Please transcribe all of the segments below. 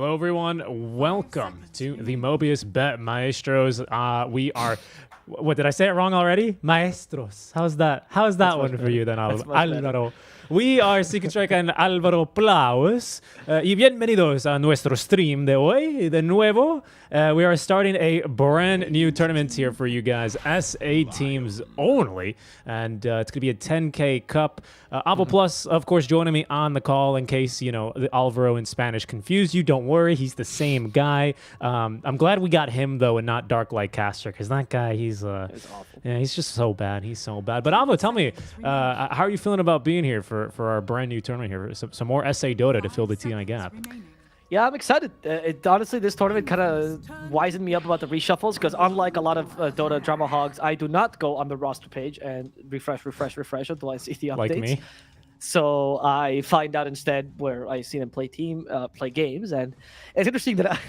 Hello, everyone. Welcome to the Mobius.bet Maestros. We are. What did I say it wrong already? Maestros. How's that? How's that one for you then, Alvaro? We are Secret Strike and Alvaro Plaus. Y bienvenidos a nuestro stream de hoy, de nuevo. We are starting a brand new tournament here for you guys, SA teams only, and it's going to be a 10K Cup. Alvo Plus, of course, joining me on the call in case, you know, the Alvaro in Spanish confused you. Don't worry, he's the same guy. I'm glad we got him, though, and not Dark Light Caster, because that guy, he's awful. Yeah, he's just so bad. He's so bad. But Alvo, tell me, how are you feeling about being here for our brand new tournament here? Some more SA Dota to fill the TI gap. Yeah, I'm excited. Honestly, this tournament kind of wisened me up about the reshuffles because unlike a lot of Dota drama hogs, I do not go on the roster page and refresh until I see the updates. Like me. So I find out instead where I see them play games, and it's interesting that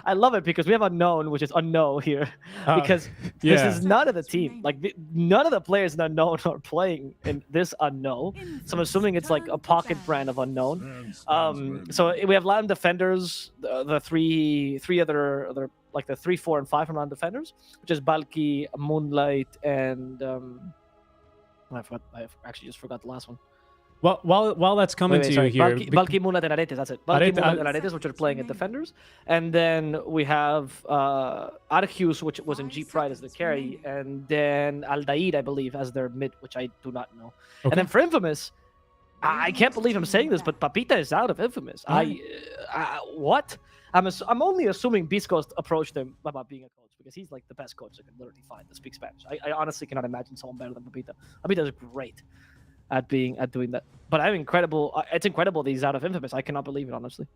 I love it because we have unknown, which is unknown here, because this is none of the team. Like none of the players in unknown are playing in this unknown. So I'm assuming it's like a pocket brand of unknown. So we have Latin defenders, the three other like the 3, 4, and 5 from Latin defenders, which is Balki, Moonlight, and I actually just forgot the last one. Well, while that's coming to you here... Balki, Moonlight, and Aretes, that's it. Balki, Moonlight, and Aretes, which are playing at defenders. And then we have Arceus, which was in G Pride as the carry. And then Aldair, I believe, as their mid, which I do not know. Okay. And then for Infamous, I can't believe I'm saying this, but Papita is out of Infamous. What? I'm only assuming Beast Ghost approached him about being a coach, because he's like the best coach I can literally find that speaks Spanish. I honestly cannot imagine someone better than Papita. Papita is great at doing that. But I'm incredible. It's incredible that he's out of Infamous. I cannot believe it, honestly.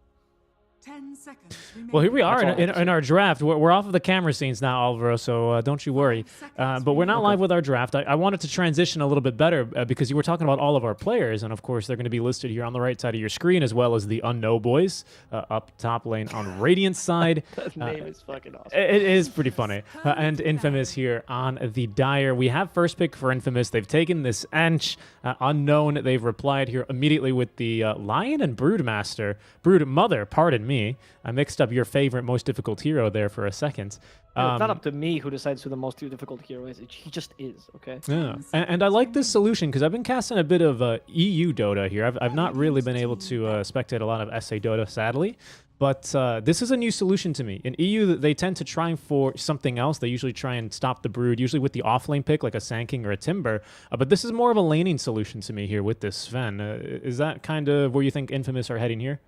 10 seconds well, here we are in our draft. We're off of the camera scenes now, Alvaro, so don't you worry. But we're not live with our draft. I wanted to transition a little bit better because you were talking about all of our players, and of course they're going to be listed here on the right side of your screen, as well as the Unknown Boys up top lane on Radiant's side. That name is fucking awesome. It is pretty funny. And Infamous here on the Dire. We have first pick for Infamous. They've taken this Anch Unknown. They've replied here immediately with the Lion and Broodmaster. Broodmother, pardon me. I mixed up your favorite, most difficult hero there for a second. It's not up to me who decides who the most difficult hero is. He just is, okay? Yeah, and I like this solution because I've been casting a bit of EU Dota here. I've not really been able to spectate a lot of SA Dota, sadly. But this is a new solution to me. In EU, they tend to try for something else. They usually try and stop the Brood, usually with the off-lane pick, like a Sand King or a Timber. But this is more of a laning solution to me here with this Sven. Is that kind of where you think Infamous are heading here?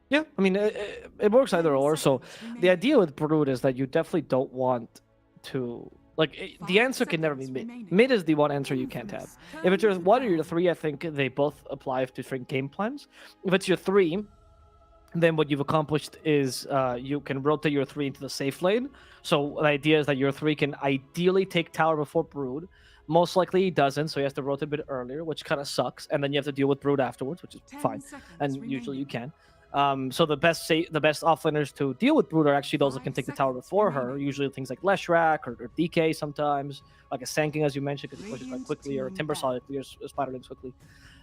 Yeah, I mean, it works either or. So the idea with Brood is that you definitely don't want to... Like, the answer can never be mid. Mid is the one answer you can't have. If it's your 1 or your 3, I think they both apply to different game plans. If it's your 3, then what you've accomplished is you can rotate your 3 into the safe lane. So the idea is that your 3 can ideally take tower before Brood. Most likely he doesn't, so he has to rotate a bit earlier, which kind of sucks. And then you have to deal with Brood afterwards, which is fine. And usually you can. So the best offlaners to deal with Brood are actually those that can take the tower before her. Usually things like Leshrac or DK sometimes, like a Sand King, as you mentioned, because it pushes quite quickly, or a Timbersaw clears Spiderlings quickly.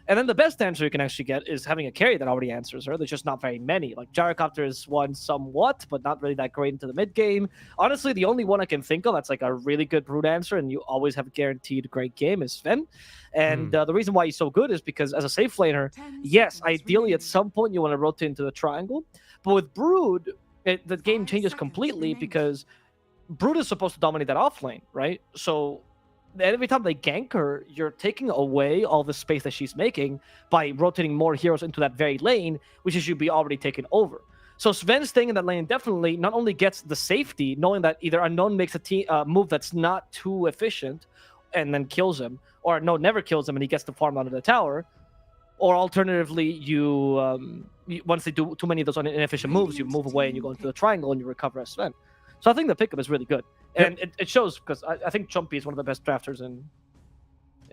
And then the best answer you can actually get is having a carry that already answers her. There's just not very many. Like Gyrocopter is one somewhat, but not really that great into the mid game. Honestly, the only one I can think of that's like a really good Brood answer, and you always have a guaranteed great game, is Sven. And the reason why he's so good is because as a safe laner, yes, ideally at some point you want to rotate into the triangle. But with Brood, the game changes completely because Brood is supposed to dominate that off lane, right? So every time they gank her, you're taking away all the space that she's making by rotating more heroes into that very lane, which should be already taken over. So Sven staying in that lane definitely not only gets the safety, knowing that either Unknown makes a move that's not too efficient and then kills him, or no, never kills him and he gets the farm out of the tower, or alternatively, you once they do too many of those inefficient moves, you move away and you go into the triangle and you recover as Sven. So I think the pickup is really good. And it shows because I think Chumpy is one of the best drafters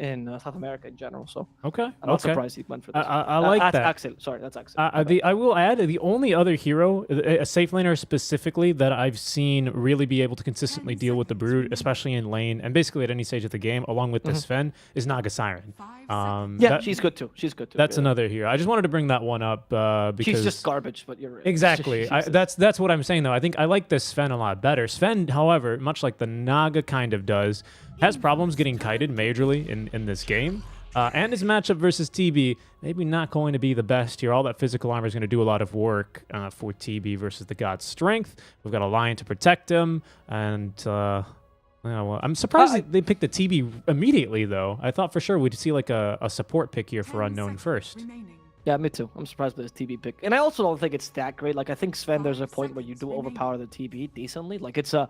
in South America in general. So Okay. I'm not surprised he went for this. I like that. Axel. Sorry, that's Axel. I will add the only other hero, a safe laner specifically, that I've seen really be able to consistently deal with the Brood, especially in lane and basically at any stage of the game, along with the Sven, is Naga Siren. She's good too. She's good too. That's another hero. I just wanted to bring that one up because she's just garbage, but you're right. Exactly. That's what I'm saying though. I think I like this Sven a lot better. Sven, however, much like the Naga kind of does, has problems getting kited majorly in this game. And his matchup versus TB, maybe not going to be the best here. All that physical armor is going to do a lot of work for TB versus the God's Strength. We've got a Lion to protect him, and well, I'm surprised they picked the TB immediately, though. I thought for sure we'd see like a support pick here for Unknown first. Yeah, me too. I'm surprised by this TB pick. And I also don't think it's that great. Like, I think Sven, there's a point where you do overpower the TB decently. Like, it's kind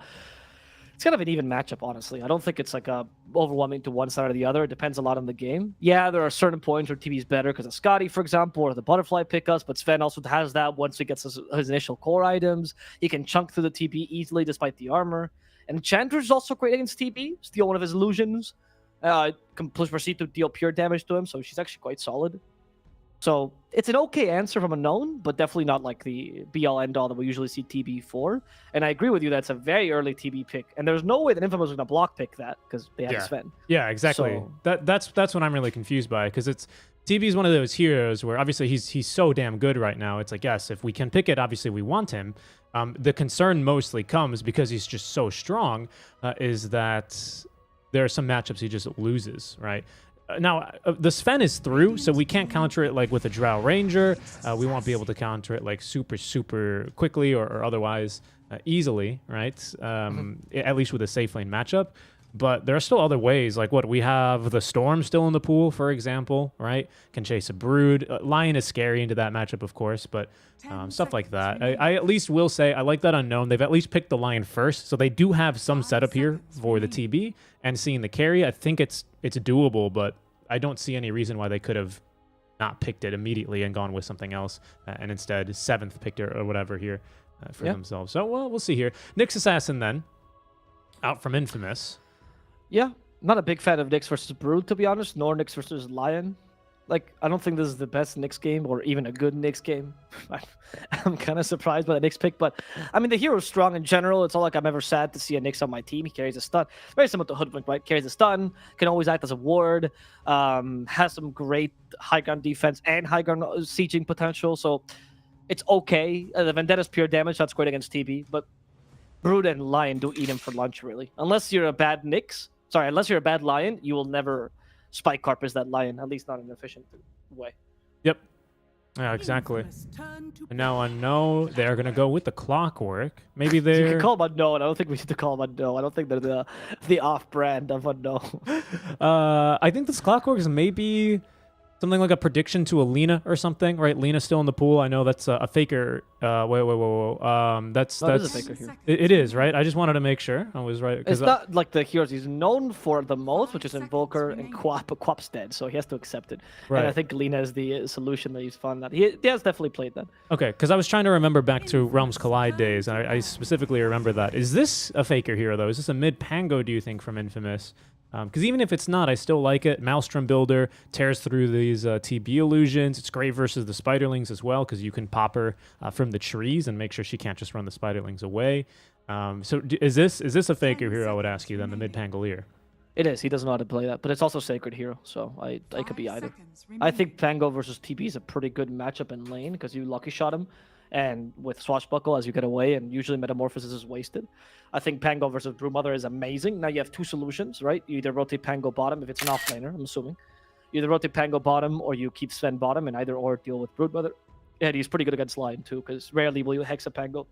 of an even matchup, honestly. I don't think it's like overwhelming to one side or the other. It depends a lot on the game. Yeah, there are certain points where TB's better because of Scotty, for example, or the butterfly pickups, but Sven also has that once he gets his initial core items. He can chunk through the TB easily despite the armor. And Enchantress is also great against TB. Steal one of his illusions. Can proceed to deal pure damage to him, so she's actually quite solid. So it's an okay answer from Unknown, but definitely not like the be-all end-all that we usually see TB for. And I agree with you, that's a very early TB pick. And there's no way that Infamous is going to block pick that because they have Sven. Yeah, exactly. So, that's what I'm really confused by, because TB is one of those heroes where obviously he's so damn good right now. It's like, yes, if we can pick it, obviously we want him. The concern mostly comes because he's just so strong, is that there are some matchups he just loses, right? Now, the Sven is through, so we can't counter it like with a Drow Ranger. We won't be able to counter it like super quickly or otherwise easily, right? At least with a safe lane matchup. But there are still other ways, like what we have the Storm still in the pool, for example, right? Can chase a Brood. Lion is scary into that matchup, of course, but stuff like that. I at least will say I like that Unknown. They've at least picked the Lion first, so they do have some setup here for the TB. And seeing the carry, I think it's doable, but I don't see any reason why they could have not picked it immediately and gone with something else, and instead 7th picked it or whatever here for themselves. So well, we'll see here. Nyx Assassin then, out from Infamous. Yeah, not a big fan of Nyx versus Brood, to be honest, nor Nyx versus Lion. Like, I don't think this is the best Nyx game or even a good Nyx game. I'm kind of surprised by the Nyx pick, but I mean, the hero's strong in general. It's not like I'm ever sad to see a Nyx on my team. He carries a stun. Very similar to Hoodwink, right? Carries a stun, can always act as a ward, has some great high ground defense and high ground sieging potential, so it's okay. The Vendetta's pure damage, that's great against TB, but Brood and Lion do eat him for lunch, really. Unless you're a bad Lion, you will never spike carpus that Lion, at least not in an efficient way. Yep. Yeah, exactly. And now Unknown, they're going to go with the Clockwork. Maybe they're... You can call them Unknown. I don't think we need to call them Unknown. I don't think they're the off-brand of Unknown. I think this Clockwork is maybe something like a prediction to a Lina or something, right? Lina's still in the pool. I know that's a faker. Wait. That's a faker here. It is, right? I just wanted to make sure I was right. It's not like the heroes he's known for the most, which is Invoker and Quap, but Quap's dead, so he has to accept it. Right. And I think Lina is the solution that he's found that. He has definitely played that. Okay, because I was trying to remember back to Realms Collide days, and I specifically remember that. Is this a faker hero, though? Is this a mid-Pango, do you think, from Infamous? Because even if it's not, I still like it. Maelstrom Builder tears through these TB illusions. It's great versus the Spiderlings as well, because you can pop her from the trees and make sure she can't just run the Spiderlings away. So is this a faker hero, I would ask you, then, the mid-Pangolier? It is. He doesn't know how to play that, but it's also Sacred Hero, so I could be either. I think Pango versus TB is a pretty good matchup in lane, because you lucky shot him, and with Swashbuckle as you get away, and usually Metamorphosis is wasted. I think Pango versus Brewmother is amazing. Now you have two solutions, right? You either rotate Pango bottom if it's an offlaner, I'm assuming. You either rotate Pango bottom or you keep Sven bottom and either or deal with Broodmother. And he's pretty good against Lion too, because rarely will you hex a Pango.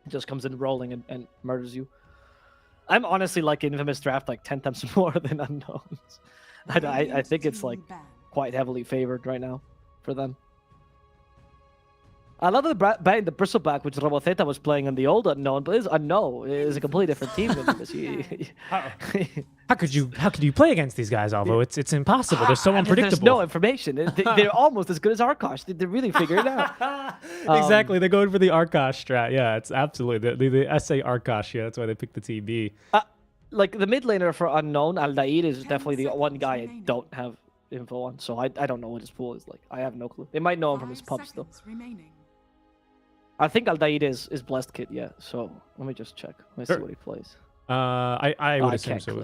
It just comes in rolling and murders you. I'm honestly like Infamous draft like 10 times more than Unknowns. I think it's like quite heavily favored right now for them. I love the Bristleback, which Roboceta was playing in the old Unknown, but it's Unknown. It's a completely different team than this. How could you play against these guys, Alvo? It's impossible. They're so unpredictable. There's no information. They're almost as good as Arkosh. They really figure it out. Exactly. They're going for the Arkosh strat. Yeah, it's absolutely the SA Arkosh. Yeah, that's why they picked the TB. like the mid laner for unknown, Aldair is definitely the one guy I don't have info on, so I don't know what his pool is like. I have no clue. They might know him from his pubs though. I think Aldair is blessed kid, yeah. So let me just check. Let's see what he plays. I would assume so.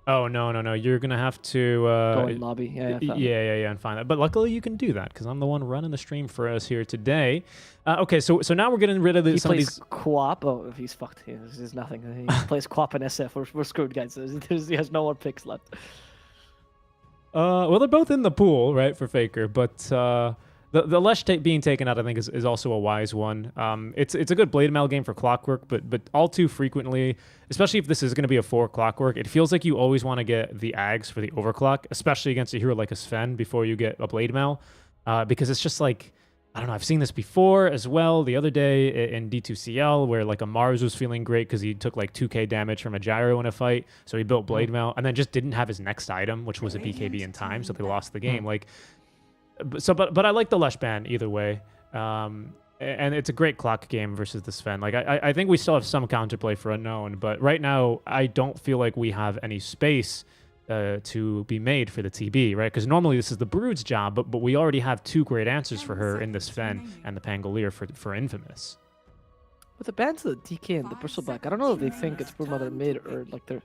Oh no! You're gonna have to go in lobby. Yeah, and find that. But luckily you can do that because I'm the one running the stream for us here today. Okay, so now we're getting rid of some of these. Quap. Oh, if he's fucked, there's nothing. He plays Quap and SF. We're screwed, guys. He has no more picks left. Well, they're both in the pool, right, for Faker, but the Lesh being taken out, I think, is also a wise one. It's a good Blade Mail game for Clockwork, but all too frequently, especially if this is going to be a 4 Clockwork, it feels like you always want to get the Ags for the overclock, especially against a hero like a Sven before you get a Blade Mail, because it's just like, I don't know, I've seen this before as well the other day in D2CL where like a Mars was feeling great because he took like 2k damage from a Gyro in a fight, so he built Blade Mail and then just didn't have his next item, which was a BKB in time, so they lost the game. Like, but I like the Lesh ban either way. And it's a great clock game versus the Sven. Like, I think we still have some counterplay for Unknown, but right now I don't feel like we have any space to be made for the TB, right? Because normally this is the Brood's job, but we already have 2 great answers for her in the Sven and the Pangolier for Infamous. With the bans of the DK and the Bristleback, I don't know if they think it's Broodmother mid or like they're...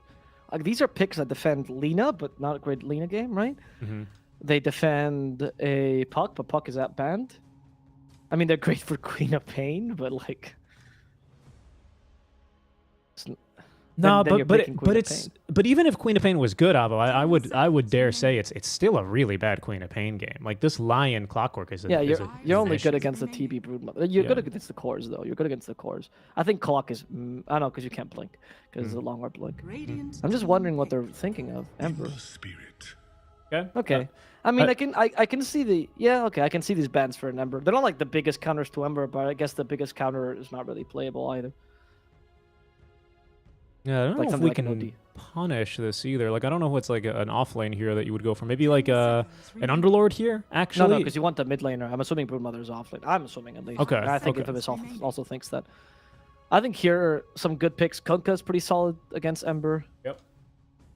Like, these are picks that defend Lina, but not a great Lina game, right? Mm-hmm. They defend a Puck, but Puck is out banned. I mean, they're great for Queen of Pain, but like... No, but even if Queen of Pain was good, Avo, I would dare say it's still a really bad Queen of Pain game. Like, this Lion Clockwork is you're only good against the TB Broodmother. You're good against the cores though. You're good against the cores. I think Clock is I don't know because you can't blink because it's a long hard blink. I'm just wondering what they're thinking of Ember. Okay. I mean, I can see I can see these bans for an Ember. They're not like the biggest counters to Ember, but I guess the biggest counter is not really playable either. Yeah, I don't know if we can punish this either. Like, I don't know what's like an off lane here that you would go for. Maybe like an Underlord here, actually? No, because you want the mid laner. I'm assuming Broodmother is off lane. I'm assuming at least. Okay. I think Infamous also thinks that. I think here are some good picks. Kunkka is pretty solid against Ember. Yep.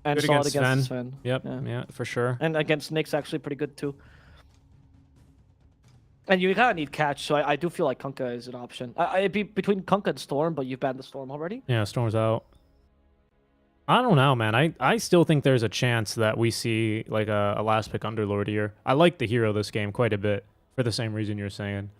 And good solid against Sven. Yep, yeah, for sure. And against Nick's actually pretty good too. And you kind of need catch, so I do feel like Kunkka is an option. It'd be between Kunkka and Storm, but you've banned the Storm already. Yeah, Storm's out. I don't know, man. I still think there's a chance that we see like a last pick Underlord here. I like the hero this game quite a bit for the same reason you're saying.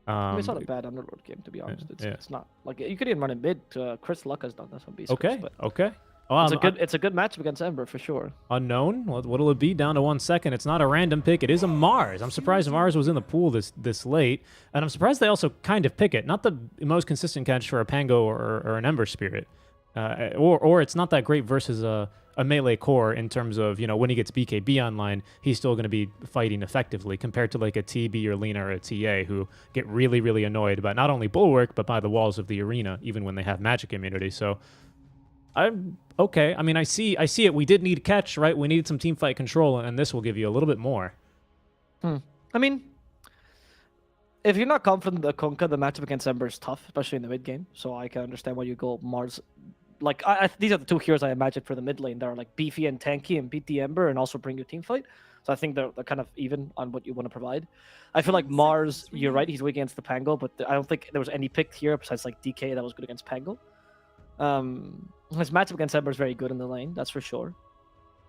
I mean, it's not a bad Underlord game, to be honest. It's not like you could even run it mid. Chris Luck has done this on B-Scripts, Okay. But Okay. it's a good matchup against Ember for sure. Unknown. What'll it be? Down to 1 second. It's not a random pick. It is a Mars. I'm surprised Mars was in the pool this late, and I'm surprised they also kind of pick it. Not the most consistent catch for a Pango or an Ember Spirit. Or it's not that great versus a melee core in terms of, you know, when he gets BKB online, he's still going to be fighting effectively compared to like a TB or Lina or a TA who get really, really annoyed by not only Bulwark, but by the walls of the arena, even when they have magic immunity. So I'm okay. I mean, I see it. We did need catch, right? We needed some team fight control, and this will give you a little bit more. I mean, if you're not confident that Kunkka, the matchup against Ember is tough, especially in the mid game. So I can understand why you go Mars. Like, these are the 2 heroes I imagine for the mid lane that are like beefy and tanky and beat the Ember and also bring your team fight. So I think they're kind of even on what you want to provide. I feel like Mars, you're right, he's weak against the Pango, but I don't think there was any pick here besides like DK that was good against Pango. His matchup against Ember is very good in the lane, that's for sure.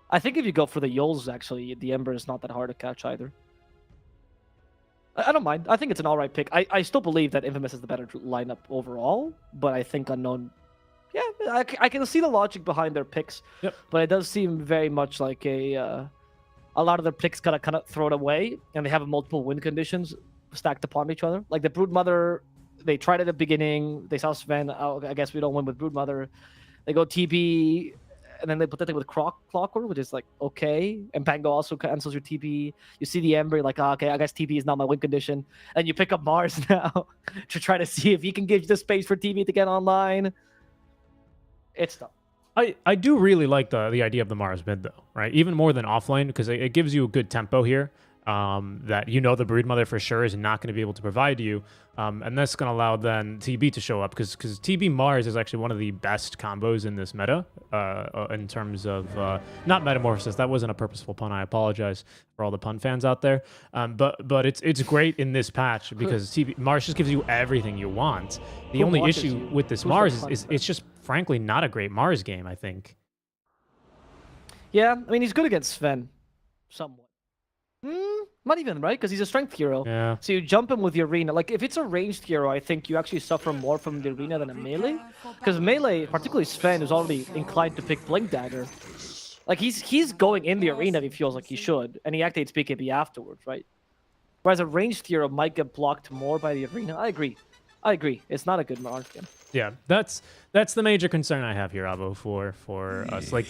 I think if you go for the Yols, actually, the Ember is not that hard to catch either. I don't mind. I think it's an alright pick. I still believe that Infamous is the better lineup overall, but I think Unknown... Yeah, I can see the logic behind their picks, but it does seem very much like a lot of their picks kind of throw it away, and they have multiple win conditions stacked upon each other. Like the Broodmother, they tried at the beginning, they saw Sven, oh, I guess we don't win with Broodmother. They go TB, and then they put that thing with Clockwork, which is like, okay. And Pango also cancels your TB. You see the Ember, like, okay, I guess TB is not my win condition. And you pick up Mars now to try to see if he can give you the space for TB to get online. It's tough. I do really like the idea of the Mars mid, though, right? Even more than offlane, because it gives you a good tempo here. that you know the Broodmother for sure is not going to be able to provide you. And that's going to allow then TB to show up because TB Mars is actually one of the best combos in this meta in terms of not Metamorphosis. That wasn't a purposeful pun. I apologize for all the pun fans out there. But it's great in this patch because TB Mars just gives you everything you want. The only issue with this Mars is it's just frankly not a great Mars game, I think. Yeah, I mean he's good against Sven, somewhat. Not even, right? Because he's a strength hero. Yeah. So you jump him with the arena. Like, if it's a ranged hero, I think you actually suffer more from the arena than a melee. Because melee, particularly Sven, is already inclined to pick Blink Dagger. Like, he's going in the arena if he feels like he should, and he activates BKB afterwards, right? Whereas a ranged hero might get blocked more by the arena. I agree. It's not a good Mars game. Yeah, that's the major concern I have here, Avo, for us. Like,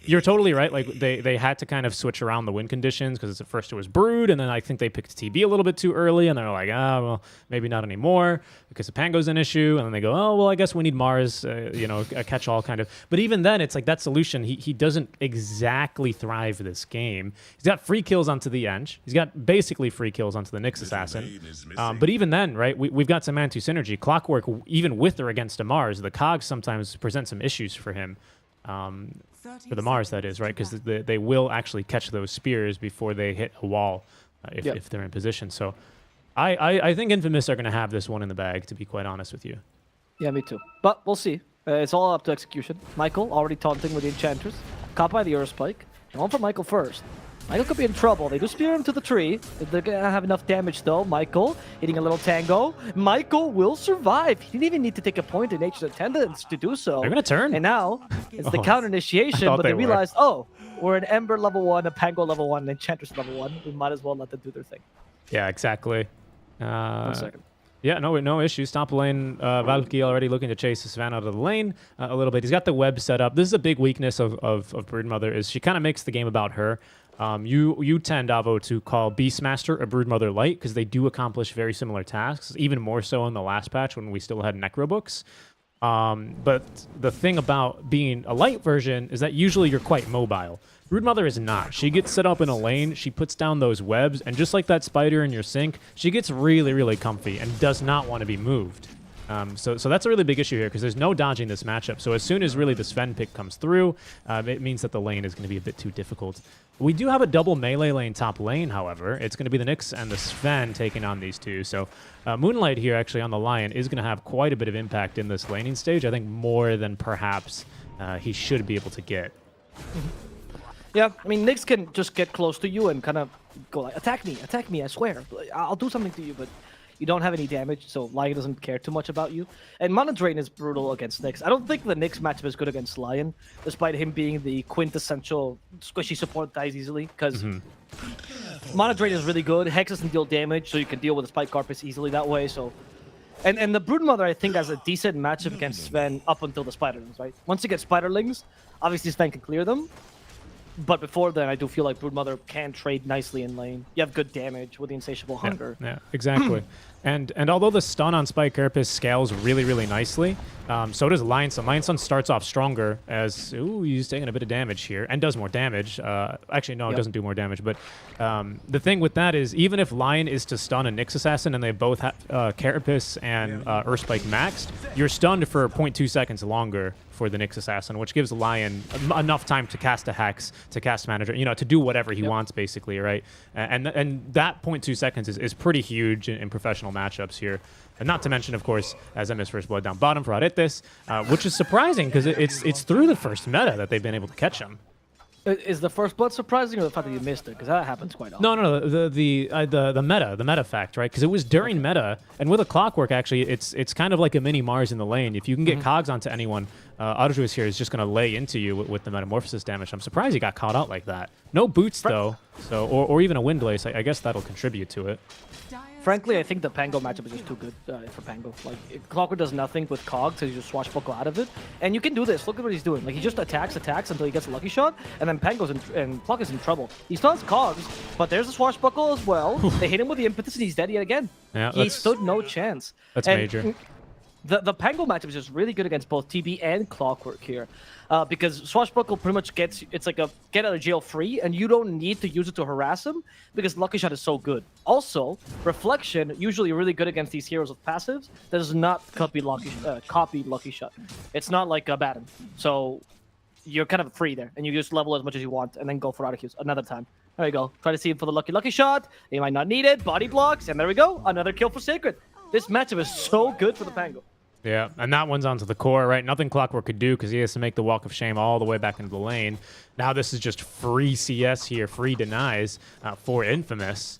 you're totally right. Like, they had to kind of switch around the win conditions because at first it was Brood, and then I think they picked TB a little bit too early, and they're like, well, maybe not anymore because the Pango's an issue, and then they go, oh, well, I guess we need Mars, a catch-all kind of. But even then, it's like that solution, he doesn't exactly thrive this game. He's got free kills onto the Eng. He's got basically free kills onto the Nyx Assassin. But even then, right, we've got some Mantu synergy. Clockwork, even with or against a Mars, the cogs sometimes present some issues for him. For the Mars, that is, right? Because they will actually catch those spears before they hit a wall if they're in position. So I think Infamous are going to have this one in the bag, to be quite honest with you. Yeah, me too. But we'll see. It's all up to execution. Michael already taunting with the Enchantress. Caught by the Earth Spike. Going for Michael first. Michael could be in trouble. They do spear him to the tree. They're going to have enough damage, though. Michael hitting a little tango. Michael will survive. He didn't even need to take a point in nature's attendance to do so. They're going to turn. And now it's the counter initiation, but they realized, oh, we're an Ember level 1, a Pango level 1, an Enchantress level 1. We might as well let them do their thing. Yeah, exactly. 1 second. Yeah, no issues. Top lane, Valky already looking to chase Sven out of the lane a little bit. He's got the web set up. This is a big weakness of Broodmother, is she kind of makes the game about her. You tend, Avo, to call Beastmaster a Broodmother light because they do accomplish very similar tasks, even more so in the last patch when we still had Necrobooks. But the thing about being a light version is that usually you're quite mobile. Broodmother is not. She gets set up in a lane, she puts down those webs, and just like that spider in your sink, she gets really, really comfy and does not want to be moved. So that's a really big issue here because there's no dodging this matchup. So as soon as really the Sven pick comes through, it means that the lane is going to be a bit too difficult. We do have a double melee lane top lane, however. It's going to be the Nyx and the Sven taking on these two. So Moonlight here actually on the Lion is going to have quite a bit of impact in this laning stage. I think more than perhaps he should be able to get. Yeah, I mean, Nyx can just get close to you and kind of go like, attack me, I swear. I'll do something to you, but you don't have any damage, so Lion doesn't care too much about you. And Mana Drain is brutal against Nyx. I don't think the Nyx matchup is good against Lion, despite him being the quintessential squishy support that dies easily, because Mana Drain is really good. Hex doesn't deal damage, so you can deal with the Spike Carpus easily that way, so... And the Broodmother, I think, has a decent matchup against Sven up until the Spiderlings, right? Once you get Spiderlings, obviously Sven can clear them. But before then, I do feel like Broodmother can trade nicely in lane. You have good damage with the Insatiable Hunger. Yeah, exactly. And although the stun on Spike Carapace scales really, really nicely, so does Lion Sun. Lion Sun starts off stronger as, ooh, he's taking a bit of damage here and does more damage. Actually, no, it doesn't do more damage. But the thing with that is, even if Lion is to stun a Nyx Assassin and they both have Carapace and Earthspike maxed, you're stunned for 0.2 seconds longer for the Nyx Assassin, which gives Lion enough time to cast a Hex, to cast Manager, to do whatever he wants, basically, right? And that 0.2 seconds is pretty huge in professional matchups here. And not to mention, of course, as MS First Blood down bottom for Aretes, which is surprising because it's through the first meta that they've been able to catch him. Is the first blood surprising, or the fact that you missed it? Because that happens quite often. No, the meta fact, right? Because it was during meta, and with a Clockwork, actually, it's kind of like a mini Mars in the lane. If you can get cogs onto anyone, Arduous here is just going to lay into you with the Metamorphosis damage. I'm surprised he got caught out like that. No boots though, so or even a Windlace. I guess that'll contribute to it. Frankly, I think the Pango matchup is just too good for Pango. Like, Clockwork does nothing with Cogs, so you just swashbuckle out of it. And you can do this. Look at what he's doing. Like, he just attacks until he gets a lucky shot, and then Pango's and Clock is in trouble. He still has Cogs, but there's a swashbuckle as well. They hit him with the impetus, and he's dead yet again. Yeah, he stood no chance. That's major. The Pango matchup is just really good against both TB and Clockwork here. Because Swashbuckle pretty much it's like a get out of jail free, and you don't need to use it to harass him because Lucky Shot is so good. Also, Reflection, usually really good against these heroes with passives, that does not copy Lucky Shot. It's not like a Baton. So you're kind of free there, and you just level as much as you want, and then go for auto Qs another time. There you go. Try to see him for the Lucky Shot. He might not need it. Body blocks, and there we go. Another kill for Sacred. This matchup is so good for the Pango. Yeah, and that one's onto the core, right? Nothing Clockwork could do because he has to make the walk of shame all the way back into the lane. Now this is just free CS here, free denies for Infamous,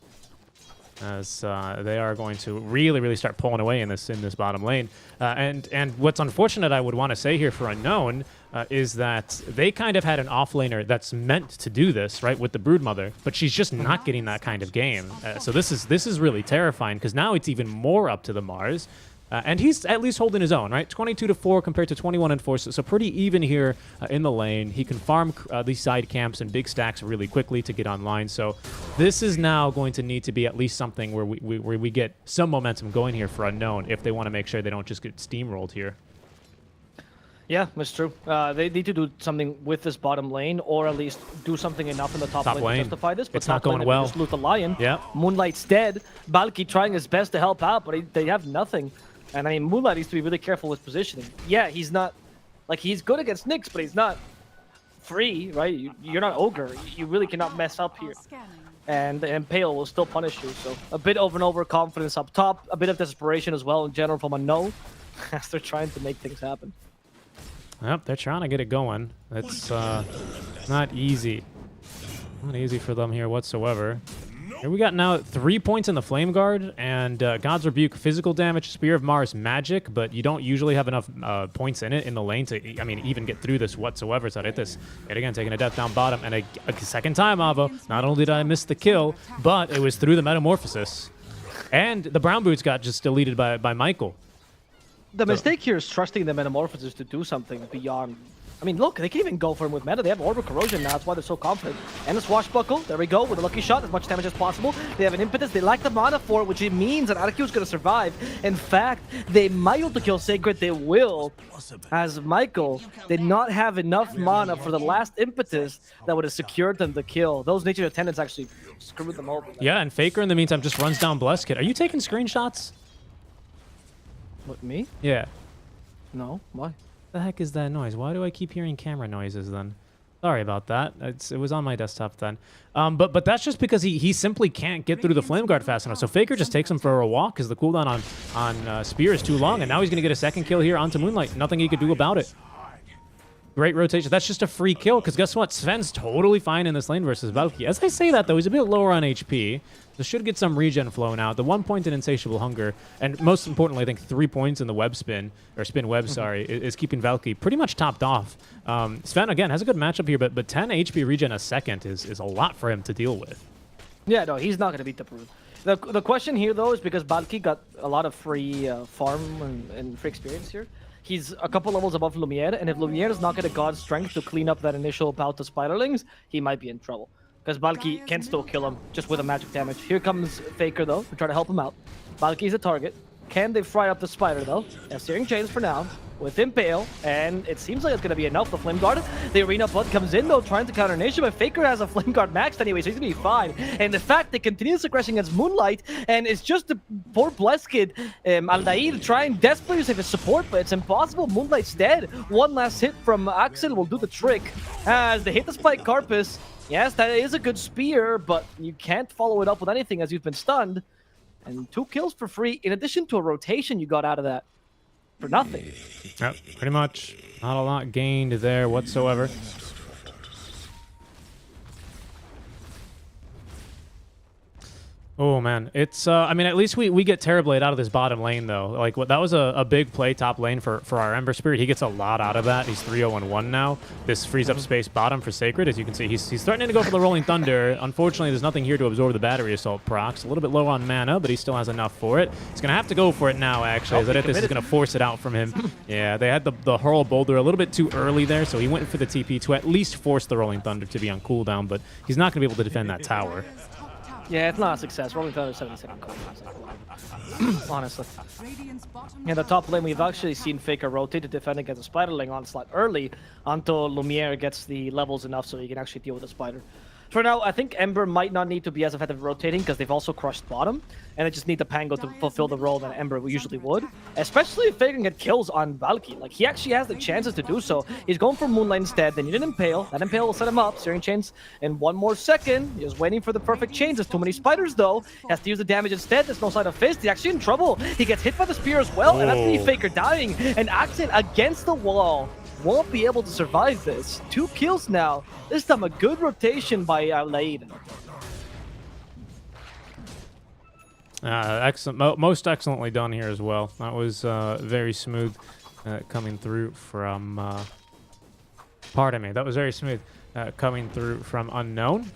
as they are going to really start pulling away in this bottom lane. And what's unfortunate, I would want to say here for Unknown, is that they kind of had an offlaner that's meant to do this, right, with the Broodmother, but she's just not getting that kind of game. So this is really terrifying because now it's even more up to the Mars. And he's at least holding his own, right? 22-4 compared to 21-4, so pretty even here in the lane. He can farm these side camps and big stacks really quickly to get online. So this is now going to need to be at least something where we get some momentum going here for Unknown if they want to make sure they don't just get steamrolled here. Yeah, that's true. They need to do something with this bottom lane, or at least do something enough in the top lane to justify this. But it's not going well. Just loot the Lion. Yeah. Moonlight's dead. Balky trying his best to help out, but they have nothing. And I mean, Moonlight needs to be really careful with positioning. Yeah, he's not, like, he's good against Nyx, but he's not free, right? You're not Ogre. You really cannot mess up here. And Pale will still punish you. So a bit of an overconfidence up top, a bit of desperation as well in general from Unknown as they're trying to make things happen. Yep, they're trying to get it going. It's not easy. Not easy for them here whatsoever. Here we got now 3 points in the Flame Guard, and God's Rebuke physical damage, Spear of Mars magic, but you don't usually have enough points in it in the lane to, I mean, even get through this whatsoever. So hit this. Yet again, taking a death down bottom, and a second time, Avo. Not only did I miss the kill, but it was through the Metamorphosis. And the Brown Boots got just deleted by Michael. The mistake here is trusting the Metamorphosis to do something beyond... I mean, look, they can even go for him with meta. They have Orbital Corrosion now. That's why they're so confident. And the Swashbuckle. There we go with a Lucky Shot. As much damage as possible. They have an Impetus. They lack the mana for it, which means that Araku is going to survive. In fact, they might be able to kill Sacred. They will. As Michael did not have enough mana for the last Impetus that would have secured them the kill. Those Nature Attendants actually screwed them over. Yeah, and Faker in the meantime just runs down Blessed Kid. Are you taking screenshots? What, me? Yeah. No. Why? The heck is that noise? Why do I keep hearing camera noises then? Sorry about that. It was on my desktop then. But that's just because he simply can't get through the Flame Guard fast enough. So Faker just takes him for a walk because the cooldown on Spear is too long, and now he's going to get a second kill here onto Moonlight. Nothing he could do about it. Great rotation. That's just a free kill, because guess what? Sven's totally fine in this lane versus Valky. As I say that, though, he's a bit lower on HP. So should get some regen flowing out. The 1 point in Insatiable Hunger, and most importantly, I think 3 points in the web spin, or spin web, sorry, is keeping Valky pretty much topped off. Sven, again, has a good matchup here, but 10 HP regen a second is a lot for him to deal with. Yeah, no, he's not going to beat the Brood. The question here, though, is because Valky got a lot of free farm and free experience here. He's a couple levels above Lumiere, and if Lumiere is not going to God Strength to clean up that initial bout of Spiderlings, he might be in trouble. Because Valky can still kill him just with a magic damage. Here comes Faker, though, to try to help him out. Valky's a target. Can they fry up the Spider, though? They have Searing Chains for now, with Impale, and it seems like it's going to be enough. The Flame Guard, the Arena Blood comes in, though, trying to counter Nation, but Faker has a Flame Guard maxed anyway, so he's going to be fine. And the fact they continue this aggression against Moonlight, and it's just the poor Blessed Kid, Aldair, trying desperately to save his support, but it's impossible. Moonlight's dead. One last hit from Axel will do the trick, as they hit the Spike Carpus. Yes, that is a good spear, but you can't follow it up with anything as you've been stunned. And 2 kills for free, in addition to a rotation you got out of that for nothing. Yep, pretty much. Not a lot gained there whatsoever. Oh, man. It's, I mean, at least we get Terrorblade out of this bottom lane, though. Like, that was a big play top lane for our Ember Spirit. He gets a lot out of that. He's 3-0-1 now. This frees up space bottom for Sacred. As you can see, he's threatening to go for the Rolling Thunder. Unfortunately, there's nothing here to absorb the Battery Assault procs. A little bit low on mana, but he still has enough for it. He's going to have to go for it now, actually. This is going to force it out from him. Yeah, they had the Hurl Boulder a little bit too early there, so he went for the TP to at least force the Rolling Thunder to be on cooldown, but he's not going to be able to defend that tower. Yeah, it's not a success. Rolling Thunder 72nd card. Honestly. In the top lane, we've actually seen Faker rotate to defend against the Spiderling onslaught early until Lumiere gets the levels enough so he can actually deal with the Spider. For now, I think Ember might not need to be as effective rotating because they've also crushed bottom, and they just need the Pango to fulfill the role that Ember usually would, especially if Faker can get kills on Valky. Like, he actually has the chances to do so. He's going for Moonlight instead, then you need an Impale. That Impale will set him up. Searing Chains in 1 more second. He's waiting for the perfect chains. There's too many spiders, though. He has to use the damage instead. There's no side of Fist. He's actually in trouble. He gets hit by the spear as well, and that's the Faker dying. And Accent against the wall. Won't be able to survive this. 2 kills now. This time a good rotation by Laid. Excellent, most excellently done here as well. That was very smooth coming through from. Pardon me. That was very smooth coming through from Unknown.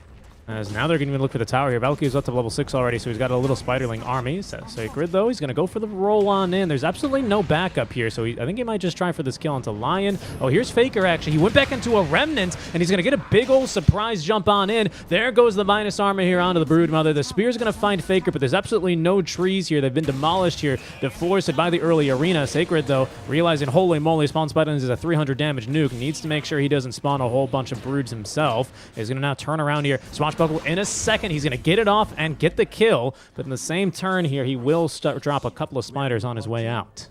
As now they're going to look for the tower here. Valkyrie is up to level 6 already, so he's got a little Spiderling army. Sacred, though, he's going to go for the roll on in. There's absolutely no backup here, so I think he might just try for this kill onto Lion. Oh, here's Faker, actually. He went back into a Remnant, and he's going to get a big old surprise jump on in. There goes the minus armor here onto the Broodmother. The Spear's going to find Faker, but there's absolutely no trees here. They've been demolished here, deforested by the early arena. Sacred, though, realizing, holy moly, spawn Spiderlings is a 300 damage nuke. Needs to make sure he doesn't spawn a whole bunch of broods himself. He's going to now turn around here. Swashbuckle in a second. He's going to get it off and get the kill, but in the same turn here, he will drop a couple of spiders on his way out.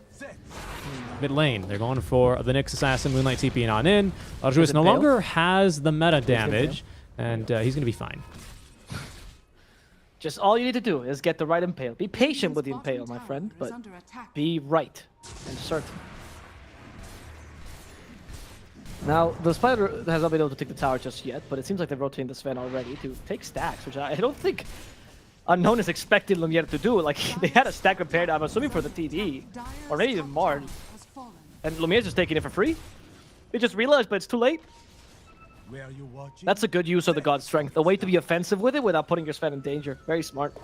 Mid lane, they're going for the Nyx Assassin, Moonlight TPing on in. Arjuis no longer has the meta damage, and he's going to be fine. Just all you need to do is get the right Impale. Be patient with the Impale, my friend, but be right and certain. Now, the Spider has not been able to take the tower just yet, but it seems like they're rotating the Sven already to take stacks, which I don't think Unknown is expected Lumiere to do. Like, they had a stack prepared, I'm assuming, for the TD, or maybe even Marge. And Lumiere's just taking it for free. They just realized, but it's too late. That's a good use of the God's Strength. A way to be offensive with it without putting your Sven in danger. Very smart.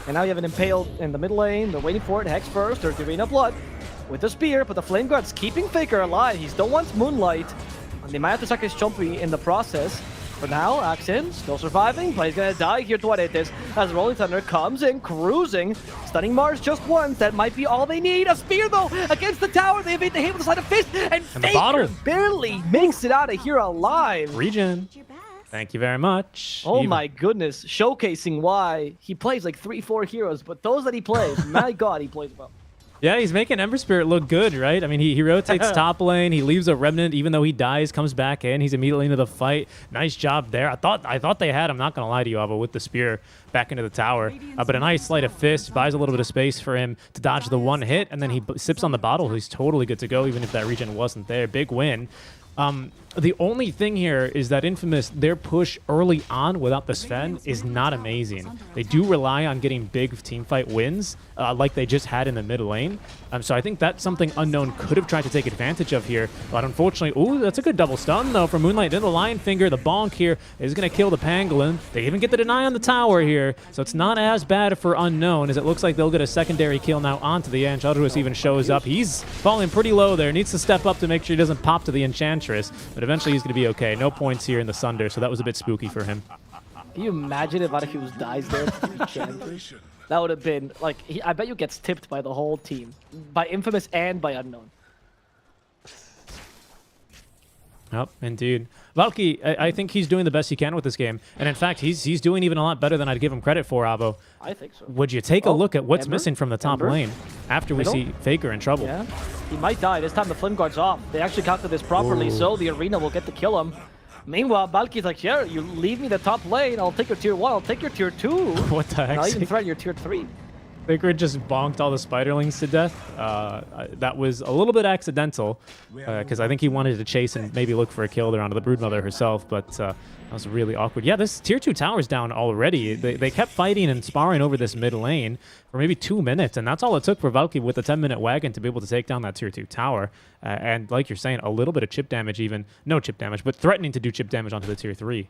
And now you have an Impale in the middle lane. They're waiting for it. Hex first, or Arena Blood with the Spear, but the Flame Guard's keeping Faker alive. He still wants Moonlight. And they might have to sacrifice Chompy in the process. For now, Axin still surviving, but he's gonna die here to what it is. As Rolling Thunder comes in, cruising, stunning Mars just once. That might be all they need. A spear, though, against the tower. They evade the hit with the side of Fist, and Faker barely makes it out of here alive. Regen. Thank you very much. Oh my goodness, showcasing why he plays like 3-4 heroes, but those that he plays, my god, he plays well. Yeah, he's making Ember Spirit look good, right? I mean, he rotates top lane. He leaves a Remnant, even though he dies, comes back in. He's immediately into the fight. Nice job there. I thought they had, I'm not going to lie to you, Avo, with the Spear back into the tower. But a nice sleight of fist, buys a little bit of space for him to dodge the one hit, and then he sips on the bottle. He's totally good to go, even if that regen wasn't there. Big win. The only thing here is that Infamous, their push early on without the Sven is not amazing. They do rely on getting big teamfight wins, like they just had in the mid lane. So I think that's something Unknown could have tried to take advantage of here. But unfortunately, ooh, that's a good double stun, though, from Moonlight. Then the Lion Finger, the bonk here, is going to kill the Pangolin. They even get the deny on the tower here, so it's not as bad for Unknown, as it looks like they'll get a secondary kill now onto the Enchantress. Even shows up. He's falling pretty low there. Needs to step up to make sure he doesn't pop to the Enchantress, but eventually he's going to be okay. No points here in the Sunder, so that was a bit spooky for him. Can you imagine if Arceus dies there? That would have been, like, I bet you gets tipped by the whole team. By Infamous and by Unknown. Yep, indeed. Valky, I think he's doing the best he can with this game. And in fact, he's doing even a lot better than I'd give him credit for, Avo. I think so. Would you take a look at what's missing from the top lane after we see Faker in trouble? Yeah, he might die. This time the Flame Guard's off. They actually counted this properly, so the arena will get to kill him. Meanwhile, Valky's like, yeah, you leave me the top lane, I'll take your tier 1, I'll take your tier 2. What the heck? I'll even threaten your tier 3. Faker just bonked all the Spiderlings to death. That was a little bit accidental, because I think he wanted to chase and maybe look for a kill there onto the Broodmother herself, but that was really awkward. Yeah, this tier 2 tower's down already. They kept fighting and sparring over this mid lane for maybe 2 minutes, and that's all it took for Valky with the 10-minute wagon to be able to take down that tier 2 tower. And like you're saying, a little bit of chip damage even. No chip damage, but threatening to do chip damage onto the tier 3.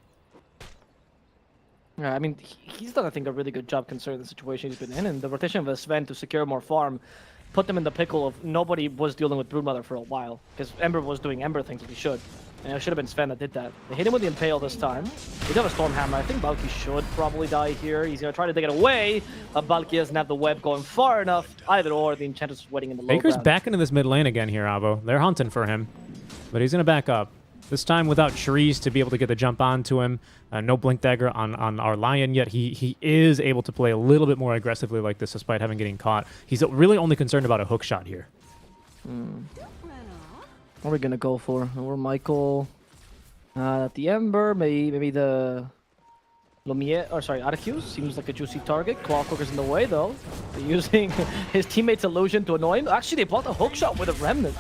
Yeah, I mean, he's done, I think, a really good job considering the situation he's been in, and the rotation of the Sven to secure more farm put them in the pickle of nobody was dealing with Broodmother for a while, because Ember was doing Ember things that he should. And it should have been Sven that did that. They hit him with the Impale this time. He does have a Stormhammer. I think Balki should probably die here. He's going to try to take it away. But Balki doesn't have the web going far enough. Either or, the Enchantress is waiting in the low Faker's ground. back into this mid lane again here, Avo. They're hunting for him. But he's going to back up. This time without trees to be able to get the jump onto him. No Blink Dagger on our Lion yet. He is able to play a little bit more aggressively like this despite having getting caught. He's really only concerned about a hook shot here. What are we going to go for? We're Michael. The Ember, maybe the Lumiere, or sorry, Arceus seems like a juicy target. Clockworker's in the way though. They're using his teammate's illusion to annoy him. Actually, they blocked a hook shot with a Remnant.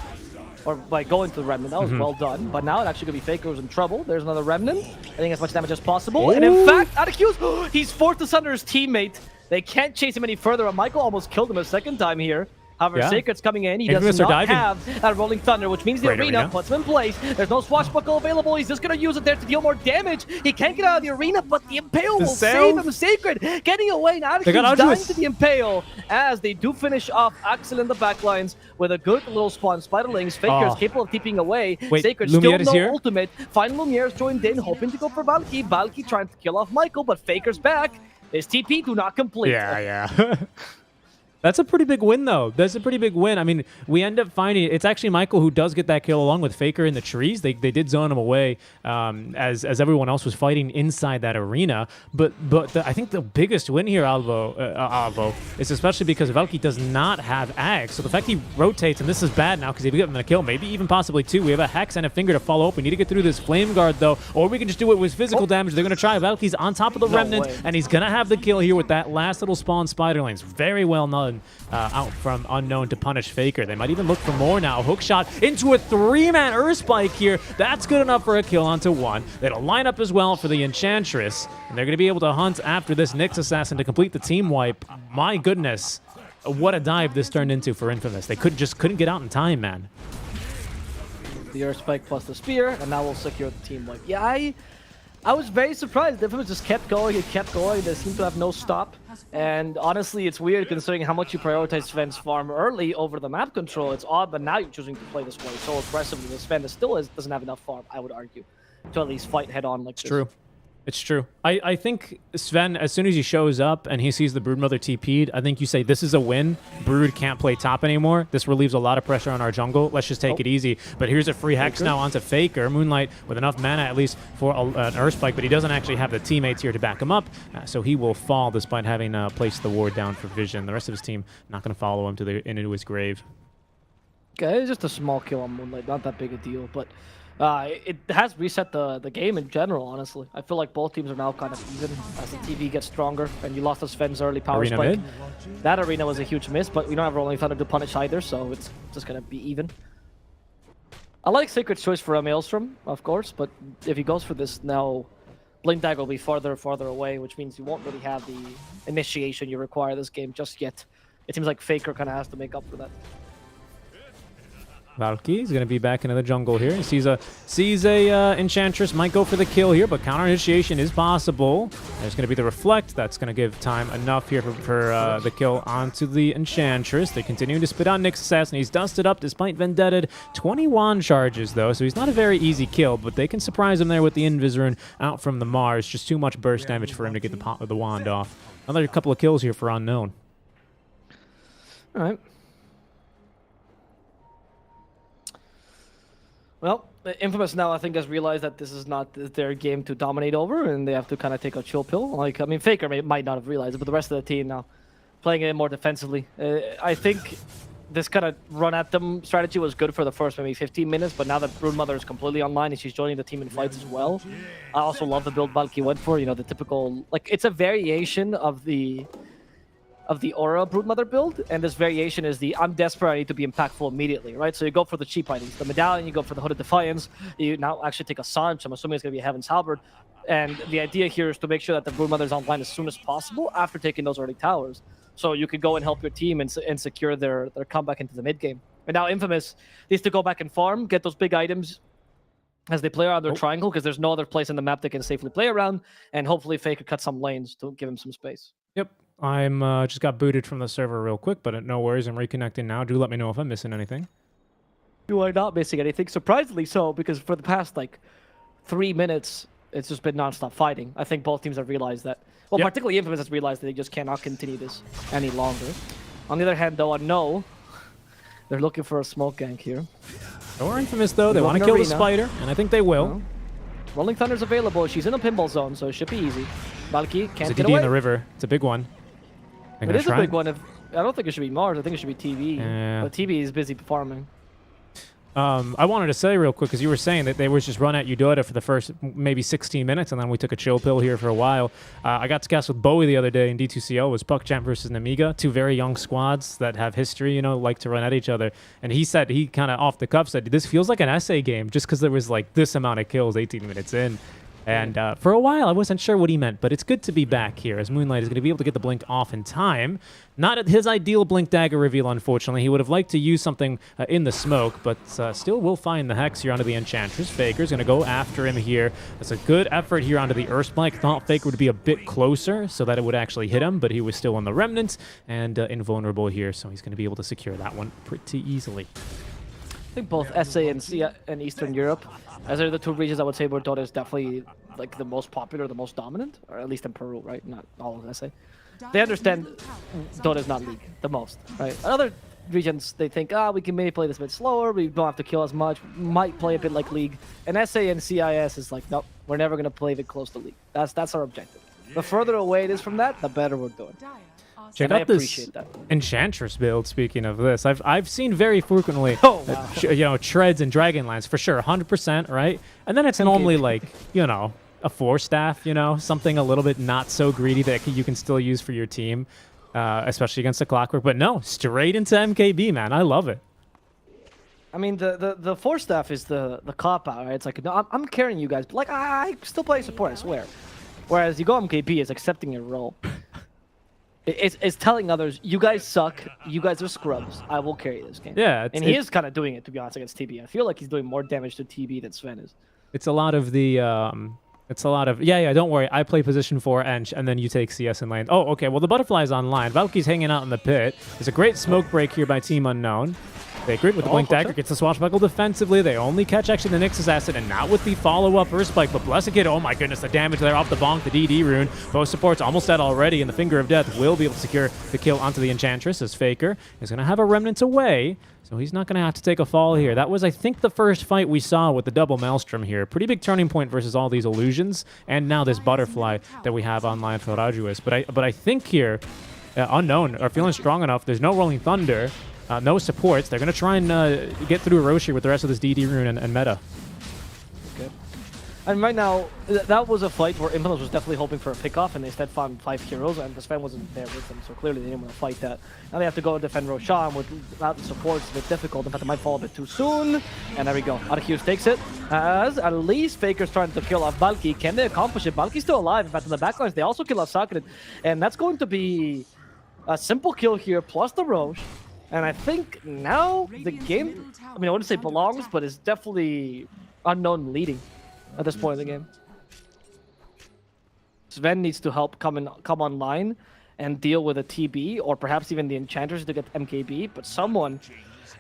Or by going to the Remnant, that was well done. But now it actually could be Faker who's in trouble. There's another Remnant. Getting as much damage as possible. And in fact, Arceus, he's forced to sunder his teammate. They can't chase him any further. And Michael almost killed him a second time here. However, Sacred's coming in. He does not have that Rolling Thunder, which means the arena puts him in place. There's no Swashbuckle available. He's just going to use it there to deal more damage. He can't get out of the arena, but the Impale will save him. Sacred getting away. Now he's dying to the Impale as they do finish off Axel in the backlines with a good little spawn. Spiderlings, Faker is capable of keeping away. Sacred still no ultimate. Final Lumiere's joined in, hoping to go for Valky. Valky trying to kill off Michael, but Faker's back. His TP do not complete. Yeah. That's a pretty big win, though. That's a pretty big win. I mean, we end up finding it's actually Michael who does get that kill along with Faker in the trees. They did zone him away as everyone else was fighting inside that arena. But I think the biggest win here, Alvo, is especially because Valky does not have Ags. So the fact he rotates, and this is bad now because he gives him a kill, maybe even possibly two. We have a Hex and a Finger to follow up. We need to get through this Flame Guard, though, or we can just do it with physical damage. They're going to try. Valky's on top of the Remnant, and he's going to have the kill here with that last little spawn Spiderlings. Very well done. Out from Unknown to punish Faker. They might even look for more now. Hookshot into a 3-man Earth Spike here. That's good enough for a kill onto one. It'll line up as well for the Enchantress, and they're going to be able to hunt after this Nyx Assassin to complete the team wipe. My goodness, what a dive this turned into for Infamous. They couldn't get out in time, man. The Earth Spike plus the Spear, and now we'll secure the team wipe. Yeah, I was very surprised. Infamous just kept going and kept going. They seem to have no stop. And honestly, it's weird considering how much you prioritize Sven's farm early over the map control. It's odd, but now you're choosing to play this way so aggressively. The Sven doesn't have enough farm, I would argue, to at least fight head on like this. True. It's true. I think Sven, as soon as he shows up and he sees the Broodmother TP'd, I think you say, this is a win. Brood can't play top anymore. This relieves a lot of pressure on our jungle. Let's just take it easy. But here's a free Hex now onto Faker. Moonlight with enough mana at least for an Earth Spike, but he doesn't actually have the teammates here to back him up. So he will fall despite having placed the ward down for Vision. The rest of his team not going to follow him into his grave. Okay, it's just a small kill on Moonlight. Not that big a deal, but... it has reset the game in general, honestly. I feel like both teams are now kind of even as the TV gets stronger, and you lost the Sven's early power arena spike. mid? That arena was a huge miss, but we don't have Rolling Thunder to punish either, so it's just going to be even. I like Sacred's choice for a Maelstrom, of course, but if he goes for this now, Blink Dagger will be farther and farther away, which means you won't really have the initiation you require this game just yet. It seems like Faker kind of has to make up for that. Valky is going to be back into the jungle here. He sees a Enchantress, might go for the kill here, but counter initiation is possible. There's going to be the Reflect. That's going to give time enough here for the kill onto the Enchantress. They're continuing to spit on Nyx Assassin. He's dusted up despite Vendetted. 21 charges, though, so he's not a very easy kill, but they can surprise him there with the Invis-Rune out from the Mars. Just too much burst damage for him to get the wand off. Another couple of kills here for Unknown. All right. Well, Infamous now, I think, has realized that this is not their game to dominate over, and they have to kind of take a chill pill. Like, I mean, Faker might not have realized it, but the rest of the team now playing it more defensively. I think this kind of run-at-them strategy was good for the first maybe 15 minutes, but now that Broodmother is completely online and she's joining the team in fights as well, I also love the build Valky went for. You know, the typical... Like, it's a variation of the Aura Broodmother build, and this variation is the I'm desperate, I need to be impactful immediately, right? So you go for the cheap items, the Medallion, you go for the Hooded Defiance, you now actually take a Sanch, I'm assuming it's going to be a Heaven's Halberd, and the idea here is to make sure that the Broodmother is online as soon as possible after taking those early towers, so you can go and help your team and secure their comeback into the mid-game. And now Infamous needs to go back and farm, get those big items as they play around their triangle, because there's no other place in the map they can safely play around, and hopefully Faker cut some lanes to give him some space. Yep. I'm just got booted from the server real quick, but no worries. I'm reconnecting now. Do let me know if I'm missing anything. You are not missing anything. Surprisingly so, because for the past like 3 minutes, it's just been non-stop fighting. I think both teams have realized that. Well, particularly Infamous has realized that they just cannot continue this any longer. On the other hand, though, I know they're looking for a smoke gank here. Or Infamous, though. They want to kill the spider, and I think they will. No. Rolling Thunder's available. She's in a pinball zone, so it should be easy. Valky can't get DD away. in the river. It's a big one. It is a big one. I don't think it should be Mars. I think it should be TV. Yeah. But TV is busy farming. I wanted to say real quick, because you were saying that they was just run at Eudora for the first maybe 16 minutes, and then we took a chill pill here for a while. I got to cast with Bowie the other day in D2CO. It was PuckChamp versus Namiga, two very young squads that have history, you know, like to run at each other. And he said, he kind of off the cuff said, this feels like an essay game just because there was like this amount of kills 18 minutes in. And for a while, I wasn't sure what he meant, but it's good to be back here, as Moonlight is going to be able to get the blink off in time. Not at his ideal blink dagger reveal, unfortunately. He would have liked to use something in the smoke, but still will find the Hex here onto the Enchantress. Faker's going to go after him here. That's a good effort here onto the Earthspike. Thought Faker would be a bit closer so that it would actually hit him, but he was still on the Remnant and invulnerable here, so he's going to be able to secure that one pretty easily. I think both SA and Eastern Europe, as are the two regions I would say where Dota is definitely like the most popular, the most dominant, or at least in Peru, right? Not all of SA. They understand Dota is not League the most, right? Other regions, they think, we can maybe play this a bit slower, we don't have to kill as much, might play a bit like League. And SA and CIS is like, nope, we're never going to play it close to League. That's our objective. The further away it is from that, the better we're doing. Check out this Enchantress build. Speaking of this, I've seen very frequently, you know, treads and Dragonlance for sure, 100%, right? And then it's normally like, you know, a 4-staff, you know, something a little bit not so greedy that you can still use for your team, especially against the Clockwork. But no, straight into MKB, man. I love it. I mean, the 4-staff is the cop-out, right? It's like, no, I'm carrying you guys, but like, I still play support, I swear. Whereas you go MKB, it's accepting your role. It's telling others, you guys suck, you guys are scrubs, I will carry this game. Yeah. And he is kind of doing it, to be honest, against TB. I feel like he's doing more damage to TB than Sven is. It's a lot of the, yeah, don't worry, I play position 4 and then you take CS in lane. Oh, okay, well the Butterfly's online. Valky's hanging out in the pit. There's a great smoke break here by Team Unknown. Sacred with the Blink Dagger gets the swashbuckle defensively. They only catch actually the Nix's Acid and not with the follow-up Earthspike, but Blessed Kid, oh my goodness, the damage there off the bonk, the DD rune. Both supports almost dead already, and the Finger of Death will be able to secure the kill onto the Enchantress as Faker is going to have a Remnant away, so he's not going to have to take a fall here. That was, I think, the first fight we saw with the double Maelstrom here. Pretty big turning point versus all these illusions, and now this Butterfly that we have online for Rajuis. But I think here, Unknown are feeling strong enough. There's no Rolling Thunder. No supports. They're going to try and get through Roshi with the rest of this DD rune and meta. Okay. And right now, that was a fight where Infamous was definitely hoping for a pickoff, and they instead found 5 heroes, and Sven wasn't there with them, so clearly they didn't want to fight that. Now they have to go and defend Roshan without the support. It's a bit difficult. In fact, it might fall a bit too soon. And there we go. Arceus takes it. As at least Faker's trying to kill off Valky. Can they accomplish it? Valky's still alive. In fact, in the backlines, they also kill off Sakura. And that's going to be a simple kill here, plus the Roche. And I think now the game, I mean, I wouldn't say belongs, but it's definitely Unknown leading at this point in the game. Sven needs to help come online and deal with a TB, or perhaps even the Enchanters to get MKB, but someone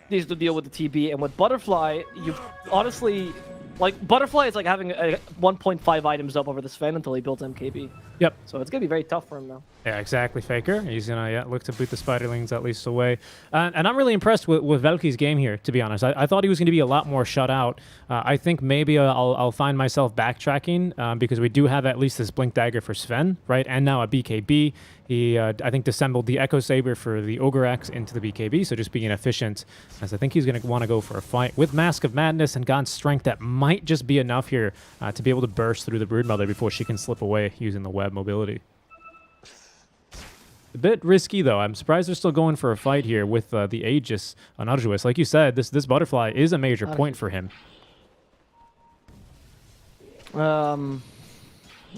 needs to deal with the TB. And with Butterfly, you honestly, like, Butterfly is like having a 1.5 items up over the Sven until he builds MKB. Yep. So it's going to be very tough for him now. Yeah, exactly, Faker. He's going to look to boot the Spiderlings at least away. And I'm really impressed with Valky's game here, to be honest. I thought he was going to be a lot more shut out. I think maybe I'll find myself backtracking because we do have at least this Blink Dagger for Sven, right? And now a BKB. He, I think, dissembled the Echo Saber for the Ogre Axe into the BKB, so just being efficient, as I think he's going to want to go for a fight. With Mask of Madness and God's Strength, that might just be enough here to be able to burst through the Broodmother before she can slip away using the web mobility. A bit risky, though. I'm surprised they're still going for a fight here with the Aegis on Arjuis. Like you said, this Butterfly is a major point for him. I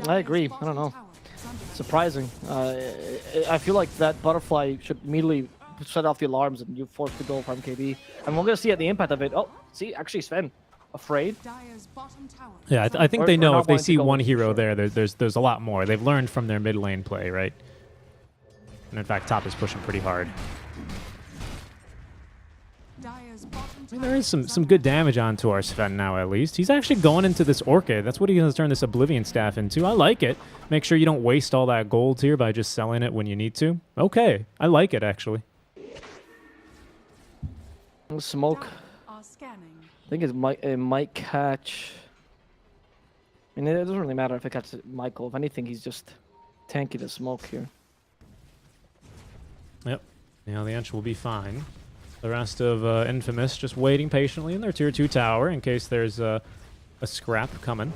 agree. I don't know. Surprising. I feel like that Butterfly should immediately set off the alarms and you're forced to go for MKB. And we're going to see the impact of it. Oh, see, actually Sven, afraid. Yeah, I think they know if they see one hero there's a lot more. They've learned from their mid lane play, right? And in fact, top is pushing pretty hard. Dire's bottom I mean, there is some good damage onto our Sven now, at least. He's actually going into this Orchid. That's what he's going to turn this Oblivion Staff into. I like it. Make sure you don't waste all that gold here by just selling it when you need to. Okay, I like it, actually. Smoke. I think it might catch... I mean, it doesn't really matter if it catches Michael. If anything, he's just tanking the smoke here. Yep. Yeah, the Ench will be fine. The rest of Infamous just waiting patiently in their tier 2 tower in case there's a scrap coming.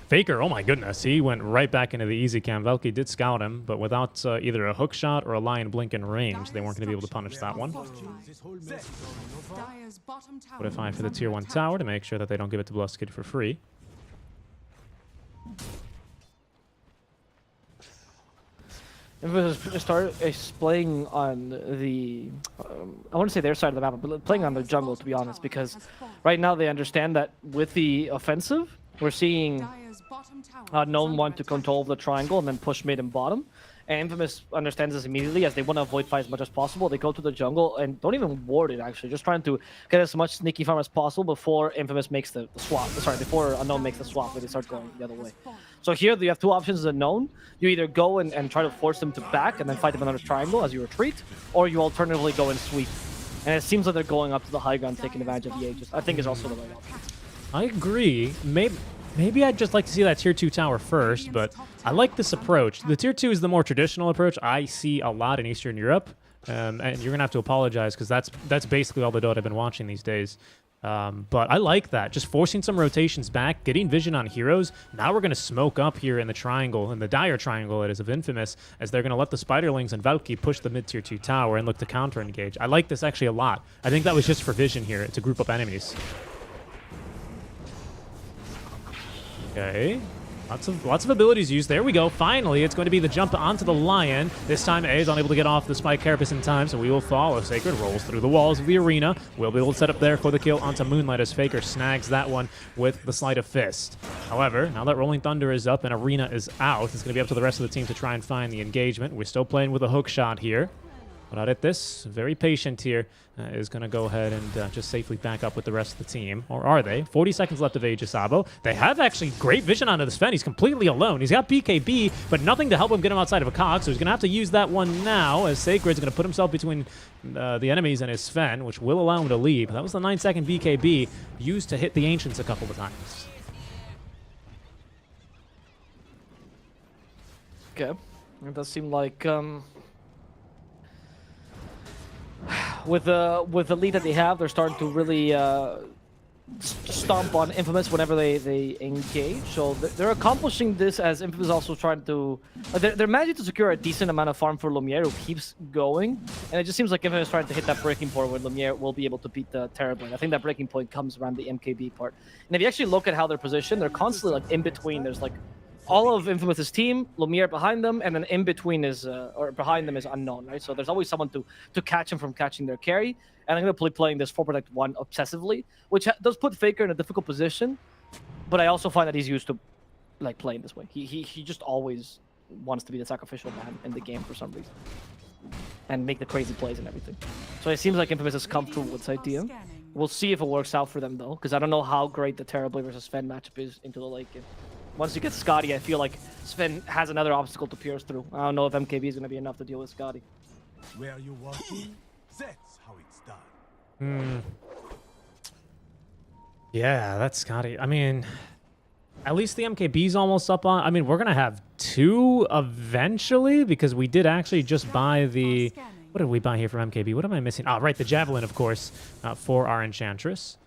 Faker, oh my goodness, he went right back into the easy cam. Valky did scout him, but without either a hook shot or a Lion Blink in range, they weren't going to be able to punish that one. Fortify for the tier 1 tower to make sure that they don't give it to Bluskid for free. Infamous is playing on the, I want to say their side of the map, but playing on the jungle, to be honest, because right now they understand that with the offensive, we're seeing Unknown want to control the triangle and then push mid and bottom. And Infamous understands this immediately as they want to avoid fight as much as possible. They go to the jungle and don't even ward it, actually. Just trying to get as much sneaky farm as possible before Infamous makes the swap. Sorry, before Unknown makes the swap where they start going the other way. So here you have two options as Unknown. You either go and try to force them to back and then fight them another triangle as you retreat, or you alternatively go and sweep. And it seems like they're going up to the high ground, taking advantage of the Aegis. I think is also the right option. I agree. Maybe I'd just like to see that tier 2 tower first, but I like this approach. The tier 2 is the more traditional approach I see a lot in Eastern Europe, and you're going to have to apologize because that's basically all the Dota I've been watching these days. But I like that. Just forcing some rotations back, getting vision on heroes. Now we're going to smoke up here in the triangle, in the dire triangle it is of Infamous, as they're going to let the Spiderlings and Valky push the mid-tier 2 tower and look to counter-engage. I like this actually a lot. I think that was just for vision here to group up enemies. Okay, lots of abilities used. There we go. Finally, it's going to be the jump onto the Lion. This time, A is unable to get off the Spike Carapace in time, so we will follow. Sacred rolls through the walls of the arena. We'll be able to set up there for the kill onto Moonlight as Faker snags that one with the Sleight of Fist. However, now that Rolling Thunder is up and Arena is out, it's going to be up to the rest of the team to try and find the engagement. We're still playing with a hook shot here. But out at this, very patient here, is going to go ahead and just safely back up with the rest of the team. Or are they? 40 seconds left of Aegis Sabo. They have actually great vision onto the Sven. He's completely alone. He's got BKB, but nothing to help him get him outside of a cog, so he's going to have to use that one now, as Sacred's going to put himself between the enemies and his Sven, which will allow him to leave. That was the 9-second BKB used to hit the Ancients a couple of times. Okay. It does seem like... With the lead that they have, they're starting to really stomp on Infamous whenever they engage. So they're accomplishing this as Infamous also trying to... they're managing to secure a decent amount of farm for Lumiere, who keeps going. And it just seems like Infamous is trying to hit that breaking point where Lumiere will be able to beat the Terrorblade. I think that breaking point comes around the MKB part. And if you actually look at how they're positioned, they're constantly like in between. There's like all of Infamous's team, Lumiere behind them, and then in between is, or behind them is Unknown, right? So there's always someone to catch him from catching their carry. And I'm going to be playing this 4-Protect-1 obsessively, which does put Faker in a difficult position. But I also find that he's used to like playing this way. He just always wants to be the sacrificial man in the game for some reason. And make the crazy plays and everything. So it seems like Infamous has come through with this idea. We'll see if it works out for them, though, because I don't know how great the Terrorblade versus Sven matchup is into the late game. Once you get Scotty, I feel like Sven has another obstacle to pierce through. I don't know if MKB is going to be enough to deal with Scotty. Where you walking, that's how it's done. Yeah, that's Scotty. I mean, at least the MKB's almost up on... I mean, we're going to have 2 eventually, because we did actually just buy the... What did we buy here from MKB? What am I missing? Ah, right, the Javelin, of course, for our Enchantress.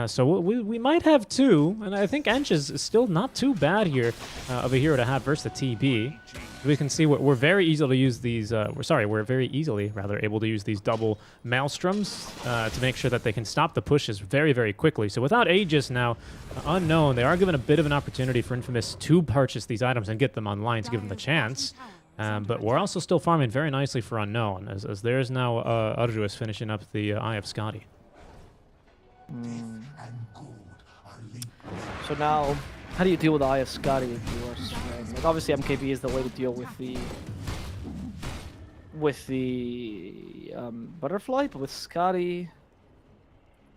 So we might have 2, and I think Ench is still not too bad here of a hero to have versus the TB. We can see we're very easy to use these. We're very easily rather able to use these double Maelstroms to make sure that they can stop the pushes very, very quickly. So without Aegis now, Unknown, they are given a bit of an opportunity for Infamous to purchase these items and get them online to give them the chance. But we're also still farming very nicely for Unknown, as there's now Arduous finishing up the Eye of Scotty. So now, how do you deal with the Eye of Scotty if you are Sven? Like obviously MKB is the way to deal with the butterfly, but with Scotty,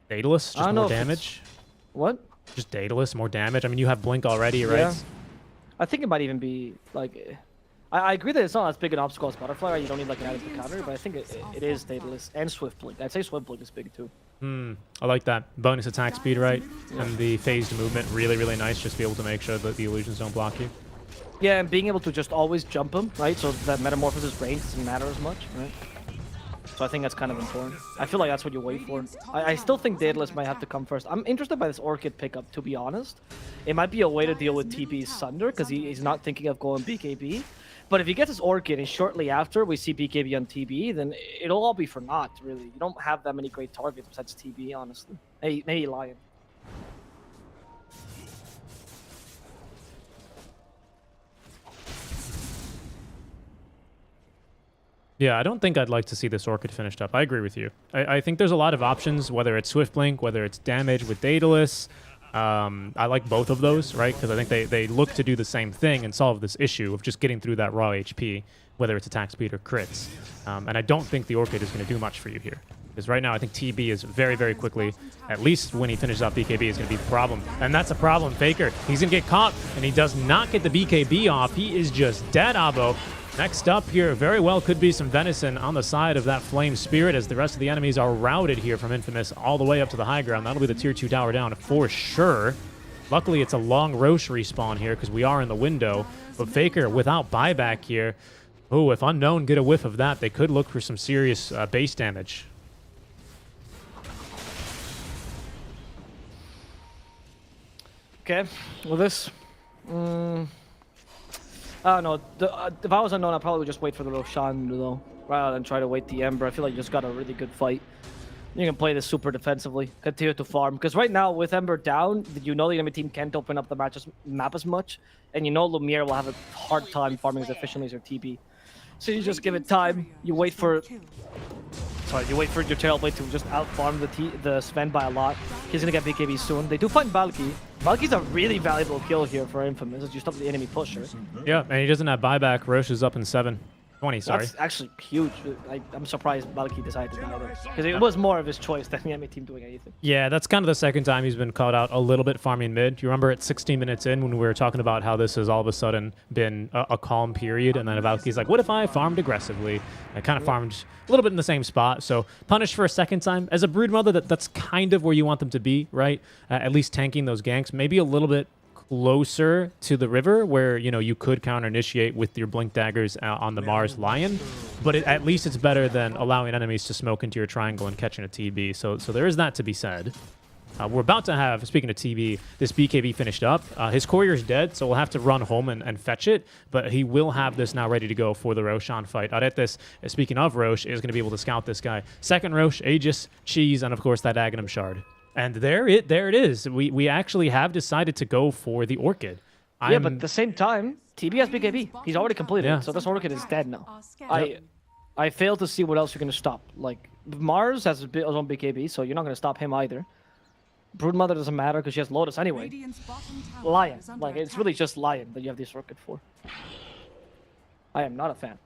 Daedalus, I just don't know more if it's- damage. What? Just Daedalus, more damage. I mean, you have Blink already, right? Yeah. I think it might even be like. I agree that it's not as big an obstacle as Butterfly. Right? You don't need like an item to counter, but I think it is Daedalus and Swift Blink. I'd say Swift Blink is big too. I like that. Bonus attack speed, right? And the phased movement, really, really nice. Just be able to make sure that the illusions don't block you. Yeah, and being able to just always jump him, right? So that Metamorphosis range doesn't matter as much, right? So I think that's kind of important. I feel like that's what you wait for. I still think Daedalus might have to come first. I'm interested by this Orchid pickup, to be honest. It might be a way to deal with TB's Sunder, because he's not thinking of going BKB. But if he gets his Orchid and shortly after we see BKB on TB, then it'll all be for naught, really. You don't have that many great targets besides TB, honestly. Maybe Lion. Yeah, I don't think I'd like to see this Orchid finished up. I agree with you. I think there's a lot of options, whether it's Swift Blink, whether it's damage with Daedalus. I like both of those, right? Because I think they look to do the same thing and solve this issue of just getting through that raw HP, whether it's attack speed or crits. And I don't think the Orchid is going to do much for you here. Because right now, I think TB is very, very quickly, at least when he finishes off BKB, is going to be the problem. And that's a problem. Faker, he's going to get caught, and he does not get the BKB off. He is just dead, Abo. Next up here, very well could be some Venison on the side of that Flame Spirit as the rest of the enemies are routed here from Infamous all the way up to the high ground. That'll be the tier 2 tower down for sure. Luckily, it's a long Roche respawn here because we are in the window. But Faker, without buyback here, oh, if Unknown get a whiff of that, they could look for some serious base damage. Okay, well this... I don't know. If I was Unknown, I probably would just wait for the Roshan, though, rather than try to wait the Ember. I feel like you just got a really good fight. You can play this super defensively, continue to farm. Because right now, with Ember down, you know the enemy team can't open up the map as much, and you know Lumiere will have a hard time farming as efficiently as your TB. So you just give it time. You wait for... Sorry, you wait for your Terrorblade to just out-farm the Sven by a lot. He's gonna get BKB soon. They do find Valky. Valky's a really valuable kill here for Infamous. It's just up the enemy pusher. Yeah, and he doesn't have buyback. Roche is up in 20, sorry. That's actually huge. I'm surprised Valky decided to die there. Because it was more of his choice than the enemy team doing anything. Yeah, that's kind of the second time he's been caught out a little bit farming mid. You remember at 16 minutes in when we were talking about how this has all of a sudden been a calm period, and then Valky's like, what if I farmed aggressively? I kind of farmed a little bit in the same spot, so punished for a second time. As a Broodmother, that's kind of where you want them to be, right? At least tanking those ganks. Maybe a little bit closer to the river where, you know, you could counter-initiate with your Blink Daggers on the Mars Lion, but at least it's better than allowing enemies to smoke into your triangle and catching a TB. So there is that to be said. We're about to have, speaking of TB, this BKB finished up. His courier's dead, so we'll have to run home and fetch it, but he will have this now ready to go for the Roshan fight. Aretes, speaking of Roche, is going to be able to scout this guy. Second Roche, Aegis, Cheese, and of course that Aghanim Shard. And there it is. We actually have decided to go for the Orchid. Yeah, but at the same time, TB has BKB. He's already completed Yeah. it, so this Orchid is dead now. I fail to see what else you're going to stop. Like, Mars has his own BKB, so you're not going to stop him either. Broodmother doesn't matter because she has Lotus anyway. Lion. Like, it's really just Lion that you have this Orchid for. I am not a fan.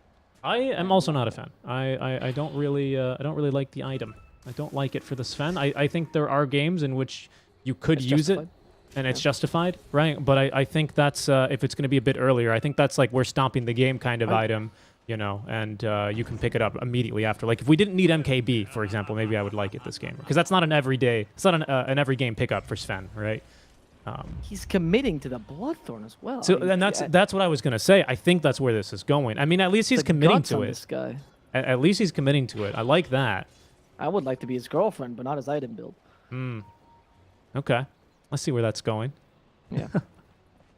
I am also not a fan. I don't really like the item. I don't like it for the Sven. I think there are games in which you could use it and it's justified, right? But I think that's, if it's going to be a bit earlier, I think that's like we're stomping the game kind of item, you know, and you can pick it up immediately after. Like if we didn't need MKB, for example, maybe I would like it this game. Because that's not an everyday, it's not an every game pickup for Sven, right? He's committing to the Bloodthorn as well. So, I mean, and that's what I was going to say. I think that's where this is going. I mean, at least he's committing to it. This guy. At least he's committing to it. I like that. I would like to be his girlfriend, but not his item build. Okay. Let's see where that's going. Yeah.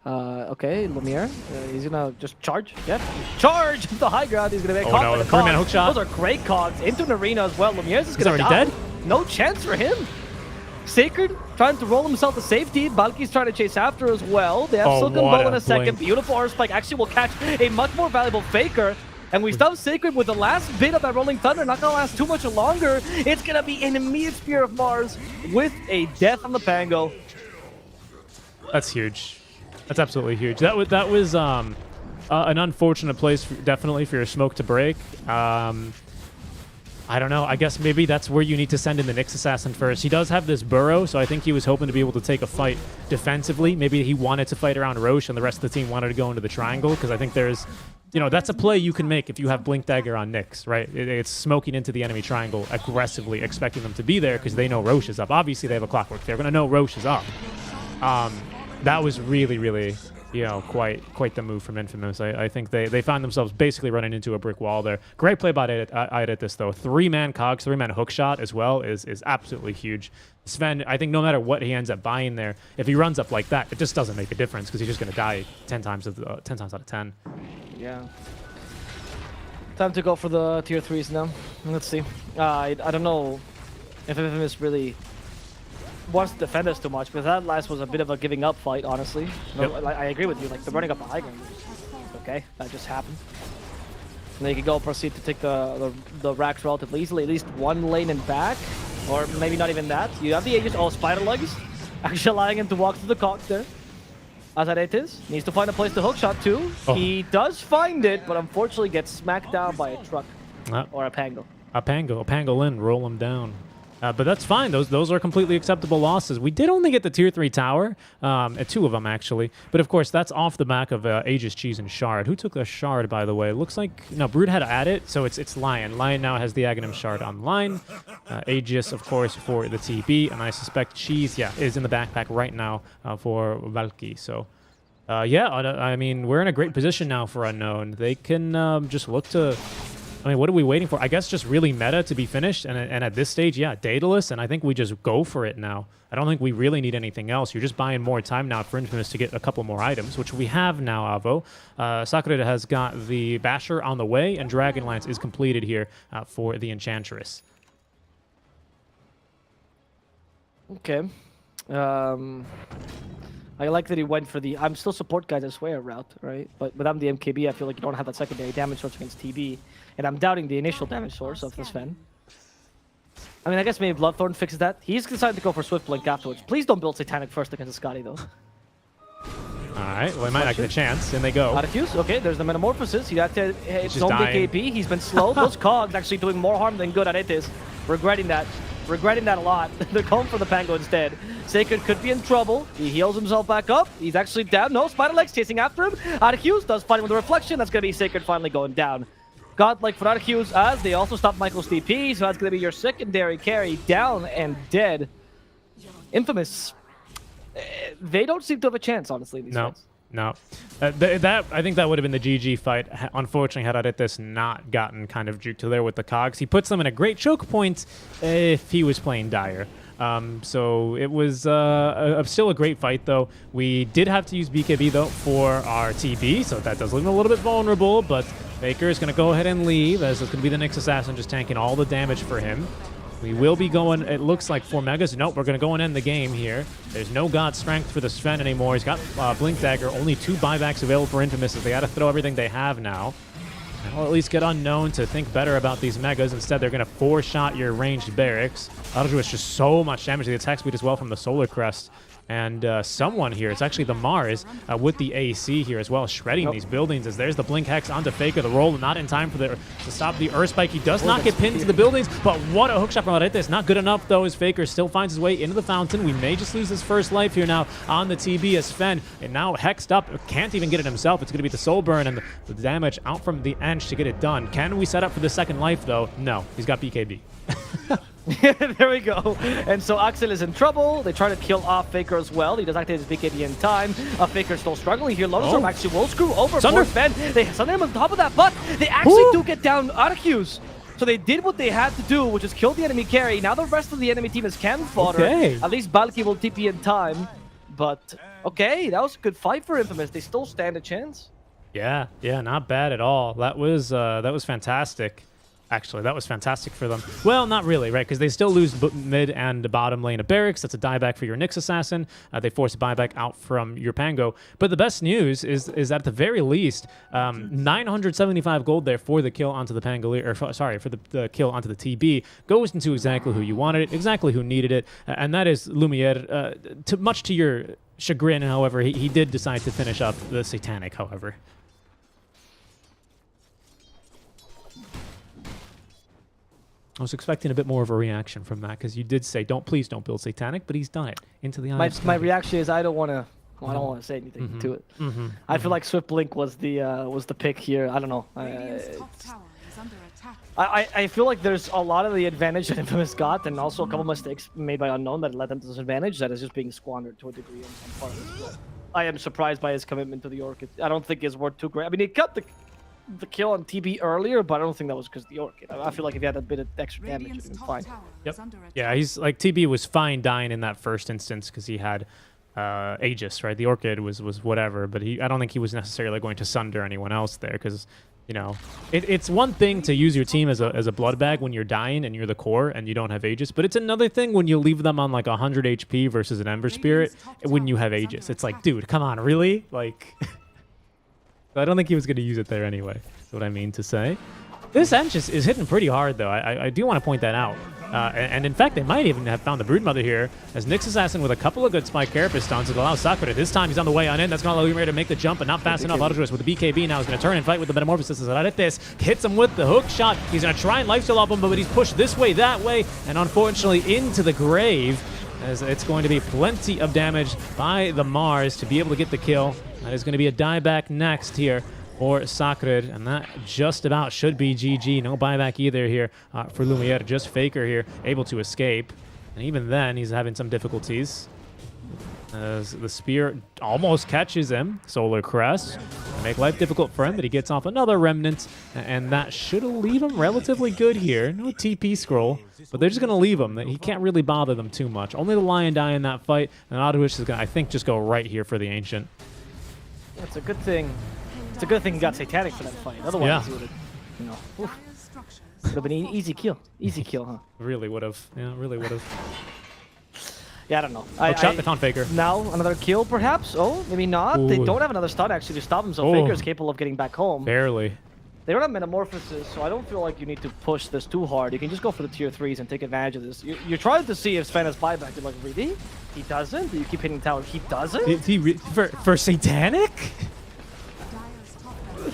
Okay, Lumiere. He's gonna just charge. Yep. Charge the high ground. He's gonna make Oh no, the 3-man hook shot. Those are great cogs into an arena as well. Lumiere's just gonna already die. dead? No chance for him. Sacred trying to roll himself to safety. Balky's trying to chase after as well. They have Silken Bow in a second. Beautiful Aura Spike actually will catch a much more valuable Faker. And we stop Sacred with the last bit of that Rolling Thunder. Not gonna last too much longer. It's gonna be an immediate Spear of Mars with a death on the Pango. That's huge. That's absolutely huge. That was an unfortunate place, definitely, for your smoke to break. I don't know. I guess maybe that's where you need to send in the Nyx Assassin first. He does have this burrow, so I think he was hoping to be able to take a fight defensively. Maybe he wanted to fight around Roche and the rest of the team wanted to go into the triangle, because I think there's, you know, that's a play you can make if you have Blink Dagger on Nyx, right? It's smoking into the enemy triangle aggressively, expecting them to be there because they know Roche is up. Obviously, they have a clockwork. They're going to know Roche is up. That was really, really, you know, quite the move from Infamous. I think they found themselves basically running into a brick wall there. Great play by Idatis, though. 3-man cogs, 3-man hook shot as well is absolutely huge. Sven, I think no matter what he ends up buying there, if he runs up like that, it just doesn't make a difference because he's just going to die 10 times out of 10. Yeah. Time to go for the tier 3s now. Let's see. I don't know if Infamous really wants to defend us too much, because that last was a bit of a giving up fight, honestly. No, Yep. I agree with you. Like, they're running up the high ground. Okay, that just happened. And they can go proceed to take the racks relatively easily. At least one lane and back, or maybe not even that. You have the Aegis. Oh, spider legs, actually allowing him to walk through the cogs there. As that it is, needs to find a place to hookshot too. Oh. He does find it, but unfortunately gets smacked down by a truck or a pango. A pango in, roll him down. But that's fine. Those are completely acceptable losses. We did only get the tier 3 tower, 2 of them actually. But of course, that's off the back of Aegis, Cheese, and Shard. Who took the Shard, by the way? Looks like no, Brood had to add it, so it's Lion. Lion now has the Aghanim Shard online. Aegis, of course, for the TB, and I suspect Cheese, yeah, is in the backpack right now for Valky. So. Yeah, I mean, we're in a great position now for Unknown. They can just look to... I mean, what are we waiting for? I guess just really meta to be finished. And at this stage, yeah, Daedalus, and I think we just go for it now. I don't think we really need anything else. You're just buying more time now for Infamous to get a couple more items, which we have now, Avo. Sakurita has got the Basher on the way, and Dragonlance is completed here for the Enchantress. Okay. I like that he went for the I'm still support guys, I swear route, right? But without the MKB, I feel like you don't have that secondary damage source against TB. And I'm doubting the initial damage source of this Sven. I mean, I guess maybe Bloodthorn fixes that. He's decided to go for Swift Blink afterwards. Please don't build Satanic first against Scotty, though. All right, well, he might not get a chance, and they go. Out of fuse. Okay, there's the Metamorphosis. He had to hit his own dying. BKB. He's been slow. Those cogs actually doing more harm than good at it is. Regretting that. Regretting that a lot. They're going for the Pango instead. Sacred could be in trouble. He heals himself back up. He's actually down. No, Spider Legs chasing after him. Arceus does fight him with a reflection. That's going to be Sacred finally going down. Godlike for Arceus as they also stop Michael's TP. So that's going to be your secondary carry down and dead. Infamous. They don't seem to have a chance, honestly. These fights. No. I think that would have been the GG fight. Unfortunately, had Aretes not gotten kind of juked to there with the cogs. He puts them in a great choke point if he was playing Dire. So it was still a great fight, though. We did have to use BKB, though, for our TB, so that does leave him a little bit vulnerable, but Faker is going to go ahead and leave, as it's going to be the Nyx Assassin just tanking all the damage for him. We will be going, it looks like 4 megas. Nope, we're going to go and end the game here. There's no God Strength for the Sven anymore. He's got Blink Dagger, only 2 buybacks available for Infamous, as they got to throw everything they have now. Or at least get Unknown to think better about these megas. Instead, they're going to 4-shot your ranged barracks. That'll do just so much damage to the attack speed as well from the Solar Crest. And someone here, it's actually the Mars with the AC here as well, shredding these buildings as there's the Blink Hex onto Faker. The roll not in time for to stop the Earth Spike. He does not get pinned to the buildings, but what a hookshot from Aretes. Not good enough, though, as Faker still finds his way into the fountain. We may just lose his first life here now on the TB as Sven, and now hexed up, can't even get it himself. It's going to be the Soul Burn and the damage out from the Ench to get it done. Can we set up for the second life, though? No, he's got BKB. There we go. And so Axel is in trouble. They try to kill off Faker as well. He does activate his BKB in time. Faker's still struggling here. Lotus Orb actually will screw over Sunder. poor Sven. They Sunder him on top of that, but they actually do get down Arceus. So they did what they had to do, which is kill the enemy carry. Now the rest of the enemy team is cannon fodder. Okay. At least Balki will TP in time. But, okay, that was a good fight for Infamous. They still stand a chance. Yeah, not bad at all. That was fantastic. Actually, that was fantastic for them. Well, not really, right? Because they still lose mid and bottom lane of barracks. That's a dieback for your Nyx Assassin. They force a buyback out from your Pango. But the best news is that at the very least, 975 gold there for the kill onto the Pangolier, or sorry, for the kill onto the TB goes into exactly who you wanted it, exactly who needed it, and that is Lumiere. Much to your chagrin, however, he did decide to finish up the Satanic, however. I was expecting a bit more of a reaction from that because you did say, please don't build Satanic, but he's done it into the eye My of my Scotty. reaction is I don't want to. Well, I don't want to say anything to it. I feel like Swift Blink was the pick here. I don't know. Radiant's top tower is under attack. I feel like there's a lot of the advantage that Infamous got, and also a couple mistakes made by Unknown that led them to disadvantage that is just being squandered to a degree on some part of this. I am surprised by his commitment to the Orchid. I don't think it's worth too great. I mean, he cut the kill on TB earlier, but I don't think that was because of the Orchid. I feel like if he had a bit of extra damage, it would Radiant's have been top fine. tower Yep. is under attack. Yeah, he's like TB was fine dying in that first instance because he had Aegis, right? The Orchid was whatever, but I don't think he was necessarily going to sunder anyone else there because, you know, it's one thing to use your team as a blood bag when you're dying and you're the core and you don't have Aegis, but it's another thing when you leave them on like 100 HP versus an Ember Spirit when you have Aegis. It's like, dude, come on, really? Like, I don't think he was going to use it there anyway. That's what I mean to say. This Ench is hitting pretty hard, though. I do want to point that out. And in fact, they might even have found the Broodmother here, as Nyx Assassin with a couple of good Spike Carapace stuns that allow Sakura. This time he's on the way on in. That's going to allow him to make the jump, but not fast enough. Autodress with the BKB now is going to turn and fight with the Metamorphosis. As Aretes hits him with the hook shot. He's going to try and lifesteal off him, but he's pushed this way, that way, and unfortunately into the grave, as it's going to be plenty of damage by the Mars to be able to get the kill. That is going to be a dieback next here for Sakura, and that just about should be GG. No buyback either here for Lumiere. Just Faker here, able to escape. And even then, he's having some difficulties as the spear almost catches him. Solar Crest make life difficult for him, but he gets off another Remnant, and that should leave him relatively good here. No TP scroll, but they're just going to leave him. He can't really bother them too much. Only the Lion die in that fight, and Autowish is going to, I think, just go right here for the Ancient. It's a good thing. It's a good thing he got Satanic for that fight. Otherwise, he would have, you know, Dire's structures would have been an easy kill. Easy kill, huh? Really would have. Yeah, really would have. Yeah, I don't know. Oh, shot, they found Faker. Now another kill, perhaps? Oh, maybe not. Ooh. They don't have another stun actually to stop him, so Faker is capable of getting back home. Barely. They don't have Metamorphosis, so I don't feel like you need to push this too hard. You can just go for the tier 3s and take advantage of this. You're trying to see if Sven has buyback. You're like, really? He doesn't? Do you keep hitting the tower? He doesn't? For Satanic? Dire's top tower.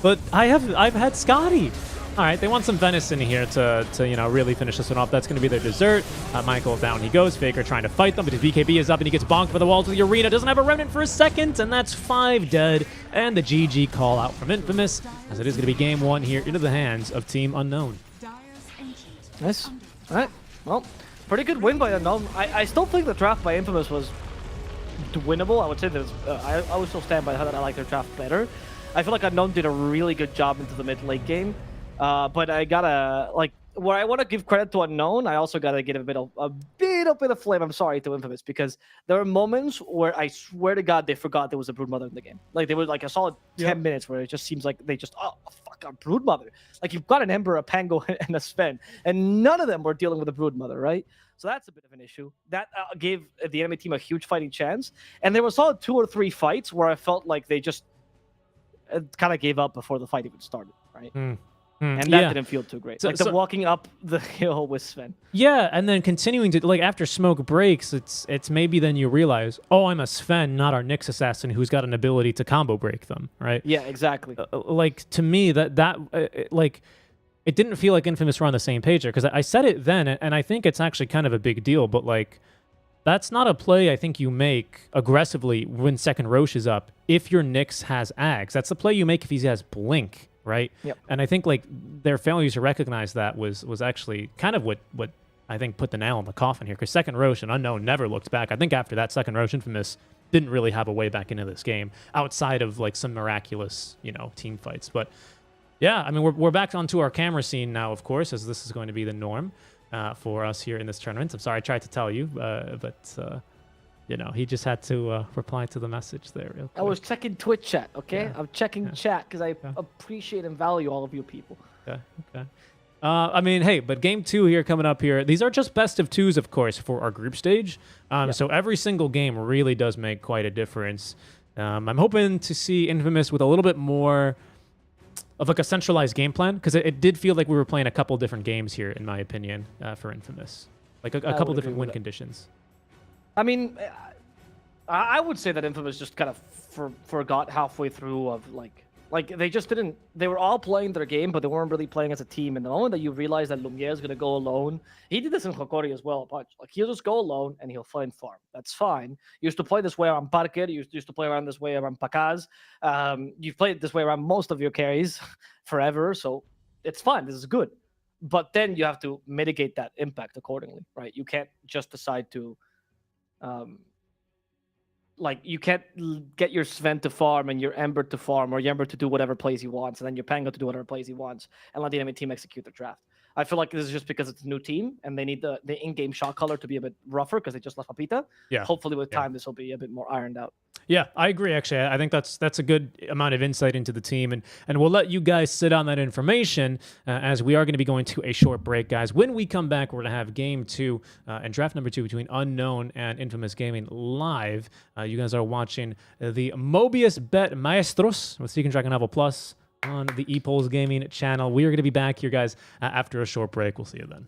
But I've had Scotty. All right, they want some venison here to you know, really finish this one off. That's going to be their dessert. Michael down he goes. Faker trying to fight them, but his BKB is up and he gets bonked by the walls of the arena. Doesn't have a remnant for a second, and that's 5 dead. And the GG call out from Infamous, as it is going to be game 1 here into the hands of Team Unknown. Dire's ancient Nice. under All right. Well, pretty good win by Unknown. I still think the draft by Infamous was winnable. I would say that I would still stand by that I like their draft better. I feel like Unknown did a really good job into the mid-late game. But I gotta, like, where I want to give credit to Unknown, I also gotta give a bit of flame. I'm sorry, to Infamous, because there were moments where I swear to God they forgot there was a Broodmother in the game. Like, there was like a solid 10 minutes where it just seems like they just, oh fuck, a Broodmother. Like, you've got an Ember, a Pango, and a Sven, and none of them were dealing with a Broodmother, right? So that's a bit of an issue. That gave the enemy team a huge fighting chance. And there were solid 2 or 3 fights where I felt like they just kind of gave up before the fight even started, right? And that didn't feel too great. So- Like the so- walking up the hill with Sven. Yeah, and then continuing to, like, after smoke breaks, it's maybe then you realize, oh, I'm a Sven, not our Nyx Assassin who's got an ability to combo break them, right? Yeah, exactly. Like, to me, like, it didn't feel like Infamous were on the same page there, because I said it then, and I think it's actually kind of a big deal, but, like, that's not a play I think you make aggressively when second Roche is up if your Nyx has Ags. That's the play you make if he has Blink, right? Yep. And I think, like, their failure to recognize that was actually kind of what I think put the nail in the coffin here, because second Roche and Unknown never looked back. I think after that, second Roche Infamous didn't really have a way back into this game outside of, like, some miraculous, you know, team fights. But yeah, I mean, we're back onto our camera scene now, of course, as this is going to be the norm for us here in this tournament. I'm sorry I tried to tell you, but you know, he just had to reply to the message there real quick. I was checking Twitch chat, okay? Yeah. I'm checking chat because I appreciate and value all of you people. Okay. I mean, hey, but game 2 here coming up here. These are just best of 2s, of course, for our group stage. So every single game really does make quite a difference. I'm hoping to see Infamous with a little bit more of like a centralized game plan, because it did feel like we were playing a couple different games here, in my opinion, for Infamous. Like a couple would different agree win with that. conditions. I mean, I would say that Infamous just kind of forgot halfway through of, like, Like they just didn't. They were all playing their game, but they weren't really playing as a team. And the moment that you realize that Lumiere is gonna go alone, he did this in Hokori as well a bunch. Like he'll just go alone and he'll find farm. That's fine. You used to play this way around Parker. You used to play around this way around Pakaz. You've played this way around most of your carries forever, so it's fine. This is good. But then you have to mitigate that impact accordingly, right? You can't just decide to. Like you can't get your Sven to farm and your Ember to farm or your Ember to do whatever plays he wants and then your Pango to do whatever plays he wants and let the enemy team execute the draft. I feel like this is just because it's a new team and they need the in-game shot color to be a bit rougher because they just left Papita. Yeah. Hopefully with time this will be a bit more ironed out. Yeah, I agree. Actually, I think that's a good amount of insight into the team, and we'll let you guys sit on that information as we are going to be going to a short break, guys. When we come back, we're going to have game 2 and draft number 2 between Unknown and Infamous Gaming live. You guys are watching the Mobius.bet Maestros with Seeking Dragon Novel Plus on the ePols Gaming channel. We are going to be back here, guys, after a short break. We'll see you then.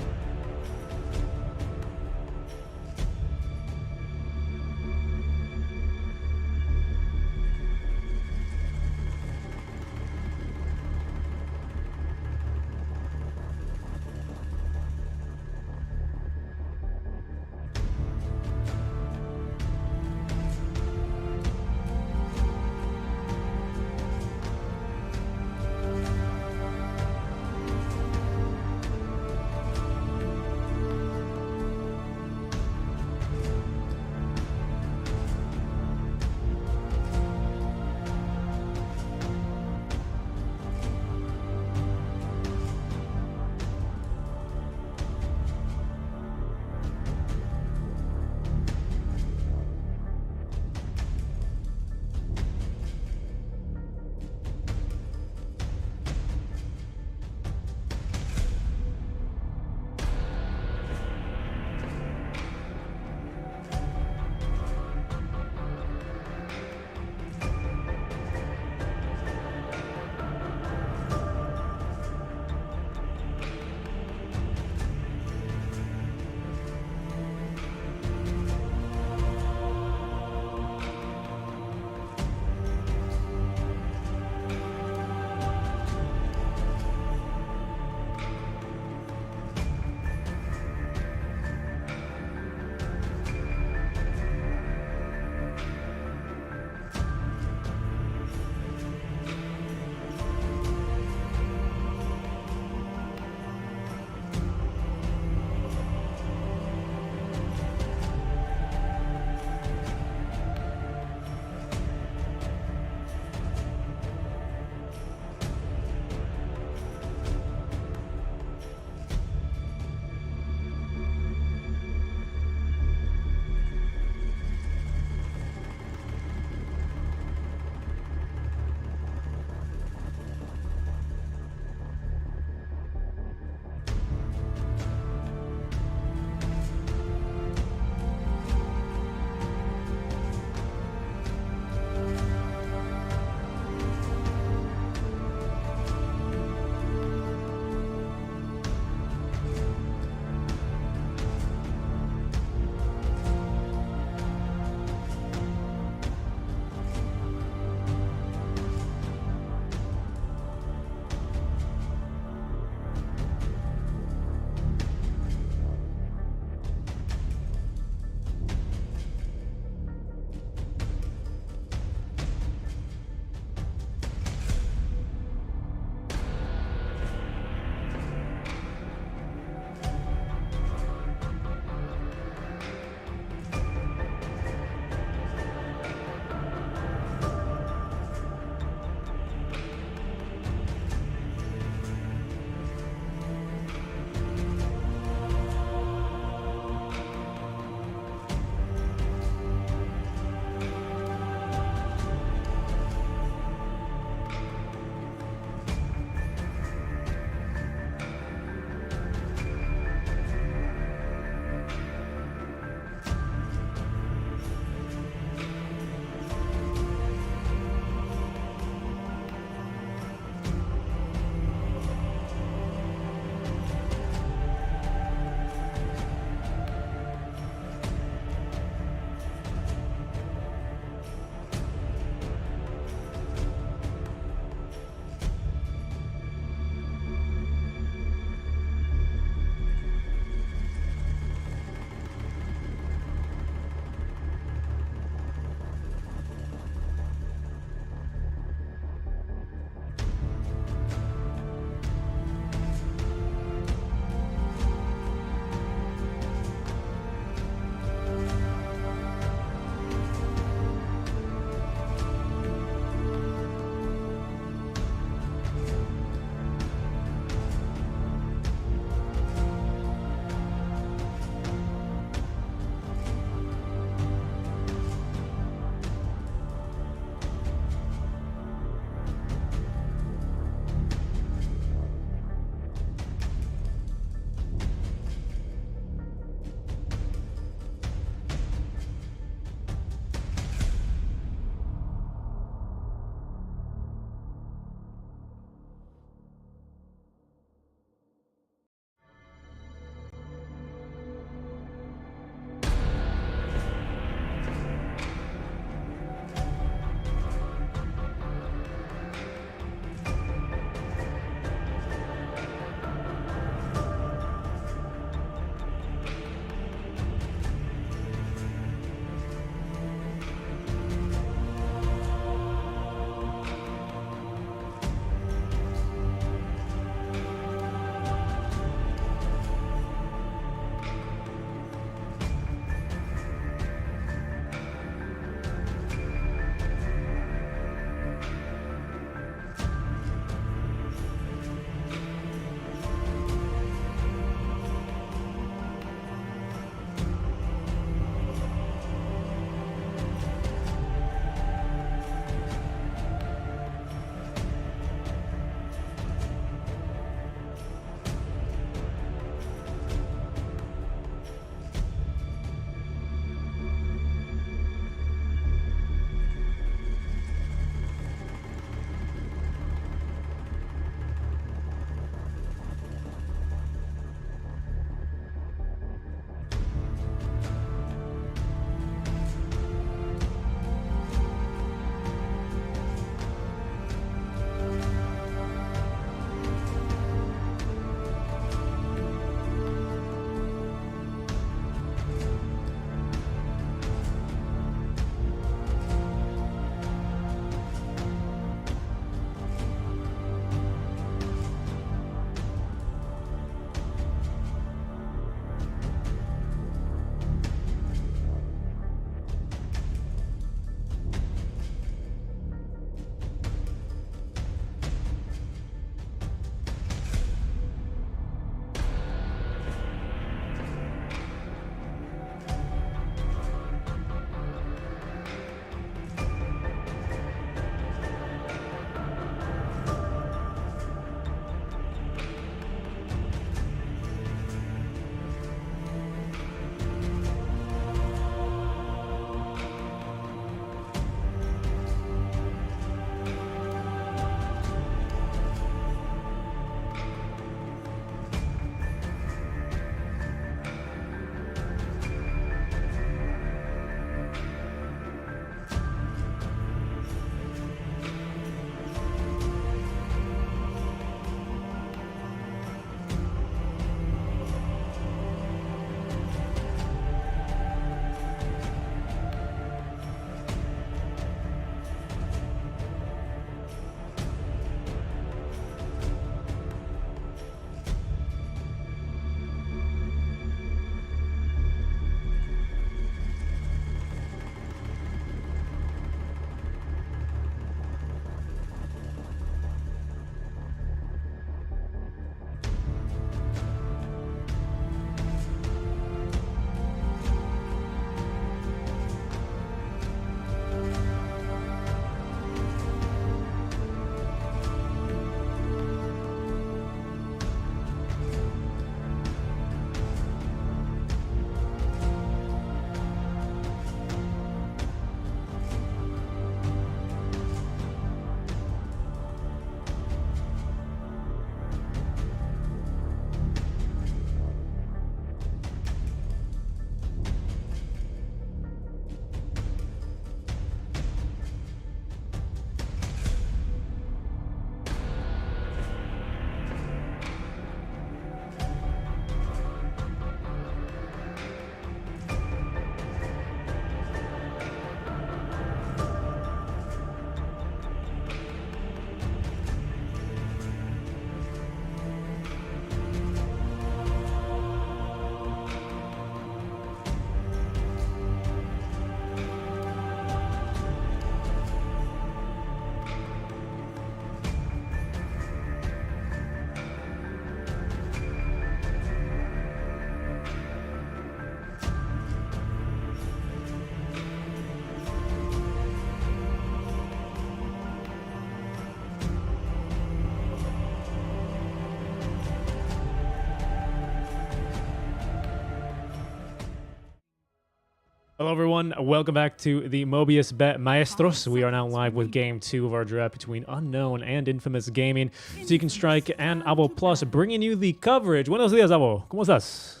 Hello, everyone. Welcome back to the Mobius.bet Maestros. We are now live with Game 2 of our draft between Unknown and Infamous Gaming. Seek and Strike and Abo Plus bringing you the coverage. Buenos días, Abo. ¿Cómo estás?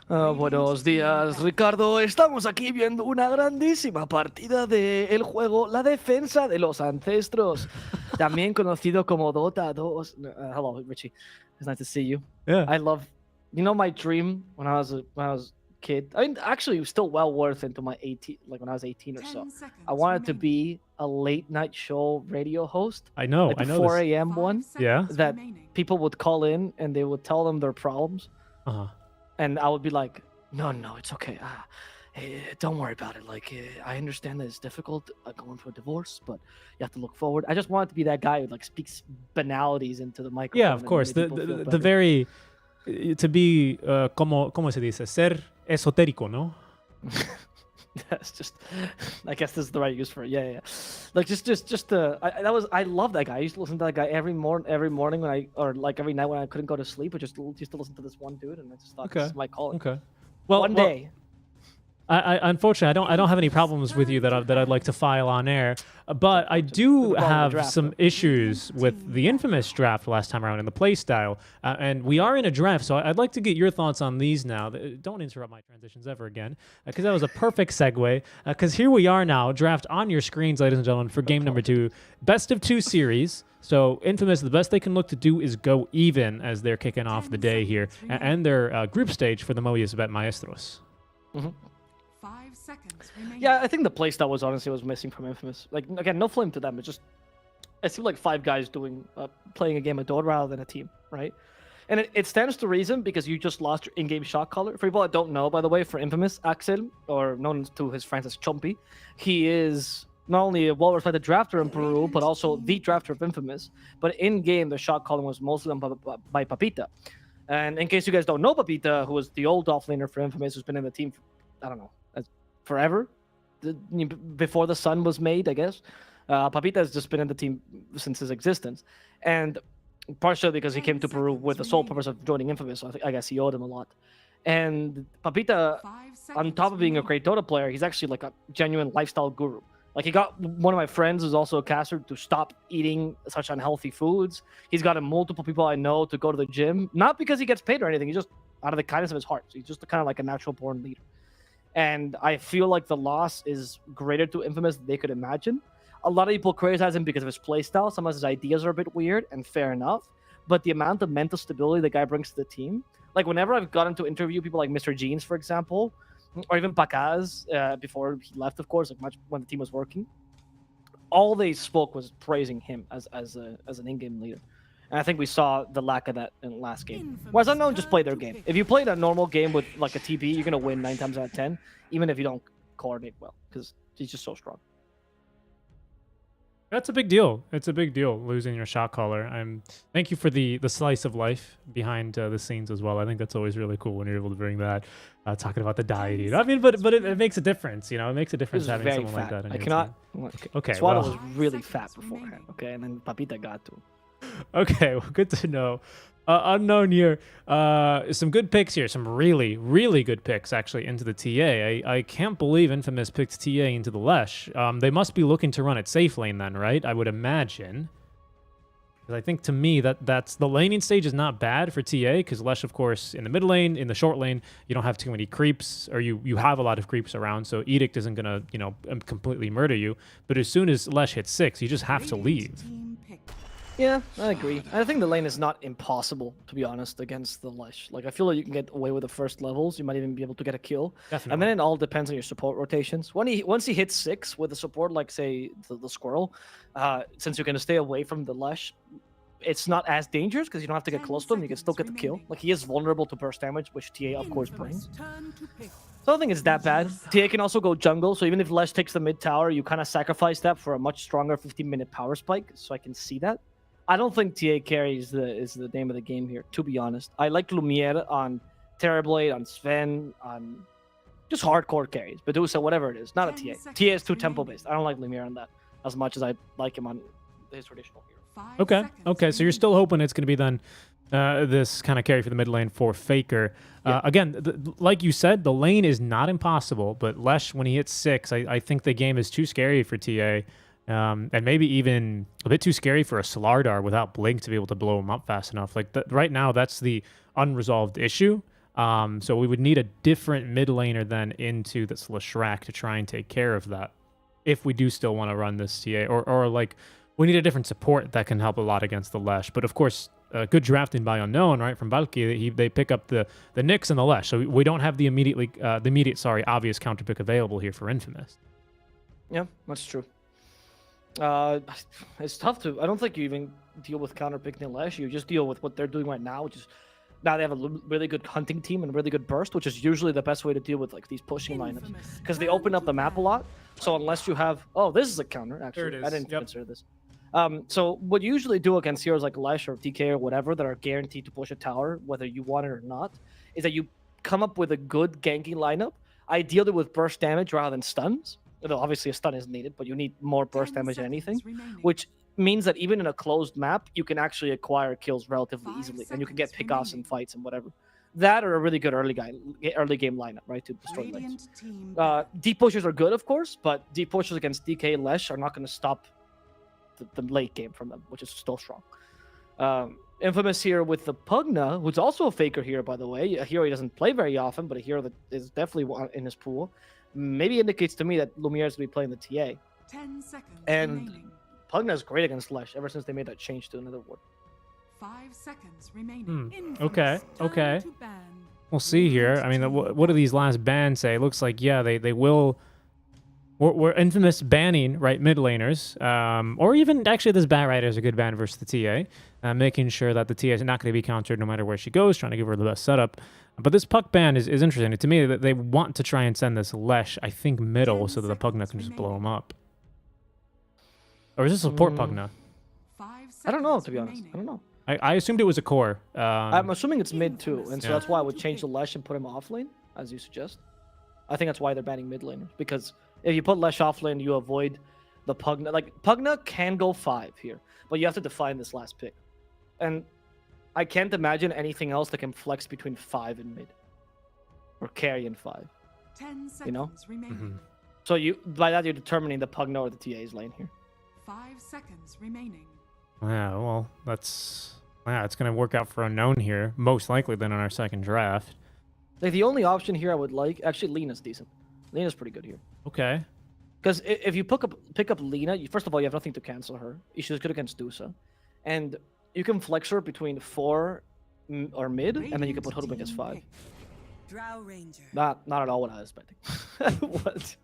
Buenos días, Ricardo. Estamos aquí viendo una grandísima partida del juego La Defensa de los Ancestros, también conocido como Dota 2. Hello, Richie. It's nice to see you. Yeah. I love, my dream when I was a kid. I mean, actually, it was still well worth into my 18, like when I was 18 or so. I wanted to be a late night show radio host. I know. Like I the know 4 this. a.m. one. Yeah. That people would call in and they would tell them their problems. Uh-huh. And I would be like, no, it's okay. Don't worry about it. I understand that it's difficult going through a divorce, but you have to look forward. I just wanted to be that guy who speaks banalities into the microphone. Yeah, of course. The very to be como se dice, ser esotérico, no? That's just, I guess this is the right use for it. Yeah. I love that guy. I used to listen to that guy every morning when every night when I couldn't go to sleep. I just used to listen to this one dude, and I just thought this is my calling. Okay. Well, one day. I unfortunately I don't have any problems with you that I'd like to file on air, but I do have some issues with the Infamous draft last time around in the play style, and we are in a draft, so I'd like to get your thoughts on these now. Don't interrupt my transitions ever again, because that was a perfect segue. Because here we are now, draft on your screens, ladies and gentlemen, for game number 2, best of 2 series. So Infamous, the best they can look to do is go even as they're kicking off the day here, and their group stage for the Mobius.bet Maestros. Mm-hmm. 5 seconds remaining. Yeah, I think the playstyle was honestly missing from Infamous. Again, no flame to them. It seemed like 5 guys playing a game of Dota rather than a team, right? And it stands to reason because you just lost your in-game shot caller. For people that don't know, by the way, for Infamous, Axel, or known to his friends as Chompy, he is not only a well-respected drafter in Peru, but also the drafter of Infamous. But in-game, the shot calling was mostly done by Papita. And in case you guys don't know Papita, who was the old offlaner for Infamous, who's been in the team for, I don't know, forever, before the Sun was made, I guess. Papita has just been in the team since his existence, and partially because he came to Peru with the sole purpose of joining Infamous. So I guess he owed him a lot. And Papita, on top of being a great Dota player, he's actually like a genuine lifestyle guru. Like, he got one of my friends who's also a caster to stop eating such unhealthy foods. He's gotten multiple people I know to go to the gym, not because he gets paid or anything. He's just out of the kindness of his heart. So he's just kind of like a natural born leader. And I feel like the loss is greater to Infamous than they could imagine. A lot of people criticize him because of his playstyle. Some of his ideas are a bit weird, and fair enough. But the amount of mental stability the guy brings to the team, like whenever I've gotten to interview people like Mr. Jeans, for example, or even Pacaz, before he left, of course, like much when the team was working, all they spoke was praising him as an in-game leader. And I think we saw the lack of that in the last game. Whereas Unknown just played their game. If you played a normal game with like a TB, you're going to win 9 times out of 10, even if you don't coordinate well, because he's just so strong. That's a big deal. It's a big deal, losing your shot caller. Thank you for the slice of life behind the scenes as well. I think that's always really cool when you're able to bring that, talking about the deity. I mean, but it makes a difference, you know? It makes a difference having someone like that on your team. Okay, Swallow was really fat beforehand, okay? And then Papita got to him. Okay, well, good to know. Unknown here. Some good picks here. Some really, really good picks, actually, into the TA. I can't believe Infamous picked TA into the Lesh. They must be looking to run it safe lane then, right? I would imagine. Because I think, to me, that's the laning stage is not bad for TA, because Lesh, of course, in the mid lane, in the short lane, you don't have too many creeps, or you have a lot of creeps around, so Edict isn't going to, completely murder you. But as soon as Lesh hits 6, you just have to leave. Yeah, I agree. I think the lane is not impossible, to be honest, against the Lesh. Like, I feel like you can get away with the first levels. You might even be able to get a kill. Definitely. And then it all depends on your support rotations. Once he hits 6 with a support, like, say, the Squirrel, since you're going to stay away from the Lesh, it's not as dangerous because you don't have to get close to him. You can still get the kill. Like, he is vulnerable to burst damage, which TA, of course, brings. So I don't think it's that bad. TA can also go jungle, so even if Lesh takes the mid tower, you kind of sacrifice that for a much stronger 15-minute power spike, so I can see that. I don't think TA carry is the name of the game here, to be honest. I like Lumiere on Terrorblade, on Sven, on just hardcore carries. Medusa, whatever it is. Not a TA. TA is too tempo-based. I don't like Lumiere on that as much as I like him on his traditional hero. Okay, so you're still hoping it's going to be then this kind of carry for the mid lane for Faker. Again, like you said, the lane is not impossible, but Lesh, when he hits 6, I think the game is too scary for TA, and maybe even a bit too scary for a Slardar without Blink to be able to blow him up fast enough. Like right now, that's the unresolved issue. So we would need a different mid laner then into this Leshrac to try and take care of that if we do still want to run this TA, or like we need a different support that can help a lot against the Lesh. But of course, good drafting by Unknown, right, from Valky. They pick up the Nyx and the Lesh, so we don't have the immediate obvious counterpick available here for Infamous. Yeah, that's true. It's tough to. I don't think you even deal with counterpicking the Lesh. You just deal with what they're doing right now, which is now they have a really good hunting team and really good burst, which is usually the best way to deal with like these pushing lineups because they open up the map a lot. So unless you have, this is a counter actually. There it is. I didn't consider this. So what you usually do against heroes like Lesh or DK or whatever that are guaranteed to push a tower, whether you want it or not, is that you come up with a good ganking lineup, ideally with burst damage rather than stuns. Although obviously a stun is needed, but you need more burst damage than anything, which means that even in a closed map, you can actually acquire kills relatively easily, and you can get pickoffs and fights and whatever. That or a really good early game lineup, right, to destroy lanes. Deep pushers are good, of course, but deep pushers against DK and Lesh are not going to stop the late game from them, which is still strong. Infamous here with the Pugna, who's also a faker here, by the way. A hero he doesn't play very often, but a hero that is definitely in his pool. Maybe indicates to me that Lumiere is going to be playing the TA. 10 seconds And remaining. Pugna is great against Lesh ever since they made that change to another ward. 5 seconds remaining. Okay, Infamous, okay. turn to ban. We'll see here. I mean, what do these last bans say? It looks like, yeah, they will. We're Infamous banning, right, mid laners. Or even, actually, this Bat Rider is a good ban versus the TA. Making sure that the TA is not going to be countered no matter where she goes, trying to give her the best setup. But this Puck ban is interesting. To me, that they want to try and send this Lesh, I think, middle, so that the Pugna can just blow him up. Or is this a support Pugna? 5 I don't know, seconds to be honest. remaining. I don't know. I assumed it was a core. I'm assuming it's mid too, and so Yeah. that's why I would change the Lesh and put him off lane, as you suggest. I think that's why they're banning mid laners, because if you put Lesh off lane, you avoid the Pugna. Like, Pugna can go 5 here, but you have to define this last pick. And I can't imagine anything else that can flex between 5 and mid. Or carry in 5. 10 seconds You know? remaining. So by that, you're determining the Pugna or the TA's lane here. 5 seconds remaining. Yeah, well, it's going to work out for Unknown here, most likely then on our second draft. Like, the only option here I would like... Actually, Lena's decent. Lena's pretty good here. Okay. Because if you pick up Lena, first of all, you have nothing to cancel her. She's good against Dusa. And you can flex her between 4 or mid, and then you can put Hoodwink as 5. Drow Ranger. Not at all what I was expecting. What?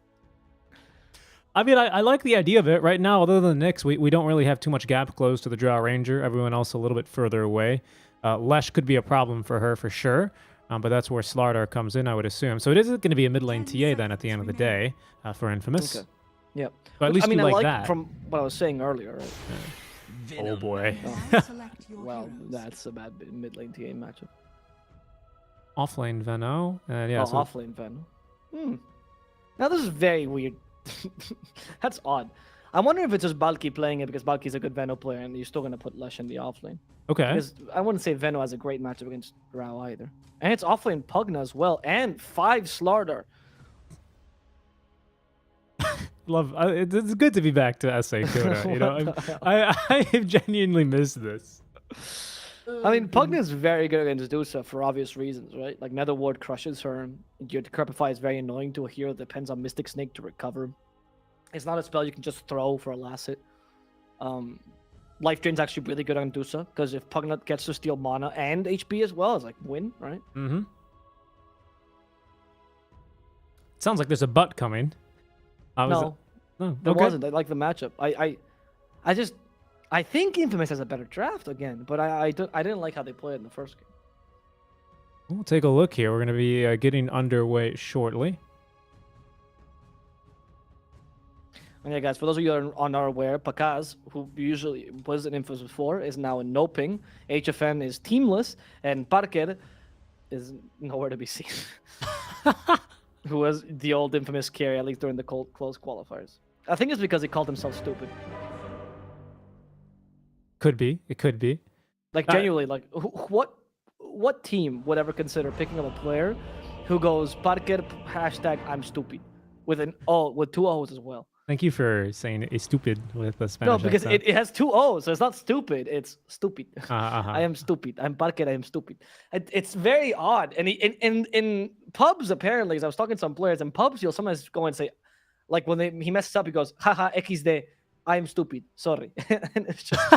I mean, I like the idea of it. Right now, other than the Nyx, we don't really have too much gap close to the Drow Ranger. Everyone else a little bit further away. Lesh could be a problem for her for sure, but that's where Slardar comes in, I would assume. So it is going to be a mid lane TA then at the end of the day for Infamous. Okay. Yeah. But at least you I like that. From what I was saying earlier, right? Oh boy. Now select your Well, heroes. that's a bad mid lane TA matchup. Offlane Veno. Yeah, so Off lane Ven. Now this is very weird. That's odd. I'm wondering if it's just Balki playing it because Balki's a good Veno player and you're still going to put Lesh in the offlane. okay. Because I wouldn't say Veno has a great matchup against Drow either. And it's offlane Pugna as well, and 5 Slardar. Love. It's good to be back to SA Coda. You know, I have genuinely missed this. I mean, Pugna is very good against Dusa for obvious reasons, right? Like, Nether Ward crushes her. Your Decrepify is very annoying to a hero that depends on Mystic Snake to recover. It's not a spell you can just throw for a last hit. Life Drain's actually really good on Dusa, because if Pugna gets to steal mana and HP as well, it's like win, right? Mm-hmm. Sounds like there's a butt coming. No, No, there okay. wasn't. I like the matchup. I think Infamous has a better draft again, but I didn't like how they played in the first game. We'll take a look here. We're going to be getting underway shortly. And yeah, guys, for those of you that are not aware, Pakaz, who usually was in Infamous before, is now in No Ping. HFN is teamless, and Parker is nowhere to be seen. Who was the old Infamous carry, at least during the close qualifiers. I think it's because he called himself stupid. Could be. It could be. Like genuinely, like what team would ever consider picking up a player who goes Parker hashtag I'm stupid with with two O's as well? Thank you for saying it's stupid with the Spanish No, because accent. it has two O's, so it's not stupid. It's stupid. Uh-huh. I am stupid. I'm Parker. I am stupid. It's very odd. And in pubs, apparently, as I was talking to some players, in pubs, you'll sometimes go and say, like when he messes up, he goes, haha, XD. I'm stupid. Sorry. And it's just,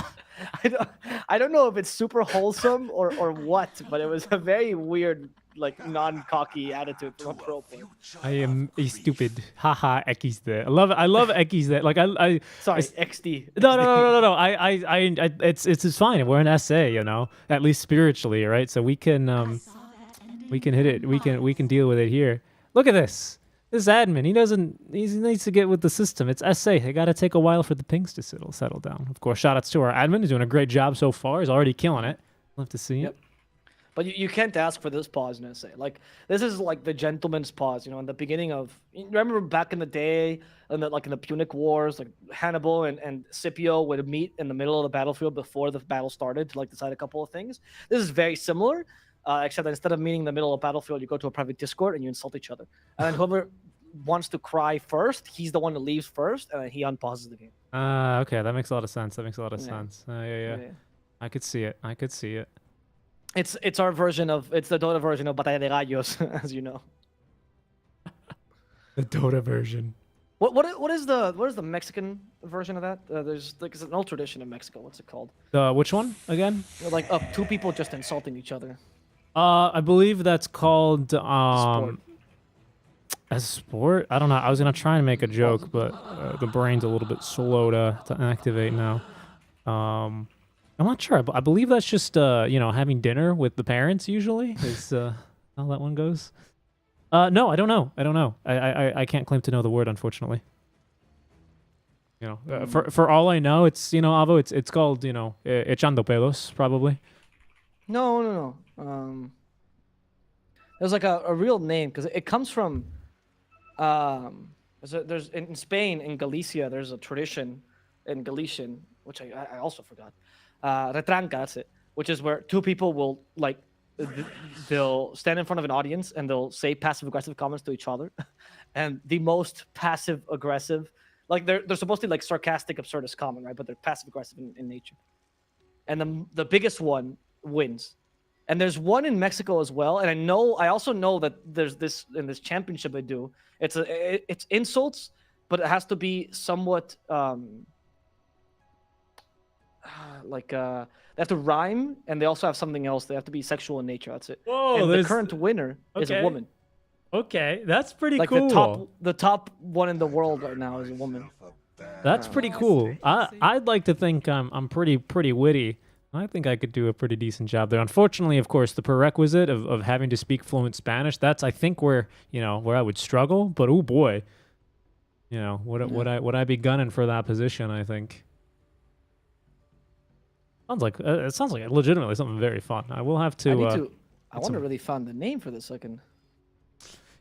I don't know if it's super wholesome or what, but it was a very weird, like non-cocky attitude from a pro player. I am a stupid. Haha, XD. I love it. I love XD. Like Sorry, XD. No. It's fine. We're an SA, you know, at least spiritually, right? So we can hit it. We can deal with it here. Look at this. This admin, he needs to get with the system. It's SA. It got to take a while for the pings to settle down. Of course, shout outs to our admin. He's doing a great job so far. He's already killing it. Love to see it. But you can't ask for this pause in SA. Like, this is like the gentleman's pause, you know, in the beginning of, remember back in the day, in the Punic Wars, like Hannibal and Scipio would meet in the middle of the battlefield before the battle started to like decide a couple of things. This is very similar. Except that instead of meeting in the middle of the battlefield, you go to a private Discord and you insult each other. And then whoever wants to cry first, he's the one that leaves first, and then he unpauses the game. Okay, that makes a lot of sense. Yeah. I could see it. It's our version of, it's the Dota version of Batalla de Gallos, as you know. The Dota version. What is the Mexican version of that? There's like it's an old tradition in Mexico. What's it called? Which one again? Like two people just insulting each other. I believe that's called Sport. a sport. I don't know. I was gonna try and make a joke, but the brain's a little bit slow to activate now. I'm not sure. I believe that's just having dinner with the parents usually is how that one goes. No, I don't know. I can't claim to know the word, unfortunately. For all I know, it's Avo. It's called echando pedos probably. No. There's like a real name because it comes from there's in Spain, in Galicia, there's a tradition in Galician, which I also forgot. Retranca, that's it, which is where two people will like they'll stand in front of an audience and they'll say passive aggressive comments to each other. And the most passive aggressive, like they're supposed to be like sarcastic, absurdist comment, right? But they're passive aggressive in nature. And the biggest one wins. And there's one in Mexico as well. And I also know that there's this in this championship they do. It's insults, but it has to be somewhat they have to rhyme, and they also have something else. They have to be sexual in nature. That's it. Whoa! And the current winner is a woman. Okay, that's pretty like cool. The top one in the world right now is a woman. That's pretty cool. I'd like to think I'm pretty witty. I think I could do a pretty decent job there. Unfortunately, of course, the prerequisite of having to speak fluent Spanish, that's I think where I would struggle. But oh boy, would I be gunning for that position? I think. It sounds like legitimately something very fun. I will have to. I want to really find the name for this. I can.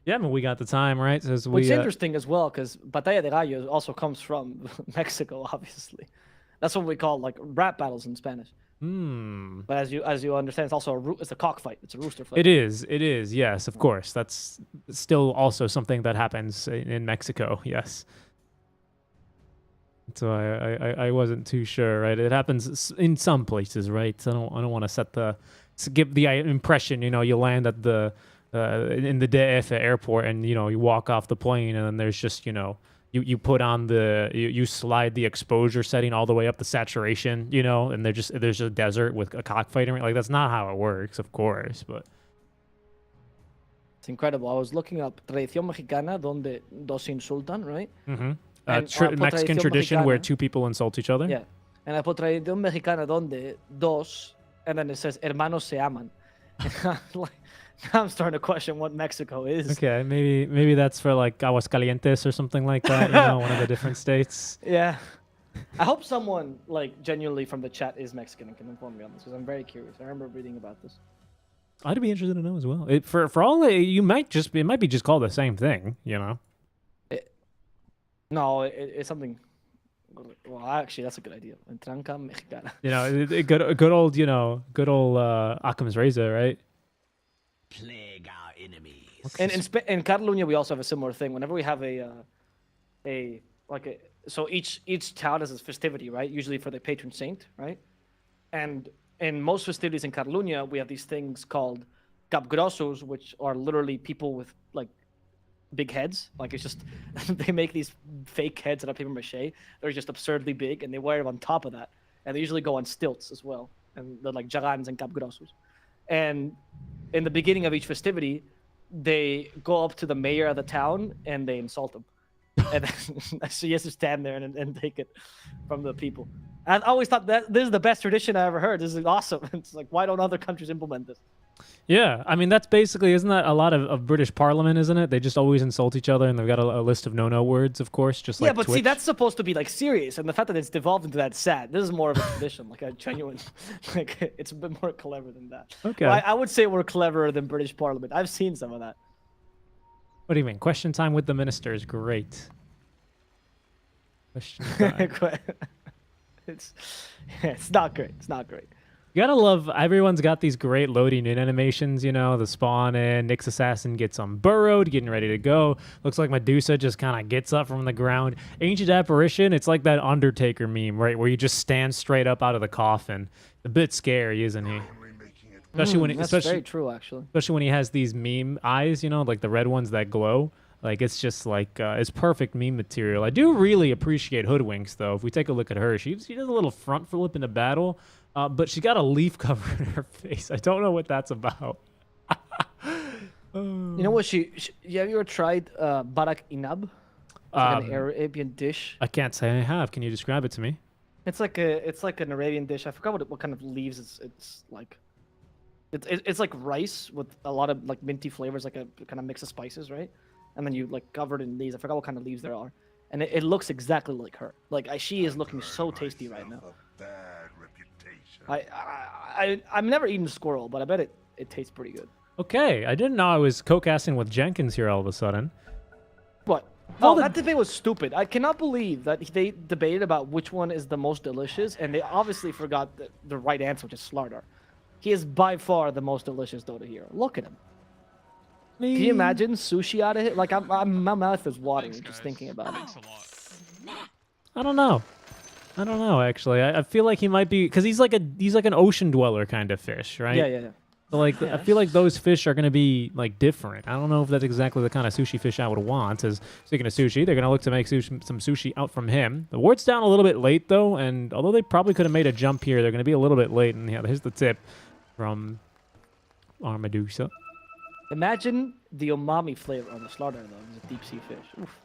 Yeah, I mean, we got the time, right? Which interesting as well, because Batalla de Gallos also comes from Mexico, obviously. That's what we call like rap battles in Spanish. But as you understand, it's also it's a cockfight. It's a rooster fight. It is. Yes, of course. That's still also something that happens in Mexico. Yes. So I wasn't too sure, right? It happens in some places, right? I don't want to give the impression, you land at the in the DF airport and you walk off the plane and then there's just you put on you slide the exposure setting all the way up the saturation, and there's a desert with a cockfighting. Like that's not how it works, of course, but it's incredible. I was looking up tradición mexicana donde dos insultan, right? Mm-hmm. Mexican tradition where two people insult each other. Yeah, and I put tradición mexicana donde dos, and then it says hermanos se aman. I'm starting to question what Mexico is. Okay, maybe that's for like Aguascalientes or something like that. One of the different states. Yeah, I hope someone like genuinely from the chat is Mexican and can inform me on this because I'm very curious. I remember reading about this. I'd be interested to know as well. For all it might be just called the same thing. No, it's something. Well, actually, that's a good idea. Entranca mexicana. You know, good old, Occam's razor, right? Plague our enemies. In Catalunya, we also have a similar thing. Whenever we have so each town has its festivity, right? Usually for the patron saint, right? And in most festivities in Catalunya, we have these things called capgrossos, which are literally people with like big heads. Like it's just they make these fake heads out of paper mache. They're just absurdly big, and they wear them on top of that. And they usually go on stilts as well. And they're like jarans and capgrossos. And in the beginning of each festivity, they go up to the mayor of the town and they insult him. And then, so he has to stand there and take it from the people. I always thought that this is the best tradition I ever heard. This is awesome. It's like, why don't other countries implement this? Yeah, I mean, that's basically, isn't that a lot of British Parliament, isn't it? They just always insult each other, and they've got a list of no-no words, of course, just like Yeah, but Twitch. see, that's supposed to be like serious, and the fact that it's devolved into that sad. This is more of a tradition, like a genuine, like it's a bit more clever than that. Okay. Well, I would say we're cleverer than British Parliament. I've seen some of that. What do you mean? Question time with the minister is great. Question time. It's not great. It's not great. You gotta love, everyone's got these great loading in animations, you know, the spawn in, Nyx Assassin gets burrowed, getting ready to go. Looks like Medusa just kind of gets up from the ground. Ancient Apparition, it's like that Undertaker meme, right, where you just stand straight up out of the coffin. A bit scary, isn't he? Especially when That's very true, actually. Especially when he has these meme eyes, you know, like the red ones that glow. Like, it's just like, it's perfect meme material. I do really appreciate Hoodwinks, though. If we take a look at her, she does a little front flip into battle, but she got a leaf cover in her face. I don't know what that's about. You know what have you ever tried barak inab? It's like an Arabian dish. I can't say I have. Can you describe it to me? It's like an Arabian dish. I forgot what kind of leaves it's like. It's like rice with a lot of like minty flavors, like a kind of mix of spices, right? And then you like covered in leaves. I forgot what kind of leaves there are, and it looks exactly like her. Like she is looking so tasty right now. I'm never eaten squirrel, but I bet it tastes pretty good. Okay, I didn't know I was co-casting with Jenkins here all of a sudden. What? Oh, that debate was stupid. I cannot believe that they debated about which one is the most delicious, and they obviously forgot the right answer, which is Slardar. He is by far the most delicious Dota hero. Look at him. Can you imagine sushi out of it? Like my mouth is watering just thinking about it. I don't know. Actually, I feel like he might be, because he's like an ocean dweller kind of fish, right? Yeah. So like, I feel like those fish are gonna be like different. I don't know if that's exactly the kind of sushi fish I would want. As speaking of sushi, they're gonna look to make some sushi out from him. The ward's down a little bit late though, and although they probably could have made a jump here, they're gonna be a little bit late. And yeah, here's the tip from Medusa. Imagine the umami flavor on the Slardar though. It's a deep sea fish. Oof.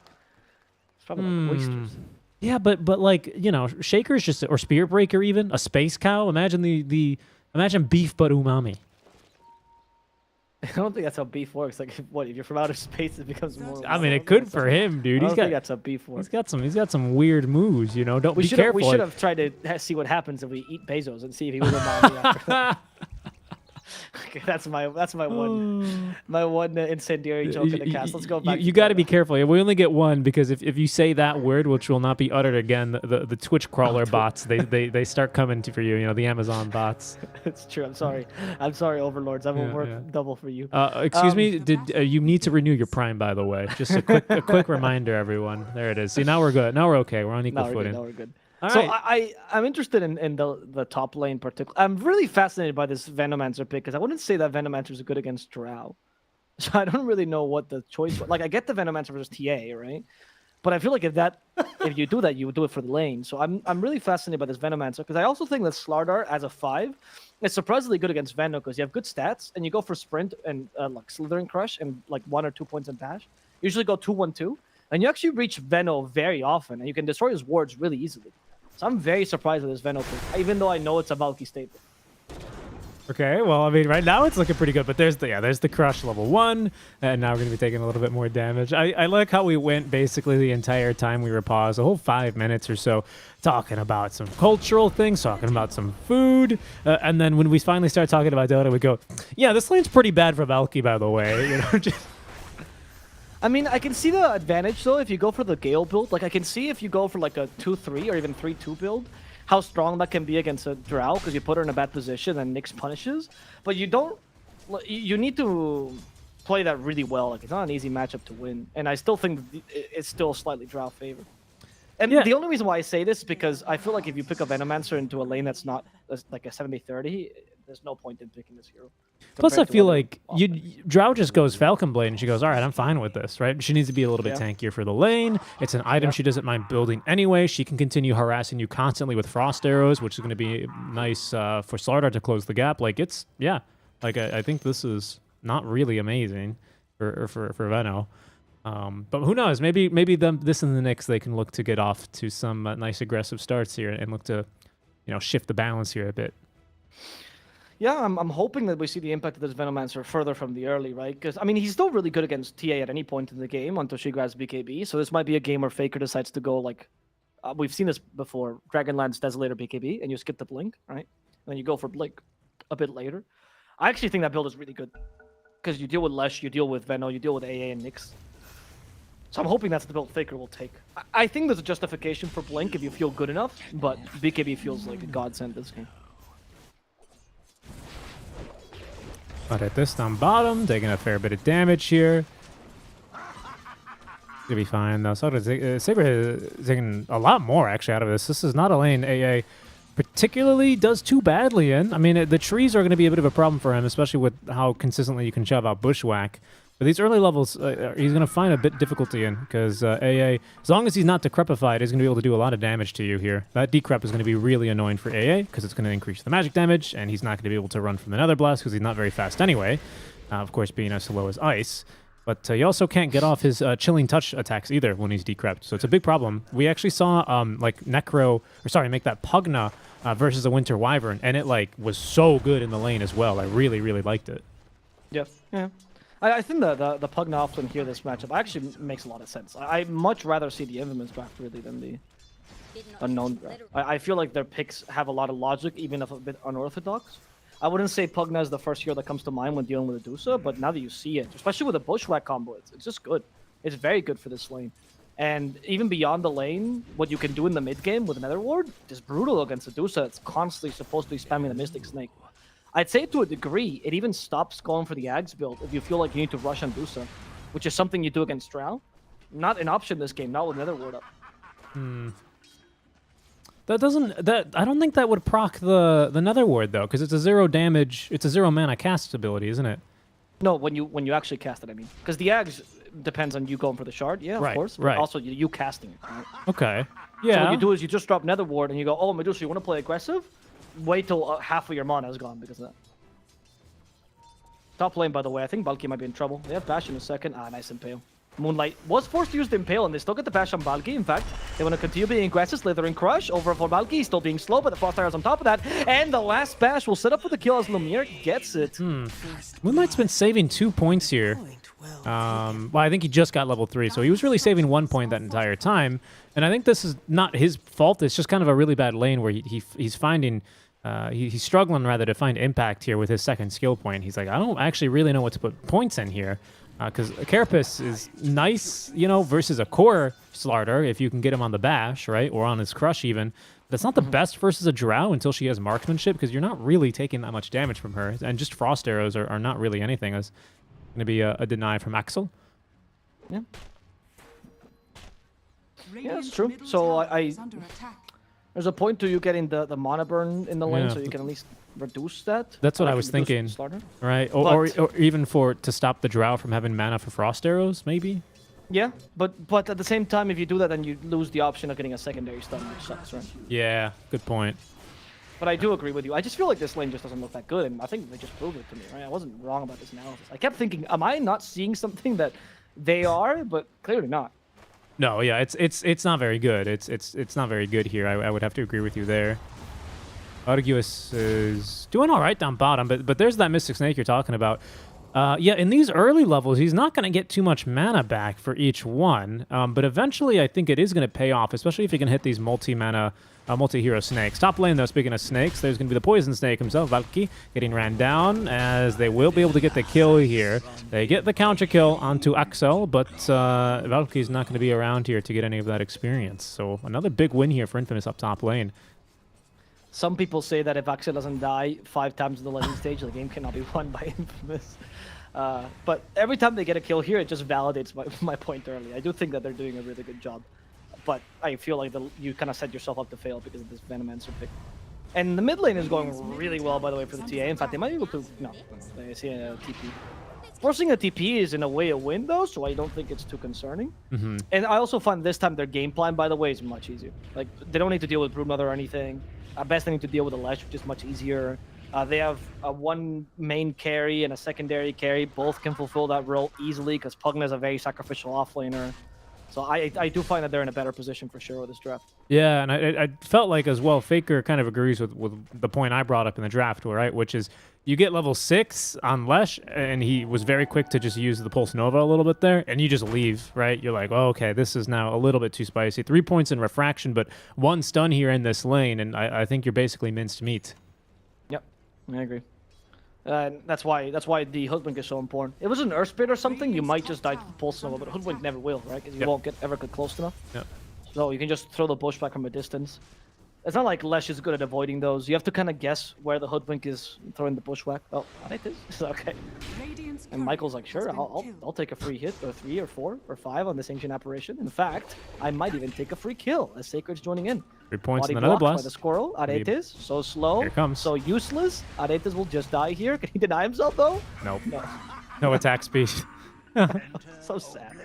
It's probably like oysters. Yeah, but like, you know, Shaker's just, or Spirit Breaker even, a space cow. Imagine imagine beef but umami. I don't think that's how beef works. Like, if you're from outer space, it becomes more. I mean, it could for him, dude. I don't think that's how beef works. He's got some weird moves, you know. Don't be careful. We should have tried to see what happens if we eat Bezos and see if he was umami after that. Okay, that's my one incendiary joke in the cast. Let's go back. You got to be careful. We only get one because if you say that word, which will not be uttered again, the Twitch crawler bots they start coming for you. You know, the Amazon bots. It's true. I'm sorry, overlords. I will work double for you. Excuse me. Did you need to renew your Prime, by the way? Just a quick reminder, everyone. There it is. See, now we're good. Now we're okay. We're on equal footing. Now we're good. All so right. I'm interested in the top lane particularly. I'm really fascinated by this Venomancer pick because I wouldn't say that Venomancer is good against Drow. So I don't really know what the choice was. Like, I get the Venomancer versus TA, right? But I feel like if you do that, you would do it for the lane. So I'm really fascinated by this Venomancer because I also think that Slardar as a 5 is surprisingly good against Veno because you have good stats and you go for sprint and like Slithering Crush and like 1 or 2 points in dash. You usually go 2-1-2 and you actually reach Veno very often and you can destroy his wards really easily. So I'm very surprised with this Veno pick, even though I know it's a Valky staple. Okay, well, I mean, right now it's looking pretty good, but there's the crush level 1, and now we're going to be taking a little bit more damage. I like how we went basically the entire time we were paused, a whole 5 minutes or so, talking about some cultural things, talking about some food, and then when we finally start talking about Dota, we go, yeah, this lane's pretty bad for Valky, by the way. You know, just... I mean, I can see the advantage though if you go for the Gale build. Like I can see if you go for like a 2-3 or even 3-2 build, how strong that can be against a Drow because you put her in a bad position and Nyx punishes. But you don't. You need to play that really well. Like it's not an easy matchup to win, and I still think it's still slightly Drow favor. And the only reason why I say this is because I feel like if you pick a Venomancer into a lane that's not like a 70-30, there's no point in picking this hero. Plus, I feel like Drow just goes Falcon Blade, and she goes, all right, I'm fine with this, right? She needs to be a little bit tankier for the lane. It's an item she doesn't mind building anyway. She can continue harassing you constantly with Frost Arrows, which is going to be nice for Slardar to close the gap. Like, it's, like, I think this is not really amazing for Veno. But who knows? Maybe this and the Nyx, they can look to get off to some nice aggressive starts here and look to, shift the balance here a bit. Yeah, I'm hoping that we see the impact of this Venomancer further from the early, right? Because, I mean, he's still really good against TA at any point in the game until she grabs BKB. So this might be a game where Faker decides to go, like, we've seen this before. Dragonlance, Desolator, BKB, and you skip the Blink, right? And then you go for Blink a bit later. I actually think that build is really good. Because you deal with Lesh, you deal with Veno, you deal with AA and Nyx. So I'm hoping that's the build Faker will take. I think there's a justification for Blink if you feel good enough, but BKB feels like a godsend this game. But this down bottom, taking a fair bit of damage here. Gonna be fine though. So Saber is taking a lot more actually out of this. This is not a lane AA particularly does too badly in. I mean, the trees are going to be a bit of a problem for him, especially with how consistently you can shove out Bushwhack. But these early levels, he's going to find a bit difficulty in, because AA, as long as he's not decrepified, he's going to be able to do a lot of damage to you here. That decrep is going to be really annoying for AA, because it's going to increase the magic damage, and he's not going to be able to run from the Nether Blast, because he's not very fast anyway. Of course, being as slow as Ice. But he also can't get off his Chilling Touch attacks either when he's decrept, so it's a big problem. We actually saw make that Pugna versus a Winter Wyvern, and it was so good in the lane as well. I really, really liked it. Yeah. I think the Pugna often here this matchup actually makes a lot of sense. I much rather see the Infamous draft really than the Unknown draft. I feel like their picks have a lot of logic, even if a bit unorthodox. I wouldn't say Pugna is the first hero that comes to mind when dealing with Adusa, but now that you see it, especially with the Bushwhack combo, it's just good. It's very good for this lane. And even beyond the lane, what you can do in the mid game with Nether Ward is brutal against Adusa. It's constantly supposed to be spamming the Mystic Snake. I'd say to a degree, it even stops going for the Ags build if you feel like you need to rush on Adusa, which is something you do against Drow. Not an option this game, not with Nether Ward up. I don't think that would proc the Nether Ward though, because it's a 0 damage, it's a 0 mana cast ability, isn't it? No, when you actually cast it, I mean, because the Ags depends on you going for the shard, of course, but also you casting it. Right? Okay. Yeah. So what you do is you just drop Nether Ward and you go, oh, Medusa, you want to play aggressive? Wait till half of your mana is gone because of that. Top lane, by the way, I think Balki might be in trouble. They have Bash in a second. Ah, nice Impale. Moonlight was forced to use the Impale, and they still get the Bash on Balki. In fact, they want to continue being aggressive. Slithering Crush over for Balki, still being slow, but the Frost Arrows on top of that. And the last Bash will set up for the kill as Lumiere gets it. Moonlight's been saving 2 points here. Well, I think he just got level 3, so he was really saving 1 point that entire time. And I think this is not his fault. It's just kind of a really bad lane where he's finding... he's struggling rather to find impact here with his second skill point. He's like, I don't actually really know what to put points in here. Because Carapace is nice, versus a core Slardar if you can get him on the Bash, right? Or on his Crush even. But it's not the best versus a Drow until she has Marksmanship, because you're not really taking that much damage from her. And just Frost Arrows are not really anything. It's going to be a deny from Axel. Yeah. Yeah, that's true. So there's a point to you getting the mana burn in the lane, so you can at least reduce that. That's what I was thinking, right? Or even to stop the Drow from having mana for Frost Arrows, maybe? Yeah, but at the same time, if you do that, then you lose the option of getting a secondary stun, which sucks, right? Yeah, good point. But I do agree with you. I just feel like this lane just doesn't look that good, and I think they just proved it to me, right? I wasn't wrong about this analysis. I kept thinking, am I not seeing something that they are? But clearly not. No, yeah, it's not very good. It's not very good here. I would have to agree with you there. Arduous is doing all right down bottom, but there's that Mystic Snake you're talking about. Yeah, in these early levels, he's not going to get too much mana back for each one, but eventually I think it is going to pay off, especially if he can hit these multi-mana, multi-hero snakes. Top lane, though, speaking of snakes, there's going to be the Poison Snake himself, Valky, getting ran down, as they will be able to get the kill here. They get the counter kill onto Axel, but Valky's not going to be around here to get any of that experience. So another big win here for Infamous up top lane. Some people say that if Axel doesn't die 5 times in the landing stage, the game cannot be won by Infamous. But every time they get a kill here, it just validates my point earlier. I do think that they're doing a really good job. But I feel like you kind of set yourself up to fail because of this Venomancer pick. And the mid lane is going really well, by the way, for the TA. In fact, they might be able to... No, I see a TP. Forcing a TP is, in a way, a win, though, so I don't think it's too concerning. And I also find this time their game plan, by the way, is much easier. Like, they don't need to deal with Broodmother or anything. At best, they need to deal with a Lash, which is much easier. They have one main carry and a secondary carry. Both can fulfill that role easily because Pugna is a very sacrificial offlaner. So I do find that they're in a better position for sure with this draft. Yeah, and I felt like as well, Faker kind of agrees with the point I brought up in the draft, right? Which is you get level 6 on Lesh, and he was very quick to just use the Pulse Nova a little bit there, and you just leave, right? You're like, oh, okay, this is now a little bit too spicy. 3 points in refraction, but 1 stun here in this lane, and I think you're basically minced meat. Yep, I agree. That's why the Hoodwink is so important. If it was an Earth Spirit or something, you might just die to the Pulse Nova, but Hoodwink never will, right? Because you won't ever get close enough. Yep. So you can just throw the bushback from a distance. It's not like Lesh is good at avoiding those. You have to kind of guess where the Hoodwink is throwing the bushwhack. Oh, I think this is okay. And Michael's like, sure, I'll take a free hit, or 3 or 4 or 5 on this Ancient Apparition. In fact, I might even take a free kill as Sacred's joining in. 3 points Body and another blocked blast. by the Squirrel. Aretes, so slow, Here it comes. so useless. Aretes will just die here. Can he deny himself though? Nope. No. No attack speed. So sad.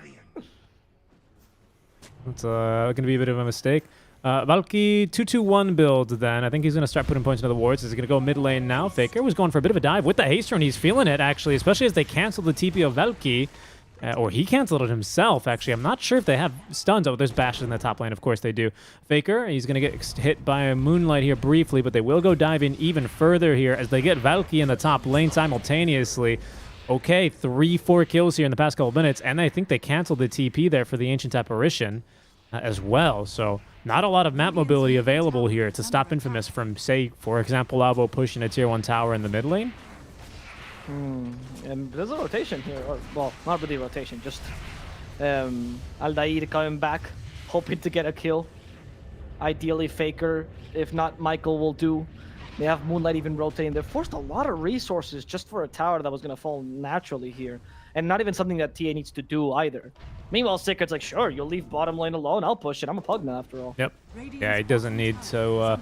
It's going to be a bit of a mistake. Valky 2-2-1 build then. I think he's going to start putting points into the wards. He's going to go mid lane now. Faker was going for a bit of a dive with the haste rune. He's feeling it, actually, especially as they cancel the TP of Valky. Or he canceled it himself, actually. I'm not sure if they have stuns. Oh, there's bashes in the top lane. Of course they do. Faker, he's going to get hit by a Moonlight here briefly, but they will go diving even further here as they get Valky in the top lane simultaneously. Okay, 3-4 kills here in the past couple minutes, and I think they canceled the TP there for the Ancient Apparition as well. So not a lot of map mobility available here to stop Infamous from, say, for example, Lavo pushing a tier 1 tower in the mid lane. And there's a rotation here, or well, not really rotation, just Aldair coming back, hoping to get a kill. Ideally Faker, if not Michael will do. They have Moonlight even rotating. They forced a lot of resources just for a tower that was going to fall naturally here. And not even something that TA needs to do either. Meanwhile, Sacred's like, sure, you'll leave bottom lane alone, I'll push it, I'm a Pugna after all. Yep. Yeah, he doesn't need to...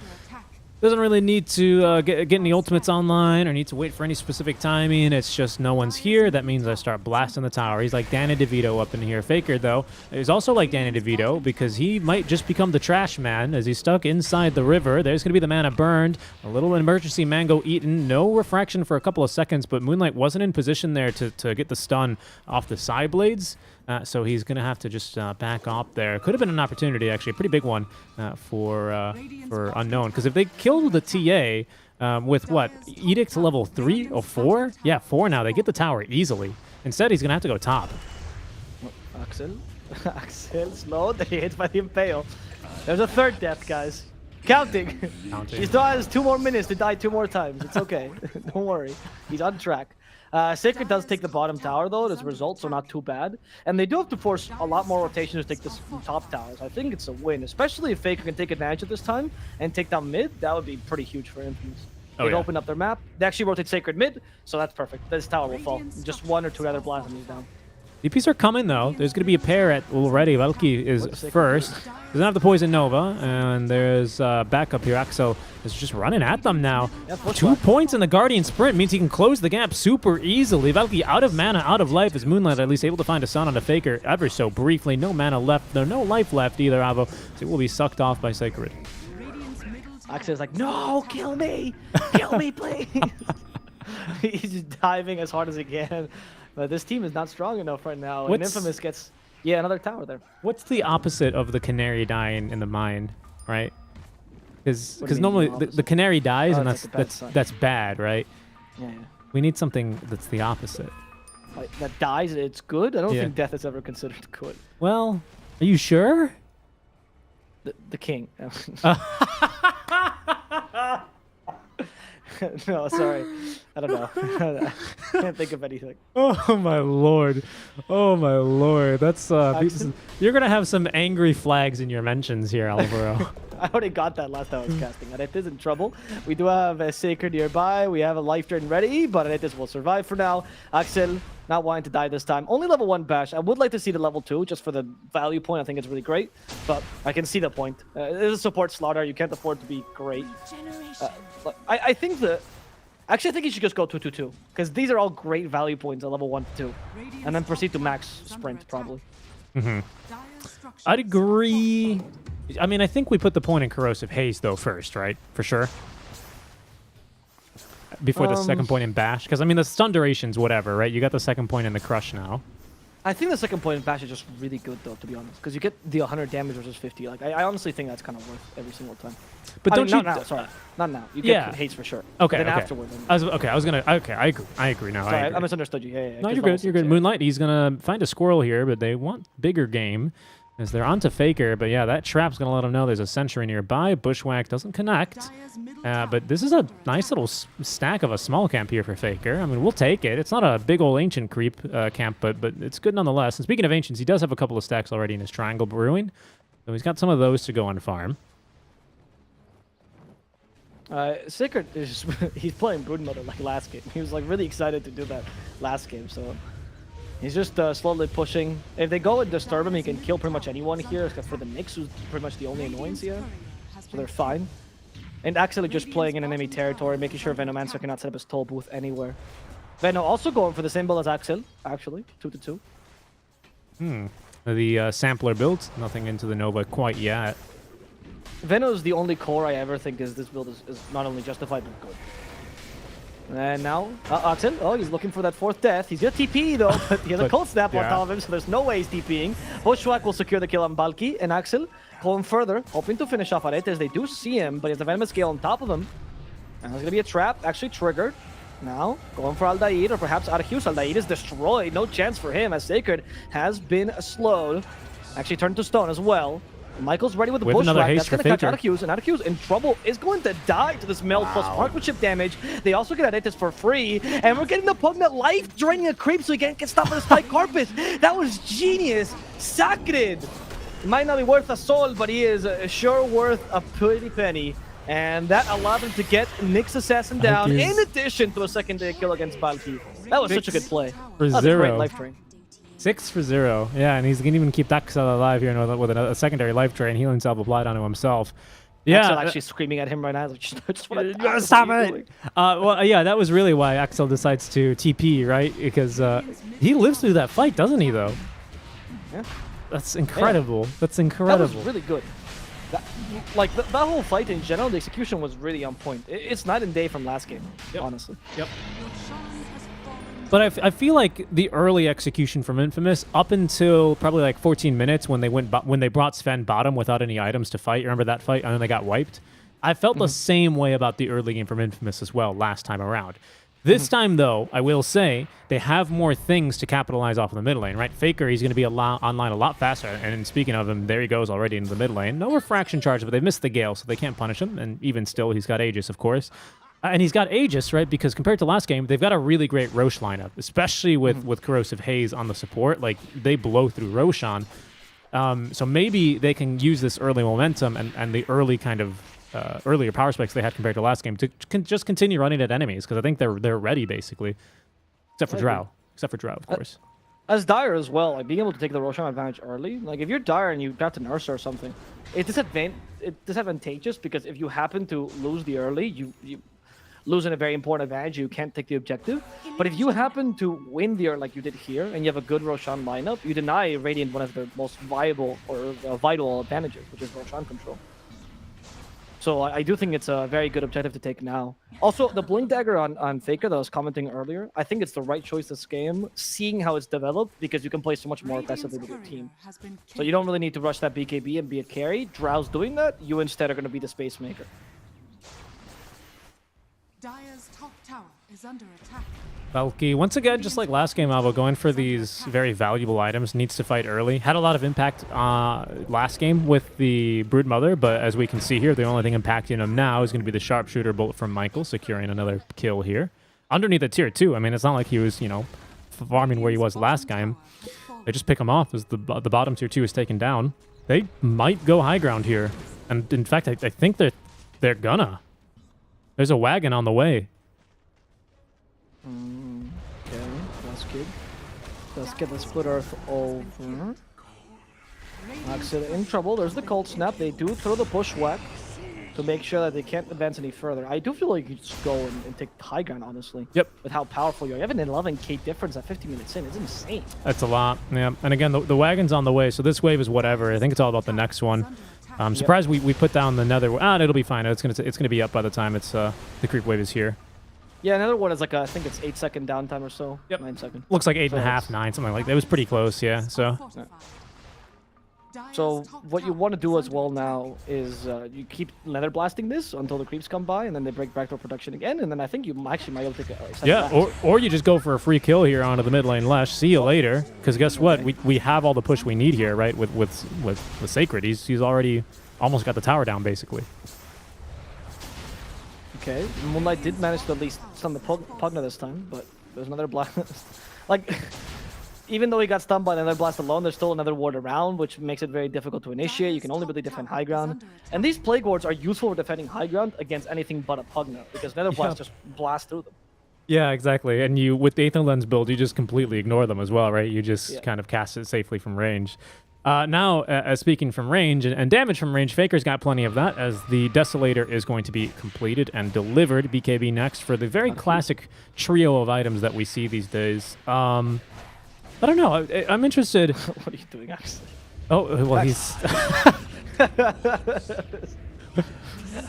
Doesn't really need to get any ultimates online or need to wait for any specific timing. It's just no one's here. That means I start blasting the tower. He's like Danny DeVito up in here. Faker, though, is also like Danny DeVito because he might just become the trash man as he's stuck inside the river. There's going to be the mana burned. A little emergency mango eaten. No refraction for a couple of seconds, but Moonlight wasn't in position there to get the stun off the side blades. So he's going to have to just back off there. Could have been an opportunity, actually, a pretty big one for Unknown. Because if they kill the TA with, what, Edict level 3 or 4? Yeah, 4 now. They get the tower easily. Instead, he's going to have to go top. Axel? Axel, slow. They hit by the Impale. There's a third death, guys. Counting. He still has 2 more minutes to die 2 more times. It's okay. Don't worry. He's on track. Sacred does take the bottom tower, though, as a result, so not too bad. And they do have to force a lot more rotations to take this top towers. I think it's a win, especially if Faker can take advantage of this time and take down mid. That would be pretty huge for Infamous. They'd open up their map. They actually rotate Sacred mid, so that's perfect. This tower will fall. Just 1 or 2 other blasts and he's down. DPs are coming, though. There's going to be a pair at already. Valky is first. Doesn't have the Poison Nova, and there's backup here. Axel is just running at them now. 2 points in the Guardian Sprint means he can close the gap super easily. Valky out of mana, out of life, as Moonlight at least able to find a stun on the Faker ever so briefly. No mana left. There's no life left either, Avo. So it will be sucked off by Sacred. Axel's like, no, kill me! Kill me, please! He's just diving as hard as he can. But this team is not strong enough right now, and Infamous gets, another tower there. What's the opposite of the canary dying in the mine, right? Because normally the canary dies, and that's bad, right? Yeah. We need something that's the opposite. like, that dies, it's good. I don't Yeah. think death is ever considered good. Well, are you sure? The king. No, sorry. I don't know. I can't think of anything. Oh my lord. Oh my lord. That's you're gonna have some angry flags in your mentions here, Alvaro. I already got that last time I was casting. Aretes in trouble. We do have a Sacred nearby. We have a life drain ready, but Aretes will survive for now. Axel not wanting to die this time. Only level 1 bash. I would like to see the level 2 just for the value point. I think it's really great, but I can see the point. It is a support slaughter. You can't afford to be great. I think the... Actually, I think you should just go 2-2-2, because these are all great value points at level 1-2. And then proceed to max sprint, probably. I'd agree. I mean, I think we put the point in Corrosive Haze, though, first, right? For sure. Before the second point in Bash. Because, I mean, the stun duration's whatever, right? You got the second point in the Crush now. I think the second point in Bash is just really good, though, to be honest. Because you get the 100 damage versus 50. Like, I honestly think that's kind of worth every single time. But don't you... Not now, sorry. Not now. You get haste for sure. Okay, then okay. afterward. Then... I agree now. Sorry, I agree. I misunderstood you. Yeah. No, you're good. You're good. Moonlight, he's going to find a squirrel here, but they want bigger game. As they're onto Faker, but yeah, that trap's going to let them know there's a sentry nearby. Bushwhack doesn't connect. But this is a nice little stack of a small camp here for Faker. I mean, we'll take it. It's not a big old ancient creep camp, but it's good nonetheless. And speaking of ancients, he does have a couple of stacks already in his triangle brewing. So he's got some of those to go on farm. Sacred is he's playing Brood Mother like last game. He was like really excited to do that last game, so he's just slowly pushing. If they go and disturb him, he can kill pretty much anyone here, except for the Nyx, who's pretty much the only annoyance here. So they're fine. And actually just playing in enemy territory, making sure Venomancer cannot set up his toll booth anywhere. Veno also going for the same build as Axel, actually, 2-2. The sampler build, nothing into the Nova quite yet. Veno is the only core I ever think this build is not only justified but good. And now, Axel, he's looking for that 4th death. He's gonna TP though, but he has a cold snap on top of him, so there's no way he's TPing. Bushwhack will secure the kill on Balki, and Axel going further, hoping to finish off Aretes. They do see him, but he has the Venomous Gale on top of him. And there's gonna be a trap, actually triggered. Now, going for Aldair, or perhaps Arceus. Aldair is destroyed, no chance for him, as Sacred has been slowed. Actually turned to stone as well. Michael's ready with the Bushwhack. That's going to catch Arceus, and Arceus in trouble is going to die to this meld plus marksmanship damage. They also get Aretes for free, and we're getting the Pugnut life draining a creep so he can't get stopped by the Spike Carpet. That was genius. Sacred might not be worth a soul, but he is sure worth a pretty penny. And that allowed him to get Nyx Assassin down, in addition to a secondary kill against Balki. That was such a good play. For that was 0. a great life drain. 6 for 0. Yeah, and he's going to even keep that alive here with a secondary life drain. Healing Salve applied onto himself. Yeah, Axel actually screaming at him right now. Like, just want to stop it. Well, yeah, that was really why Axel decides to TP, right? Because he lives through that fight, doesn't he, though? Yeah. That's incredible. Yeah. That's incredible. That was really good. That whole fight in general, the execution was really on point. It's night and day from last game, honestly. Yep. But I feel like the early execution from Infamous, up until probably like 14 minutes when they brought Sven bottom without any items to fight. Remember that fight? And then they got wiped. I felt the same way about the early game from Infamous as well last time around. This time, though, I will say they have more things to capitalize off of the mid lane, right? Faker, he's going to be online a lot faster. And speaking of him, there he goes already into the mid lane. No refraction charge, but they missed the Gale, so they can't punish him. And even still, he's got Aegis, of course. And he's got Aegis, right? Because compared to last game, they've got a really great Rosh lineup, especially with Corrosive Haze on the support. Like, they blow through Roshan. So maybe they can use this early momentum and the early kind of earlier power spikes they had compared to last game to just continue running at enemies, because I think they're ready, basically. Except for Drow. Except for Drow, of course. As Dire as well, like being able to take the Roshan advantage early. Like, if you're Dire and you got to nurse or something, it's disadvantageous, because if you happen to lose the early, you losing a very important advantage, you can't take the objective. But if you happen to win there like you did here, and you have a good Roshan lineup, you deny Radiant one of their most viable or vital advantages, which is Roshan control. So I do think it's a very good objective to take now. Also, the Blink Dagger on Faker that I was commenting earlier, I think it's the right choice this game, seeing how it's developed, because you can play so much more aggressively with your team. So you don't really need to rush that BKB and be a carry. Drow's doing that, you instead are going to be the space maker. Dire's top tower is under attack. Valky, once again, just like last game, Alvo, going for these very valuable items, needs to fight early. Had a lot of impact last game with the Brood Mother, but as we can see here, the only thing impacting him now is going to be the Sharpshooter Bolt from Michael, securing another kill here. Underneath the tier 2, I mean, it's not like he was, you know, farming where he was last game. They just pick him off as the bottom tier 2 is taken down. They might go high ground here. And in fact, I think they're gonna. There's a wagon on the way. Okay, that's good. Let's get the Split Earth over. Axel in trouble. There's the Cold Snap. They do throw the push whack to make sure that they can't advance any further. I do feel like you just go and take high ground, honestly. Yep. With how powerful you are. You have an 11k difference at 50 minutes in. It's insane. That's a lot. Yeah. And again, the wagon's on the way, so this wave is whatever. I think it's all about the next one. I'm surprised we put down the nether. It'll be fine. It's gonna be up by the time it's the creep wave is here. Yeah, another one is like I think it's 8-second downtime or so. Yep. 9 seconds. Looks like 8.5, 9, something like that. It was pretty close, yeah. So what you want to do as well now is you keep nether blasting this until the creeps come by, and then they break backdoor production again, and then I think you actually might be able to take a second Yeah, or you just go for a free kill here onto the mid lane Lesh. See you later, because guess what? We have all the push we need here, right? With Sacred, he's already almost got the tower down basically. Okay, Moonlight did manage to at least stun the Pugna this time, but there's another blast. Like, even though he got stunned by another blast alone, there's still another ward around, which makes it very difficult to initiate. You can only really defend high ground. And these Plague Wards are useful for defending high ground against anything but a Pugna, because Nether Blast just blasts through them. Yeah, exactly. And you, with the Aether Lens build, you just completely ignore them as well, right? You just kind of cast it safely from range. Now, speaking from range and damage from range, Faker's got plenty of that, as the Desolator is going to be completed and delivered. BKB next for the very classic trio of items that we see these days. I don't know. I'm interested. What are you doing, actually? Oh, well, he's...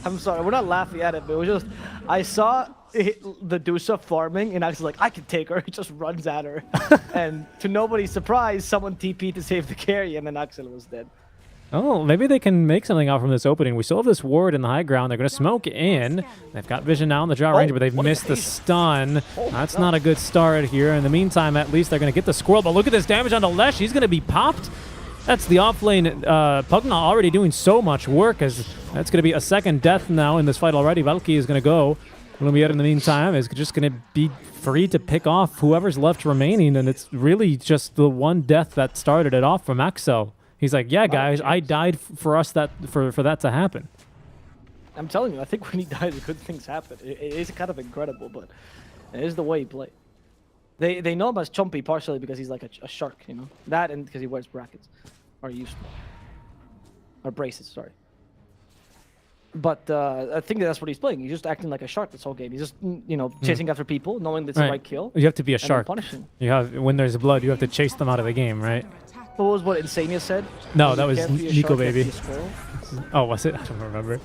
I'm sorry, we're not laughing at it, but it was just... I saw the Dusa farming, and I was like, I can take her. He just runs at her. And to nobody's surprise, someone TP'd to save the carry, and then Axel was dead. Oh, maybe they can make something out from this opening. We still have this ward in the high ground. They're going to smoke in. They've got vision now on the draw ranger, but they've missed the stun. That's not a good start here. In the meantime, at least they're going to get the squirrel. But look at this damage onto Lesh. He's going to be popped. That's the offlane. Pugna already doing so much work, as that's going to be a second death now in this fight already. Valky is going to go. Lumiere, in the meantime, is just going to be free to pick off whoever's left remaining, and it's really just the one death that started it off from Axel. He's like, yeah, guys, I died for us for that to happen. I'm telling you, I think when he dies, good things happen. It is kind of incredible, but it is the way he plays. They know him as Chompy partially because he's like a shark, you know? That and because he wears brackets. Or useful. Or braces, sorry. But I think that's what he's playing. He's just acting like a shark this whole game. He's just, you know, chasing after people, knowing that's the right kill. You have to be a shark. Punishing. You have, when there's blood, you have to chase them out of the game, right? What was what Insania said? No, that was Nico Baby. Oh, was it? I don't remember.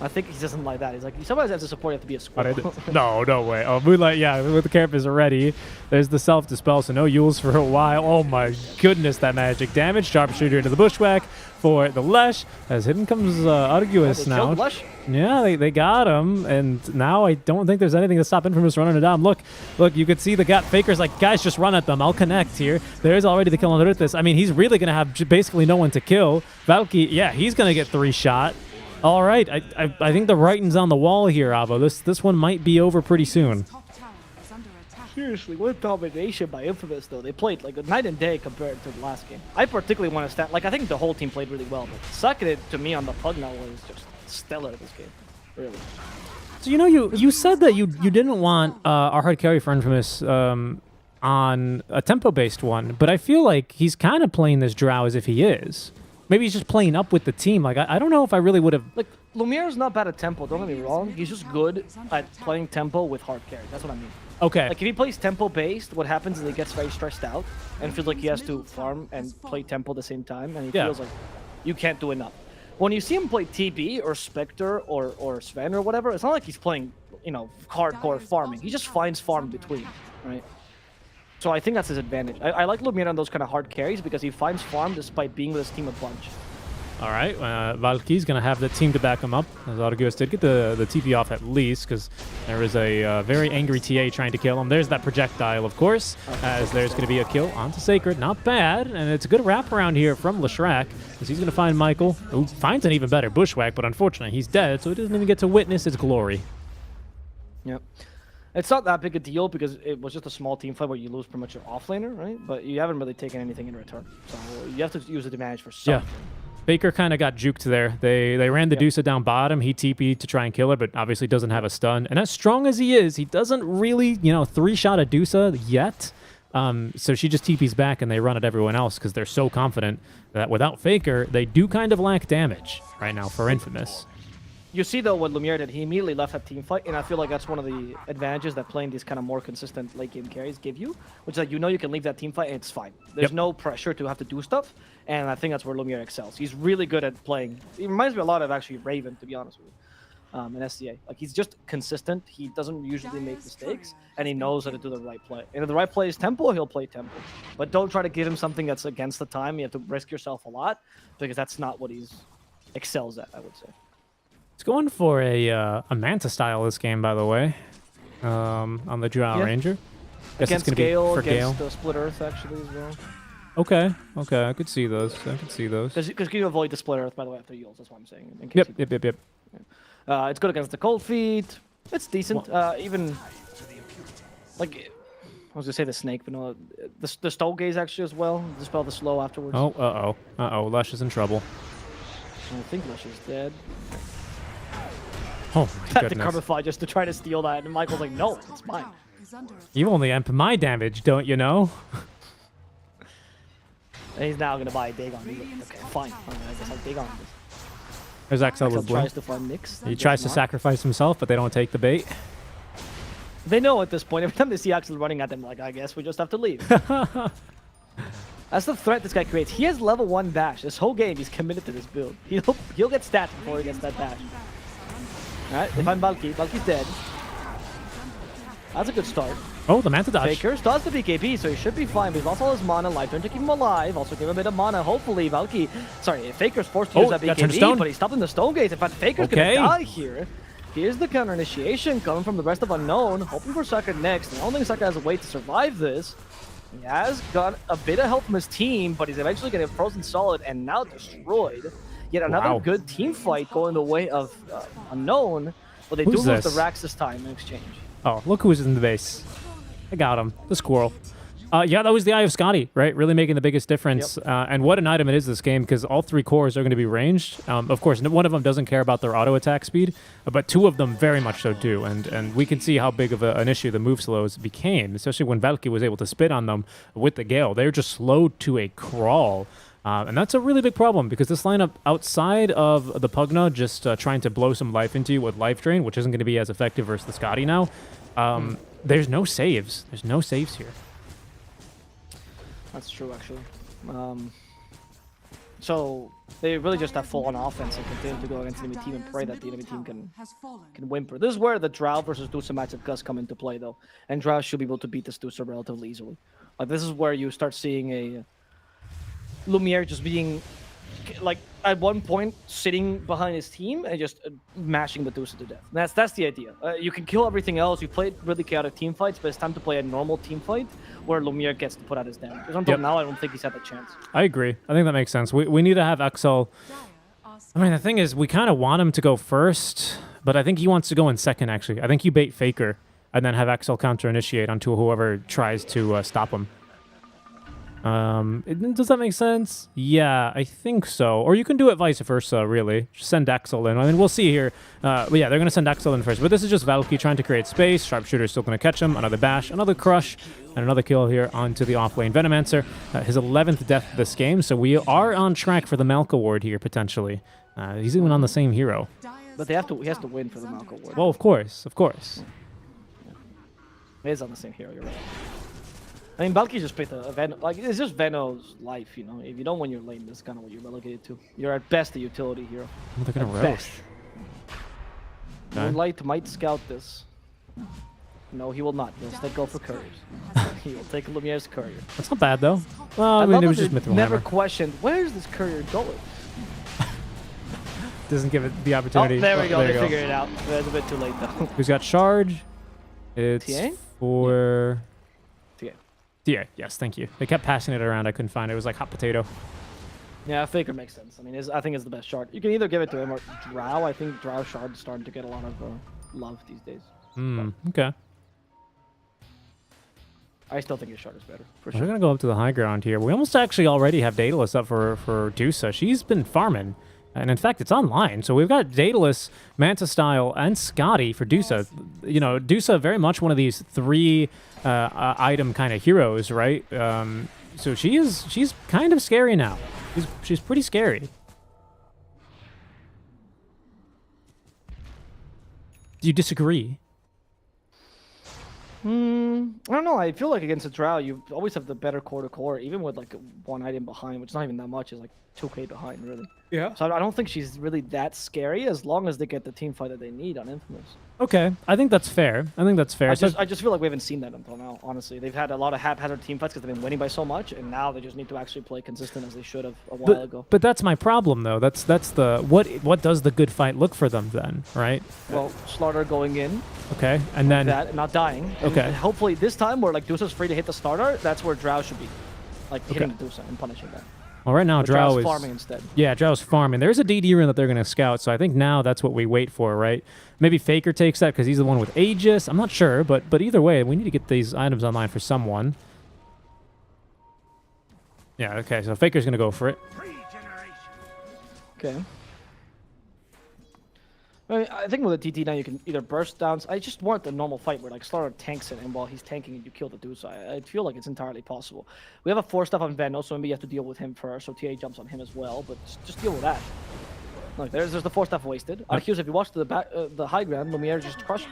I think he doesn't like that. He's like, sometimes as a support, you have to be a squirrel. No way. Oh, Moonlight, yeah, with the carapace already. There's the self-dispel, so no Yules for a while. Oh my goodness, that magic damage. Sharpshooter into the bushwhack for the Lesh. As in comes Arduous now. Yeah, they got him, and now I don't think there's anything to stop Infamous running it down. Look, you could see the gap. Faker's like, guys, just run at them. I'll connect here. There's already the kill on Earthis. I mean, he's really going to have basically no one to kill. Valky, yeah, he's going to get 3 shot. All right, I think the writing's on the wall here, Avo. This one might be over pretty soon. Seriously, what domination by Infamous, though. They played like a night and day compared to the last game. I particularly want to stand... Like, I think the whole team played really well, but sucking it to me on the Pugna was just stellar this game. Really. So, you know, you said that you didn't want our hard carry for Infamous on a tempo-based one, but I feel like he's kind of playing this Drow as if he is. Maybe he's just playing up with the team. Like, I don't know if I really would have... Like, Lumiere's not bad at tempo, don't get me wrong. He's just good at playing tempo with hard carry. That's what I mean. Okay. Like, if he plays tempo-based, what happens is he gets very stressed out and feels like he has to farm and play tempo at the same time, and he feels like you can't do enough. When you see him play TB or Spectre or Sven or whatever, it's not like he's playing, you know, hardcore farming. He just finds farm between, right? So I think that's his advantage. I like Lumiere on those kind of hard carries because he finds farm despite being with his team a bunch. All right, Valky's going to have the team to back him up. As Argus did get the TP off at least, because there is a very angry TA trying to kill him. There's that projectile, of course, as there's going to be a kill onto Sacred. Not bad, and it's a good wraparound here from Leshrac, as he's going to find Michael, who finds an even better bushwhack, but unfortunately he's dead, so he doesn't even get to witness its glory. Yep. It's not that big a deal because it was just a small team fight where you lose pretty much your offlaner, right? But you haven't really taken anything in return, so you have to use the advantage for something. Yeah. Faker kind of got juked there. They ran the Dusa down bottom. He TP'd to try and kill her, but obviously doesn't have a stun. And as strong as he is, he doesn't really, three-shot a Dusa yet. So she just TP's back and they run at everyone else because they're so confident that without Faker, they do kind of lack damage right now for Infamous. You see, though, what Lumiere did, he immediately left that team fight, and I feel like that's one of the advantages that playing these kind of more consistent late-game carries give you, which is like, you can leave that team fight, and it's fine. There's no pressure to have to do stuff, and I think that's where Lumiere excels. He's really good at playing. He reminds me a lot of, actually, Raven, to be honest with you, in SDA. Like, he's just consistent. He doesn't usually make mistakes, and he knows how to do the right play. And if the right play is tempo, he'll play tempo. But don't try to give him something that's against the time. You have to risk yourself a lot, because that's not what he's excels at, I would say. It's going for a Manta style this game, by the way, on the Drow Ranger. Guess Against it's gonna Gale, be for against Gale. the Split Earth, actually, as well. Okay, I could see those. Because you avoid the Split Earth, by the way, after Yules, that's what I'm saying. In case Yep. It's good against the Cold Feet. It's decent. Even, like, I was going to say the Snake, but no, the Stone Gaze actually as well. Dispel the slow afterwards. Oh, Lush is in trouble. I think Lush is dead. Oh, my Had to goodness. coverify just to try to steal that, and Michael's like, no, it's mine. You only amp my damage, don't you know? And he's now going to buy a Dagon. He's like, okay, fine. I guess I'll Dagon this. There's Axel Axel with Blink. tries to find Nyx. He tries to sacrifice himself, but they don't take the bait. They know at this point, every time they see Axel running at them, like, I guess we just have to leave. That's the threat this guy creates. He has level 1 dash. This whole game, he's committed to this build. He'll get stats before he gets that dash. Alright, they find Valky. Valky's dead. That's a good start. Oh, the Manta dodge. Faker does the BKB, so he should be fine, but he's lost all his mana. Life Turn to keep him alive. Also give him a bit of mana. Hopefully, Valky... Sorry, Faker's forced to use that got turned to BKB, stone. but he's stopped in the Stone Gaze. In fact, Faker's gonna die here. Here's the counter initiation coming from the rest of Unknown. Hoping for Saka next. I don't think Saka has a way to survive this. He has got a bit of help from his team, but he's eventually getting frozen solid and now destroyed. Yet another good team fight going the way of Unknown, but they do lose the racks this time in exchange. Oh, look who's in the base. I got him. The squirrel. Yeah, that was the Eye of Scotty, right? Really making the biggest difference. Yep. And what an item it is this game, because all 3 cores are going to be ranged. Of course, one of them doesn't care about their auto attack speed, but 2 of them very much so do. And we can see how big of an issue the move slows became, especially when Valky was able to spit on them with the Gale. They're just slowed to a crawl. And that's a really big problem, because this lineup, outside of the Pugna just trying to blow some life into you with Life Drain, which isn't going to be as effective versus the Scotty now, there's no saves. There's no saves here. That's true, actually. So they really just have full on offense and continue to go against the enemy team and pray that the enemy team can whimper. This is where the Drow versus Dusa matchup does come into play, though. And Drow should be able to beat this Dusa relatively easily. Like, this is where you start seeing a Lumiere just being, like, at one point sitting behind his team and just mashing the Dusa to death. That's the idea. You can kill everything else. You played really chaotic team fights, but it's time to play a normal team fight where Lumiere gets to put out his damage. Because until now, I don't think he's had the chance. I agree. I think that makes sense. We need to have Axel. I mean, the thing is, we kind of want him to go first, but I think he wants to go in second, actually. I think you bait Faker and then have Axel counter-initiate onto whoever tries to stop him. Does that make sense? Yeah, I think so. Or you can do it vice versa, really. Just send Axel in. I mean, we'll see here. But yeah, they're going to send Axel in first. But this is just Valky trying to create space. Sharpshooter's still going to catch him. Another bash, another crush, and another kill here onto the offlane Venomancer. His 11th death of this game, so we are on track for the Malk Award here, potentially. He's even on the same hero. But he has to win for the Malk Award. Well, of course. He is on the same hero, you're right. I mean, Valky just picked a Ven. Like, it's just Veno's life, you know. If you don't win your lane, that's kind of what you're relegated to. You're at best a utility hero. Oh, they're gonna best. Okay. Moonlight might scout this. No, he will not. He'll instead go for couriers. He will take Lumiere's courier. That's not bad, though. Well, I mean, it was just Mithril never Hammer. questioned, where's this courier going? doesn't give it the Oh, opportunity. there we go. They you figured it out. It's a bit too late, though. Who's got charge? It's TA? for TA. TA. Yes, thank you. They kept passing it around. I couldn't find it. It was like hot potato. Yeah, Faker makes sense. I mean, I think it's the best shard. You can either give it to him or Drow. I think Drow shard is starting to get a lot of love these days. Okay. I still think his shard is better, for We're sure. going to go up to the high ground here. We almost actually already have Daedalus up for Dusa. She's been farming. And in fact, it's online. So we've got Daedalus, Manta Style, and Scotty for Dusa. You know, Dusa very much one of these 3 item kind of heroes, right? So she's kind of scary now. She's pretty scary. Do you disagree? I don't know. I feel like against a Drow, you always have the better core to core, even with like 1 item behind, which is not even that much. It's like 2k behind, really. Yeah. So I don't think she's really that scary as long as they get the team fight that they need on Infamous. Okay, I think that's fair. I I just feel like we haven't seen that until now, honestly. They've had a lot of haphazard team fights because they've been winning by so much, and now they just need to actually play consistent as they should have a while ago. But that's my problem, though. That's the what does the good fight look for them then, right? Well, Slaughter going in, Okay, and then that, and not dying. And Okay. hopefully this time where like Dusa's free to hit the starter, that's where Drow should be. Like hitting the Dusa and punishing that. well, right now But Drow Drow's is farming instead. Yeah, Drow's farming. There's a DD rune that they're going to scout, so I think now that's what we wait for, right? Maybe Faker takes that because he's the one with Aegis. I'm not sure, but either way, we need to get these items online for someone. Yeah, okay, so Faker's going to go for it. Okay. I think with a TT now you can either burst downs. I just want the normal fight where like Slaughter tanks it, and while he's tanking it, you kill the dude. So I feel like it's entirely possible. We have a 4-step on Veno, so maybe you have to deal with him first. So TA jumps on him as well, but just deal with that. Look, there's the 4-step wasted. Hughes, if you watch the high ground, Lumiere just crushed.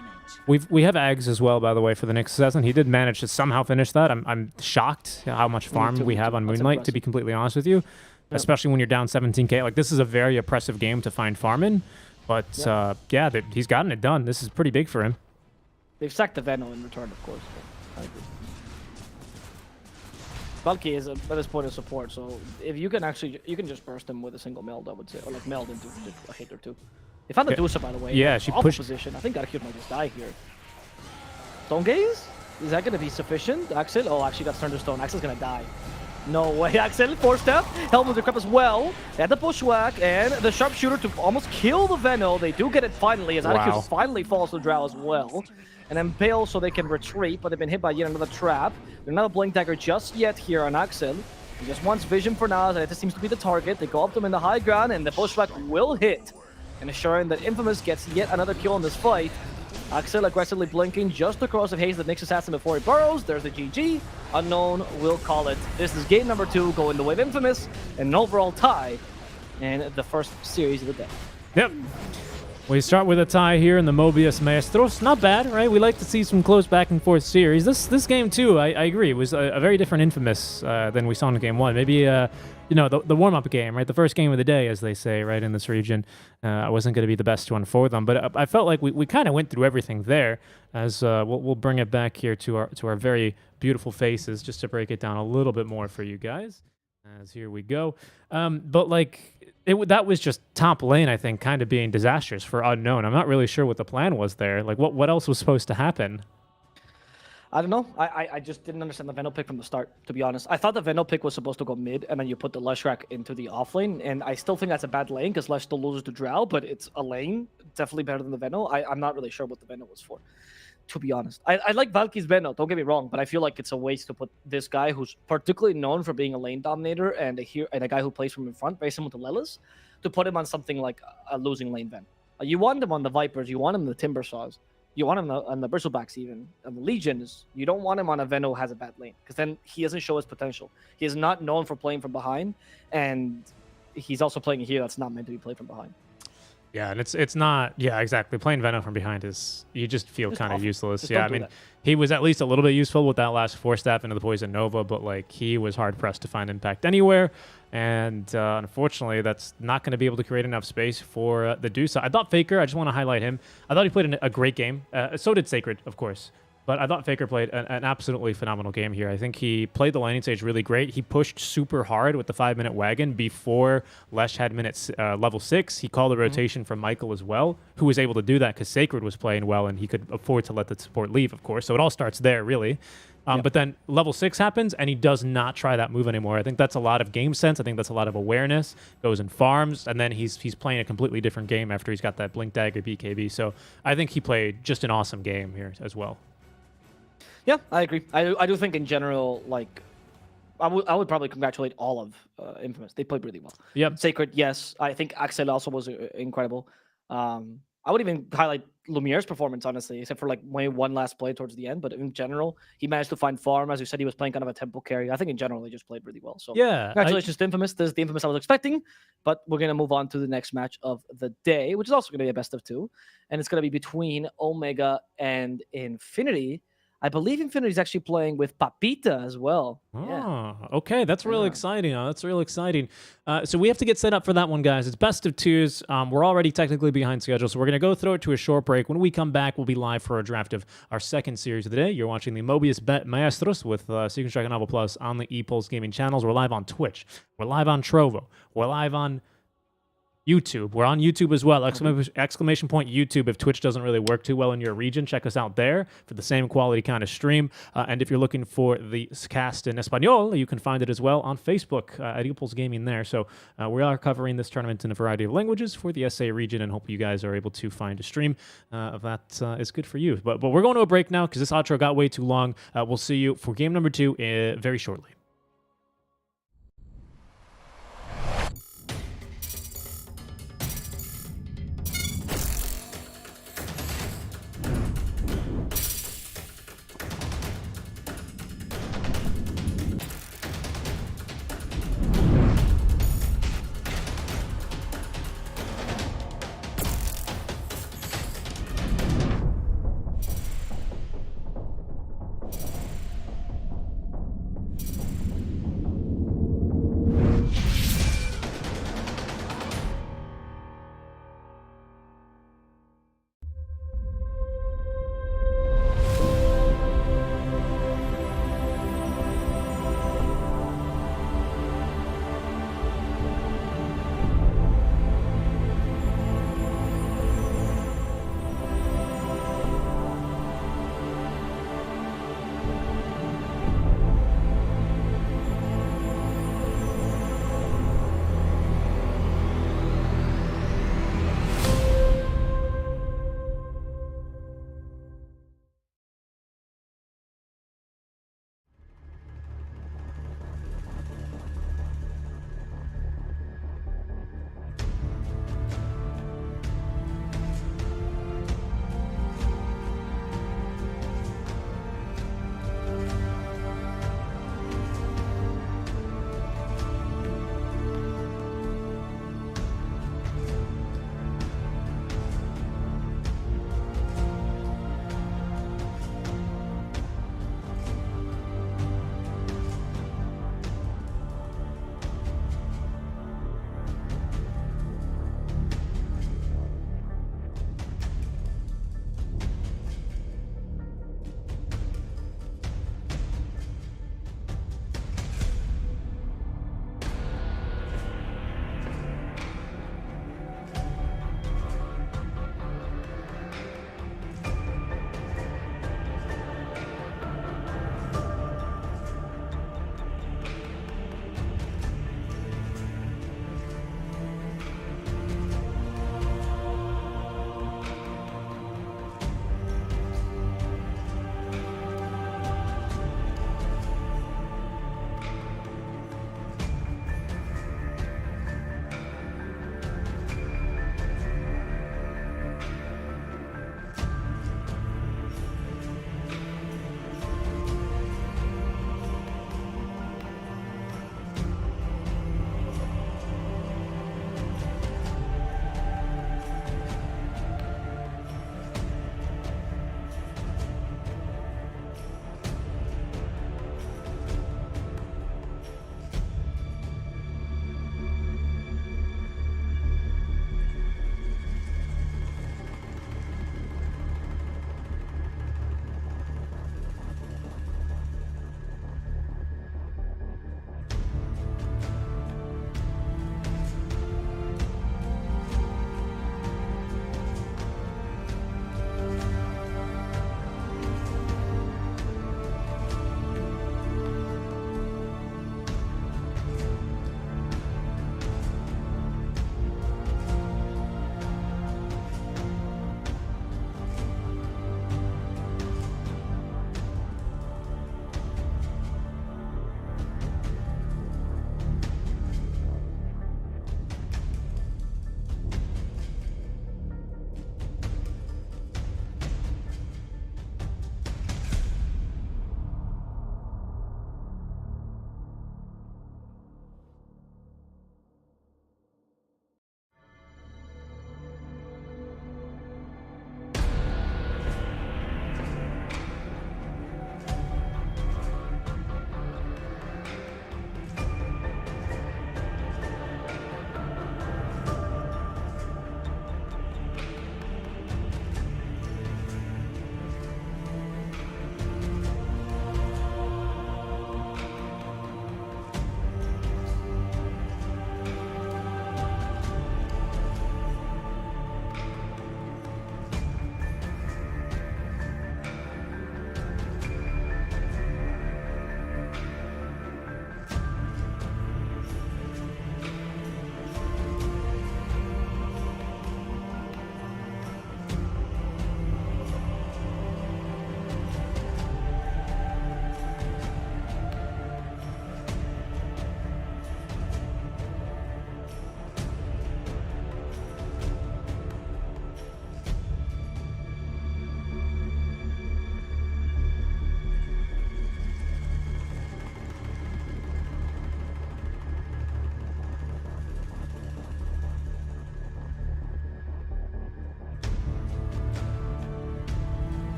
We have Ags as well, by the way, for the next season. He did manage to somehow finish that. I'm shocked how much farm we have on That's Moonlight, to impressive. be completely honest with you. Especially when you're down 17k. Like, this is a very oppressive game to find farm in. But, yeah, he's gotten it done. This is pretty big for him. They've sacked the Veno in return, of course. But I agree. Valky is at this point a support, so if you can actually, you can just burst him with a single meld, I would say, or like meld into a hit or two. They found the Dusa, by the way. Yeah, she awful pushed. position. I think Garcute might just die here. Stone Gaze? Is that going to be sufficient? Axel? Oh, actually got turned to stone. Axel's going to die. No way, Axel. 4-step. Helmet the crep as well. They had the bushwhack and the sharpshooter to almost kill the Veno. They do get it finally as Wow. Arceus finally falls to Drow as well. And then Pale so they can retreat, but they've been hit by yet another trap. There's not a Blink Dagger just yet here on Axel. He just wants vision for now, and it seems to be the target. They go up to him in the high ground, and the bushwhack will hit. And ensuring that Infamous gets yet another kill in this fight. Axel aggressively blinking just across of Haze that Nyx assassin before he burrows. There's the GG. Unknown will call it. This is game number 2 going the way of Infamous. And an overall tie in the first series of the day. Yep. We start with a tie here in the Mobius Maestros. Not bad, right? We like to see some close back and forth series. This game too, I agree, was a very different Infamous than we saw in game 1. Maybe you know, the warm-up game, right? The first game of the day, as they say, right, in this region, wasn't going to be the best one for them. But I felt like we kind of went through everything there. As we'll bring it back here to our very beautiful faces, just to break it down a little bit more for you guys. As here we go. But like, that was just top lane, I think, kind of being disastrous for Unknown. I'm not really sure what the plan was there. Like, what else was supposed to happen? I don't know. I just didn't understand the Veno pick from the start, to be honest. I thought the Veno pick was supposed to go mid, and then you put the Leshrac into the off lane, and I still think that's a bad lane, because Lesh still loses to Drow, but it's a lane. Definitely better than the Veno. I'm not really sure what the Veno was for, to be honest. I like Valky's Veno, don't get me wrong, but I feel like it's a waste to put this guy who's particularly known for being a lane dominator and a guy who plays from in front, very similar to Lelis, to put him on something like a losing lane Ven. You want him on the Vipers, you want him on the Timber Saws, you want him on the Bristlebacks even, on the Legions. You don't want him on a Veno who has a bad lane, because then he doesn't show his potential. He is not known for playing from behind, and he's also playing a hero that's not meant to be played from behind. Yeah, and it's not. Yeah, exactly. Playing Venom from behind is, you just feel kind of awful. useless. Just Yeah, don't I do mean, that. he was at least a little bit useful with that last 4-step into the Poison Nova, but like, he was hard pressed to find impact anywhere. And unfortunately, that's not going to be able to create enough space for the Dusa. I thought Faker, I just want to highlight him. I thought he played a great game. So did Sacred, of course. But I thought Faker played an absolutely phenomenal game here. I think he played the laning stage really great. He pushed super hard with the 5-minute wagon before Lesh had level 6. He called a rotation from Michael as well, who was able to do that because Sacred was playing well and he could afford to let the support leave, of course. So it all starts there, really. But then level 6 happens, and he does not try that move anymore. I think that's a lot of game sense. I think that's a lot of awareness. Goes and farms, and then he's playing a completely different game after he's got that Blink Dagger BKB. So I think he played just an awesome game here as well. Yeah, I agree. I do think in general, like, I would probably congratulate all of Infamous. They played really well. Yep. Sacred, yes. I think Axel also was incredible. I would even highlight Lumiere's performance, honestly, except for like maybe one last play towards the end. But in general, he managed to find farm. As you said, he was playing kind of a tempo carry. I think in general, he just played really well. So yeah, congratulations to Infamous. This is the Infamous I was expecting. But we're going to move on to the next match of the day, which is also going to be a best of 2. And it's going to be between Omega and Infinity. I believe Infinity is actually playing with Papita as well. Oh, okay. That's really exciting. That's really exciting. So we have to get set up for that one, guys. It's best of 2s. We're already technically behind schedule, so we're going to go throw it to a short break. When we come back, we'll be live for a draft of our second series of the day. You're watching the Mobius.bet Maestros with Secret Strike and Novel Plus on the ePulse Gaming channels. We're live on Twitch. We're live on Trovo. We're live on YouTube. We're on YouTube as well. Exclamation point YouTube if Twitch doesn't really work too well in your region. Check us out there for the same quality kind of stream. And if you're looking for the cast in Espanol, you can find it as well on Facebook at ePulse Gaming there. So we are covering this tournament in a variety of languages for the SA region, and hope you guys are able to find a stream of that is good for you. But we're going to a break now because this outro got way too long. We'll see you for game number 2 very shortly.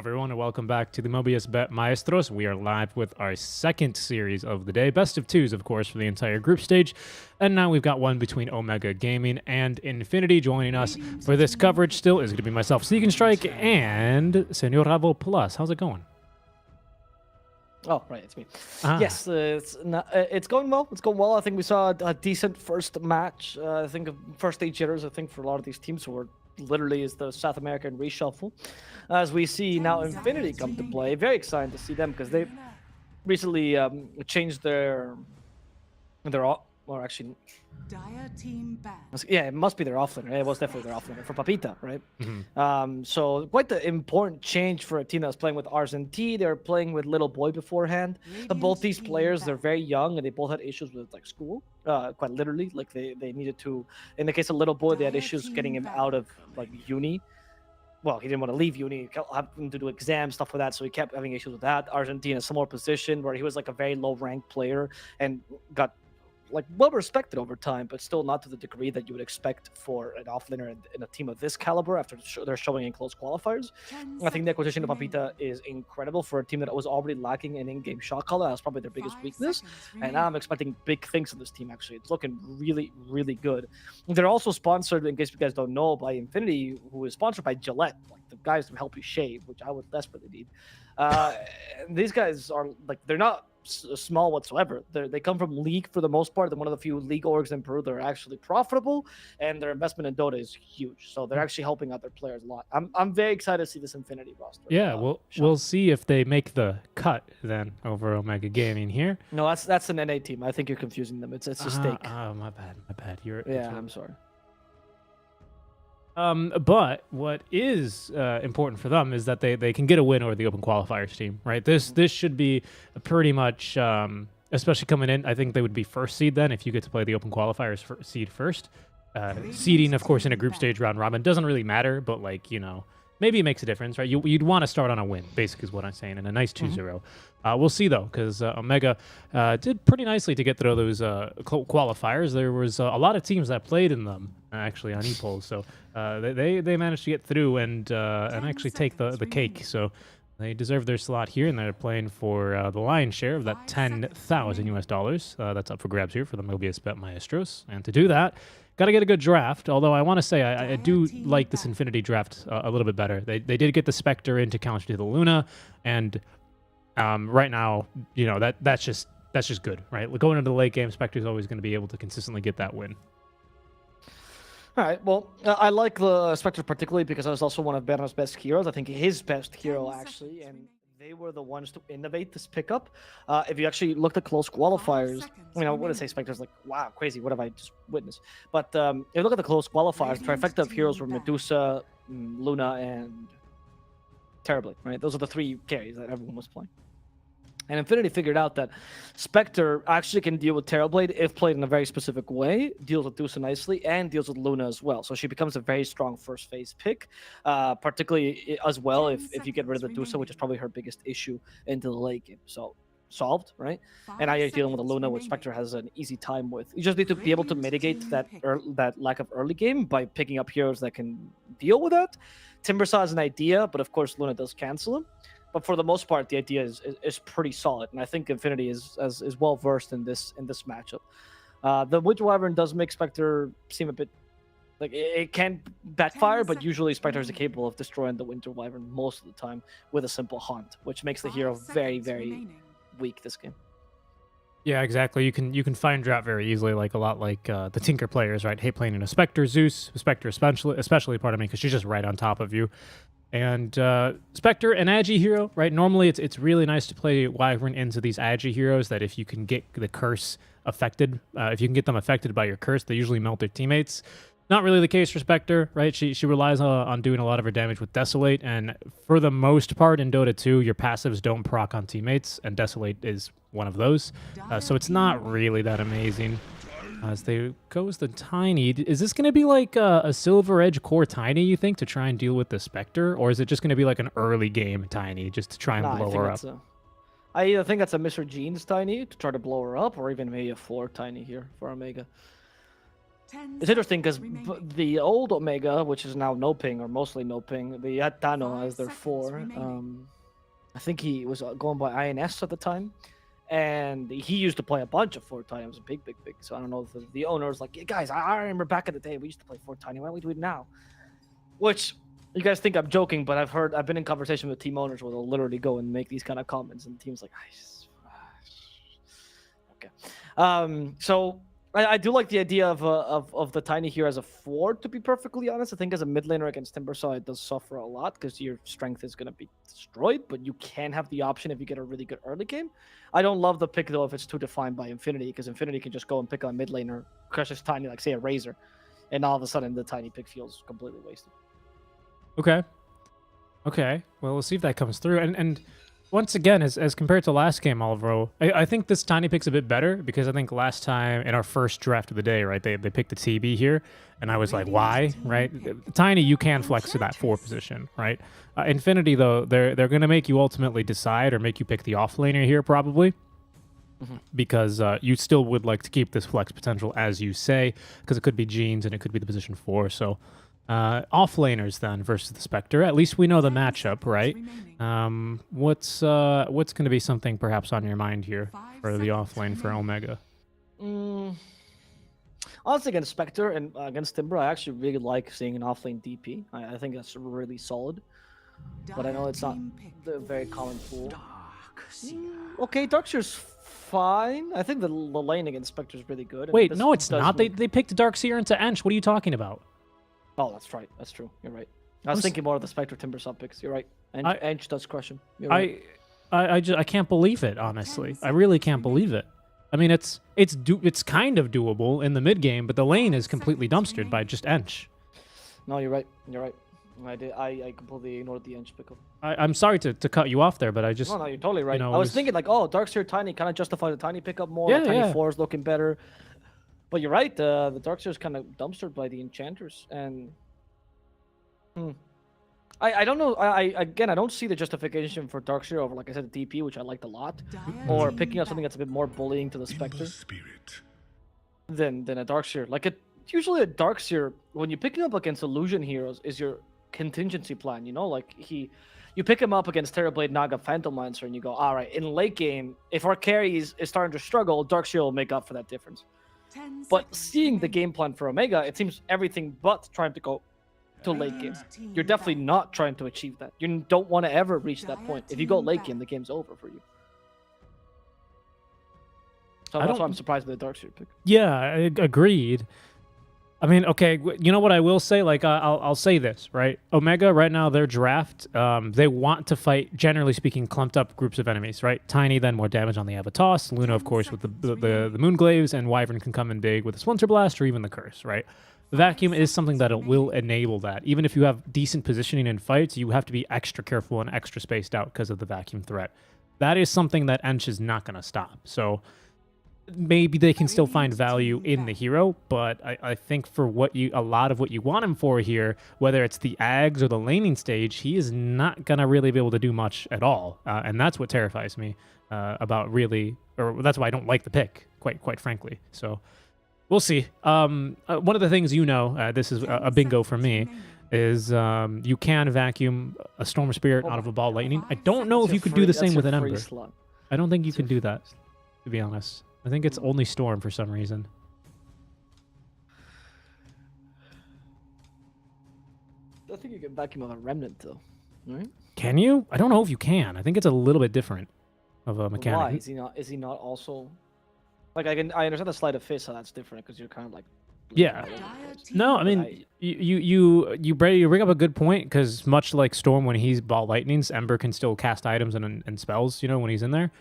everyone, and welcome back to the Mobius.bet Maestros. We are live with our second series of the day. Best of twos, of course, for the entire group stage. And now we've got one between Omega Gaming and Infinity. Joining us for this coverage still is going to be myself, Seek and Strike, and Senor Ravo Plus. How's it going? Oh, right, it's me. Yes, it's going well. It's going well. I think we saw a decent first match. I think first stage jitters, I think, for a lot of these teams who are literally is the South American reshuffle. As we see now Infinity come to play. Very excited to see them because they recently changed their or actually Dire team ban. yeah, it must be their offlaner. It was definitely their offlaner for Papita, right? So quite the important change for a team that was playing with Rs and T. They were playing with Little Boy beforehand. Both these players, they're very young and they both had issues with like school. Quite literally, like they needed to. In the case of Little Boy, they had issues getting him out of like uni. Well, he didn't want to leave uni, having to do exams, stuff like that, so he kept having issues with that. Argentina, a similar position where he was like a very low-ranked player and got like well respected over time, but still not to the degree that you would expect for an offlaner in a team of this caliber after they're showing in close qualifiers. I think the acquisition of Papita is incredible for a team that was already lacking an in-game shot caller. That's probably their biggest weakness. And now I'm expecting big things from this team, actually. It's looking really, really good. They're also sponsored, in case you guys don't know, by Infinity, who is sponsored by Gillette, like the guys who help you shave, which I would desperately need. These guys are like, they're not small whatsoever. They come from League for the most part. They're one of the few League orgs in Peru that are actually profitable, and their investment in Dota is huge. So they're actually helping out their players a lot. I'm very excited to see this Infinity roster. Yeah, we'll see if they make the cut then over Omega Gaming here. No, that's an NA team. I think you're confusing them. It's a stake. Oh, my bad. I'm sorry. But what is important for them is that they can get a win over the Open Qualifiers team, right? This should be pretty much, especially coming in, I think they would be first seed then if you get to play the Open Qualifiers seed first. Seeding, of course, in a group stage round robin doesn't really matter, but like, you know, maybe it makes a difference, right? You'd want to start on a win, basically is what I'm saying, and a nice 2-0. We'll see, though, because Omega did pretty nicely to get through those qualifiers. There was a lot of teams that played in them, actually, on ePolls. So they managed to get through and actually take the cake. So they deserve their slot here, and they're playing for the lion's share of that $10,000 US. That's up for grabs here for the Mobius.bet Maestros. And to do that, got to get a good draft, although I want to say I do like this Infinity draft a little bit better. They did get the Spectre into counter to the Luna, and right now, you know, that's just good, right? Going into the late game, Spectre's always going to be able to consistently get that win. All right, well, I like the Spectre particularly because I was also one of Banner's best heroes. I think his best hero, actually, and they were the ones to innovate this pickup. If you actually looked at close qualifiers, you know, what did I say? Spectre's like, wow, crazy, what have I just witnessed? But if you look at the close qualifiers, the trifecta of heroes were Medusa, Luna, and Terribly, right? Those are the three carries that everyone was playing. And Infinity figured out that Spectre actually can deal with Terrorblade if played in a very specific way, deals with Dusa nicely, and deals with Luna as well. So she becomes a very strong first phase pick, particularly as well if you get rid of the Dusa, which is probably her biggest issue into the late game. So solved, right? And now you're dealing with a Luna, which Spectre has an easy time with. You just need to be able to mitigate that lack of early game by picking up heroes that can deal with that. Timbersaw is an idea, but of course Luna does cancel him. But for the most part, the idea is pretty solid, and I think Infinity is well versed in this matchup. The Witch Wyvern does make Spectre seem a bit like it can backfire, but usually Spectre is capable of destroying the Winter Wyvern most of the time with a simple haunt, which makes the hero very, very weak this game. Yeah, exactly. You can find drought very easily, like a lot like the Tinker players, right? Hate playing in a Spectre Zeus, Spectre especially pardon me, because she's just right on top of you. And Spectre, an Agi hero, right? Normally, it's really nice to play Wyvern into these Agi heroes that if you can get the curse affected, if you can get them affected by your curse, they usually melt their teammates. Not really the case for Spectre, right? She relies on doing a lot of her damage with Desolate, and for the most part in Dota 2, your passives don't proc on teammates, and Desolate is one of those. So it's not really that amazing. As they goes the Tiny, is this going to be like a Silver Edge core Tiny, you think, to try and deal with the Spectre? Or is it just going to be like an early game Tiny, just to try and blow her up? I either think that's a Mr. Jeans Tiny to try to blow her up, or even maybe a 4 Tiny here for Omega. It's interesting because the old Omega, which is now no ping or mostly no ping, they had Tano as their 4. I think he was going by INS at the time, and he used to play a bunch of 4 Tiny. It was big. So I don't know if the owner was like, "Yeah, guys, I remember back in the day we used to play 4 Tiny. Why don't we do it now?" Which you guys think I'm joking, but I've been in conversation with team owners where they'll literally go and make these kind of comments, and the team's like, okay. So I do like the idea of the Tiny here as a 4, to be perfectly honest. I think as a mid laner against Timbersaw, it does suffer a lot because your strength is going to be destroyed, but you can have the option if you get a really good early game. I don't love the pick, though, if it's too defined by Infinity, because Infinity can just go and pick on mid laner, crush his Tiny, like, say, a Razor, and all of a sudden the Tiny pick feels completely wasted. Okay. Well, we'll see if that comes through. And once again, as compared to last game, Alvaro, I think this Tiny pick's a bit better because I think last time in our first draft of the day, right, they picked the TB here, and I was like, why, right? Tiny, you can flex to that 4 position, right? Infinity, though, they're going to make you ultimately decide or make you pick the offlaner here probably, because you still would like to keep this flex potential, as you say, because it could be Jeans and it could be the position 4, so... offlaners then versus the Spectre. At least we know the matchup, right? What's going to be something perhaps on your mind here for the offlane for Omega? Honestly, against Spectre and against Timber, I actually really like seeing an offlane DP. I think that's really solid. But I know it's not the very common pool. Okay, Darkseer's fine. I think the lane against Spectre is really good. Wait, no, it's not. They picked Darkseer into Ench. What are you talking about? Oh, that's right. That's true. You're right. I was thinking more of the Spectre Timber sub picks. You're right. Ench does crush him. You're right. I can't believe it, honestly. I really can't believe it. I mean, it's kind of doable in the mid game, but the lane is completely dumpstered by just Ench. No, you're right. You're right. I completely ignored the Ench pickup. I'm sorry to cut you off there, but I just... No, you're totally right. You know, I was thinking like, oh, Darkseer Tiny kind of justify the Tiny pickup more. Yeah, the Tiny yeah. 4 is looking better. But you're right. The Darkseer is kind of dumpstered by the Enchanters, and I don't know. Again, I don't see the justification for Darkseer over, like I said, the DP, which I liked a lot, or picking up something that's a bit more bullying to the Spectre than a Darkseer. Like usually a Darkseer, when you're picking up against Illusion heroes, is your contingency plan. You know, like you pick him up against Terrorblade, Naga, Phantom Lancer, and you go, all right, in late game, if our carry is starting to struggle, Darkseer will make up for that difference. But seeing the game plan for Omega, it seems everything but trying to go to late game. You're definitely not trying to achieve that. You don't want to ever reach that point. If you go late game, the game's over for you. So that's why I'm surprised by the Darkseer pick. Yeah, agreed. I mean, okay, you know what I will say? Like, I'll say this, right? Omega, right now, their draft, they want to fight, generally speaking, clumped up groups of enemies, right? Tiny, then more damage on the Avatos. Luna, of course, with the Moonglaves, and Wyvern can come in big with the Splinter Blast or even the Curse, right? The Vacuum is something that it will enable that. Even if you have decent positioning in fights, you have to be extra careful and extra spaced out because of the Vacuum threat. That is something that Ench is not going to stop. So maybe they can still find value in the hero, but I think for a lot of what you want him for here, whether it's the Ags or the laning stage, he is not going to really be able to do much at all. And that's what terrifies me about really, or that's why I don't like the pick, quite frankly. So we'll see. One of the things this is a bingo for me, is you can vacuum a Storm Spirit out of a Ball Lightning. I don't know if you could do the same with an Ember. I don't think you can do that, to be honest. I think it's only Storm for some reason. I think you can vacuum of a Remnant, though. Right? Can you? I don't know if you can. I think it's a little bit different of a mechanic. Why? Is he not also... Like, I understand the Sleight of Fist, so that's different, because you're kind of like... Yeah. No, I mean, you bring up a good point, because much like Storm, when he's Ball Lightnings, Ember can still cast items and spells, when he's in there.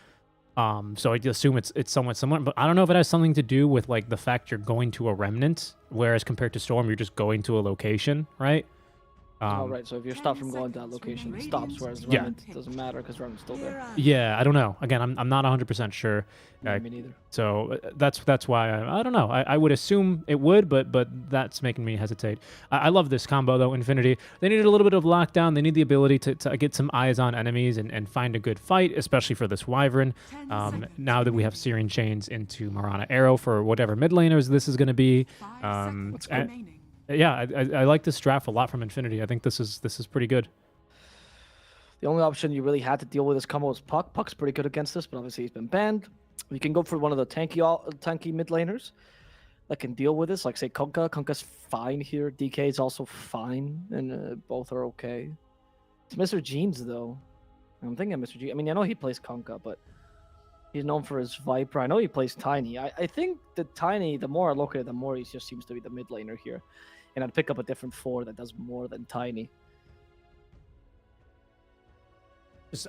So I assume it's somewhat similar, but I don't know if it has something to do with like the fact you're going to a Remnant, whereas compared to Storm, you're just going to a location, right? Oh, right. So if you're stopped from going to that location, it stops. Whereas run, it doesn't matter because run's still there. Yeah, I don't know. Again, I'm not 100% sure. Me neither. So that's why I don't know. I would assume it would, but that's making me hesitate. I love this combo though, Infinity. They needed a little bit of lockdown. They need the ability to get some eyes on enemies and find a good fight, especially for this Wyvern. Now that we have Searing Chains into Marana Arrow for whatever mid laners this is going to be. Yeah, I like this draft a lot from Infinity. I think this is pretty good. The only option you really had to deal with this combo was Puck. Puck's pretty good against this, but obviously he's been banned. You can go for one of the tanky mid laners that can deal with this, like say Kunkka. Kunkka's fine here. DK is also fine, and both are okay. It's Mr. Jeans though. I'm thinking of Mr. Jeans. I mean, I know he plays Kunkka, but he's known for his Viper. I know he plays Tiny. I think the Tiny, the more I look at it, the more he just seems to be the mid laner here. And I'd pick up a different 4 that does more than Tiny.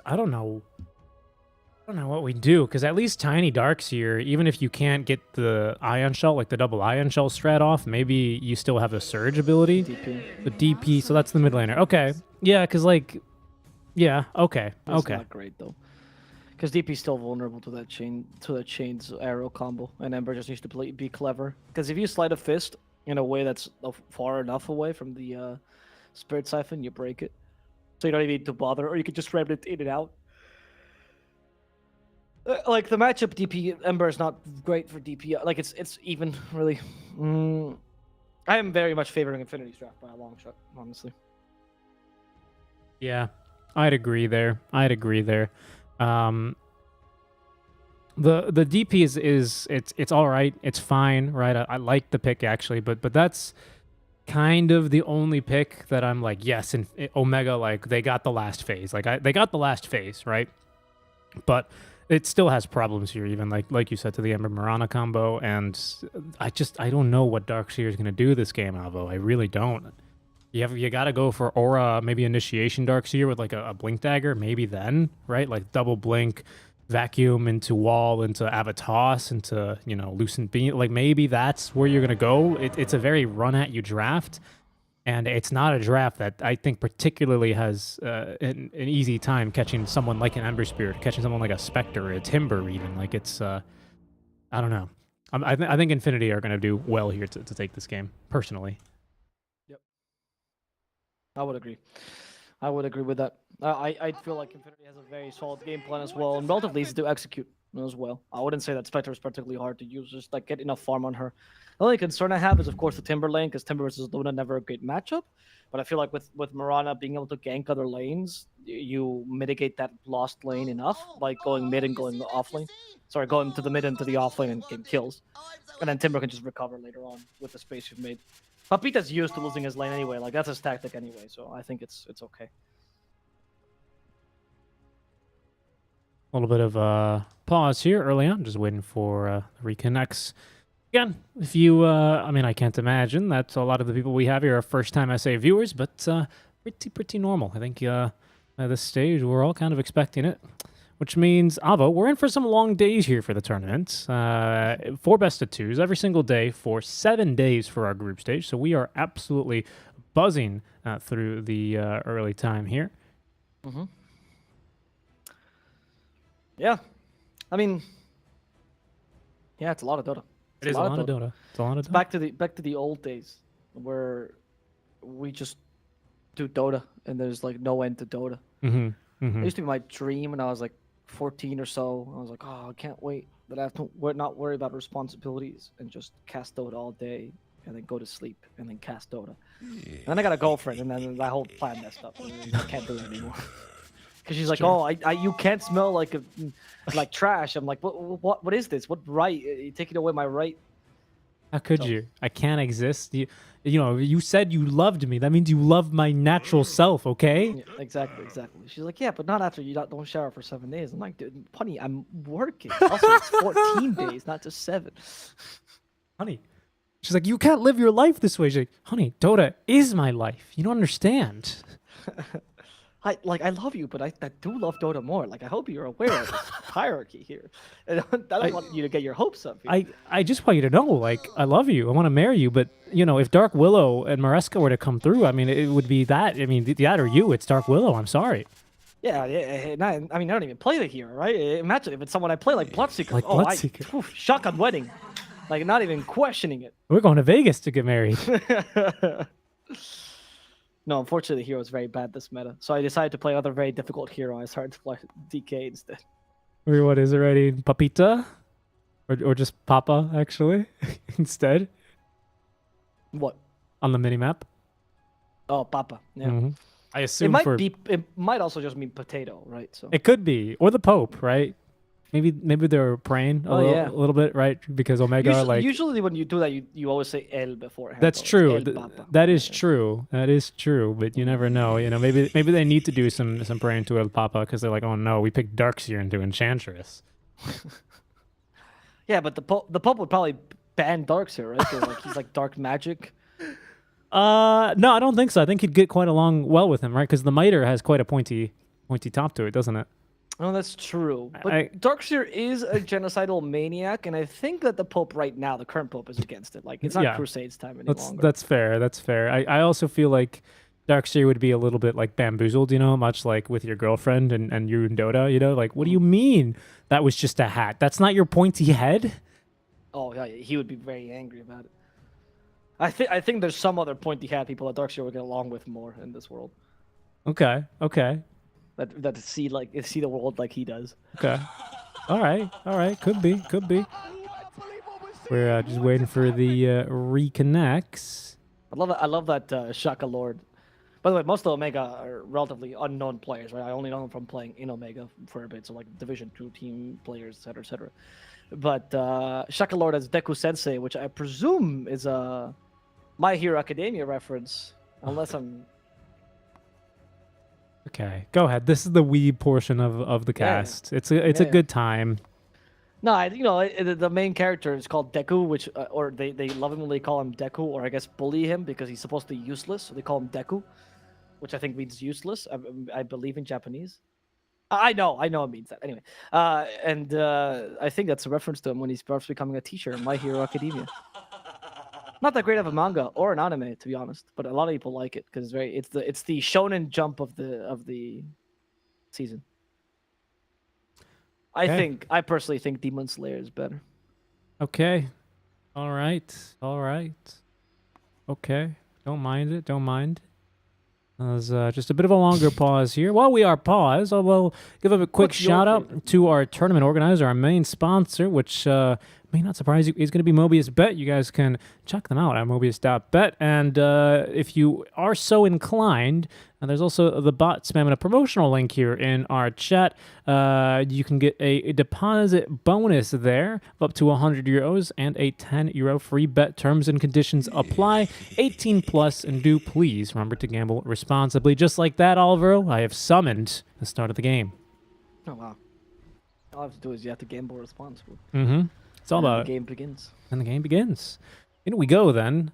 I don't know what we do, because at least Tiny Darks here, even if you can't get the Ion Shell, like the double Ion Shell strat off, maybe you still have a Surge ability. DP. The DP, so that's the mid laner. Okay. Yeah, because like, yeah, okay. That's okay. not great though. Because DP's still vulnerable to that chain's arrow combo, and Ember just needs to be clever. Because if you slide a fist in a way that's far enough away from the Spirit Siphon, you break it. So you don't even need to bother, or you could just ram it in and out. Like the matchup DP Ember is not great for DP. Like it's even really. I am very much favoring Infinity's draft by a long shot, honestly. Yeah, I'd agree there. The DP is it's all right. It's fine, right? I like the pick actually, but that's kind of the only pick that I'm like, yes, and Omega, like they got the last phase. Like they got the last phase, right? But it still has problems here, even like you said, to the Ember Marana combo, and I don't know what Darkseer is gonna do this game, Alvo. I really don't. You gotta go for Aura, maybe Initiation Darkseer with like a Blink Dagger, maybe then, right? Like double Blink, Vacuum into Wall, into Avatos, into, you know, Lucent Beam. Like maybe that's where you're gonna go. It's a very run at you draft, and it's not a draft that I think particularly has an easy time catching someone like an Ember Spirit, catching someone like a Spectre, a Timber even. Like it's I don't know. I think Infinity are gonna do well here to take this game personally. I would agree. I would agree with that. I feel like Infinity has a very solid game plan as well, and relatively easy to execute as well. I wouldn't say that Spectre is particularly hard to use, just like get enough farm on her. The only concern I have is, of course, the Timber lane, because Timber versus Luna never a great matchup. But I feel like with Marana being able to gank other lanes, you mitigate that lost lane enough by going mid and going off lane. Sorry, going to the mid and to the off lane and getting kills. And then Timber can just recover later on with the space you've made. Papita's used to losing his lane anyway, like that's his tactic anyway, so I think it's okay. A little bit of pause here early on, just waiting for reconnects. Again, if you, I mean, I can't imagine that a lot of the people we have here are first-time SA viewers, but pretty normal. I think at this stage, we're all kind of expecting it, which means, Avo, we're in for some long days here for the tournament. 4 best-of-2s every single day for 7 days for our group stage, so we are absolutely buzzing through the early time here. Mm-hmm. Yeah, I mean, yeah, it's a lot of Dota. It is a lot of Dota. It's a lot of Dota. Back to the old days where we just do Dota and there's like no end to Dota. Mm-hmm. Mm-hmm. It used to be my dream when I was like 14 or so. I was like, oh, I can't wait that I have to not worry about responsibilities and just cast Dota all day and then go to sleep and then cast Dota. Yeah. And then I got a girlfriend and then my whole plan messed up. I can't do it anymore. Because she's like, oh, you can't smell like trash. I'm like, what is this? What right? You're taking away my right. How could you? I can't exist. You know, you said you loved me. That means you love my natural self, okay? Yeah, exactly. She's like, yeah, but not after you don't shower for 7 days. I'm like, dude, honey, I'm working. Also, it's 14 days, not just 7. Honey. She's like, you can't live your life this way. She's like, honey, Dota is my life. You don't understand. I love you, but I do love Dota more. Like I hope you're aware of this hierarchy here. And I don't want you to get your hopes up here. I just want you to know, like, I love you. I want to marry you, but you know, if Dark Willow and Maresca were to come through, I mean, it would be that. I mean, that or you. It's Dark Willow. I'm sorry. Yeah. I mean, I don't even play the hero, right? Imagine if it's someone I play like Bloodseeker. Like Bloodseeker. Shotgun wedding. Like not even questioning it. We're going to Vegas to get married. No, unfortunately, the hero is very bad this meta. So I decided to play another very difficult hero. I started to play DK instead. Or what is it already? Papita? Or just Papa, actually, instead? What? On the minimap? Oh, Papa. Yeah. Mm-hmm. I assume It might also just mean potato, right? So it could be. Or the Pope, right? Maybe they're praying a little bit, right? Because Omega usually when you do that, you always say El beforehand. That's true. Papa. That is true. That is true. But you never know. You know, maybe they need to do some praying to El Papa because they're like, oh no, we picked Darkseer into Enchantress. Yeah, but the Pope would probably ban Darkseer, right? 'Cause, like he's like dark magic. No, I don't think so. I think he'd get quite along well with him, right? Because the Miter has quite a pointy top to it, doesn't it? Oh, that's true. But Darkseer is a genocidal maniac, and I think that the Pope right now, the current Pope, is against it. Like, it's not Crusades time any longer. That's fair. That's fair. I also feel like Darkseer would be a little bit like bamboozled, you know, much like with your girlfriend and you in Dota, you know? Like, what do you mean that was just a hat? That's not your pointy head? Oh, yeah, he would be very angry about it. I think there's some other pointy hat people that Darkseer would get along with more in this world. Okay. That see the world like he does. Okay. All right. Could be. We're just waiting for the reconnects. I love that Shaka Lord. By the way, most of Omega are relatively unknown players, right? I only know them from playing in Omega for a bit, so like Division 2 team players, etc., etc. But Shaka Lord as Deku Sensei, which I presume is a My Hero Academia reference, unless I'm. Okay, go ahead. This is the weeb portion of the cast. It's a good time. No, the main character is called Deku, which or they lovingly call him Deku, or I guess bully him because he's supposed to be useless, so they call him Deku, which I think means useless. I believe in Japanese. I know it means that anyway. And I think that's a reference to him when he starts becoming a teacher in My Hero Academia. Not that great of a manga or an anime, to be honest, but a lot of people like it because it's the shonen jump of the season. I personally think Demon Slayer is better. Okay. All right. Okay. Don't mind. There's just a bit of a longer pause here. While we are paused, I'll give a quick shout out to our tournament organizer, our main sponsor, which may not surprise you, is going to be Mobius.bet. You guys can check them out at Mobius.bet. And if you are so inclined, and there's also the bot spamming a promotional link here in our chat. You can get a deposit bonus there of up to €100 and a €10 free bet. Terms and conditions apply. 18 plus, and do please remember to gamble responsibly. Just like that, Alvaro, I have summoned the start of the game. Oh wow! All I have to do is you have to gamble responsibly. Mm-hmm. It's all about the game begins. And the game begins. In we go then.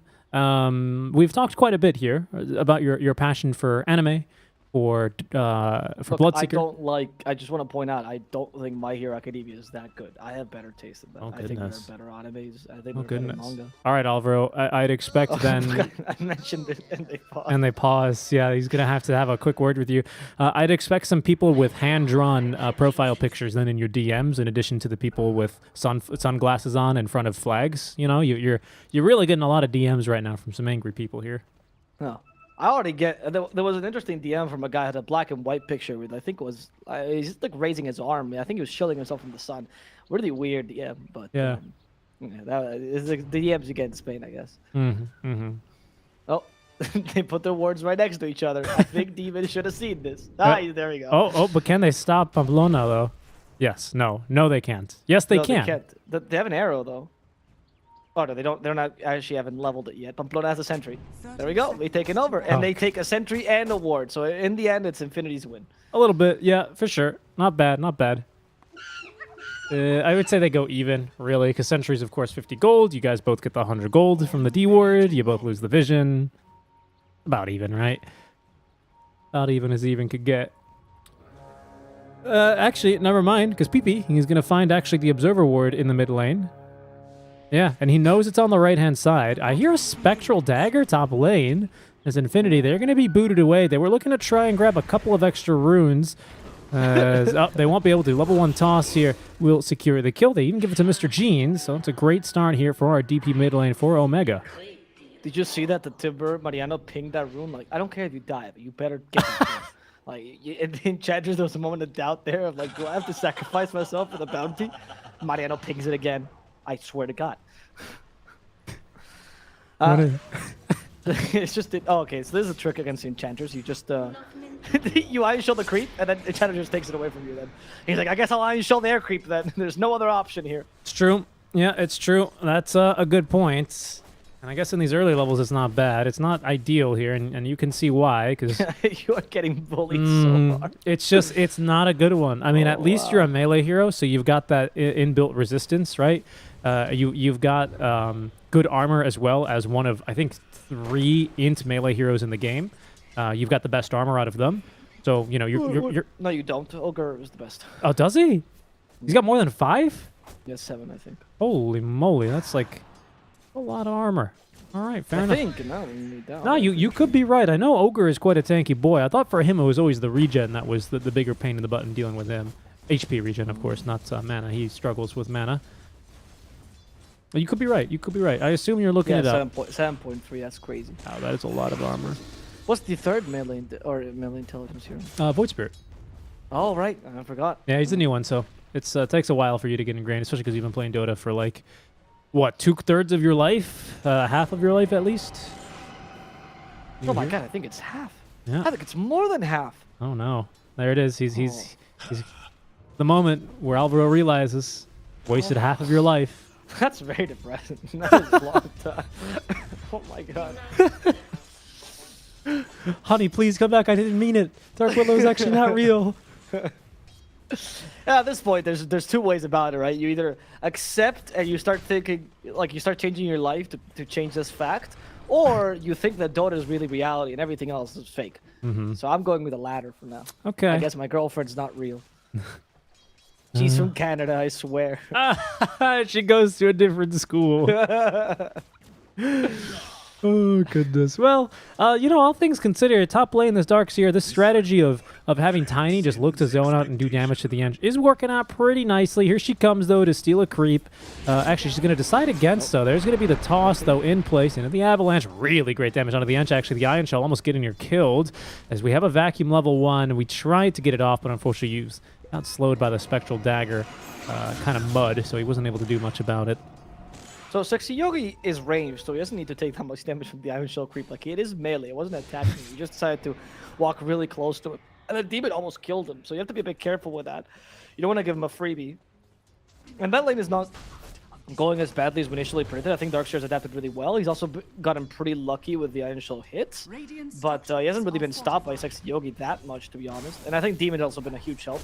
We've talked quite a bit here about your passion for anime, for Bloodseeker. I just want to point out, I don't think My Hero Academia is that good. I have better taste than that. Oh, I think there are better animes. I think oh, there are better goodness. manga. All right, Alvaro, I'd expect then... I mentioned it and they paused. And they pause. Yeah, he's going to have a quick word with you. I'd expect some people with hand-drawn profile pictures then in your DMs, in addition to the people with sunglasses on in front of flags. You know, you're really getting a lot of DMs right now from some angry people here. No. I already get. There was an interesting DM from a guy who had a black and white picture with, I think it was, he's just like raising his arm. I think he was shielding himself from the sun. Really weird DM, but yeah, that is the DMs you get in Spain, I guess. Oh, they put their words right next to each other. I think Demon should have seen this. There we go. Oh, but can they stop Pamplona though? Yes. No, they can't. Yes, they can. They can't. They have an arrow though. Oh no, they don't. They're not actually haven't leveled it yet. Pamplona has a sentry. There we go. They taken over, and they take a sentry and a ward. So in the end, it's Infinity's win. A little bit, yeah, for sure. Not bad. I would say they go even, really, because sentry's of course 50 gold. You guys both get the 100 gold from the D ward. You both lose the vision. About even, right? About even as even could get. Actually, never mind, because PP, he's going to find actually the Observer Ward in the mid lane. Yeah, and he knows it's on the right-hand side. I hear a Spectral Dagger top lane. As Infinity, they're going to be booted away. They were looking to try and grab a couple of extra runes. They won't be able to. Level 1 toss here will secure the kill. They even give it to Mr. Jeans, so it's a great start here for our DP mid lane for Omega. Did you see that the Timber Mariano pinged that rune? Like, I don't care if you die, but you better get that rune. Like, in Enchantress, there was a moment of doubt there of like, do I have to sacrifice myself for the bounty? Mariano pings it again. I swear to God. It's just oh, okay. So this is a trick against the Enchanters. You just you Iron Shield the creep, and then Enchanter just takes it away from you. Then he's like, I guess I'll Iron Shield the air creep. Then there's no other option here. It's true. Yeah, it's true. That's a good point. And I guess in these early levels, it's not bad. It's not ideal here, and you can see why. Because you are getting bullied so hard. It's not a good one. I mean, at least you're a melee hero, so you've got that inbuilt resistance, right? You've got good armor as well as one of, I think, 3 int melee heroes in the game. You've got the best armor out of them. So, you know, you're... No, you don't. Ogre is the best. Oh, does he? He's got more than 5? He has 7, I think. Holy moly, that's like a lot of armor. All right, fair enough. I think. No, you could be right. I know Ogre is quite a tanky boy. I thought for him it was always the regen that was the bigger pain in the butt in dealing with him. HP regen, of course, not mana. He struggles with mana. You could be right. You could be right. I assume you're looking it up. 7.3. That's crazy. Oh, that is a lot of armor. What's the third melee melee intelligence hero? Void Spirit. Oh, right. I forgot. Yeah, he's the new one, so it's takes a while for you to get ingrained, especially because you've been playing Dota for like, what, 2/3 of your life? Half of your life at least? Oh my God, I think it's half. Yeah. I think it's more than half. Oh no. There it is. He's the moment where Alvaro realizes wasted half of your life. That's very depressing. That is a long time. Oh my God. Honey, please come back. I didn't mean it. Dark Willow is actually not real. At this point, there's 2 ways about it, right? You either accept and you start thinking, like you start changing your life to change this fact, or you think that Dota is really reality and everything else is fake. So I'm going with the latter for now. Okay. I guess my girlfriend's not real. She's from Canada, I swear. She goes to a different school. Oh, goodness. Well, you know, all things considered, top lane this Darkseer, this strategy of having Tiny just look to zone out and do damage to the end is working out pretty nicely. Here she comes, though, to steal a creep. Actually, she's going to decide against, though. There's going to be the toss, though, in place. Into the Avalanche. Really great damage onto the Ench. Actually, the Iron Shell almost getting her killed. As we have a Vacuum level 1. We tried to get it off, but unfortunately got slowed by the Spectral Dagger. Kind of mud, so he wasn't able to do much about it. So Sexy Yogi is ranged, so he doesn't need to take that much damage from the Iron Shell creep. Like, it is melee. It wasn't attacking him. He just decided to walk really close to it. And the demon almost killed him, so you have to be a bit careful with that. You don't want to give him a freebie. And that lane is not going as badly as we initially predicted. I think Darkseer's adapted really well. He's also gotten pretty lucky with the Iron Shell hits. But he hasn't really been stopped by Sexy Yogi that much, to be honest. And I think Demon's also been a huge help.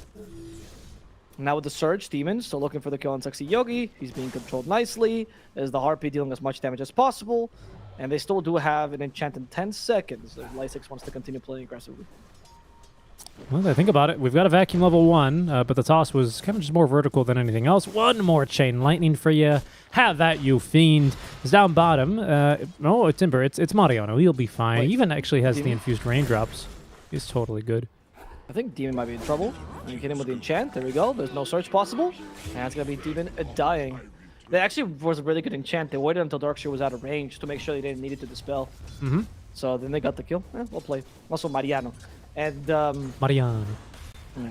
Now with the Surge, Demon still looking for the kill on Sexy Yogi. He's being controlled nicely. As the Harpy dealing as much damage as possible. And they still do have an enchant in 10 seconds. If Lysix wants to continue playing aggressively. Well, I think about it. We've got a Vacuum level 1, but the toss was kind of just more vertical than anything else. One more Chain Lightning for you. Have that, you fiend. It's down bottom. No, it's Timber. It's Mariano. He'll be fine. He even actually has the infused raindrops. He's totally good. I think Demon might be in trouble. You hit him with the enchant. There we go. There's no search possible. And it's going to be Demon dying. That actually was a really good enchant. They waited until Darkseer was out of range to make sure they didn't need it to dispel. So then they got the kill. Well played. Also Mariano. And Mariano. Yeah.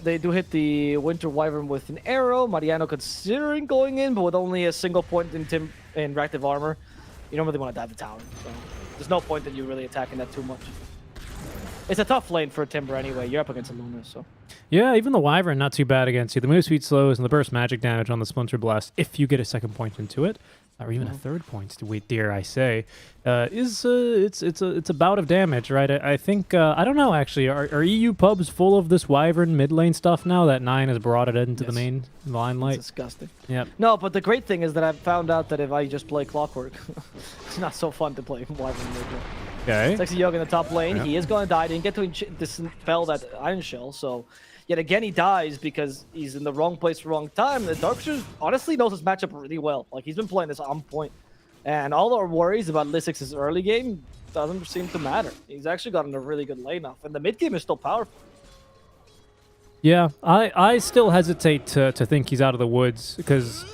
They do hit the Winter Wyvern with an arrow. Mariano considering going in, but with only a single point in reactive armor. You don't really want to dive the tower. So there's no point that you really attacking that too much. It's a tough lane for Timber anyway. You're up against a Luna, so. Yeah, even the Wyvern not too bad against you. The move speed slows and the burst magic damage on the Splinter Blast, if you get a second point into it, or even a third point, dare I say, it's a bout of damage, right? I think I don't know actually. Are EU pubs full of this Wyvern mid lane stuff now that 9 has brought it into the main limelight? It's disgusting. Yeah. No, but the great thing is that I've found out that if I just play Clockwork, it's not so fun to play Wyvern mid lane. Okay. Sexy Yogi in the top lane. He is going to die. Didn't get to dispel that Iron Shell, so yet again he dies because he's in the wrong place, wrong time. The Darkseer honestly knows his matchup really well. Like, he's been playing this on point. And all our worries about Lysix's early game doesn't seem to matter. He's actually gotten a really good lane off, and the mid game is still powerful. Yeah, I still hesitate to think he's out of the woods because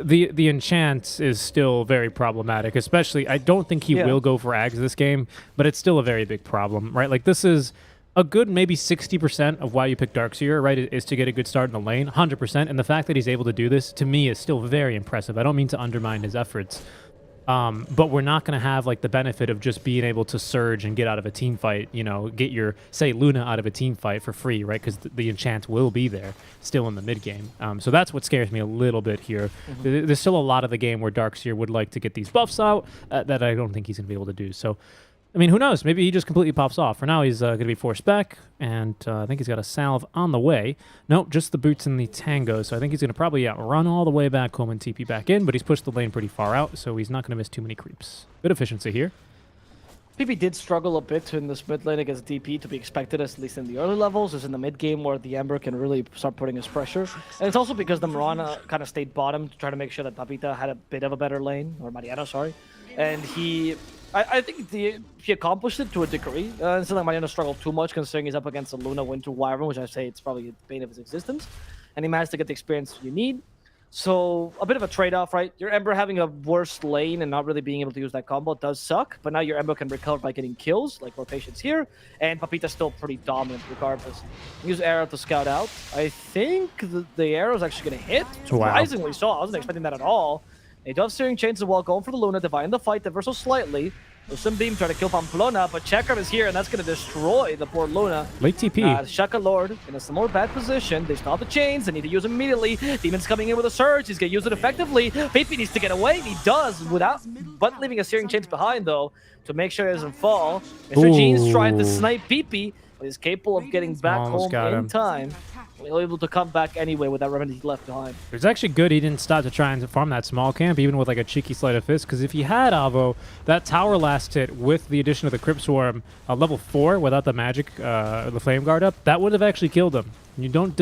the enchant is still very problematic. Especially, I don't think he will go for Ags this game, but it's still a very big problem, right? Like, this is a good maybe 60% of why you pick Darkseer, right, is to get a good start in the lane, 100%. And the fact that he's able to do this, to me, is still very impressive. I don't mean to undermine his efforts. But we're not going to have like the benefit of just being able to surge and get out of a team fight, you know, get your, say, Luna out of a team fight for free, right? Because the enchant will be there still in the mid game. So that's what scares me a little bit here. There's still a lot of the game where Darkseer would like to get these buffs out that I don't think he's going to be able to do. So, I mean, who knows? Maybe he just completely pops off. For now, he's going to be forced back, and I think he's got a salve on the way. Nope, just the boots and the tango, so I think he's going to probably run all the way back home and TP back in, but he's pushed the lane pretty far out, so he's not going to miss too many creeps. Good efficiency here. PP did struggle a bit in this mid lane against DP, to be expected, at least in the early levels. It's in the mid game where the Ember can really start putting his pressure. And it's also because the Mirana kind of stayed bottom to try to make sure that Papita had a bit of a better lane, or Mariano, sorry. And I think he accomplished it to a degree. It's not like Mariano struggled too much, considering he's up against a Luna Winter Wyvern, which I say it's probably the bane of his existence. And he managed to get the experience you need. So, a bit of a trade-off, right? Your Ember having a worse lane and not really being able to use that combo does suck, but now your Ember can recover by getting kills, like rotations here, and Papita's still pretty dominant regardless. Use Arrow to scout out. I think the Arrow's actually going to hit. Surprisingly so. I wasn't expecting that at all. A Dove Searing Chains as well, going for the Luna, dividing the fight ever so slightly. Some Beam trying to kill Pamplona, but Checker is here, and that's going to destroy the poor Luna. Late TP. Shaka Lord in a somewhat bad position. They stop the chains. They need to use them immediately. Demon's coming in with a surge. He's going to use it effectively. Pepe needs to get away. He does, but leaving a Searing Chains behind, though, to make sure he doesn't fall. Mr. G's trying to snipe Pepe, but he's capable of getting back home in time. Able to come back anyway with that remedy left behind. It's actually good he didn't stop to try and farm that small camp, even with like a cheeky sleight of fist, because if he had Avo, that tower last hit with the addition of the Crypt Swarm, level 4 without the magic, the Flame Guard up, that would have actually killed him. You don't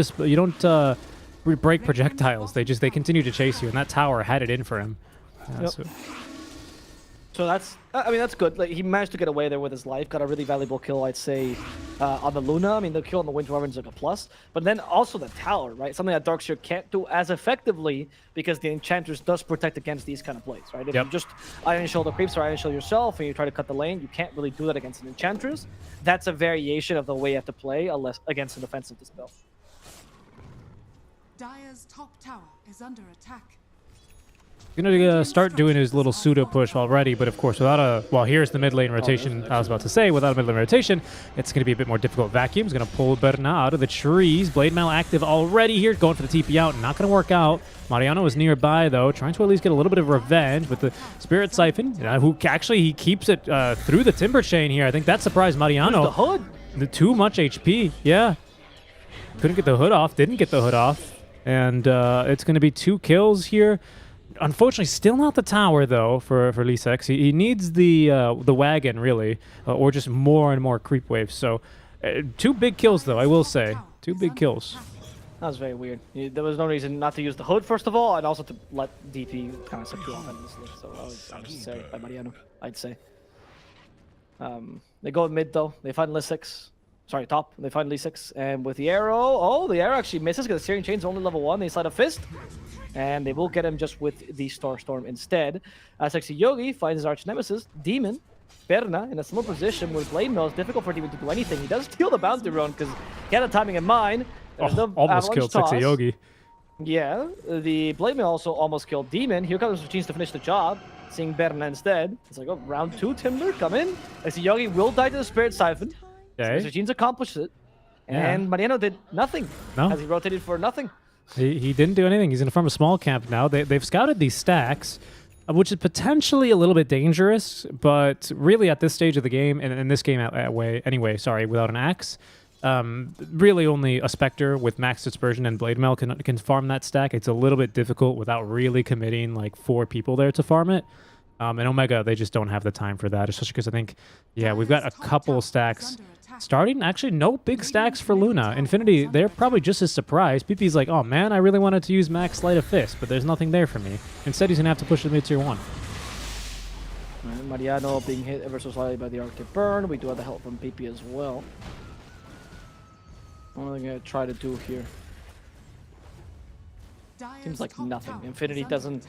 break projectiles. They continue to chase you, and that tower had it in for him. So that's, I mean, that's good. Like, he managed to get away there with his life. Got a really valuable kill, I'd say, on the Luna. I mean, the kill on the Wind Wyvern is like a plus. But then also the tower, right? Something that Darkseer can't do as effectively because the Enchantress does protect against these kind of plays, right? If you just Iron Shield the creeps or Iron Shield yourself and you try to cut the lane, you can't really do that against an Enchantress. That's a variation of the way you have to play against an offensive dispel. Dire's top tower is under attack. Gonna start doing his little pseudo push already, but of course without a, well, here's the mid lane rotation. I was about to say, without a mid lane rotation, it's gonna be a bit more difficult. Vacuum's gonna pull Berna out of the trees. Blade Mail active already here, going for the TP out, not gonna work out. Mariano is nearby though, trying to at least get a little bit of revenge with the Spirit Siphon, who actually he keeps it through the Timber Chain here. I think that surprised Mariano. The hood. The too much HP, yeah. Couldn't get the hood off, didn't get the hood off, and it's gonna be 2 kills here. Unfortunately, still not the tower, though, for Lysix. He needs the wagon, really, or just more and more creep waves. So, 2 big kills, though, I will say. 2 big kills. That was very weird. There was no reason not to use the hood, first of all, and also to let DP kind of set you off endlessly. So, I was necessary by Mariano, I'd say. They go mid, though. They find Lysix. Sorry, top. They find Lysix. And with the arrow, the arrow actually misses because the Searing Chain's only level 1. They slide a fist. And they will get him just with the Star Storm instead. Sexy Yogi finds his arch nemesis, Demon. Berna in a similar position with Blade Mail. It's difficult for Demon to do anything. He does steal the bounty run because he had the timing in mind. Almost killed Sexy Yogi. Yeah, the Blade Mail also almost killed Demon. Here comes Machines to finish the job, seeing Berna instead. It's like, round 2, Timber, come in. Sexy Yogi will die to the Spirit Siphon. Okay. So Machines accomplished it. And Mariano did nothing. As he rotated for nothing. He didn't do anything. He's going to farm a small camp now. They've scouted these stacks, which is potentially a little bit dangerous, but really at this stage of the game, and in this game without an axe, really only a Spectre with max dispersion and Blade Mail can farm that stack. It's a little bit difficult without really committing like 4 people there to farm it. And Omega, they just don't have the time for that, especially because I think, yeah, we've got a couple stacks starting. Actually, no big stacks for Luna. Infinity, they're probably just as surprised. PP's like, oh man, I really wanted to use Max Sleight of Fist, but there's nothing there for me. Instead, he's going to have to push the mid-tier 1. And Mariano being hit ever so slightly by the Arctic Burn. We do have the help from PP as well. What are they going to try to do here? Seems like nothing. Infinity doesn't...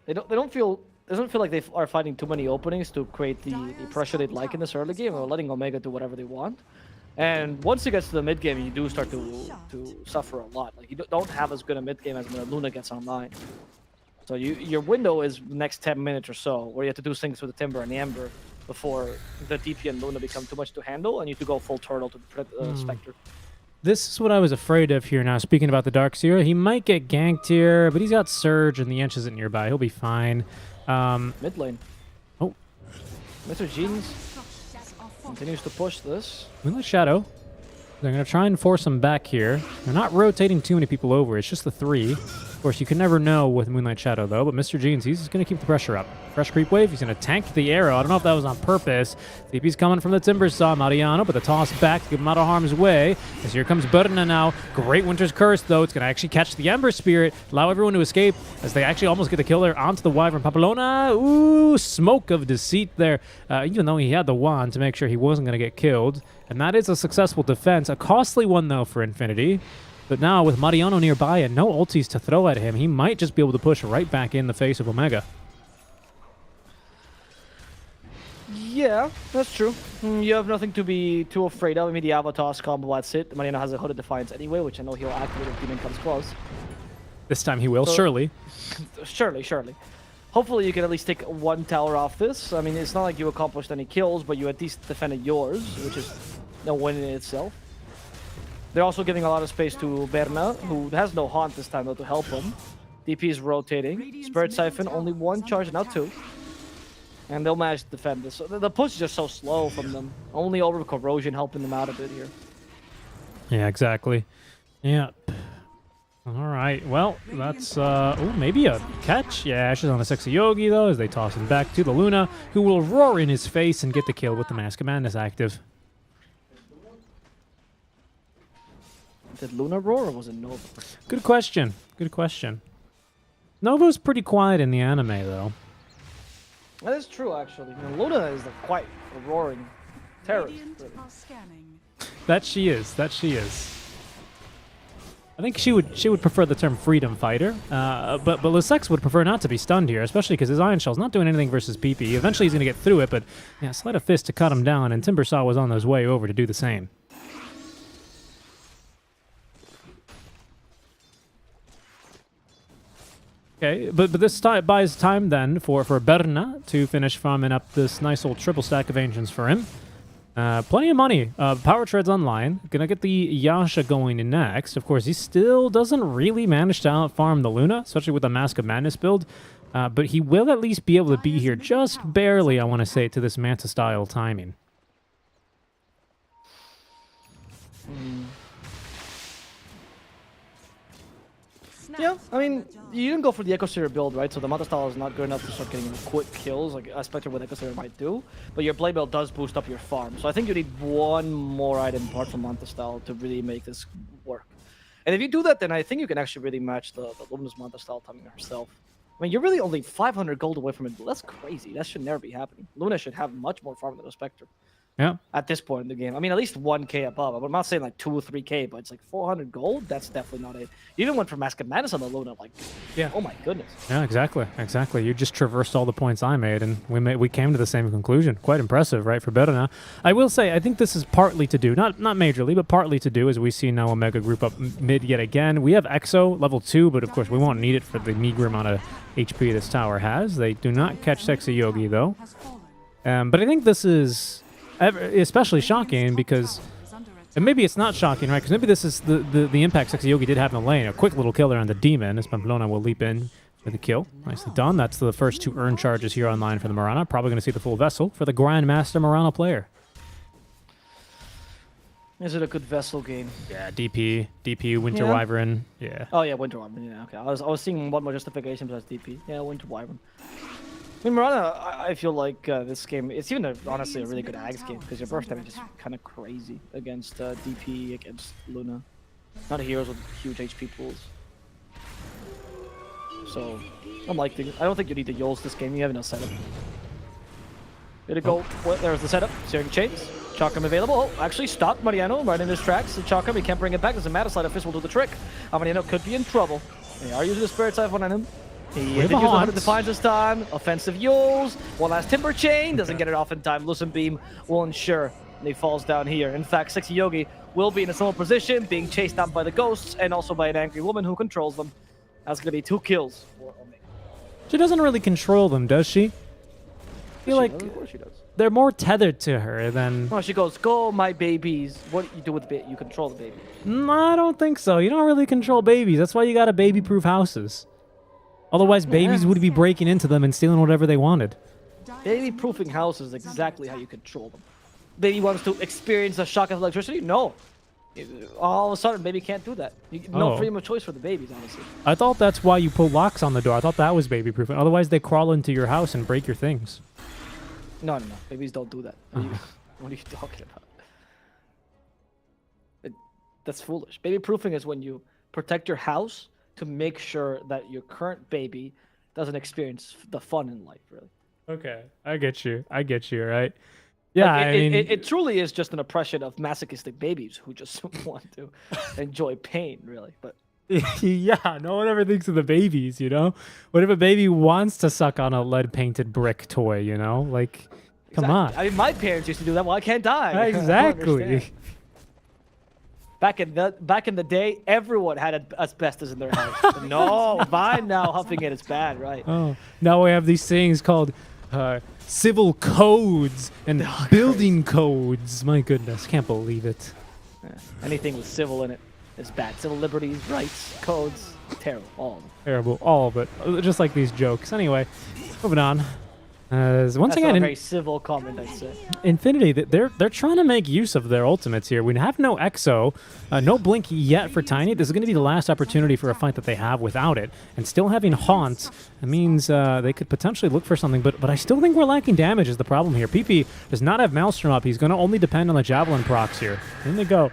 They don't feel... Doesn't feel like they are finding too many openings to create the pressure they'd like in this early game, or letting Omega do whatever they want. And once it gets to the mid game, you do start to suffer a lot. Like, you don't have as good a mid game as when Luna gets online. So your window is the next 10 minutes or so, where you have to do things with the Timber and the Ember before the DP and Luna become too much to handle, and you have to go full turtle to protect Spectre. This is what I was afraid of here now. Speaking about the Darkseer, he might get ganked here, but he's got Surge and the Ench isn't nearby. He'll be fine. Mid lane. Oh. Mr. Jeans continues to push this. Moonlight Shadow. They're going to try and force him back here. They're not rotating too many people over. It's just the 3. Of course, you can never know with Moonlight Shadow, though. But Mr. Jeans, he's just going to keep the pressure up. Fresh creep wave. He's going to tank the arrow. I don't know if that was on purpose. TP's coming from the Timber Saw. Mariano, but the toss back to get him out of harm's way. As here comes Berna now. Great Winter's Curse, though. It's going to actually catch the Ember Spirit. Allow everyone to escape as they actually almost get the kill there onto the Wyvern. Papillona. Ooh, smoke of deceit there. Even though he had the wand to make sure he wasn't going to get killed. And that is a successful defense. A costly one, though, for Infinity. But now, with Mariano nearby and no ultis to throw at him, he might just be able to push right back in the face of Omega. Yeah, that's true. You have nothing to be too afraid of. I mean, the Avatar's combo, that's it. Mariano has a Hooded Defiance anyway, which I know he'll activate if Demon comes close. This time he will, surely. Surely. Hopefully you can at least take one tower off this. I mean, it's not like you accomplished any kills, but you at least defended yours, which is no win in itself. They're also giving a lot of space to Berna, who has no haunt this time though to help him. DP is rotating. Spirit Siphon, only 1 charge, now 2. And they'll manage to defend this. So the push is just so slow from them. Only over Corrosion helping them out a bit here. Yeah, exactly. Yeah. All right. Well, that's maybe a catch. Yeah, Ashes on the Sexy Yogi though, as they toss him back to the Luna, who will roar in his face and get the kill with the Mask of Madness active. Did Luna roar or was it Nova? Good question. Good question. Nova's pretty quiet in the anime though. That is true, actually. I mean, Luna is quite a roaring terrorist. Really. That she is. That she is. I think she would prefer the term freedom fighter, but Lusex would prefer not to be stunned here, especially because his Iron Shell's not doing anything versus PP. Eventually he's going to get through it, but yeah, Sleight of Fist to cut him down, and Timbersaw was on his way over to do the same. Okay, but this buys time then for Berna to finish farming up this nice old triple stack of Ancients for him. Plenty of money. Power Tread's online. Gonna get the Yasha going in next. Of course, he still doesn't really manage to outfarm the Luna, especially with the Mask of Madness build. But he will at least be able to be here just barely, I want to say, to this Manta-style timing. Yeah, I mean, you didn't go for the Echo Sphere build, right? So the Manta style is not good enough to start getting quick kills, like a Spectre with Echo Sphere might do. But your Blade Build does boost up your farm. So I think you need one more item apart from Manta style to really make this work. And if you do that, then I think you can actually really match the Luna's Manta style timing herself. I mean, you're really only 500 gold away from it. That's crazy. That should never be happening. Luna should have much more farm than a Spectre. Yeah. At this point in the game. I mean, at least 1k above. I'm not saying like 2 or 3k, but it's like 400 gold. That's definitely not it. You even went for Mask of Madness on the Luna, like, yeah. Oh my goodness. Yeah, exactly. You just traversed all the points I made, and we came to the same conclusion. Quite impressive, right, for Berna. I will say, I think this is partly to do, not majorly, but partly to do, as we see now Omega group up mid yet again. We have Exo, level 2, but of course we won't need it for the meager amount of HP this tower has. They do not catch Sexy Yogi, though. But I think this is especially shocking because, and maybe it's not shocking, right? Because maybe this is the impact Sexy Yogi did have in the lane. A quick little killer on the Demon, as Pamplona will leap in for the kill. Nicely done. That's the first 2 earn charges here online for the Mirana. Probably going to see the full Vessel for the Grandmaster Mirana player. Is it a good Vessel game? Yeah, DP, Winter Wyvern. Yeah. Oh yeah, Winter Wyvern. Yeah, okay. I was seeing one more justification besides DP. Yeah, Winter Wyvern. I mean, Mirana, I feel like this game, it's even honestly a really good Ags game because your burst damage is kind of crazy against DP, against Luna. Not heroes with huge HP pools. So, I'm liking it. I don't think you need to Yols this game. You have enough setup. Here to go. Well, there's the setup. Searing Chains. Chakram available. Oh, actually stopped Mariano right in his tracks. The Chakram, he can't bring it back. Doesn't matter. Sleight of Fist will do the trick. Mariano could be in trouble. They are using the Spirit Siphon on him. He did use 100 Defiance this time. Offensive Yols. One last Timber Chain. Doesn't get it off in time. Lucent Beam will ensure he falls down here. In fact, Sexy Yogi will be in a similar position, being chased down by the ghosts and also by an angry woman who controls them. That's going to be 2 kills for Omega. She doesn't really control them, does she? I feel like Of course she does. they're more tethered to her than... Oh, she goes, go my babies. What do you do with the baby? You control the baby. I don't think so. You don't really control babies. That's why you got to baby-proof houses. Otherwise, babies would be breaking into them and stealing whatever they wanted. Baby-proofing houses is exactly how you control them. Baby wants to experience a shock of electricity? No. All of a sudden, baby can't do that. No freedom of choice for the babies, honestly. I thought that's why you put locks on the door. I thought that was baby-proofing. Otherwise, they crawl into your house and break your things. No. Babies don't do that. What are you talking about? That's foolish. Baby-proofing is when you protect your house to make sure that your current baby doesn't experience the fun in life, really. Okay, I get you, right? Yeah, like, I mean... it truly is just an oppression of masochistic babies who just want to enjoy pain, really. But yeah, no one ever thinks of the babies, you know? What if a baby wants to suck on a lead-painted brick toy, you know? Like, come on. I mean, my parents used to do that. Well, I can't die. Exactly. Back in the day, everyone had asbestos in their house. No, mine now huffing it is bad, right? Oh, now we have these things called civil codes and building codes. My goodness, can't believe it. Yeah. Anything with civil in it is bad. Civil liberties, rights, codes, terrible, all of them. Terrible, all of it. Just like these jokes. Anyway, moving on. Once That's again, not a very civil comment, I'd say. Infinity, they're trying to make use of their ultimates here. We have no Exo, no Blink yet for Tiny. This is going to be the last opportunity for a fight that they have without it. And still having Haunt, it means they could potentially look for something, but I still think we're lacking damage is the problem here. PP does not have Maelstrom up. He's going to only depend on the Javelin procs here. In they go.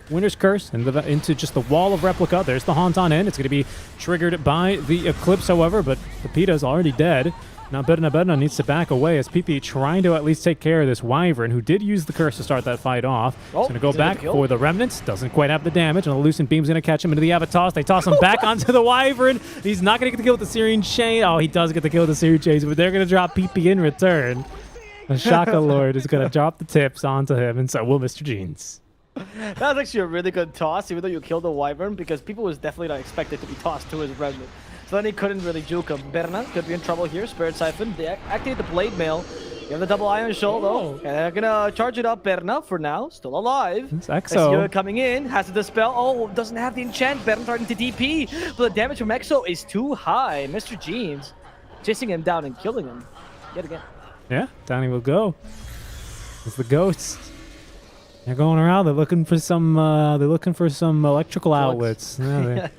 Winter's Curse into just the wall of Replica. There's the Haunt on in. It's going to be triggered by the Eclipse, however, but Pepita's already dead. Now Bedna needs to back away as PP trying to at least take care of this Wyvern, who did use the curse to start that fight off. He's going to go back for the Remnants. Doesn't quite have the damage, and the Lucent Beam's going to catch him into the Avatar. They toss him back onto the Wyvern. He's not going to get the kill with the Searing Chain. Oh, he does get the kill with the Searing Chains, but they're going to drop PP in return. The Shaka Lord is going to drop the tips onto him, and so will Mr. Jeans. That was actually a really good toss, even though you killed the Wyvern, because people was definitely not expected to be tossed to his Remnant. So then he couldn't really juke him. Berna could be in trouble here. Spirit Siphon. They activate the Blade Mail. You have the double Iron Shoal, though. And they're going to charge it up. Berna, for now, still alive. It's Exo. Coming in. Has to dispel. Oh, doesn't have the enchant. Berna starting to DP. But the damage from Exo is too high. Mr. Jeans chasing him down and killing him yet again. Yeah, down he will go. It's the ghosts. They're going around. They're looking for some. Electrical outlets. Yeah,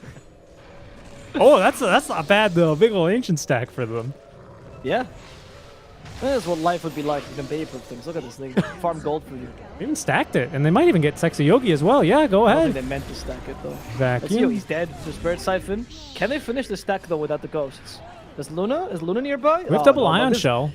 oh, that's not bad though. Big old ancient stack for them. Yeah. That's what life would be like if you can baby-proof things. Look at this thing. Farm gold for you. They even stacked it, and they might even get Sexy Yogi as well. Yeah, go I don't ahead. think they meant to stack it though. Vacuum. He's dead. The Spirit Siphon. Can they finish the stack though without the ghosts? Is Luna nearby? We have double Ion Shell.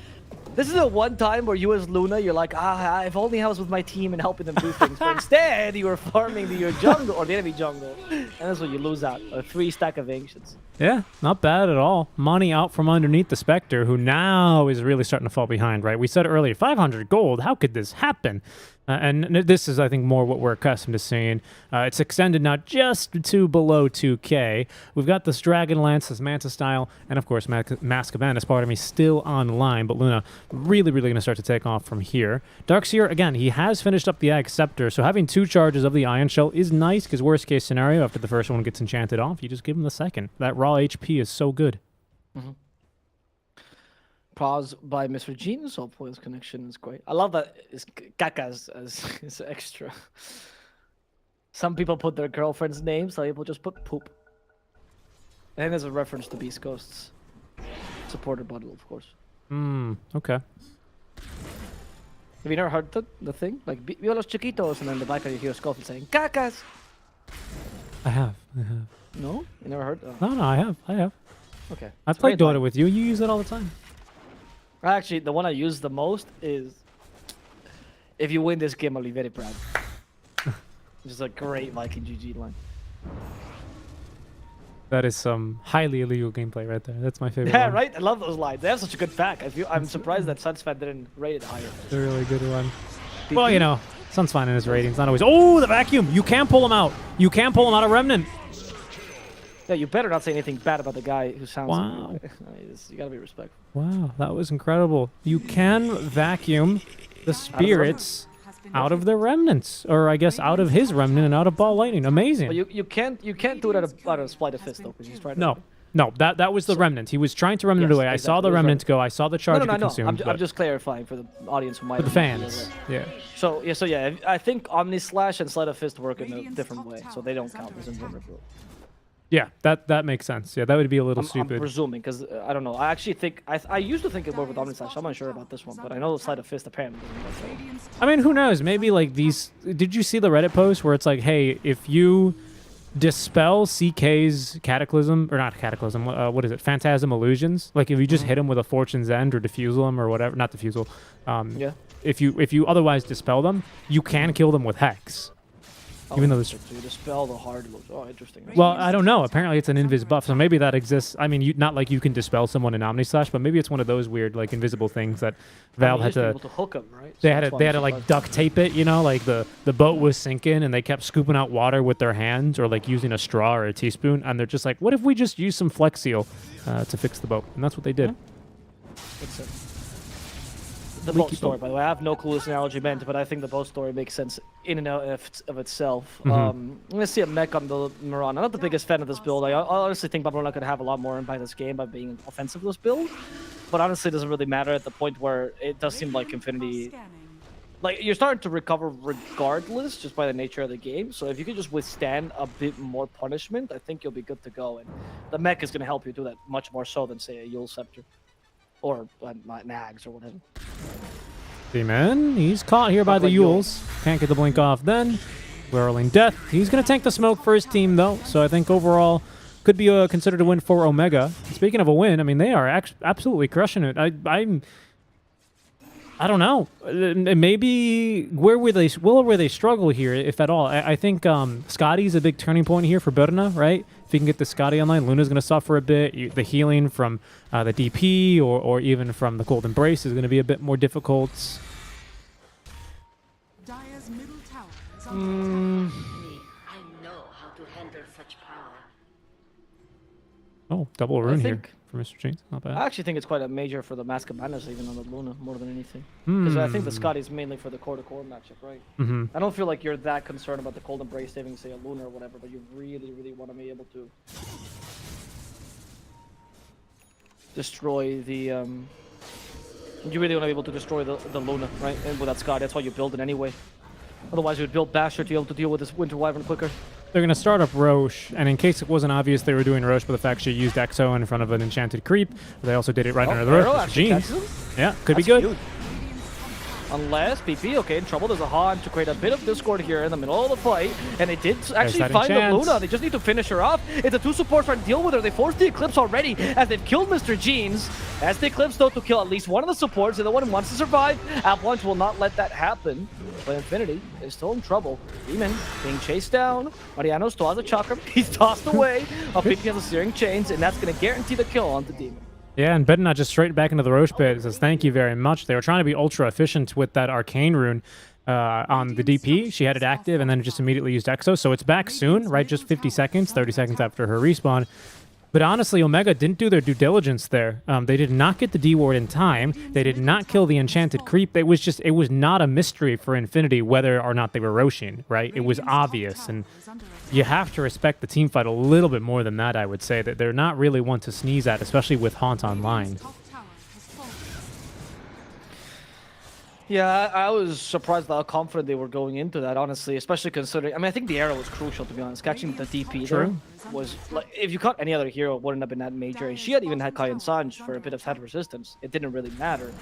This is the one time where you as Luna, you're like, if only I was with my team and helping them do things. But instead, you were farming your jungle, or the enemy jungle. And that's what you lose out. A 3 stack of Ancients. Yeah, not bad at all. Money out from underneath the Spectre, who now is really starting to fall behind, right? We said earlier, 500 gold. How could this happen? And this is, I think, more what we're accustomed to seeing. It's extended now just to below 2K. We've got this Dragon Lance, this Manta style, and of course, Mask of Madness part of me still online, but Luna really going to start to take off from here. Darkseer, again, he has finished up the Ag Scepter, so having 2 charges of the Ion Shell is nice, because worst case scenario, after the first one gets enchanted off, you just give him the second. That raw HP is so good. Mm-hmm. Pause by Mr. Jeans. Hopefully his connection is great. I love that it's Kaka's as extra. Some people put their girlfriend's name, some people just put poop. And there's a reference to Beast Coast's supporter bundle, of course. Okay. Have you never heard the thing? Like, vio los chiquitos, and then in the background you hear Scofield saying, cacas! I have. No? You never heard? Oh, No, I have. okay. I It's a played great Dota line. with you. You use it all the time. Actually, the one I use the most is, if you win this game, I'll be very proud. Which is a great Viking GG line. That is some highly illegal gameplay right there. That's my favorite Yeah, one. right? I love those lines. They have such a good pack. I'm surprised that Sunsfan didn't rate it higher. It's a really good one. Well, you know, Sun's fine in his ratings. Not always. Oh, the vacuum! You can pull him out. You can pull him out of Remnant. Yeah, you better not say anything bad about the guy who sounds. Wow. You gotta be respectful. Wow, that was incredible. You can vacuum the spirits out of the remnants, or I guess out of his remnant and out of Ball Lightning. Amazing. But you can't do it out of Sleight of Fist though, because he's trying to. No, that was the remnant. He was trying to remnant Yes, away. I saw the exactly. remnant go. I saw the charge No, get no. consumed. I'm just clarifying for the audience who might. For the not be fans. aware. Yeah. So yeah, I think Omni Slash and Sleight of Fist work in a different way, so they don't count as invulnerable. Yeah, that makes sense. Yeah, that would be a little I'm stupid. presuming, because I don't know. I actually think I used to think it worked with Omni Slash. I'm not sure about this one, but I know Sleight of Fist apparently doesn't work. I mean, who knows? Maybe like these. Did you see the Reddit post where it's like, hey, if you dispel CK's Cataclysm, or not Cataclysm, what is it? Phantasm Illusions. Like if you just hit him with a Fortune's End or Diffusal him or whatever, not Diffusal. Yeah. If you otherwise dispel them, you can kill them with Hex. Even though this. So you dispel the hard looks. Oh, interesting. Well, I don't know. Apparently, it's an invis buff, so maybe that exists. I mean, not like you can dispel someone in Omni Slash, but maybe it's one of those weird, like, invisible things that Valve had to. Able to hook 'em, right? They So had that's to, why they I'm had to like surprised. duct tape it, you know, like the boat was sinking and they kept scooping out water with their hands or like using a straw or a teaspoon, and they're just like, what if we just use some Flex Seal to fix the boat? And that's what they did. Makes sense. The Leaky boat story, boat. by the way, I have no clue what this analogy meant, but I think the boat story makes sense in and of itself. Mm-hmm. I'm gonna see a mech on the Mirana. I'm not the biggest fan of this build. I honestly think Mirana could have a lot more impact this game by being offensive with this build, but honestly, it doesn't really matter at the point where it does seem like Infinity. Like, you're starting to recover regardless, just by the nature of the game. So if you could just withstand a bit more punishment, I think you'll be good to go. And the mech is going to help you do that much more so than, say, a Yule Scepter. Or Nags or whatever. See, man, he's caught here by the like Yules. Can't get the blink off then. Whirling Death. He's going to tank the smoke for his team, though. So I think overall could be considered a win for Omega. Speaking of a win, I mean, they are absolutely crushing it. I don't know. Maybe where they struggle here, if at all. I think Scotty's a big turning point here for Berna, right? If you can get the Scotty online, Luna's going to suffer a bit. The healing from the DP or even from the Cold Embrace is going to be a bit more difficult. Dire's middle tower is under attack. I know how to handle such power. Oh, double rune here think- for Mr. Chains. Not bad. I actually think it's quite a major for the Mask of Madness, even on the Luna, more than anything. Because I think the Scotty's mainly for the core-to-core matchup, right? Mm-hmm. I don't feel like you're that concerned about the Cold Embrace saving, say, a Luna or whatever, but you really, really want to be able to destroy the, You really want to be able to destroy the Luna, right? And with that Scotty, that's why you build it anyway. Otherwise, you would build Basher to be able to deal with this Winter Wyvern quicker. They're going to start up Roche, and in case it wasn't obvious they were doing Roche, but the fact she used Exo in front of an enchanted creep, they also did it right under the Arrow Roche. actually Jeans. catches him? Yeah, could be That's good. huge. Unless PP, okay, in trouble. There's a Han to create a bit of discord here in the middle of the fight, and they did actually that find the enchant. Luna. They just need to finish her off. It's a two supports trying to deal with her. They forced the Eclipse already, as they've killed Mr. Jeans. As the Eclipse, though, to kill at least one of the supports, and the one wants to survive. Avalanche will not let that happen. But Infinity is still in trouble. Demon being chased down. Mariano still has a chakram. He's tossed away. PP has a Searing Chains, and that's going to guarantee the kill on the Demon. Yeah, and Bednar just straight back into the Roche pit. It says, thank you very much. They were trying to be ultra efficient with that Arcane rune on the DP. She had it active and then just immediately used Exo. So it's back soon, right? Just 50 seconds, 30 seconds after her respawn. But honestly, Omega didn't do their due diligence there. They did not get the D-ward in time. They did not kill the enchanted creep. It was not a mystery for Infinity whether or not they were Roshing, right? It was obvious, and you have to respect the team fight a little bit more than that, I would say. That they're not really one to sneeze at, especially with Haunt online. Top tower has fallen. Yeah, I was surprised how confident they were going into that, honestly, especially considering... I mean, I think the arrow was crucial, to be honest. Catching the DP there was... like, if you caught any other hero, it wouldn't have been that major. And she had even had Kai and Sanj for a bit of head resistance. It didn't really matter.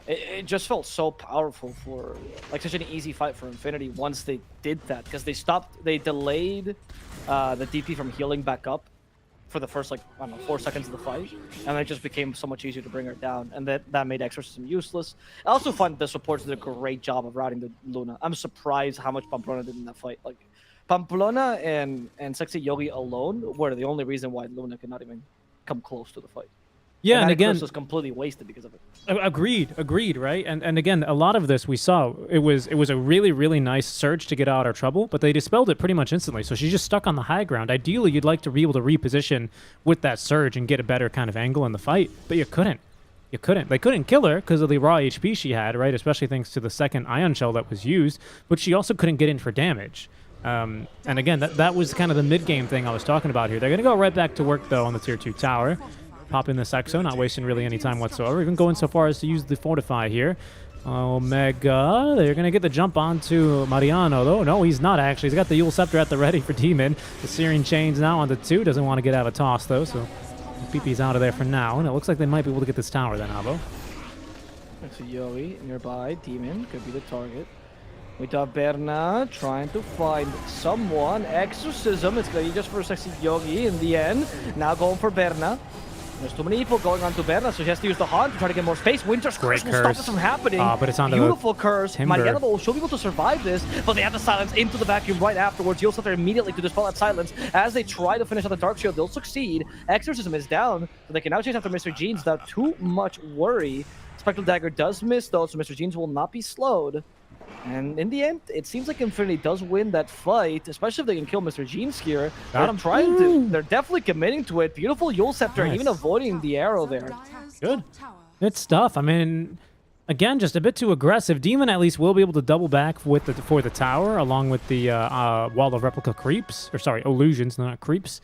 It just felt so powerful for... like, such an easy fight for Infinity once they did that. Because they stopped... they delayed the DP from healing back up for the first, like, I don't know, 4 seconds of the fight, and it just became so much easier to bring her down, and that made Exorcism useless. I also find the supports did a great job of routing the Luna. I'm surprised how much Pamplona did in that fight. Like, Pamplona and Sexy Yogi alone were the only reason why Luna could not even come close to the fight. Yeah, and again, curse was completely wasted because of it. Agreed, right? And again, a lot of this we saw, it was a really nice surge to get out of trouble, but they dispelled it pretty much instantly. So she's just stuck on the high ground. Ideally, you'd like to be able to reposition with that surge and get a better kind of angle in the fight, but you couldn't. You couldn't. They couldn't kill her because of the raw HP she had, right? Especially thanks to the second Ion Shell that was used, but she also couldn't get in for damage. And again, that was kind of the mid-game thing I was talking about here. They're going to go right back to work, though, on the Tier 2 tower. Pop in this Exo, not wasting really any time whatsoever. Even going so far as to use the Fortify here. Omega, they're going to get the jump onto Mariano, though. No, he's not, actually. He's got the Yule Scepter at the ready for Demon. The Searing Chains now onto 2. Doesn't want to get out of a toss, though, so PP's out of there for now. And it looks like they might be able to get this tower then, Avo. That's a Yogi nearby. Demon could be the target. We have Berna trying to find someone. Exorcism, it's going to be just for Sexy Yogi in the end. Now going for Berna. There's too many people going on to Berna, so she has to use the Haunt to try to get more space. Winter's Curse will stop this from happening. But it's on Beautiful curse. Timber. Mariano will be able to survive this, but they have the silence into the vacuum right afterwards. You'll sit there immediately to dispel that silence. As they try to finish out the Dark Shield, they'll succeed. Exorcism is down, so they can now chase after Mr. Jeans without too much worry. Spectral Dagger does miss, though, so Mr. Jeans will not be slowed. And in the end, it seems like Infinity does win that fight, especially if they can kill Mr. Jeans here. They're definitely committing to it. Beautiful Yule Scepter, even avoiding the arrow there. Good. Good stuff. I mean, again, just a bit too aggressive. Demon at least will be able to double back with for the tower, along with the wall of replica creeps. Or sorry, illusions, not creeps.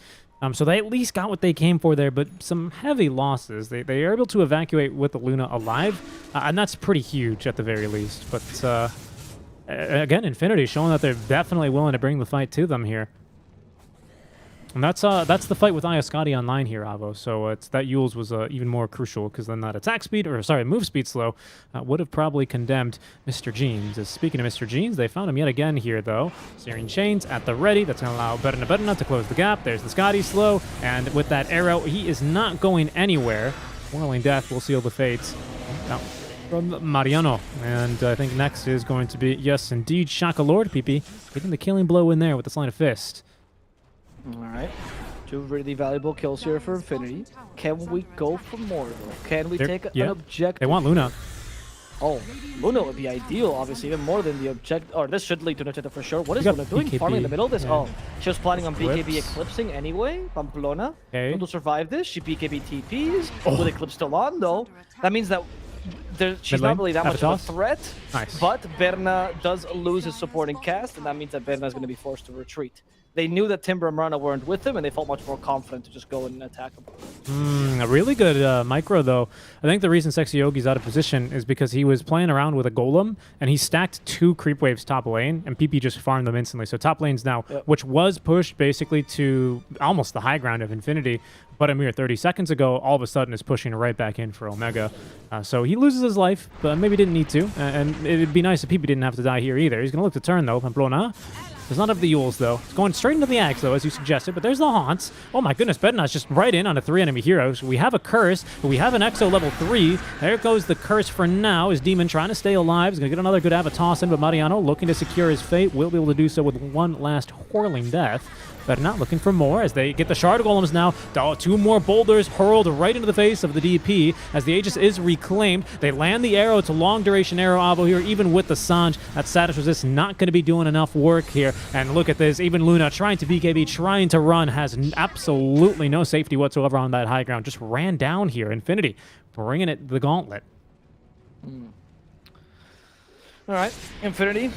So they at least got what they came for there, but some heavy losses. They are able to evacuate with the Luna alive, and that's pretty huge at the very least. But again, Infinity showing that they're definitely willing to bring the fight to them here. And that's the fight with Ayaskadi online here, Avo. So it's that Yule's was even more crucial, because then that attack speed, or sorry, move speed slow, would have probably condemned Mr. Jeans. Speaking of Mr. Jeans, they found him yet again here, though. Searing Chains at the ready. That's going to allow Berna to close the gap. There's the Scotty slow, and with that arrow, he is not going anywhere. Whirling Death will seal the fates. Now, from Mariano, and I think next is going to be, yes, indeed, Shaka Lord, PP, getting the killing blow in there with the Sleight of Fist. Alright, 2 really valuable kills here for Infinity. Can we go for more, though? Can we take an objective? They want Luna. Oh, Luna would be ideal, obviously, even more than the objective. Or this should lead to an objective for sure. What is Luna doing? BKB. Farming in the middle of this? Yeah. Oh, she was planning on BKB eclipsing anyway. Pamplona. Okay. To survive this, she BKB TPs. With Eclipse still on, though. That means that she's not really that much of a threat. Nice. But Berna does lose his supporting cast, and that means that Berna is going to be forced to retreat. They knew that Timber and Murna weren't with him, and they felt much more confident to just go and attack him. A really good micro, though. I think the reason Sexy Yogi's out of position is because he was playing around with a Golem, and he stacked 2 creep waves top lane, and PP just farmed them instantly. So top lane's now, which was pushed basically to almost the high ground of Infinity, but a mere 30 seconds ago, all of a sudden is pushing right back in for Omega. So he loses his life, but maybe didn't need to. And it'd be nice if PP didn't have to die here either. He's going to look to turn, though. Pamplona does not have the Yules, though. It's going straight into the Axe, though, as you suggested, but there's the Haunts. Oh my goodness, Bednar's just right in on a 3 enemy heroes. We have a Curse, but we have an Exo level 3. There goes the Curse for now, as Demon trying to stay alive. He's going to get another good Avatos in, but Mariano looking to secure his fate. Will be able to do so with one last Whirling Death. But not looking for more as they get the Shard Golems now. 2 more boulders hurled right into the face of the DP as the Aegis is reclaimed. They land the arrow. It's a long duration arrow, Avo, here, even with the Sanj. That status resist not going to be doing enough work here. And look at this. Even Luna trying to BKB, trying to run, has absolutely no safety whatsoever on that high ground. Just ran down here. Infinity bringing it the gauntlet. All right, Infinity,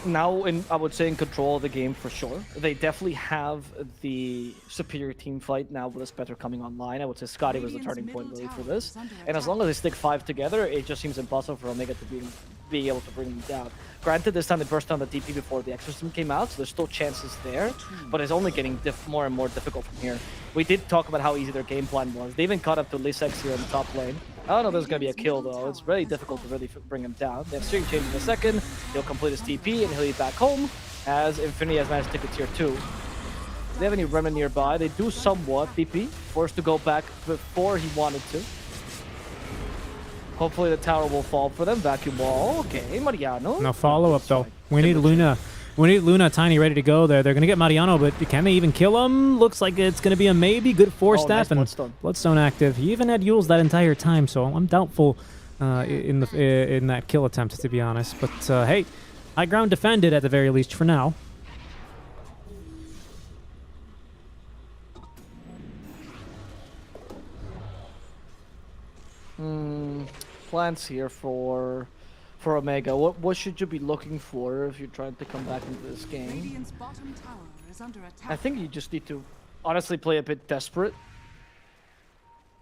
now I would say in control of the game for sure. They definitely have the superior team fight now with Spectre coming online. I would say Scotty was the turning point really for this. And as long as they stick 5 together, it just seems impossible for Omega to beat him. being able to bring them down. Granted, this time they burst down the DP before the Exorcism came out, so there's still chances there, but it's only getting more and more difficult from here. We did talk about how easy their game plan was. They even caught up to Lisex here in the top lane. I don't know if there's going to be a kill, though. It's really difficult to really bring him down. They have String Change in a second. He'll complete his TP, and he'll be back home, as Infinity has managed to take a tier 2. Do they have any Remnant nearby? They do somewhat. DP, forced to go back before he wanted to. Hopefully the tower will fall for them. Vacuum wall. Okay, Mariano. No follow-up, though. We need Luna. We need Luna Tiny ready to go there. They're going to get Mariano, but can they even kill him? Looks like it's going to be a maybe. Good force staff nice and Bloodstone active. He even had Yules that entire time, so I'm doubtful in that kill attempt, to be honest. But hey, high ground defended at the very least for now. Plans here for Omega. What should you be looking for if you're trying to come back into this game? Radiant's bottom tower is under attack. I think you just need to honestly play a bit desperate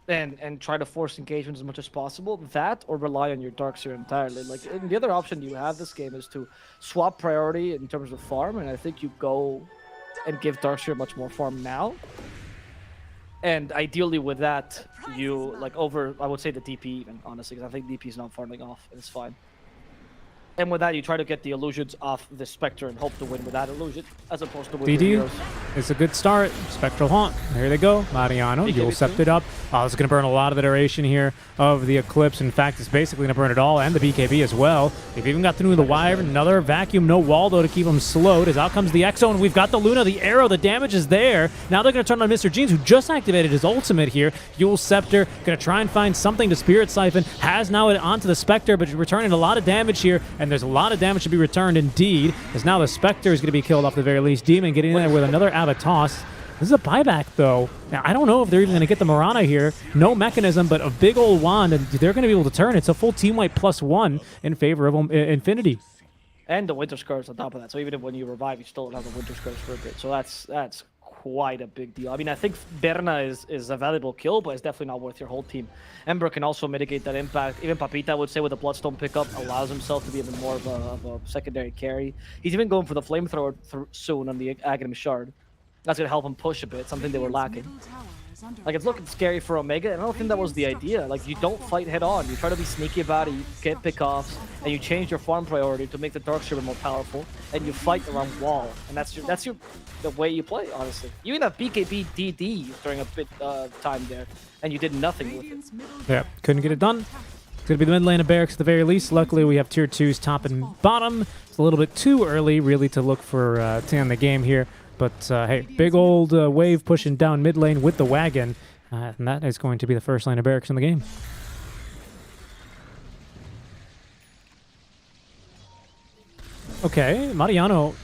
and try to force engagement as much as possible. That or rely on your Darkseer entirely. Like, and the other option you have this game is to swap priority in terms of farm, and I think you go and give Darkseer much more farm now. And ideally with that, you like I would say the DP even, honestly, because I think DP is not farming off, and it's fine. And with that, you try to get the illusions off the Spectre and hope to win with that illusion, as opposed to with DD, the heroes. it's a good start. Spectral Haunt, there they go. Mariano, you'll accept it up. Oh, it's going to burn a lot of the duration here of the Eclipse. In fact, it's basically going to burn it all, and the BKB as well. They've even got through the wire. Another vacuum, no wall, though, to keep them slowed. As out comes the Exo, and we've got the Luna, the arrow, the damage is there. Now they're going to turn on Mr. Jeans, who just activated his ultimate here. Yule's Scepter, going to try and find something to Spirit Siphon. Has now it onto the Spectre, but returning a lot of damage here, and there's a lot of damage to be returned indeed, as now the Spectre is going to be killed off the very least. Demon getting in there with another Avatos. This is a buyback, though. Now, I don't know if they're even going to get the Mirana here. No mechanism, but a big old wand, and they're going to be able to turn. It's a full team wipe +1 in favor of Infinity. And the Winter Scars on top of that. So even if when you revive, you still don't have the Winter Scars for a bit. So that's quite a big deal. I mean, I think Berna is a valuable kill, but it's definitely not worth your whole team. Ember can also mitigate that impact. Even Papita, I would say, with the Bloodstone pickup, allows himself to be a bit more of a secondary carry. He's even going for the Flamethrower soon on the Aghanim Shard. That's going to help him push a bit, something they were lacking. Like, it's looking scary for Omega, and I don't think that was the idea. Like, you don't fight head-on. You try to be sneaky about it, you get pick-offs, and you change your farm priority to make the Darkseer more powerful, and you fight around wall. And that's the way you play, honestly. You even have BKB DD during a bit time there, and you did nothing with it. Yeah, couldn't get it done. It's going to be the mid lane of Barracks at the very least. Luckily, we have tier 2s top and bottom. It's a little bit too early, really, to look for to end the game here. But, hey, big old wave pushing down mid lane with the wagon. And that is going to be the first lane of Barracks in the game. Okay, Mariano,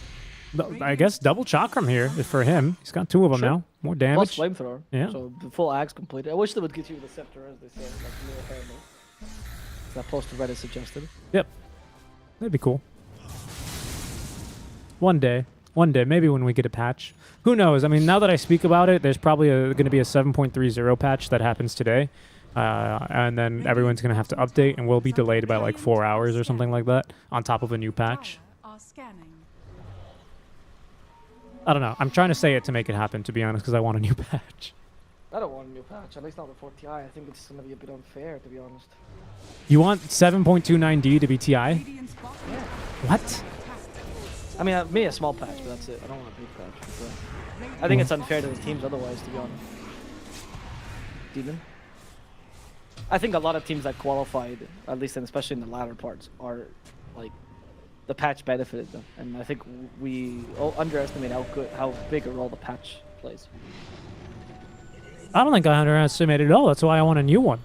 I guess double Chakram here for him. He's got 2 of them now. More damage. Plus Flamethrower. Yeah. So the full axe completed. I wish they would get you the Scepter, as they say. Like Neil Harriman. That post to Reddit suggested. Yep. That'd be cool. One day, maybe when we get a patch. Who knows? I mean, now that I speak about it, there's probably going to be a 7.30 patch that happens today. And then everyone's going to have to update, and we'll be delayed by like 4 hours or something like that on top of a new patch. I don't know. I'm trying to say it to make it happen, to be honest, because I want a new patch. I don't want a new patch, at least not before TI. I think it's going to be a bit unfair, to be honest. You want 7.29D to be TI? Yeah. What? I mean, maybe a small patch, but that's it. I don't want a big patch. I think it's unfair to the teams otherwise, to be honest. Demon? I think a lot of teams that qualified, at least and especially in the latter parts, are like the patch benefited them, and I think we underestimate how big a role the patch plays. I don't think I underestimated it at all. That's why I want a new one.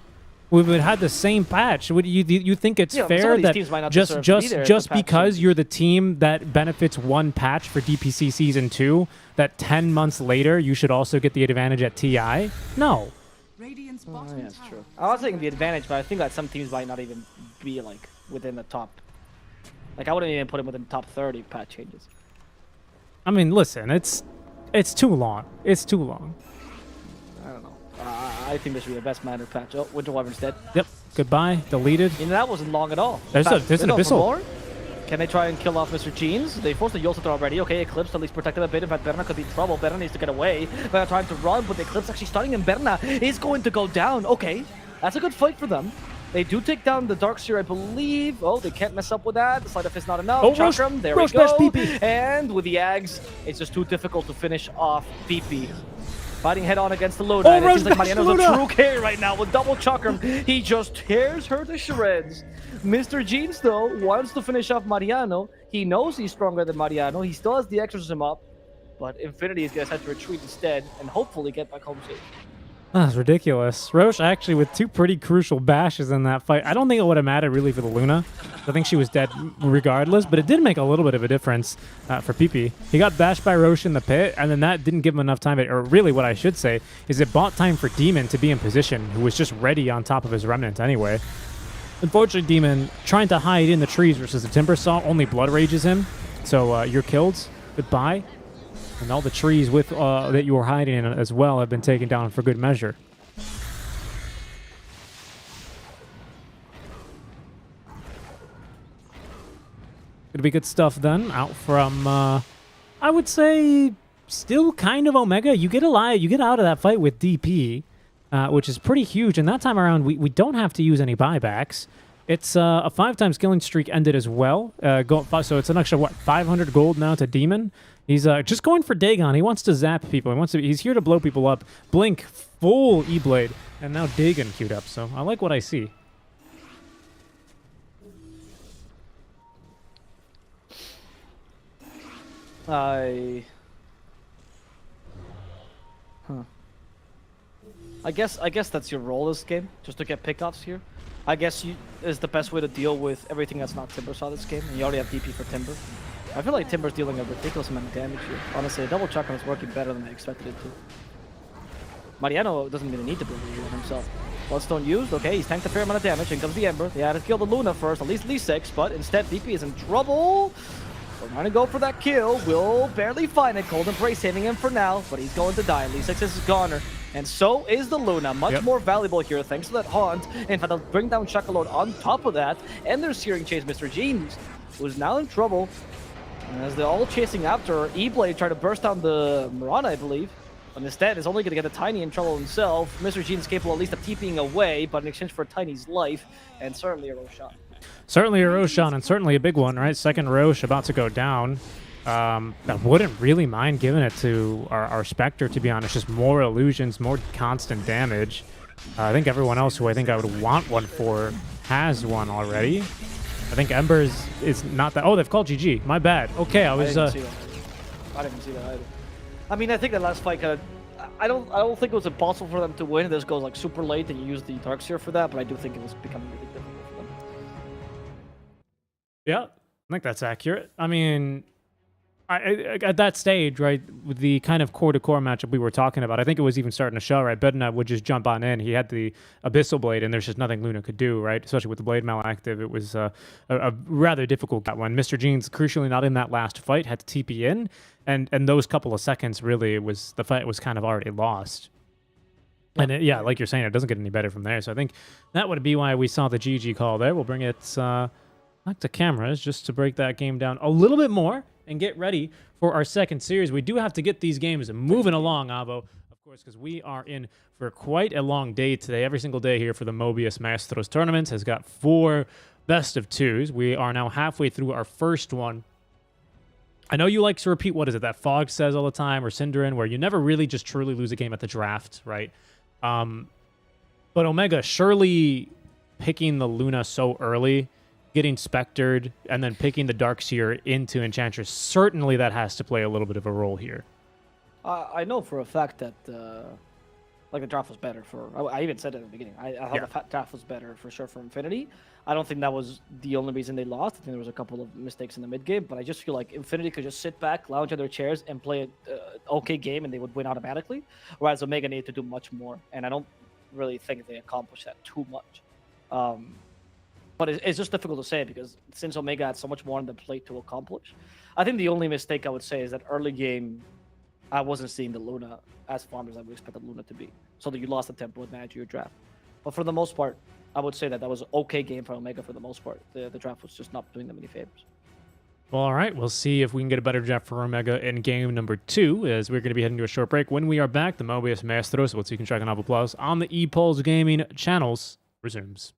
We've had the same patch. Would you think it's fair that just because you're the team that benefits one patch for DPC Season 2, that 10 months later you should also get the advantage at TI? No. Yeah, it's true. I was thinking the advantage, but I think that some teams might not even be like within the top. Like, I wouldn't even put them within the top 30 patch changes. I mean, listen, it's too long. It's too long. I don't know. I think this should be the best Manor patch. Oh, Winter Wyvern's dead. Yep. goodbye, deleted. And that wasn't long at all. There's an They go for Abyssal. more. Can they try and kill off Mr. Jeans? They forced the Yolta already. Okay, Eclipse at least protected a bit. In fact, Berna could be in trouble. Berna needs to get away. They're trying to run, but the Eclipse actually starting, and Berna is going to go down. Okay, that's a good fight for them. They do take down the Darkseer, I believe. Oh, they can't mess up with that. The Sleight of Fist not enough. Oh, Chakram, there Roche we go. Bash PP. And with the Ags, it's just too difficult to finish off PP. Fighting head on against the Luna. Oh, And it seems like Roche Bash Mariano's a Luna. true K right now with double Chakram. He just tears her to shreds. Mr. Jeans, though, wants to finish off Mariano. He knows he's stronger than Mariano. He still has the Exorcism up. But Infinity is going to have to retreat instead and hopefully get back home safe. That's ridiculous. Roche actually with 2 pretty crucial bashes in that fight. I don't think it would have mattered really for the Luna. I think she was dead regardless, but it did make a little bit of a difference for PP. He got bashed by Roche in the pit, and then that didn't give him enough time, or really what I should say, is it bought time for Demon to be in position, who was just ready on top of his Remnant anyway. Unfortunately, Demon, trying to hide in the trees versus the Timber Saw, only Blood Rages him, so you're killed. Goodbye. And all the trees with that you were hiding in as well have been taken down for good measure. Gonna be good stuff then. Out from, I would say, still kind of Omega. You get out of that fight with DP, which is pretty huge. And that time around, we don't have to use any buybacks. It's a 5-time killing streak ended as well. So it's an extra, what, 500 gold now to Demon. He's just going for Dagon. He wants to zap people. He's here to blow people up. Blink, full E-Blade, and now Dagon queued up. So I like what I see. I guess that's your role this game, just to get pickoffs here. I guess is the best way to deal with everything that's not Timber Saw this game, and you already have DP for Timber. I feel like Timber's dealing a ridiculous amount of damage here. Honestly, a double Chakram is working better than I expected it to. Mariano doesn't even need to build it himself. Bloodstone used, okay, he's tanked a fair amount of damage. In comes the Ember. They had to kill the Luna first, at least 6, but instead DP is in trouble. We're trying to go for that kill. Will barely find it. Cold Embrace saving him for now, but he's going to die. Lee6 is goner. And so is the Luna. Much more valuable here thanks to that Haunt. In fact, they'll bring down Chuckalode on top of that. And they're Searing Chase Mr. Jeans, who's now in trouble. And as they're all chasing after, E-Blade trying to burst down the Mirana, I believe. But instead, is only going to get a Tiny in trouble himself. Mr. Jean's capable at least of TPing away, but in exchange for Tiny's life, and certainly a Roshan. Certainly a Roshan, and certainly a big one, right? Second Roche about to go down. I wouldn't really mind giving it to our Spectre, to be honest. Just more illusions, more constant damage. I think everyone else who I think I would want one for has one already. I think Embers is not that... Oh, they've called GG. My bad. Okay, I was... I didn't see that either. I mean, I think that last fight kind of... I don't think it was impossible for them to win. This goes like super late and you use the Darkseer for that, but I do think it was becoming really difficult for them. Yeah, I think that's accurate. I mean... at that stage, right, with the kind of core-to-core matchup we were talking about, I think it was even starting to show, right? Bedna would just jump on in. He had the Abyssal Blade, and there's just nothing Luna could do, right? Especially with the Blade Mail active, it was a rather difficult one. Mr. Jeans, crucially not in that last fight, had to TP in, and those couple of seconds, really, the fight was kind of already lost. And yeah, like you're saying, it doesn't get any better from there. So I think that would be why we saw the GG call there. We'll bring it back to cameras just to break that game down a little bit more and get ready for our second series. We do have to get these games moving along, Avo, of course, because we are in for quite a long day today. Every single day here for the Mobius Maestros tournament has got 4 best of 2s. We are now halfway through our first one. I know you like to repeat, what is it, that Fog says all the time, or Cinderin, where you never really just truly lose a game at the draft, right? But Omega, surely picking the Luna so early, getting Spectred, and then picking the Darkseer into Enchantress, certainly that has to play a little bit of a role here. I know for a fact that like the draft was better for... I even said it at the beginning. I thought the draft was better for sure for Infinity. I don't think that was the only reason they lost. I think there was a couple of mistakes in the mid-game, but I just feel like Infinity could just sit back, lounge in their chairs, and play an okay game, and they would win automatically, whereas Omega needed to do much more, and I don't really think they accomplished that too much. But it's just difficult to say because since Omega had so much more on the plate to accomplish, I think the only mistake I would say is that early game, I wasn't seeing the Luna as farm as I would expect the Luna to be. So that you lost the tempo advantage of your draft. But for the most part, I would say that was an okay game for Omega for the most part. The draft was just not doing them any favors. Well, all right. We'll see if we can get a better draft for Omega in game number 2, as we're going to be heading to a short break. When we are back, the Mobius Maestros, what you can track on Applause on the ePulse Gaming channels, resumes.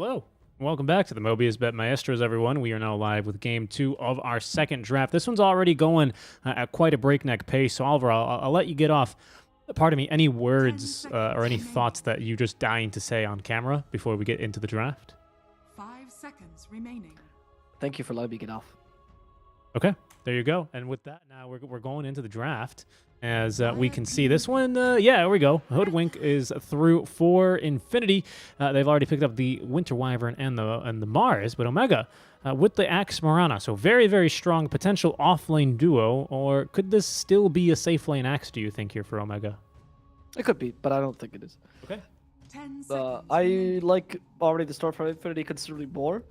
Hello. Welcome back to the Mobius.bet Maestros, everyone. We are now live with Game 2 of our second draft. This one's already going at quite a breakneck pace, so Oliver, I'll let you get off. Pardon me, any words or any thoughts that you're just dying to say on camera before we get into the draft? 5 seconds remaining. Thank you for letting me get off. Okay, there you go. And with that, now we're going into the draft. As we can see, this one, yeah, here we go. Hoodwink is through for Infinity. They've already picked up the Winter Wyvern and the Mars, but Omega with the Axe Marana. So very, very strong potential off-lane duo. Or could this still be a safe lane Axe, do you think, here for Omega? It could be, but I don't think it is. Okay. 10 seconds. I like already the start for Infinity considerably more.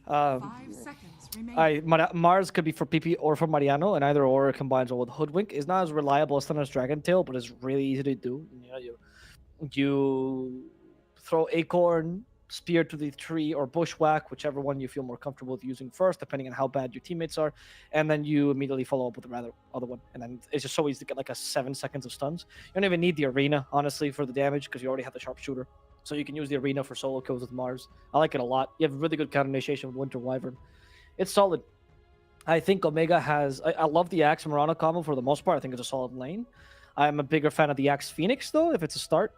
5 seconds remaining. Mars could be for PP or for Mariano, and either or combines well with Hoodwink. Is not as reliable as Thunder's Dragon Tail, but it's really easy to do. You know, you throw Acorn, Spear to the tree, or Bushwhack, whichever one you feel more comfortable with using first, depending on how bad your teammates are, and then you immediately follow up with the other one. And then it's just so easy to get like a 7 seconds of stuns. You don't even need the arena, honestly, for the damage, because you already have the sharpshooter. So you can use the arena for solo kills with Mars. I like it a lot. You have really good counter initiation with Winter Wyvern. It's solid. I think Omega has... I love the Axe Marana combo for the most part. I think it's a solid lane. I'm a bigger fan of the Axe Phoenix, though, if it's a start,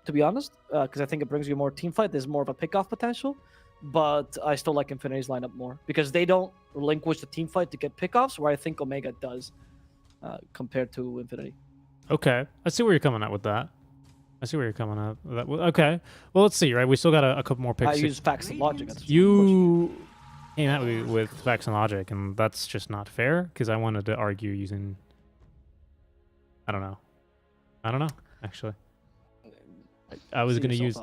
to be honest, because I think it brings you more team fight. There's more of a pick-off potential. But I still like Infinity's lineup more, because they don't relinquish the team fight to get pick-offs, where I think Omega does, compared to Infinity. Okay. I see where you're coming at with that. Okay. Well, let's see, right? We still got a couple more picks. I use facts and logic. You came at me with facts and logic, and that's just not fair, because I wanted to argue using... I don't know, actually. I was going to use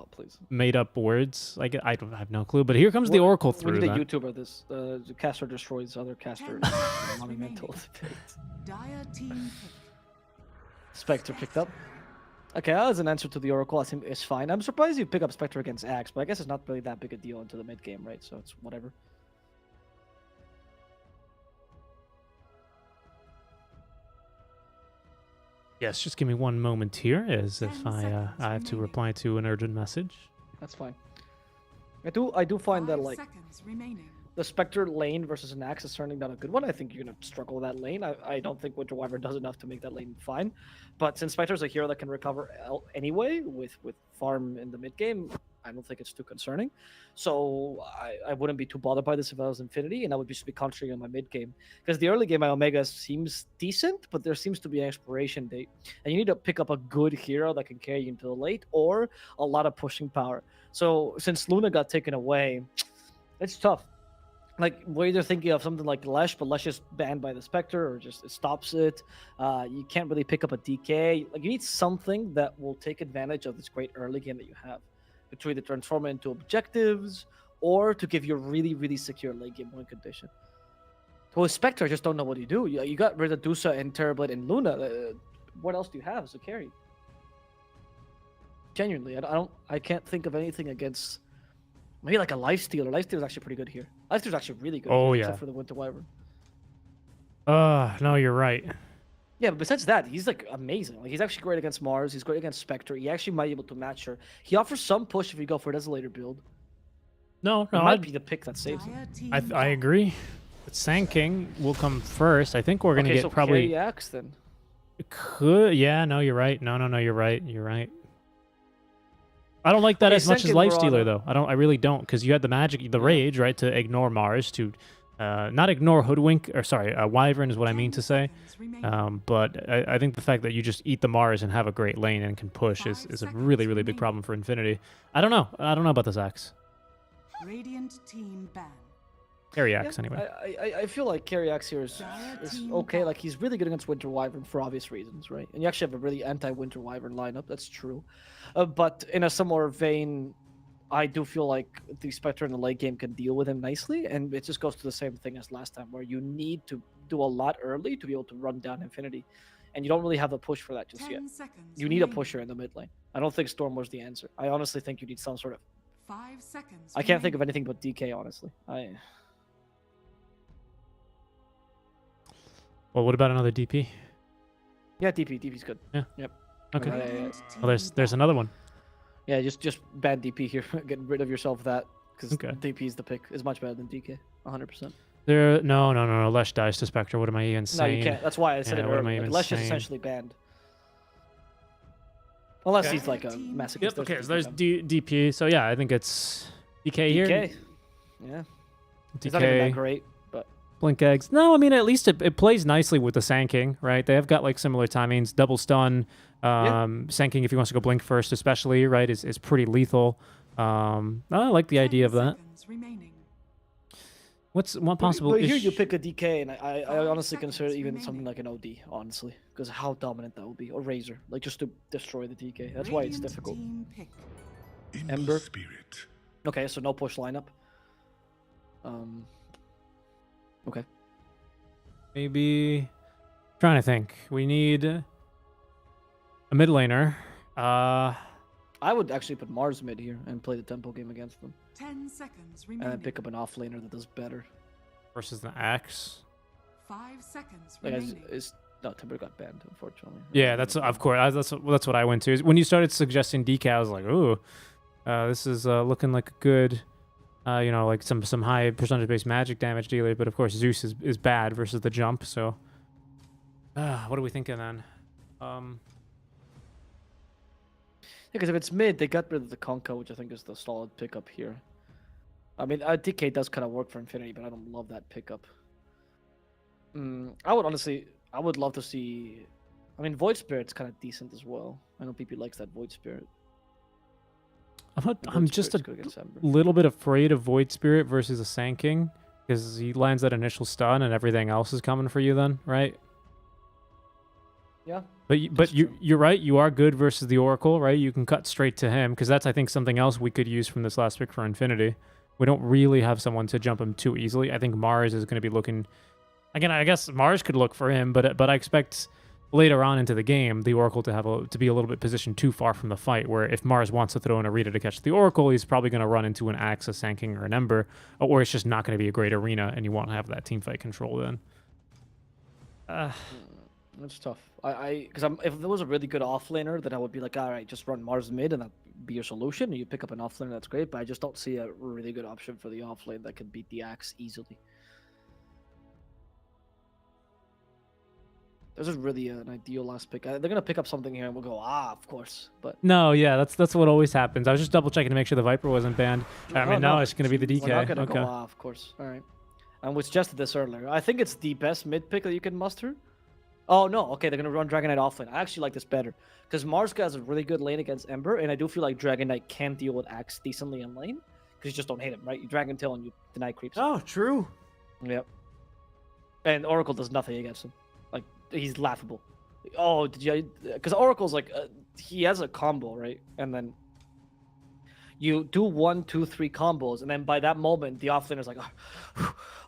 made-up words. I have no clue, but here comes the Oracle through. We need a YouTuber. The caster destroys other casters. Monumental debate. Dire team pick. Spectre picked up. Okay, that was an answer to the Oracle. I think it's fine. I'm surprised you pick up Spectre against Axe, but I guess it's not really that big a deal into the mid game, right? So it's whatever. Yes, just give me one moment here, as if I have to reply to an urgent message. That's fine. I do find that 5 like seconds remaining. the Spectre lane versus an Axe is certainly not a good one. I think you're gonna struggle with that lane. I don't think Winter Wyvern does enough to make that lane fine. But since Spectre's a hero that can recover anyway with farm in the mid game, I don't think it's too concerning. So I wouldn't be too bothered by this if I was Infinity, and I would just be concentrating on my mid game. Because the early game my Omega seems decent, but there seems to be an expiration date. And you need to pick up a good hero that can carry you into the late, or a lot of pushing power. So since Luna got taken away, it's tough. Like, we're either thinking of something like Lesh, but Lesh is banned by the Spectre, or just it stops it. You can't really pick up a DK. Like, you need something that will take advantage of this great early game that you have, to either transform it into objectives, or to give you a really, really secure late game win condition. So with Spectre, I just don't know what you do. You got rid of Dusa and Terrorblade and Luna. What else do you have as a carry? Genuinely, I can't think of anything against... Maybe like a Lifestealer. Lifestealer is actually pretty good here. Lifestealer is actually really good. Oh, here, yeah. Except for the Winter Wyvern. No, you're right. Yeah, but besides that, he's like amazing. Like, he's actually great against Mars. He's great against Spectre. He actually might be able to match her. He offers some push if you go for a Desolator build. No, It might be the pick that saves him. Dire team I agree. But Sand King will come first. I think we're gonna Okay, get so probably... carry Axe then. Yeah, no, you're right. No, you're right. You're right. I don't like that Okay, as much as Sand King, Lifestealer, Marana. though. I really don't, because you had the magic, the rage, right, to ignore Mars, to not ignore Hoodwink, or sorry, Wyvern is what I mean to say. But I think the fact that you just eat the Mars and have a great lane and can push is a really, really big problem for Infinity. I don't know about this Axe. Radiant team ban. Carry Axe, anyway. I feel like carry Axe here is okay. Like, he's really good against Winter Wyvern for obvious reasons, right? And you actually have a really anti-Winter Wyvern lineup. That's true. But in a similar vein, I do feel like the Spectre in the late game can deal with him nicely, and it just goes to the same thing as last time, where you need to do a lot early to be able to run down Infinity, and you don't really have the push for that just yet. You need a pusher in the mid lane. I don't think Storm was the answer. I honestly think you need some sort of... 5 seconds. I can't think of anything but DK, honestly. Well, what about another DP? Yeah, DP's good. Yeah. Yep. Okay. Radiant Well, there's another one. Yeah, just ban DP here. Get rid of yourself of that because Okay. DP is the pick. Is much better than DK. 100%. No. Lesh dies to Spectre. What am I even No, saying? you can't. That's why I said Yeah, it what am I earlier. even Like, Lesh is saying? essentially banned. Unless Okay. he's like a masochist. Yep. Okay. So there's DP. So yeah, I think it's DK here. DK. Yeah. DK. He's not even that great, but Blink eggs. No, I mean at least it plays nicely with the Sanking, right? They have got like similar timings. Double stun, Sanking if he wants to go blink first, especially, right, is pretty lethal. I like the idea of that. What possible? But here you pick a DK, and I honestly consider even something like an OD, honestly, because how dominant that would be, or Razor, like just to destroy the DK. That's why it's difficult. Ember. Spirit. Okay, so no push lineup. Okay. Maybe. Trying to think. We need a mid laner. I would actually put Mars mid here and play the tempo game against them, 10 seconds and remaining. then pick up an off laner that does better. Versus the Axe. 5 seconds Like, remaining. no, tempo got banned, unfortunately. Yeah, that's of course. That's what I went to. When you started suggesting DK, I was like, ooh, this is looking like a good, like some high percentage-based magic damage dealer. But of course, Zeus is bad versus the jump. So, what are we thinking then? Because if it's mid, they got rid of the Conka, which I think is the solid pickup here. I mean, DK does kind of work for Infinity, but I don't love that pickup. I would love to see. I mean, Void Spirit's kind of decent as well. I know PP likes that Void Spirit. I'm just a good against Ember. little bit afraid of Void Spirit versus a Sanking because he lands that initial stun and everything else is coming for you then, right? Yeah. But you're right. You are good versus the Oracle, right? You can cut straight to him because that's, I think, something else we could use from this last pick for Infinity. We don't really have someone to jump him too easily. I think Mars is going to be looking. Again, I guess Mars could look for him, but I expect later on into the game the Oracle to be a little bit positioned too far from the fight. Where if Mars wants to throw an Arena to catch the Oracle, he's probably going to run into an Axe, a Sanking, or an Ember, or it's just not going to be a great arena, and you won't have that team fight control then. That's tough. Because if there was a really good offlaner, then I would be like, all right, just run Mars mid, and that'd be your solution. And you pick up an offlaner, that's great. But I just don't see a really good option for the offlane that can beat the Axe easily. This is really an ideal last pick. They're gonna pick up something here, and we'll go, of course. But No, yeah, that's what always happens. I was just double checking to make sure the Viper wasn't banned. I mean, now it's going to be the DK. We're not gonna Okay. go, of course. All right. And we suggested this earlier. I think it's the best mid pick that you can muster. Oh no, okay, they're gonna run Dragon Knight offlane. I actually like this better because Mars has a really good lane against Ember, and I do feel like Dragon Knight can deal with Axe decently in lane because you just don't hit him, right? You Dragon Tail and you deny creeps. Oh, true. Yep. And Oracle does nothing against him. Like, he's laughable. Oh, did you? Because Oracle's like he has a combo, right? And then you do 1, 2, 3 combos, and then by that moment the offlaner's like,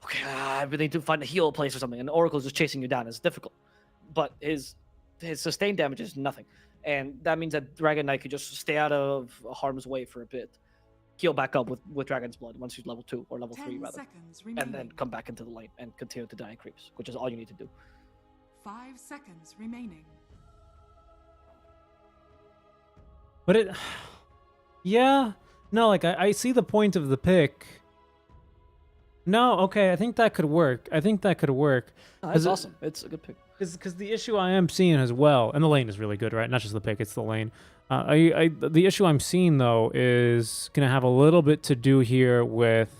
okay, I really need to find a heal place or something, and Oracle's just chasing you down. It's difficult. But his sustained damage is nothing, and that means that Dragon Knight could just stay out of harm's way for a bit, heal back up with Dragon's Blood once he's level 2 or level 3 rather, and then come back into the lane and continue to die creeps, which is all you need to do. 5 seconds remaining. But yeah, no, like I see the point of the pick. No, okay, I think that could work. Oh, that's awesome. It's a good pick. Because the issue I am seeing as well, and the lane is really good, right? Not just the pick, it's the lane. The issue I'm seeing though is gonna have a little bit to do here with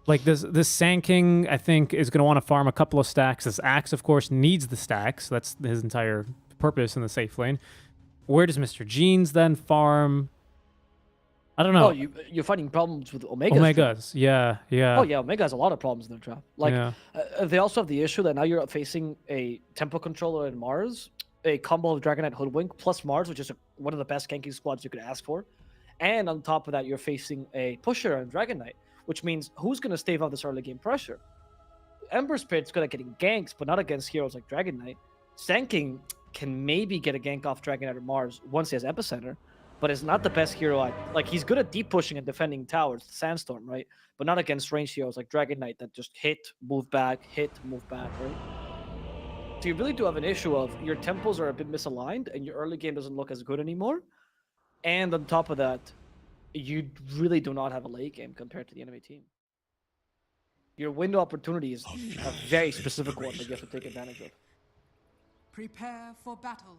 like this Sanking. I think is gonna want to farm a couple of stacks. This Axe, of course, needs the stacks. That's his entire purpose in the safe lane. Where does Mr. Jeans then farm? I don't know. Oh, you're finding problems with Omega's. Omegas, yeah. Oh yeah, Omega has a lot of problems in their trap. Like Yeah. They also have the issue that now you're facing a tempo controller in Mars, a combo of Dragon Knight Hoodwink plus Mars, which is one of the best ganking squads you could ask for, and on top of that, you're facing a pusher and Dragon Knight, which means who's gonna stave off this early game pressure? Ember Spirit's good at getting ganks, but not against heroes like Dragon Knight. Sanking can maybe get a gank off Dragon Knight or Mars once he has Epicenter, but is not the best hero at, like, he's good at deep pushing and defending towers, Sandstorm, right? But not against range heroes like Dragon Knight that just hit, move back, right? So you really do have an issue of your tempos are a bit misaligned and your early game doesn't look as good anymore. And on top of that, you really do not have a late game compared to the enemy team. Your window opportunity is a very specific one that you have to take advantage of. Prepare for battle.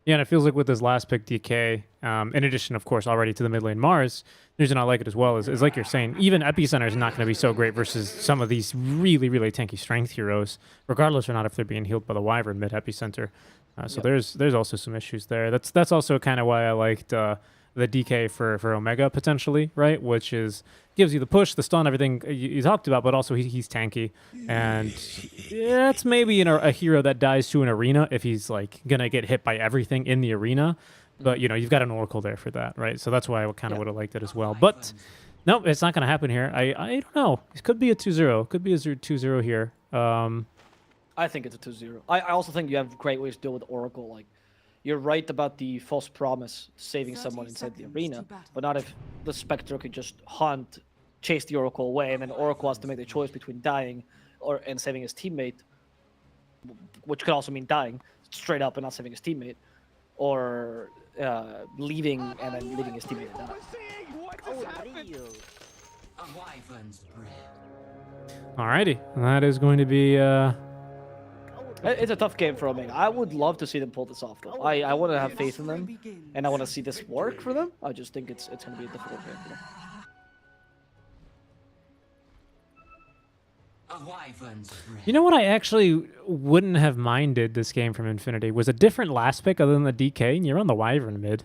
Yeah, and it feels like with his last pick, DK, in addition, of course, already to the mid lane Mars, the reason I like it as well is like you're saying, even Epicenter is not going to be so great versus some of these really, really tanky strength heroes, regardless or not if they're being healed by the Wyvern mid Epicenter. So there's also some issues there. That's also kind of why I liked the DK for Omega potentially, right? Which is gives you the push, the stun, everything you talked about, but also he's tanky, and it's maybe a hero that dies to an arena if he's like gonna get hit by everything in the arena. But you've got an Oracle there for that, right? So that's why I kind of would have liked it as well. But no, it's not gonna happen here. I don't know. It could be a 2-0. Could be a 2-0 here. I think it's a 2-0. I also think you have great ways to deal with Oracle. Like, you're right about the false promise saving someone inside the arena, but not if the Spectre could just hunt, chase the Oracle away, and then Oracle has to make the choice between dying and saving his teammate, which could also mean dying straight up and not saving his teammate, or leaving and then leaving his teammate to die. Alrighty, that is going to be. It's a tough game for Omega. I would love to see them pull this off, though. I want to have faith in them, and I want to see this work for them. I just think it's going to be a difficult game for them. You know what I actually wouldn't have minded this game from Infinity was a different last pick other than the DK, and you're on the Wyvern mid.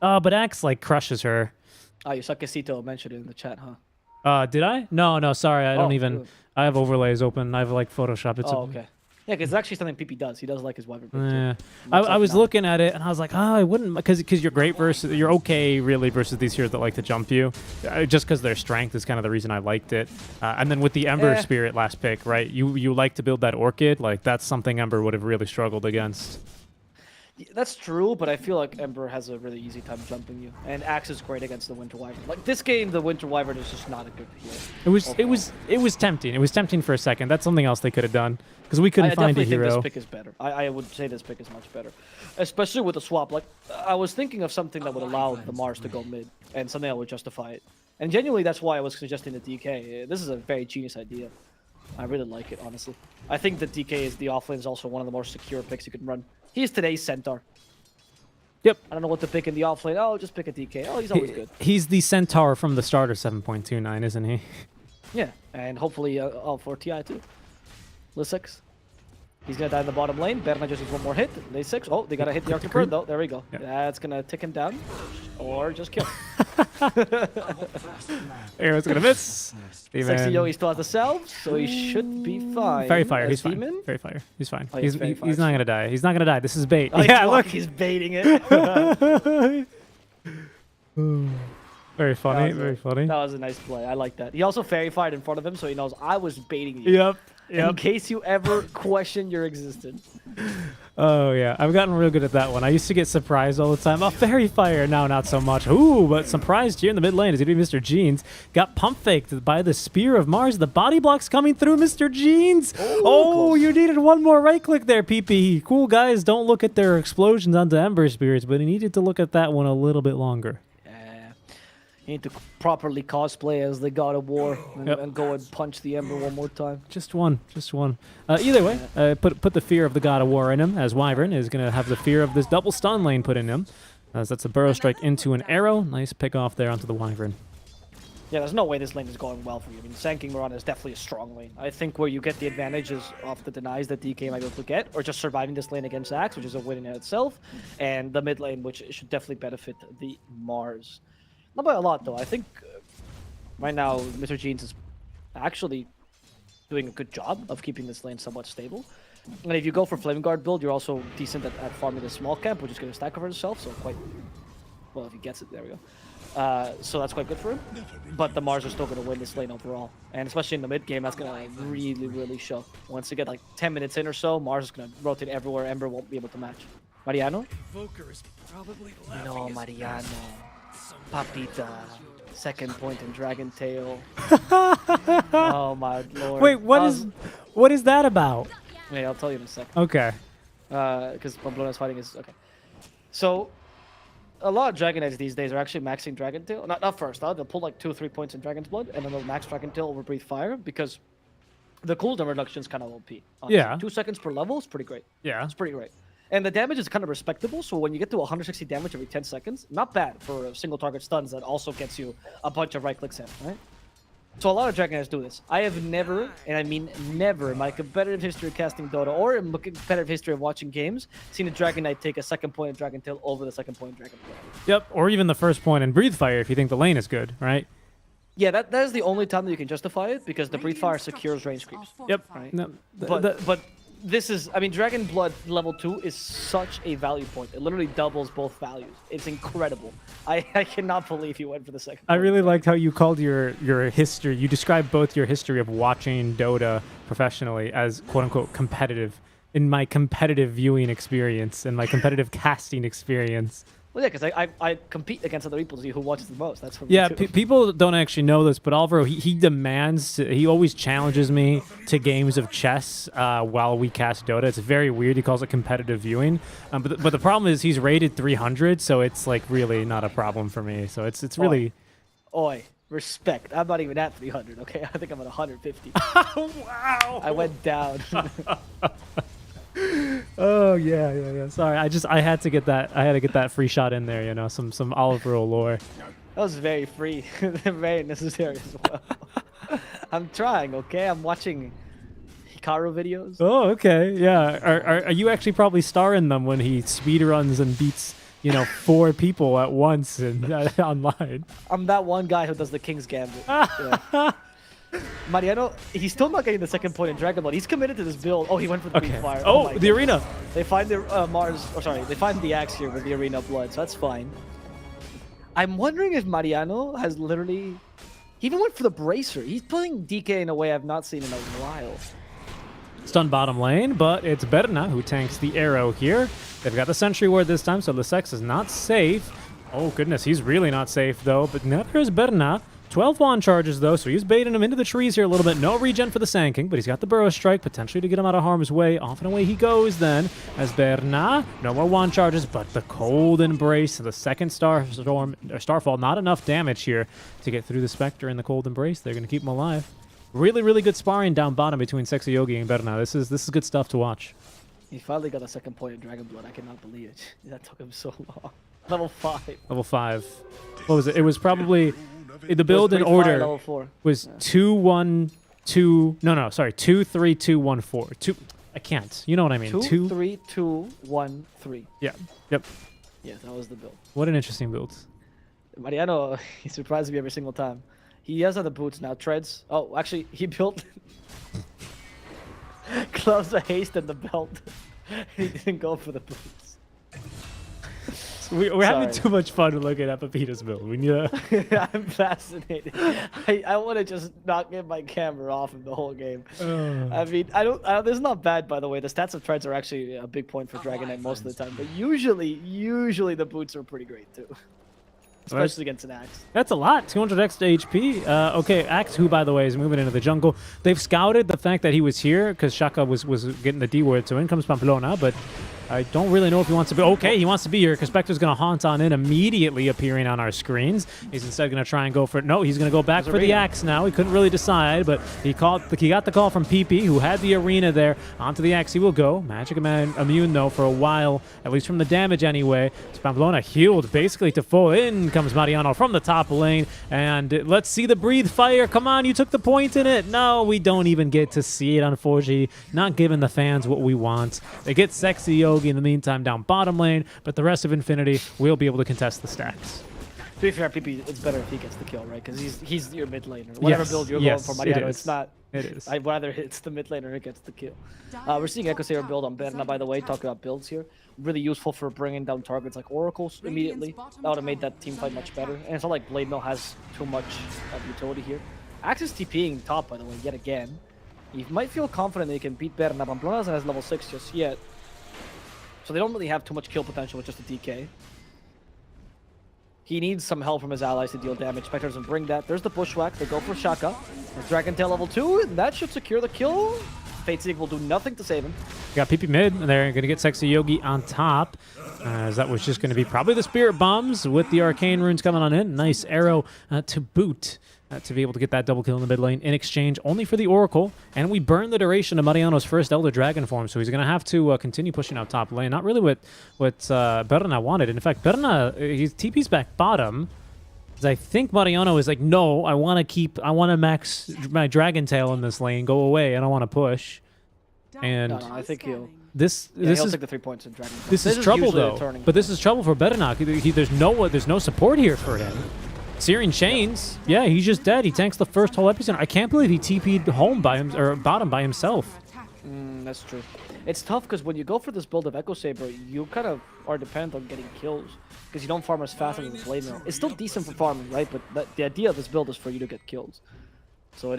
But Axe like crushes her. Oh, Yusakesito mentioned it in the chat, huh? Did I? No, sorry, I don't even. Good. I have overlays open. I have like Photoshop. It's okay. Yeah, because it's actually something PP does. He does like his Wyvern pick too. Yeah. I was looking at it and I was like, I wouldn't, because you're great versus, you're okay really versus these heroes that like to jump you, just because their strength is kind of the reason I liked it. And then with the Ember Spirit last pick, right? You like to build that Orchid, like that's something Ember would have really struggled against. That's true, but I feel like Ember has a really easy time jumping you, and Axe is great against the Winter Wyvern. Like this game, the Winter Wyvern is just not a good hero. It was tempting. It was tempting for a second. That's something else they could have done because we couldn't find a hero. I definitely think this pick is better. I would say this pick is much better, especially with the swap. Like I was thinking of something that would allow the Mars to go mid, and something that would justify it. And genuinely, that's why I was suggesting the DK. This is a very genius idea. I really like it, honestly. I think the DK is the offlane is also one of the more secure picks you can run. He's today's Centaur. Yep. I don't know what to pick in the offlane. Oh, just pick a DK. Oh, he's always good. He's the Centaur from the start of 7.29, isn't he? Yeah, and hopefully for TI too. Lysix. He's going to die in the bottom lane. Berna just needs one more hit. Day 6. Oh, they got to hit the Arctic Bird, though. There we go. Yep. That's going to tick him down. Or just kill. Arrow's going to miss. Sexy Yogi still has the salve, so he should be fine. Fairy Fire. He's Demon? fine. Fairy Fire. He's fine. Oh, he's not going to die. He's not going to die. This is bait. Oh, yeah, look. He's baiting it. Very funny. Very funny. That was a nice play. I like that. He also Fairy Fired in front of him, so he knows I was baiting you. Yep. In case you ever question your existence. Oh, yeah. I've gotten real good at that one. I used to get surprised all the time. Oh, Fairy Fire. Now, not so much. Ooh, but surprised here in the mid lane is going to be Mr. Jeans. Got pump faked by the Spear of Mars. The body block's coming through, Mr. Jeans. Oh, you needed one more right click there, PP. Cool guys don't look at their explosions onto Ember Spirits, but he needed to look at that one a little bit longer. You need to properly cosplay as the God of War and go and punch the Ember one more time. Just one. Either way, put the fear of the God of War in him, as Wyvern is going to have the fear of this double stun lane put in him. As that's a Burrow Strike into an arrow. Nice pick off there onto the Wyvern. Yeah, there's no way this lane is going well for you. I mean, Sanking Moran is definitely a strong lane. I think where you get the advantages off the denies that DK might be able to get, or just surviving this lane against Axe, which is a win in itself, and the mid lane, which should definitely benefit the Mars. Not by a lot, though. I think right now Mr. Jeans is actually doing a good job of keeping this lane somewhat stable. And if you go for Flame Guard build, you're also decent at farming the small camp, which is going to stack over itself, so quite... Well, if he gets it, there we go. So that's quite good for him. But the Mars are still going to win this lane overall. And especially in the mid game, that's going to really, really show. Once you get like 10 minutes in or so, Mars is going to rotate everywhere. Ember won't be able to match. Mariano? No, Mariano. Papita, second point in Dragon Tail. Oh my lord. Wait, what is that about? Yeah, I'll tell you in a second. Okay. Because Pamblona's fighting is okay. So, a lot of Dragon Knights these days are actually maxing Dragon Tail. Not first, they'll pull like 2 or 3 points in Dragon's Blood, and then they'll max Dragon Tail over Breathe Fire because the cooldown reduction is kind of OP. Honestly. Yeah. 2 seconds per level is pretty great. Yeah. It's pretty great. And the damage is kind of respectable, so when you get to 160 damage every 10 seconds, not bad for a single target stuns that also gets you a bunch of right clicks in, right? So a lot of Dragon Knights do this. I have never, and I mean never, in my competitive history of casting Dota or in my competitive history of watching games, seen a Dragon Knight take a second point in Dragon Tail over the second point in Dragon Tail. Yep. Or even the first point in Breathe Fire if you think the lane is good, right? Yeah, that is the only time that you can justify it because the Breathe Fire secures range creeps. Yep. Right? No, But this is, I mean, Dragon Blood level 2 is such a value point. It literally doubles both values. It's incredible. I cannot believe you went for the second I point. really liked how you called your history. You described both your history of watching Dota professionally as quote unquote competitive. In my competitive viewing experience and my competitive casting experience. Well, yeah, because I compete against other people to see who watches the most. That's what Yeah, we do. people don't actually know this, but Alvaro, he demands, he always challenges me to games of chess while we cast Dota. It's very weird. He calls it competitive viewing. But the problem is he's rated 300, so it's like really not a problem for me. So it's really... Oi, respect. I'm not even at 300, okay? I think I'm at 150. Wow! I went down. Oh yeah. Sorry, I had to get that free shot in there. You know, some Alvaro lore. That was very free. Very necessary as well. I'm trying, okay? I'm watching Hikaru videos. Oh, okay, yeah. Are you actually probably starring them when he speedruns and beats 4 people at once and online? I'm that one guy who does the King's Gambit. Yeah. Mariano, he's still not getting the second point in Dragon Blood. He's committed to this build. Oh, he went for the Breathe Fire. Oh, my the goodness. arena. They find the they find the axe here with the arena blood, so that's fine. I'm wondering if Mariano has literally... He even went for the bracer. He's putting DK in a way I've not seen in a while. Stun bottom lane, but it's Berna who tanks the arrow here. They've got the Sentry Ward this time, so Lisex is not safe. Oh, goodness, he's really not safe, though. But now there's Berna. 12 wand charges, though, so he's baiting him into the trees here a little bit. No regen for the Sand King, but he's got the Burrow Strike, potentially to get him out of harm's way. Off and away he goes, then, as Berna. No more wand charges, but the Cold Embrace, the second Starfall. Not enough damage here to get through the Spectre and the Cold Embrace. They're going to keep him alive. Really, really good sparring down bottom between Sexy Yogi and Berna. This is good stuff to watch. He finally got a second point in Dragon Blood. I cannot believe it. That took him so long. Level 5. Level 5. What was it? It was probably... The build in order level 4. was 2-1-2. No, sorry. 2-3-2-1-4. 2. I can't. You know what I mean. 2-3-2-1-3. Yeah. Yep. Yeah, that was the build. What an interesting build. Mariano, he surprises me every single time. He has other boots now. Treads. Oh, actually, he built gloves of haste and the belt. He didn't go for the boots. We're having too much fun looking at Pepita's build. We need to... I'm fascinated. I want to just not get my camera off of the whole game. I mean, I don't. This is not bad, by the way. The stats of treads are actually a big point for Dragon Knight most of the time. But usually the boots are pretty great too. Especially against an Axe. That's a lot. 200 extra HP. Okay, Axe, who, by the way, is moving into the jungle. They've scouted the fact that he was here because Shaka was getting the D word. So in comes Pamplona, but I don't really know if he wants to be... Okay, he wants to be here because Spectre's going to haunt on in, immediately appearing on our screens. He's instead going to try and go for... No, he's going to go back for the Axe now. He couldn't really decide, but he got the call from PP, who had the arena there. Onto the Axe he will go. Magic Man immune, though, for a while, at least from the damage anyway. So Pamplona healed basically to full. In comes Mariano from the top lane, and let's see the Breathe Fire. Come on, you took the point in it. No, we don't even get to see it, unfortunately. Not giving the fans what we want. They get Sexy Yogi in the meantime down bottom lane, but the rest of Infinity will be able to contest the stacks. To be fair, PP, it's better if he gets the kill, right? Because he's your mid laner. Whatever build you're going for, Mariano, it's not... It is. I'd rather it's the mid laner who gets the kill. We're seeing Echo Saber build on Berna, by the way, talking about builds here. Really useful for bringing down targets like Oracles immediately. That would have made that team fight much better. And it's not like Blade Mill has too much of utility here. Axe is TPing top, by the way, yet again. He might feel confident that he can beat Berna. Pamplona doesn't have level 6 just yet. So they don't really have too much kill potential with just a DK. He needs some help from his allies to deal damage. Spectre doesn't bring that. There's the Bushwhack. They go for Shaka. There's Dragon Tail level 2, and that should secure the kill. Fates will do nothing to save him. Got PP mid, and they're going to get Sexy Yogi on top. As that was just going to be probably the Spirit Bombs with the Arcane Runes coming on in. Nice arrow to boot to be able to get that double kill in the mid lane in exchange only for the Oracle. And we burn the duration of Mariano's first Elder Dragon form, so he's going to have to continue pushing out top lane. Not really what Berna wanted. In fact, Berna, he's TP's back bottom. I think Mariano is like, no, I want to max my Dragon Tail in this lane. Go away. I don't want to push. And No, I think he'll this he'll is take the 3 points in Dragon. this is trouble usually a though. turning But this is trouble for Berenak. There's no support here for him. Searing Chains, yeah, he's just dead. He tanks the first whole episode. I can't believe he TP'd home by him or bottom by himself. That's true. It's tough because when you go for this build of Echo Saber, you kind of are dependent on getting kills because you don't farm as fast as this lane mill. It's still decent for farming, right? But the idea of this build is for you to get kills. So it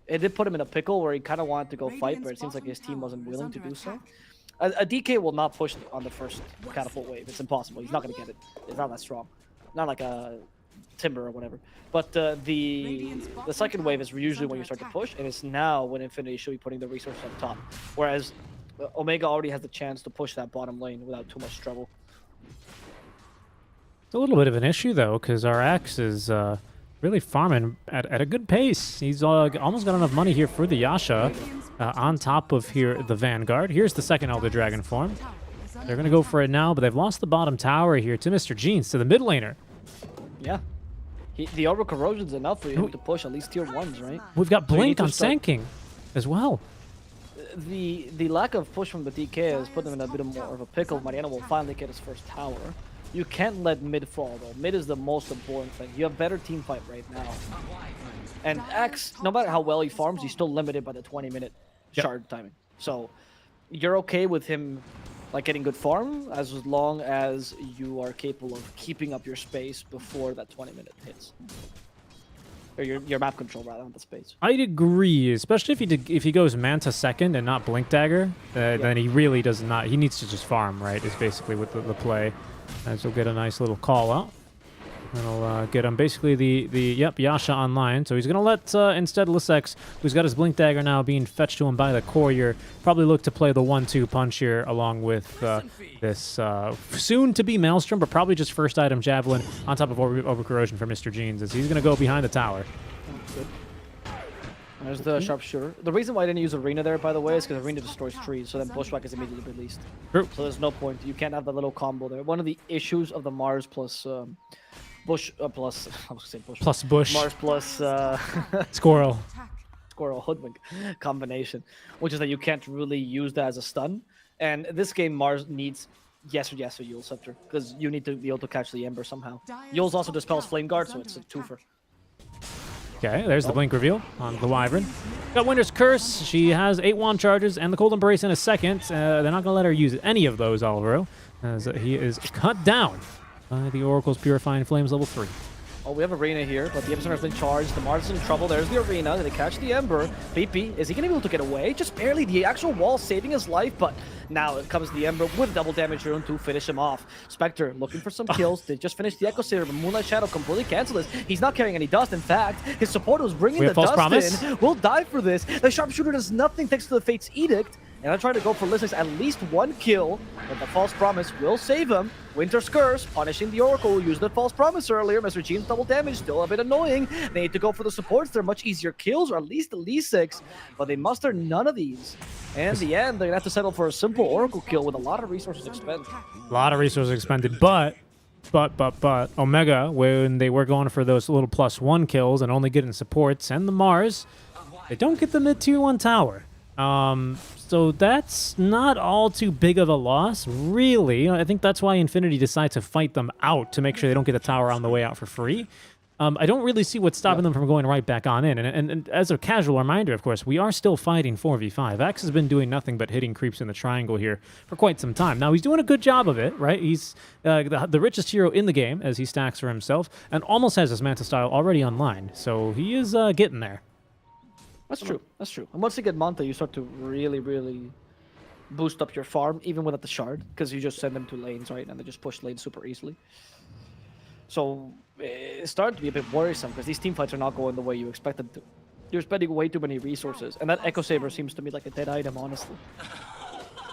did put him in a pickle where he kind of wanted to go fight, but it seems like his team wasn't willing to do so. A DK will not push on the first catapult wave. It's impossible. He's not going to get it. It's not that strong. Not like a Timber or whatever. But the second wave is usually when you start to push, and it's now when Infinity should be putting the resources up top. Whereas Omega already has the chance to push that bottom lane without too much trouble. It's a little bit of an issue though, because our Axe is really farming at a good pace. He's almost got enough money here for the Yasha on top of here the Vanguard. Here's the second Elder Dragon form. They're going to go for it now, but they've lost the bottom tower here to Mr. Jeans, to the mid laner. Yeah. The Orbital Corrosion's enough for you to push at least tier 1s, right? We've got So you need Blink to on start- Sand King as well. The lack of push from the DK has put them in a bit more of a pickle. Mariano will finally get his first tower. You can't let mid fall, though. Mid is the most important thing. You have better team fight right now. And Axe, no matter how well he farms, he's still limited by the 20-minute shard timing. So you're okay with him like getting good farm as long as you are capable of keeping up your space before that 20-minute hits. Or your map control, rather, not the space. I'd agree, especially if he goes Manta second and not Blink Dagger, then he really does not. He needs to just farm, right? Is basically what the play. And so get a nice little call out. That'll get him basically the Yasha online. So he's gonna let instead Lissex, who's got his Blink Dagger now being fetched to him by the courier, probably look to play the 1-2 punch here along with this soon to be Maelstrom, but probably just first item Javelin on top of over corrosion for Mr. Jeans, as he's gonna go behind the tower. Good. There's the sharpshooter. The reason why I didn't use Arena there, by the way, is because Arena destroys trees, so then Bushwhack is immediately released. True. So there's no point. You can't have that little combo there. One of the issues of the Mars plus Bush plus I was gonna say Bush Plus Bush. Mars plus Squirrel. Squirrel Hoodwink combination, which is that you can't really use that as a stun. And this game Mars needs yes or Yule Scepter because you need to be able to catch the Ember somehow. Yule's also dispels Flame Guard, so it's a twofer. Okay, there's the Blink reveal on the Wyvern. Got Winter's Curse. She has 8 wand charges and the Cold Embrace in a second. They're not going to let her use any of those, Alvaro, as he is cut down by the Oracle's Purifying Flames level 3. Oh, we have Arena here, but the Epicenter has been charged. The Mars is in trouble. There's the Arena. They catch the Ember. BP, is he going to be able to get away? Just barely. The actual wall saving his life, but now it comes the Ember with double damage rune to finish him off. Spectre looking for some kills. They just finished the Echo Saber, but Moonlight Shadow completely canceled this. He's not carrying any dust. In fact, his support was bringing the dust in. We'll die for this. The Sharpshooter does nothing thanks to the Fate's Edict. And I try to go for Lissex at least 1 kill, but the False Promise will save him. Winter's Curse, punishing the Oracle who used the False Promise earlier. Mr. Jean's double damage, still a bit annoying. They need to go for the supports. They're much easier kills, or at least the Lissex, but they muster none of these. And in the end, they're going to have to settle for a simple Oracle kill with a lot of resources expended. A lot of resources expended, but Omega, when they were going for those little +1 kills and only getting supports, and the Mars, they don't get the mid-tier 1 tower. So that's not all too big of a loss, really. I think that's why Infinity decides to fight them out to make sure they don't get the tower on the way out for free. I don't really see what's stopping them from going right back on in. And as a casual reminder, of course, we are still fighting 4v5. Axe has been doing nothing but hitting creeps in the triangle here for quite some time. Now, he's doing a good job of it, right? He's the richest hero in the game as he stacks for himself and almost has his Manta style already online. So he is getting there. That's true. That's true. And once you get Manta, you start to really, really boost up your farm, even without the shard, because you just send them to lanes, right? And they just push lanes super easily. So it's starting to be a bit worrisome because these team fights are not going the way you expect them to. you're spending way too many resources. And that Echo Saber seems to me like a dead item, honestly.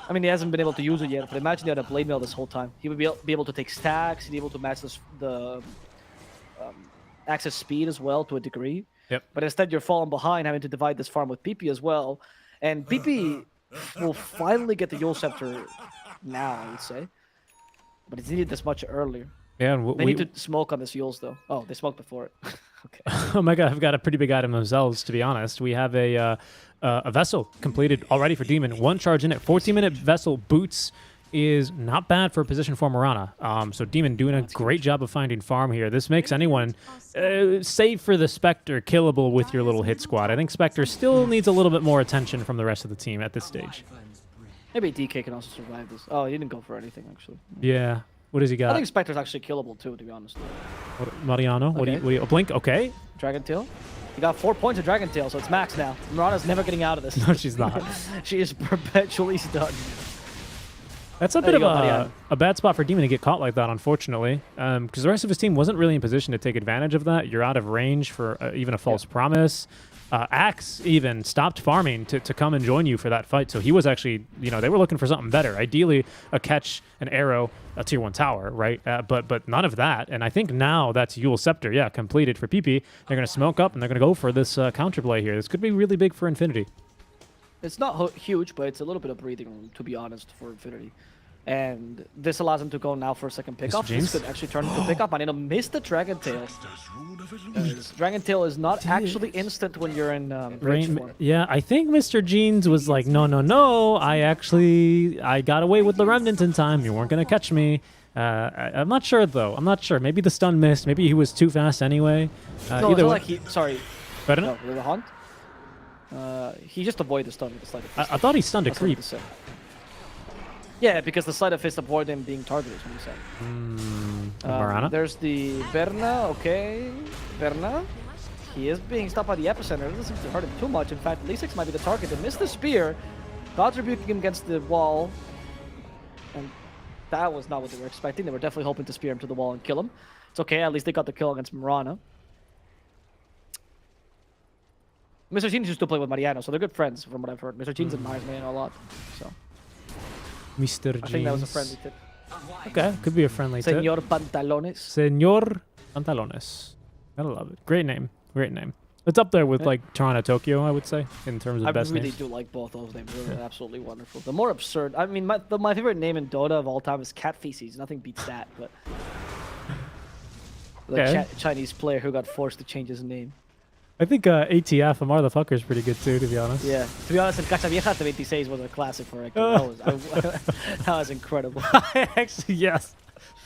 I mean, he hasn't been able to use it yet, but imagine he had a Blade Mail this whole time. He would be able to take stacks, he'd be able to match the access speed as well to a degree. Yep. But instead, you're falling behind, having to divide this farm with PP as well. And PP will finally get the Yule Scepter now, I would say. But it's needed this much earlier. Yeah, and They need to smoke on this Yules, though. Oh, they smoked before it. Okay. Omega have got a pretty big item themselves, to be honest. We have a vessel completed already for Demon. 1 charge in it. 14-minute vessel boots is not bad for a position for Marana. So Demon doing a great job of finding farm here. This makes anyone, save for the Spectre, killable with your little hit squad. I think Spectre still needs a little bit more attention from the rest of the team at this stage. Maybe DK can also survive this. Oh, he didn't go for anything, actually. Yeah. What does he got? I think Spectre's actually killable, too, to be honest. Mariano? What do you Blink? Okay. Dragon Tail? He got 4 points of Dragon Tail, so it's max now. Marana's never getting out of this. No, she's not. She is perpetually stunned. That's a bit of a bad spot for Demon to get caught like that, unfortunately, because the rest of his team wasn't really in position to take advantage of that. You're out of range for even a false promise. Axe even stopped farming to come and join you for that fight, so he was actually, they were looking for something better. Ideally, a catch, an arrow, a tier 1 tower, right? But none of that, and I think now that's Yule Scepter, yeah, completed for PP. They're going to smoke up, and they're going to go for this counterplay here. This could be really big for Infinity. It's not huge, but it's a little bit of breathing room, to be honest, for Infinity. And this allows him to go now for a second pickup. This could actually turn into a pickup. Maneno missed the Dragon Tail. Dragon Tail is not actually instant when you're in range form. Yeah, I think Mr. Jeans was like, no, I got away with the Remnant in time. You weren't going to catch me. I'm not sure, though. I'm not sure. Maybe the stun missed. Maybe he was too fast anyway. No, it's not like he... Sorry. Better no, the hunt? He just avoided the stun with the sleight of fist. I thought he stunned a creep. Yeah, because the sleight of fist avoided him being targeted, is what he said. Marana? There's the Berna, okay. Berna. He is being stopped by the epicenter. It doesn't seem to hurt him too much. In fact, Lee6 might be the target. They missed the spear. God's rebuking him against the wall. And that was not what they were expecting. They were definitely hoping to spear him to the wall and kill him. It's okay, at least they got the kill against Marana. Mr. Jeans used to play with Mariano, so they're good friends from what I've heard. Mr. Jeans admires Mariano a lot, so... Mr. Jeans. I think that was a friendly tip. Okay, could be a friendly tip. Señor Pantalones. Señor Pantalones. Gotta love it. Great name. Great name. It's up there with like Toronto, Tokyo, I would say, in terms of best names. I really do like both those names. They're absolutely wonderful. The more absurd... I mean, my favorite name in Dota of all time is Cat Feces. Nothing beats that, but... The Chinese player who got forced to change his name. I think ATF, Amar the Fucker is pretty good too, to be honest. Yeah. To be honest, El Cacha Vieja 26 was a classic for Hector. That was incredible. Actually, yes.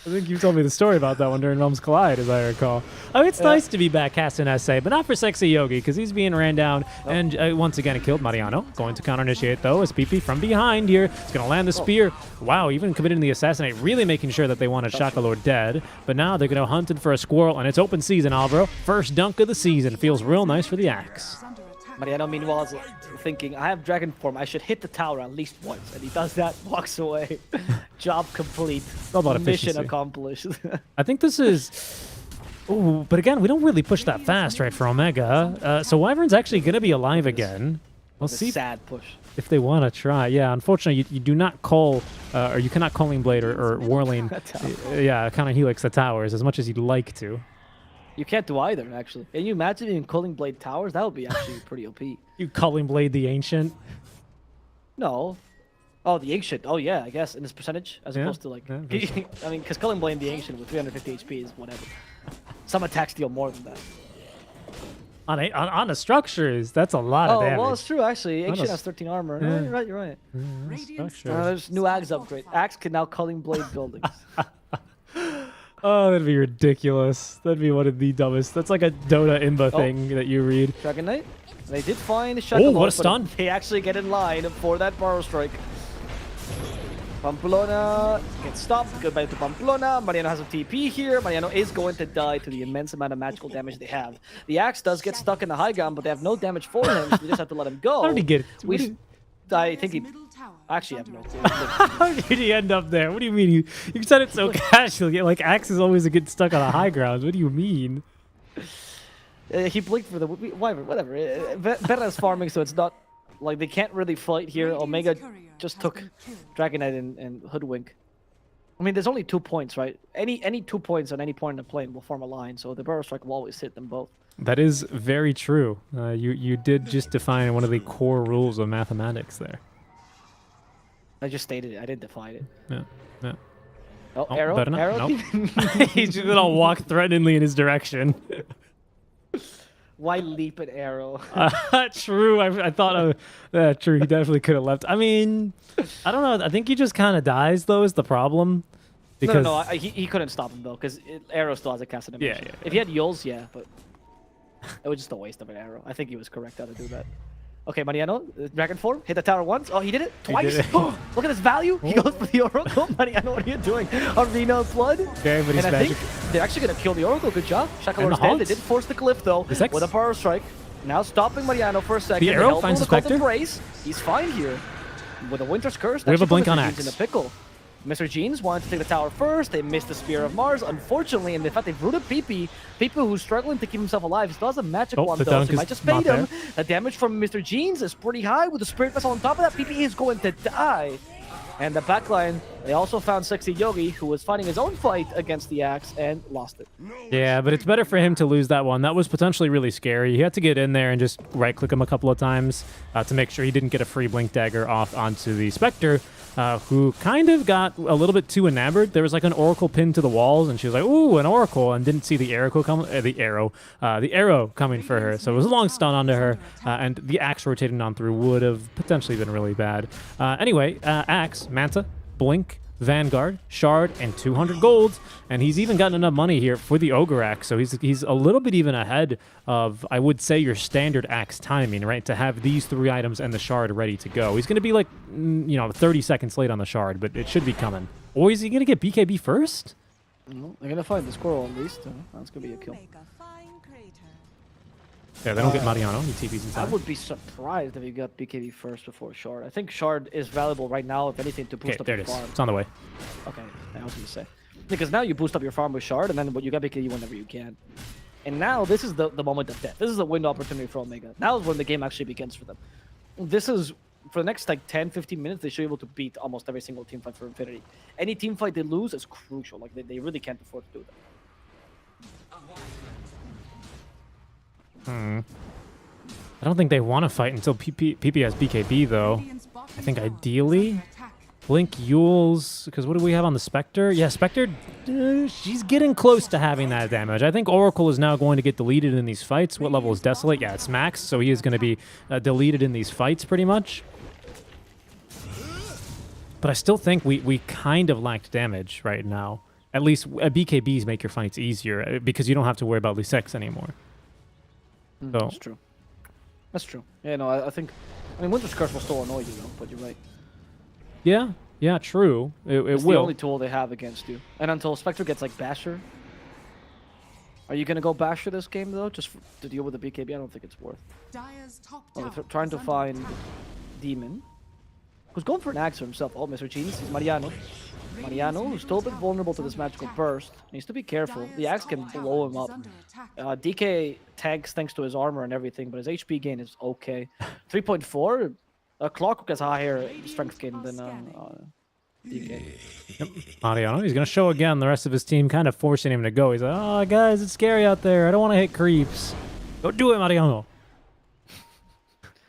I think you told me the story about that one during Realms Collide, as I recall. Oh, it's nice to be back casting SA, but not for Sexy Yogi, because he's being ran down. And once again, it killed Mariano. Going to counter-initiate, though, as PP from behind here. He's going to land the spear. Wow, even committing the assassinate, really making sure that they wanted Shaka Lord dead. But now they're going to hunt for a squirrel, and it's open season, Alvaro. First dunk of the season. Feels real nice for the Axe. Mariano, meanwhile, is thinking, I have Dragon Form. I should hit the tower at least once. And he does that, walks away. Job complete. All about mission accomplished. I think this is... Ooh, but again, we don't really push that fast, right, for Omega. So Wyvern's actually going to be alive again. We'll see. Sad push. If they want to try. Yeah, unfortunately, you do not call, or you cannot Calling Blade or Whirling, kind of helix the towers as much as you'd like to. You can't do either, actually. Can you imagine in Calling Blade towers? That would be actually pretty OP. You Calling Blade the Ancient? No. Oh, the Ancient. Oh, yeah, I guess, in this percentage, as opposed to, like... Yeah, I mean, because Calling Blade the Ancient with 350 HP is whatever. Some attacks deal more than that. On the structures, that's a lot of damage. Oh, well, it's true, actually. Ancient has 13 armor. Yeah. No, you're right. Structure. There's new Axe upgrade. Axe can now Calling Blade buildings. Oh, that'd be ridiculous. That'd be one of the dumbest. That's like a Dota Imba thing that you read. Dragon Knight. They did find Shaka Lord, what a stun. They actually get in line for that Borrow Strike. Pamplona gets stopped. Goodbye to Pamplona. Mariano has a TP here. Mariano is going to die to the immense amount of magical damage they have. The Axe does get stuck in the high ground, but they have no damage for him, so we just have to let him go. How did he get it? I think he... Actually, I have no clue. How did he end up there? What do you mean? You said it so casually. Like, Axe is always a get stuck on a high ground. What do you mean? He blinked for the whatever. Berra is farming, so it's not like they can't really fight here. Omega just took Dragon Knight and Hoodwink. I mean, there's only 2 points, right? Any 2 points on any point in the plane will form a line, so the Burrow Strike will always hit them both. That is very true. You did just define one of the core rules of mathematics there. I just stated it. I didn't define it. Yeah. Yeah. Oh, arrow. Better not. Arrow. Nope. He's just gonna walk threateningly in his direction. Why leap an arrow? True. I thought. True. He definitely could have left. I mean, I don't know. I think he just kind of dies, though. Is the problem? Because No. He couldn't stop him though, because arrow still has a cast animation. Yeah. If he had Yules, yeah, but it was just a waste of an arrow. I think he was correct how to do that. Okay, Mariano, Dragon form, hit the tower once. Oh, he did it twice. did it. Look at his value. He goes for the Oracle. Mariano, what are you doing? Arena Flood. Okay, but he's and I magic. think they're actually going to kill the Oracle. Good job. Shakalor's halt. dead. They did force the Glyph, though, This X- with a Power Strike. Now stopping Mariano for a second. The arrow Elbow finds the Cult of Spectre. Grace. He's fine here. With a Winter's Curse. We have a actually blink put on Mr. Axe. Jeans in a pickle. Mr. Jeans wanted to take the tower first. They missed the Spear of Mars, unfortunately, and in fact, they've rooted Peepee. Peepee, who's struggling to keep himself alive, still has a magic wand, the though, so dunk he is might just not bait him. there. The damage from Mr. Jeans is pretty high with the Spirit Vessel on top of that. Peepee is going to die. And the backline, they also found Sexy Yogi, who was fighting his own fight against the Axe and lost it. Yeah, but it's better for him to lose that one. That was potentially really scary. He had to get in there and just right-click him a couple of times to make sure he didn't get a free Blink Dagger off onto the Spectre, who kind of got a little bit too enamored. There was like an Oracle pinned to the walls, and she was like, "Ooh, an Oracle," and didn't see the arrow the arrow coming for her. So it was a long stun onto her, and the Axe rotating on through would have potentially been really bad. Anyway, Axe, Manta, Blink, Vanguard, Shard, and 200 gold, and he's even gotten enough money here for the Ogre Axe, so he's a little bit even ahead of, I would say, your standard Axe timing, right? To have these 3 items and the Shard ready to go. He's going to be like, 30 seconds late on the Shard, but it should be coming. Or is he going to get BKB first? No, they're going to find the squirrel at least. That's going to be a kill. Make a fine crater. Yeah, they don't get Mariano. He TP's I inside. would be surprised if you got BKB first before Shard. I think Shard is valuable right now, if anything, to boost Okay, up there your it is. farm. It's on the way. Okay, I was going to say. Because now you boost up your farm with Shard, and then you got BKB whenever you can. And now this is the moment of death. This is a window opportunity for Omega. Now is when the game actually begins for them. This is, for the next like 10, 15 minutes, they should be able to beat almost every single team fight for Infinity. Any team fight they lose is crucial. Like they really can't afford to do that. I don't think they want to fight until PP has BKB, though. I think ideally, Blink Yules, because what do we have on the Spectre? Yeah, Spectre, she's getting close to having that damage. I think Oracle is now going to get deleted in these fights. What level is Desolate? Yeah, it's max, so he is going to be deleted in these fights pretty much. But I still think we kind of lacked damage right now. At least BKBs make your fights easier because you don't have to worry about Lisex anymore. So, That's true. That's true. Yeah, no, I think... I mean, Winter's Curse will still annoy you, though, but you're right. yeah, true. It It's will. the only tool they have against you. And until Spectre gets, like, Basher... Are you going to go Basher this game, though, just to deal with the BKB? I don't think it's worth. Dire's top Well, tower they're trying to is under find attack. Demon, who's going for an axe for himself. Oh, Mr. Jeans, he's Mariano. Mariano, who's still a bit vulnerable to this magical burst. Needs to be careful. The axe can blow him up. DK tanks thanks to his armor and everything, but his HP gain is okay. 3.4. Clockwork has higher strength gain than DK. Mariano, he's going to show again. The rest of his team kind of forcing him to go. He's like, "Oh, guys, it's scary out there. I don't want to hit creeps. Don't do it, Mariano."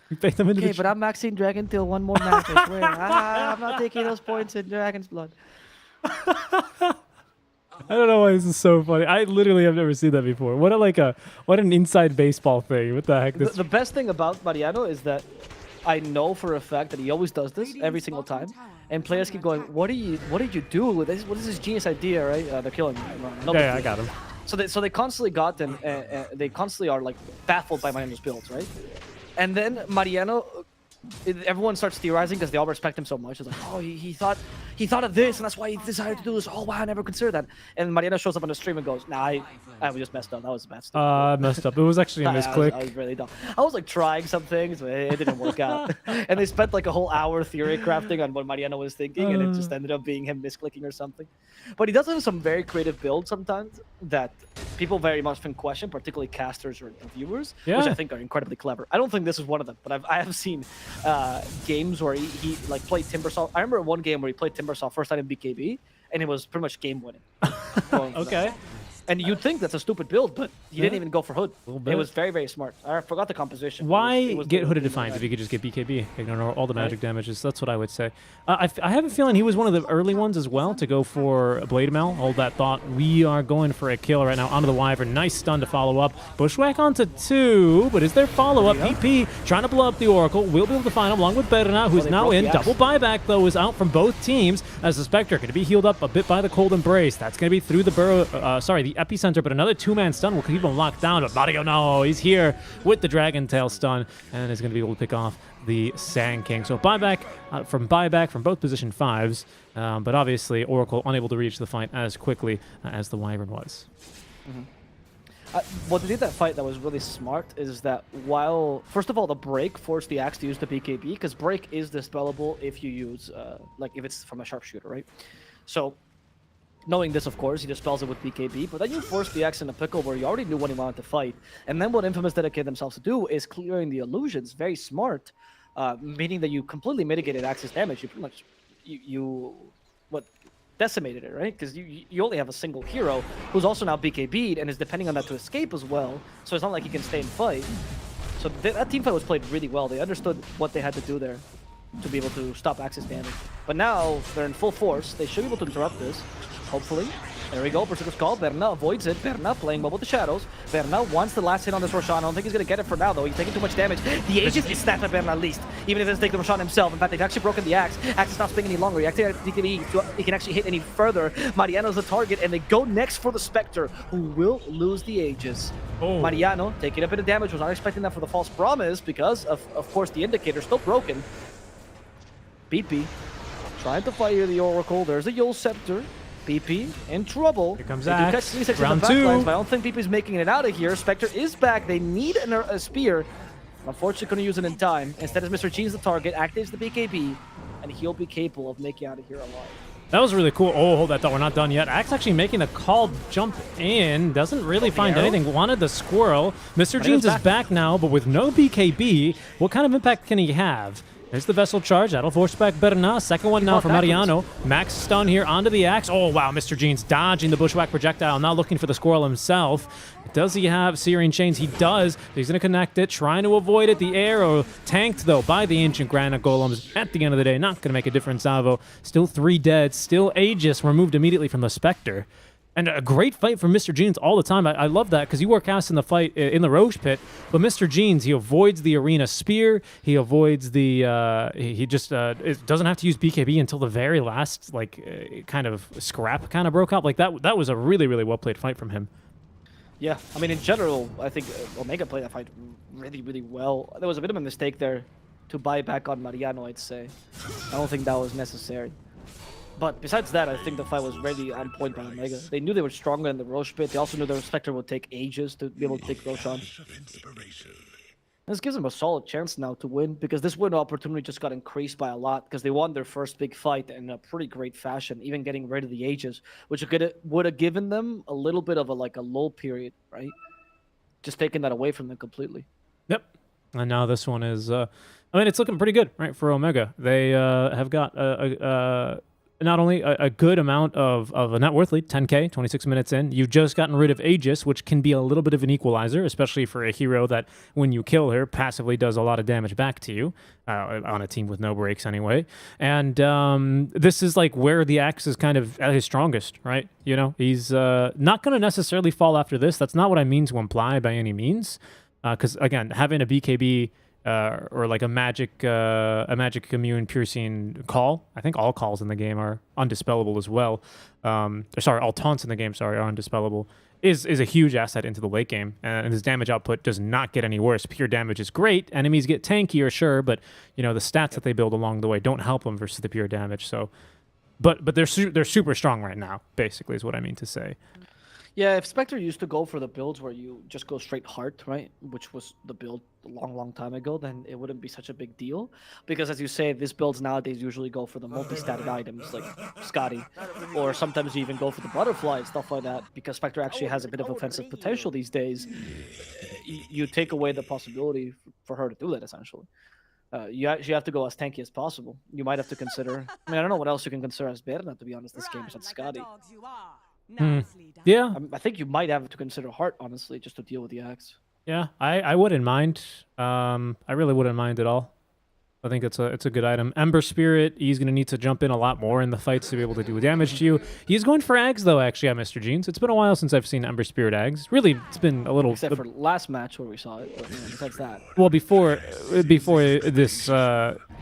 You picked them into Okay, the but I'm maxing Dragon till one more match, I swear. I'm not taking those points in Dragon's Blood. I don't know why this is so funny. I literally have never seen that before. What an inside baseball thing. What the heck? The best thing about Mariano is that I know for a fact that he always does this every single time, and players keep going, "What did you do with this? What is this genius idea?" Right? They're killing me. No big Yeah, I deal. got him. So they constantly got them. They constantly are like baffled by Mariano's builds, right? And then Mariano, everyone starts theorizing because they all respect him so much. It's like, oh, he thought he thought of this, and that's why he decided to do this. Oh, wow, I never considered that. And Mariano shows up on the stream and goes, nah, I just messed up. That was a bad stupid. Messed up. It was actually a misclick. I was really dumb. I was like trying some things, but it didn't work out. And they spent like a whole hour theory crafting on what Mariano was thinking, and it just ended up being him misclicking or something. But he does have some very creative builds sometimes that people very much can question, particularly casters or viewers, which I think are incredibly clever. I don't think this is one of them, but I have seen games where he like played Timbersaw. I remember one game where he played Timbersaw first time in BKB, and it was pretty much game winning. Okay. And you'd think that's a stupid build, but he didn't even go for Hood. It was very, very smart. I forgot the composition. Why it was get Hooded Defiance if you could just get BKB? Ignore all the magic damages. That's what I would say. I have a feeling he was one of the early ones as well to go for Blade Mail. Hold that thought. We are going for a kill right now onto the Wyvern. Nice stun to follow up. Bushwhack onto 2, but is there follow-up? PP trying to blow up the Oracle. Will be able to find him along with Berna, who's now in. Double buyback, though, is out from both teams as the Spectre going to be healed up a bit by the Cold Embrace. That's going to be through the the Epicenter, but another 2-man stun will keep him locked down. But Mario, no, he's here with the Dragon Tail stun and is going to be able to pick off the Sand King. So buyback from both position 5s, but obviously Oracle unable to reach the fight as quickly as the Wyvern was. What they did that fight that was really smart is that while, first of all, the break forced the Axe to use the BKB, because break is dispellable if you use, like if it's from a sharpshooter, right? So knowing this, of course, he dispels it with BKB, but then you force the Axe in a pickle where you already knew when he wanted to fight. And then what Infamous dedicated themselves to do is clearing the illusions. Very smart, meaning that you completely mitigated Axe's damage. You pretty much, decimated it, right? Because you only have a single hero who's also now BKB'd and is depending on that to escape as well. So it's not like he can stay and fight. So that team fight was played really well. They understood what they had to do there to be able to stop Axe's damage. But now they're in full force. They should be able to interrupt this, hopefully. There we go, Berserker's Call. Berna avoids it. Berna playing well with the shadows. Berna wants the last hit on this Roshan. I don't think he's going to get it for now, though. He's taking too much damage. The Aegis is snapped by Berna at least, even if he doesn't take the Roshan himself. In fact, they've actually broken the Axe. Axe is not spinning any longer. He can actually hit any further. Mariano's the target, and they go next for the Spectre, who will lose the Aegis. Mariano taking a bit of damage. Was not expecting that for the false promise because, of course, the indicator still broken. BP trying to fire the Oracle. There's a Yule Scepter. PP in trouble. Here comes Axe. Round 2. But I don't think PP's making it out of here. Spectre is back. They need a spear. Unfortunately, couldn't use it in time. Instead, as Mr. Gene's the target, activates the BKB, and he'll be capable of making out of here alive. That was really cool. Oh, hold that thought. We're not done yet. Axe actually making the call jump in. Doesn't really find anything. Wanted the squirrel. Mr. Gene's is back now, but with no BKB, what kind of impact can he have? There's the Vessel Charge. That'll force back Berna. Second one now for Mariano. Max stun here onto the Axe. Oh, wow. Mr. Gene's dodging the Bushwhack projectile. Now looking for the squirrel himself. Does he have Searing Chains? He does. He's going to connect it. Trying to avoid it. The arrow tanked, though, by the Ancient Granite Golems. At the end of the day, not going to make a difference, Savo. Still 3 dead. Still Aegis removed immediately from the Spectre. And a great fight for Mr. Genes all the time. I love that because you were cast in the fight in the Roche Pit, but Mr. Genes, he avoids the Arena Spear. He avoids the... he just doesn't have to use BKB until the very last, kind of scrap kind of broke out. Like, that was a really, really well-played fight from him. Yeah, I mean, in general, I think Omega played that fight really, really well. There was a bit of a mistake there to buy back on Mariano, I'd say. I don't think that was necessary. But besides that, I think the fight was really on point by Omega. They knew they were stronger in the Roche Pit. They also knew the Spectre would take ages to be able to take Roshan. This gives them a solid chance now to win, because this win opportunity just got increased by a lot, because they won their first big fight in a pretty great fashion, even getting rid of the Aegis, which would have given them a little bit of a lull period, right? Just taking that away from them completely. Yep. And now this one is, I mean, it's looking pretty good, right, for Omega. They have got not only a good amount of a net worth lead, 10k, 26 minutes in. You've just gotten rid of Aegis, which can be a little bit of an equalizer, especially for a hero that, when you kill her, passively does a lot of damage back to you, on a team with no breaks anyway. And this is where the Axe is kind of at his strongest, right? You know, he's not going to necessarily fall after this. That's not what I mean to imply by any means. Because, again, having a BKB... or a magic immune piercing call. I think all calls in the game are undispellable as well. All taunts in the game, are undispellable. Is a huge asset into the late game, and his damage output does not get any worse. Pure damage is great. Enemies get tankier, sure, but the stats that they build along the way don't help them versus the pure damage. So but they're super strong right now. Basically, is what I mean to say. Yeah, if Spectre used to go for the builds where you just go straight heart, right, which was the build a long time ago, then it wouldn't be such a big deal. Because as you say, these builds nowadays usually go for the multi-stated items like Scotty, or sometimes you even go for the butterfly and stuff like that. Because Spectre actually has a bit of offensive potential these days. You take away the possibility for her to do that essentially. You actually have to go as tanky as possible. You might have to consider. I mean, I don't know what else you can consider as Berna, to be honest. This game besides Scotty. Yeah. I think you might have to consider Heart, honestly, just to deal with the axe. Yeah, I wouldn't mind. I really wouldn't mind at all. I think it's a good item. Ember Spirit, he's going to need to jump in a lot more in the fights to be able to do damage to you. He's going for Ags, though, actually, at Mr. Jeans. It's been a while since I've seen Ember Spirit Ags. Really, it's been a little... Except for last match where we saw it, but besides that. Well, before this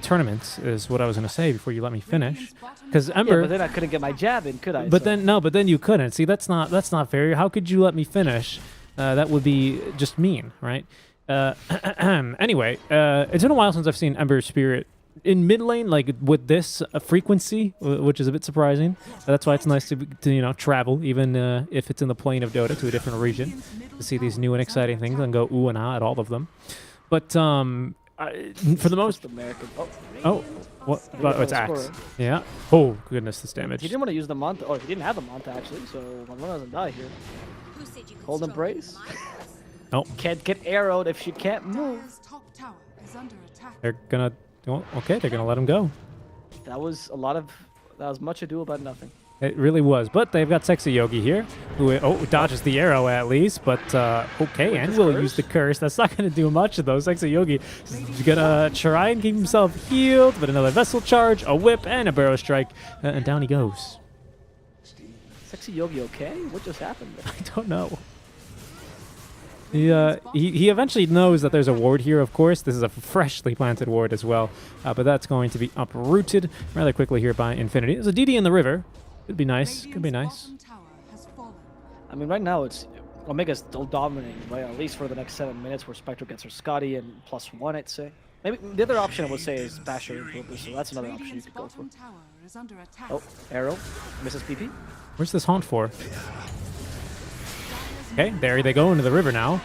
tournament is what I was going to say before you let me finish. Because Ember... Yeah, but then I couldn't get my jab in, could I? But then you couldn't. See, that's not fair. How could you let me finish? That would be just mean, right? Anyway, it's been a while since I've seen Ember Spirit in mid lane, like with this frequency, which is a bit surprising. That's why it's nice to travel, even if it's in the plane of Dota, to a different region, to see these new and exciting things and go ooh and ah at all of them. But for the most American. What? It's Axe. Yeah. Oh goodness, this damage. He didn't want to use the Manta, or he didn't have the Manta actually, so Manta doesn't die here. Hold Embrace. Oh. Can't get arrowed if she can't move. They're gonna. Okay, they're gonna let him go. That was much ado about nothing. It really was, but they've got Sexy Yogi here, who dodges the arrow at least, but okay, and will use the curse. That's not going to do much though. Sexy Yogi is going to try and keep himself healed, but another Vessel Charge, a Whip, and a Barrow Strike, and down he goes. Sexy Yogi okay? What just happened there? I don't know. He eventually knows that there's a ward here, of course. This is a freshly planted ward as well, but that's going to be uprooted rather quickly here by Infinity. There's a DD in the river. Could be nice. Could be nice. I mean, right now it's Omega's still dominating, right? At least for the next 7 minutes, where Spectre gets her Scotty and +1, I'd say. Maybe the other option I would say is Basher and Purple, so that's another option you could go for. Oh, arrow, misses PP. Where's this haunt for? Okay, there they go into the river now.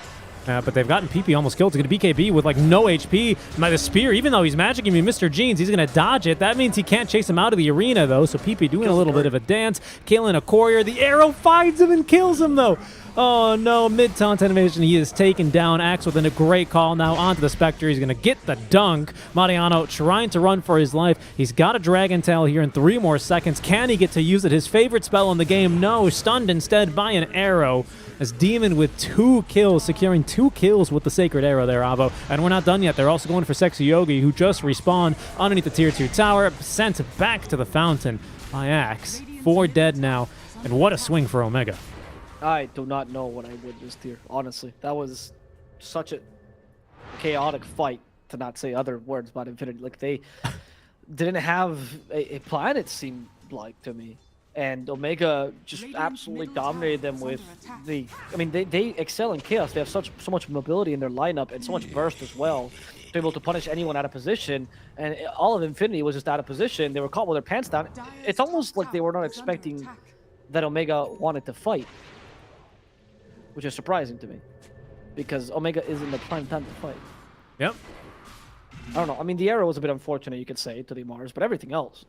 But they've gotten PP almost killed. He's going to BKB with like no HP by the spear. Even though he's magicking me, Mr. Jeans, he's going to dodge it. That means he can't chase him out of the arena, though. So PP doing a little bit of a dance. Killing a courier. The arrow finds him and kills him, though. Oh, no. Mid-taunt animation. He is taken down. Axe with a great call now onto the Spectre. He's going to get the dunk. Mariano trying to run for his life. He's got a Dragon Tail here in 3 more seconds. Can he get to use it? His favorite spell in the game? No. Stunned instead by an arrow. As Demon with 2 kills, securing 2 kills with the Sacred Arrow there, Avo. And we're not done yet. They're also going for Sexy Yogi, who just respawned underneath the Tier 2 tower, sent back to the fountain by Axe. 4 dead now, and what a swing for Omega. I do not know what I witnessed here, honestly. That was such a chaotic fight, to not say other words about Infinity. Like, they didn't have a plan, it seemed like, to me. And Omega just absolutely dominated them with the... I mean, they excel in chaos. They have so much mobility in their lineup and so much burst as well. To be able to punish anyone out of position. And all of Infinity was just out of position. They were caught with their pants down. It's almost like they were not expecting that Omega wanted to fight. Which is surprising to me. Because Omega is in the prime time to fight. Yep. I don't know. I mean, the arrow was a bit unfortunate, you could say, to the Mars. But everything else...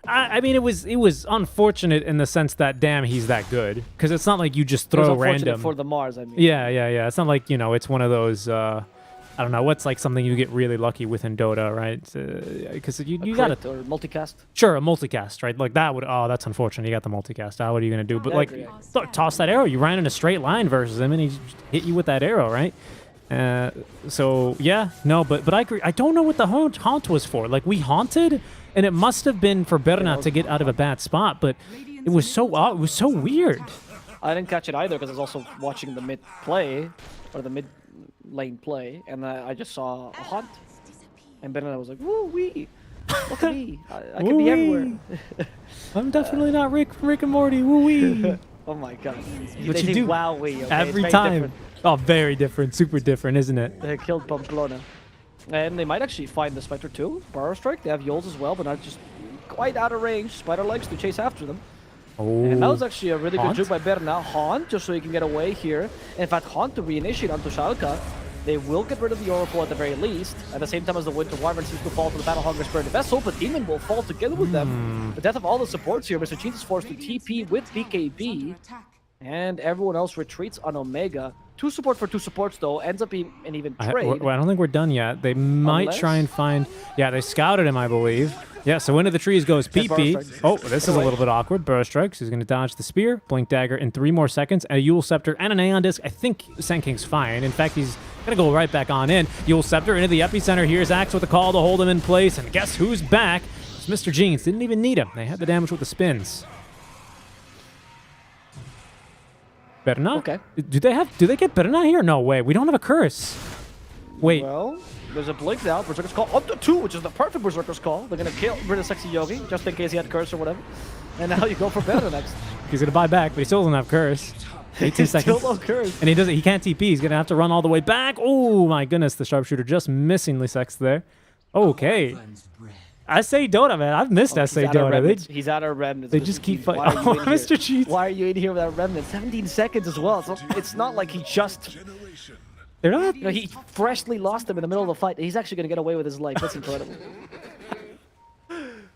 I mean, it was unfortunate in the sense that, damn, he's that good. Because it's not like you just throw random. For the Mars, I mean. Yeah. It's not like, it's one of those, I don't know, what's like something you get really lucky with in Dota, right? Because you got it. Or multicast? Sure, a multicast, right? Like that would, that's unfortunate. You got the multicast. What are you going to do? But like, toss that arrow. You ran in a straight line versus him and he hit you with that arrow, right? So, yeah, no, but I agree. I don't know what the haunt was for. Like, we haunted... And it must have been for Berna to get out of a bad spot, but it was so weird. I didn't catch it either because I was also watching the mid play, or the mid lane play, and I just saw a haunt. And Berna was like, woo wee, look at me, I can be everywhere. I'm definitely not Rick from Rick and Morty, woo wee. Oh my god. What you do wow wee, okay? every time. Different. Oh, very different, super different, isn't it? They killed Pamplona. And they might actually find the Spectre too. Barrow Strike, they have Yols as well, but not just quite out of range. Spider likes to chase after them. Oh. And that was actually a really Haunt? good juke by Berna. Haunt, just so he can get away here. In fact, Haunt to reinitiate onto Schalke. They will get rid of the Oracle at the very least. At the same time as the Winter Wyvern seems to fall to the Battle Hunger Spirit vessel, but Demon will fall together with them. The death of all the supports here. Mr. Cheese is forced to TP with BKB. And everyone else retreats on Omega. 2 support for 2 supports, though. Ends up being an even trade. I don't think we're done yet. They might try and find... Yeah, they scouted him, I believe. Yeah, so into the trees goes PP. Oh, this is a little bit awkward. Burrow Strikes. He's going to dodge the Spear, Blink Dagger in 3 more seconds, and a Yule Scepter and an Aeon Disc. I think Senking's fine. In fact, he's going to go right back on in. Yule Scepter into the epicenter. Here's Axe with a call to hold him in place, and guess who's back? It's Mr. Jeans. Didn't even need him. They had the damage with the spins. Berna? Okay. Do they get Berna here? No way. We don't have a curse. Wait. Well, there's a blink now. Berserker's Call up to 2, which is the perfect Berserker's Call. They're going to kill rid of Sexy Yogi, just in case he had curse or whatever. And now you go for Berna next. He's going to buy back, but he still doesn't have curse. 18 seconds. Still no curse. And he can't TP. He's going to have to run all the way back. Oh, my goodness. The Sharpshooter just missingly sexed there. Okay. SA Dota, man. I've missed SA Dota. He's out of remnants. They just keep fighting. Oh, Mr. Cheats. Why are you in here without remnants? 17 seconds as well. So it's not like he just... They're not... You know, he freshly lost him in the middle of the fight. He's actually going to get away with his life. That's incredible.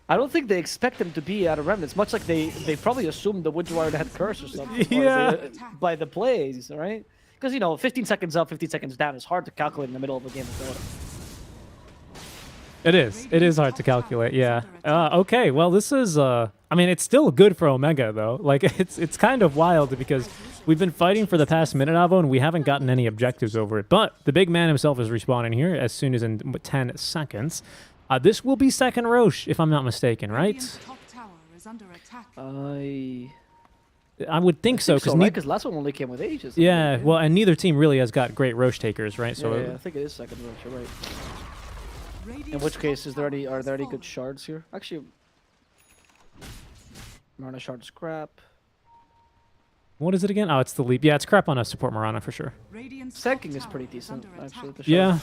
I don't think they expect him to be out of remnants, much like they probably assumed the Winter Wyvern had curse or something. Yeah. By the plays, right? Because, you know, 15 seconds up, 15 seconds down is hard to calculate in the middle of a game of Dota. It is. It is hard to calculate, yeah. Okay, well, this is... I mean, it's still good for Omega, though. Like, it's kind of wild because we've been fighting for the past minute, Avo, and we haven't gotten any objectives over it. But the big man himself is respawning here as soon as in 10 seconds. This will be second Roche, if I'm not mistaken, right? Top tower is under attack. I would think so, because right? Because last one only came with ages. Yeah, well, and neither team really has got great Roche takers, right? So yeah, I think it is second Roche, you're right. In which case, are there any good shards here? Actually, Marana shard scrap. What is it again? Oh, it's the leap. Yeah, it's crap on a support Marana for sure. Senking is pretty decent, actually. The yeah.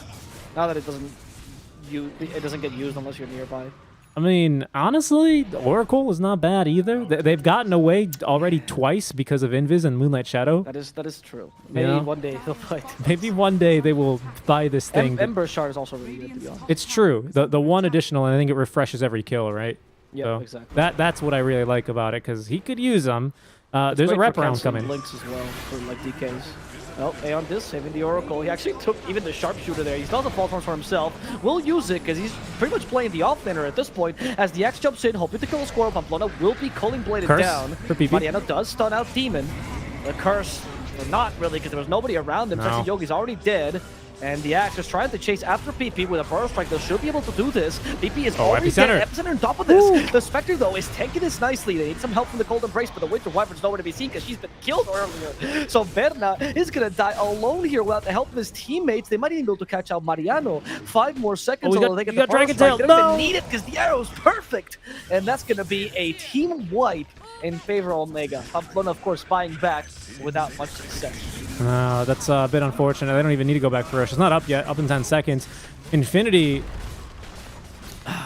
Now that it doesn't get used unless you're nearby. I mean, honestly, the Oracle is not bad either. They've gotten away already twice because of Invis and Moonlight Shadow. That is true. Maybe one day they'll fight. Maybe one day they will buy this thing. Ember Shard is also really good, to be honest. It's true. The one additional, and I think it refreshes every kill, right? Yeah, so exactly. That's what I really like about it, because he could use them. There's a wraparound coming. Links as well for like DKs. Oh, Aeon Disc saving the Oracle. He actually took even the Sharpshooter there. He still has the Fault Forms for himself. Will use it because he's pretty much playing the offlaner at this point. As the Axe jumps in, hoping to kill a Squirrel. Pamplona will be Culling Bladed down. For PP. Mariano does stun out Demon. The Curse, not really, because there was nobody around him. Sexy Yogi's already dead. And the Axe is trying to chase after PP with a Burrow Strike. They should be able to do this. PP is already dead. Epicenter on top of this. Ooh. The Spectre, though, is tanking this nicely. They need some help from the Cold Embrace, but the Winter Wyvern's nowhere to be seen because she's been killed earlier. So Berna is going to die alone here without the help of his teammates. They might even be able to catch out Mariano. 5 more seconds. They got Dragon Tail. They don't even need it because the arrow's perfect. And that's going to be a team wipe in favor of Omega. Pamplona, of course, buying back without much success. That's a bit unfortunate. They don't even need to go back for Rush. It's not up yet. Up in 10 seconds. Infinity,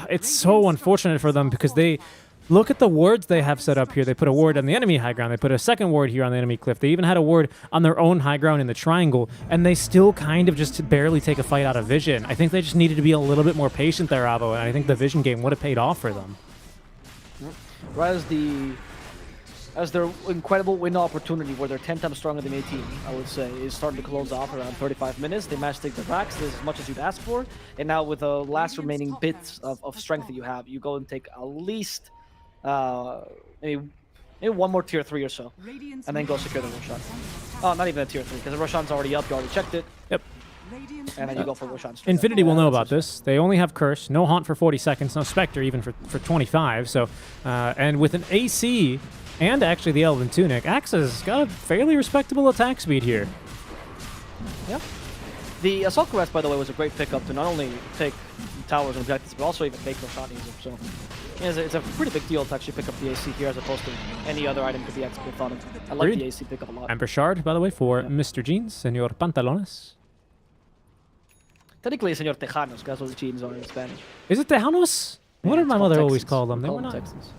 it's so unfortunate for them because they look at the wards they have set up here. They put a ward on the enemy high ground. They put a second ward here on the enemy cliff. They even had a ward on their own high ground in the triangle, and they still kind of just barely take a fight out of Vision. I think they just needed to be a little bit more patient there, Avo, and I think the Vision game would have paid off for them. Right as their incredible win opportunity where they're 10 times stronger than 18, I would say, is starting to close off around 35 minutes. They managed to take the racks, as much as you'd ask for, and now with the last remaining bits of strength that you have, you go and take at least maybe one more tier 3 or so, and then go secure the Roshan. Oh, not even a tier 3, because the Roshan's already up, you already checked it. Yep. And then you go for Roshan. Infinity will know about this. They only have Curse, no Haunt for 40 seconds, no Spectre even for 25, so, and with an AC, and actually the Elven Tunic, Axe has got a fairly respectable attack speed here. Yeah. The Assault Caress, by the way, was a great pickup to not only take towers and objectives, but also even make Roshan easier. So it's a pretty big deal to actually pick up the AC here as opposed to any other item to be expert thought of. I like the AC pickup a lot. Ember Shard, by the way, for Mr. Jeans, Senor Pantalones. Technically, Senor Tejanos, that's what the jeans are in Spanish. Is it Tejanos? What did it's my called mother always Texans. call them? We They call were them not. Texans.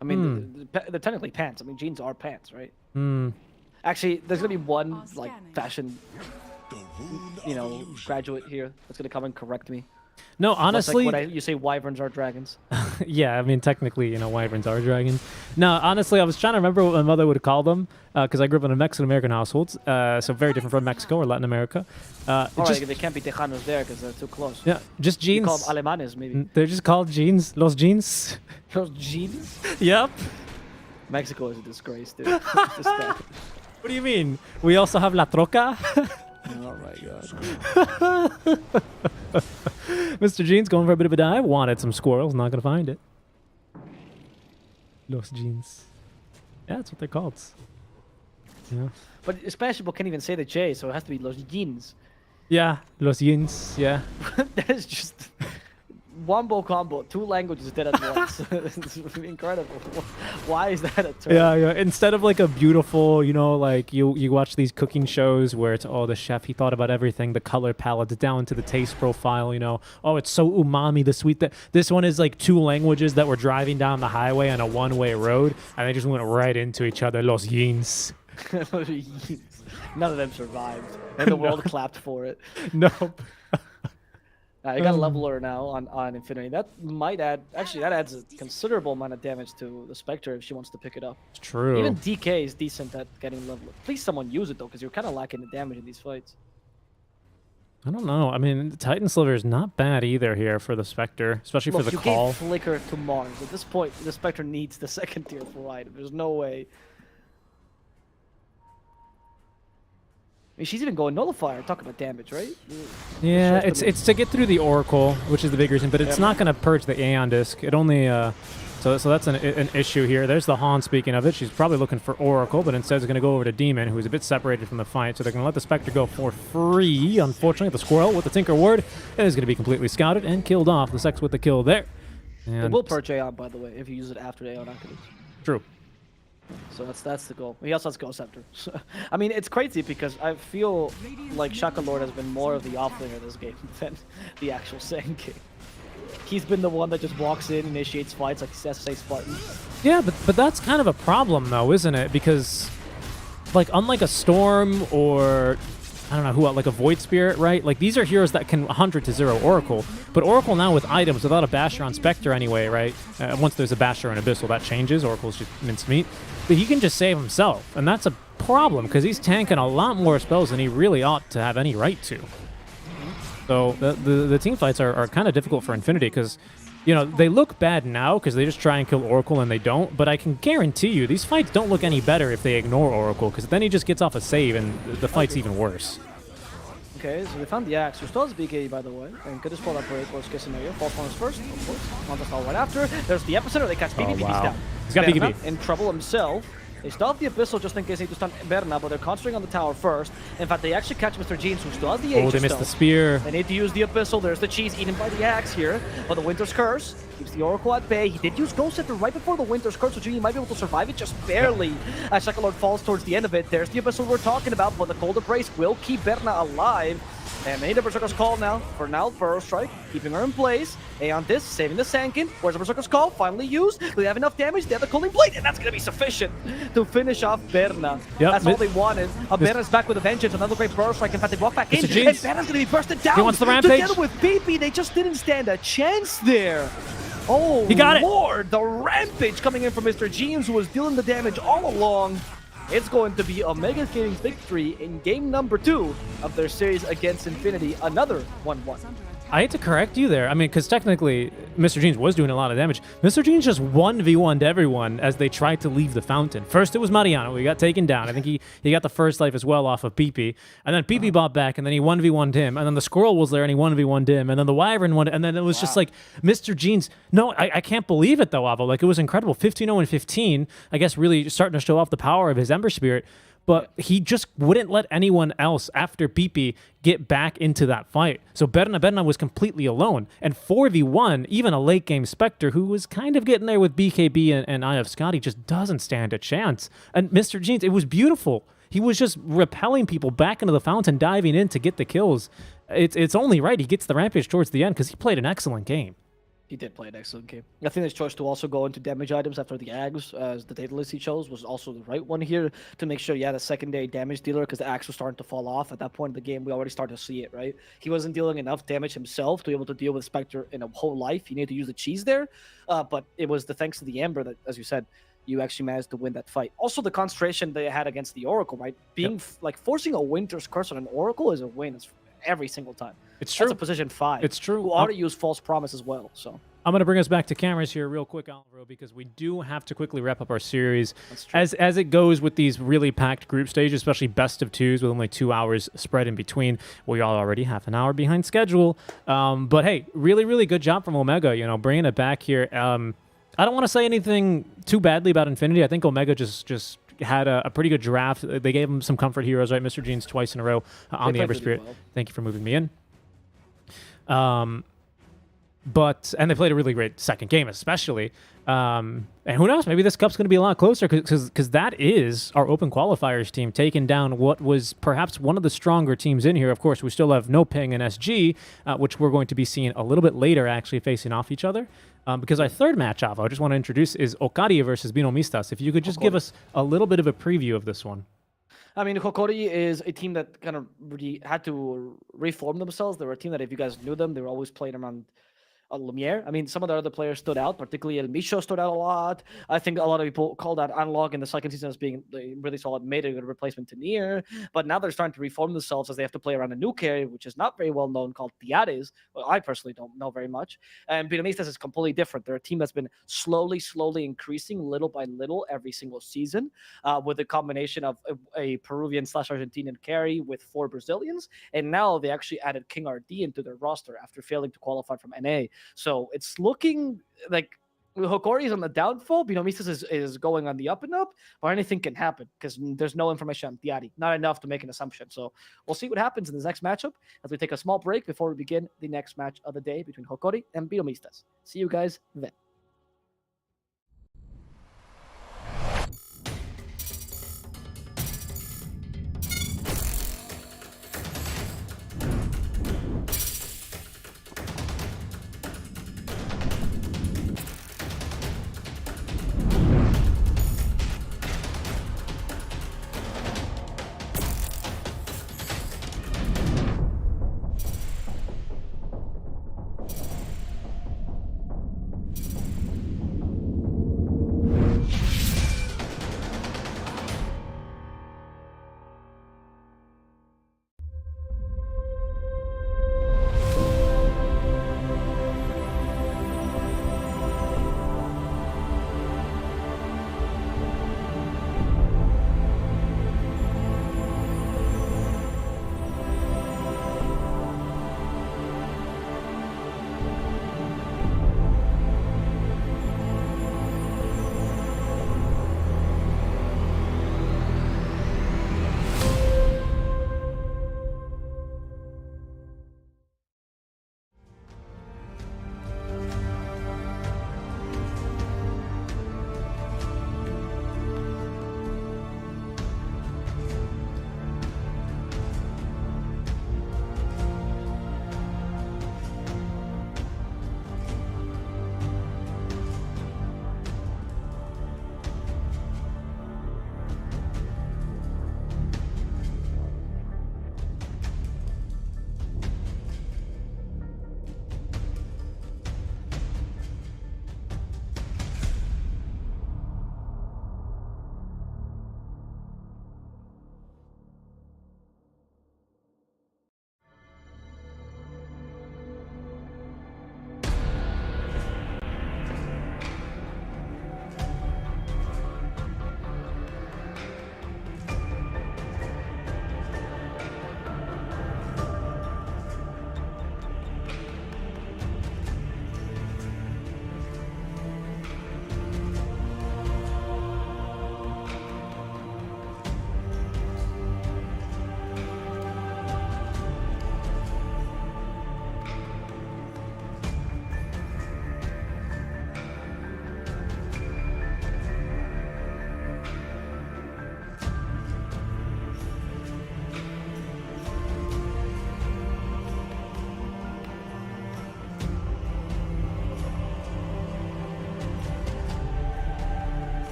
I mean, they're technically pants. I mean, jeans are pants, right? Hmm. Actually, there's gonna be one like scanning. fashion, graduate here that's gonna come and correct me. No, Much like honestly, when you say wyverns are dragons. yeah, I mean, technically, wyverns are dragons. No, honestly, I was trying to remember what my mother would call them because I grew up in a Mexican-American household, so very different from Mexico or Latin America. All Just, right, they can't be Tejanos there because they're too close. yeah, just You jeans. call them Alemanes, maybe. They're just called jeans. Los jeans. Those jeans? Yep. Mexico is a disgrace, dude. It's just that. What do you mean? We also have La Troca. Oh my god. Mr. Jeans going for a bit of a dive. Wanted some squirrels. Not going to find it. Los jeans. Yeah, that's what they're called. Yeah. But Spanish people can't even say the J, so it has to be los jeans. Yeah, los jeans. Yeah. That is just wombo combo. 2 languages dead at once. It's incredible. Why is that a term? Yeah, yeah. Instead of like a beautiful, like you watch these cooking shows where it's the chef, he thought about everything, the color palette down to the taste profile, oh, it's so umami, the sweet. This one is like 2 languages that were driving down the highway on a one-way road, and they just went right into each other. Los jeans. None of them survived, and the world clapped for it. Nope. You got a leveler now on Infinity. That might add, actually, that adds a considerable amount of damage to the Spectre if she wants to pick it up. It's true. Even DK is decent at getting leveler. Please someone use it though, because you're kind of lacking the damage in these fights. I don't know. I mean, the Titan Sliver is not bad either here for the Spectre, especially for the you call. gave Flicker to Mars. At this point, the Spectre needs the second tier 4 item. There's no way. I mean, she's even going Nullifier. Talk about damage, right? Yeah, Just a it's to get through the Oracle, which is the big reason, but it's not going to purge the Aeon Disc. It only so that's an issue here. There's the Han. Speaking of it, she's probably looking for Oracle, but instead is going to go over to Demon, who's a bit separated from the fight. So they're going to let the Spectre go for free. Unfortunately, the Squirrel with the Tinker Ward is going to be completely scouted and killed off. The Sex with the kill there. And It will purge Aeon, by the way, if you use it after Aeon activates. True. So that's the goal. He also has Ghost Scepter. I mean, it's crazy because I feel like Shaka Lord has been more of the offlaner this game than the actual Saiyan King. He's been the one that just walks in, initiates fights like SSA Spartan. Yeah, but that's kind of a problem, though, isn't it? Because, like, unlike a Storm or, I don't know who, like a Void Spirit, right? Like, these are heroes that can 100 to 0 Oracle. But Oracle now with items without a Basher on Spectre anyway, right? Once there's a Basher on Abyssal, that changes. Oracle's just mincemeat. But he can just save himself, and that's a problem because he's tanking a lot more spells than he really ought to have any right to. So the team fights are kind of difficult for Infinity because, they look bad now because they just try and kill Oracle and they don't. But I can guarantee you these fights don't look any better if they ignore Oracle because then he just gets off a save and the fight's even worse. Okay, so we found the axe. Who still has BK, by the way. And good as well for worst case scenario. False one is first, of course. Contest right after. There's the epicenter. They catch BB. BB's wow. down. He's got Berna BKB. in trouble himself. They still have the Abyssal just in case they need to stun Berna, but they're concentrating on the tower first. In fact, they actually catch Mr. Jeans, who still has the Aegis. Oh, they missed the spear. They need to use the Abyssal. There's the cheese eaten by the axe here. But the Winter's Curse keeps the Oracle at bay. He did use Ghost Scepter right before the Winter's Curse, so Genie might be able to survive it just barely. As Shaka Lord falls towards the end of it, there's the Abyssal we're talking about, but the Cold Embrace will keep Berna alive. And many the Berserker's Call now. For now, Burrow Strike, keeping her in place. Aeon Disc, saving the Sankin. Where's the Berserker's Call? Finally used. Do they have enough damage? They have the Cooling Blade, and that's going to be sufficient to finish off Berna. Yep, That's all they wanted. Berna's back with a vengeance. Another great Burrow Strike. In fact, they walk back in, Mr. and Jeans. Berna's going to be bursted down. He wants the rampage. Together with BP, they just didn't stand a chance there. Oh, He got it. Lord, the Rampage coming in from Mr. Jeans, who was dealing the damage all along. It's going to be Omega Gaming's victory in game number 2 of their series against Infinity. Another 1-1. I hate to correct you there. I mean, because technically, Mr. Jeans was doing a lot of damage. Mr. Jeans just 1v1'd everyone as they tried to leave the fountain. First, it was Mariano. He got taken down. I think he got the first life as well off of PP. And then PP bought back, and then he 1v1'd him. And then the Squirrel was there, and he 1v1'd him. And then the Wyvern won. And then it was just like, Mr. Jeans. No, I can't believe it, though, Avo. Like, it was incredible. 15-0 and 15. I guess really starting to show off the power of his Ember Spirit. But he just wouldn't let anyone else after PP get back into that fight. So Berna was completely alone. And 4v1, even a late game Spectre, who was kind of getting there with BKB and Eye of Scotty, just doesn't stand a chance. And Mr. Jeans, it was beautiful. He was just repelling people back into the fountain, diving in to get the kills. It's only right he gets the Rampage towards the end because he played an excellent game. He did play an excellent game. I think his choice to also go into damage items after the Ags, as the data list he chose, was also the right one here to make sure he had a secondary damage dealer because the Ags was starting to fall off. At that point in the game, we already started to see it, right? He wasn't dealing enough damage himself to be able to deal with Spectre in a whole life. He needed to use the cheese there, but it was the thanks to the Ember that, as you said, you actually managed to win that fight. Also, the concentration they had against the Oracle, right? Being like forcing a Winter's Curse on an Oracle is a win every single time. It's true. That's a position 5. It's true. Who already used False Promise as well, so... I'm going to bring us back to cameras here real quick, Alvaro, because we do have to quickly wrap up our series. As it goes with these really packed group stages, especially best of 2s with only 2 hours spread in between. We are already half an hour behind schedule. But hey, really, really good job from Omega, you know, bringing it back here. I don't want to say anything too badly about Infinity. I think Omega just had a pretty good draft. They gave him some comfort heroes, right? Mr. Jeans twice in a row on the Ember Spirit. Well. Thank you for moving me in. And they played a really great second game, especially. And who knows? Maybe this cup's going to be a lot closer because that is our Open Qualifiers team taking down what was perhaps one of the stronger teams in here. Of course, we still have No Ping and SG, which we're going to be seeing a little bit later, actually facing off each other. Because our third match, Avo, I just want to introduce is Hokori versus BINOMISTAS. If you could just give us a little bit of a preview of this one. I mean, Hokori is a team that kind of really had to reform themselves. They were a team that, if you guys knew them, they were always playing around Lumiere. I mean, some of the other players stood out, particularly El Micho stood out a lot. I think a lot of people called out Analog in the second season as being really solid, made a good replacement to Nier. But now they're starting to reform themselves as they have to play around a new carry, which is not very well known, called Tiares. Well, I personally don't know very much. And BINOMISTAS is completely different. They're a team that's been slowly increasing little by little every single season, with a combination of a Peruvian/Argentinian carry with 4 Brazilians. And now they actually added King RD into their roster after failing to qualify from NA. So it's looking like Hokori is on the downfall. BINOMISTAS is going on the up and up, but anything can happen because there's no information on Tiari. Not enough to make an assumption. So we'll see what happens in this next matchup as we take a small break before we begin the next match of the day between Hokori and BINOMISTAS. See you guys then.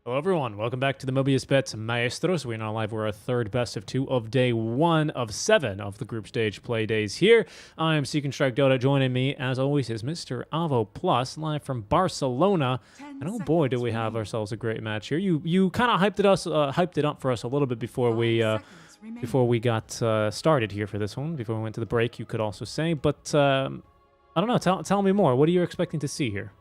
Hello, everyone. Welcome back to the Mobius.bet Maestros. We're now live. We're our third best of 2 of day 1 of 7 of the group stage play days here. I am Seek and Strike Dota. Joining me, as always, is Mr. Avo Plus, live from Barcelona. And oh boy, do we have ourselves a great match here. You kind of hyped it up for us a little bit before we got started here for this one. Before we went to the break, you could also say. But I don't know. Tell me more. What are you expecting to see here?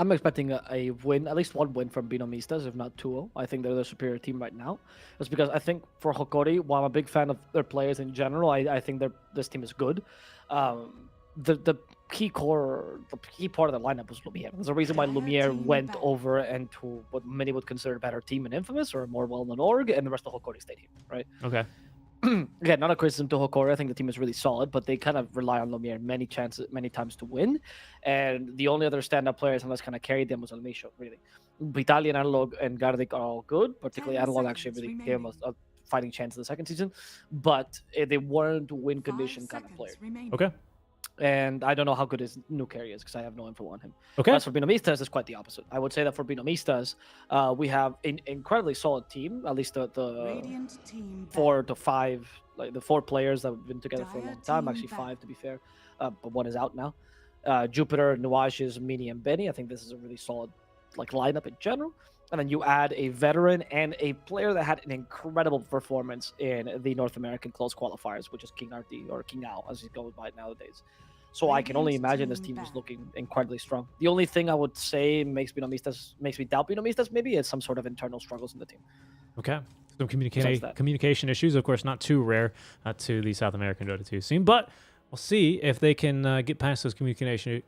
I'm expecting a win, at least one win from BINOMISTAS, if not 2-0. I think they're the superior team right now. It's because I think for Hokori, while I'm a big fan of their players in general, I think this team is good. The key part of the lineup was Lumiere. There's a reason why Lumiere went over and to what many would consider a better team in Infamous or a more well-known org, and the rest of Hokori stayed here, right? Okay. Again, not a criticism to Hokori. I think the team is really solid, but they kind of rely on Lumiere many times to win. And the only other stand-up players unless kind of carried them was Almisho, really. Vitali and Analog and Gardic are all good, particularly Analog actually really gave him a fighting chance in the second season, but they weren't win condition kind of player. Okay. And I don't know how good his new carry is because I have no info on him. Okay. As for BINOMISTAS, it's quite the opposite. I would say that for BINOMISTAS, we have an incredibly solid team. At least the 4 to 5, like the 4 players that have been together for a long time. Actually 5 to be fair, but one is out now. Jupiter, Nuages, Mini, and Benny. I think this is a really solid lineup in general. And then you add a veteran and a player that had an incredible performance in the North American close qualifiers, which is King RT or King Ao, as he goes by nowadays. So I can only imagine this team is looking incredibly strong. The only thing I would say makes me doubt BINOMISTAS maybe is some sort of internal struggles in the team. Okay. Some communication issues, of course, not too rare to the South American Dota 2 scene, but we'll see if they can get past those communication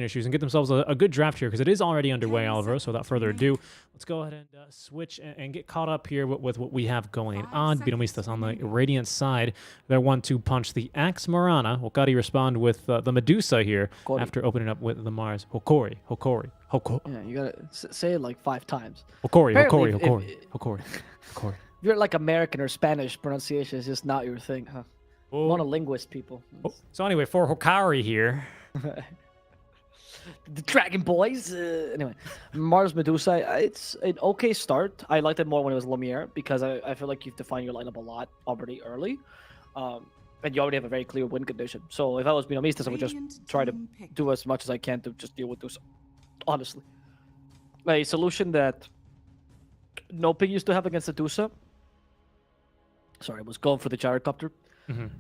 issues and get themselves a good draft here, because it is already underway, Alvaro. So without further ado, let's go ahead and switch and get caught up here with what we have going on. BINOMISTAS on the Radiant side, their 1-2 punch, the Axe Marana. Hokori respond with the Medusa here after opening up with the Mars. Hokori. Yeah, you gotta say it like 5 times. Hokori. If you're like American or Spanish, pronunciation is just not your thing, huh? Monolinguist people. So anyway, for Hokori here. The Dragon Boys. Anyway, Mars Medusa, it's an okay start. I liked it more when it was Lumiere because I feel like you've defined your lineup a lot already early. And you already have a very clear win condition. So if I was BINOMISTAS, I would just try to do as much as I can to just deal with Dusa. Honestly. A solution that Noping used to have against the Dusa. Sorry, I was going for the gyrocopter.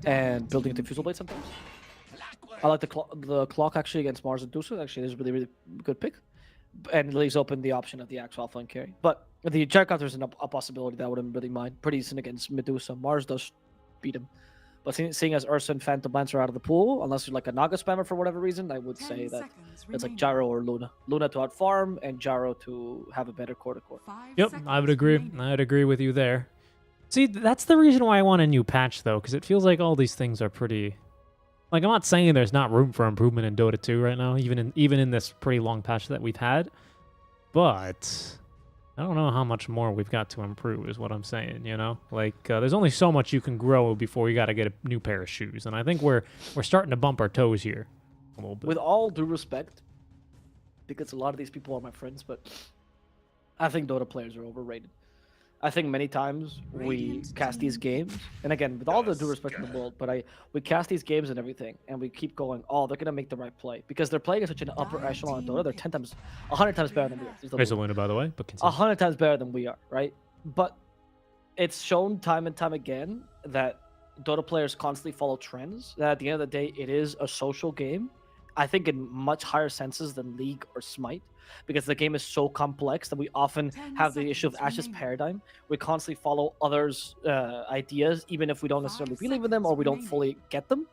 And building a diffusal blade sometimes. I like the clock actually against Mars and Dusa. Actually, is a really, really good pick. And it leaves open the option of the actual alpha and carry. But the gyrocopter is a possibility that I wouldn't really mind. Pretty decent against Medusa. Mars does beat him. But seeing as Ursa and Phantom Lance are out of the pool, unless you're like a Naga spammer for whatever reason, I would say that it's like Gyro or Luna. Luna to outfarm and Gyro to have a better core-to-core. Yep, I would agree. I would agree with you there. See, that's the reason why I want a new patch, though, because it feels like all these things are pretty... Like, I'm not saying there's not room for improvement in Dota 2 right now, even in this pretty long patch that we've had. But I don't know how much more we've got to improve, is what I'm saying, you know? Like, there's only so much you can grow before you got to get a new pair of shoes. And I think we're starting to bump our toes here a little bit. With all due respect, because a lot of these people are my friends, but I think Dota players are overrated. I think many times we cast these games, and again, with all the due respect in the world, but we cast these games and everything, and we keep going, oh, they're going to make the right play. Because they're playing at such an upper echelon of Dota, they're 100 times better than we are. There's a Luna, by the way, but continue. 100 times better than we are, right? But it's shown time and time again that Dota players constantly follow trends, that at the end of the day, it is a social game. I think in much higher senses than League or Smite, because the game is so complex that we often have the issue of Ash's paradigm. We constantly follow others' ideas, even if we don't necessarily believe in them or we don't fully get them.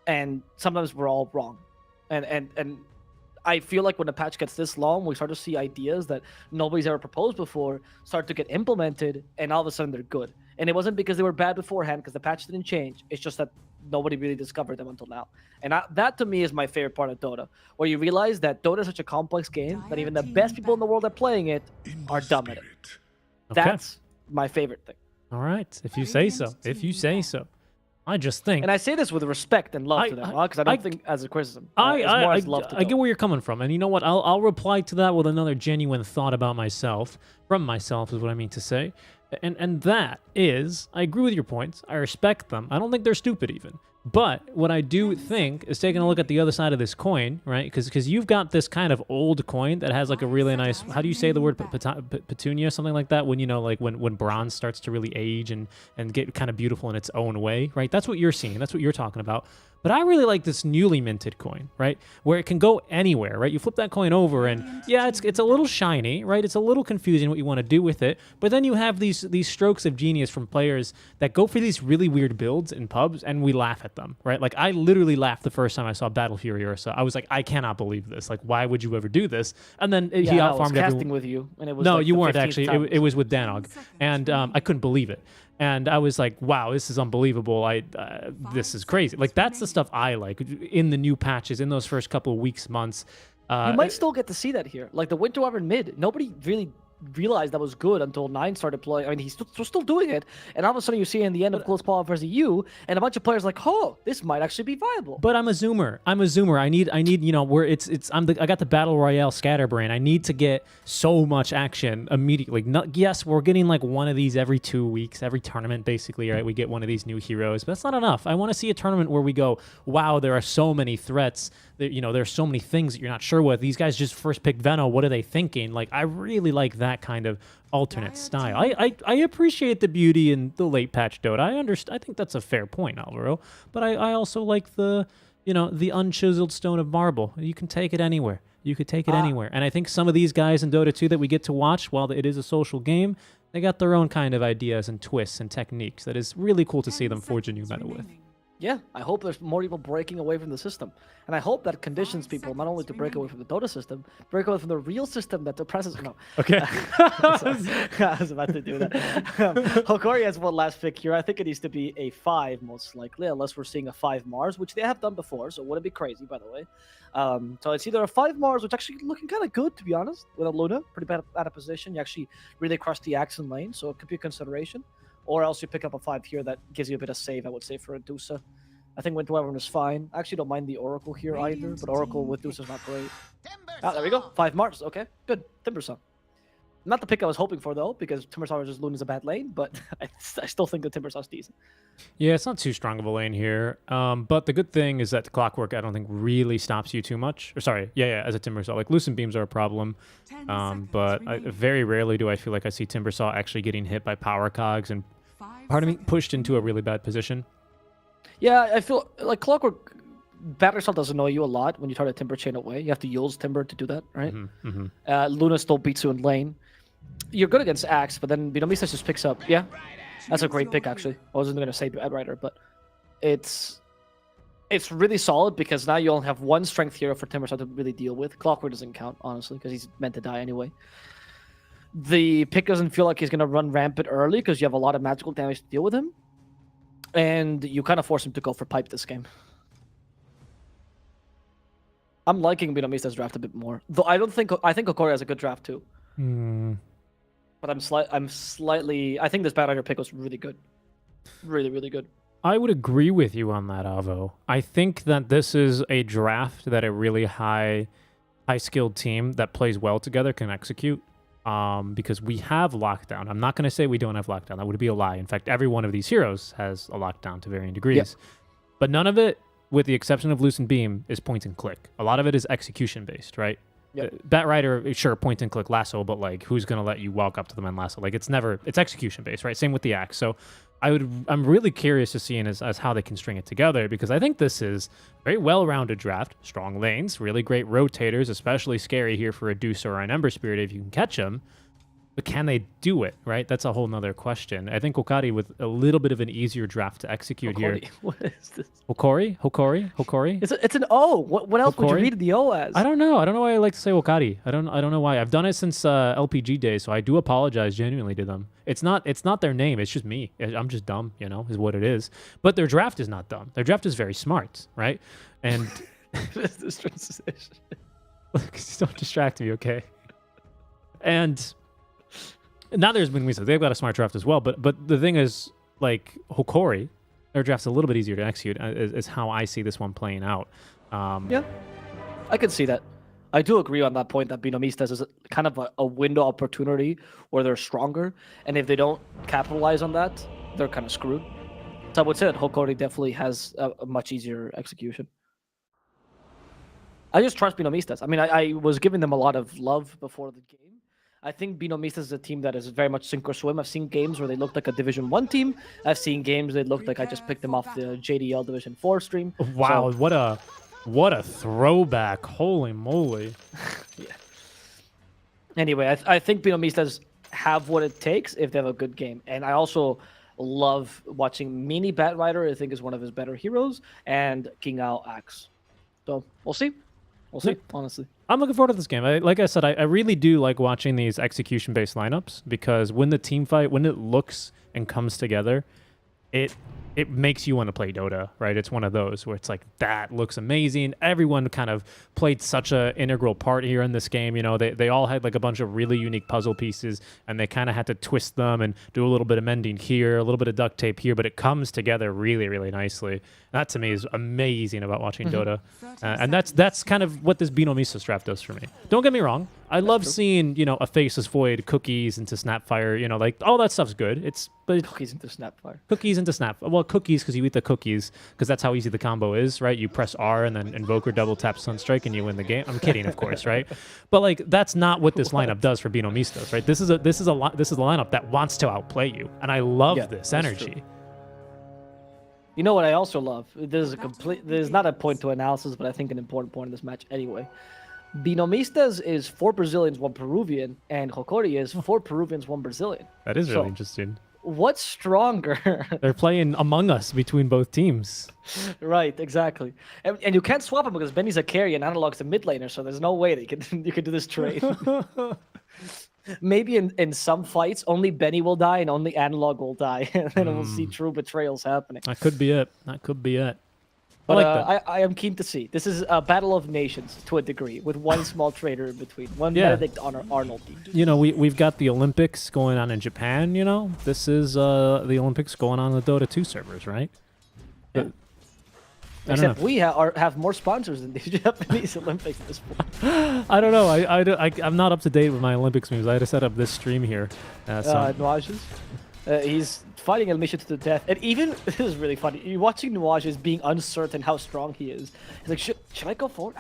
And sometimes we're all wrong. And I feel like when the patch gets this long, we start to see ideas that nobody's ever proposed before start to get implemented, and all of a sudden they're good. And it wasn't because they were bad beforehand, because the patch didn't change. It's just that nobody really discovered them until now. And that to me is my favorite part of Dota, where you realize that Dota is such a complex game that even the best people in the world at playing it are dumb at it. Okay. That's my favorite thing. All right, if you say so. If you say so. I just think. And I say this with respect and love to them, because I don't think as a criticism. It's more as love to I them. get where you're coming from, and you know what? I'll reply to that with another genuine thought about myself. From myself is what I mean to say, and that is, I agree with your points. I respect them. I don't think they're stupid even. But what I do think is taking a look at the other side of this coin, right? Because you've got this kind of old coin that has like a really nice, how do you say the word, petunia, something like that? When, you know, like when bronze starts to really age and get kind of beautiful in its own way, right? That's what you're seeing. That's what you're talking about. But I really like this newly minted coin, right? Where it can go anywhere, right? You flip that coin over and yeah, it's a little shiny, right? It's a little confusing what you want to do with it. But then you have these strokes of genius from players that go for these really weird builds in pubs and we laugh at them, right? Like I literally laughed the first time I saw Battle Fury Ursa. I was like, I cannot believe this. Like, why would you ever do this? And then he outfarmed I was casting everyone. with you, and it was No, like you the weren't 15th actually. time. It was with Danog, and I couldn't believe it. And I was like, wow, this is unbelievable. This is crazy. Like, that's the stuff I like in the new patches, in those first couple of weeks, months. You might still get to see that here. Like the Winter Wyvern mid, nobody really realized that was good until 9 started playing. I mean, he's still doing it, and all of a sudden you see in the end of Close Paul versus you, and a bunch of players like, oh, this might actually be viable. But I'm a zoomer. I need, you know, where I got the Battle Royale scatterbrain. I need to get so much action immediately. Yes, we're getting like one of these every 2 weeks, every tournament basically, right? We get one of these new heroes, but that's not enough. I want to see a tournament where we go, wow, there are so many threats. You know, there's so many things that you're not sure what. These guys just first picked Veno. What are they thinking? Like, I really like that kind of alternate style. I appreciate the beauty in the late patch Dota. I think that's a fair point, Alvaro. But I also like the, you know, the unchiseled stone of marble. You can take it anywhere. You could take it anywhere. And I think some of these guys in Dota 2 that we get to watch, while it is a social game, they got their own kind of ideas and twists and techniques that is really cool to see them forge a new meta with. Yeah, I hope there's more people breaking away from the system. And I hope that conditions people not only to break away from the Dota system, break away from the real system that oppresses. No. Okay. I was about to do that. Hokori has one last pick here. I think it needs to be a 5, most likely, unless we're seeing a 5 Mars, which they have done before, so it wouldn't be crazy, by the way. So it's either a 5 Mars, which actually looking kind of good, to be honest, with a Luna. Pretty bad out of position. You actually really crushed the axe in lane, so it could be a consideration. Or else you pick up a 5 here that gives you a bit of save, I would say, for a Dusa. I think Winter Wyvern is fine. I actually don't mind the Oracle here either, but Oracle with Dusa is not great. There we go. 5 Mars. Okay, good. Timbersaw. Not the pick I was hoping for, though, because Timbersaw versus Lune is a bad lane, but I still think the Timbersaw's decent. Yeah, it's not too strong of a lane here. But the good thing is that the Clockwork, I don't think, really stops you too much. Or sorry, as a Timbersaw. Like, Lucent Beams are a problem. But very rarely do I feel like I see Timbersaw actually getting hit by power cogs and, pardon me, pushed into a really bad position. Yeah, I feel like Clockwork Battery Assault does annoy you a lot when you try to Timber Chain away. You have to use Timber to do that, right? Luna still beats you in lane. You're good against Axe, but then BINOMISTAS just picks up. Yeah, that's a great pick, actually. I wasn't going to say Rider, but it's really solid because now you only have one strength hero for Timbersaw to really deal with. Clockwork doesn't count, honestly, because he's meant to die anyway. The pick doesn't feel like he's going to run rampant early because you have a lot of magical damage to deal with him. And you kind of force him to go for pipe this game. I'm liking BINOMISTAS draft a bit more. Though I think Hokori has a good draft too. But I'm slightly I think this Bad Rider pick was really good. Really, really good. I would agree with you on that, Avo. I think that this is a draft that a really high-skilled team that plays well together can execute. Because we have lockdown. I'm not going to say we don't have lockdown. That would be a lie. In fact, every one of these heroes has a lockdown to varying degrees. Yep. But none of it, with the exception of Lucent Beam, is point and click. A lot of it is execution-based, right? Yep. Bat Rider, sure, point and click lasso, but like, who's going to let you walk up to them and lasso? Like, it's execution-based, right? Same with the axe. So I'm really curious to see as how they can string it together, because I think this is a very well-rounded draft. Strong lanes, really great rotators, especially scary here for a Deuce or an Ember Spirit if you can catch them. But can they do it, right? That's a whole nother question. I think Hokori with a little bit of an easier draft to execute here. What is this? Hokori? It's an O. What else Hokori? would you read the O as? I don't know. I don't know why I like to say Hokari. I don't know why. I've done it since LPG days, so I do apologize genuinely to them. It's not their name. It's just me. I'm just dumb, is what it is. But their draft is not dumb. Their draft is very smart, right? And this transition. Look, just don't distract me, okay? And now there's BINOMISTAS. They've got a smart draft as well. But the thing is, like, Hokori Their draft's a little bit easier to execute, is how I see this one playing out. Yeah, I can see that. I do agree on that point that BINOMISTAS is kind of a window opportunity where they're stronger, and if they don't capitalize on that, they're kind of screwed. So I would say that Hokori definitely has a much easier execution. I just trust BINOMISTAS. I mean, I was giving them a lot of love before the game. I think BINOMISTAS is a team that is very much sink or swim. I've seen games where they looked like a Division 1 team. I've seen games they looked like I just picked them off the JDL Division 4 stream. Wow, So, what a throwback. Holy moly. yeah. Anyway, I think BINOMISTAS have what it takes if they have a good game. And I also love watching Mini Batrider. I think is one of his better heroes. And King Ao Axe. So we'll see. We'll see, honestly. I'm looking forward to this game. Like I said, I really do like watching these execution-based lineups because when the team fight, when it looks and comes together, it makes you want to play Dota, right? It's one of those where it's like, that looks amazing. Everyone kind of played such an integral part here in this game. You know, they all had like a bunch of really unique puzzle pieces, and they kind of had to twist them and do a little bit of mending here, a little bit of duct tape here, but it comes together really, really nicely. That to me is amazing about watching Dota. And that's kind of what this BINOMISTAS draft does for me. Don't get me wrong. I love seeing, you know, a Faceless Void, cookies into Snapfire, you know, like all that stuff's good. But Cookies into Snapfire. Cookies into Snap. Well, cookies because you eat the cookies because that's how easy the combo is, right? You press R and then Invoker double tap Sunstrike and you win the game. I'm kidding, of course, right? But like that's not what this lineup does for BINOMISTAS, right? This is a lineup that wants to outplay you, and I love this energy. True. You know what I also love? There's not a point to analysis, but I think an important point in this match anyway. BINOMISTAS is 4 Brazilians, 1 Peruvian, and Hokori is 4 Peruvians, 1 Brazilian. That is really interesting. What's stronger? They're playing Among Us between both teams. Right, exactly. And you can't swap them because Benny's a carry and Analog's a mid laner, so there's no way that you can do this trade. Maybe in some fights, only Benny will die and only Analog will die, and then we'll see true betrayals happening. That could be it. That could be it. But I I am keen to see. This is a battle of nations to a degree, with one small trader in between, one Benedict Arnold. You know, we've got the Olympics going on in Japan. You know, this is the Olympics going on the Dota 2 servers, right? Yeah. Except we have more sponsors than the Japanese Olympics at this point. I don't know. I'm not up to date with my Olympics news. I had to set up this stream here. Nuages. He's fighting El Misha to the death. And even, this is really funny, you're watching Nuages being uncertain how strong he is. He's like, should I go forward?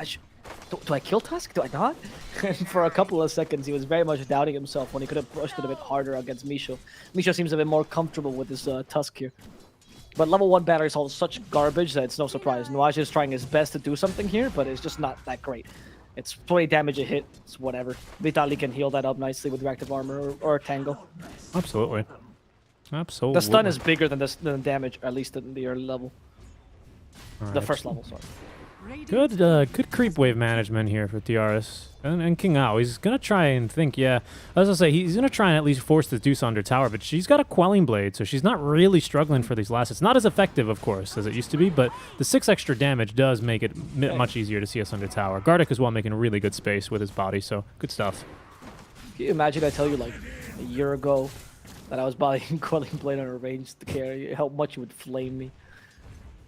Do I kill Tusk? Do I not? And for a couple of seconds, he was very much doubting himself when he could have pushed it a bit harder against Misha. Misha seems a bit more comfortable with his Tusk here. But level 1 batteries hold such garbage that it's no surprise. Nuages is trying his best to do something here, but it's just not that great. It's 20 damage a hit, it's whatever. Vitali can heal that up nicely with reactive armor or Tango. Absolutely. Absolutely. The stun is bigger than the damage, at least in the early level. Right. The first level, sorry. Good creep wave management here for TRS. And King Ao, he's going to try and think, as I say, he's going to try and at least force the Deuce under tower, but she's got a Quelling Blade, so she's not really struggling for these last. It's not as effective, of course, as it used to be, but the 6 extra damage does make it much easier to see us under tower. Gardic as well making really good space with his body, so good stuff. Can you imagine I tell you, like, a year ago that I was buying Quelling Blade on a ranged carry, how much it would flame me?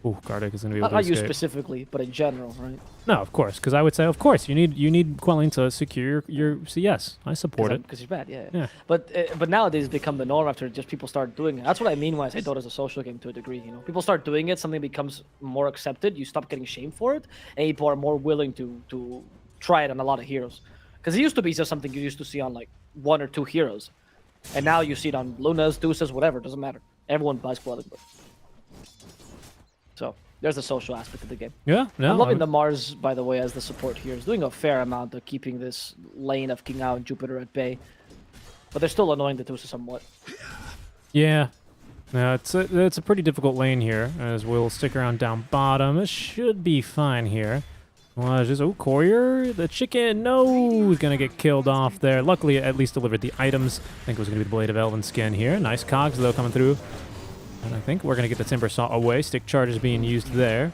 Ooh, Gardic is going to be able to Not you escape. specifically, but in general, right? No, of course, because I would say, of course, you need Quelling to secure your CS. I support it. Because you're bad, yeah. But nowadays it's become the norm after just people start doing it. That's what I mean when I say Dota's a social game to a degree. You know, people start doing it, something becomes more accepted. You stop getting shamed for it, and people are more willing to try it on a lot of heroes. Because it used to be just something you used to see on like 1 or 2 heroes, and now you see it on Lunas, Deuces, whatever. Doesn't matter. Everyone buys Quelling Blade. So there's the social aspect of the game. Yeah, no. I'm loving the Mars, by the way, as the support here. He's doing a fair amount of keeping this lane of King Ao and Jupiter at bay. But they're still annoying the Tusa somewhat. Yeah. No, it's a pretty difficult lane here, as we'll stick around down bottom. It should be fine here. Well, Courier, the chicken, no, he's going to get killed off there. Luckily, it at least delivered the items. I think it was going to be the Blade of Elven Skin here. Nice cogs, though, coming through. And I think we're going to get the Timber Saw away. Stick charge is being used there.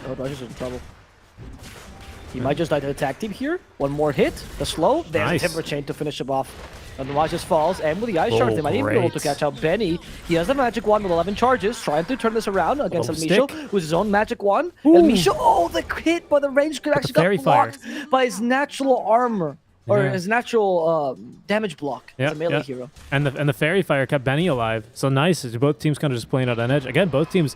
Oh, Dodger's in trouble. He might just die to the tag team here. One more hit, the slow. There's Nice. a Timber Chain to finish him off. And Nuage just falls, and with the Ice Shards, they might even be able to great. catch out Benny. He has a Magic Wand with 11 charges, trying to turn this around against El Little Micho stick. with his own Magic Wand. Ooh. El Micho, oh, the hit, but the range could actually fairy got fire. blocked by his natural armor. Or Yeah. his natural damage block. It's a melee hero. And the fairy fire kept Benny alive. So nice. Both teams kind of just playing out on edge. Again, both teams.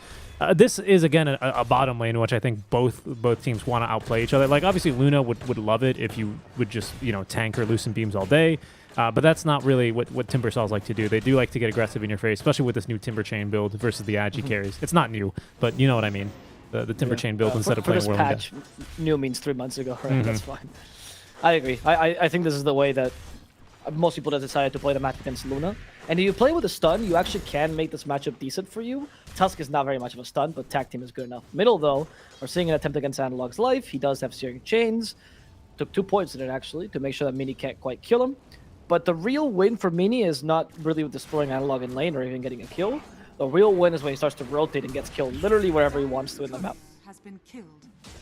This is again a bottom lane, which I think both teams want to outplay each other. Like obviously Luna would love it if you would just tank or loosen beams all day. But that's not really what Timber Saws like to do. They do like to get aggressive in your face, especially with this new Timber Chain build versus the Agi carries. It's not new, but you know what I mean. The Timber Chain build instead of for playing this Whirling patch, new means 3 months ago, right? That's fine. I agree. I think this is the way that most people have decided to play the match against Luna. And if you play with a stun, you actually can make this matchup decent for you. Tusk is not very much of a stun, but tag team is good enough. Middle, though, we're seeing an attempt against Analog's life. He does have Searing Chains. Took 2 points in it, actually, to make sure that Mini can't quite kill him. But the real win for Mini is not really with destroying Analog in lane or even getting a kill. The real win is when he starts to rotate and gets killed literally wherever he wants to in the map. Has been killed.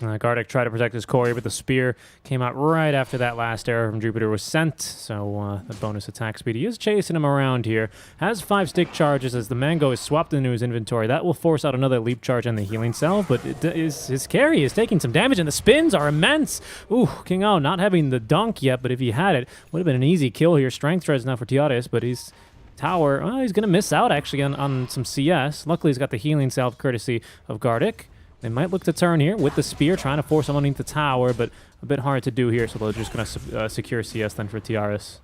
Gardic tried to protect his Hokori, but the spear came out right after that last arrow from Jupiter was sent. So the bonus attack speed. He is chasing him around here. Has 5 stick charges as the Mango is swapped into his inventory. That will force out another leap charge and the healing salve, but his carry is taking some damage and the spins are immense. Ooh, King Ao not having the dunk yet, but if he had it, would have been an easy kill here. Strength threads now for Tiares, but he's tower. Oh, he's going to miss out actually on some CS. Luckily, he's got the healing salve courtesy of Gardic. They might look to turn here with the spear, trying to force him underneath the tower, but a bit hard to do here, so they're just going to secure CS then for Tiares.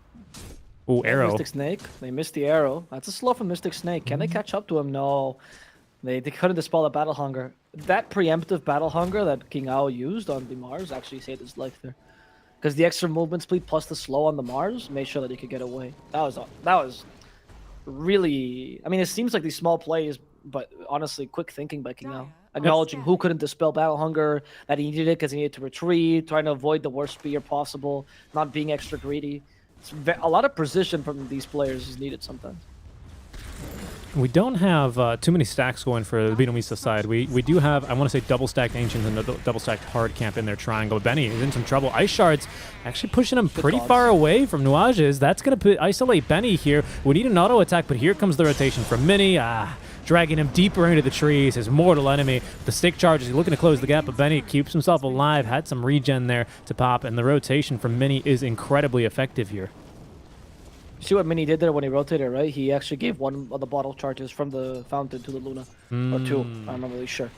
Ooh, arrow. Mystic Snake. They missed the arrow. That's a slow from Mystic Snake. Can they catch up to him? No. They couldn't dispel the Battle Hunger. That preemptive Battle Hunger that King Ao used on the Mars actually saved his life there. Because the extra movement speed plus the slow on the Mars made sure that he could get away. That was really... I mean, it seems like these small plays, but honestly, quick thinking by King Ao. Acknowledging who couldn't dispel Battle Hunger, that he needed it because he needed to retreat, trying to avoid the worst spear possible, not being extra greedy. A lot of precision from these players is needed sometimes. We don't have too many stacks going for the BINOMISTAS side. We do have, I want to say, double-stacked Ancients and a double-stacked Hard Camp in their triangle. Benny is in some trouble. Ice Shards actually pushing him pretty far away from Nuages. That's going to isolate Benny here. We need an auto attack, but here comes the rotation from Mini. Dragging him deeper into the trees. His mortal enemy. The stick charges. He's looking to close the gap, but Benny keeps himself alive. Had some regen there to pop, and the rotation from Mini is incredibly effective here. See what Mini did there when he rotated, right? He actually gave one of the bottle charges from the fountain to the Luna. Or 2, I'm not really sure.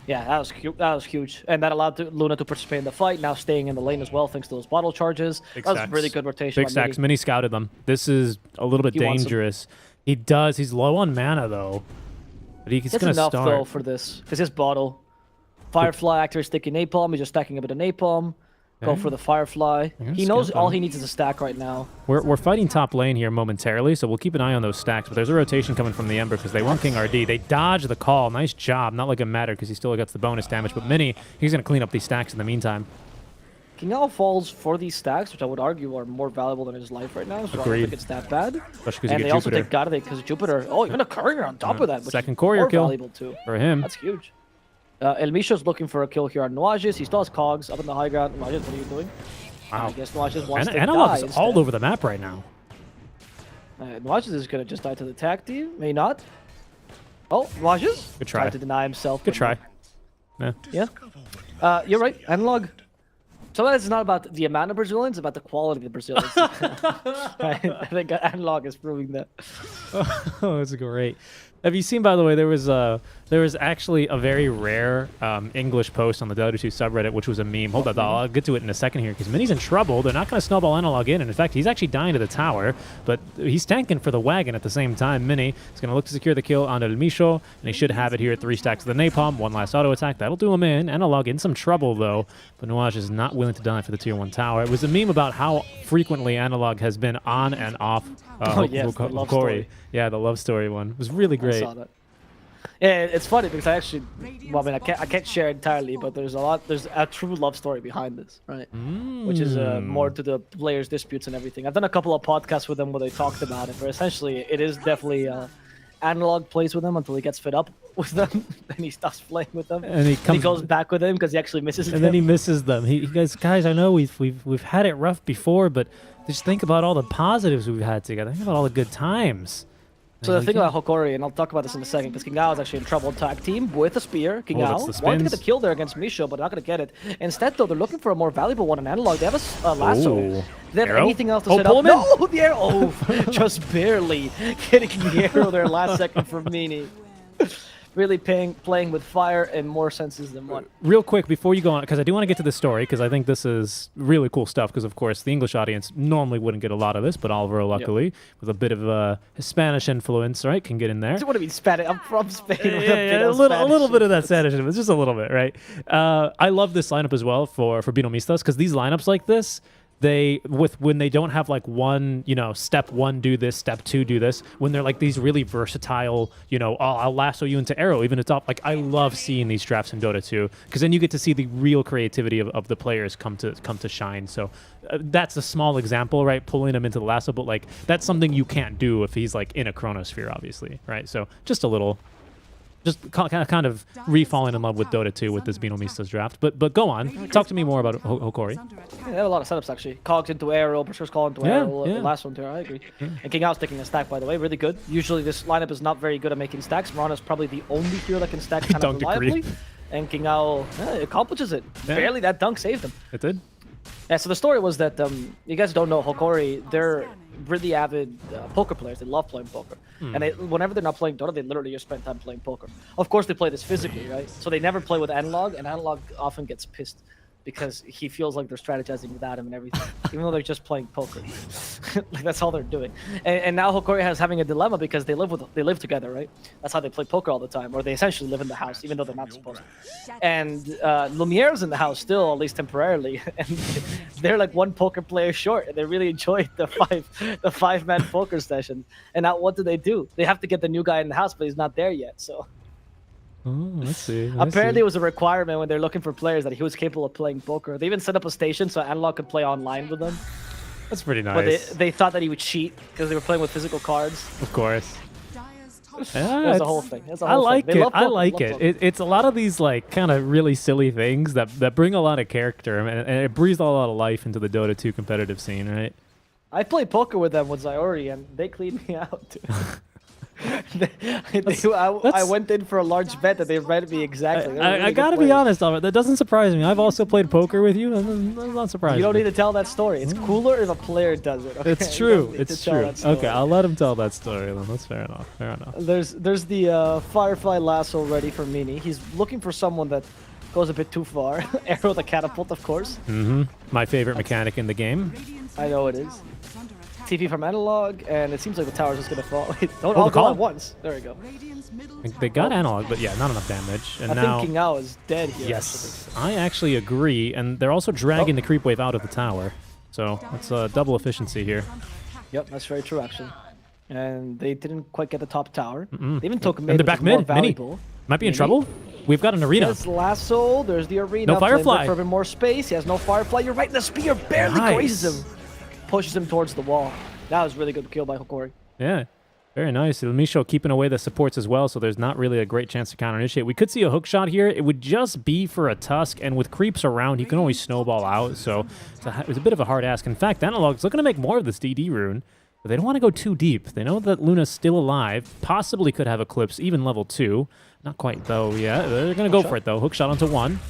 Yeah, that was cute. That was huge. And that allowed Luna to participate in the fight, now staying in the lane as well thanks to those bottle charges. Big that was stacks. really good rotation. Big stacks. Mini scouted them. This is a little bit He wants them. dangerous. He does. He's low on mana, though. But he's That's going to enough, start. though, for this. Because his bottle. Firefly, activate sticky napalm. He's just stacking a bit of napalm. Go for the Firefly. He knows all he needs is a stack right now. We're fighting top lane here momentarily, so we'll keep an eye on those stacks. But there's a rotation coming from the Ember because they want King RD. They dodge the call. Nice job. Not like it mattered because he still gets the bonus damage. But Mini, he's going to clean up these stacks in the meantime. King Ao falls for these stacks, which I would argue are more valuable than his life right now. So I don't Agreed. think it's that bad. Especially because And you they get also Jupiter. take Garde because Jupiter. Oh, even a courier on top of that. Which Second is courier more kill valuable too. for him. That's huge. El Micho's looking for a kill here on Nuages. He still has Cogs up in the high ground. Nuages, what are you doing? Wow. I guess Nuages wants to Analog die is all instead. over the map right now. Nuages is going to just die to the tag team. May not. Oh, Nuages? Good try. Tried to deny himself. Good but try. no. Yeah. You're right. Analog. Sometimes it's not about the amount of Brazilians, it's about the quality of the Brazilians. Right? I think Analog is proving that. Oh, that's great. Have you seen, by the way, there was actually a very rare English post on the Dota 2 subreddit, which was a meme. Hold on, I'll get to it in a second here, because Mini's in trouble. They're not going to snowball Analog in, and in fact, he's actually dying to the tower, but he's tanking for the wagon at the same time. Mini is going to look to secure the kill on El Micho, and he should have it here at 3 stacks of the Napalm. One last auto attack. That'll do him in. Analog in some trouble, though, but Nuage is not willing to die for the tier 1 tower. It was a meme about how frequently Analog has been on and off Yes, the love Hokori. story. Yeah, the love story one. It was really great. I saw that. Yeah, it's funny because I actually, well, I mean, I can't share entirely, but there's a true love story behind this, right? Which is more to the players' disputes and everything. I've done a couple of podcasts with them where they talked about it, but essentially it is definitely Analog plays with him until he gets fed up with them, and he stops playing with them, And he goes back with them because he actually misses them. And then he misses them. He goes, guys, I know we've had it rough before, but just think about all the positives we've had together. Think about all the good times. So the thing about Hokori, and I'll talk about this in a second, because King Ao is actually in trouble tag team with a spear. King Ao wanted to get the kill there against Misho, but not going to get it. Instead, though, they're looking for a more valuable one in Analog. They have a lasso. Ooh. They have Arrow? anything else to set up? No, the arrow! Oh, just barely getting the arrow there last second for Meanie. Really playing with fire in more senses than one. Real quick, before you go on, because I do want to get to the story, because I think this is really cool stuff, because, of course, the English audience normally wouldn't get a lot of this, but Alvaro, luckily, with a bit of a Spanish influence, right, can get in there. I don't want to be Spanish. I'm from Spain. A little bit of that Spanish influence, just a little bit, right? I love this lineup as well for BINOMISTAS, because these lineups like this, when they don't have like one, step one do this, step two do this, when they're like these really versatile, I'll lasso you into arrow even it's off. Like I love seeing these drafts in Dota 2 because then you get to see the real creativity of the players come to shine. So that's a small example, right? Pulling him into the lasso, but like that's something you can't do if he's like in a chronosphere, obviously, right? So just a little. Just kind of re-falling in love with Dota 2 with this BINOMISTAS draft. But go on. Talk to me more about Hokori. They have a lot of setups, actually. Cogs into arrow, Berserker's Call into arrow. The last one, too. I agree. And King Ao's taking a stack, by the way. Really good. Usually this lineup is not very good at making stacks. Marana's probably the only hero that can stack kind of reliably. And King Ao accomplishes it. Yeah. Barely that dunk saved him. It did. Yeah, so the story was that, you guys don't know, Hokori, they're really avid poker players. They love playing poker. And whenever they're not playing Dota, they literally just spend time playing poker. Of course, they play this physically, right? So they never play with Analog, and Analog often gets pissed because he feels like they're strategizing without him and everything, even though they're just playing poker. Like that's all they're doing. And now Hokori is having a dilemma because they live together, right? That's how they play poker all the time, or they essentially live in the house, even though they're not supposed to. And Lumiere's in the house still, at least temporarily, and they're like one poker player short, and they really enjoyed the five-man poker session. And now what do? They have to get the new guy in the house, but he's not there yet, so. Oh, let's see. Apparently, it was a requirement when they're looking for players that he was capable of playing poker. They even set up a station so Analog could play online with them. That's pretty nice. But they thought that he would cheat because they were playing with physical cards. Of course. Yeah, it's a whole thing. I like it. It's a lot of these like kind of really silly things that bring a lot of character and it breathes a lot of life into the Dota 2 competitive scene, right? I played poker with them with Zyori and they cleaned me out. I went in for a large bet that they read me exactly. I gotta be honest, Albert, that doesn't surprise me. I've also played poker with you. That's not surprising. You don't need to tell that story. It's cooler if a player does it. Okay? It's true. It's true. Okay, I'll let him tell that story then. That's fair enough. Fair enough. There's the Firefly lasso ready for Meanie. He's looking for someone that goes a bit too far. Arrow the catapult, of course. My favorite mechanic in the game. I know it is. TP from Analog, and it seems like the tower's just gonna fall. Don't all go at once. There we go. They got Analog, but yeah, not enough damage. And I think King Ao is dead here. Yes, I actually agree. And they're also dragging the creep wave out of the tower. So it's a double efficiency here. Yep, that's very true, actually. And they didn't quite get the top tower. They even took mid, and they're back mid. Mini might be in trouble. We've got an arena. There's lasso. There's the arena. No Firefly. For a bit more space. He has no Firefly. You're right. The spear barely grazes him. Pushes him towards the wall. That was really good kill by Hokori. Yeah, very nice. Misho keeping away the supports as well, so there's not really a great chance to counter-initiate. We could see a hook shot here. It would just be for a Tusk, and with creeps around, you can always snowball out, so it's a bit of a hard ask. In fact, Analog's looking to make more of this DD rune, but they don't want to go too deep. They know that Luna's still alive, possibly could have Eclipse, even level 2. Not quite, though, yeah. They're going to go for it, though. Hook shot onto 1.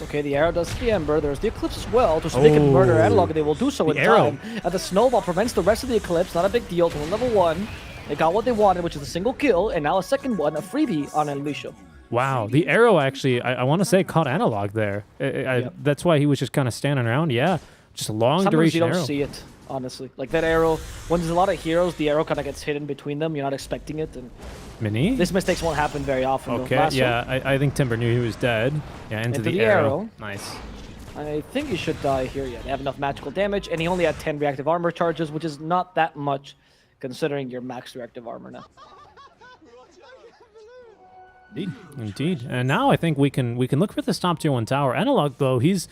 Okay, the arrow does the Ember. There's the Eclipse as well, so they can murder Analog, and they will do so in time. The Snowball prevents the rest of the Eclipse. Not a big deal. To level 1, they got what they wanted, which is a single kill, and now a second one, a freebie on El Misho. Wow, the arrow actually, I want to say, caught Analog there. That's why he was just kind of standing around. Yeah, just a long duration arrow. Sometimes you don't see it, honestly. Like that arrow, when there's a lot of heroes, the arrow kind of gets hidden between them. You're not expecting it. And Mini? This mistakes won't happen very often. Okay, yeah, I think Timber knew he was dead. Yeah, into the arrow. Nice. I think he should die here. Yeah, they have enough magical damage, and he only had 10 reactive armor charges, which is not that much considering your max reactive armor now. Indeed. And now I think we can look for this top tier 1 tower. Analog, though, he's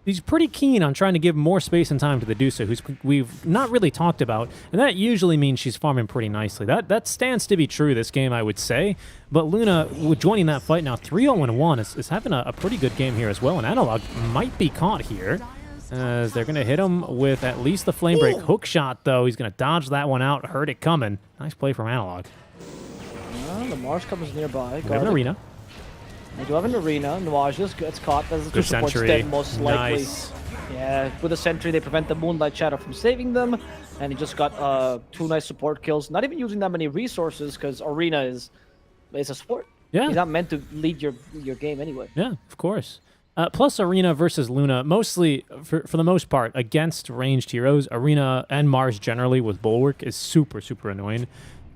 he's pretty keen on trying to give more space and time to the Dusa, who's we've not really talked about, and that usually means she's farming pretty nicely. That stands to be true this game, I would say. But Luna, with joining that fight now, 3-0-1, is having a pretty good game here as well, and Analog might be caught here, as they're going to hit him with at least the Flame Break. Hook shot, though. He's going to dodge that one out. Heard it coming. Nice play from Analog. The Mars comes nearby. We have an arena. We do have an arena. Nuage just gets caught. That's the two supports dead, most likely. Nice. Yeah, with the sentry, they prevent the Moonlight Shadow from saving them. And he just got 2 nice support kills. Not even using that many resources, because arena is a support. Yeah. He's not meant to lead your game anyway. Yeah, of course. Plus, Arena versus Luna, mostly, for the most part, against ranged heroes, Arena and Mars generally with Bulwark is super, super annoying.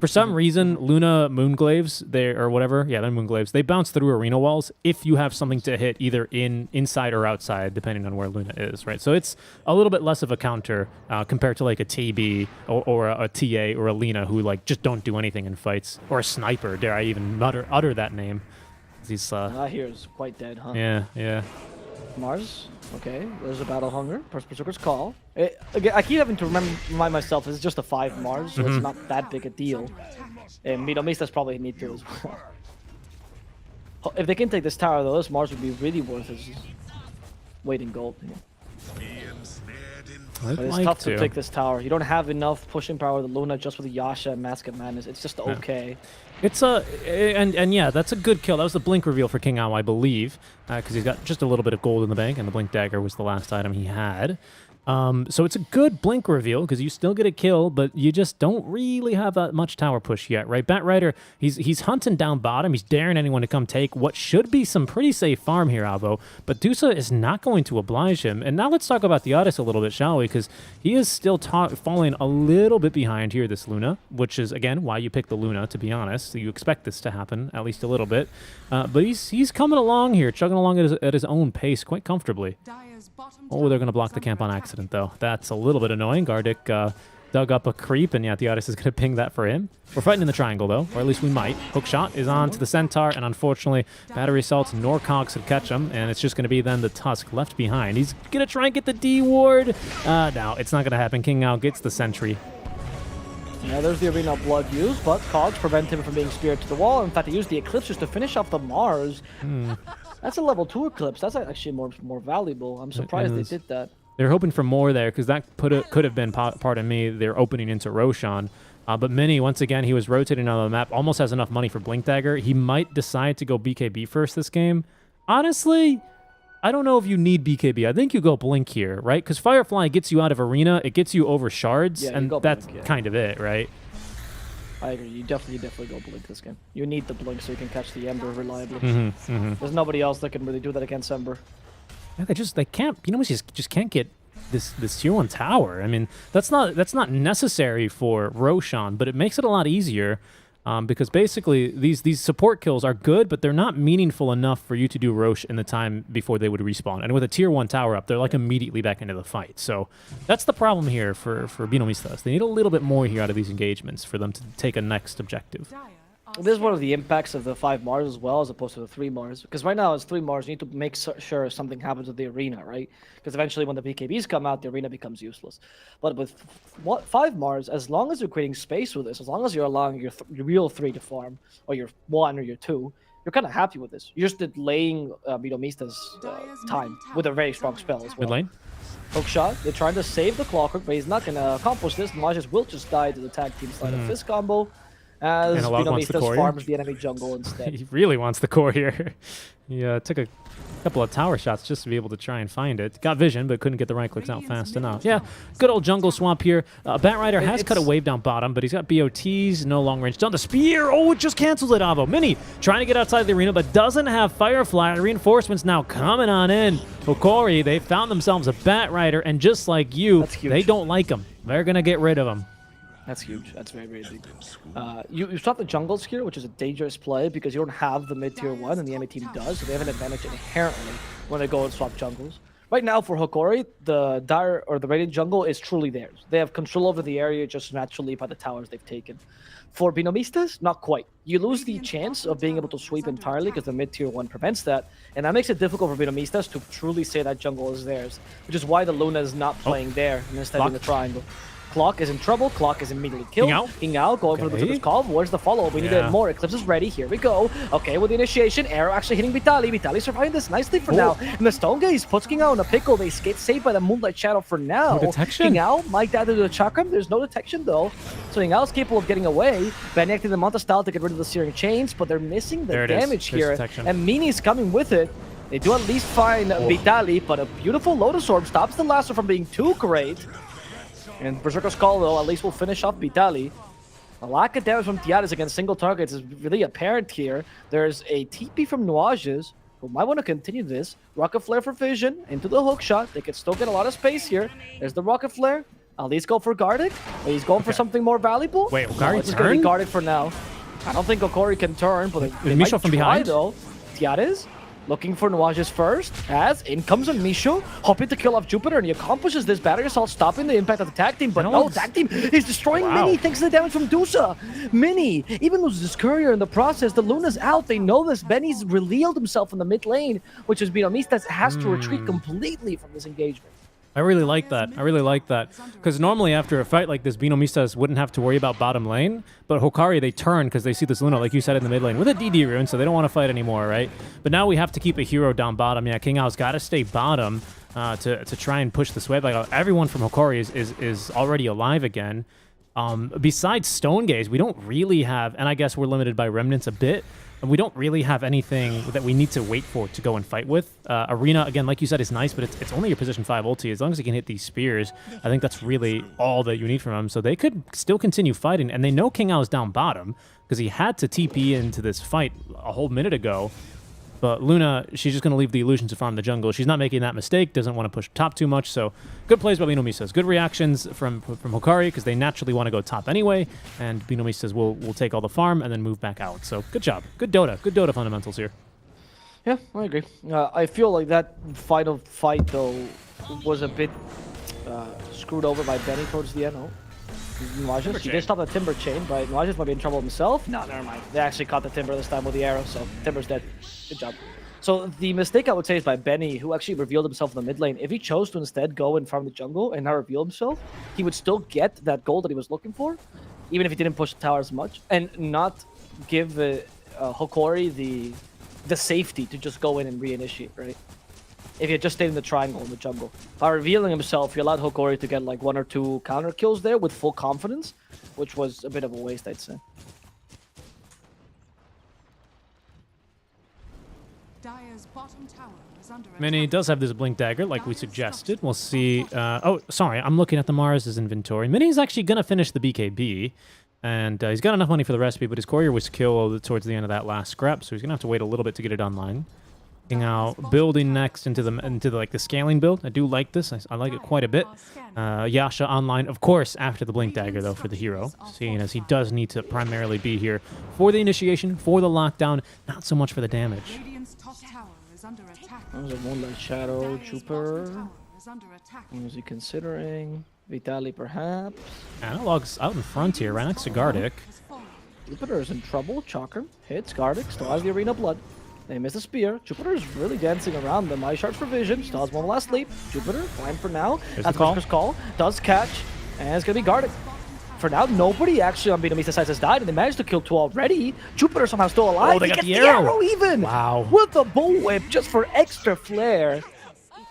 For some reason, Luna Moonglaves, or whatever, yeah, they're Moonglaves, they bounce through arena walls if you have something to hit either inside or outside, depending on where Luna is, right? So it's a little bit less of a counter compared to like a TB or a TA or a Lina who like just don't do anything in fights, or a Sniper, dare I even utter that name. He's Here is quite dead, huh? Yeah, yeah. Mars, okay, there's a Battle Hunger, Berserker's Call. Again, I keep having to remind myself it's just a 5 Mars, so it's not that big a deal. And BINOMISTAS probably need to as well. If they can take this tower though, this Mars would be really worth its weight in gold. But it's tough to take this tower. You don't have enough pushing power with the Luna just with the Yasha and Mask of Madness. It's just okay. It's and yeah, that's a good kill. That was the blink reveal for King Ao, I believe, because he's got just a little bit of gold in the bank, and the blink dagger was the last item he had. So it's a good blink reveal because you still get a kill, but you just don't really have that much tower push yet, right? Batrider, he's hunting down bottom. He's daring anyone to come take what should be some pretty safe farm here, Avo. But Dusa is not going to oblige him. And now let's talk about the Odyssey a little bit, shall we? Because he is still falling a little bit behind here, this Luna, which is, again, why you pick the Luna, to be honest. So you expect this to happen, at least a little bit. But he's coming along here, chugging along at his own pace quite comfortably. Oh, they're going to block the camp on accident, though. That's a little bit annoying. Gardic dug up a creep, and yeah, the Odyssey is going to ping that for him. We're fighting in the triangle, though, or at least we might. Hookshot is on to the Centaur, and unfortunately, Battery Assaults nor Cogs would catch him, and it's just going to be then the Tusk left behind. He's going to try and get the D ward. No, it's not going to happen. King Ao gets the Sentry. Yeah, there's the Arena Blood used, but Cogs prevent him from being speared to the wall. In fact, he used the Eclipse just to finish off the Mars. That's a level 2 Eclipse. That's actually more valuable. I'm surprised they did that. They're hoping for more there, because that could have been, pardon me, their opening into Roshan. But Mini, once again, he was rotating on the map, almost has enough money for Blink Dagger. He might decide to go BKB first this game. Honestly, I don't know if you need BKB. I think you go Blink here, right? Because Firefly gets you out of Arena, it gets you over Shards, and that's kind of it, right? I agree. You definitely go Blink this game. You need the Blink so you can catch the Ember reliably. There's nobody else that can really do that against Ember. Yeah, they can't. Just can't get this tier 1 tower. I mean, that's not necessary for Roshan, but it makes it a lot easier. Because basically these support kills are good, but they're not meaningful enough for you to do Rosh in the time before they would respawn. And with a tier 1 tower up, they're like immediately back into the fight. So that's the problem here for BINOMISTAS. They need a little bit more here out of these engagements for them to take a next objective. This is one of the impacts of the 5 Mars as well, as opposed to the 3 Mars. Because right now it's 3 Mars, you need to make sure something happens with the arena, right? Because eventually when the BKBs come out, the arena becomes useless. But with 5 Mars, as long as you're creating space with this, as long as you're allowing your real 3 to farm, or your 1 or your 2, you're kind of happy with this. You're just delaying BINOMISTAS' time with a very strong spell as well. Mid lane? Hookshot, they're trying to save the Clockwork, but he's not going to accomplish this. Mages will just die to the tag team side of Fist combo. As BINOMISTAS farms the enemy jungle instead. He really wants the core here. He took a couple of tower shots just to be able to try and find it. Got vision, but couldn't get the right clicks out fast enough. Yeah, good old jungle swamp here. Batrider has cut a wave down bottom, but he's got BOTs, no long range. Done the spear. Oh, it just cancels it, Avo. Mini trying to get outside the arena, but doesn't have Firefly. Reinforcements now coming on in. Hokori, they found themselves a Batrider, and just like you, they don't like him. They're going to get rid of him. That's huge. That's very, very big. You swap the jungles here, which is a dangerous play because you don't have the mid-tier 1 and the enemy team does, so they have an advantage inherently when they go and swap jungles. Right now for Hokori, the Dire or the Radiant jungle is truly theirs. They have control over the area just naturally by the towers they've taken. For BINOMISTAS, not quite. You lose the chance of being able to sweep entirely because the mid-tier 1 prevents that, and that makes it difficult for BINOMISTAS to truly say that jungle is theirs, which is why the Luna is not playing there and instead in the triangle. Clock is in trouble. Clock is immediately killed. King Ao going for the Berserker's Call. Where's the follow-up? We need more. Eclipse is ready. Here we go. Okay, with the initiation. Arrow actually hitting Vitali. Vitali surviving this nicely for now. And the Stone Gaze puts King Ao in a pickle. They get saved by the Moonlight Shadow for now. No detection. King Ao might die to the Chakram. There's no detection though. So King Ao's capable of getting away. Benny acting the Manta style to get rid of the Searing Chains, but they're missing the damage here. And Mini's coming with it. They do at least find Vitali, but a beautiful Lotus Orb stops the Lasso from being too great. And Berserker's Call, though, at least will finish off Vitali. A lack of damage from Tiaras against single targets is really apparent here. There's a TP from Nuages, who might want to continue this. Rocket Flare for Vision, into the hook shot. They could still get a lot of space here. There's the Rocket Flare. At least go for Gardic. He's going for something more valuable. Wait, Hokori It's going to be Gardic for now. I don't think Hokori can turn, but they might Misho from try, behind. though. Tiaras looking for Nuages first, as in comes on Misho, hoping to kill off Jupiter, and he accomplishes this battery assault, stopping the impact of the tag team, but no, tag team is destroying Mini thanks to the damage from Dusa. Mini even loses his courier in the process. The Luna's out, they know this. Benny's revealed himself in the mid lane, which is BINOMISTAS has to retreat completely from this engagement. I really like that. I really like that. Because normally after a fight like this, BINOMISTAS wouldn't have to worry about bottom lane. But Hokari, they turn because they see this Luna, like you said, in the mid lane with a DD rune, so they don't want to fight anymore, right? But now we have to keep a hero down bottom. Yeah, King Ao's got to stay bottom to try and push this wave. Like, everyone from Hokari is already alive again. Besides Stone Gaze, we don't really have, and I guess we're limited by Remnants a bit, and we don't really have anything that we need to wait for to go and fight with. Arena, again, like you said, is nice, but it's only your position 5 ulti. As long as he can hit these spears, I think that's really all that you need from him. So they could still continue fighting, and they know King Ao is down bottom because he had to TP into this fight a whole minute ago. But Luna, she's just going to leave the illusion to farm the jungle. She's not making that mistake, doesn't want to push top too much. So good plays by BINOMISTAS. Good reactions from Hokari because they naturally want to go top anyway. And BINOMISTAS will take all the farm and then move back out. So good job. Good Dota. Good Dota fundamentals here. Yeah, I agree. I feel like that final fight, though, was a bit screwed over by Benny towards the end. Nuages, he did stop the Timber chain, but Nuages might be in trouble himself. No, never mind. They actually caught the Timber this time with the arrow, so Timber's dead. Good job. So the mistake I would say is by Benny, who actually revealed himself in the mid lane. If he chose to instead go and farm the jungle and not reveal himself, he would still get that goal that he was looking for, even if he didn't push the tower as much, and not give Hokori the safety to just go in and reinitiate, right? If he had just stayed in the triangle in the jungle. By revealing himself, he allowed Hokori to get like 1 or 2 counter kills there with full confidence, which was a bit of a waste, I'd say. Dire's bottom tower is under Mini attack. does have this Blink Dagger, like we suggested. We'll see. Oh, sorry, I'm looking at the Mars' inventory. Mini's actually going to finish the BKB, and he's got enough money for the recipe, but his courier was killed towards the end of that last scrap, so he's going to have to wait a little bit to get it online. Now building next into the scaling build. I do like this. I like it quite a bit. Yasha online, of course, after the Blink Dagger though for the hero, seeing as he does need to primarily be here for the initiation, for the lockdown, not so much for the damage. Radiant's top tower is under attack. There's a Moonlight Shadow, Dire's Jupiter. bottom tower is under attack. What is he considering? Vitali, perhaps? Analog's out in front here, right next to Gardic. Has fallen. Jupiter is in trouble. Chakram hits Gardic, still has the Arena Blood. They miss a spear. Jupiter is really dancing around them. Eye shards for vision. Still has one last leap. Jupiter, fine for now. There's That's the call. Berserker's Call. Does catch. And it's going to be Gardic. For now, nobody actually on BINOMISTAS side has died, and they managed to kill 2 already. Jupiter somehow still alive. Oh, they He got gets the arrow. even. Wow. With the bullwhip just for extra flair.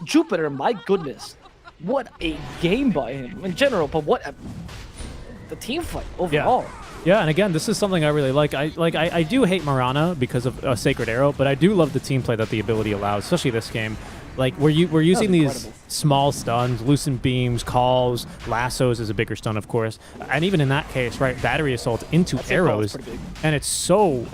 Jupiter, my goodness. What a game by him in general, but what the team fight overall. Yeah, and again, this is something I really like. I do hate Marana because of a Sacred Arrow, but I do love the team play that the ability allows, especially this game. Like, we're using these small stuns, Lucent Beams, Calls, Lassos is a bigger stun, of course. And even in that case, right, Battery Assault into arrows. And it's so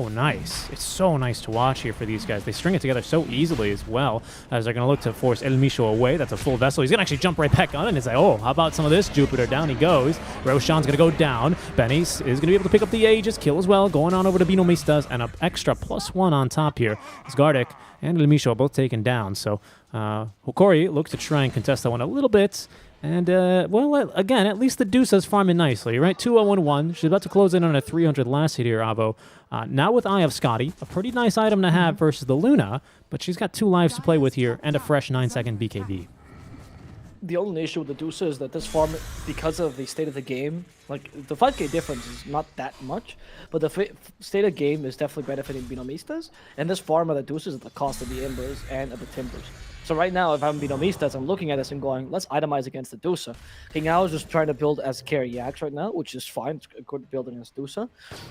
nice. It's so nice to watch here for these guys. They string it together so easily as well, as they're going to look to force El Misho away. That's a full vessel. He's going to actually jump right back on it and say, oh, how about some of this? Jupiter, down he goes. Roshan's going to go down. Benny is going to be able to pick up the Aegis, kill as well, going on over to BINOMISTAS, and an extra +1 on top here. It's Gardic and El Misho both taken down. So Hokori looks to try and contest that one a little bit. And, well, again, at least the Dusa's farming nicely, right? 2-0-1. She's about to close in on a 300 last hit here, Avo. Now with Eye of Scotty, a pretty nice item to have versus the Luna, but she's got 2 lives to play with here and a fresh 9-second BKB. The only issue with the Dusa is that this farm, because of the state of the game, like the 5k difference is not that much, but the state of game is definitely benefiting BINOMISTAS, and this farm of the Dusa is at the cost of the Embers and of the Timbers. So right now, if I'm BINOMISTAS, I'm looking at this and going, let's itemize against the Dusa. King Ao is just trying to build as carry Yaks right now, which is fine. It's good building against Dusa.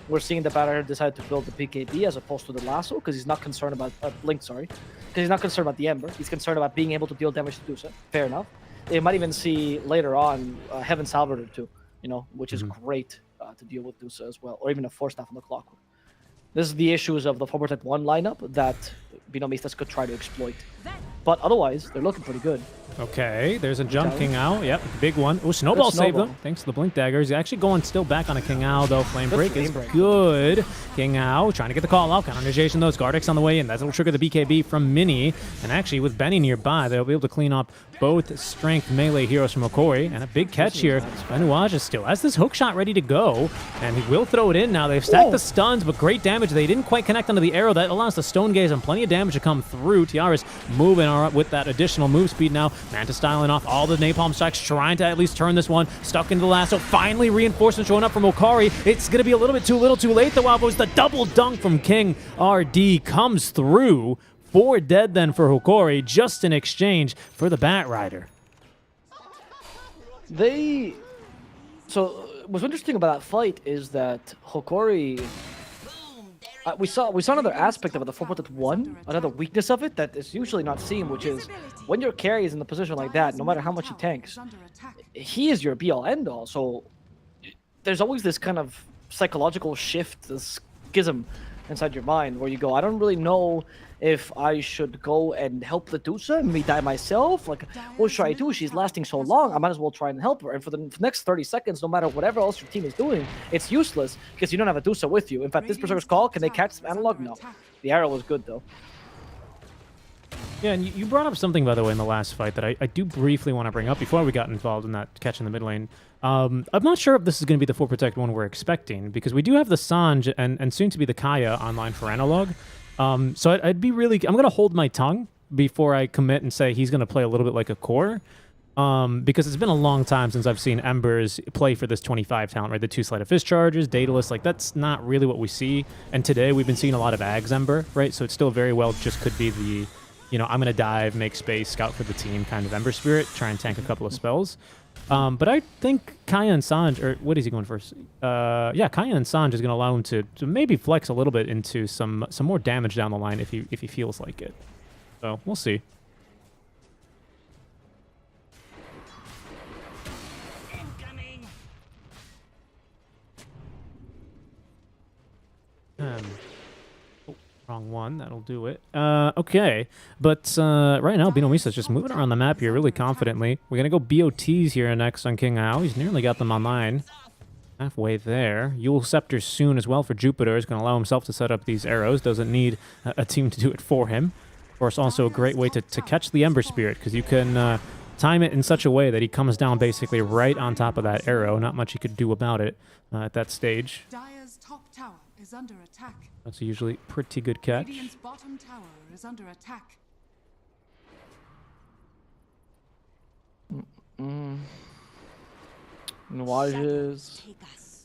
We're seeing the batter decide to build the PKB as opposed to the Lasso, because he's not concerned about Blink, sorry. Because he's not concerned about the Ember. He's concerned about being able to deal damage to Dusa. Fair enough. They might even see later on Heaven Salvator too, you know, which is great to deal with Dusa as well, or even a Force Staff on the Clockwork. This is the issues of the 4 1 lineup that BINOMISTAS could try to exploit. But otherwise, they're looking pretty good. Okay, there's a jump King Ao. Yep, big one. Oh, Snowball saved them. Thanks to the Blink Daggers. He's actually going still back on a King Ao, though. Flame Break is good. King Ao trying to get the call out. Counterization, though. Gardex on the way in. That'll trigger the BKB from Mini. And actually, with Benny nearby, they'll be able to clean up both strength melee heroes from Hokori. And a big catch here. Benuage still has this hook shot ready to go. And he will throw it in now. They've stacked the stuns, but great damage. They didn't quite connect onto the arrow. That allows the Stone Gaze and plenty of damage to come through. Tiara's moving with that additional move speed now. Manta styling off all the napalm strikes, trying to at least turn this one. Stuck into the lasso. Finally, reinforcements showing up from Hokori. It's going to be a little bit too little too late, though, Avo's the double dunk from King RD comes through. 4 dead then for Hokori, just in exchange for the Bat Rider. So what's interesting about that fight is that Hokori... we saw another aspect of it, the 4-1, another weakness of it that is usually not seen, which is when your carry is in a position like that, no matter how much he tanks, he is your be-all, end-all. So there's always this kind of psychological shift, this schism inside your mind where you go, I don't really know if I should go and help the Dusa and me die myself. Like, what should I do? She's lasting so long, I might as well try and help her. And for the next 30 seconds, no matter whatever else your team is doing, it's useless because you don't have a Dusa with you. In fact, this Berserker's Call, can they catch some analog? No. The arrow was good, though. Yeah, and you brought up something, by the way, in the last fight that I do briefly want to bring up before we got involved in that catch in the mid lane. I'm not sure if this is going to be the full Protect one we're expecting, because we do have the Sanj and soon to be the Kaya online for analog. So I'd be really... I'm going to hold my tongue before I commit and say he's going to play a little bit like a core. Because it's been a long time since I've seen Embers play for this 25 talent, right? The 2 Sleight of Fist charges, Daedalus, like that's not really what we see. And today we've been seeing a lot of Ags Ember, right? So it still very well just could be the, you know, I'm going to dive, make space, scout for the team kind of Ember Spirit, try and tank a couple of spells. But I think Kaya and Sanj, or what is he going first? Yeah, Kaya and Sanj is going to allow him to maybe flex a little bit into some more damage down the line if he feels like it. So we'll see. Wrong one. That'll do it. Okay. But right now, BINOMISTAS just moving around the map here really confidently. We're going to go BOTs here next on King Ao. He's nearly got them online. Halfway there. Yule Scepter soon as well for Jupiter. Is going to allow himself to set up these arrows. Doesn't need a team to do it for him. Of course, also a great way to catch the Ember Spirit, because you can time it in such a way that he comes down basically right on top of that arrow. Not much he could do about it at that stage. Dire's top tower is under attack. That's a usually pretty good catch. Radiant's bottom tower is under attack. Nuages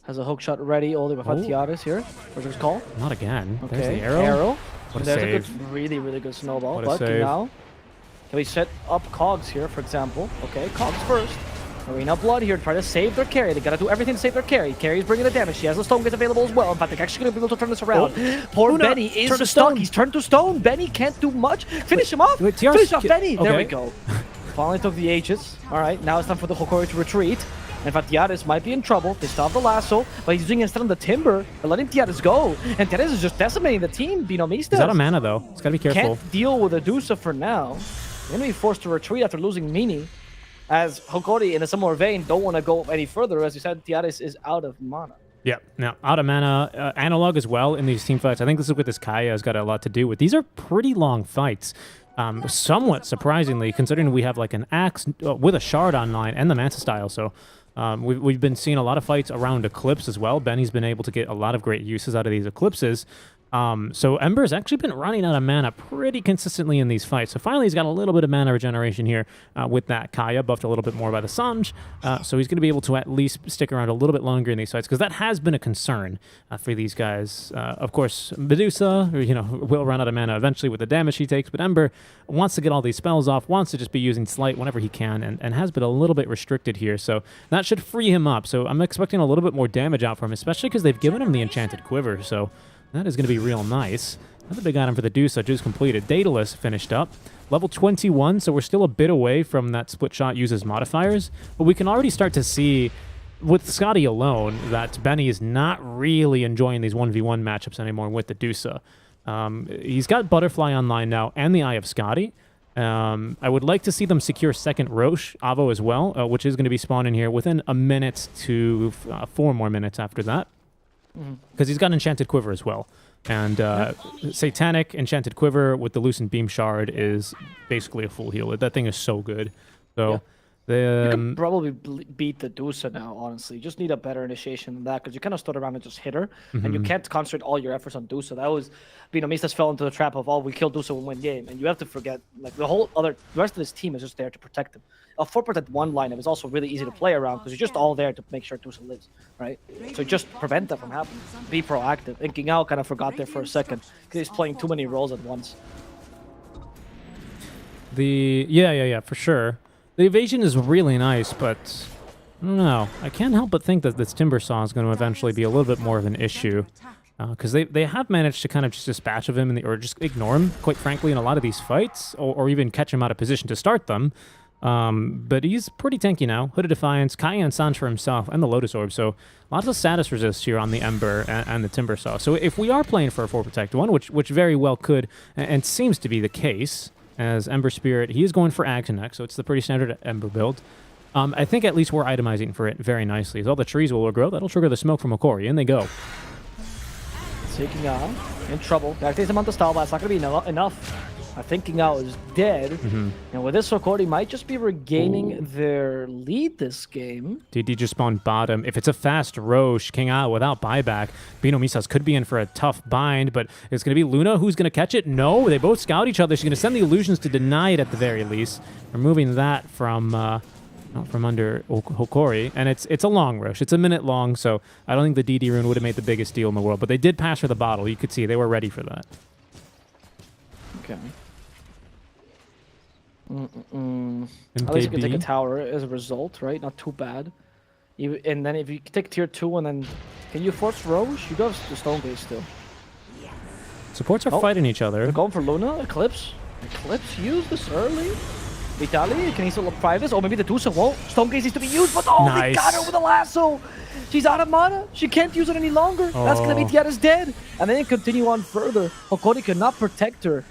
has a hook shot ready. Only by Tiaras here. Berserker's Call. Not again. Okay. There's the arrow. What a There's save. a good, really good snowball. What a But save. now, can we set up Cogs here, for example? Okay, Cogs first. Arena Blood here to try to save their carry. They gotta do everything to save their carry. Carry's bringing the damage. She has the Stone Gaze available as well. In fact, they're actually gonna be able to turn this around. Poor Luna, Benny is turn to stuck. stone. He's turned to stone. Benny can't do much. Finish him off. Tiaras Finish off Benny. okay. There we go. Finally took the Aegis. All right, now it's time for the Hokori to retreat. In fact, Tiaras might be in trouble. They still have the lasso, but he's using instead on the timber. They're letting Tiaras go. And Tiaras is just decimating the team. BINOMISTAS. He's out of mana, though. He's got to be careful. Can't deal with a Dusa for now. They're going to be forced to retreat after losing Mini. As Hokori, in a similar vein, don't want to go any further. As you said, Tiaras is out of mana. Yeah, now out of mana, analog as well in these team fights. I think this is what this Kaya has got a lot to do with. These are pretty long fights. somewhat surprisingly, considering we have like an axe with a shard online and the Manta style. So we've been seeing a lot of fights around Eclipse as well. Benny's been able to get a lot of great uses out of these Eclipses. So Ember's actually been running out of mana pretty consistently in these fights. So finally he's got a little bit of mana regeneration here with that Kaya, buffed a little bit more by the Sanj. So he's going to be able to at least stick around a little bit longer in these fights, because that has been a concern for these guys. Of course, Medusa, will run out of mana eventually with the damage he takes, but Ember wants to get all these spells off, wants to just be using Slight whenever he can, and has been a little bit restricted here. So that should free him up. So I'm expecting a little bit more damage out from him, especially because they've given him the Enchanted Quiver. So that is going to be real nice. Another big item for the Dusa just completed. Daedalus finished up. Level 21, so we're still a bit away from that split shot uses modifiers, but we can already start to see with Scotty alone that Benny is not really enjoying these 1v1 matchups anymore with the Dusa. He's got Butterfly online now and the Eye of Scotty. I would like to see them secure second Roche Avo as well, which is going to be spawning here within a minute to 4 more minutes after that. Because he's got Enchanted Quiver as well. And Satanic Enchanted Quiver with the Lucent Beam Shard is basically a full heal. That thing is so good. So you can probably beat the Dusa now, honestly. You just need a better initiation than that, because you kind of stood around and just hit her, and you can't concentrate all your efforts on Dusa. That was, BINOMISTAS fell into the trap of, we kill Dusa, we win game. And you have to forget, like, the rest of this team is just there to protect him. A 4-1 lineup is also really easy to play around, because you're just all there to make sure Dusa lives, right? So just prevent that from happening. Be proactive. And King Ao kind of forgot there for a second, because he's playing too many roles at once. Yeah, for sure. The evasion is really nice, but I don't know. I can't help but think that this Timber Saw is going to eventually be a little bit more of an issue, because they have managed to kind of just dispatch of him or just ignore him, quite frankly, in a lot of these fights, or even catch him out of position to start them. But he's pretty tanky now. Hooded Defiance, Kaya and Sanj for himself, and the Lotus Orb. So lots of status resist here on the Ember and the Timber Saw. So if we are playing for a 4-1, which very well could and seems to be the case, as Ember Spirit, he is going for Aghanex, so it's the pretty standard Ember build. I think at least we're itemizing for it very nicely. As all the trees will grow, that'll trigger the smoke from Hokori, and they go. Taking out in trouble. That takes him on the stall, but it's not going to be enough. I think King Ao is dead. And with this, Hokori might just be regaining their lead this game. DD just spawned bottom. If it's a fast Roche, King Ao without buyback, BINOMISTAS could be in for a tough bind, but it's going to be Luna who's going to catch it. No, they both scout each other. She's going to send the illusions to deny it at the very least, removing that from under Hokori. And it's a long Roche. It's a minute long, so I don't think the DD rune would have made the biggest deal in the world, but they did pass her the bottle. You could see they were ready for that. Okay. At least you can take a tower as a result, right? Not too bad. And then if you take tier 2 and then... Can you force Roche? You do have the Stone Gaze still. Supports are fighting each other. They're going for Luna. Eclipse. Eclipse used this early. Vitali, can he still apply this? Oh, maybe the Dusa won't. Stone Gaze needs to be used, but they got her with a lasso! She's out of mana. She can't use it any longer. That's gonna be Tiara's dead. And then continue on further. Hokori could not protect her.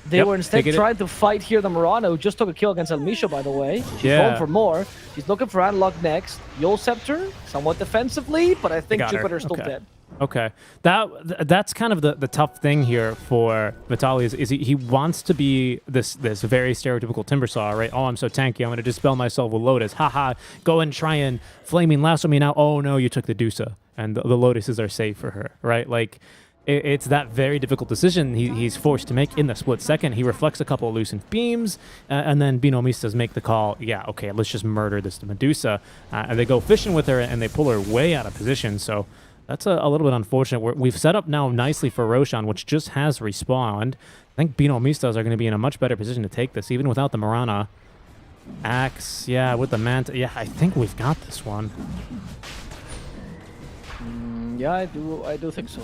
They were instead trying to fight here the Mirana, who just took a kill against El Misho, by the way. She's going for more. She's looking for Analog next. Yule Scepter, somewhat defensively, but I think Jupiter's still dead. Okay. That's kind of the tough thing here for Vitali is he wants to be this very stereotypical Timber Saw, right? Oh, I'm so tanky, I'm going to dispel myself with Lotus. Haha, go and try and Flaming Lasso me now. Oh no, you took the Dusa, and the Lotuses are safe for her, right? Like, it's that very difficult decision he's forced to make in the split second. He reflects a couple of Lucent Beams, and then BINOMISTAS make the call, yeah, okay, let's just murder this Medusa. And they go fishing with her, and they pull her way out of position, so that's a little bit unfortunate. We've set up now nicely for Roshan, which just has respawned. I think BINOMISTAS are going to be in a much better position to take this, even without the Mirana. Axe, yeah, with the Manta. Yeah, I think we've got this one. Yeah, I do think so.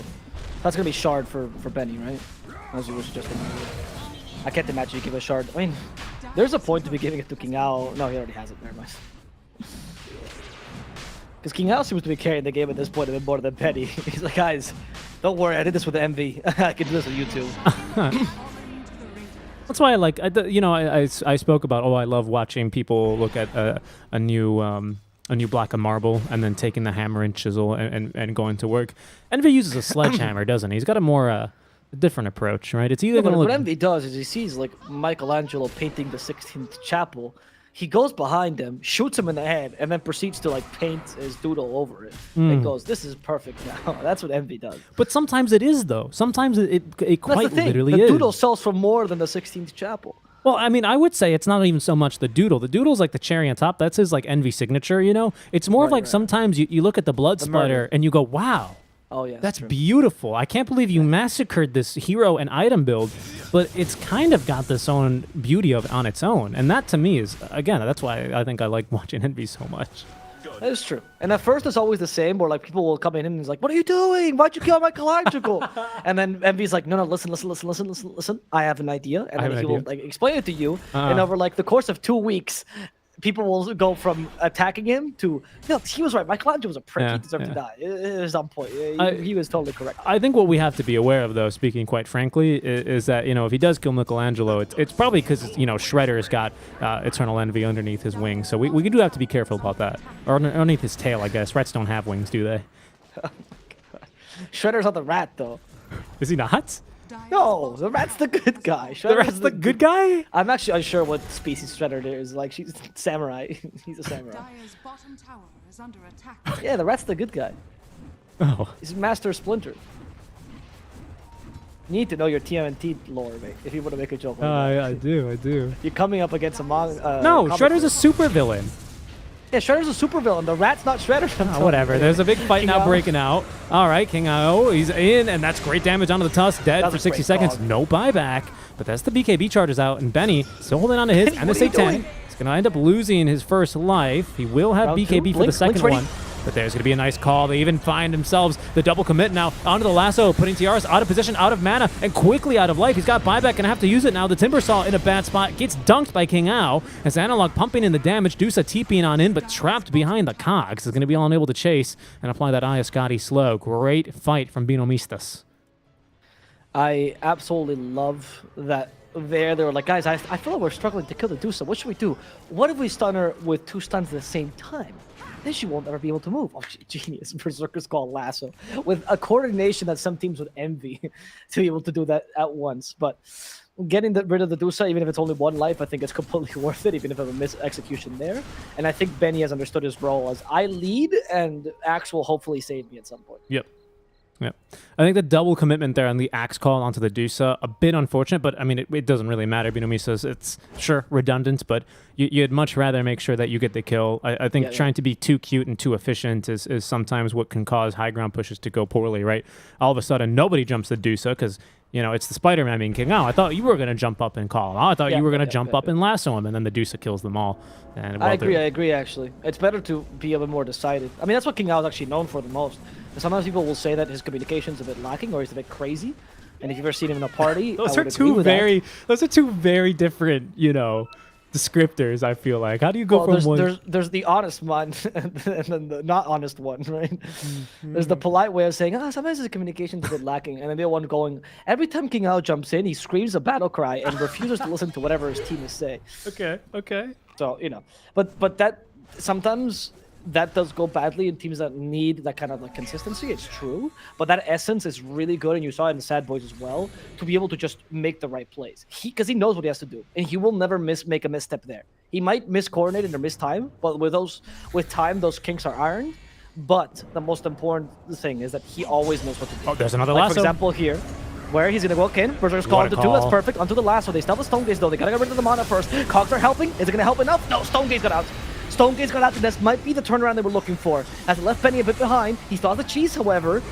That's going to be Shard for Benny, right? As you were suggesting. I can't imagine you give a Shard. I mean, there's a point to be giving it to King Ao. No, he already has it. Never mind. Because King Ao seems to be carrying the game at this point a bit more than Benny. He's like, guys, don't worry, I did this with MV. I can do this with you too. That's why I like, I spoke about, I love watching people look at a new block of marble and then taking the hammer and chisel and going to work. Envy uses a sledgehammer, doesn't he? He's got a more a different approach, right? It's either No, going but to what look... Envy does is he sees like Michelangelo painting the 16th chapel. He goes behind him, shoots him in the head, and then proceeds to like paint his doodle over it. And goes, "This is perfect now." That's what Envy does. But sometimes it is, though. Sometimes it That's quite the thing. literally the is. doodle sells for more than the 16th chapel. Well, I mean, I would say it's not even so much the doodle. The doodle's like the cherry on top. That's his like Envy signature, you know? It's more of like sometimes you look at the blood spider and you go, wow. Oh, yeah. That's true. beautiful. I can't believe you massacred this hero and item build, but it's kind of got this own beauty on its own. And that to me is, again, that's why I think I like watching Envy so much. That is true. And at first, it's always the same, where like people will come in and he's like, "What are you doing? Why'd you kill Michelangelo?" And then Envy's like, "No, listen. I have an idea." And then he will like explain it to you. And over like the course of 2 weeks, people will go from attacking him to, no, he was right. Michelangelo was a prick. He deserved to die. It was on point. He was totally correct. I think what we have to be aware of, though, speaking quite frankly, is that, you know, if he does kill Michelangelo, it's probably because, you know, Shredder's got Eternal Envy underneath his wings. So we do have to be careful about that. Or underneath his tail, I guess. Rats don't have wings, do they? Oh my God. Shredder's not the rat, though. Is he not? No, the rat's the good guy. The rat's the good guy? I'm actually unsure what species Shredder is. Like, she's samurai. He's a samurai. Dire's bottom tower is under attack. Yeah, the rat's the good guy. Oh. He's Master Splinter. You need to know your TMNT lore, mate, if you want to make a joke like that. I do. You're coming up against a No, Shredder's a super villain. Yeah, Shredder's a super villain. The rat's not Shredder. Whatever. There's a big fight now breaking out. All right, King Ao, he's in, and that's great damage onto the tusk. Dead for 60 seconds. No buyback. But that's the BKB charges out, and Benny still holding on to his. And the Satan. He's going to end up losing his first life. He will have BKB for the second one. But there's going to be a nice call. They even find themselves the double commit now onto the lasso, putting TRS out of position, out of mana, and quickly out of life. He's got buyback and have to use it now. The Timbersaw in a bad spot gets dunked by King Ao as Analog pumping in the damage. Dusa TPing on in, but trapped behind the cogs. Is going to be unable to chase and apply that Ayascati slow. Great fight from BINOMISTAS. I absolutely love that. They were like, guys, I feel like we're struggling to kill the Dusa. What should we do? What if we stun her with 2 stuns at the same time? Then she won't ever be able to move. Oh, genius. Berserker's called Lasso. With a coordination that some teams would envy to be able to do that at once. But getting rid of the Dusa, even if it's only 1 life, I think it's completely worth it, even if it's a mis-execution there. And I think Benny has understood his role as I lead, and Axe will hopefully save me at some point. Yep. I think the double commitment there on the axe call onto the Dusa, a bit unfortunate, but I mean, it doesn't really matter. BINOMISTAS, it's sure redundant, but you'd much rather make sure that you get the kill. I think trying to be too cute and too efficient is sometimes what can cause high ground pushes to go poorly, right? All of a sudden, nobody jumps the Dusa because, you know, it's the Spider-Man being king. Oh, I thought you were going to jump up and call him. Oh, I thought you were going to jump up and lasso him, and then the Dusa kills them all. And I agree, actually. It's better to be a bit more decided. I mean, that's what King Ao is actually known for the most. Sometimes people will say that his communication's a bit lacking or he's a bit crazy. And if you've ever seen him in a party, those are two very different, you know, descriptors, I feel like. How do you go from one? There's the honest one and then the not honest one, right? There's the polite way of saying, sometimes his communication's a bit lacking. And then the one going, every time King Ao jumps in, he screams a battle cry and refuses to listen to whatever his team is saying. Okay. So, you know, but that sometimes that does go badly in teams that need that kind of like consistency. It's true, but that essence is really good, and you saw it in the Sad Boys as well, to be able to just make the right plays. Because he knows what he has to do, and he will never make a misstep there. He might miscoordinate or mistime, but with time, those kinks are ironed. But the most important thing is that he always knows what to do. Oh, there's another lasso. lasso. For example, here, where he's gonna walk in, Berserker's call onto 2, that's perfect, onto the lasso. They still have the Stone Gaze though, they gotta get rid of the mana first. Cogs are helping, is it gonna help enough? No, Stone Gaze got out. Stone Gaze got out, and this might be the turnaround they were looking for. As it left Benny a bit behind, he still has the cheese, however,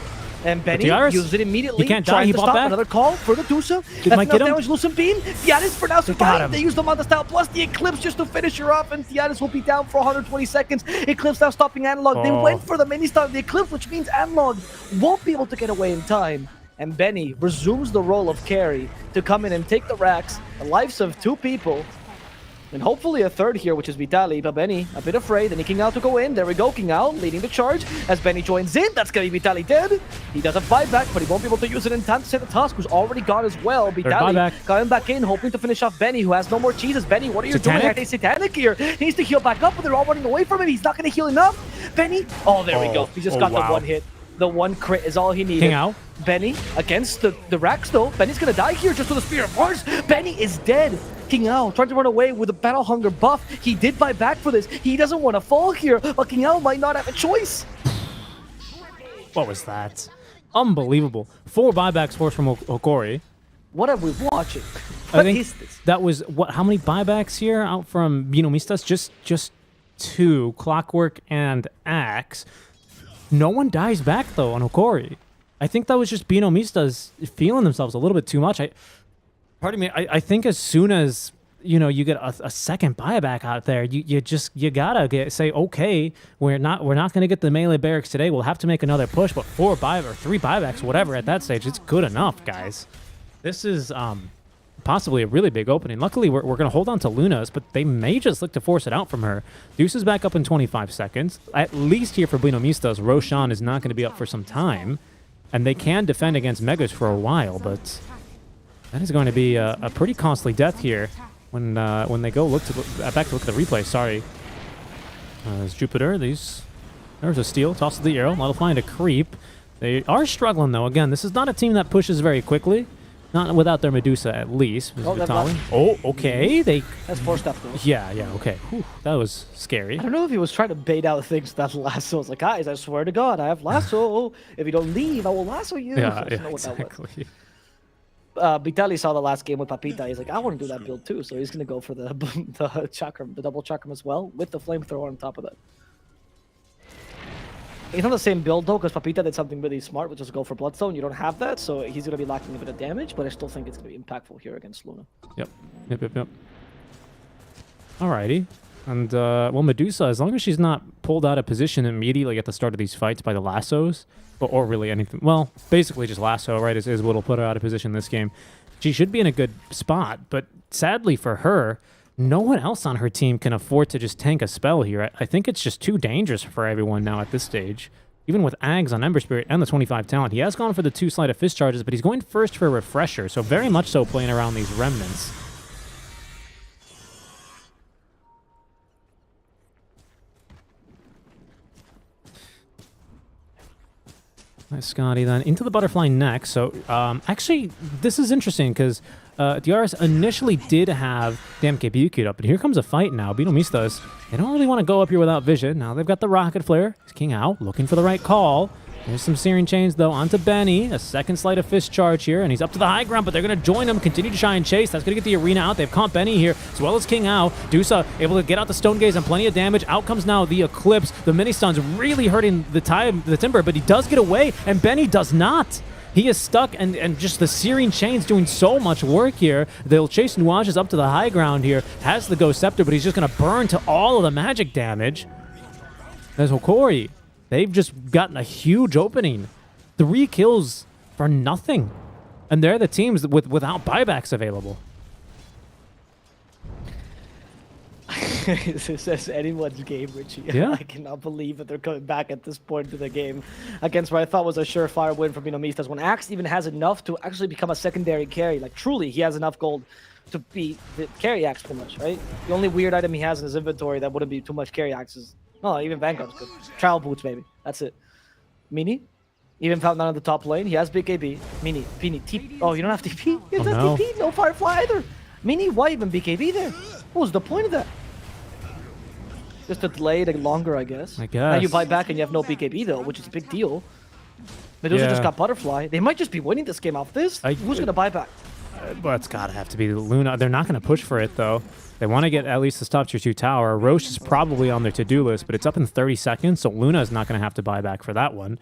and Benny uses it immediately. He can't die, he bought back. Another call for the Dusa. That's enough damage, Lucent Beam. Theatis for now surviving. They used the Manta Style plus the Eclipse just to finish her off, and Theatis will be down for 120 seconds. Eclipse now stopping Analog. They went for the mini stun of the Eclipse, which means Analog won't be able to get away in time. And Benny resumes the role of carry to come in and take the racks, the lives of 2 people, and hopefully a third here, which is Vitali. But Benny, a bit afraid, and King Ao to go in. There we go, King Ao leading the charge as Benny joins in. That's going to be Vitali dead. He does a buyback, but he won't be able to use it in time to save the Tusk, who's already gone as well. Vitali coming back in, hoping to finish off Benny, who has no more cheeses. Benny, what are you doing? Acting Satanic here. He needs to heal back up, but they're all running away from him. He's not going to heal enough. Benny, oh, there we go. He just got the one hit. The one crit is all he needed. King out. Benny against the Rex though. Benny's gonna die here just with a Spear of Mars. Benny is dead. King Ao tried to run away with a Battle Hunger buff. He did buy back for this. He doesn't want to fall here, but King Ao might not have a choice. What was that? Unbelievable. 4 buybacks forced from Hokori. What are we watching? I What think is this? that was what? How many buybacks here out from BINOMISTAS? Just 2. Clockwork and Axe. No one dies back though on Hokori. I think that was just BINOMISTAS feeling themselves a little bit too much. Pardon me. I think as soon as you get a second buyback out there, you gotta say, okay, we're not gonna get the melee barracks today. We'll have to make another push, but 4 or 3 buybacks, whatever, at that stage, it's good enough, guys. This is possibly a really big opening. Luckily, we're gonna hold on to Luna's, but they may just look to force it out from her. Deuce is back up in 25 seconds. At least here for BINOMISTAS, Roshan is not gonna be up for some time, and they can defend against Megas for a while, but that is going to be a pretty costly death here. When they go back to look at the replay, sorry. As Jupiter, there's a steal, tosses the arrow, that'll find a creep. They are struggling though. Again, this is not a team that pushes very quickly. Not without their Medusa, at least. Oh, okay. That's 4 stuff though. Yeah, okay. Whew, that was scary. I don't know if he was trying to bait out things that lasso. I was like, guys, I swear to God, I have lasso. If you don't leave, I will lasso you. Yeah, I don't know what that was. exactly. Vitali saw the last game with Papita. He's like, I want to do that build too. So he's going to go for the chakram, the double chakram as well, with the flamethrower on top of that. It's not the same build though, because Papita did something really smart, which is go for Bloodstone. You don't have that, so he's going to be lacking a bit of damage, but I still think it's going to be impactful here against Luna. Yep. Alrighty. And, well, Medusa, as long as she's not pulled out of position immediately at the start of these fights by the lassos, or really anything, well, basically just lasso, right, is what'll put her out of position this game. She should be in a good spot, but sadly for her, no one else on her team can afford to just tank a spell here. I think it's just too dangerous for everyone now at this stage. Even with Ags on Ember Spirit and the 25 talent, he has gone for the 2 Sleight of Fist charges, but he's going first for a Refresher, so very much so playing around these remnants. Nice, Scotty, then into the butterfly next. So, actually, this is interesting because DRS initially did have the MKB queued up, but here comes a fight now. BINOMISTAS, they don't really want to go up here without vision. Now they've got the Rocket Flare. It's King out, looking for the right call. There's some Searing Chains, though, onto Benny. A second Sleight of Fist charge here, and he's up to the high ground, but they're going to join him, continue to try and chase. That's going to get the arena out. They've caught Benny here, as well as King Ao. Dusa able to get out the Stone Gaze and plenty of damage. Out comes now the Eclipse. The mini-stun's really hurting the Timber, but he does get away, and Benny does not. He is stuck, and just the Searing Chain's doing so much work here. They'll chase Nuages up to the high ground here. Has the Ghost Scepter, but he's just going to burn to all of the magic damage. There's Hokori. They've just gotten a huge opening. 3 kills for nothing. And they're the teams without buybacks available. This is anyone's game, Richie. Yeah. I cannot believe that they're coming back at this point to the game against what I thought was a surefire win for BINOMISTAS. When Axe even has enough to actually become a secondary carry, like truly he has enough gold to be the carry Axe pretty much, right? The only weird item he has in his inventory that wouldn't be too much carry Axe is, no, even Vanguard's good. Trial Boots, maybe. That's it. Mini? Even found none on the top lane. He has big AB. Mini, TP. Oh, you don't have TP? You don't have TP? No Firefly either. Mini, why even BKB there? What was the point of that? Just to delay it longer, I guess. Now you buy back and you have no BKB though, which is a big deal. Medusa just got Butterfly. They might just be winning this game off this. Who's gonna buy back? But it's gotta have to be Luna. They're not gonna push for it though. They want to get at least the top tier 2 tower. Roche is probably on their to-do list, but it's up in 30 seconds, so Luna is not going to have to buy back for that one.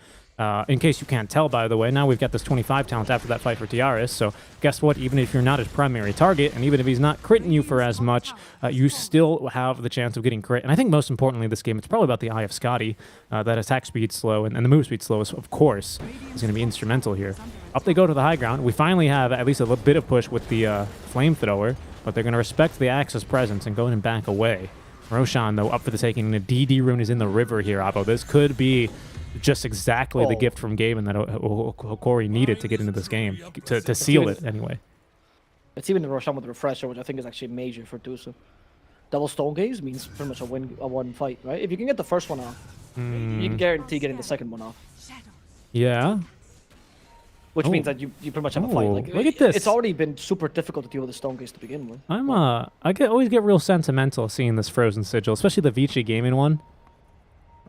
In case you can't tell, by the way, now we've got this 25 talent after that fight for Tiaris, so guess what? Even if you're not his primary target, and even if he's not critting you for as much, you still have the chance of getting crit. And I think most importantly this game, it's probably about the Eye of Scotty. That attack speed slow and the move speed slow, of course, is going to be instrumental here. Up they go to the high ground. We finally have at least a little bit of push with the flamethrower, but they're going to respect the Axe's presence and go and back away. Roshan, though, up for the taking. The DD rune is in the river here, Abo. This could be just exactly the gift from Gaben that Hokori needed to get into this game, to seal it anyway. It's even the Roshan with the Refresher, which I think is actually major for Dusa. Double Stone Gaze means pretty much a one fight, right? If you can get the first one off, you can guarantee getting the second one off. Yeah. Which Oh. means that you pretty much have a fight. Oh, Like, look at this. It's already been super difficult to deal with the Stone Case to begin with. I always get real sentimental seeing this Frozen Sigil, especially the Vici gaming one.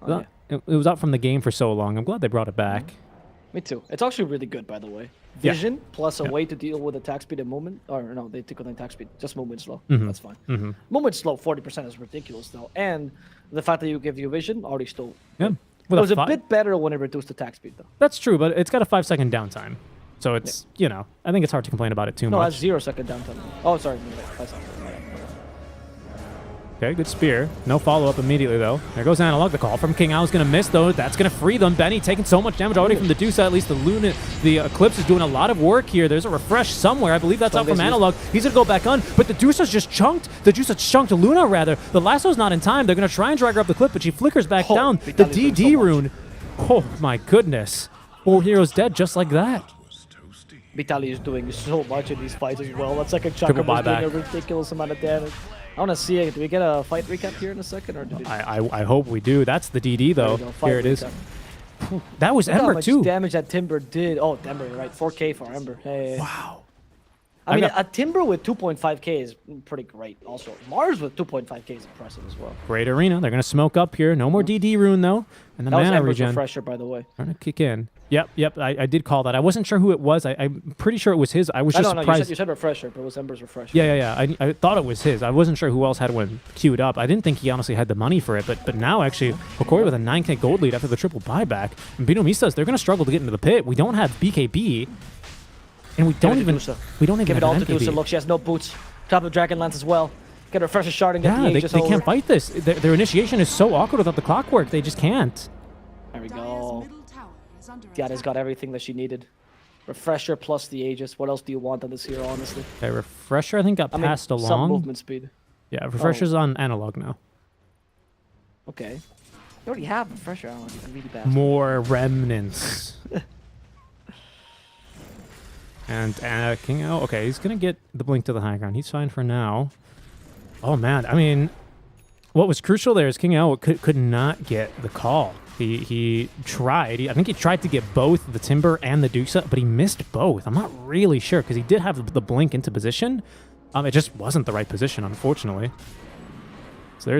Oh, yeah. It was out from the game for so long. I'm glad they brought it back. Me too. It's actually really good, by the way. Yeah. Vision plus a Yeah. way to deal with attack speed and movement. Or no, they took on attack speed. Just movement slow. Mhm. That's fine. Mhm. Movement slow, 40% is ridiculous though. And the fact that you give you vision already still. Yeah. It With was a fi- bit better when it reduced attack speed though. That's true, but it's got a 5-second downtime. So it's, you know, I think it's hard to complain about it too No, much. that's 0-second downtime. Oh, sorry. No, 5 seconds. Okay, good spear. No follow-up immediately, though. There goes Analog. The call from King Ao's going to miss, though. That's going to free them. Benny taking so much damage already from the Deuce. At least the Eclipse is doing a lot of work here. There's a refresh somewhere. I believe that's out from Analog. He's going to go back on, but the Deuce has just chunked. The Deuce has chunked Luna, rather. The lasso's not in time. They're going to try and drag her up the cliff, but she flickers back down. The Vitaly's doing DD so much. rune. Oh, my goodness. 4 heroes dead just like that. Vitaly is doing so much in these fights as well. That second Triple chakra was doing a buyback. ridiculous amount of damage. I want to see it. Do we get a fight recap here in a second, or did it? I hope we do. That's the DD, There though. we go, fight Here it is. recap. That was Look how Ember, much too. damage that Timber did. Oh, Ember, you're right. 4K for Ember. Hey. Wow. I mean, got- a Timber with 2.5K is pretty great. Also, Mars with 2.5K is impressive as well. Great arena. They're going to smoke up here. No more DD rune, though. And the That was mana Ember's regen. refresher, by the way. Trying to kick in. Yep. I did call that. I wasn't sure who it was. I'm pretty sure it was his. I was I just don't know. surprised. You said refresher, but it was Ember's refresher. Yeah. I thought it was his. I wasn't sure who else had one queued up. I didn't think he honestly had the money for it. But now, actually, Hokori with a 9K gold lead after the triple buyback. And BINOMISTAS, they're going to struggle to get into the pit. We don't have BKB. And we don't it to even Dusa. we don't even Give it have all an to Dusa. MKB. Look, she has no boots. Top of Dragon Lance as well. Get a refresher shard and get Yeah, the they Aegis can't over. fight this. Their initiation is so awkward without the clockwork. They just can't. There we Dire's go. middle tower is under Diana's attack. got everything that she needed. Refresher plus the Aegis. What else do you want on this hero, honestly? Okay, refresher I think got I mean, passed some along. movement speed. Yeah, refresher's on analog now. Okay. You already have refresher on. You really bad. More remnants. And King O, okay, he's gonna get the blink to the high ground. He's fine for now. Oh man, I mean, what was crucial there is King O could not get the call. He tried. I think he tried to get both the Timber and the Dusa, but he missed both. I'm not really sure because he did have the blink into position. It just wasn't the right position, unfortunately. So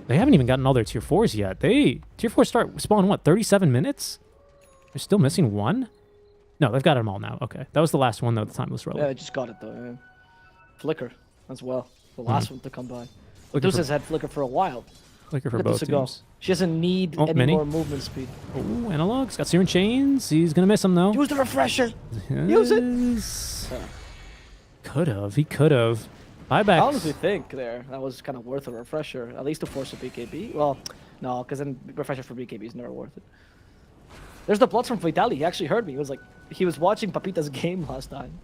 they haven't even gotten all their tier 4s yet. Tier 4 start spawn what, 37 minutes? They're still missing one? No, they've got them all now. Okay. That was the last one though, the timeless relic. Yeah, I just got it though. Yeah. Flicker as well. The last one to come by. Looking Medusa's had Flicker for a while. Flicker for Let both Medusa go. teams. She doesn't need Oh, any mini. more movement speed. Oh, Analog's got Searing Chains. He's gonna miss him though. Use the refresher. Use it. it. Could've. He could've. Buybacks. I honestly think that was kind of worth a refresher, at least to force a BKB. Well, no, because then refresher for BKB is never worth it. There's the blood from Vitaly. He actually heard me. He was like, he was watching Papita's game last time.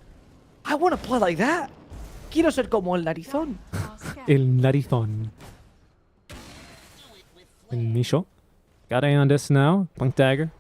I want to play like that. Quiero ser como el narizón. El Narizón. El Micho. Got Aeondis now. Blink Dagger.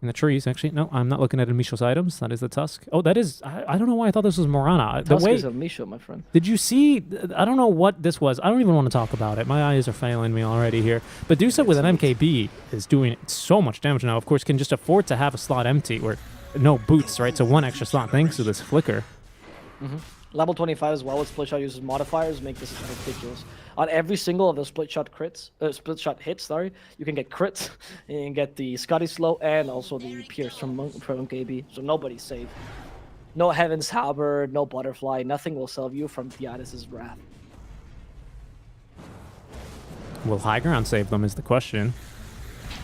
In the trees, actually. No, I'm not looking at Micho's items. That is the Tusk. Oh, that is... I don't know why I thought this was Morana. The Tusk way... is a Misho, my friend. Did you see? I don't know what this was. I don't even want to talk about it. My eyes are failing me already here. But Dusa with an MKB is doing so much damage now. Of course, can just afford to have a slot empty or no boots, right? So one extra slot thanks to this flicker. Level 25 as well with split shot uses modifiers make this ridiculous. On every single of the split shot hits, sorry, you can get crits, and you can get the Scotty slow and also the pierce from KB. So nobody's safe. No Heaven's Halberd, no Butterfly, nothing will save you from Theodis' wrath. Will high ground save them is the question.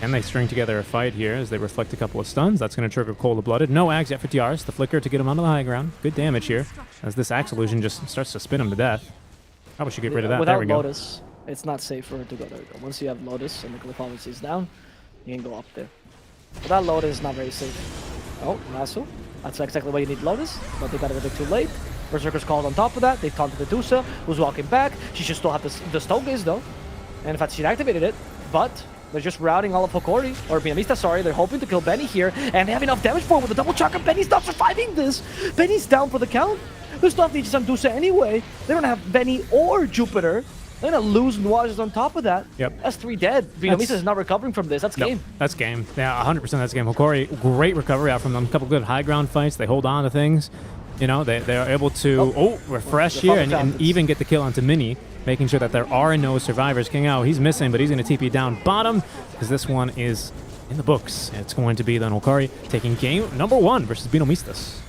And they string together a fight here as they reflect a couple of stuns. That's going to trigger Cold Blooded. No Ags yet for TRs. The flicker to get him onto the high ground. Good damage here as this Axe Illusion just starts to spin him to death. Probably should get rid of that. Without There we go. Lotus, it's not safe for her to go there. Once you have Lotus and the Glyphomancy is down, you can go up there. Without Lotus, it's not very safe. Oh, Nasu. That's exactly why you need Lotus, but they got it a bit too late. Berserker's called on top of that. They taunted the Dusa, who's walking back. She should still have the Stone Gaze, though. And in fact, she activated it, but they're just routing all of Hokori, or BINOMISTAS, sorry. They're hoping to kill Benny here, and they have enough damage for him with the double chakra. Benny's not surviving this. Benny's down for the count. There's not Aegis on Dusa anyway. They don't have Benny or Jupiter. They're gonna lose Nuages on top of that. Yep. That's 3 dead. BINOMISTAS is not recovering from this. That's No, game. that's game. Yeah, 100% that's game. Hokori, great recovery out from them. A couple good high ground fights. They hold on to things. You know, they are able to refresh here and even get the kill onto Mini, making sure that there are no survivors. King Ao, he's missing, but he's going to TP down bottom because this one is in the books. It's going to be then Hokori taking game number 1 versus BINOMISTAS.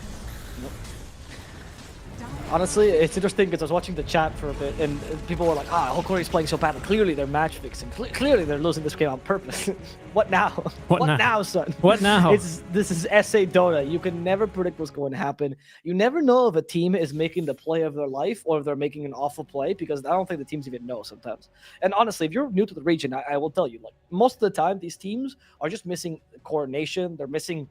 Honestly, it's interesting because I was watching the chat for a bit, and people were like, Hokori's playing so bad. Clearly, they're match fixing. Clearly, they're losing this game on purpose. What now? What now, son? What now? This is SA Dota. You can never predict what's going to happen. You never know if a team is making the play of their life or if they're making an awful play, because I don't think the teams even know sometimes. And honestly, if you're new to the region, I will tell you, like, most of the time, these teams are just missing coordination. They're missing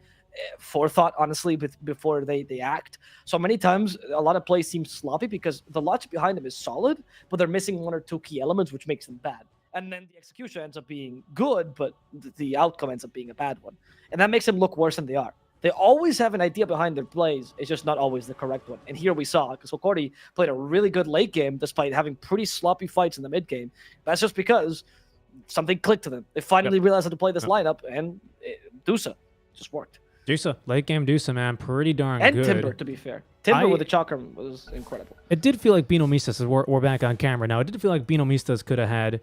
forethought, honestly, before they act. So many times a lot of plays seem sloppy because the logic behind them is solid, but they're missing 1 or 2 key elements, which makes them bad. And then the execution ends up being good, but the outcome ends up being a bad one, and that makes them look worse than they are. They always have an idea behind their plays, it's just not always the correct one. And here we saw, because Hokori played a really good late game despite having pretty sloppy fights in the mid game. That's just because something clicked to them. They finally realized how to play this lineup, and Dusa just worked. Dusa, late game Dusa, man, pretty darn good. And Timber, to be fair. Timber with the Chakra was incredible. It did feel like BINOMISTAS, we're back on camera now, it did feel like BINOMISTAS could have had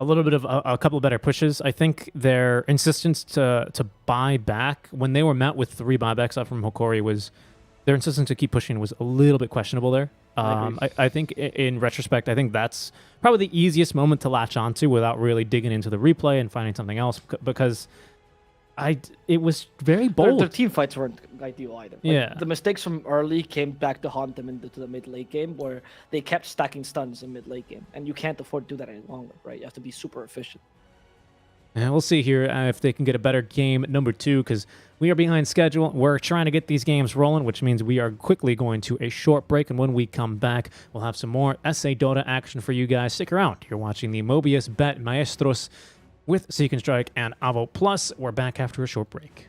a little bit of a couple of better pushes. I think their insistence to buy back, when they were met with 3 buybacks up from Hokori, their insistence to keep pushing was a little bit questionable there. I think in retrospect, I think that's probably the easiest moment to latch onto without really digging into the replay and finding something else, because it was very bold. Their team fights weren't ideal either. Yeah. The mistakes from early came back to haunt them into the mid-late game, where they kept stacking stuns in mid-late game. And you can't afford to do that any longer, right? You have to be super efficient. And we'll see here if they can get a better game number 2, because we are behind schedule. We're trying to get these games rolling, which means we are quickly going to a short break. And when we come back, we'll have some more SA Dota action for you guys. Stick around. You're watching the Mobius.bet Maestros with Seek and Strike and Avo Plus. We're back after a short break.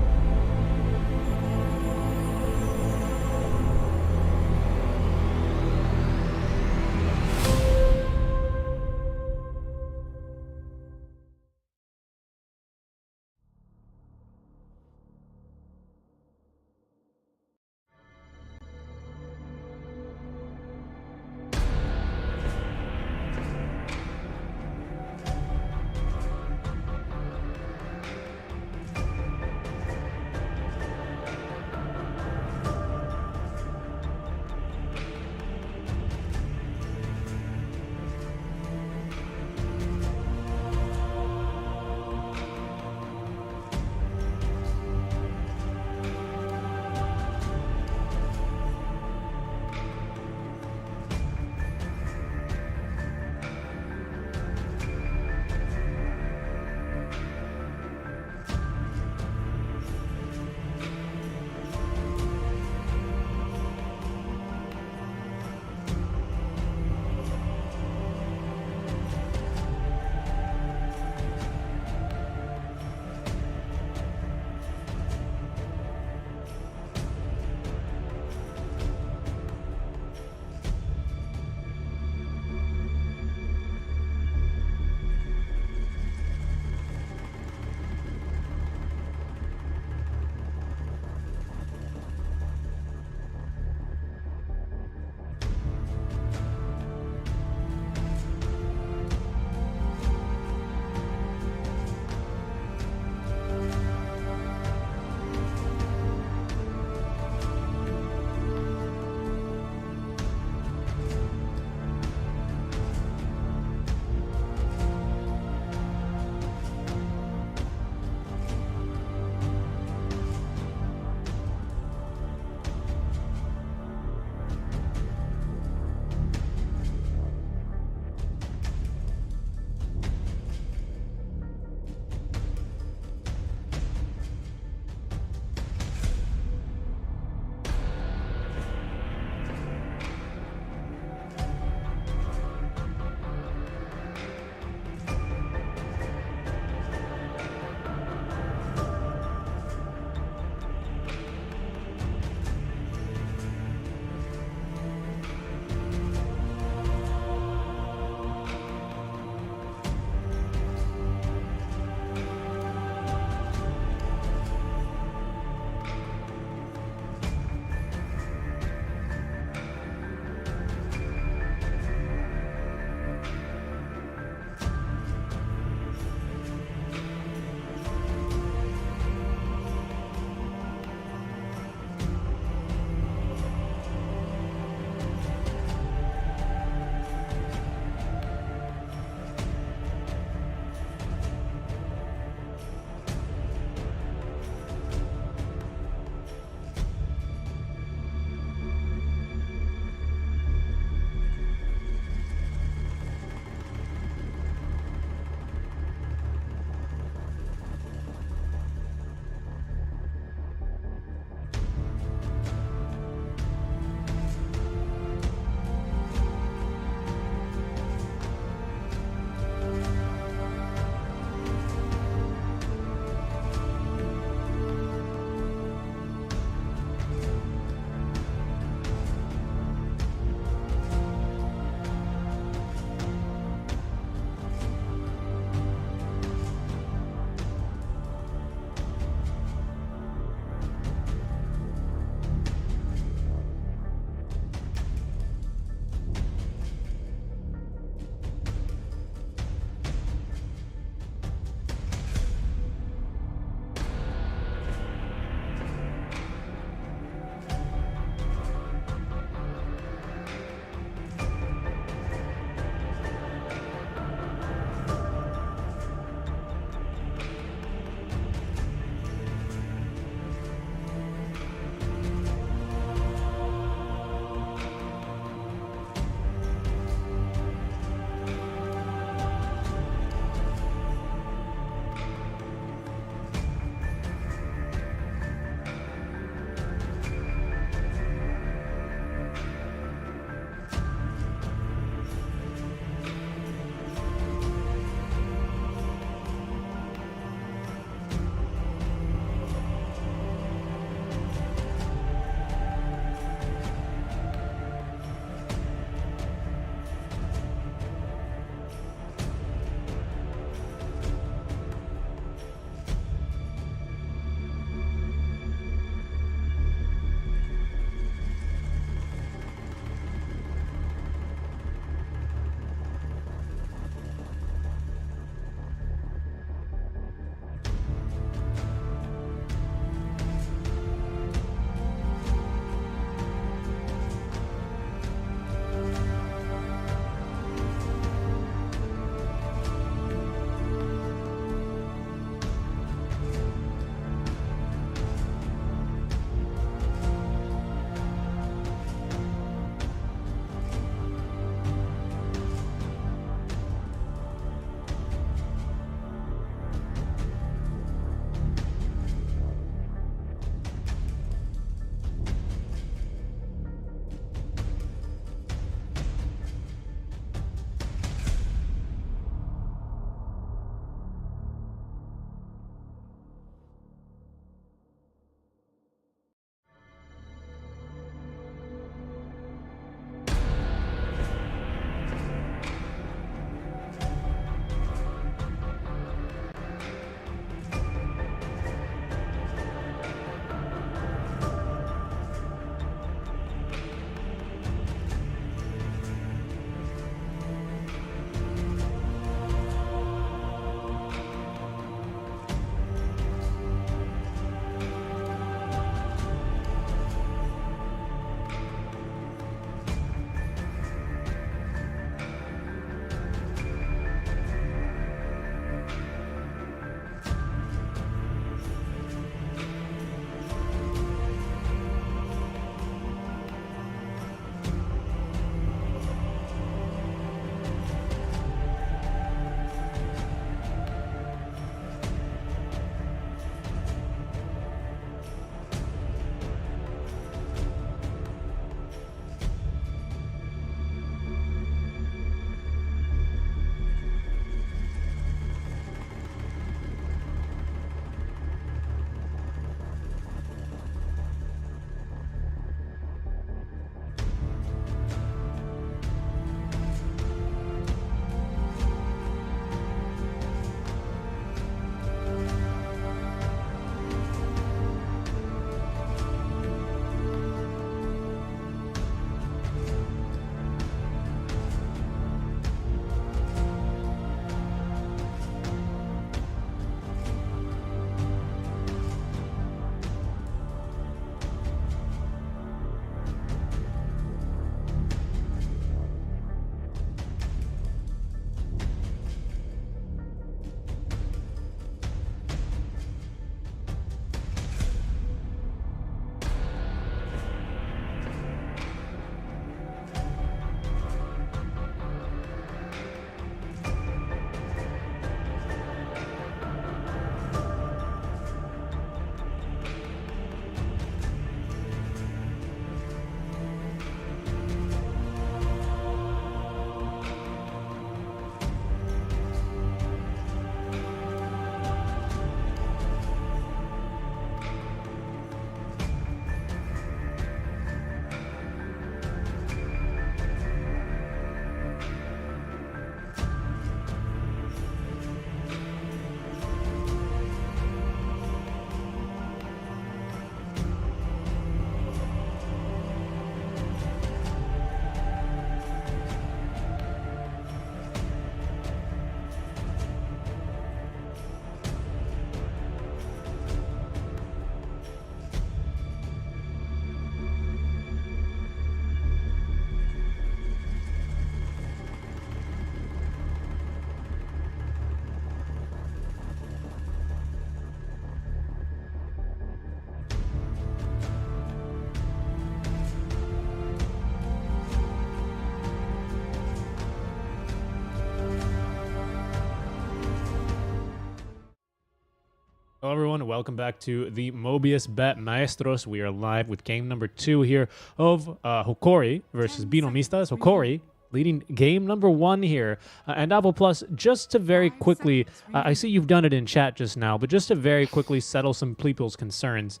Hello everyone, welcome back to the Mobius.bet Maestros. We are live with game number 2 here of Hokori versus BINOMISTAS. Hokori leading game number 1 here. And Avo Plus, just to very quickly, I see you've done it in chat just now, but just to very quickly settle some people's concerns,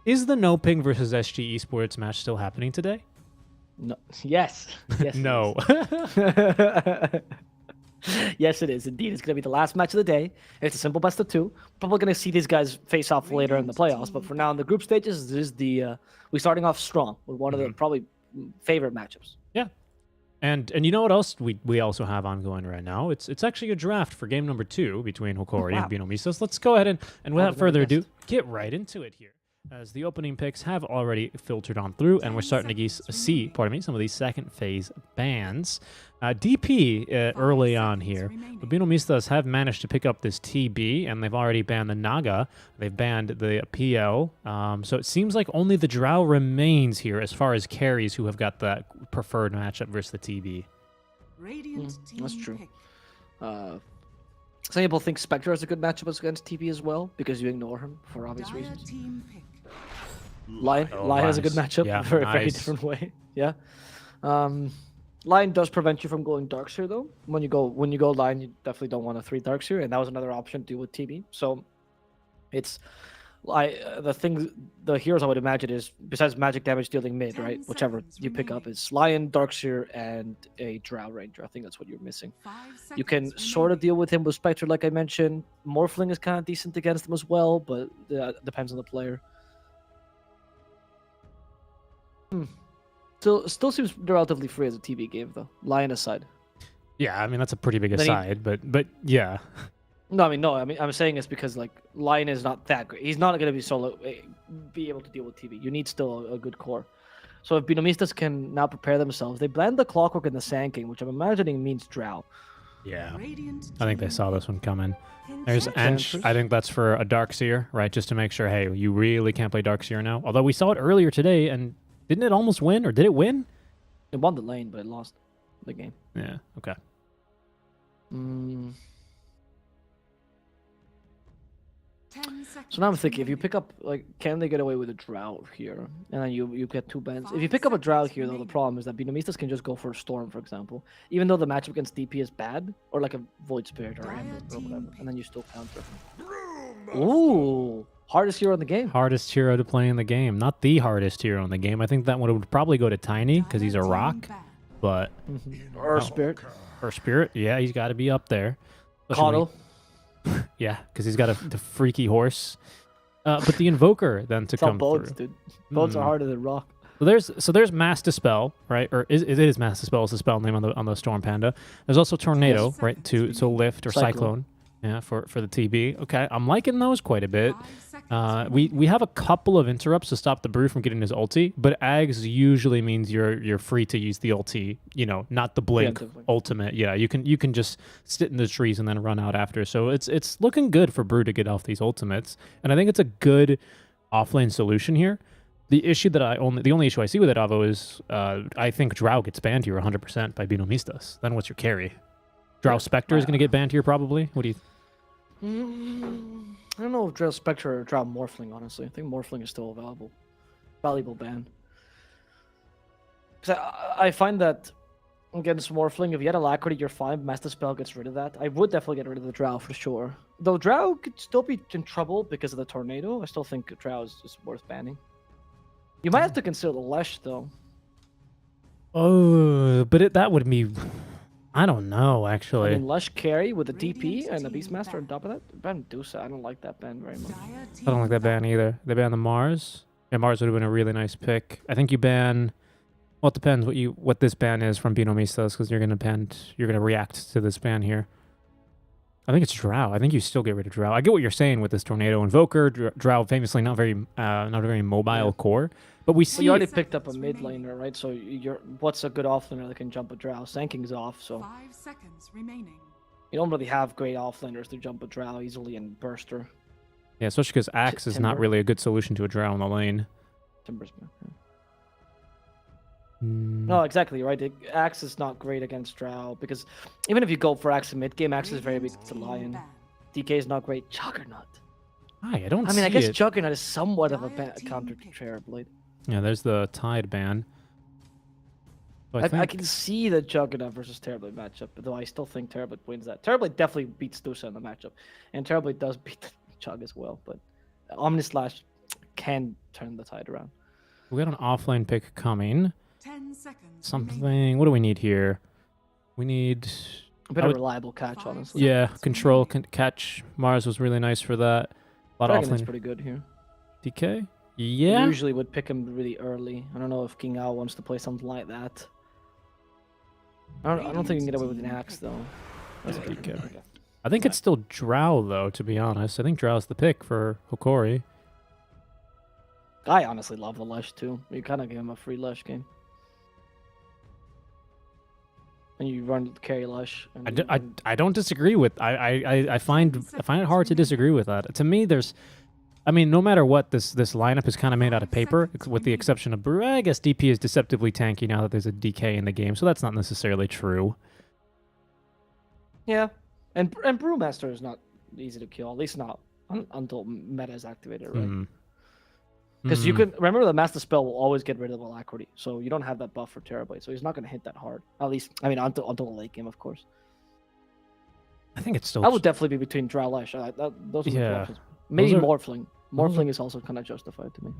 is the No Ping versus SG Esports match still happening today? No. Yes. Yes. No. Yes, it is. Indeed, it's going to be the last match of the day. It's a simple best of 2. Probably going to see these guys face off later in the playoffs, but for now in the group stages, this is the we're starting off strong with one of the probably favorite matchups. Yeah. And you know what else we also have ongoing right now? It's actually a draft for game number 2 between Hokori and BINOMISTAS. Let's go ahead and without further ado, get right into it here, as the opening picks have already filtered on through, and we're starting to see, some of these second phase bans. DP early on here, but BINOMISTAS have managed to pick up this TB, and they've already banned the Naga. They've banned the PL. So it seems like only the Drow remains here as far as carries who have got that preferred matchup versus the TB. That's true. Some people think Spectre is a good matchup against TB as well, because you ignore him for obvious reasons. Lion has a good matchup, yeah, very different way. Yeah. Lion does prevent you from going Darkseer though. When you go Lion, you definitely don't want a 3 Darkseer, and that was another option to do with TB. So it's the heroes I would imagine is, besides magic damage dealing mid, right? Whichever you pick up is Lion, Darkseer, and a Drow Ranger. I think that's what you're missing. You can sort of deal with him with Spectre, like I mentioned. Morphling is kind of decent against him as well, but depends on the player. Still seems relatively free as a TB game though. Lion aside. Yeah, I mean that's a pretty big aside, but yeah. No, I mean I'm saying it's because like Lion is not that great. He's not going to be able to deal with TB. You need still a good core. So if BINOMISTAS can now prepare themselves, they blend the Clockwork and the Sand King, which I'm imagining means Drow. Yeah, I think they saw this one coming. There's Ench. I think that's for a Darkseer, right? Just to make sure, hey, you really can't play Darkseer now. Although we saw it earlier today, and didn't it almost win, or did it win? It won the lane, but it lost the game. Yeah, okay. So now I'm thinking, if you pick up, like, can they get away with a Drow here? And then you get 2 bans. If you pick up a Drow here, though, the problem is that BINOMISTAS can just go for a Storm, for example. Even though the matchup against DP is bad, or like a Void Spirit or Amber or whatever, and then you still counter. Ooh! Hardest hero in the game. Hardest hero to play in the game. Not the hardest hero in the game. I think that one would probably go to Tiny, because he's a rock. But Or Spirit. Or Spirit. Yeah, he's got to be up there. Coddle. Yeah, because he's got the freaky horse. But the Invoker then to come boats, through. dude. Boats are harder than rock. So there's Mass Dispel, right? Or it is Mass Dispel is the spell name on the Storm Panda. There's also Tornado, right? To lift, or Cyclone. Yeah, for the TB. Okay, I'm liking those quite a bit. We have a couple of interrupts to stop the Brew from getting his ulti, but Ags usually means you're free to use the ulti. You know, not the blink ultimate. Yeah, you can just sit in the trees and then run out after. So it's looking good for Brew to get off these ultimates, and I think it's a good offlane solution here. The issue that the only issue I see with it, Avo, is I think Drow gets banned here 100% by BINOMISTAS. Then what's your carry? Drow Spectre is going to get banned here probably. What do you? I don't know if Drow Spectre or Drow Morphling, honestly. I think Morphling is still a valuable ban. Because I find that against Morphling, if you had Alacrity, you're fine. Master Spell gets rid of that. I would definitely get rid of the Drow for sure. Though Drow could still be in trouble because of the Tornado, I still think Drow is worth banning. You might have to consider the Lesh, though. Oh, but that would be... I don't know, actually. I mean, Lush carry with a DP and a Beastmaster on top of that? Ban Dusa, I don't like that ban very much. I don't like that ban either. They ban the Mars. Yeah, Mars would have been a really nice pick. I think you ban... Well, it depends what this ban is from BINOMISTAS, because you're gonna react to this ban here. I think it's Drow. I think you still get rid of Drow. I get what you're saying with this Tornado Invoker. Drow famously not very mobile core. But we see... Well, you already picked up a mid laner, right? So what's a good offlaner that can jump a Drow? Sand King's off, so... 5 seconds remaining. You don't really have great offlaners to jump a Drow easily in Burster. Yeah, especially because Axe is not really a good solution to a Drow in the lane. Timber's back, yeah. No, exactly, right? Axe is not great against Drow, because even if you go for Axe in mid-game, Axe is very weak to Lion. DK is not great. Juggernaut. I don't I see mean, I guess it. Juggernaut is somewhat of a counter to Terrorblade. Yeah, there's the Tide ban. So I I think can see the Juggernaut versus Terrorblade matchup, though I still think Terrorblade wins that. Terrorblade definitely beats Dusa in the matchup, and Terrorblade does beat Chug as well, but Omnislash can turn the tide around. we got an offlane pick coming. 10 seconds. Something. What do we need here? We need. A bit of reliable catch, honestly. Yeah, control catch. Mars was really nice for that. A lot of Dragon is offlane. pretty good here. DK. I Yeah. usually would pick him really early. I don't know if King Ao wants to play something like that. I don't think you can get away with an axe though. That's a good DK. okay. I think it's still Drow though. To be honest, I think Drow's the pick for Hokori. I honestly love the Lush too. You kind of give him a free Lush game. And you run carry Lush. And I don't disagree with. I find it hard to disagree with that. To me, there's. I mean, no matter what, this lineup is kind of made out of paper, with the exception of Brew. I guess DP is deceptively tanky now that there's a DK in the game, so that's not necessarily true. Yeah, and Brewmaster is not easy to kill, at least not until meta is activated, right? Because you can remember the Master Spell will always get rid of Alacrity, so you don't have that buff for Terrorblade, so he's not going to hit that hard. At least, I mean, until the late game, of course. I think it's still. I would definitely be between Drow Lash. Those are the two Yeah. options. Maybe Those are- Morphling. Morphling is also kind of justified to me.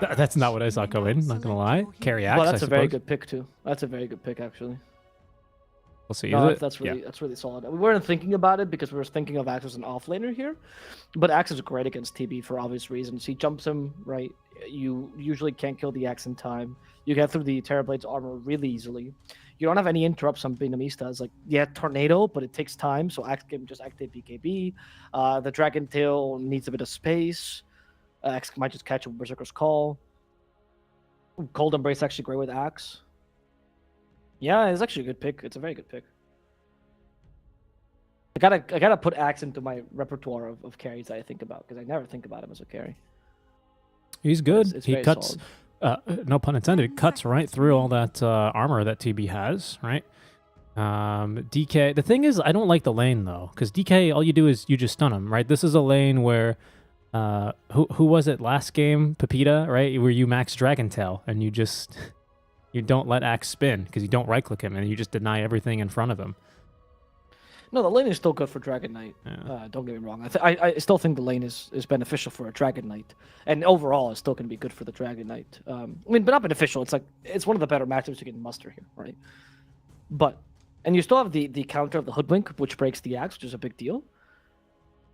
That's not what I saw coming. Not gonna lie. Carry axe. Well, that's I a very suppose. good pick too. That's a very good pick actually. We'll see. No, Is it? that's really Yeah. that's really solid. We weren't thinking about it because we were thinking of Axe as an offlaner here, but Axe is great against TB for obvious reasons. He jumps him right. You usually can't kill the Axe in time. You get through the Terrorblade's armor really easily. You don't have any interrupts on BINOMISTAS. Like, yeah, Tornado, but it takes time, so Axe can just activate BKB. The Dragon Tail needs a bit of space. Axe might just catch a Berserker's Call. Cold Embrace actually great with Axe. Yeah, it's actually a good pick. It's a very good pick. I gotta put Axe into my repertoire of carries that I think about because I never think about him as a carry. He's good. It's He very cuts. No pun intended. Cuts right through all that armor that TB has. Right. DK. The thing is, I don't like the lane though, because DK, all you do is you just stun him. Right. This is a lane where. Who was it last game? Pepita, right? Where you max Dragon Tail and you just you don't let Axe spin because you don't right click him and you just deny everything in front of him. No, the lane is still good for Dragon Knight. Yeah. Don't get me wrong. I still think the lane is beneficial for a Dragon Knight, and overall, it's still going to be good for the Dragon Knight. I mean, but not beneficial. It's like it's one of the better matchups you can muster here, right? And you still have the counter of the Hoodwink, which breaks the Axe, which is a big deal.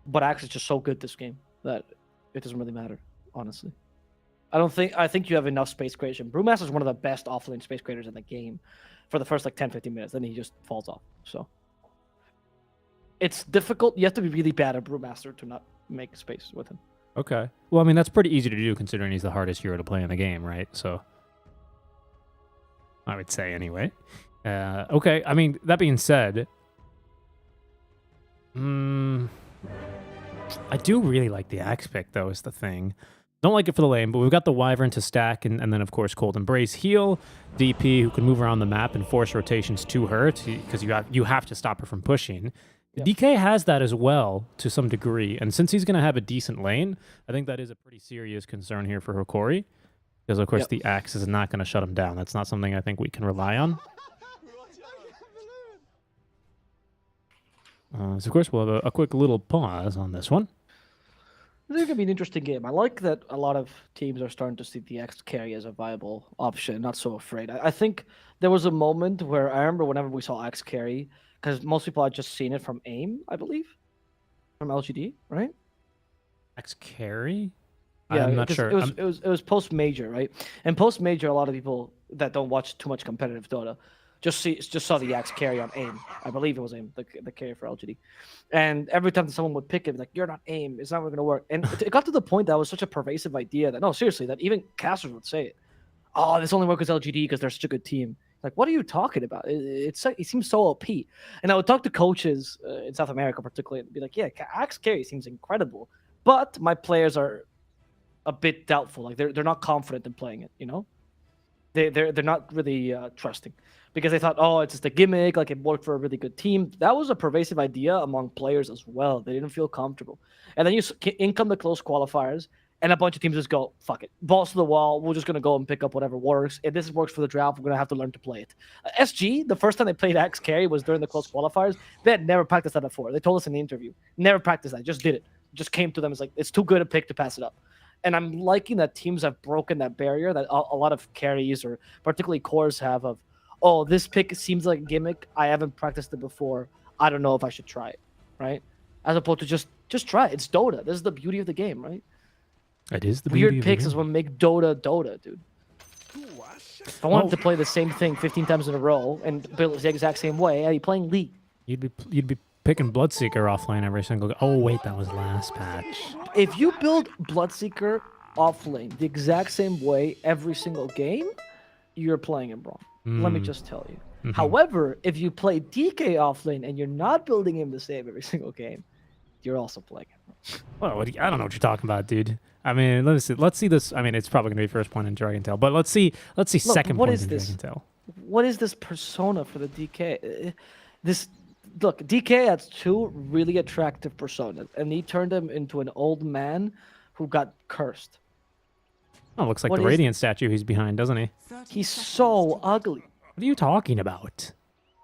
But Axe is just so good this game that it doesn't really matter, honestly. I think you have enough space creation. Brewmaster is one of the best offlane space creators in the game for the first like 10-15 minutes, then he just falls off. So it's difficult. You have to be really bad at Brewmaster to not make space with him. Okay. Well, I mean, that's pretty easy to do considering he's the hardest hero to play in the game, right? So I would say anyway. Okay. I mean, that being said, I do really like the Axe pick, though, is the thing. Don't like it for the lane, but we've got the Wyvern to stack, and then, of course, Cold Embrace heal. DP, who can move around the map and force rotations to her, because you have to stop her from pushing. Yep. DK has that as well, to some degree, and since he's going to have a decent lane, I think that is a pretty serious concern here for Hokori, because, of course, the Axe is not going to shut him down. That's not something I think we can rely on. So, of course, we'll have a quick little pause on this one. I think it's going to be an interesting game. I like that a lot of teams are starting to see the Axe carry as a viable option, not so afraid. I think there was a moment where I remember whenever we saw Axe carry, because most people had just seen it from AIM, I believe, from LGD, right? Axe carry? Yeah, I'm not 'cause sure. It was post major, right? And post major, a lot of people that don't watch too much competitive Dota just saw the Axe carry on AIM. I believe it was AIM, the carry for LGD. And every time someone would pick it, like, you're not AIM, it's never going to work. And it got to the point that was such a pervasive idea that, no, seriously, that even casters would say it. Oh, this only works with LGD because they're such a good team. Like, what are you talking about? It seems so OP. And I would talk to coaches in South America particularly and be like, yeah, Axe carry seems incredible, but my players are a bit doubtful. Like, they're not confident in playing it, you know? They're not really trusting. because they thought, oh, it's just a gimmick, like it worked for a really good team. That was a pervasive idea among players as well. They didn't feel comfortable. And then you income the close qualifiers, and a bunch of teams just go, fuck it, balls to the wall. We're just going to go and pick up whatever works. If this works for the draft, we're going to have to learn to play it. SG, the first time they played Axe Carry was during the close qualifiers. They had never practiced that before. They told us in the interview. Never practiced that, just did it. Just came to them as like, it's too good a pick to pass it up. And I'm liking that teams have broken that barrier that a lot of carries or particularly cores have of, oh, this pick seems like a gimmick. I haven't practiced it before. I don't know if I should try it, right? As opposed to just try it. It's Dota. This is the beauty of the game, right? It is the beauty Weird picks is what make Dota, dude. If I wanted to play the same thing 15 times in a row and build it the exact same way, I'd be playing League. You'd be picking Bloodseeker offlane every single. Oh wait, that was last patch. If you build Bloodseeker offlane the exact same way every single game, you're playing him wrong. Let me just tell you. However, if you play DK offlane and you're not building him the same every single game, you're also playing him wrong. Well, I don't know what you're talking about, dude. I mean, let's see this. I mean, it's probably gonna be first point in Dragon Tail, but let's see second point in Dragon Tail. What is this persona for the DK? Look, DK has two really attractive personas, and he turned him into an old man who got cursed. Oh, looks like the Radiant statue he's behind, doesn't he? He's so ugly. What are you talking about?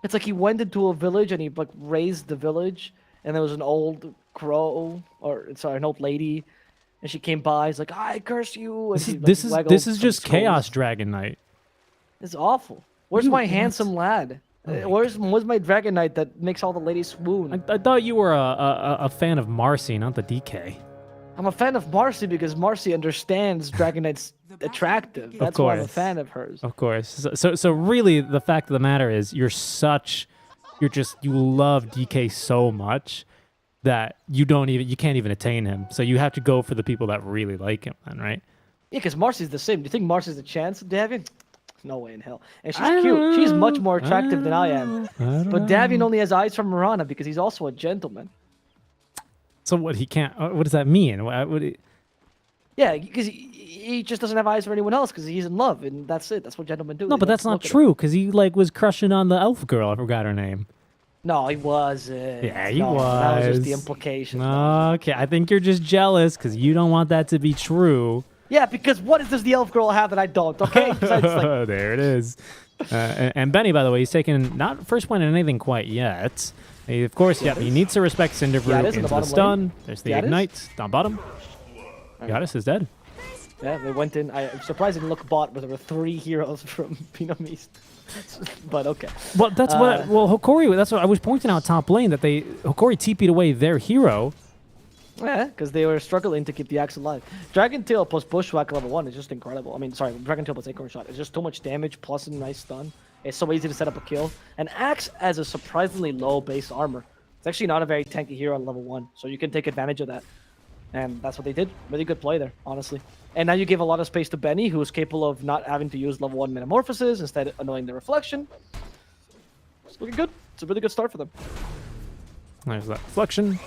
It's like he went into a village and he like raised the village, and there was an old crow, or sorry, an old lady, and she came by. He's like, "I curse you." And This is just Chaos Dragon Knight. It's awful. Where's my handsome lad? Where's my Dragon Knight that makes all the ladies swoon? I thought you were a fan of Marcy, not the DK. I'm a fan of Marcy because Marcy understands Dragon Knight's attractive. That's why I'm a fan of hers. Of course. So really, the fact of the matter is, you love DK so much that you can't even attain him. So you have to go for the people that really like him, then, right? Yeah, because Marcy's the same. Do you think Marcy's a chance of Davian? No way in hell. And she's cute. She's much more attractive than I am. But Davian only has eyes from Mirana because he's also a gentleman. So what? He can't. What does that mean? Yeah, because he just doesn't have eyes for anyone else because he's in love, and that's it. That's what gentlemen do. No, but that's not true because he was crushing on the elf girl. I forgot her name. No, he wasn't. Yeah, he was. That was just the implication. Okay, I think you're just jealous because you don't want that to be true. Yeah, because what does the elf girl have that I don't? Okay, there it is. And Benny, by the way, he's taken not first point in anything quite yet. Of course, he needs to respect Cinderbrew into the stun. Lane. There's the ignite down bottom. Gaddis is dead. Yeah, they went in. I'm surprised it didn't look bot, but there were 3 heroes from BINOMISTAS. But okay. Well, that's Hokori. That's what I was pointing out top lane that Hokori TP'd away their hero. Yeah, because they were struggling to keep the axe alive. Dragon Tail plus Bushwhack level 1 is just incredible. I mean, sorry, Dragon Tail plus Acorn Shot is just too much damage plus a nice stun. It's so easy to set up a kill. And Axe has a surprisingly low base armor. It's actually not a very tanky hero on level 1, so you can take advantage of that. And that's what they did. Really good play there, honestly. And now you give a lot of space to Benny, who is capable of not having to use level 1 Metamorphosis, instead annoying the Reflection. It's looking good. It's a really good start for them. There's that Reflection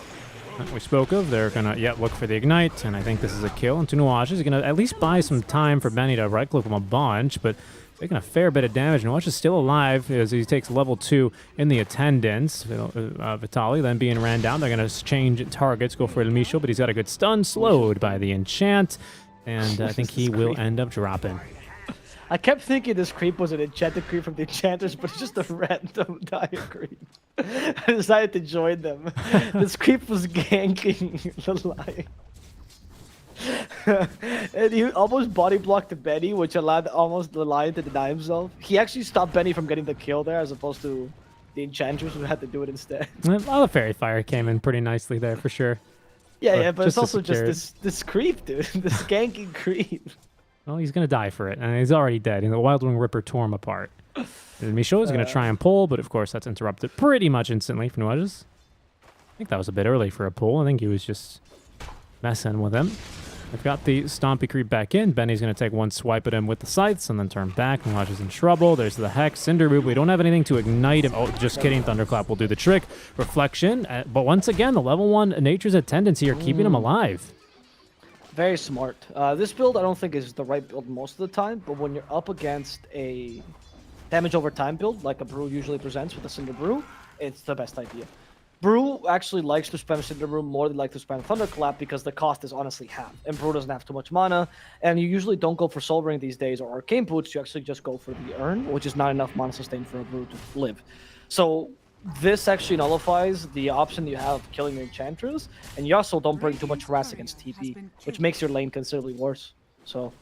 that we spoke of. They're going to look for the Ignite, and I think this is a kill. And Nuage is going to at least buy some time for Benny to right-click him a bunch, but taking a fair bit of damage. Nuage is still alive as he takes level 2 in the attendance. Vitaly then being ran down. They're going to change targets, go for Elmisho, but he's got a good stun, slowed by the enchant, and I think he will end up dropping. I kept thinking this creep was an enchanted creep from the enchanters, but it's just a random dire creep. I decided to join them. This creep was ganking the lion. And he almost body blocked Benny, which allowed almost the lion to deny himself. He actually stopped Benny from getting the kill there, as opposed to the enchanters who had to do it instead. Well, the Fairy Fire came in pretty nicely there for sure. Yeah, but it's also just this creep, dude. This ganking creep. Well, he's going to die for it, and he's already dead. And the Wild Wing Ripper tore him apart. And Micho is going to try and pull, but of course that's interrupted pretty much instantly from Nuages. I think that was a bit early for a pull. I think he was just messing with him. I've got the Stompy creep back in. Benny's going to take one swipe at him with the scythes and then turn back. Nuages in trouble. There's the Hex. Cinderbrew. We don't have anything to ignite him. Oh, just kidding. Thunderclap will do the trick. Reflection. But once again, the level 1 Nature's Attendants here keeping him alive. Very smart. This build I don't think is the right build most of the time, but when you're up against a damage over time build, like a Brew usually presents with a Cinder Brew, it's the best idea. Brew actually likes to spam Cinder Brew more than like to spam Thunderclap because the cost is honestly half, and Brew doesn't have too much mana, and you usually don't go for Soul Ring these days or Arcane Boots, you actually just go for the Urn, which is not enough mana sustain for a Brew to live. So this actually nullifies the option you have of killing your Enchantress, and you also don't bring too much harass against TP, which makes your lane considerably worse. So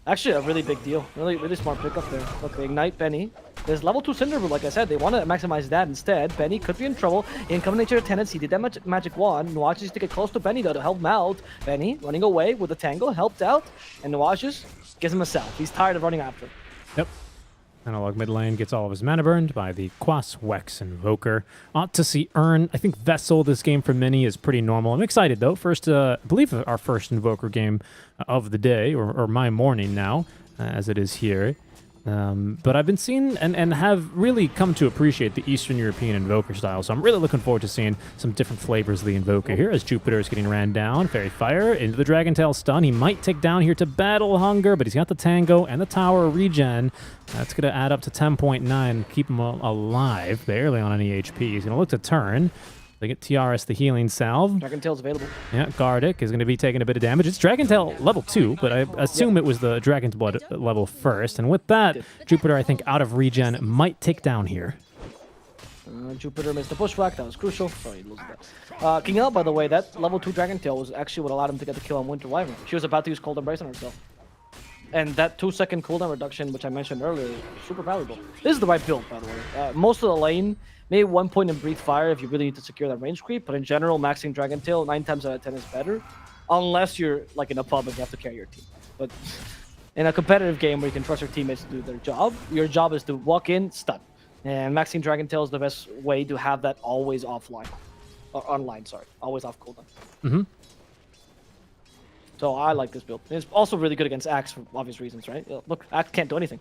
actually a really big deal. Really smart pickup there. Look, they ignite Benny. There's level 2 Cinder Brew, like I said. They want to maximize that instead. Benny could be in trouble. Income Nature Tendency did that magic wand. Nuage needs to get close to Benny though to help him out. Benny running away with the Tangle, helped out. And Nuage just gives him a salve. He's tired of running after. Yep. Analog mid lane gets all of his mana burned by the Quas Wex Invoker. Ought to see Urn. I think Vessel this game for many is pretty normal. I'm excited though. First, I believe our first Invoker game of the day, or my morning now, as it is here. But I've been seeing and have really come to appreciate the Eastern European Invoker style, so I'm really looking forward to seeing some different flavors of the Invoker here as Jupiter is getting ran down. Fairy Fire into the Dragon Tail stun. He might take down here to Battle Hunger, but he's got the Tango and the Tower regen. That's going to add up to 10.9, keep him alive, barely on any HP. He's going to look to turn. They get TRS, the healing salve. Dragon Tail's available. Yeah, Gardic is going to be taking a bit of damage. It's Dragon Tail level 2, but I assume it was the Dragon's Blood level first. And with that, Jupiter, I think, out of regen, might take down here. Jupiter missed the Bushwhack. That was crucial. Sorry, lose that. King L, by the way, that level 2 Dragon Tail was actually what allowed him to get the kill on Winter Wyvern. She was about to use Cold Embrace on herself. And that 2-second cooldown reduction, which I mentioned earlier, is super valuable. This is the right build, by the way. Most of the lane, maybe 1 point in Breathe Fire if you really need to secure that range creep, but in general, maxing Dragon Tail 9 times out of 10 is better, unless you're like in a pub and you have to carry your team. But in a competitive game where you can trust your teammates to do their job, your job is to walk in, stun. And maxing Dragon Tail is the best way to have that always offline. Or online, sorry. Always off cooldown. Mm-hmm. So I like this build. It's also really good against Axe for obvious reasons, right? Look, Axe can't do anything.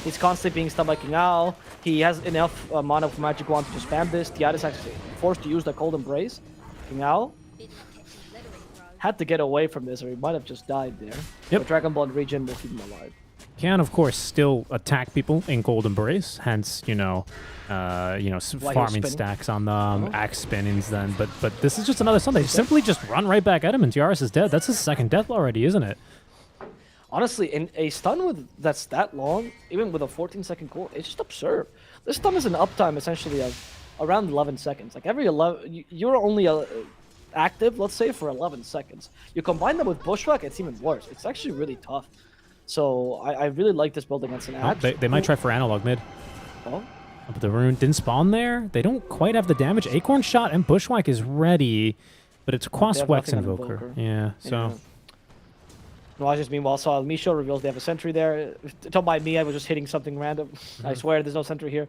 He's constantly being stunned by King Ao. He has enough mana for Magic Wand to spam this. Tiara's actually forced to use the Cold Embrace. King Ao had to get away from this, or he might have just died there. Yep. But Dragon Blood regen will keep him alive. Can, of course, still attack people in Cold Embrace, hence, farming spinning. stacks on them, axe spinnings then. But this is just another Sunday. Simply just run right back at him, and Tiaras is dead. That's his second death already, isn't it? Honestly, in a stun that's that long, even with a 14-second cool, it's just absurd. This stun is an uptime essentially of around 11 seconds. Like every 11, you're only active, let's say, for 11 seconds. You combine that with Bushwhack, it's even worse. It's actually really tough. So I really like this build against an Axe. They might try for Analog mid. Oh? But the rune didn't spawn there. They don't quite have the damage. Acorn Shot and Bushwhack is ready, but it's Quas Wex Invoker. Yeah, so... Nuages, meanwhile, saw Misho reveals they have a sentry there. Don't mind me, I was just hitting something random. I swear there's no sentry here.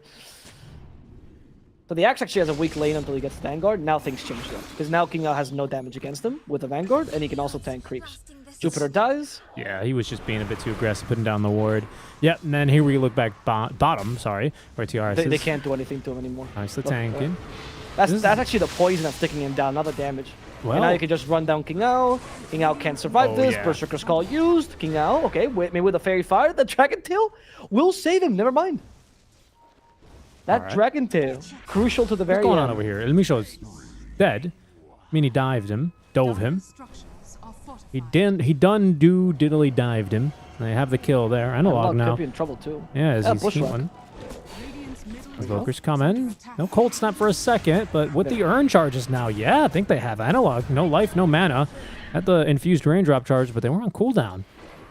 So the Axe actually has a weak lane until he gets the Vanguard. Now things change though, because now King Ao has no damage against him with the Vanguard, and he can also tank creeps. Jupiter dies. Yeah, he was just being a bit too aggressive, putting down the ward. Yep, and then here we look back bottom, sorry, where TRS is. They can't do anything to him anymore. Nicely tanking. That's actually the poison that's taking him down, not the damage. Well, and now you can just run down King Ao. King Ao can't survive this. Yeah. Berserker's Call used. King Ao, okay, maybe with a Fairy Fire. The Dragon Tail will save him, never mind. That Dragon Tail, crucial to the very end. What's going on over here? El Misho's dead. I mean, he dove him. He done do diddly dived him. They have the kill there. Analog now. Could be in trouble too. Yeah, as he's healing. Invoker's coming. No cold snap for a second, but with the urn charges now, yeah, I think they have Analog. No life, no mana. Had the infused raindrop charge, but they were on cooldown.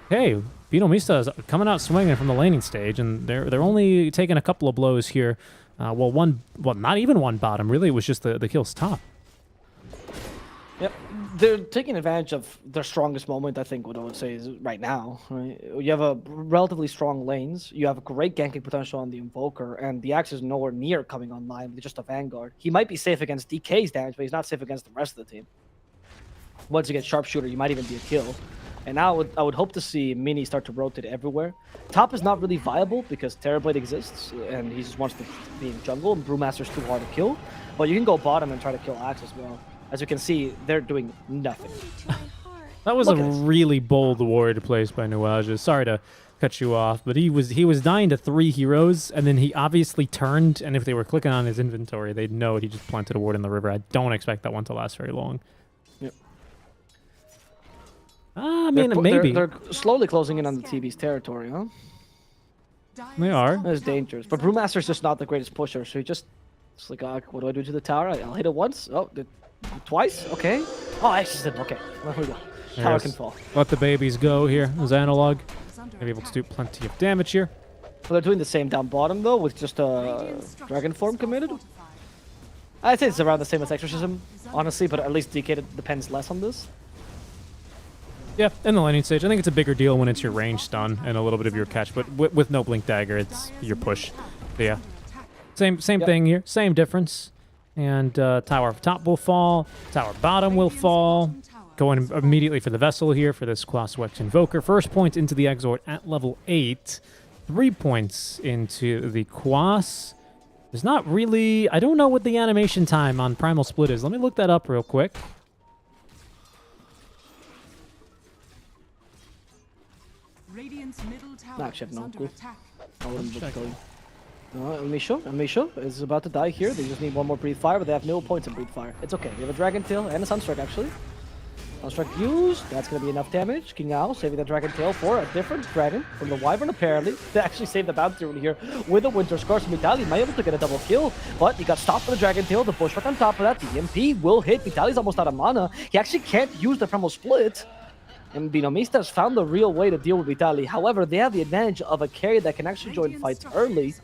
Hey, BINOMISTAS coming out swinging from the laning stage, and they're only taking a couple of blows here. Well, not even one bottom. Really, it was just the kills top. Yep, they're taking advantage of their strongest moment, I think, what I would say is right now. Right? You have a relatively strong lanes, you have great ganking potential on the Invoker, and the Axe is nowhere near coming online with just a Vanguard. He might be safe against DK's damage, but he's not safe against the rest of the team. Once you get Sharpshooter, you might even be a kill. And now I would hope to see Mini start to rotate everywhere. Top is not really viable because Terrorblade exists, and he just wants to be in jungle, and Brewmaster's too hard to kill. But you can go bottom and try to kill Axe as well. As you can see, they're doing nothing. That was a really bold ward placed by Nuages. Sorry to cut you off, but he was dying to 3 heroes, and then he obviously turned, and if they were clicking on his inventory, they'd know he just planted a ward in the river. I don't expect that one to last very long. Yep. I mean, maybe. They're slowly closing in on the TB's territory, huh? They are. That's dangerous. But Brewmaster's just not the greatest pusher, so it's like, what do I do to the tower? I'll hit it once. Oh, twice? Okay. Oh, I actually said, okay. There we go. Tower can fall. Let the babies go here. As analog. Maybe able to do plenty of damage here. Well, they're doing the same down bottom, though, with just a Dragon Form committed. I'd say it's around the same as Exorcism, honestly, but at least DK depends less on this. Yeah, in the laning stage, I think it's a bigger deal when it's your range stun and a little bit of your catch, but with no Blink Dagger, it's your push. But yeah, same thing here, same difference. And tower top will fall, tower bottom will fall. Going immediately for the Vessel here for this Quaswex Invoker. First point into the Exort at level 8. 3 points into the Quas. There's not really... I don't know what the animation time on Primal Split is. Let me look that up real quick. Actually, I have no clue. I wouldn't just tell you. Amisho is about to die here. They just need one more Breathe Fire, but they have no points in Breathe Fire. It's okay. We have a Dragon Tail and a Sunstrike, actually. Sunstrike used. That's going to be enough damage. King Ao saving the Dragon Tail for a different dragon from the Wyvern, apparently. They actually saved the bounty rune here with a Winter Scar. So Vitali might be able to get a double kill, but he got stopped by the Dragon Tail. The Bushwhack on top of that. The MP will hit. Vitali's almost out of mana. He actually can't use the Primal Split. And BINOMISTAS found the real way to deal with Vitali. However, they have the advantage of a carry that can actually join fights early.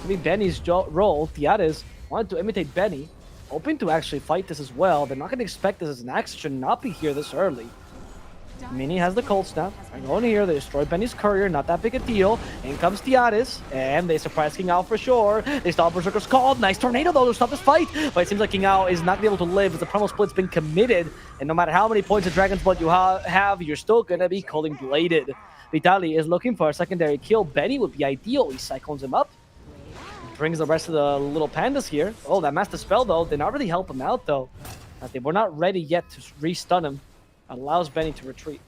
Maybe Benny's role, Tiares, wanted to imitate Benny, hoping to actually fight this as well. They're not going to expect this as an axe. Should not be here this early. Mini has the Cold Snap. They're going here. They destroy Benny's courier. Not that big a deal. In comes Tiares. And they surprise King Ao for sure. They stop Berserker's Call. Nice tornado though to stop this fight. But it seems like King Ao is not going to be able to live as the Primal Split's been committed. And no matter how many points of Dragon's Blood you have, you're still going to be Culling Bladed. Vitali is looking for a secondary kill. Benny would be ideal. He cyclones him up. Brings the rest of the little pandas here. Oh, that Master Spell though did not really help him out though. They were not ready yet to re-stun him. Allows Benny to retreat.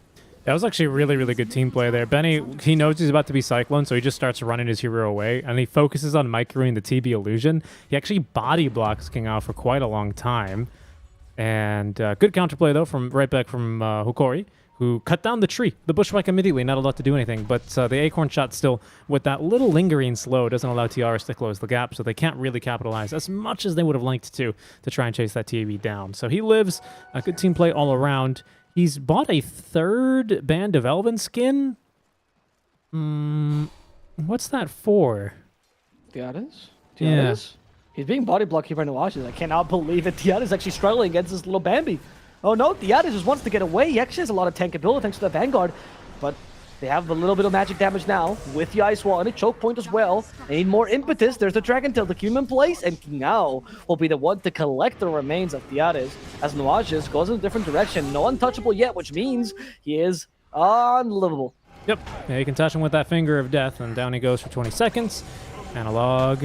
That was actually really, really good team play there. Benny, he knows he's about to be Cyclone, so he just starts running his hero away, and he focuses on microing the TB illusion. He actually body blocks King Ao for quite a long time. And good counterplay, though, from right back from Hokori, who cut down the tree. The Bushwhack immediately, not allowed to do anything, but the Acorn Shot still, with that little lingering slow, doesn't allow TRS to close the gap, so they can't really capitalize as much as they would have liked to try and chase that TB down. So he lives, a good team play all around. He's bought a 3rd Band of Elven skin. What's that for? Tiares? Yeah. He's being body blocked here by Nuages. I cannot believe it. Tiares is actually struggling against this little Bambi. Oh no, Tiares just wants to get away. He actually has a lot of tank ability thanks to the Vanguard. But they have a little bit of magic damage now with the Ice Wall and a choke point as well. They need more impetus. There's the Dragon Tail to keep him in place, and King Ao will be the one to collect the remains of Tiares as Nuages goes in a different direction. No untouchable yet, which means he is unlivable. Yep. Yeah, you can touch him with that Finger of Death, and down he goes for 20 seconds. Analog.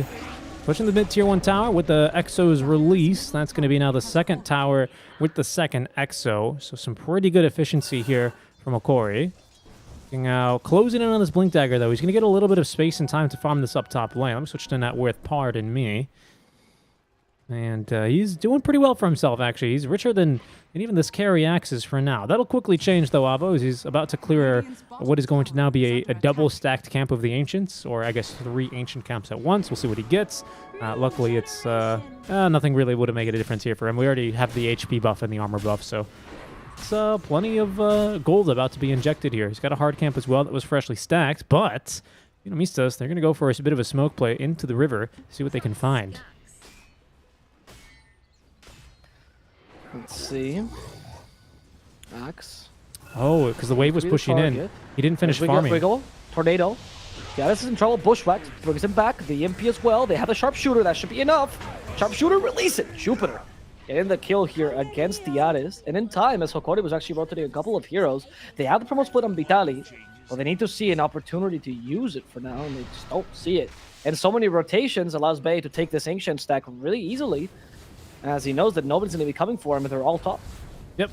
Pushing the mid-tier 1 tower with the Exo's release. That's going to be now the 2nd tower with the 2nd Exo. So some pretty good efficiency here from Hokori. King Ao closing in on this Blink Dagger, though. He's going to get a little bit of space and time to farm this up top lane. Let me switch to net worth, pardon me. And he's doing pretty well for himself, actually. He's richer than even this carry axes for now. That'll quickly change, though, Avo, as he's about to clear what is going to now be a double-stacked camp of the Ancients, or I guess 3 Ancient camps at once. We'll see what he gets. Luckily, it's nothing really would have made a difference here for him. We already have the HP buff and the armor buff, so it's plenty of gold about to be injected here. He's got a hard camp as well that was freshly stacked, but BINOMISTAS, they're going to go for a bit of a smoke play into the river, see what they can find. Let's see. Axe. Oh, because the wave was pushing in. He didn't finish farming. Wiggle. Tornado. Yeah, this is in trouble. Bushwhack brings him back. The MP as well. They have a Sharpshooter. That should be enough. Sharpshooter, release it. Jupiter. Getting the kill here against Tiares. And in time, as Hokori was actually rotating a couple of heroes, they have the promo split on Vitali. Well, they need to see an opportunity to use it for now, and they just don't see it. And so many rotations allows Bay to take this Ancient stack really easily, as he knows that nobody's going to be coming for him if they're all top. Yep.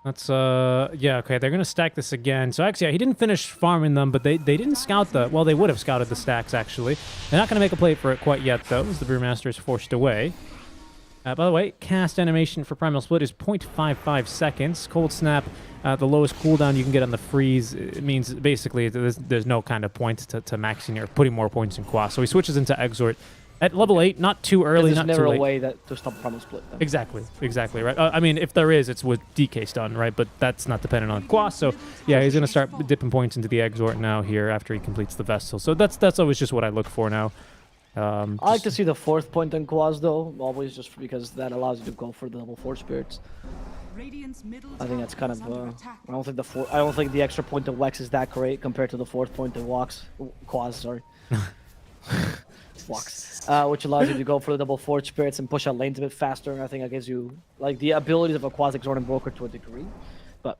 That's yeah, okay, they're gonna stack this again. So actually, yeah, he didn't finish farming them, but they didn't scout the, well, they would have scouted the stacks actually. They're not gonna make a play for it quite yet though, as the Brewmaster is forced away. By the way, cast animation for Primal Split is 0.55 seconds. Cold Snap, the lowest cooldown you can get on the freeze. It means basically there's no kind of point to maxing or putting more points in Quas. So he switches into Exort at level 8, not too early, not too late. There's never a way to stop Primal Split. Then. Exactly, right? I mean, if there is, it's with DK stun, right? But that's not dependent on Quas. So yeah, he's going to start dipping points into the Exort now here after he completes the Vestal. So that's always just what I look for now. I like to see the 4th point on Quas though, always just because that allows you to go for the level 4 spirits. I think that's kind of. I don't think the extra point of Wex is that great compared to the 4th point of Quas. Sorry. Wax. Which allows you to go for the double 4 spirits and push out lanes a bit faster. And I think that gives you like the abilities of a Quas Exort and Broker to a degree. But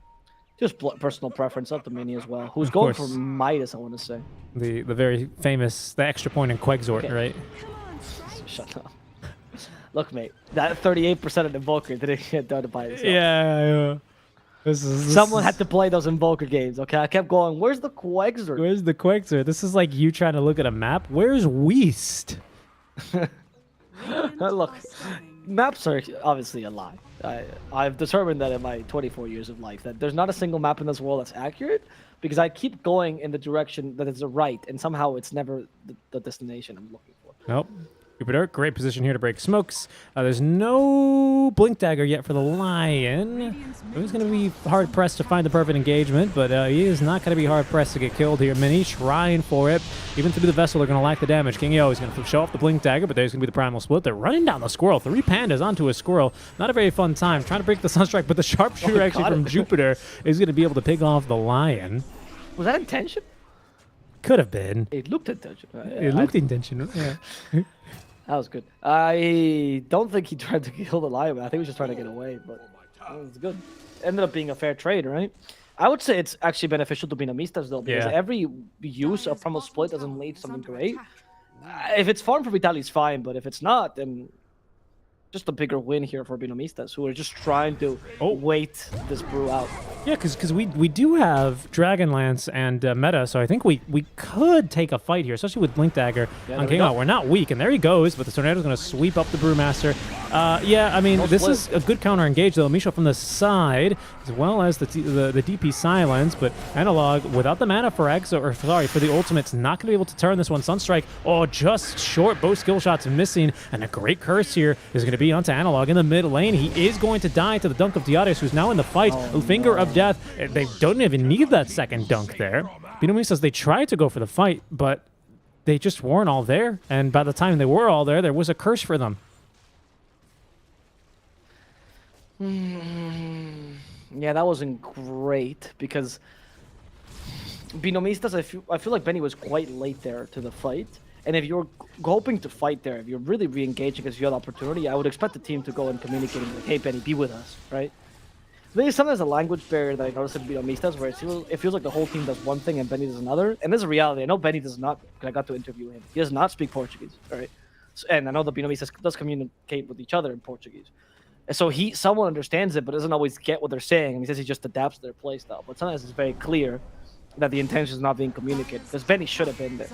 just personal preference of the mini as well. Who's going for Midas, I want to say. The very famous, the extra point in Quexort, right? Shut up. Look, mate, that 38% of Invoker didn't get done by itself. Yeah. Someone had to play those Invoker games, okay? I kept going, where's the Quexort? Where's the Quexort? This is like you trying to look at a map. Where's Weast? Look, maps are obviously a lie. I've determined that in my 24 years of life that there's not a single map in this world that's accurate because I keep going in the direction that is the right, and somehow it's never the destination I'm looking for. Nope. Jupiter, great position here to break smokes. There's no Blink Dagger yet for the Lion. He's going to be hard-pressed to find the perfect engagement, but he is not going to be hard-pressed to get killed here. Mini trying for it. Even through the Vessel, they're going to lack the damage. King Yo is going to show off the Blink Dagger, but there's going to be the Primal Split. They're running down the Squirrel. 3 Pandas onto a Squirrel. Not a very fun time. Trying to break the Sunstrike, but the Sharpshooter actually from Jupiter is going to be able to pick off the Lion. Was that intention? Could have been. It looked intentional. It looked intentional, yeah. That was good. I don't think he tried to kill the Lion, but I think he was just trying to get away, but it was good. Ended up being a fair trade, right? I would say it's actually beneficial to BINOMISTAS though, because every use of Primal Split doesn't lead to something great. If it's farm for Vitaly, it's fine, but if it's not, then just a bigger win here for BINOMISTAS, who are just trying to wait this brew out. Yeah, because we do have Dragonlance and Meta, so I think we could take a fight here, especially with Blink Dagger on King Out. We're not weak, and there he goes, but the Tornado's going to sweep up the Brewmaster. Yeah, I mean, this is a good counter engage, though. Misha from the side, as well as the DP Silence, but Analog, without the mana for for the ultimate's not going to be able to turn this one. Sunstrike, just short. Both skill shots missing, and a great curse here is going to be onto Analog in the mid lane. He is going to die to the dunk of Diarius, who's now in the fight. Finger of Death. They don't even need that second dunk there. BINOMISTAS says they tried to go for the fight, but they just weren't all there. And by the time they were all there, there was a curse for them. Yeah, that wasn't great because BINOMISTAS, I feel like Benny was quite late there to the fight. And if you're hoping to fight there, if you're really re-engaging because you had the opportunity, I would expect the team to go and communicate like, hey, Benny, be with us, right? There's sometimes a language barrier that I noticed in BINOMISTAS where it feels like the whole team does one thing and Benny does another. And this is a reality. I know Benny does not, because I got to interview him. He does not speak Portuguese, right? So, and I know the BINOMISTAS does communicate with each other in Portuguese. And so someone understands it, but doesn't always get what they're saying. And he says he just adapts to their playstyle. But sometimes it's very clear that the intention is not being communicated, because Benny should have been there.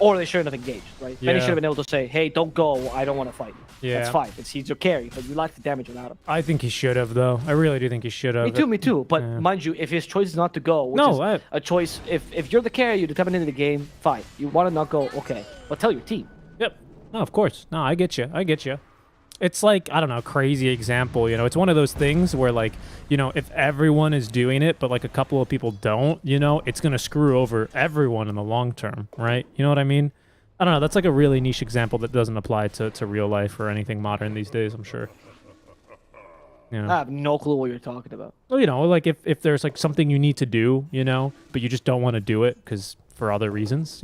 Or they shouldn't have engaged, right? Yeah. Benny should have been able to say, hey, don't go, I don't want to fight. Yeah. That's fine. He's your carry, but you lack the damage without him. I think he should have, though. I really do think he should have. Me too. But mind you, if his choice is not to go, which is a choice, if you're the carry, you're coming into the game, fine. You want to not go, okay. But tell your team. Yep. No, of course. No, I get you. It's like, I don't know, crazy example, it's one of those things where, like, if everyone is doing it, but, like, a couple of people don't, it's going to screw over everyone in the long term, right? You know what I mean? I don't know, that's like a really niche example that doesn't apply to real life or anything modern these days, I'm sure. I have no clue what you're talking about. Well, like, if there's, like, something you need to do, but you just don't want to do it because for other reasons,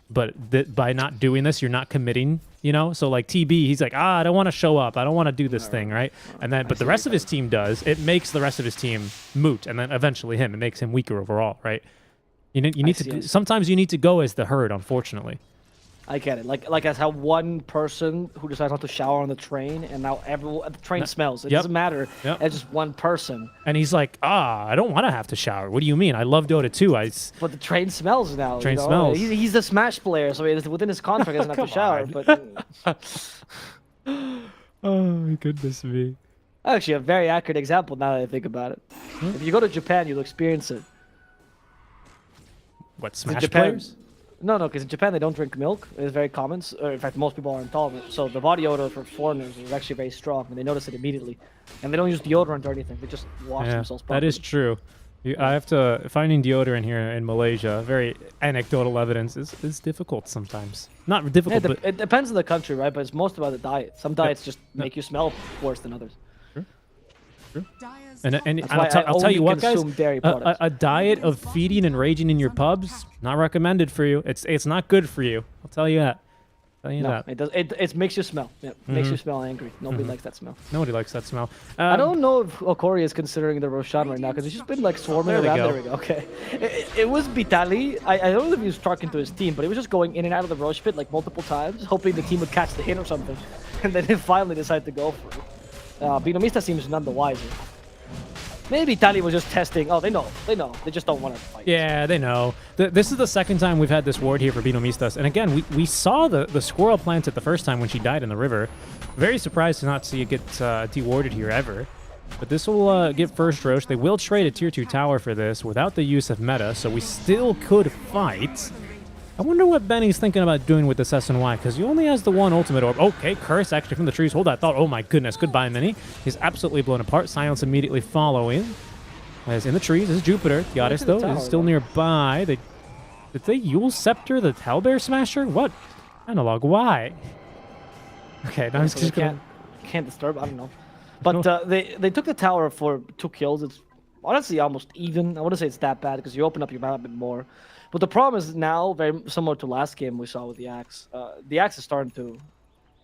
but by not doing this, you're not committing, So like TB, he's like, I don't want to show up. I don't want to do this thing, right? And then, but the rest of his team does. It makes the rest of his team moot, and then eventually him. It makes him weaker overall, right? You need to. Sometimes you need to go as the herd, unfortunately. I get it. Like as how one person who decides not to shower on the train, and now everyone the train smells. It Yep. doesn't matter. Yep. It's just one person. And he's like, I don't want to have to shower. What do you mean? I love Dota 2. But the train smells now. Train you know? smells. He's the Smash player, so it's within his contract he doesn't have to shower. But Oh, my goodness me. actually, a very accurate example now that I think about it. If you go to Japan, you'll experience it. What, Smash Japan- players? No, because in Japan they don't drink milk. It's very common. In fact, most people are intolerant. So the body odor for foreigners is actually very strong, and they notice it immediately. And they don't use deodorant or anything. They just wash themselves properly. That is true. I have to finding deodorant here in Malaysia. Very anecdotal evidence is difficult sometimes. Not difficult, but it depends on the country, right? But it's most about the diet. Some diets just make you smell worse than others. and That's why I'll tell you what, guys. consume dairy products. A diet of feeding and raging in your pubs not recommended for you. It's not good for you. I'll tell you that. No, it does. It makes you smell. Yeah, makes you smell angry. Nobody likes that smell. Nobody likes that smell. I don't know if Hokori is considering the Roshan right now because he's just been like swarming There we around. go. There we go. Okay. It was Vitali. I don't know if he was talking to his team, but he was just going in and out of the Roche pit like multiple times, hoping the team would catch the hit or something. And then he finally decided to go for it. BINOMISTAS seems none the wiser. Maybe Vitali was just testing. Oh, they know. They know. They just don't want to fight. Yeah, they know. This is the second time we've had this ward here for BINOMISTAS. And again, we saw the squirrel plant it the first time when she died in the river. Very surprised to not see it get dewarded here ever. But this will get first Roche. They will trade a tier 2 tower for this without the use of meta, so we still could fight. I wonder what Benny's thinking about doing with this SNY, because he only has the one ultimate orb. Okay, Curse actually from the trees. Hold that thought. Oh my goodness. Goodbye, Mini. He's absolutely blown apart. Silence immediately following. As in the trees is Jupiter. Goddess, though, is still nearby. Did they Yule Scepter the Hellbear Smasher? What? Analog, why? Okay, now he's So just they gonna... can't disturb. I don't know. But they took the tower for 2 kills. It's honestly almost even. I wouldn't say it's that bad because you open up your map a bit more. But the problem is now very similar to last game we saw with the Axe. The Axe is starting to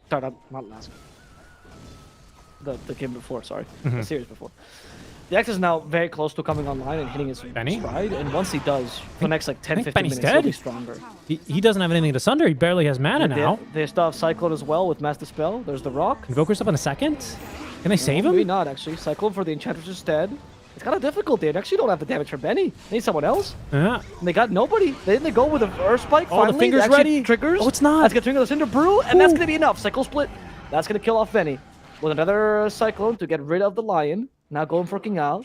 start up. Not last game. The game before, sorry. The series before. The Axe is now very close to coming online and hitting his stride. And once he does, for the next like 10, 15 Benny's minutes, he'll be dead. stronger. He doesn't have anything to sunder. He barely has mana now. They still have Cyclone as well with Master Spell. There's the Rock. Invoker's up in a second. Can they save Maybe him? not, actually. Cyclone for the Enchantress instead. It's kind of difficult. They actually don't have the damage for Benny. They need someone else. Yeah. And they got nobody. Then they go with a Earth Spike. Oh, the finally. finger's It actually ready. Triggers. Oh, it's not. That's going to trigger the Cinder Brew, and that's going to be enough. Cycle Split. That's going to kill off Benny. With another Cyclone to get rid of the Lion. Now going for King Al.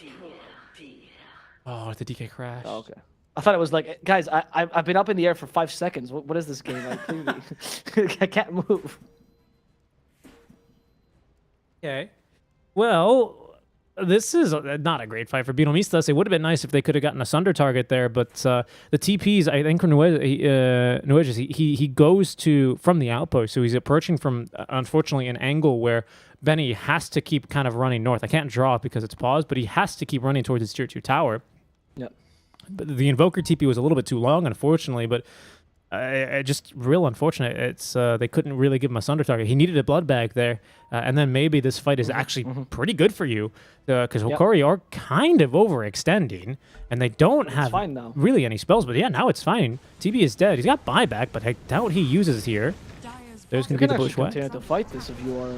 Oh, the DK crash. Oh, okay. I thought it was like, guys, I've been up in the air for 5 seconds. What is this game? Like, I can't move. Okay. Well, this is not a great fight for BINOMISTAS. It would have been nice if they could have gotten a Sunder target there, but the TPs, I think, for Nueges, he goes to from the outpost, so he's approaching from, unfortunately, an angle where Benny has to keep kind of running north. I can't draw it because it's paused, but he has to keep running towards his tier 2 tower. Yep. But the Invoker TP was a little bit too long, unfortunately, but just real unfortunate. It's they couldn't really give him a Sunder target. He needed a blood bag there, and then maybe this fight is actually pretty good for you because Hokori are kind of overextending, and they don't have fine now. really any spells. But yeah, now it's fine. TB is dead. He's got buyback, but I doubt he uses here. There's going to be You can the actually bush way, continue to fight this if you are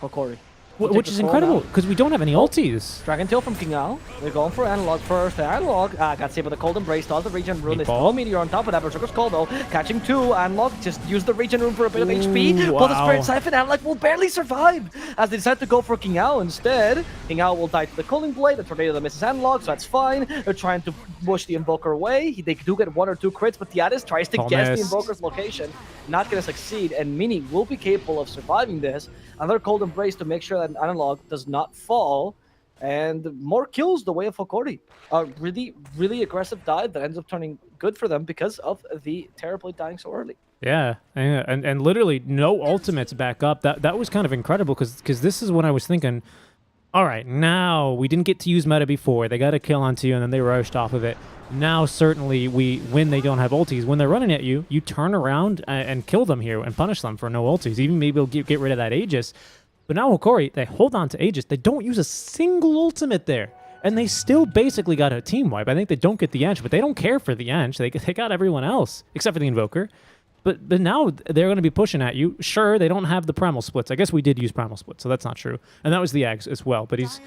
Hokori. which is incredible because we don't have any ultis. Dragon Tail from King Al. They're going for Analog first. The Analog got saved by the Cold Embrace. Does the Regen Rune. They Meatball. still Meteor on top of that. Berserker's Call though. Catching 2. Analog just use the Regen Rune for a bit of HP. Pull the wow. Spirit Siphon. Analog will barely survive as they decide to go for King Al instead. King Al will die to the Culling Blade. The Tornado that misses Analog, so that's fine. They're trying to push the Invoker away. They do get 1 or 2 crits, but Tiatis tries to guess the Invoker's location. Not going to succeed, and Mini will be capable of surviving this. Another Cold Embrace to make sure that Analog does not fall, and more kills the way of Hokori. A really, really aggressive dive that ends up turning good for them because of the terribly dying so early. Yeah, and literally no ultimates back up. That was kind of incredible because this is when I was thinking, all right, now we didn't get to use meta before. They got a kill onto you, and then they rushed off of it. Now, certainly, when they don't have ultis, when they're running at you, you turn around and kill them here and punish them for no ultis. Even maybe they'll get rid of that Aegis. But now Hokori, they hold on to Aegis. They don't use a single ultimate there. And they still basically got a team wipe. I think they don't get the Ench, but they don't care for the Ench. They got everyone else, except for the Invoker. But now they're going to be pushing at you. Sure, they don't have the primal splits. I guess we did use primal splits, so that's not true. And that was the eggs as well. But he's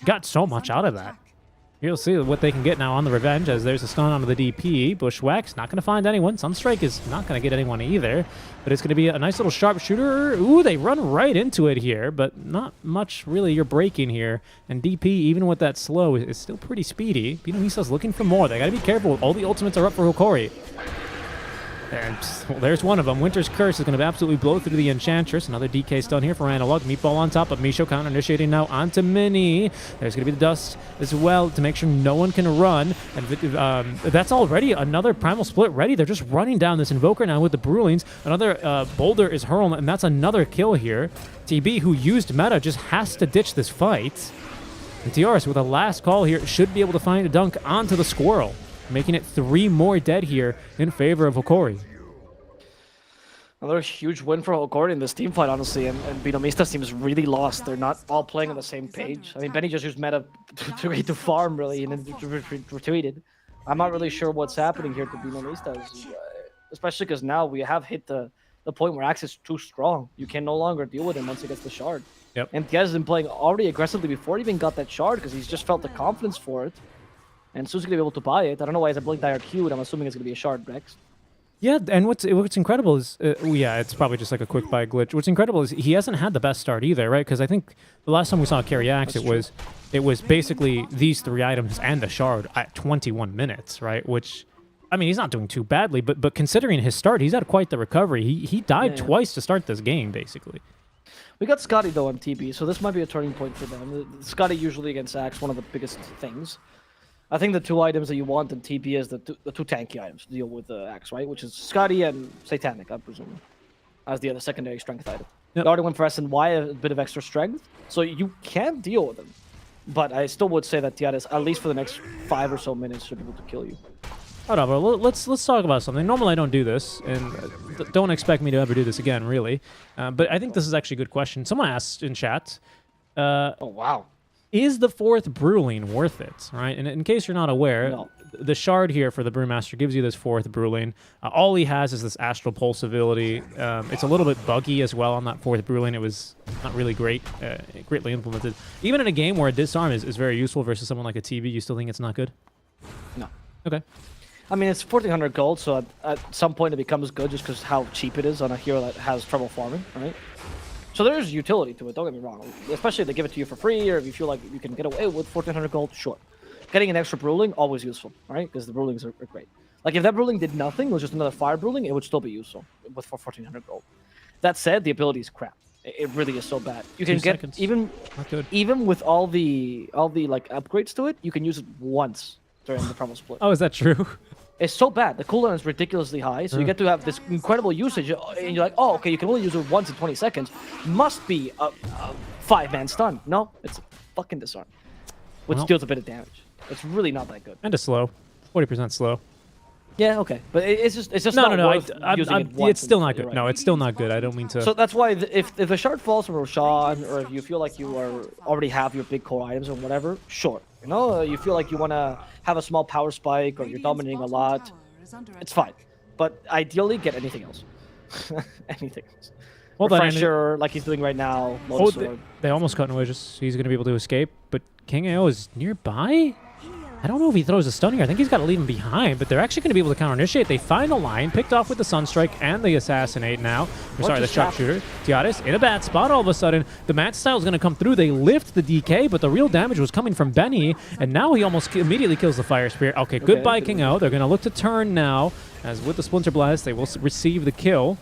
got so much out of that. You'll see what they can get now on the revenge, as there's a stun onto the DP. Bushwhack's not going to find anyone. Sunstrike is not going to get anyone either. But it's going to be a nice little sharpshooter. Ooh, they run right into it here, but not much really you're breaking here. And DP, even with that slow, is still pretty speedy. BINOMISTAS looking for more. They got to be careful. All the ultimates are up for Hokori. And well, there's one of them. Winter's Curse is going to absolutely blow through the Enchantress. Another DK stun here for Analog. Meatball on top of Misho. Counter initiating now onto Mini. There's going to be the Dust as well to make sure no one can run. And that's already another Primal Split ready. They're just running down this Invoker now with the Brewlings. Another Boulder is hurled, and that's another kill here. TB, who used meta, just has to ditch this fight. And TRS, with a last call here, should be able to find a dunk onto the Squirrel, making it 3 more dead here in favor of Hokori. Another huge win for Hokori in this team fight, honestly, and BINOMISTAS seems really lost. They're not all playing on the same page. I mean, Benny just used meta to farm, really, and then retweeted. I'm not really sure what's happening here to BINOMISTAS, especially because now we have hit the point where Axe is too strong. You can no longer deal with him once he gets the shard. Yep. And Diaz has been playing already aggressively before he even got that shard because he's just felt the confidence for it. And Su's going to be able to buy it. I don't know why it's a Blink Dire Q, and I'm assuming it's going to be a shard next. Yeah, and what's incredible is, yeah, it's probably just like a quick buy glitch. What's incredible is he hasn't had the best start either, right? Because I think the last time we saw carry Axe, it was basically these 3 items and the shard at 21 minutes, right? Which, I mean, he's not doing too badly, but considering his start, he's had quite the recovery. He died twice to start this game, basically. We got Scotty, though, on TB, so this might be a turning point for them. Scotty usually against Axe, one of the biggest things. I think the 2 items that you want in TP is the two tanky items to deal with the Axe, right? Which is Scotty and Satanic, I'm presuming, as the other secondary strength item. Yep. You already went for SNY, a bit of extra strength, so you can deal with them. But I still would say that Tiaras, at least for the next 5 or so minutes, should be able to kill you. Hold on, bro. Let's talk about something. Normally I don't do this, and don't expect me to ever do this again, really. But I think this is actually a good question. Someone asked in chat. Oh, wow. Is the 4th Brewling worth it, right? And in case you're not aware, No. the shard here for the Brewmaster gives you this 4th Brewling. All he has is this Astral Pulse ability. It's a little bit buggy as well on that 4th Brewling. It was not really great, greatly implemented. Even in a game where a Disarm is very useful versus someone like a TB, you still think it's not good? No. Okay. I mean, it's 1,400 gold, so at some point it becomes good just because how cheap it is on a hero that has trouble farming, right? So there's utility to it, don't get me wrong. Especially if they give it to you for free, or if you feel like you can get away with 1,400 gold, sure. Getting an extra Brewling, always useful, right? Because the Brewlings are great. Like, if that Brewling did nothing, it was just another Fire Brewling, it would still be useful for 1,400 gold. That said, the ability is crap. It really is so bad. You can get, even with all the like upgrades to it, you can use it once during the Primal Split. Oh, is that true? It's so bad. The cooldown is ridiculously high, so you get to have this incredible usage, and you're like, oh, okay, you can only use it once in 20 seconds. Must be a 5-man stun. No, it's a fucking Disarm, which deals a bit of damage. It's really not that good. And a slow. 40% slow. Yeah, okay, but it's just no, not worth using it once. It's still not good. Right. No, it's still not good. I don't mean to. So that's why if the shard falls from Roshan, or if you feel like you already have your big core items or whatever, sure. You know, you feel like you want to have a small power spike, or you're dominating a lot, it's fine. But ideally, get anything else. Anything else. Well, Refresher, like he's doing right now. They almost cut away. Just he's going to be able to escape, but King AO is nearby. I don't know if he throws a stun here. I think he's got to leave him behind, but they're actually going to be able to counter-initiate. They find a line, picked off with the Sunstrike and the Assassinate now. Sorry, the Sharpshooter. Tiaras in a bad spot all of a sudden. The Mad Style is going to come through. They lift the DK, but the real damage was coming from Benny, and now he almost immediately kills the Fire Spirit. Okay, goodbye, King O. They're going to look to turn now, as with the Splinter Blast, they will receive the kill.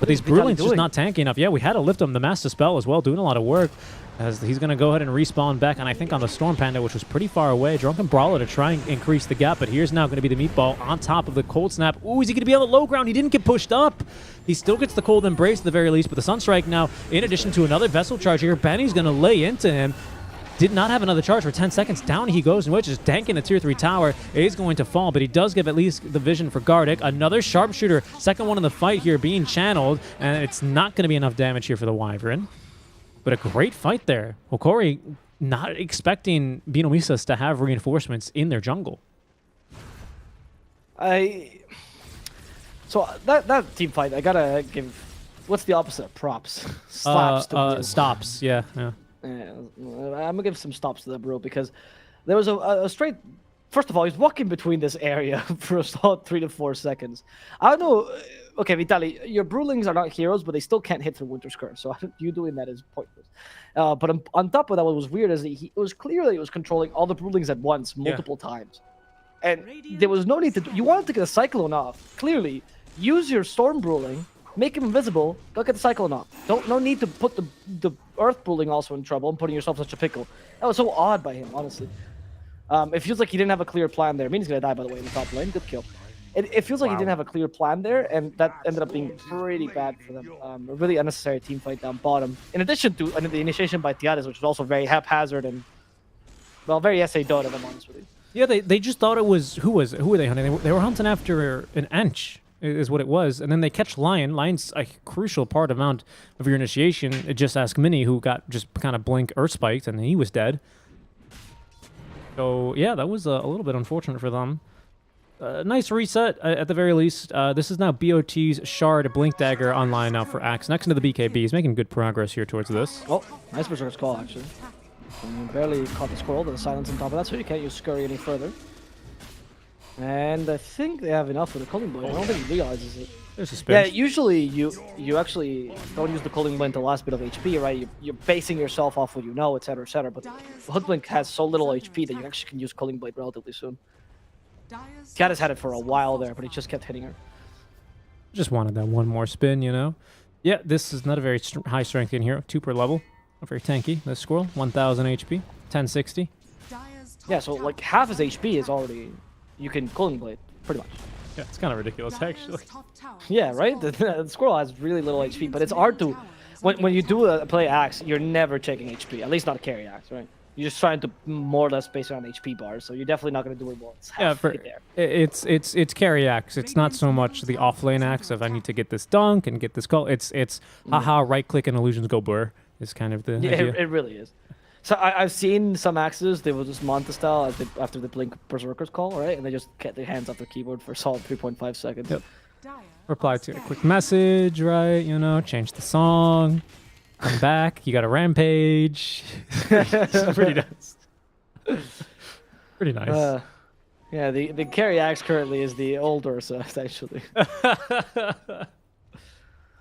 But these Brewlings just not tanky enough. Yeah, we had to lift him. The Master Spell as well, doing a lot of work. As he's going to go ahead and respawn back, and I think on the Storm Panda, which was pretty far away. Drunken Brawler to try and increase the gap, but here's now going to be the Meatball on top of the Cold Snap. Ooh, is he going to be on the low ground? He didn't get pushed up. He still gets the Cold Embrace at the very least, but the Sunstrike now, in addition to another Vessel Charge here, Benny's going to lay into him. Did not have another charge for 10 seconds. Down he goes, and Witch is tanking the tier 3 tower. Is going to fall, but he does give at least the vision for Gardic. Another Sharpshooter, second one in the fight here, being channeled, and it's not going to be enough damage here for the Wyvern. But a great fight there. Hokori not expecting BINOMISTAS to have reinforcements in their jungle. I So that team fight, I gotta give. What's the opposite of props? Slaps. To Brew. Stops. Yeah. Yeah, I'm gonna give some stops to the Brew because there was a straight. First of all, he's walking between this area for a solid 3 to 4 seconds. I don't know. Okay, Vitali, your Brewlings are not heroes, but they still can't hit through Winter's Curse. So you doing that is pointless. But on top of that, what was weird is it was clear that he was controlling all the Brewlings at once, multiple times. And there was no need to. You wanted to get a Cyclone off. Clearly, use your Storm Brewling, make him invisible, go get the Cyclone off. No need to put the Earth Brewling also in trouble and putting yourself in such a pickle. That was so odd by him, honestly. It feels like he didn't have a clear plan there. I mean, he's gonna die, by the way, in the top lane. Good kill. It feels like he didn't have a clear plan there, and that ended up being pretty bad for them. A really unnecessary team fight down bottom. In addition to the initiation by Tiares, which was also very haphazard and, well, very SA Dota, if I'm honest with you. Yeah, they just thought it was who were they hunting? They were hunting after an Ench, is what it was, and then they catch Lion. Lion's a crucial part of your initiation. Just ask Mini, who got just kind of blink Earth spiked, and he was dead. So yeah, that was a little bit unfortunate for them. Nice reset at the very least. This is now BOT's Shard Blink Dagger online now for Axe. Next into the BKB. He's making good progress here towards this. Oh, nice Berserker's Call, actually. And barely caught the squirrel, the silence on top of that, so you can't use Scurry any further. And I think they have enough for the Culling Blade. I don't think he realizes it. There's a spin. Yeah, usually you actually don't use the Culling Blade until the last bit of HP, right? You're basing yourself off what you know, etc., etc. But Hoodblink has so little HP that you actually can use Culling Blade relatively soon. Tiares had it for a while there, but he just kept hitting her. Just wanted that one more spin, you know? Yeah, this is not a very high strength in here. 2 per level. Not very tanky. This squirrel, 1000 HP, 1060. Yeah, so like half his HP is already... You can Culling Blade, pretty much. Yeah, it's kind of ridiculous, actually. Yeah, right? The squirrel has really little HP, but it's hard to... When you do a play axe, you're never checking HP. At least not a carry axe, right? You're just trying to more or less base around HP bars, so you're definitely not going to do it well. It's halfway there. It's carry axe. It's not so much the off-lane axe of I need to get this dunk and get this call. It's haha, right-click and illusions go blur is kind of the idea. It really is. So I've seen some axes, they will just Manta style after the blink Berserker's call, right? And they just get their hands off the keyboard for a solid 3.5 seconds. Yep. Reply to a quick message, right? You know, change the song. Come back. You got a rampage. Pretty nice. Pretty nice. Yeah, the carry axe currently is the old Ursa, essentially.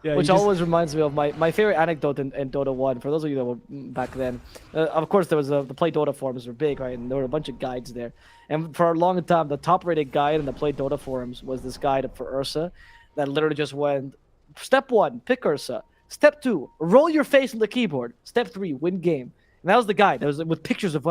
Yeah, which always reminds me of my favorite anecdote in Dota 1. For those of you that were back then, of course, there was the Play Dota forums were big, right? And there were a bunch of guides there. And for a long time, the top-rated guide in the Play Dota forums was this guide for Ursa that literally just went, Step 1, pick Ursa. Step 2, roll your face on the keyboard. Step 3, win game. And that was the guide. That was with pictures of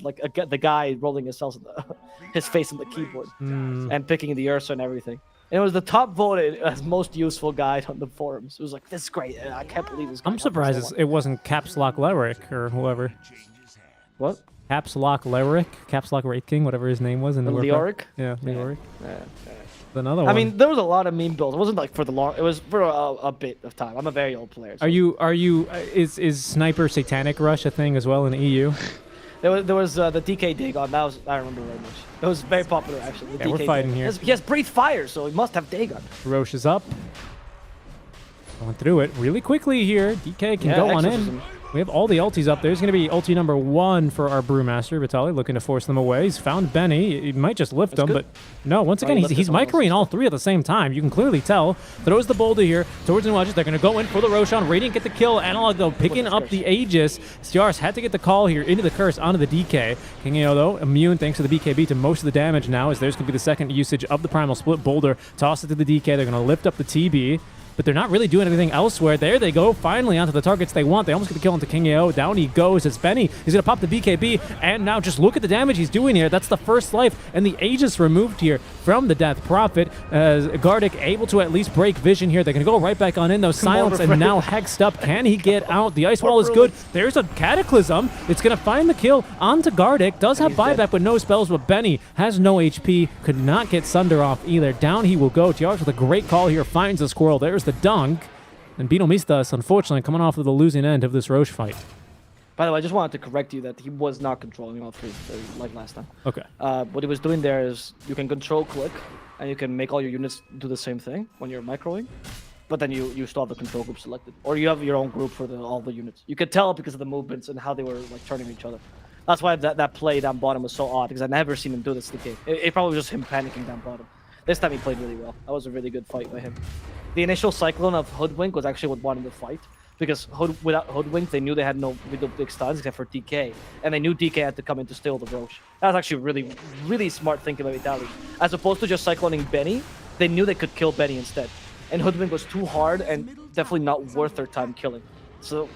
like the guy rolling his face on the keyboard and picking the Ursa and everything. And it was the top voted as most useful guide on the forums. It was like, this is great. I can't believe this. I'm surprised it wasn't Caps Lock Leric or whoever. What? Caps Lock Leric, Caps Lock Wraith King, whatever his name was in the Leoric? Yeah, Leoric. Yeah. Another one. I mean, there was a lot of meme builds. It wasn't like for the long. It was for a bit of time. I'm a very old player. So. Is Sniper Satanic Rush a thing as well in the EU? There was the DK Dagon. That was I remember very much. It was very popular actually. Yeah, we're fighting here. He has Breathe Fire, so he must have Dagon. Roche is up. Going through it really quickly here. DK can go on in. We have all the ultis up. There's going to be ulti number 1 for our Brewmaster, Vitaly, looking to force them away. He's found Benny. He might just lift him, but no, once again, he's microing all 3 at the same time. You can clearly tell. Throws the boulder here towards the Watches. They're going to go in for the Roshan. Radiant get the kill. Analog, though, picking up the Aegis. Stars had to get the call here into the curse onto the DK. King AO, though, immune thanks to the BKB to most of the damage now, as there's going to be the second usage of the Primal Split boulder. Toss it to the DK. They're going to lift up the TB. But they're not really doing anything elsewhere. There they go, finally onto the targets they want. They almost get the kill into King AO. Down he goes. It's Benny. He's going to pop the BKB. And now just look at the damage he's doing here. That's the first life. And the Aegis removed here from the Death Prophet. Gardic able to at least break vision here. They're going to go right back on in, though. Silence and now hexed up. Can he get out? The Ice Wall is good. There's a Cataclysm. It's going to find the kill onto Gardic. Does have buyback, but no spells. But Benny has no HP. Could not get Sunder off either. Down he will go. Tiares with a great call here. Finds the squirrel. There's the dunk. And BINOMISTAS, unfortunately, coming off of the losing end of this Roche fight. By the way, I just wanted to correct you that he was not controlling all 3 like last time. Okay. What he was doing there is you can control click and you can make all your units do the same thing when you're microing. But then you still have the control group selected, or you have your own group for all the units. You could tell because of the movements and how they were like turning each other. That's why that play down bottom was so odd, because I've never seen him do this in the game. It probably was just him panicking down bottom. This time he played really well. That was a really good fight by him. The initial cyclone of Hoodwink was actually what won him the fight, because without Hoodwink they knew they had no big stuns except for DK, and they knew DK had to come in to steal the Roche. That was actually really, really smart thinking by Vitaly. As opposed to just cycloning Benny, they knew they could kill Benny instead. And Hoodwink was too hard and definitely not worth their time killing. So,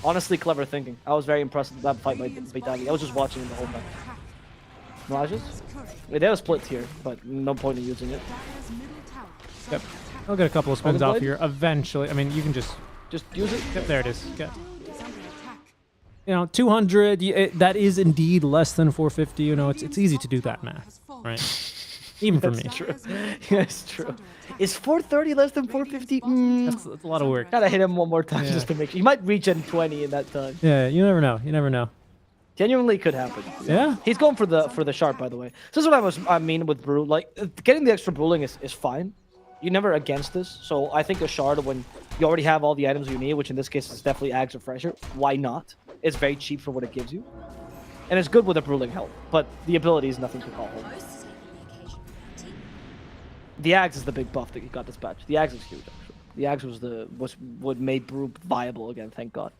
honestly, clever thinking. I was very impressed with that fight by Vitaly. I was just watching him the whole time. Mirages? Yeah, they have a split here, but no point in using it. Yep. I'll get a couple of spins off here eventually. I mean, you can just use it. Yep, there it is. Okay. You know, 200. That is indeed less than 450. You know, it's easy to do that math, right? Even for me. True. Yeah, it's true. Is 430 less than 450? That's a lot of work. Gotta hit him one more time just to make sure. He might reach in 20 in that time. Yeah, you never know. You never know. Genuinely could happen. Yeah. He's going for the sharp, by the way. So this is what I mean with Brew. Like, getting the extra Bruling is fine. You're never against this. So I think a shard, when you already have all the items you need, which in this case is definitely Ag's Refresher, why not? It's very cheap for what it gives you. And it's good with a Bruling help, but the ability is nothing to call home. The Ags is the big buff that he got dispatched. The Ags is huge, actually. The Ags was what made Brew viable again, thank God.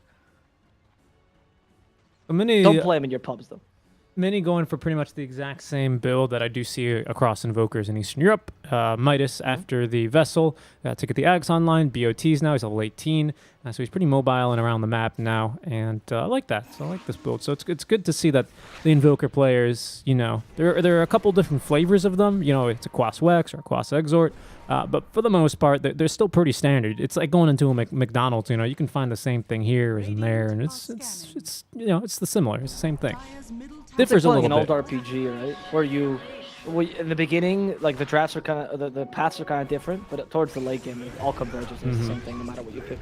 Don't play him in your pubs, though. Many going for pretty much the exact same build that I do see across Invokers in Eastern Europe. Midas after the Vessel to get the Ags online. BOTs now, he's level 18. So he's pretty mobile and around the map now. And I like that. So I like this build. So it's good to see that the Invoker players, you know, there are a couple different flavors of them. You know, it's a Quas Wex or a Quas Exort. But for the most part, they're still pretty standard. It's like going into a McDonald's. You know, you can find the same thing here as in there, and it's you know, it's similar. It's the same thing. Differs a little bit. An old RPG, right? Where in the beginning, like the drafts are kind of the paths are kind of different, but towards the late game, it all converges. It's the same thing, no matter what you pick.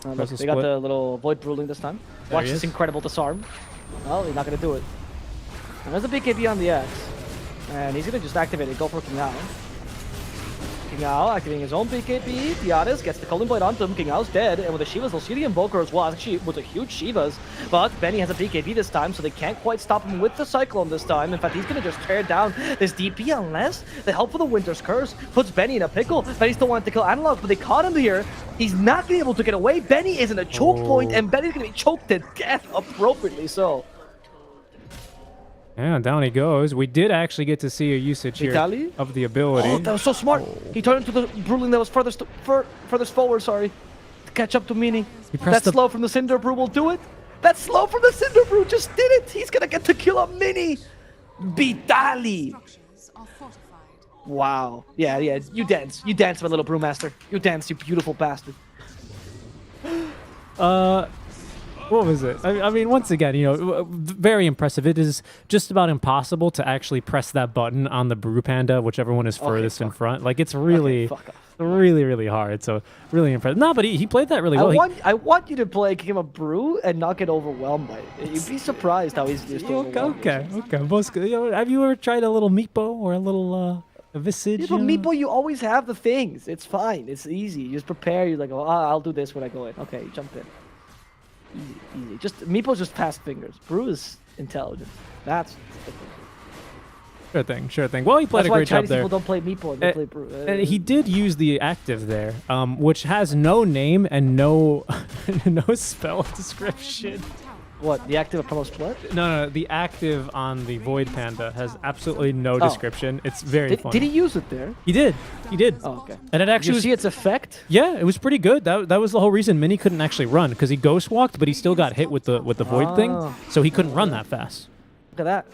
Look, they got the little Void Bruling this time. Watch this incredible disarm. Well, he's not gonna do it. And there's a big KB on the X, and he's gonna just activate it. Go for King Ao. King Ao activating his own BKB. Tiaris gets the Culling Blade onto him. King Ao's dead. And with the Shivas, they'll see the Invoker as well. Actually, with a huge Shivas. But Benny has a BKB this time, so they can't quite stop him with the Cyclone this time. In fact, he's going to just tear down this DP unless the help of the Winter's Curse puts Benny in a pickle. Benny still wanted to kill Analog, but they caught him here. He's not going to be able to get away. Benny is in a choke point, and Benny's going to be choked to death appropriately so. Yeah, down he goes. We did actually get to see a usage here of the ability. Oh, that was so smart. He turned into the Bruling that was furthest forward, sorry, to catch up to Mini. That slow from the Cinder Brew will do it. That slow from the Cinder Brew just did it. He's going to get to kill on Mini. Vitaly. Wow. Yeah. You dance. You dance, my little Brewmaster. You dance, you beautiful bastard. What was it? I mean, once again, you know, very impressive. It is just about impossible to actually press that button on the Brew Panda, whichever one is furthest in front. Like, it's really, really hard. So, really impressive. No, but he played that really well. I want you to play Game of Brew and not get overwhelmed by it. You'd be surprised how easy it is to overwhelm. Okay. Most, you know, have you ever tried a little Meepo or a little a Visage? Yeah, but Meepo, you always have the things. It's fine. It's easy. You just prepare. You're like, oh, I'll do this when I go in. Okay, you jump in. Easy. Just Meepo's just fast fingers. Brew is intelligent. That's different. Sure thing. Well, he played a great job there. People don't play Meepo. They play Brew. And he did use the active there, which has no name and no spell description. What, the active promo split? No, the active on the Void Panda has absolutely no description. It's very funny. Did he use it there? He did. Oh, okay. And it actually Did you see its effect? Yeah, it was pretty good. That was the whole reason Mini couldn't actually run, because he ghost walked, but he still got hit with the Void thing, so he couldn't run that fast. Look at that.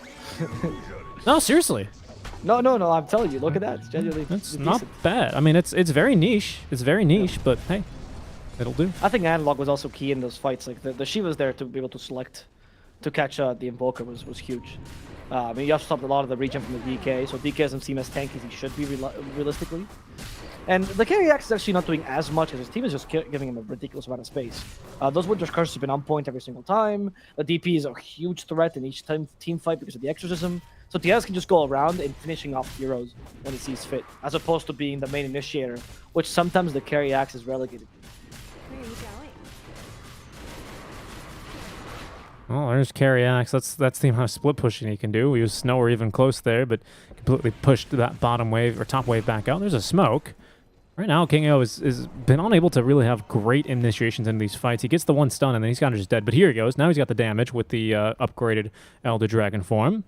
No, seriously. No, I'm telling you, look at that. It's genuinely It's not bad. I mean, it's very niche. It's very niche, but hey. It'll do. I think Analog was also key in those fights. Like the Shiva's there to be able to select, to catch the Invoker was huge. I mean, you also stopped a lot of the regen from the DK, so DK doesn't seem as tanky as he should be realistically. And the carry axe is actually not doing as much, as his team is just giving him a ridiculous amount of space. Those Winter's Curses have been on point every single time. The DP is a huge threat in each team fight because of the Exorcism. So Diaz can just go around and finishing off heroes when he sees fit, as opposed to being the main initiator, which sometimes the carry axe is relegated to. Where are you going? Well, there's carry axe. That's the amount of split pushing he can do. We use nowhere even close there, but completely pushed that bottom wave or top wave back out. There's a smoke. Right now, King O has been unable to really have great initiations in these fights. He gets the one stun and then he's kind of just dead. But here he goes. Now he's got the damage with the upgraded Elder Dragon form.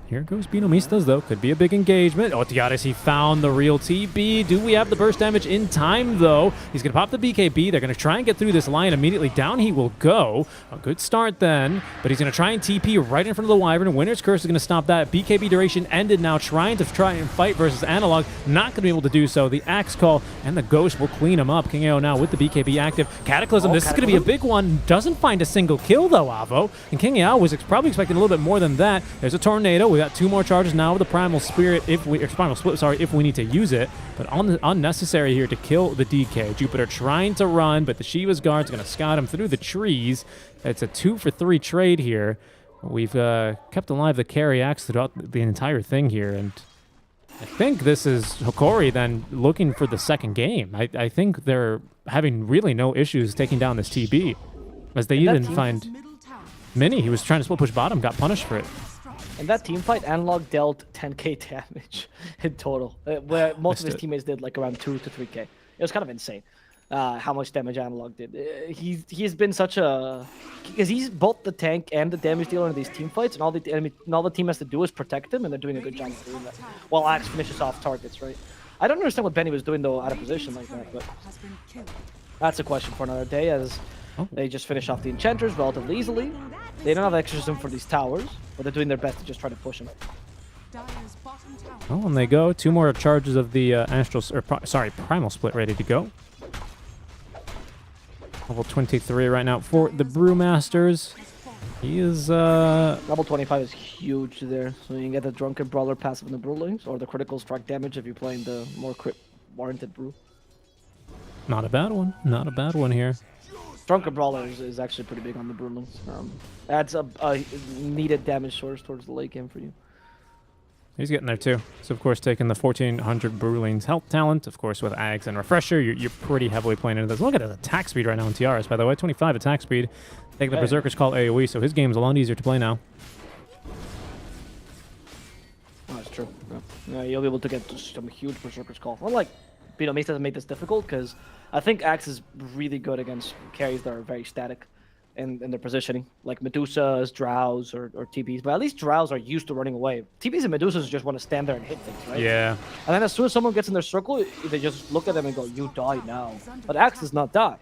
Here goes BINOMISTAS, though. Could be a big engagement. Oh, Tiares, he found the real TB. Do we have the burst damage in time, though? He's going to pop the BKB. They're going to try and get through this line immediately. Down he will go. A good start then, but he's going to try and TP right in front of the Wyvern. Winner's Curse is going to stop that. BKB duration ended now, trying to fight versus Analog. Not going to be able to do so. The Axe Call and the Ghost will clean him up. King AO now with the BKB active. Cataclysm, this is going to be a big one. Doesn't find a single kill, though, Avo. And King AO was probably expecting a little bit more than that. There's a Tornado. We got 2 more charges now with the Primal Spirit, Primal Split, sorry, if we need to use it. But unnecessary here to kill the DK. Jupiter trying to run, but the Shiva's Guard's going to scout him through the trees. It's a 2-for-3 trade here. We've kept alive the carry axe throughout the entire thing here, and I think this is Hokori then looking for the second game. I think they're having really no issues taking down this TB, as they even find Mini. He was trying to split push bottom, got punished for it. In that team fight, Analog dealt 10k damage in total, where most of his teammates did like around 2 to 3k. It was kind of insane how much damage Analog did. He's been such a... because he's both the tank and the damage dealer in these team fights, and all the team has to do is protect him, and they're doing a good job of doing that. While Axe finishes off targets, right? I don't understand what Benny was doing, though, out of position like that, but that's a question for another day, as they just finish off the Enchanters relatively easily. They don't have exorcism for these towers, but they're doing their best to just try to push them. Oh, and they go. 2 more charges of the Primal Split ready to go. Level 23 right now for the Brewmasters. He is... Level 25 is huge there, so you can get the Drunken Brawler passive in the Brewlings, or the critical strike damage if you're playing the more crit-warranted Brew. Not a bad one. Not a bad one here. Drunken Brawler is actually pretty big on the Brewlings. Adds a needed damage source towards the late game for you. He's getting there too. So of course taking the 1400 Brewling's health talent, of course with Ags and Refresher, you're pretty heavily playing into this. Look at his attack speed right now in TRS, by the way. 25 attack speed. Taking the Berserker's Call AoE, so his game's a lot easier to play now. Oh, that's true. Yeah, you'll be able to get some huge Berserker's Call. Unlike BINOMISTAS doesn't make this difficult, because I think Axe is really good against carries that are very static in their positioning, like Medusas, Drows, or TBs. But at least Drows are used to running away. TBs and Medusas just want to stand there and hit things, right? Yeah. And then as soon as someone gets in their circle, they just look at them and go, "You die now." But Axe does not die.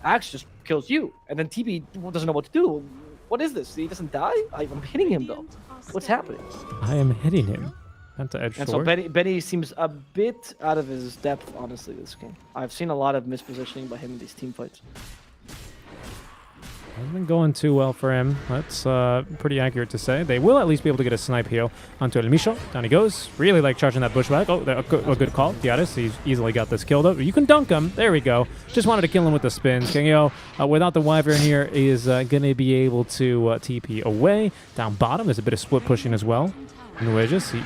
Axe just kills you. And then TB doesn't know what to do. What is this? He doesn't die? I'm hitting him, though. What's happening? I am hitting him. Edge and sword. so Benny seems a bit out of his depth, honestly, this game. I've seen a lot of mispositioning by him in these team fights. Hasn't been going too well for him. That's pretty accurate to say. They will at least be able to get a snipe heal onto El Micho. Down he goes. Really like charging that bushwhack. Oh, a good call. Tiares, he's easily got this killed up. You can dunk him. There we go. Just wanted to kill him with the spins. Kingyo, without the Wyvern here, is going to be able to TP away. Down bottom, there's a bit of split pushing as well.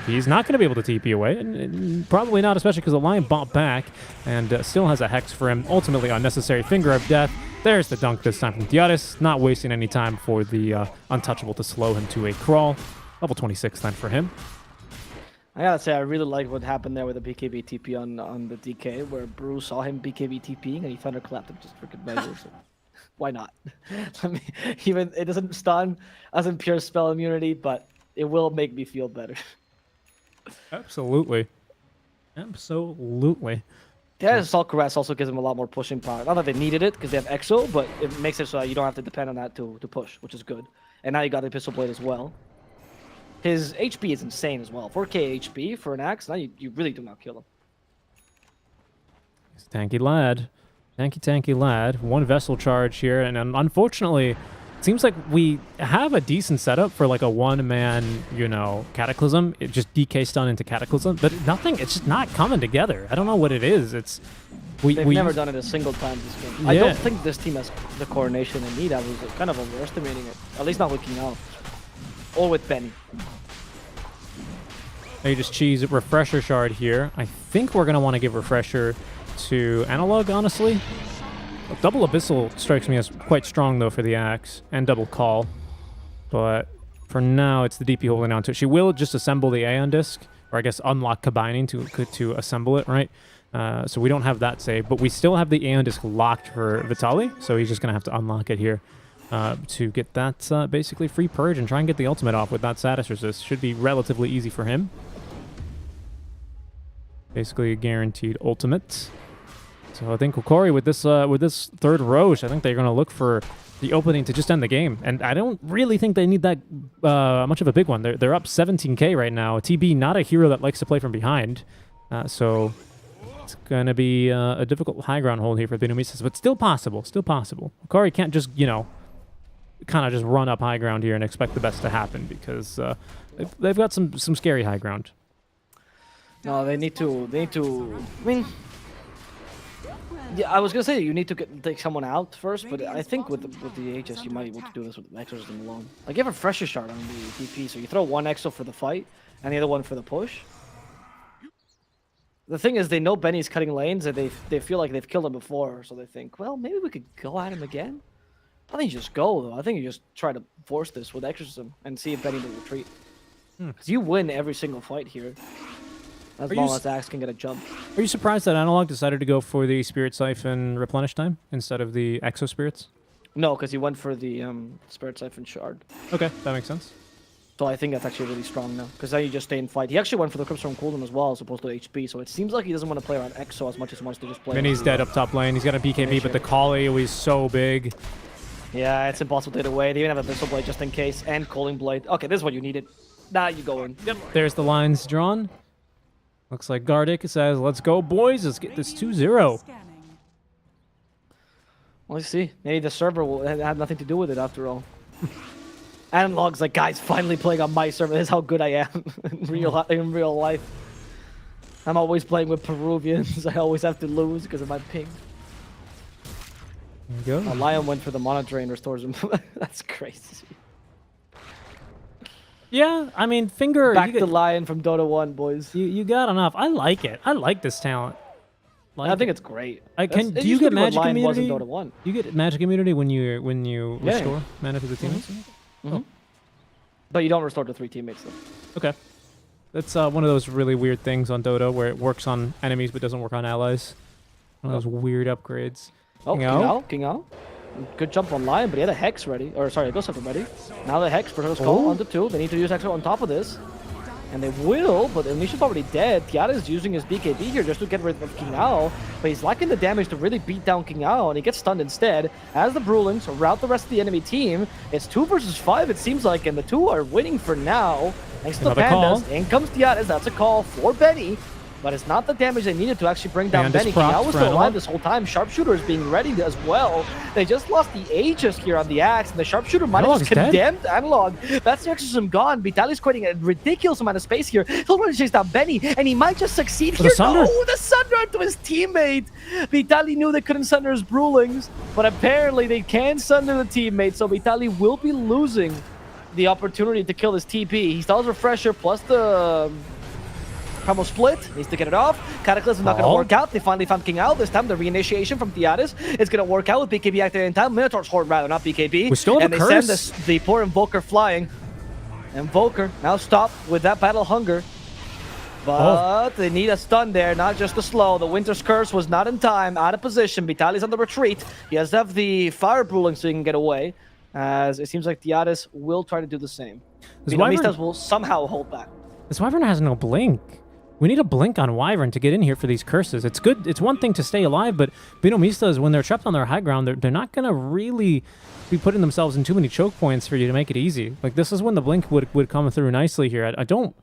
He's not going to be able to TP away, and probably not, especially because the Lion bought back and still has a Hex for him. Ultimately, unnecessary Finger of Death. There's the dunk this time from Tiares, not wasting any time for the Untouchable to slow him to a crawl. Level 26 then for him. I gotta say, I really like what happened there with the BKB TP on the DK, where Brew saw him BKB TPing and he thunderclapped him just for good measure. So why not? I mean, even it doesn't stun as in pure spell immunity, but it will make me feel better. Absolutely. Absolutely. Yeah, Assault Caress also gives them a lot more pushing power. Not that they needed it because they have Exo, but it makes it so that you don't have to depend on that to push, which is good. And now you got the Pistol Blade as well. His HP is insane as well. 4k HP for an axe, now you really do not kill him. He's a tanky lad. Tanky lad. 1 Vessel charge here, and unfortunately... seems like we have a decent setup for like a 1-man, Cataclysm. It just DK stun into Cataclysm, but nothing. It's just not coming together. I don't know what it is. They've never done it a single time this game. Yeah. I don't think this team has the coordination they need. I was kind of overestimating it. At least not with Kinao or with Benny. They just cheese Refresher Shard here. I think we're going to want to give Refresher to Analog, honestly. Double Abyssal strikes me as quite strong, though, for the Axe, and Double Call. But for now, it's the DP holding on to it. She will just assemble the Aeon Disc, or I guess unlock Combining to assemble it, right? So we don't have that save, but we still have the Aeon Disc locked for Vitaly, so he's just going to have to unlock it here to get that basically free purge and try and get the ultimate off with that status resist. Should be relatively easy for him. Basically a guaranteed ultimate. So I think Hokori with this third Roche, I think they're going to look for the opening to just end the game. And I don't really think they need that much of a big one. They're up 17k right now. TB, not a hero that likes to play from behind. So it's going to be a difficult high ground hold here for BINOMISTAS, but still possible, still possible. Hokori can't just, you know, kind of just run up high ground here and expect the best to happen because they've got some scary high ground. No, they need to, I mean, yeah, I was gonna say you need to take someone out first, but I think with the Aegis you might be able to do this with Exorcism alone. Like you have a Fresher Shard on the DP, so you throw one Exo for the fight and the other one for the push. The thing is, they know Benny's cutting lanes, and they feel like they've killed him before, so they think, well, maybe we could go at him again. I think you just go though. I think you just try to force this with Exorcism and see if Benny will retreat. Because you win every single fight here. As long as Axe can get a jump. Are you surprised that Analog decided to go for the Spirit Siphon Replenish Time instead of the Exo Spirits? No, because he went for the Spirit Siphon Shard. Okay, that makes sense. So I think that's actually really strong now, because now you just stay in fight. He actually went for the Cryptstorm cooldown as well, as opposed to HP, so it seems like he doesn't want to play around Exo as much as he wants to just play. Minnie's dead up top lane. He's got a BKB, but the call AoE is so big. Yeah, it's impossible to get away. They even have a Abyssal Blade just in case, and Calling Blade. Okay, this is what you needed. Now you go in. Yep. There's the lines drawn. Looks like Gardic says, let's go, boys. Let's get this 2-0. Well, let's see. Maybe the server will have nothing to do with it after all. Analog's like, guys, finally playing on my server. This is how good I am in real life. I'm always playing with Peruvians. I always have to lose because of my ping. There you go. Lion went for the Mana Drain, restores him. That's crazy. Yeah, I mean, Finger... Back to Lion from Dota 1, boys. You got enough. I like it. I like this talent. I think it's great. Do you get Magic Immunity? Dota 1. You get Magic Immunity when you restore mana to the teammates? But you don't restore to 3 teammates, though. Okay. That's one of those really weird things on Dota where it works on enemies but doesn't work on allies. One of those weird upgrades. Oh, King Ao. Good jump on Lion, but he had a Hex ready. Or, sorry, a Ghost Scepter ready. Now the Hex, Protector's Call onto 2. They need to use Exo on top of this. And they will, but Nisha's already dead. Tiara is using his BKB here just to get rid of King Ao, but he's lacking the damage to really beat down King Ao, and he gets stunned instead. As the Brewlings rout the rest of the enemy team, it's 2 versus 5, it seems like, and the 2 are winning for now. Thanks to the Pandas. In comes Tiara. That's a call for Benny. But it's not the damage they needed to actually bring down Benny. King Ao was still alive this whole time. Sharpshooter is being ready as well. They just lost the Aegis here on the Axe, and the Sharpshooter might have just condemned Analog. That's the Exorcism gone. Vitaly's creating a ridiculous amount of space here. He'll want to chase down Benny, and he might just succeed here. Oh, the Sunder onto his teammate. Vitaly knew they couldn't Sunder his Brewlings, but apparently they can Sunder the teammate, so Vitaly will be losing the opportunity to kill this TP. He still has Refresher plus the... Primal Split, needs to get it off. Cataclysm not going to work out. They finally found King Ao. This time the reinitiation from Theatis is going to work out with BKB activated in time. Minotaur's Horde rather, not BKB. We still have a curse. They send the poor Invoker flying. Invoker now stop with that Battle Hunger. But they need a stun there, not just a slow. The Winter's Curse was not in time, out of position. Vitaly's on the retreat. He has to have the Fire Brewling so he can get away. As it seems like Theatis will try to do the same. BINOMISTAS will somehow hold back. This Wyvern has no blink. We need a blink on Wyvern to get in here for these curses. It's good. It's one thing to stay alive, but BINOMISTAS, when they're trapped on their high ground, they're not going to really be putting themselves in too many choke points for you to make it easy. Like, this is when the blink would come through nicely here. I don't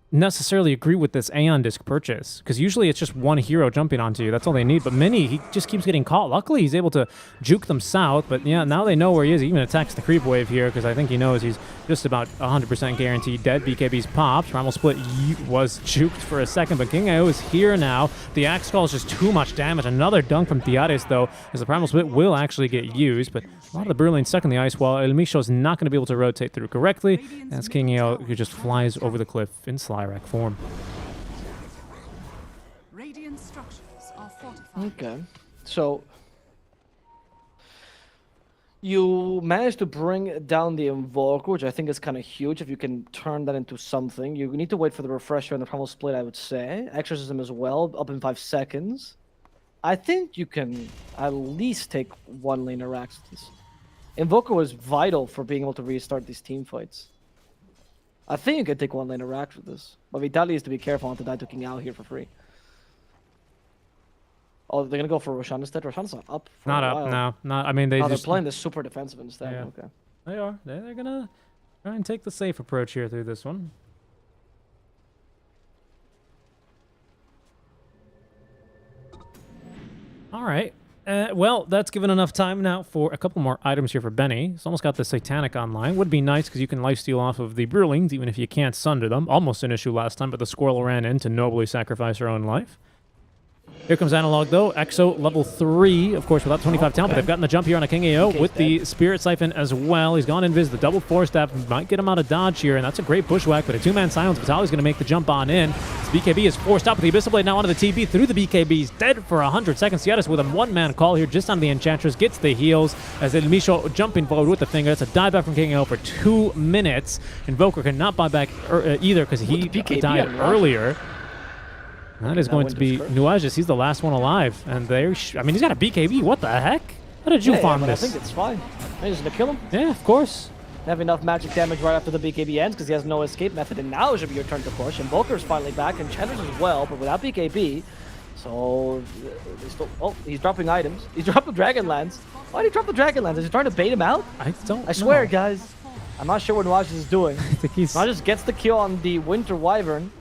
necessarily agree with this Aeon Disc purchase, because usually it's just one hero jumping onto you. That's all they need. But Mini, he just keeps getting caught. Luckily, he's able to juke them south. But yeah, now they know where he is. He even attacks the creep wave here, because I think he knows he's just about 100% guaranteed dead. BKB's popped. Primal Split was juked for a second, but King Ao is here now. The Axe Call is just too much damage. Another dunk from Theatis, though, as the Primal Split will actually get used. But a lot of the Brewling stuck in the ice wall. El Micho is not going to be able to rotate through correctly. That's King Ao, who just flies over the cliff in slide. Lyrac form. Radiant structures are fortified. Okay. So you managed to bring down the Invoker, which I think is kind of huge if you can turn that into something. You need to wait for the refresher and the primal split, I would say. Exorcism as well, up in 5 seconds. I think you can at least take 1 lane of Rax with this. Invoker was vital for being able to restart these team fights. I think you can take 1 lane of Rax with this. But Vitaly is to be careful not to die to King Ao here for free. Oh, they're gonna go for Roshan instead. Roshan's not up. For Not a up, while. no. Not. I mean, they Oh, just... they're playing this super defensive instead. Yeah. Okay. They are. They're gonna try and take the safe approach here through this one. All right. Well, that's given enough time now for a couple more items here for Benny. He's almost got the Satanic online. Would be nice because you can lifesteal off of the Brewlings even if you can't sunder them. Almost an issue last time, but the Squirrel ran in to nobly sacrifice her own life. Here comes Analog, though. Exo, level 3, of course, without 25 talent, but they've gotten the jump here on a King AO with the Spirit Siphon as well. He's gone invis. The double force staff might get him out of dodge here, and that's a great bushwhack, but a 2-man silence. Vitaly's going to make the jump on in. This BKB is forced up with the Abyssal Blade now onto the TP through the BKB. He's dead for 100 seconds. Sietis with a 1-man call here just on the Enchantress. Gets the heals as El Misho jumping forward with the finger. That's a dive back from King AO for 2 minutes. Invoker cannot buy back either because he died earlier. That is going to be Nuages. He's the last one alive. And there, I mean, he's got a BKB. What the heck? How did you farm this? I think it's fine. He's just gonna kill him. Yeah, of course. Have enough magic damage right after the BKB ends because he has no escape method. And now it should be your turn to push. Invoker's finally back. And Chandler's as well, but without BKB. So, they still, oh, he's dropping items. He's dropping Dragonlance. Why did he drop the Dragonlance? Is he trying to bait him out? I swear, guys. I'm not sure what Nuages is doing. I think he's... Nuages gets the kill on the Winter Wyvern.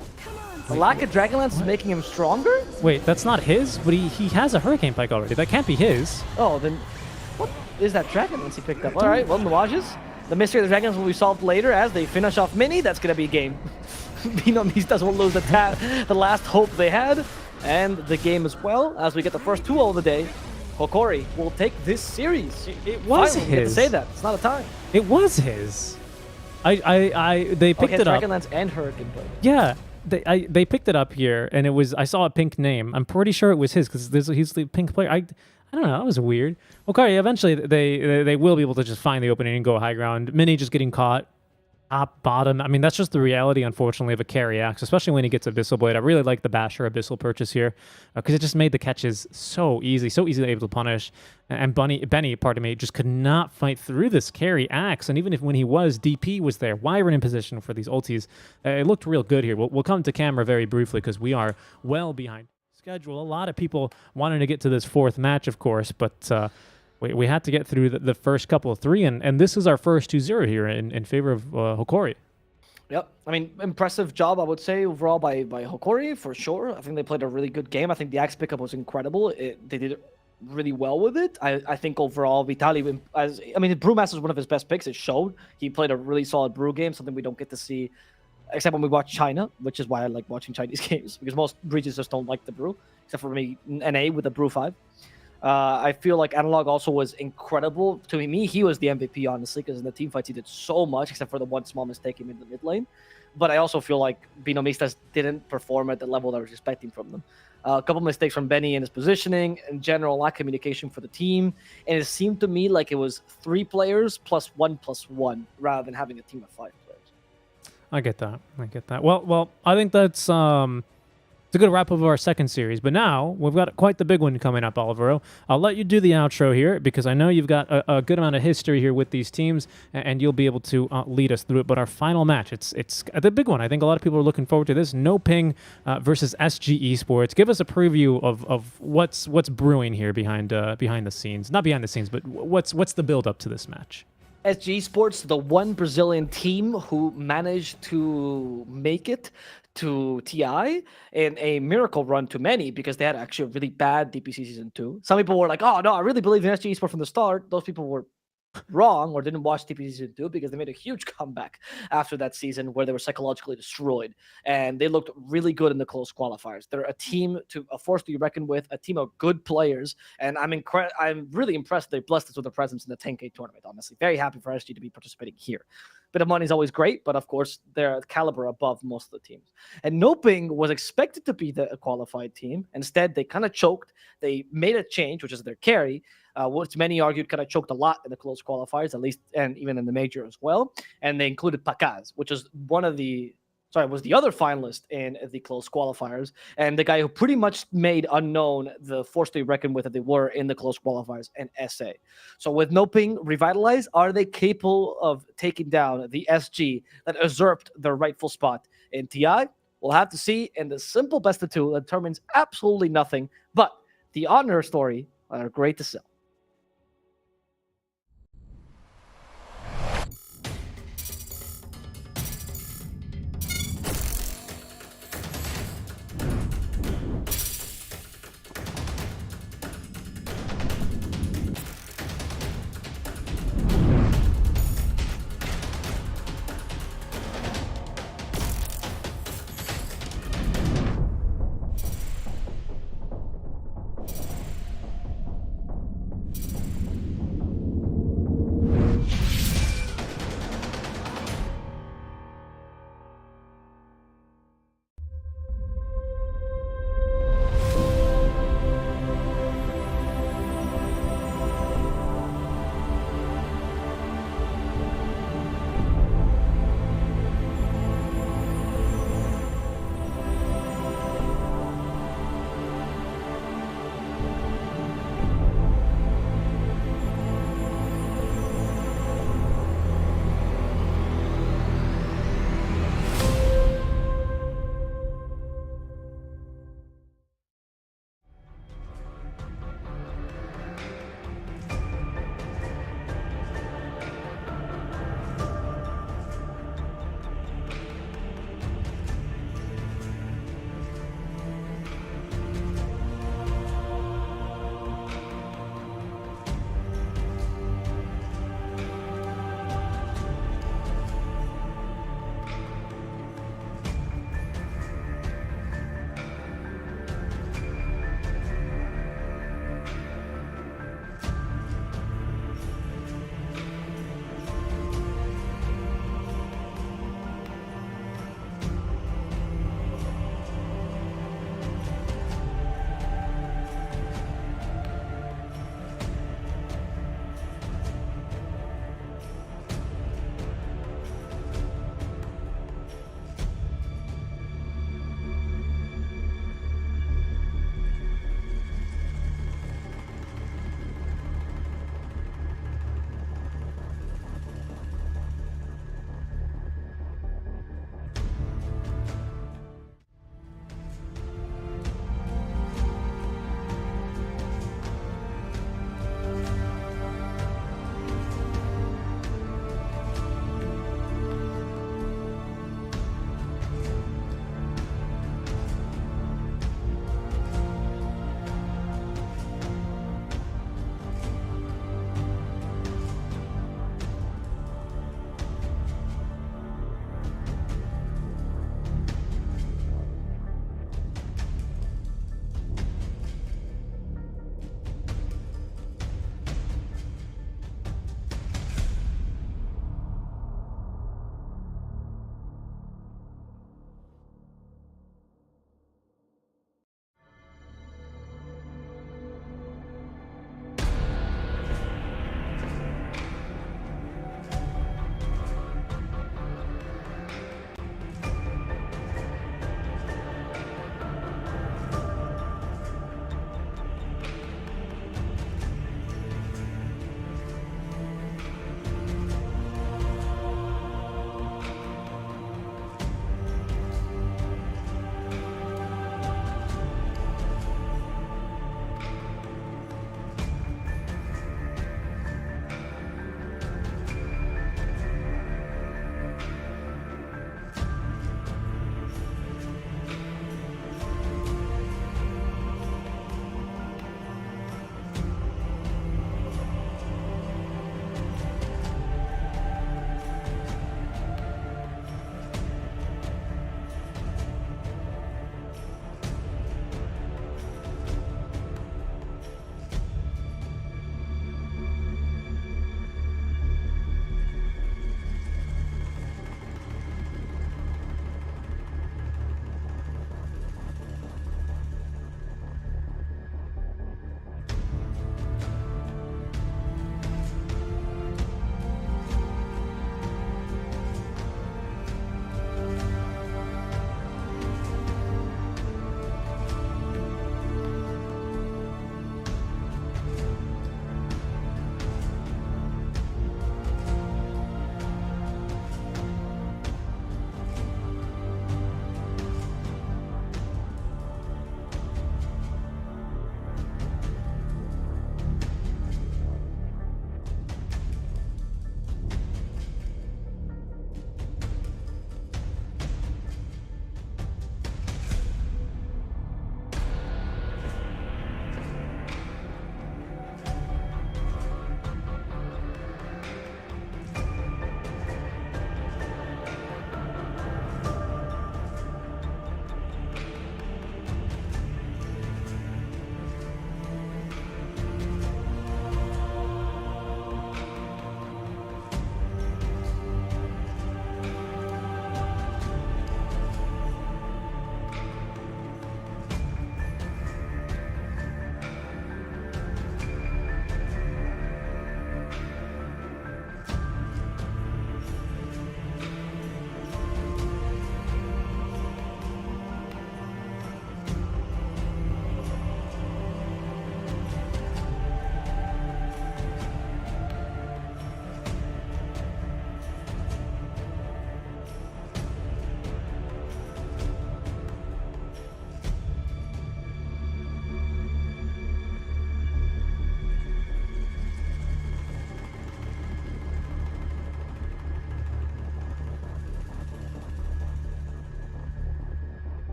The lack of Dragonlance is making him stronger? Wait, that's not his? But he has a Hurricane Pike already. That can't be his. Oh, then what is that Dragonlance he picked up? All right, well, Nuages. The mystery of the Dragonlance will be solved later as they finish off Mini. That's going to be a game. BINOMISTAS will lose the last hope they had. And the game as well, as we get the first 2-0 of the day. Hokori will take this series. It was finally, his. You get to say that. It's not a time. It was his. They picked it up. Dragonlance and Hurricane Blade. Yeah. They picked it up here, and it was, I saw a pink name. I'm pretty sure it was his because he's the pink player. I don't know. That was weird. Okay, eventually they will be able to just find the opening and go high ground. Mini just getting caught. Top, bottom. I mean, that's just the reality, unfortunately, of a carry axe, especially when he gets Abyssal Blade. I really like the Basher Abyssal purchase here because it just made the catches so easily able to punish. And Benny, pardon me, just could not fight through this carry axe. And even if when he was, DP was there. Wyvern in position for these ultis. It looked real good here. We'll come to camera very briefly because we are well behind schedule. A lot of people wanting to get to this 4th match, of course, but... We had to get through the first couple of 3, and this is our first 2-0 here in favor of Hokori. Yep. I mean, impressive job, I would say, overall by Hokori, for sure. I think they played a really good game. I think the axe pickup was incredible. They did really well with it. I think overall, Vitaly, Brewmaster is one of his best picks. It showed. He played a really solid Brew game, something we don't get to see, except when we watch China, which is why I like watching Chinese games, because most regions just don't like the Brew, except for me, NA with the Brew 5. I feel like Analog also was incredible. To me, he was the MVP, honestly, because in the team fights, he did so much, except for the one small mistake him in the mid lane. But I also feel like BINOMISTAS didn't perform at the level that I was expecting from them. A couple mistakes from Benny in his positioning, in general, lack of communication for the team. And it seemed to me like it was 3 players plus 1+1, rather than having a team of 5 players. I get that. Well, I think that's... It's a good wrap up of our second series, but now we've got quite the big one coming up, Alvaro. I'll let you do the outro here because I know you've got a good amount of history here with these teams, and you'll be able to lead us through it. But our final match, it's the big one. I think a lot of people are looking forward to this. No Ping versus SG Esports. Give us a preview of what's brewing here behind the scenes. Not behind the scenes, but what's the build up to this match. SG Esports, the one Brazilian team who managed to make it to TI in a miracle run to many because they had actually a really bad DPC Season 2. Some people were like, oh, no, I really believe in SG Esports from the start. Those people were wrong or didn't watch DPC Season 2 because they made a huge comeback after that season where they were psychologically destroyed. And they looked really good in the close qualifiers. They're a team, a force to be reckoned with, a team of good players. And I'm really impressed they blessed us with a presence in the 10K tournament, honestly. Very happy for SG to be participating here. bit of money is always great, but of course they're a caliber above most of the teams. And Noping was expected to be the qualified team. Instead, they kind of choked. They made a change, which is their carry, which many argued kind of choked a lot in the close qualifiers, at least, and even in the major as well. And they included Pakaz, which is was the other finalist in the close qualifiers, and the guy who pretty much made unknown the force to be reckoned with that they were in the close qualifiers and SA. So with Noping revitalized, are they capable of taking down the SG that usurped their rightful spot in TI? We'll have to see, and the simple best of two determines absolutely nothing, but the honor story are great to sell.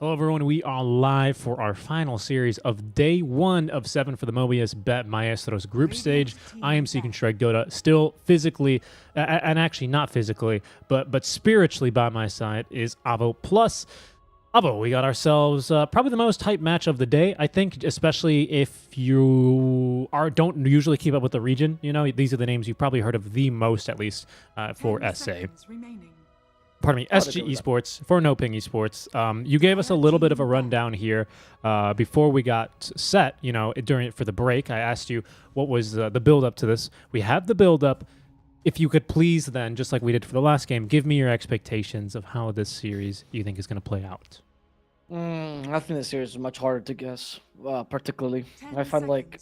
Hello, everyone. We are live for our final series of day 1 of 7 for the Mobius.bet Maestros group stage. I am Seeking Strike Dota, still physically, and actually not physically, but spiritually by my side is Avo Plus. Avo, we got ourselves probably the most hype match of the day, I think, especially if you don't usually keep up with the region. You know, these are the names you've probably heard of the most, at least, for SA. Pardon me, SG Esports, for No Ping Esports. You gave us a little bit of a rundown here before we got set, you know, for the break. I asked you what was the build-up to this. We have the build-up. If you could please then, just like we did for the last game, give me your expectations of how this series you think is going to play out. I think this series is much harder to guess, particularly. I find like...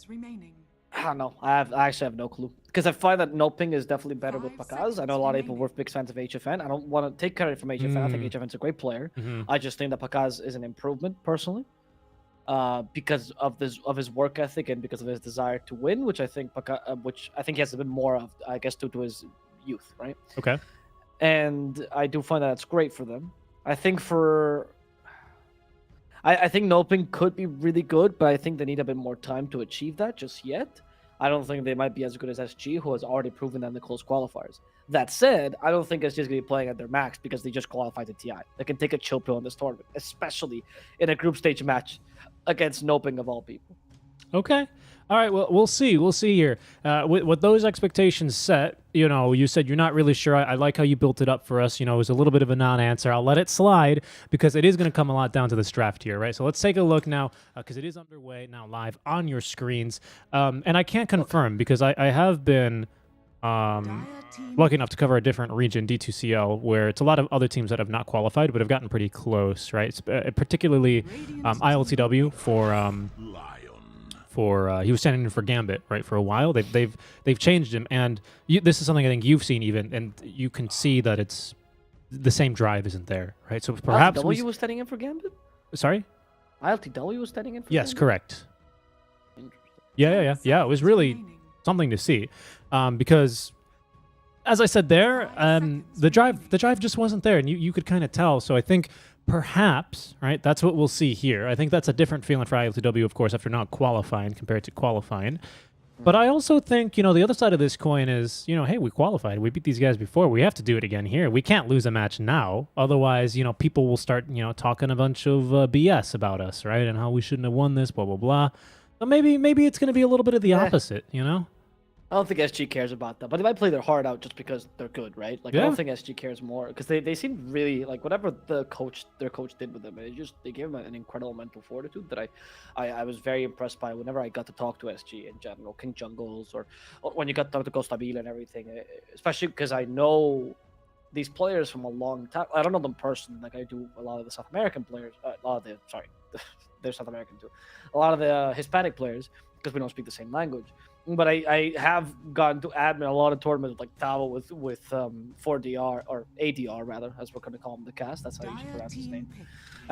I don't know. I actually have no clue. Because I find that No Ping is definitely better with Pakaz. I know a lot of people were big fans of HFN. I don't want to take credit from HFN. I think HFN's a great player. I just think that Pakaz is an improvement, personally. Because of his work ethic and because of his desire to win, which I think he has a bit more of, I guess, due to his youth, right? Okay. And I do find that it's great for them. I think I think No Ping could be really good, but I think they need a bit more time to achieve that just yet. I don't think they might be as good as SG, who has already proven that in the close qualifiers. That said, I don't think SG is going to be playing at their max because they just qualified to TI. They can take a chill pill in this tournament, especially in a group stage match against No Ping of all people. Okay. All right, well, we'll see. We'll see here. With those expectations set, you know, you said you're not really sure. I like how you built it up for us. You know, it was a little bit of a non-answer. I'll let it slide because it is going to come a lot down to this draft here, right? So let's take a look now because it is underway now live on your screens. And I can't confirm because I have been lucky enough to cover a different region, D2CL, where it's a lot of other teams that have not qualified but have gotten pretty close, right? It's, particularly ILTW for he was standing in for Gambit, right, for a while. They've changed him, and this is something I think you've seen even, and you can see that it's the same drive isn't there, right? So perhaps ILTW was standing in for Gambit. Sorry, ILTW was standing in for yes, Gambit? Correct. Yeah. It was really something to see, because as I said there, the drive just wasn't there, and you could kind of tell. So I think perhaps, right, that's what we'll see here. I think that's a different feeling for ILTW, of course, after not qualifying compared to qualifying. But I also think, you know, the other side of this coin is, you know, hey, we qualified. We beat these guys before. We have to do it again here. We can't lose a match now. Otherwise, you know, people will start, you know, talking a bunch of BS about us, right, and how we shouldn't have won this, blah, blah, blah. But maybe it's going to be a little bit of the opposite, you know? I don't think SG cares about that, but they might play their heart out just because they're good, right? Like I don't think SG cares more because they seem really like whatever their coach did with them. They gave them an incredible mental fortitude that I was very impressed by whenever I got to talk to SG in general, King Jungles, or when you got to talk to Costabile and everything. Especially because I know these players from a long time. I don't know them personally, like I do a lot of the South American players. They're South American too. A lot of the Hispanic players because we don't speak the same language. But I have gotten to admin a lot of tournaments like Tavo with 4DR or ADR rather, as we're going to call him the cast. That's how you should pronounce his name.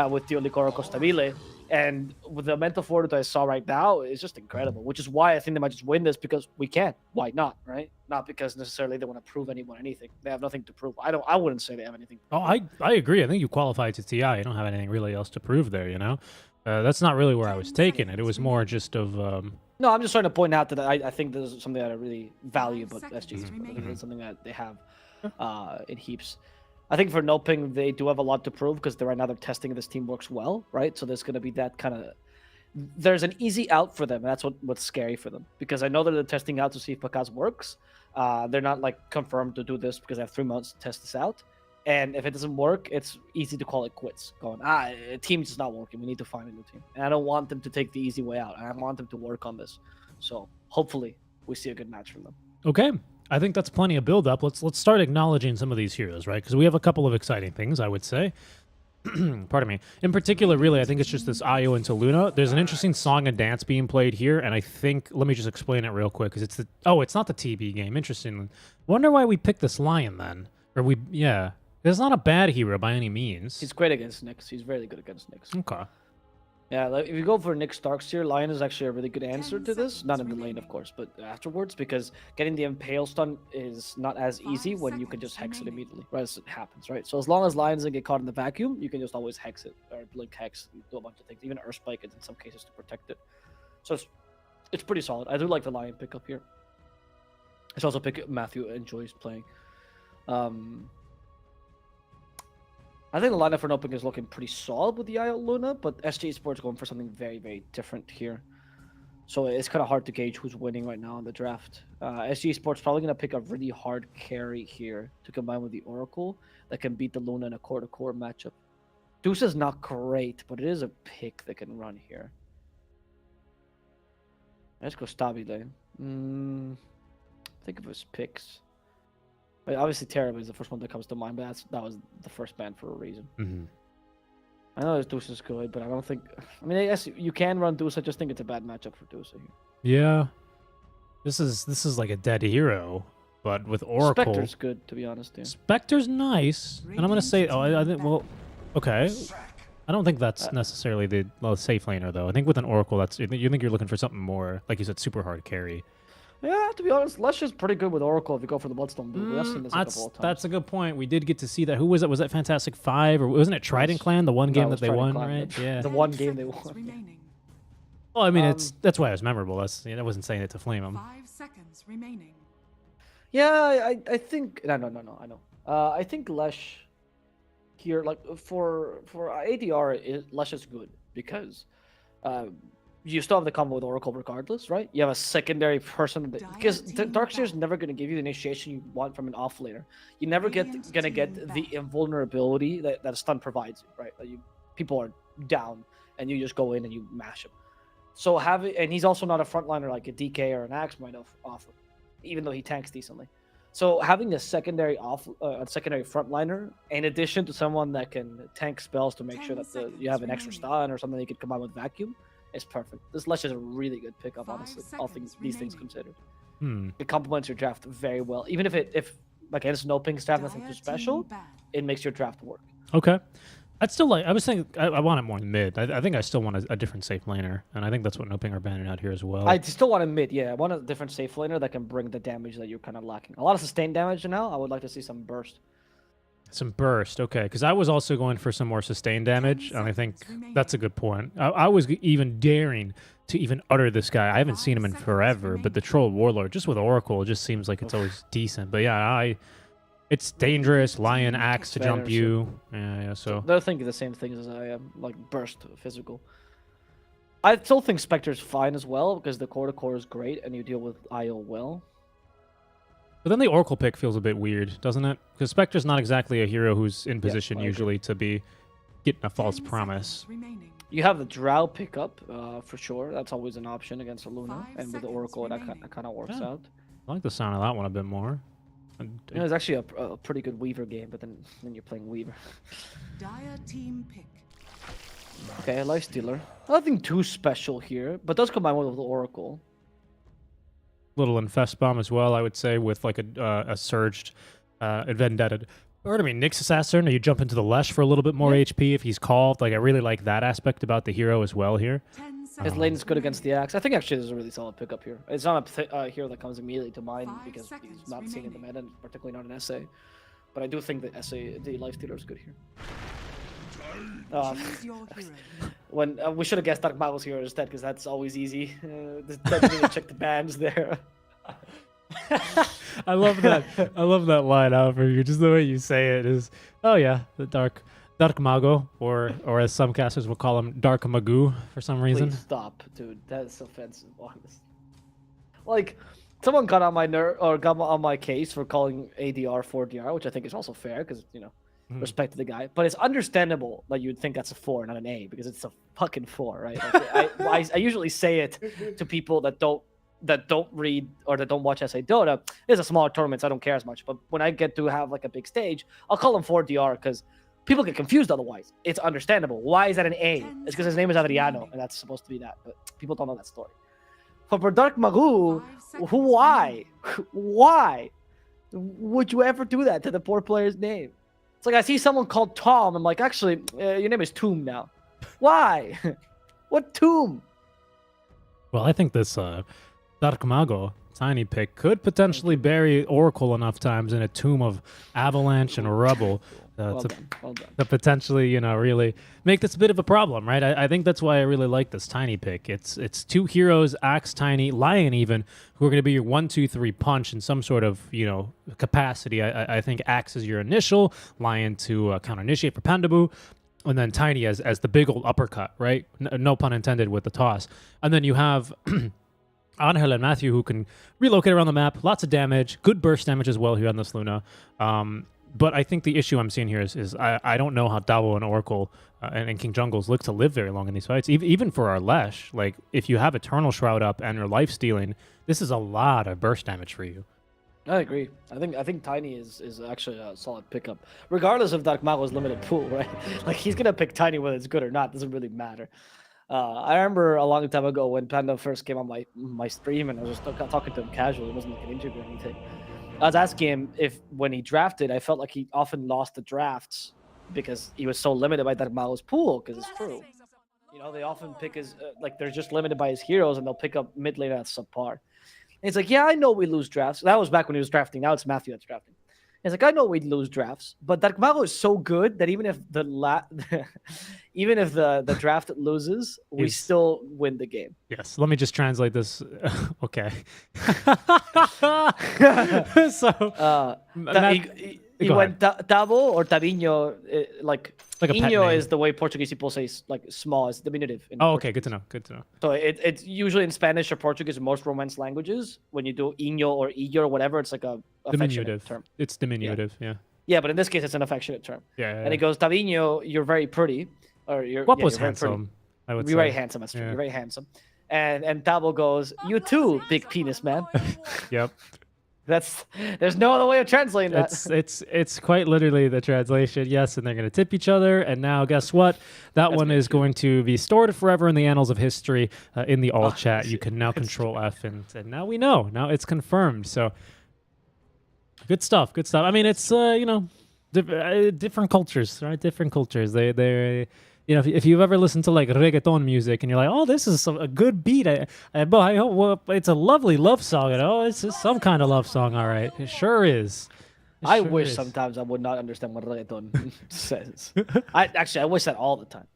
With Tio Licoro Costabile, and with the mental fortitude I saw right now, it's just incredible. Which is why I think they might just win this because we can. Why not? Right? Not because necessarily they want to prove anyone anything. They have nothing to prove. I wouldn't say they have anything. Oh, I agree. I think you qualified to TI. You don't have anything really else to prove there. You know, that's not really where I was taking it. It was more just of. No, I'm just trying to point out that I think this is something that I really value about SG. I think it's something that they have in heaps. I think for No Ping, they do have a lot to prove because right now they're testing if this team works well, right? So there's going to be that kind of... There's an easy out for them, and that's what's scary for them. Because I know that they're testing out to see if Pakaz works. They're not like confirmed to do this because they have 3 months to test this out. And if it doesn't work, it's easy to call it quits. Going, a team's just not working. We need to find a new team. And I don't want them to take the easy way out. I want them to work on this. So hopefully we see a good match from them. Okay. I think that's plenty of build-up. Let's start acknowledging some of these heroes, right? Because we have a couple of exciting things, I would say. Pardon me. In particular, really, I think it's just this Io into Luna. There's an interesting song and dance being played here, and I think... Let me just explain it real quick, because it's the... Oh, it's not the TB game. Interesting. Wonder why we picked this Lion, then. Or we... Yeah. It's not a bad hero by any means. He's great against Nyx. He's very good against Nyx. Okay. Yeah, like, if you go for Nick Starks here, Lion is actually a really good answer to this. Not in the lane, of course, but afterwards, because getting the Impale stun is not as easy when you can just hex it immediately, right as it happens, right? So as long as Lion doesn't get caught in the vacuum, you can just always hex it, or Blink Hex, and do a bunch of things, even Earth Spike it in some cases to protect it. So it's pretty solid. I do like the Lion pickup here. It's also a pick Matthew enjoys playing. I think the lineup for Noping is looking pretty solid with the IO Luna, but SG Esports going for something very, very different here. So it's kind of hard to gauge who's winning right now in the draft. SG Esports probably going to pick a really hard carry here to combine with the Oracle that can beat the Luna in a core-to-core matchup. Deuce is not great, but it is a pick that can run here. Let's go Stabile. Think of his picks. Obviously, Terrible is the first one that comes to mind, but that was the first ban for a reason. I know this Deuce is good, but I don't think... I mean, I guess you can run Deuce. I just think it's a bad matchup for Deuce here. Yeah. This is like a dead hero, but with Oracle... Spectre's good, to be honest. Yeah. Spectre's nice, and I'm going to say... Oh, I think... Well, okay. I don't think that's necessarily the safe laner, though. I think with an Oracle, that's you think you're looking for something more, like you said, super hard carry. Yeah, to be honest, Lush is pretty good with Oracle if you go for the Bloodstone build. We've seen this a couple of times. That's a good point. We did get to see that. Who was it? Was that Fantastic Five? Or wasn't it Trident Clan, the one game that they won, right? Yeah. The one game they won. Well, I mean, that's why it was memorable. I wasn't saying it to flame them. 5 seconds remaining. Yeah, I think... No, I know. I think Lush here, like, for ADR, Lush is good because... you still have the combo with Oracle regardless, right? You have a secondary person because Darkseer is never going to give you the initiation you want from an off laner. You never going to get the invulnerability that a stun provides you, right? Like people are down and you just go in and you mash them. So and he's also not a frontliner like a DK or an Axe might offer, even though he tanks decently. So having a secondary frontliner in addition to someone that can tank spells to make sure that you have an extra stun or something that you could combine with vacuum. It's perfect. This Lush is a really good pickup, honestly. All these things considered. It complements your draft very well. Even if like it's no ping staff, nothing too special, it makes your draft work. Okay. I'd still like. I was thinking I want it more in mid. I think I still want a different safe laner, and I think that's what no ping are banning out here as well. I still want a mid. Yeah, I want a different safe laner that can bring the damage that you're kind of lacking. A lot of sustained damage now. I would like to see some burst. Some burst, okay. Because I was also going for some more sustained damage, and I think that's a good point. I was even daring to even utter this guy. I haven't seen him in forever, but the Troll Warlord, just with Oracle, it just seems like it's always decent. But yeah, it's dangerous. Lion Axe to jump you. Yeah, so... They're thinking the same things as I am, like burst physical. I still think Spectre's fine as well, because the core-to-core is great, and you deal with IO well. But then the Oracle pick feels a bit weird, doesn't it? Because Spectre's not exactly a hero who's in position usually to be getting a false promise. You have the Drow pickup, for sure. That's always an option against a Luna. And with the Oracle, that kind of works out. I like the sound of that one a bit more. It's actually a pretty good Weaver game, but then you're playing Weaver. Dire team pick. Okay, Lifestealer. Nothing too special here, but does combine well with the Oracle. Little Infest Bomb as well, I would say, with like a surged Vendetta. Or I mean, Nyx Assassin, or you jump into the Lesh for a little bit more HP if he's called. Like, I really like that aspect about the hero as well here. His lane is good against the Axe. I think actually this is a really solid pickup here. It's not a hero that comes immediately to mind because he's not seen in the meta, and particularly not an SA. But I do think that the Lifestealer is good here. When we should have guessed Dark Mago's hero instead, because that's always easy. Doesn't need to check the bands there. I love that. I love that line out for you. Just the way you say it is, oh yeah, the Dark Mago, or as some casters will call him, Dark Magoo for some reason. Please stop, dude. That is offensive. Honest. Like, someone got on my got on my case for calling ADR 4DR, which I think is also fair because respect to the guy. But it's understandable that you'd think that's a 4, not an A, because it's a fucking 4, right? Like, I usually say it to people that don't read or that don't watch SA Dota. It's a smaller tournament, so I don't care as much. But when I get to have like a big stage, I'll call him 4DR because people get confused otherwise. It's understandable. Why is that an A? It's because his name is Adriano, and that's supposed to be that. But people don't know that story. But for Dark Magoo, why? Why would you ever do that to the poor player's name? It's like I see someone called Tom. I'm like, actually, your name is Tomb now. Why? What tomb? Well, I think this Dark Mago tiny pick could potentially bury Oracle enough times in a tomb of avalanche and rubble Well to done. Well done. to potentially, really make this a bit of a problem, right? I think that's why I really like this tiny pick. It's two heroes, Axe, Tiny, Lion even, who are going to be your 1-2-3 punch in some sort of, capacity. I think Axe is your initial, Lion to counter-initiate for Pandabu, and then Tiny as the big old uppercut, right? No pun intended with the toss. And then you have Angel and Matthew who can relocate around the map, lots of damage, good burst damage as well here on this Luna. But I think the issue I'm seeing here is I don't know how Dabo and Oracle and King Jungles look to live very long in these fights. Even for our Lesh, like if you have Eternal Shroud up and you're life stealing, this is a lot of burst damage for you. I agree. I think Tiny is actually a solid pickup, regardless of Dark Mago's limited pool, right? Like he's gonna pick Tiny whether it's good or not. Doesn't really matter. I remember a long time ago when Panda first came on my stream, and I was just talking to him casually. It wasn't like an interview or anything. I was asking him if when he drafted, I felt like he often lost the drafts because he was so limited by Dark Mago's pool. Because it's true. They often pick his like they're just limited by his heroes, and they'll pick up mid lane at subpar. And he's like, yeah, I know we lose drafts. That was back when he was drafting. Now it's Matthew that's drafting. He's like, I know we'd lose drafts, but Dark Mago is so good that even if the draft loses, we still win the game. Yes, let me just translate this. Okay. So He went Tabo or Tabinho, like a pet Inho name. is the way Portuguese people say like small, it's diminutive. Oh, okay, good to know. Good to know. So it's usually in Spanish or Portuguese, most Romance languages, when you do Inho or Illo or whatever, it's like a affectionate Diminutive term. It's diminutive, yeah. Yeah, but in this case, it's an affectionate term. Yeah. And he goes, Tabinho, you're very pretty, or you're Guapo's you're very pretty. handsome, I would You're say. very handsome, that's true. Yeah. You're very handsome. And Tabo goes, you too, big penis man. Yep. There's no other way of translating that. It's quite literally the translation. Yes, and they're going to tip each other. And now, guess what? That one is going to be stored forever in the annals of history in the all chat. You can now control F, and now we know. Now it's confirmed. So good stuff. Good stuff. I mean, it's different cultures, right? Different cultures. They if you've ever listened to like reggaeton music and you're like, oh, this is a good beat. It's a lovely love song. It's just some kind of love song. All right. It sure is. I wish sometimes I would not understand what reggaeton says. I wish that all the time.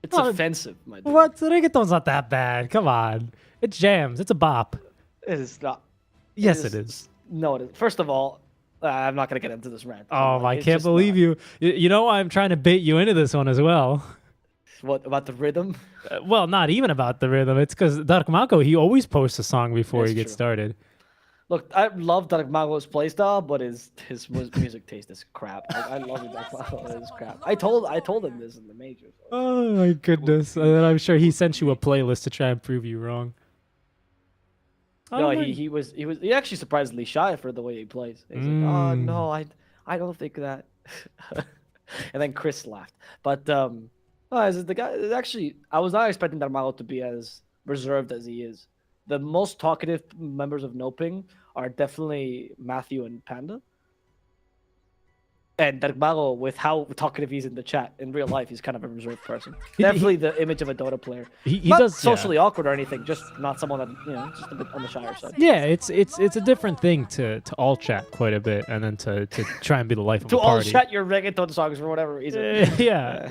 It's offensive, my dude. What? Reggaeton's not that bad. Come on. It jams. It's a bop. It is not. Yes, it is. No, it is. First of all, I'm not going to get into this rant. Oh, I can't believe you. You know I'm trying to bait you into this one as well. What, about the rhythm? Well, not even about the rhythm. It's because Dark Mako, he always posts a song before he gets started. Look, I love Dark Mago's playstyle, but his music taste is crap. I love it. Dark Mago is crap. I told him this in the majors. Oh my goodness! And then I'm sure he sent you a playlist to try and prove you wrong. No, he was actually surprisingly shy for the way he plays. He's like, oh no, I don't think that. And then Chris laughed. But the guy actually, I was not expecting Dark Mago to be as reserved as he is. The most talkative members of Noping are definitely Matthew and Panda. And Dark Mago, with how talkative he's in the chat, in real life, he's kind of a reserved person. Definitely the image of a Dota player. He not does socially awkward or anything, just not someone that just a bit on the shyer side. Yeah, it's a different thing to all chat quite a bit, and then to try and be the life of the party. To all chat your reggaeton songs for whatever reason. Yeah.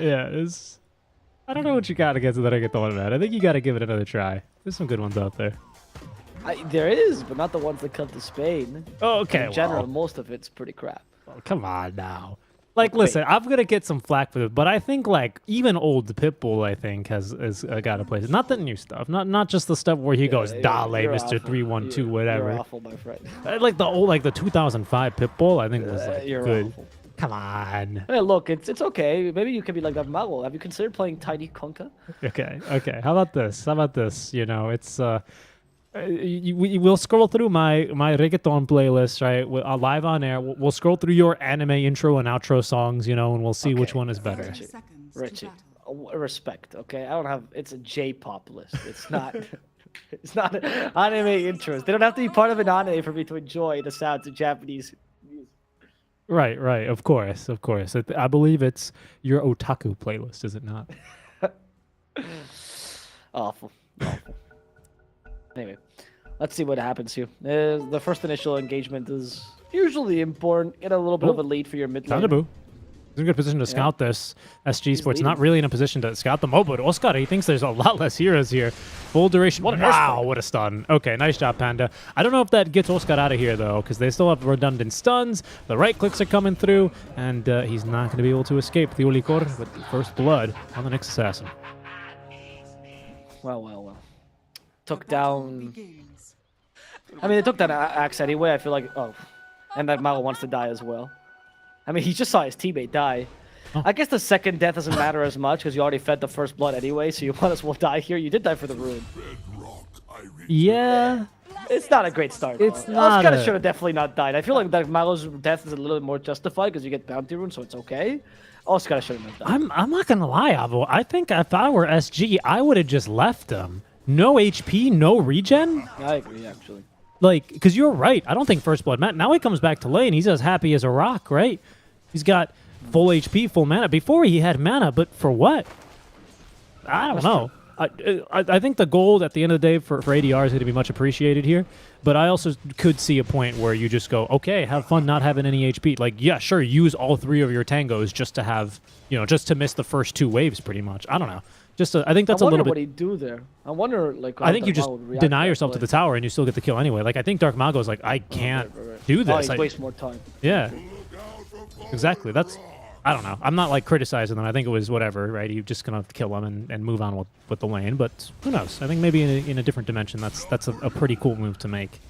I don't know what you got against the reggaeton, man. I think you got to give it another try. There's some good ones out there. There is, but not the ones that come to Spain. Oh, okay. In general, most of it's pretty crap. Oh, come on now. Like, listen, I'm gonna get some flack for this, but I think like even old Pitbull, I think has got a place. Not the new stuff, not just the stuff where he goes Dale, Mr. 312, whatever. You're awful, my friend. Like the old, like the 2005 Pitbull, I think was like you're good. Awful. Come on. Hey, look, it's okay. Maybe you can be like that Mago. Have you considered playing Tiny Conka? Okay. How about this? It's we'll scroll through my reggaeton playlist, right? Live on air. We'll scroll through your anime intro and outro songs, and we'll see which one is better. Richie, respect. Okay, I don't have. It's a J-pop list. It's not. It's not anime intros. They don't have to be part of an anime for me to enjoy the sounds of Japanese music. Right. Of course. I believe it's your otaku playlist, is it not? Awful. Awful. Anyway, let's see what happens here. The first initial engagement is usually important. Get a little bit of a lead for your mid lane. Tandabu. He's in a good position to scout this. SG Sports not really in a position to scout them. Oh, but Oscar, he thinks there's a lot less heroes here. Full duration. Wow, what a stun. Okay, nice job, Panda. I don't know if that gets Oscar out of here, though, because they still have redundant stuns. The right clicks are coming through, and he's not going to be able to escape the Olicor with the first blood on the next assassin. Well. Took down... I mean, they took down Axe anyway. I feel like... Oh. And that Malo wants to die as well. I mean, he just saw his teammate die. Oh. I guess the second death doesn't matter as much because you already fed the first blood anyway, so you might as well die here. You did die for the rune. Yeah. It's not a great start. It's not. Oscar should have definitely not died. I feel like that Malo's death is a little bit more justified because you get bounty rune, so it's okay. Oscar should have not died. I'm not gonna lie, Avo. I think if I were SG, I would have just left him. No HP, no regen. I agree, actually. Like, because you're right. I don't think First Blood matters. Now he comes back to lane. He's as happy as a rock, right? He's got full HP, full mana. Before he had mana, but for what? I don't know. I think the gold at the end of the day for ADR is going to be much appreciated here. But I also could see a point where you just go, okay, have fun not having any HP. Like, yeah, sure, use all 3 of your tangos just to have, just to miss the first 2 waves pretty much. I don't know. I think that's a little bit. What he'd do there. I wonder, like. I think you just deny yourself to the tower and you still get the kill anyway. Like I think Dark Mago's like, I can't do this. Oh, he wastes more time. Yeah. Exactly. I don't know. I'm not like criticizing them. I think it was whatever, right? You're just gonna kill them and move on with the lane. But who knows? I think maybe in a different dimension, that's a pretty cool move to make.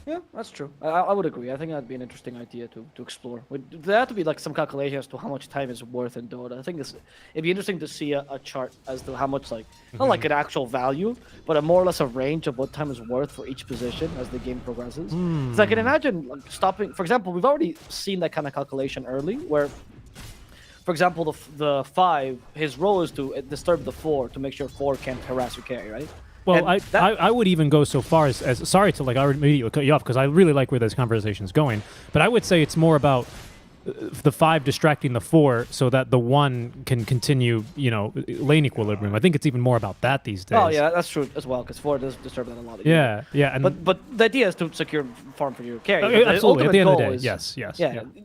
Yeah, that's true. I would agree. I think that'd be an interesting idea to explore. There have to be like some calculation as to how much time is worth in Dota. I think it'd be interesting to see a chart as to how much not like an actual value, but a more or less a range of what time is worth for each position as the game progresses. Because I can imagine like, stopping. For example, we've already seen that kind of calculation early, where, for example, the 5, his role is to disturb the 4 to make sure 4 can't harass your carry, right? Well, I would even go so far as sorry to like immediately cut you off because I really like where this conversation is going, but I would say it's more about the 5 distracting the 4 so that the 1 can continue, lane equilibrium. I think it's even more about that these days. Oh yeah, that's true as well because 4 does disturb that a lot. Yeah, and but the idea is to secure farm for your carry. Absolutely. At the end of the day, yes. Yeah.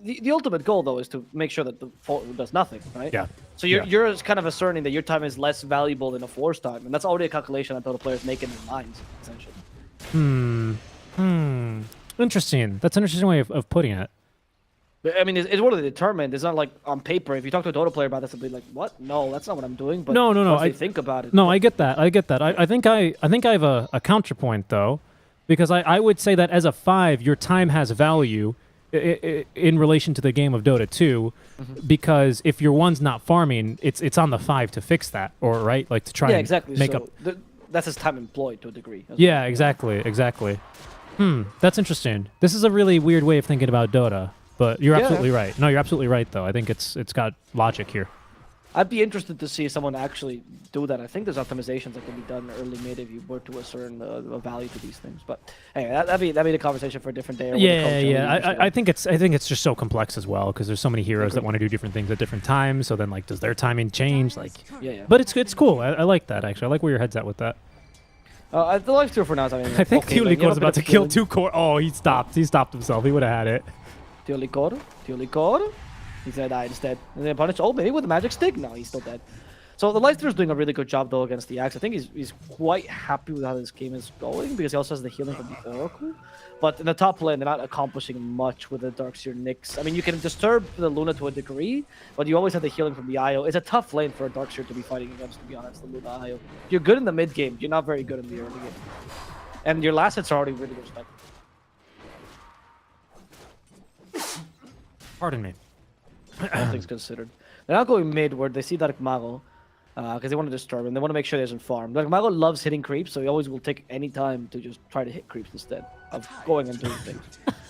The ultimate goal though is to make sure that the 4 does nothing, right? Yeah. So you're kind of asserting that your time is less valuable than a 4's time, and that's already a calculation that Dota players make in their minds, essentially. Interesting. That's an interesting way of putting it. I mean, it's what they determined. It's not like on paper. If you talk to a Dota player about this, they'll be like, "What? No, that's not what I'm doing." But no. I think about it. No, I get that. I think I have a counterpoint though, because I would say that as a 5, your time has value in relation to the game of Dota 2, because if your 1's not farming, it's on the 5 to fix that, or right, like to try and exactly. make up. That's his time employed to a degree. Yeah, exactly. That's interesting. This is a really weird way of thinking about Dota. But you're absolutely right. No, you're absolutely right, though. I think it's got logic here. I'd be interested to see someone actually do that. I think there's optimizations that can be done early mid if you were to assign a value to these things. But hey, that'd be the conversation for a different day. Yeah. I think it's just so complex as well because there's so many heroes that want to do different things at different times. So then, like, does their timing change? Like, yeah. But it's cool. I like that actually. I like where your head's at with that. The life steal for now. I think Teolikor was about to kill 2 core. Oh, he stopped. He stopped himself. He would have had it. Teolikor. He's gonna die instead. And then punish. Oh, maybe with a magic stick? No, he's still dead. So the Leicester is doing a really good job though against the Axe. I think he's quite happy with how this game is going because he also has the healing from the Oracle. But in the top lane, they're not accomplishing much with the Darkseer Nyx. I mean, you can disturb the Luna to a degree, but you always have the healing from the Io. It's a tough lane for a Darkseer to be fighting against, to be honest, the Luna Io. You're good in the mid game. You're not very good in the early game. And your last hits are already really respected. Pardon me. All things considered. They're not going mid where they see Dark Mago because they want to disturb him. They want to make sure he doesn't farm. Dark Mago loves hitting creeps, so he always will take any time to just try to hit creeps instead of going and doing things.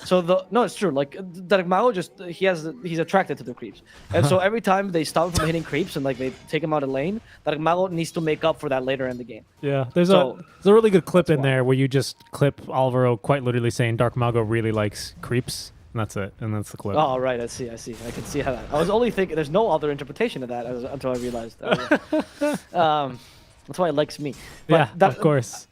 So no, it's true. Like Dark Mago he's attracted to the creeps, and so every time they stop him from hitting creeps and like they take him out of lane, Dark Mago needs to make up for that later in the game. Yeah, there's a really good clip in there where you just clip Alvaro quite literally saying Dark Mago really likes creeps. And that's it, and that's the clip. Oh, right, I see. I can see how that... I was only thinking... There's no other interpretation of that until I realized. That's why it likes me. Yeah, But of course.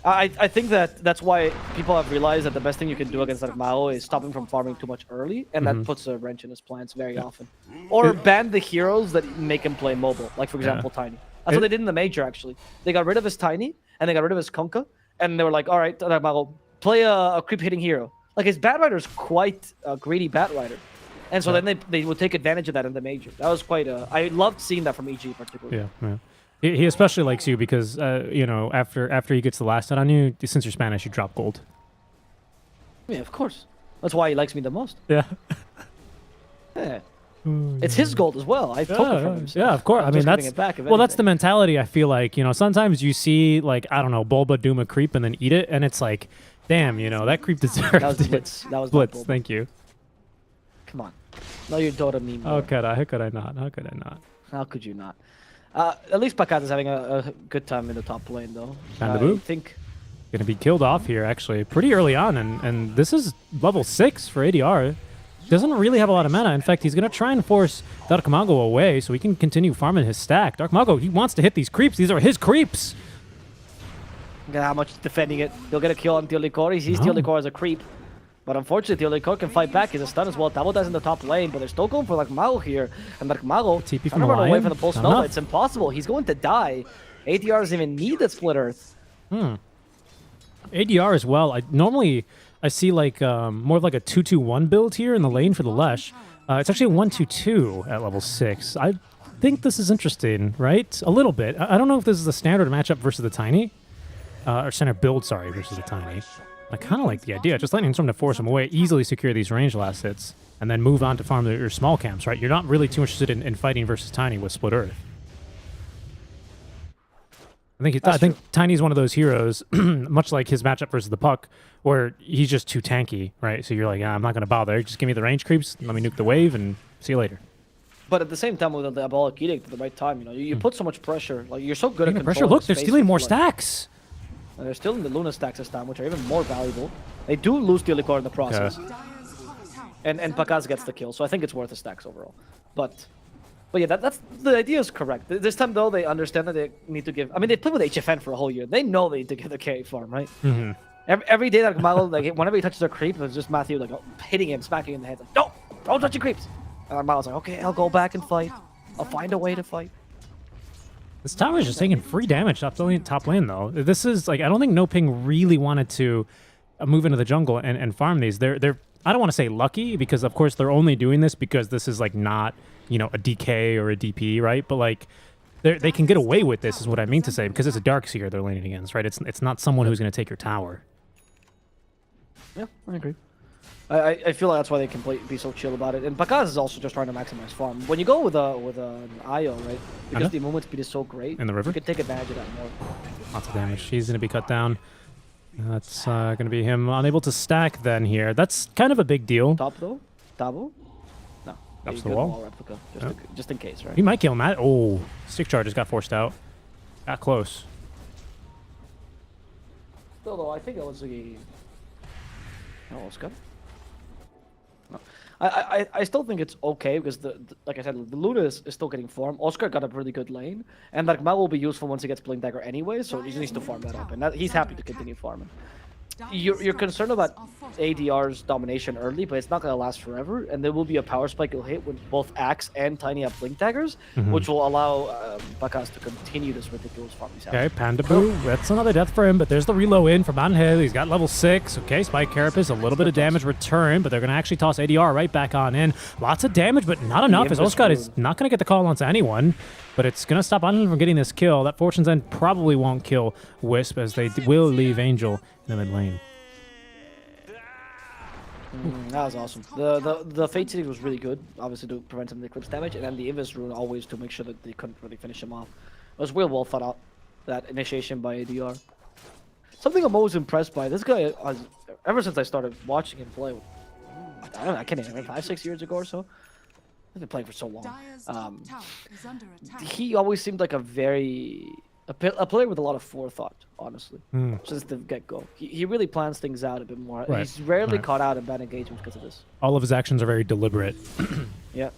I think that's why people have realized that the best thing you can do against Dark Mao is stop him from farming too much early, and that puts a wrench in his plans very often. Or ban the heroes that make him play mobile, like for example Tiny. That's what they did in the Major actually. They got rid of his Tiny, and they got rid of his Kunkka, and they were like, all right, Dark Mao, play a creep hitting hero. Like his Bat Rider is quite a greedy Bat Rider. And so then they would take advantage of that in the Major. That was quite I loved seeing that from EG particularly. Yeah. He especially likes you because, you know, after he gets the last hit on you, since you're Spanish, you drop gold. Yeah, of course. That's why he likes me the most. Yeah. Yeah. It's his gold as well. I took it from him. So yeah, of course. I mean, that's it back, well, that's the mentality. I feel like, you know, sometimes you see like, I don't know, Bulba doom a creep and then eat it, and it's like, damn, you know, that creep deserved That was it. Blitz. That was Blitz. Bulba. Thank you. Come on. No, your daughter meme. How could I? How could I not? How could I not? How could you not? At least Pakat is having a good time in the top lane, though. Bandaboo? I think Gonna be killed off here, actually, pretty early on, and this is level 6 for ADR. Doesn't really have a lot of mana. In fact, he's gonna try and force Dark Mago away so he can continue farming his stack. Dark Mago, he wants to hit these creeps. These are his creeps. look at how much he's defending it. He'll get a kill on Teolikor. He sees Teolikor as a creep. But unfortunately, Teolikor can fight back. He's a stun as well. Double dash in the top lane, but they're still going for like Mago here. And like Mago, TP trying from to the run away lion? from the pulse Not Nova. enough. It's impossible. He's going to die. ADR doesn't even need that split earth. ADR as well. Normally I see like more of like a 2-2-1 build here in the lane for the Lesh. It's actually a 1-2-2 at level 6. I think this is interesting, right? A little bit. I don't know if this is a standard matchup versus the Tiny. Or standard build, sorry, versus the Tiny. I kind of like the idea. Just letting someone to force him away, easily secure these range last hits, and then move on to farm your small camps, right? You're not really too interested in fighting versus Tiny with Split Earth. I think Tiny's one of those heroes, much like his matchup versus the Puck, where he's just too tanky, right? So you're like, I'm not going to bother. Just give me the range creeps, let me nuke the wave, and see you later. But at the same time, with the Diabolic Edict at the right time, you know, you put so much pressure. Like you're so good at Pressure. controlling Look, they're space stealing with, more like- stacks. And they're still in the Luna stacks this time, which are even more valuable. They do lose Teolikor in the process. Okay. Dire's top tower And Pakaz gets the kill, so I think it's worth the stacks overall. But yeah, that's the idea is correct. This time though, they understand that they need to give. I mean, they played with HFN for a whole year. They know they need to give the carry farm, right? Every day that Malo, like whenever he touches their creep, it's just Matthew like hitting him, smacking him in the head, like, no, don't touch your creeps. And Malo's like, okay, I'll go back and fight. I'll find a way to fight. This tower is just taking free damage top lane, though. This is like, I don't think No Ping really wanted to move into the jungle and farm these. They're I don't want to say lucky, because of course they're only doing this because this is like not, you know, a DK or a DP, right? But like they can get away with this is what I mean to say, because it's a Darkseer they're laning against, right? It's not someone who's going to take your tower. Yeah, I agree. I feel like that's why they can be so chill about it. And Pakaz is also just trying to maximize farm. When you go with an IO, right? Because the movement speed is so great. In the river? You can take advantage of that more. Lots of damage. He's going to be cut down. That's going to be him unable to stack then here. That's kind of a big deal. Top though? Tabo? No. Ups You the good wall. replica, just in case, right? He might kill Matt. Oh, stick charges got forced out. Got close. Still though, I think it was a... Oh, Oscar? No. I still think it's okay because like I said, the Luna is still getting farm. Oscar got a really good lane, and like Mel will be useful once he gets Blink Dagger anyway, so he just needs to farm that up, and he's happy to continue farming. You're concerned about ADR's domination early, but it's not going to last forever, and there will be a power spike you'll hit when both Axe and Tiny have Blink Daggers, which will allow Bakas to continue this ridiculous farm he's having. Okay, Pandaboo. That's another death for him, but there's the reload in from Mountain Hill. He's got level 6. Okay, Spike Carapace, a little bit of damage return, but they're going to actually toss ADR right back on in. Lots of damage, but not enough, as Oscar is not going to get the call onto anyone, but it's going to stop Island from getting this kill. That Fortune's End probably won't kill Wisp, as they will leave Angel in the mid lane. That was awesome. The Fate City was really good, obviously to prevent some of the Eclipse damage, and then the Invis Rune always to make sure that they couldn't really finish him off. It was real well thought out, that initiation by ADR. Something I'm always impressed by, this guy, ever since I started watching him play, I can't even remember, 5-6 years ago or so? I've been playing for so long. Dire's top tower is under attack. He always seemed like a player with a lot of forethought, honestly, since the get-go. He really plans things out a bit more. Right. He's rarely caught out in bad engagements because of this. All of his actions are very deliberate. Yeah.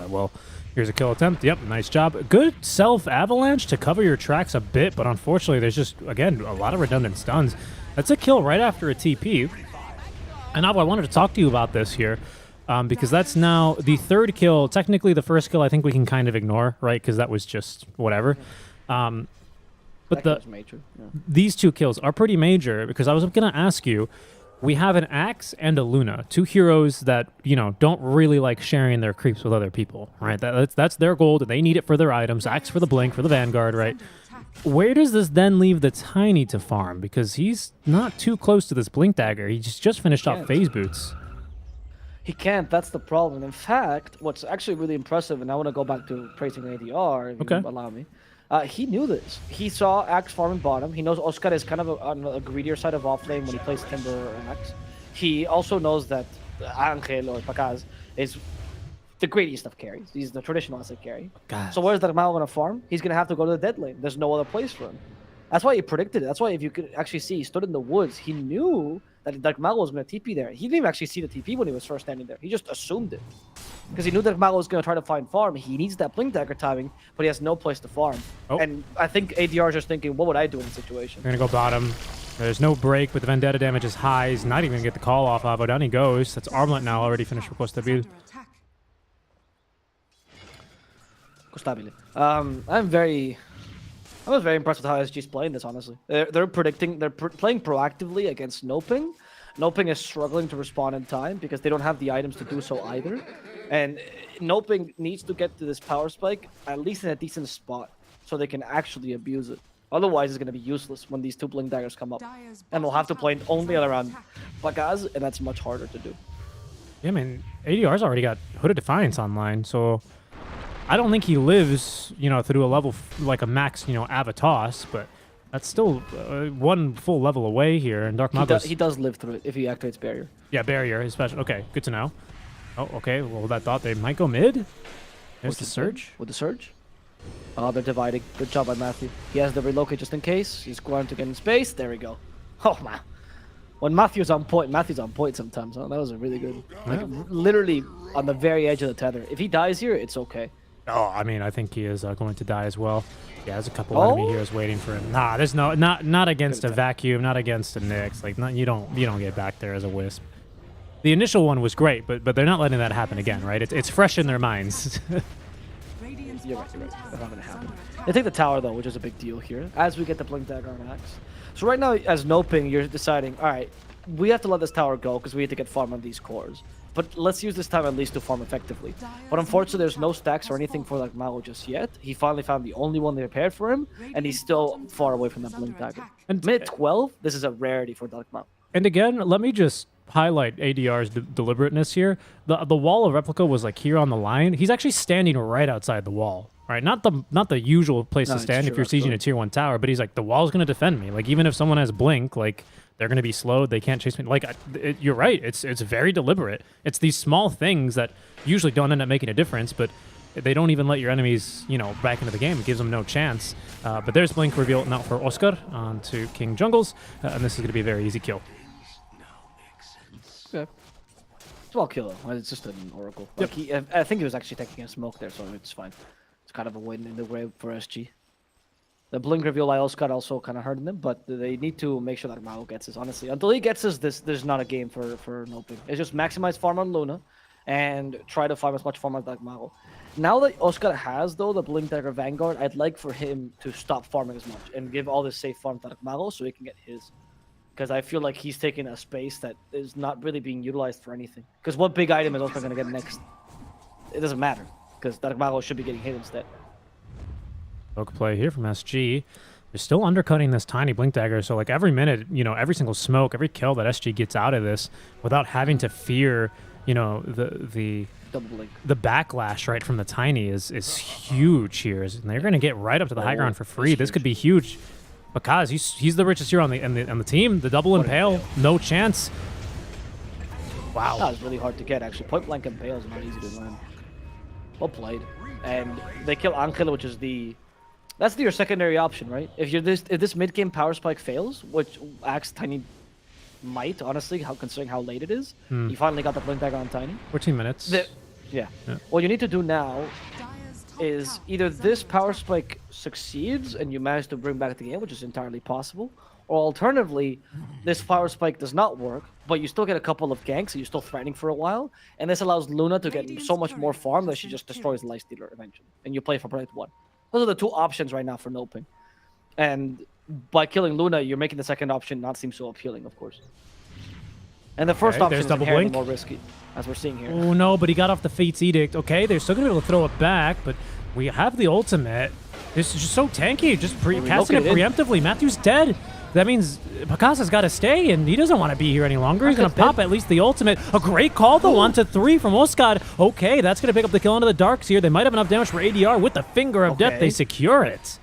Well, Here's a kill attempt. Yep, nice job. Good self-avalanche to cover your tracks a bit, but unfortunately, there's just, again, a lot of redundant stuns. That's a kill right after a TP. And Avo, I wanted to talk to you about this here, because that's now the third kill. Technically, the first kill I think we can kind of ignore, right? Because that was just whatever. But these two kills are pretty major, because I was going to ask you, we have an Axe and a Luna, two heroes that, you know, don't really like sharing their creeps with other people, right? That's their gold, and they need it for their items. Axe for the Blink, for the Vanguard, right? Where does this then leave the Tiny to farm? Because he's not too close to this Blink Dagger. He just finished off Phase Boots. He can't. That's the problem. In fact, what's actually really impressive, and I want to go back to praising ADR, if you allow me. He knew this. He saw Axe farming bottom. He knows Oscar is kind of on a greedier side of offlane when he plays Timber or Axe. He also knows that Angel or Pacaz is the greediest of carries. He's the traditional asset carry. So where's Darkmao going to farm? He's going to have to go to the dead lane. There's no other place for him. That's why he predicted it. That's why if you could actually see, he stood in the woods. He knew that Darkmao was going to TP there. He didn't even actually see the TP when he was first standing there. He just assumed it. Because he knew that Darkmao was going to try to find farm. He needs that Blink Dagger timing, but he has no place to farm. And I think ADR is just thinking, what would I do in this situation? We're going to go bottom. There's no break, but the Vendetta damage is high. He's not even going to get the call off Avo. Down he goes. That's Armlet now already finished for Costabile. I was very impressed with how SG's playing this, honestly. They're playing proactively against Noping. Noping is struggling to respond in time because they don't have the items to do so either. And Noping needs to get to this power spike at least in a decent spot so they can actually abuse it. Otherwise, it's going to be useless when these two Blink Daggers come up. And they'll have to play only around Bagaz, and that's much harder to do. Yeah, man. ADR's already got Hooded Defiance online, so I don't think he lives, you know, through a level like a max, you know, Avatos, but that's still one full level away here. And Dark Magus, he does live through it if he activates Barrier. Yeah, Barrier is special. Okay, good to know. Oh, okay. Well, that thought they might go mid. There's the Surge. With the Surge? Oh, they're dividing. Good job by Matthew. He has the relocate just in case. He's going to get in space. There we go. Oh, man. When Matthew's on point sometimes. Huh? That was a really good. Like, literally on the very edge of the tether. If he dies here, it's okay. Oh, I mean, I think he is going to die as well. Yeah, there's a couple enemy heroes waiting for him. Nah, there's not against a vacuum, not against a Nyx. Like, you don't get back there as a Wisp. The initial one was great, but they're not letting that happen again, right? It's fresh in their minds. You're right. That's not gonna happen. They take the tower though, which is a big deal here. As we get the Blink Dagger on Axe. So right now, as Noping, you're deciding, all right, we have to let this tower go because we have to get farm on these cores. But let's use this time at least to farm effectively. But unfortunately, there's no stacks or anything for like Malo just yet. He finally found the only one they prepared for him, and he's still far away from that Blink Dagger. And mid 12, this is a rarity for Dark Malo. And again, let me just highlight ADR's deliberateness here. The wall of replica was like here on the line. He's actually standing right outside the wall. Right, not the usual place to stand if you're sieging a tier 1 tower, but he's like, the wall's going to defend me. Like, even if someone has blink, like, they're going to be slowed. They can't chase me. Like, you're right. It's very deliberate. It's these small things that usually don't end up making a difference, but they don't even let your enemies, you know, back into the game. It gives them no chance. But there's blink reveal now for Oscar onto King Jungles, and this is going to be a very easy kill. Okay. It's well kill though. It's just an oracle. Like I think he was actually taking a smoke there, so it's fine. It's kind of a win in the way for SG. The blink reveal by Oscar also kind of hurting them, but they need to make sure that Mao gets this. Honestly, until he gets this, there's not a game for Noping. It's just maximize farm on Luna, and try to farm as much farm as that Mao. Now that Oscar has though the Blink Dagger Vanguard, I'd like for him to stop farming as much and give all this safe farm to Mao so he can get his. Because I feel like he's taking a space that is not really being utilized for anything. Because what big item is Oscar going to get next? It doesn't matter. Because Dark Mago should be getting hit instead. Poke play here from SG. They're still undercutting this tiny Blink Dagger. So like every minute, you know, every single smoke, every kill that SG gets out of this without having to fear, you know, the backlash right from the tiny is huge here. And they're going to get right up to the high ground for free. This could be huge. Because he's the richest hero on the team. The double impale, no chance. Wow. That was really hard to get, actually. Point blank impale is not easy to learn. Well played. And they kill Angel, which is that's your secondary option, right? If this mid game power spike fails, which Axe Tiny might, honestly, considering how late it is, you finally got the Blink Dagger on Tiny. 14 minutes. Yeah. What you need to do now is either this power spike succeeds and you manage to bring back the game, which is entirely possible, or alternatively, this power spike does not work, but you still get a couple of ganks and you're still threatening for a while, and this allows Luna to get so much more farm that she just destroys the Lifestealer eventually, and you play for Protect 1. Those are the two options right now for noping. And by killing Luna, you're making the second option not seem so appealing, of course. And the first option is inherently more risky, as we're seeing here. Oh no, but he got off the Fate's Edict. Okay, they're still going to be able to throw it back, but we have the ultimate. This is just so tanky, just casting it preemptively. Matthew's dead. That means Pakasa's got to stay, and he doesn't want to be here any longer. He's going to pop at least the ultimate. A great call, though, 1-3 from Oskar. Okay, that's going to pick up the kill into the darks here. They might have enough damage for ADR. With the Finger of Death, they secure it.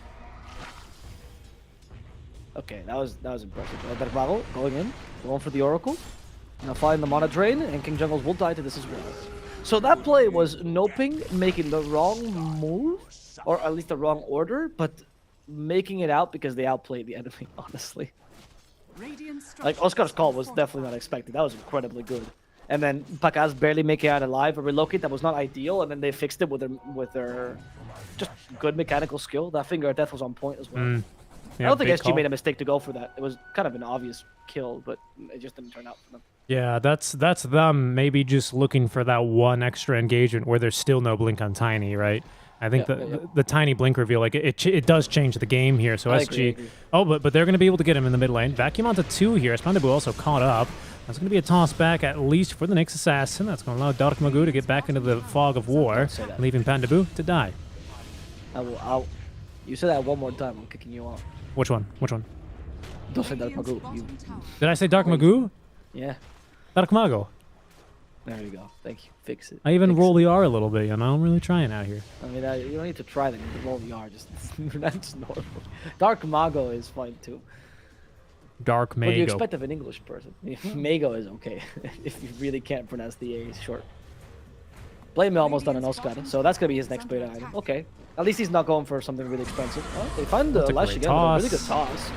Okay, that was impressive. Dervago going for the Oracle. Now flying the Mana Drain, and King Jungles will die to this as well. So that play was noping, making the wrong move, or at least the wrong order, but making it out because they outplayed the enemy, honestly. Like, Oscar's call was definitely not expected. That was incredibly good. And then Pakas barely making it out alive, a relocate that was not ideal, and then they fixed it with their just good mechanical skill. That Finger of Death was on point as well. Yeah, I don't think SG made a mistake to go for that. It was kind of an obvious kill, but it just didn't turn out for them. Yeah, that's them maybe just looking for that one extra engagement where there's still no blink on Tiny, right? I think the Tiny blink reveal, like it does change the game here. So I SG, agree. oh, but they're going to be able to get him in the mid lane. Vacuum onto 2 here. Spandabu also caught up. That's going to be a toss back at least for the next assassin. That's going to allow Dark Magoo to get back into the fog of war, leaving Pandabu to die. You say that one more time, I'm kicking you off. Which one? Which one? Don't say Dark Magoo. Did I say Dark Magoo? Yeah. Dark Mago. There you go. Thank you. Fix it. I even roll the R a little bit, you know? I'm really trying out here. I mean, you don't need to try them. You roll the R. That's normal. Dark Mago is fine too. Dark Mago. What do you expect of an English person? Mago is okay if you really can't pronounce the A short. Blame almost done an Oscar, so that's gonna be his next beta item. Okay, at least he's not going for something really expensive. Oh, they find the Lash again with a really good toss.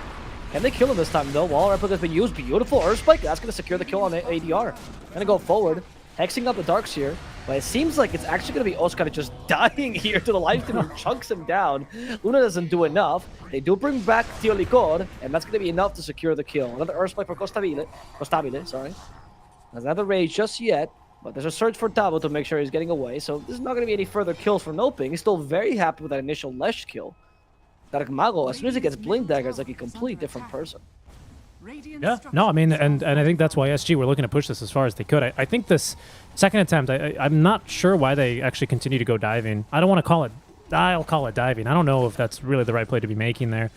Can they kill him this time though? Wall replica's been used. Beautiful Earth Spike. That's gonna secure the kill on ADR. Gonna go forward, hexing up the darks here. But it seems like it's actually gonna be Oscar just dying here to the lifesteal and chunks him down. Luna doesn't do enough. They do bring back Tio Licor, and that's gonna be enough to secure the kill. Another Earth Spike for Costabile, sorry. There's another rage just yet. But there's a search for Tabo to make sure he's getting away, so there's not going to be any further kills for noping. He's still very happy with that initial Lesh kill. Dark Mago, as soon as he gets Blink Dagger, is like a completely different person. Yeah, no, I mean, and I think that's why SG were looking to push this as far as they could. I think this second attempt, I'm not sure why they actually continue to go diving. I don't want to call it, I'll call it diving. I don't know if that's really the right play to be making there.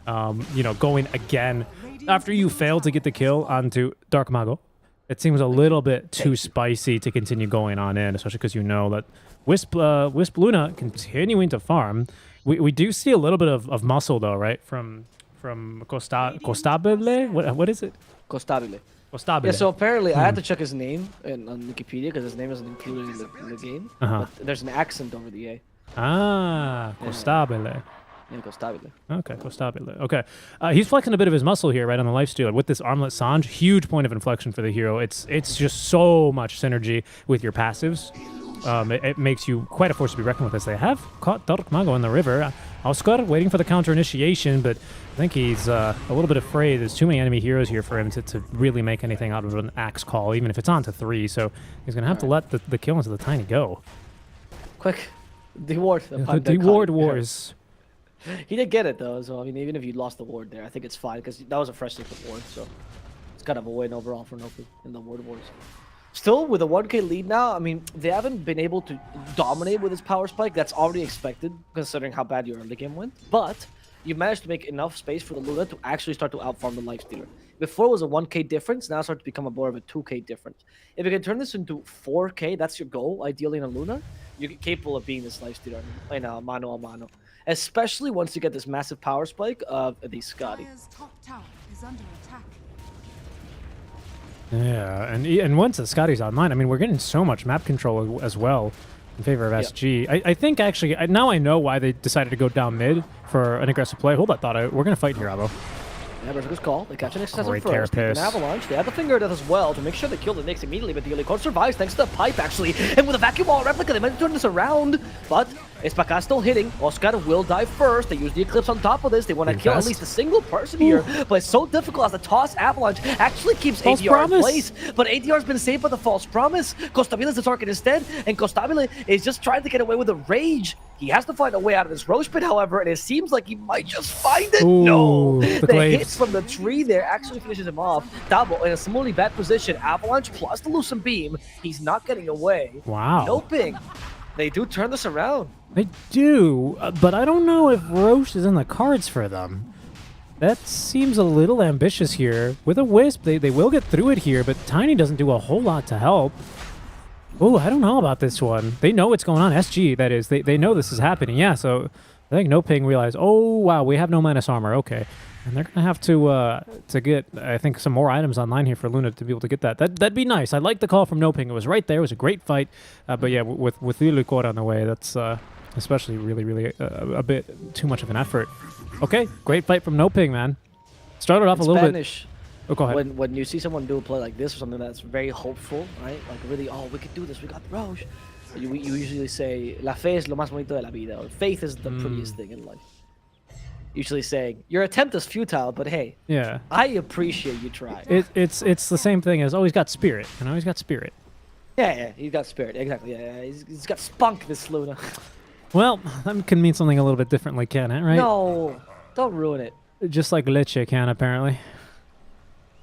You know, going again after you failed to get the kill onto Dark Mago. It seems a little bit too spicy to continue going on in, especially because you know that Wisp Luna continuing to farm. We do see a little bit of muscle though, right? From Costabile? What is it? Costabile. Costabile. Yeah, so apparently I had to check his name on Wikipedia because his name isn't included in the game. But there's an accent over the A. Ah, Costabile. Yeah, Costabile. Okay, Costabile. Okay. He's flexing a bit of his muscle here, right, on the lifestealer. With this Armlet Sange, huge point of inflection for the hero. It's just so much synergy with your passives. It makes you quite a force to be reckoned with as they have caught Dark Mago in the river. Oscar waiting for the counter initiation, but I think he's a little bit afraid. There's too many enemy heroes here for him to really make anything out of an axe call, even if it's on to 3. So he's going to have to let the kill into the Tiny go. Quick. Deward. The Deward Wars. He did get it though, so I mean, even if you lost the ward there, I think it's fine because that was a freshly put ward, so it's kind of a win overall for Nopu in the ward wars. Still, with a 1k lead now, I mean, they haven't been able to dominate with his power spike. That's already expected considering how bad your early game went. But you managed to make enough space for the Luna to actually start to outfarm the Lifestealer. Before it was a 1k difference, now it starts to become more of a 2k difference. If you can turn this into 4k, that's your goal, ideally in a Luna, you're capable of being this Lifestealer in a mano a mano. Especially once you get this massive power spike of the Scotty. Yeah, and once the Scotty's online, I mean, we're getting so much map control as well in favor of SG. I think, actually, now I know why they decided to go down mid for an aggressive play. Hold that thought out. We're going to fight here, Abo. Yeah, Berserker's call. They catch an excessive Great first. An carapace. avalanche. They have the Finger of Death as well to make sure they kill the Nyx immediately, but the Elicor survives thanks to the pipe, actually. And with a vacuum wall replica, they might turn this around, but Is Pacaz still hitting? Oscar will die first. They use the Eclipse on top of this. They want to kill at least a single person here, but it's so difficult as the toss avalanche actually keeps False ADR promise. in place. But ADR's been saved by the false promise. Costabile is the target instead, and Costabile is just trying to get away with a rage. He has to find a way out of this Roche pit, however, and it seems like he might just find it. Ooh, No, the the glaives. hits from the tree there actually finishes him off. Dabo in a similarly bad position. Avalanche plus the Lucent Beam. He's not getting away. Wow. Noping. They do turn this around. They do, but I don't know if Roche is in the cards for them. That seems a little ambitious here. With a Wisp, they will get through it here, but Tiny doesn't do a whole lot to help. Oh, I don't know about this one. They know what's going on. SG, that is. They know this is happening. Yeah, so I think No Ping realized, oh, wow, we have no Menace armor. Okay. And they're going to have to get, I think, some more items online here for Luna to be able to get that. That'd be nice. I like the call from No Ping. It was right there. It was a great fight. But yeah, with Lilicor on the way, that's especially really a bit too much of an effort. Okay, great fight from No Ping, man. Started off a little Spanish. Oh, go ahead. When you see someone do a play like this or something that's very hopeful, right? Like really, oh, we could do this. We got the Roche. You usually say, la fe es lo más bonito de la vida. Or faith is the prettiest thing in life. Usually saying, your attempt is futile, but hey, Yeah. I appreciate you trying. It's the same thing as, oh, he's got spirit. You know, he's got spirit. Yeah, he's got spirit. Exactly. Yeah. He's got spunk, this Luna. Well, that can mean something a little bit differently, can it, right? No, don't ruin it. Just like Leche can, apparently.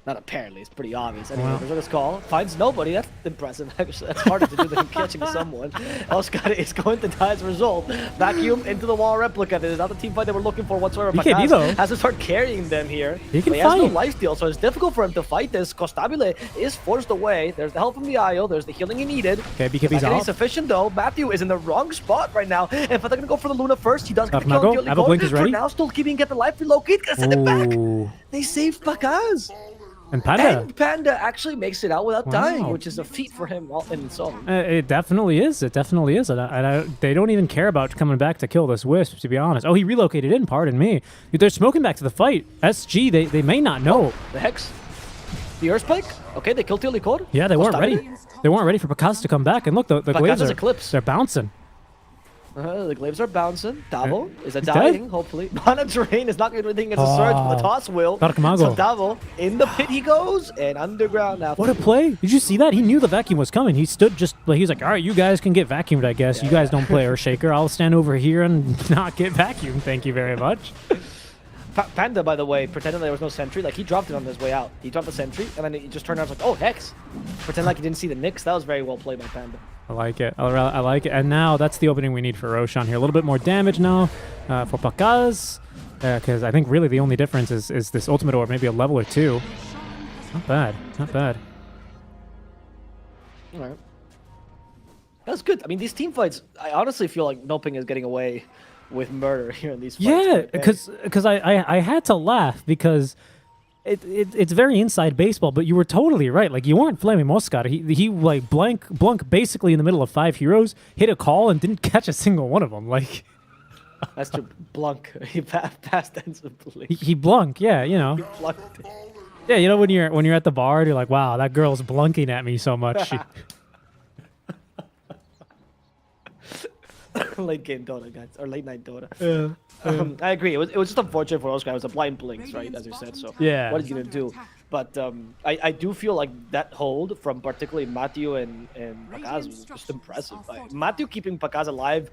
Not apparently, it's pretty obvious. Anyway, Wow. Berserker's call finds nobody. That's impressive. Actually, that's harder to do than catching someone. Oscar is going to die as a result. Vacuum into the wall replica. This is not the team fight they were looking for whatsoever. He can Pacaz Evo. has to start carrying them here. He can But he has no fight. lifesteal, so it's difficult for him to fight this. Costabile is forced away. There's the help from the IO. There's the healing he needed. Okay, because he's Not getting off. sufficient though. Matthew is in the wrong spot right now. And if they're gonna go for the Luna first, he does get Mago, killed. Apple Blink is ready. For now, still keeping get the life relocate. Gonna send it back. Ooh. They saved Pacaz. And Panda. And Panda actually makes it out without dying, Wow. which is a feat for him all in itself. It definitely is. It definitely is. They don't even care about coming back to kill this Wisp, to be honest. Oh, he relocated in, pardon me. They're smoking back to the fight. SG, they may not know. The Hex. The Earthspike. Okay, they killed Telecor. Yeah, they weren't ready. They weren't ready for Pacaz to come back. And look, the glaives Pacaz's are, Eclipse. they're bouncing. The glaives are bouncing. Davo is He's dying, dead? hopefully. Mana Drain is not going to do anything against the Surge, but the Toss will. Darkmago. So Davo, in the pit he goes, and underground now. What a play. Did you see that? He knew the vacuum was coming. He stood just like, he's like, all right, you guys can get vacuumed, I guess. You guys don't play Earthshaker. I'll stand over here and not get vacuumed. Thank you very much. Panda, by the way, pretending there was no sentry. Like, he dropped it on his way out. He dropped the sentry, and then he just turned around and was like, oh, Hex. Pretend like he didn't see the Nyx. That was very well played by Panda. I like it. I like it. And now that's the opening we need for Roshan here. A little bit more damage now for Pacaz. Because I think really the only difference is this ultimate orb, maybe a level or two. Not bad. Not bad. All right. That's good. I mean, these team fights, I honestly feel like Noping is getting away with murder here in these fights. Yeah, but, hey, because I had to laugh because it's very inside baseball, but you were totally right. Like, you weren't flaming Moscar. He like blunk basically in the middle of 5 heroes, hit a call and didn't catch a single one of them. Like, that's true. Blunk. He passed ends of blink. he blunk. Yeah, you know. Blunked it. Yeah, you know when you're at the bar, and you're like, wow, that girl's blunking at me so much. Late game Dota, guys, or late night Dota. I agree. It was just unfortunate for those guys. It was a blind blinks, right, as you said. So Yeah. what is he gonna do? But I do feel like that hold from particularly Matthew and Pacaz was just impressive. Like, Matthew keeping Pacaz alive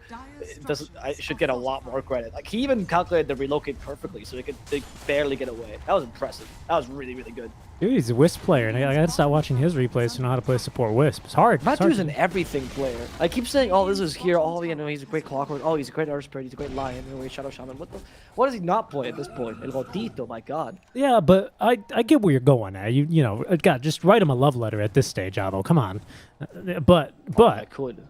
should get a lot more credit. Like, he even calculated the relocate perfectly, so they barely get away. That was impressive. That was really, really good. Dude, he's a Wisp player, and I gotta start watching his replays to know how to play support Wisp. It's hard. Matthew's an everything player. I keep saying, oh, this is here. Oh, you know, he's a great clockwork. Oh, he's a great Earth Spirit. He's a great Lion. You know, he's Shadow Shaman. What does he not play at this point? El Gotito, my God. Yeah, but I get where you're going at. You know, God, just write him a love letter at this stage, Avo. Come on. But I could.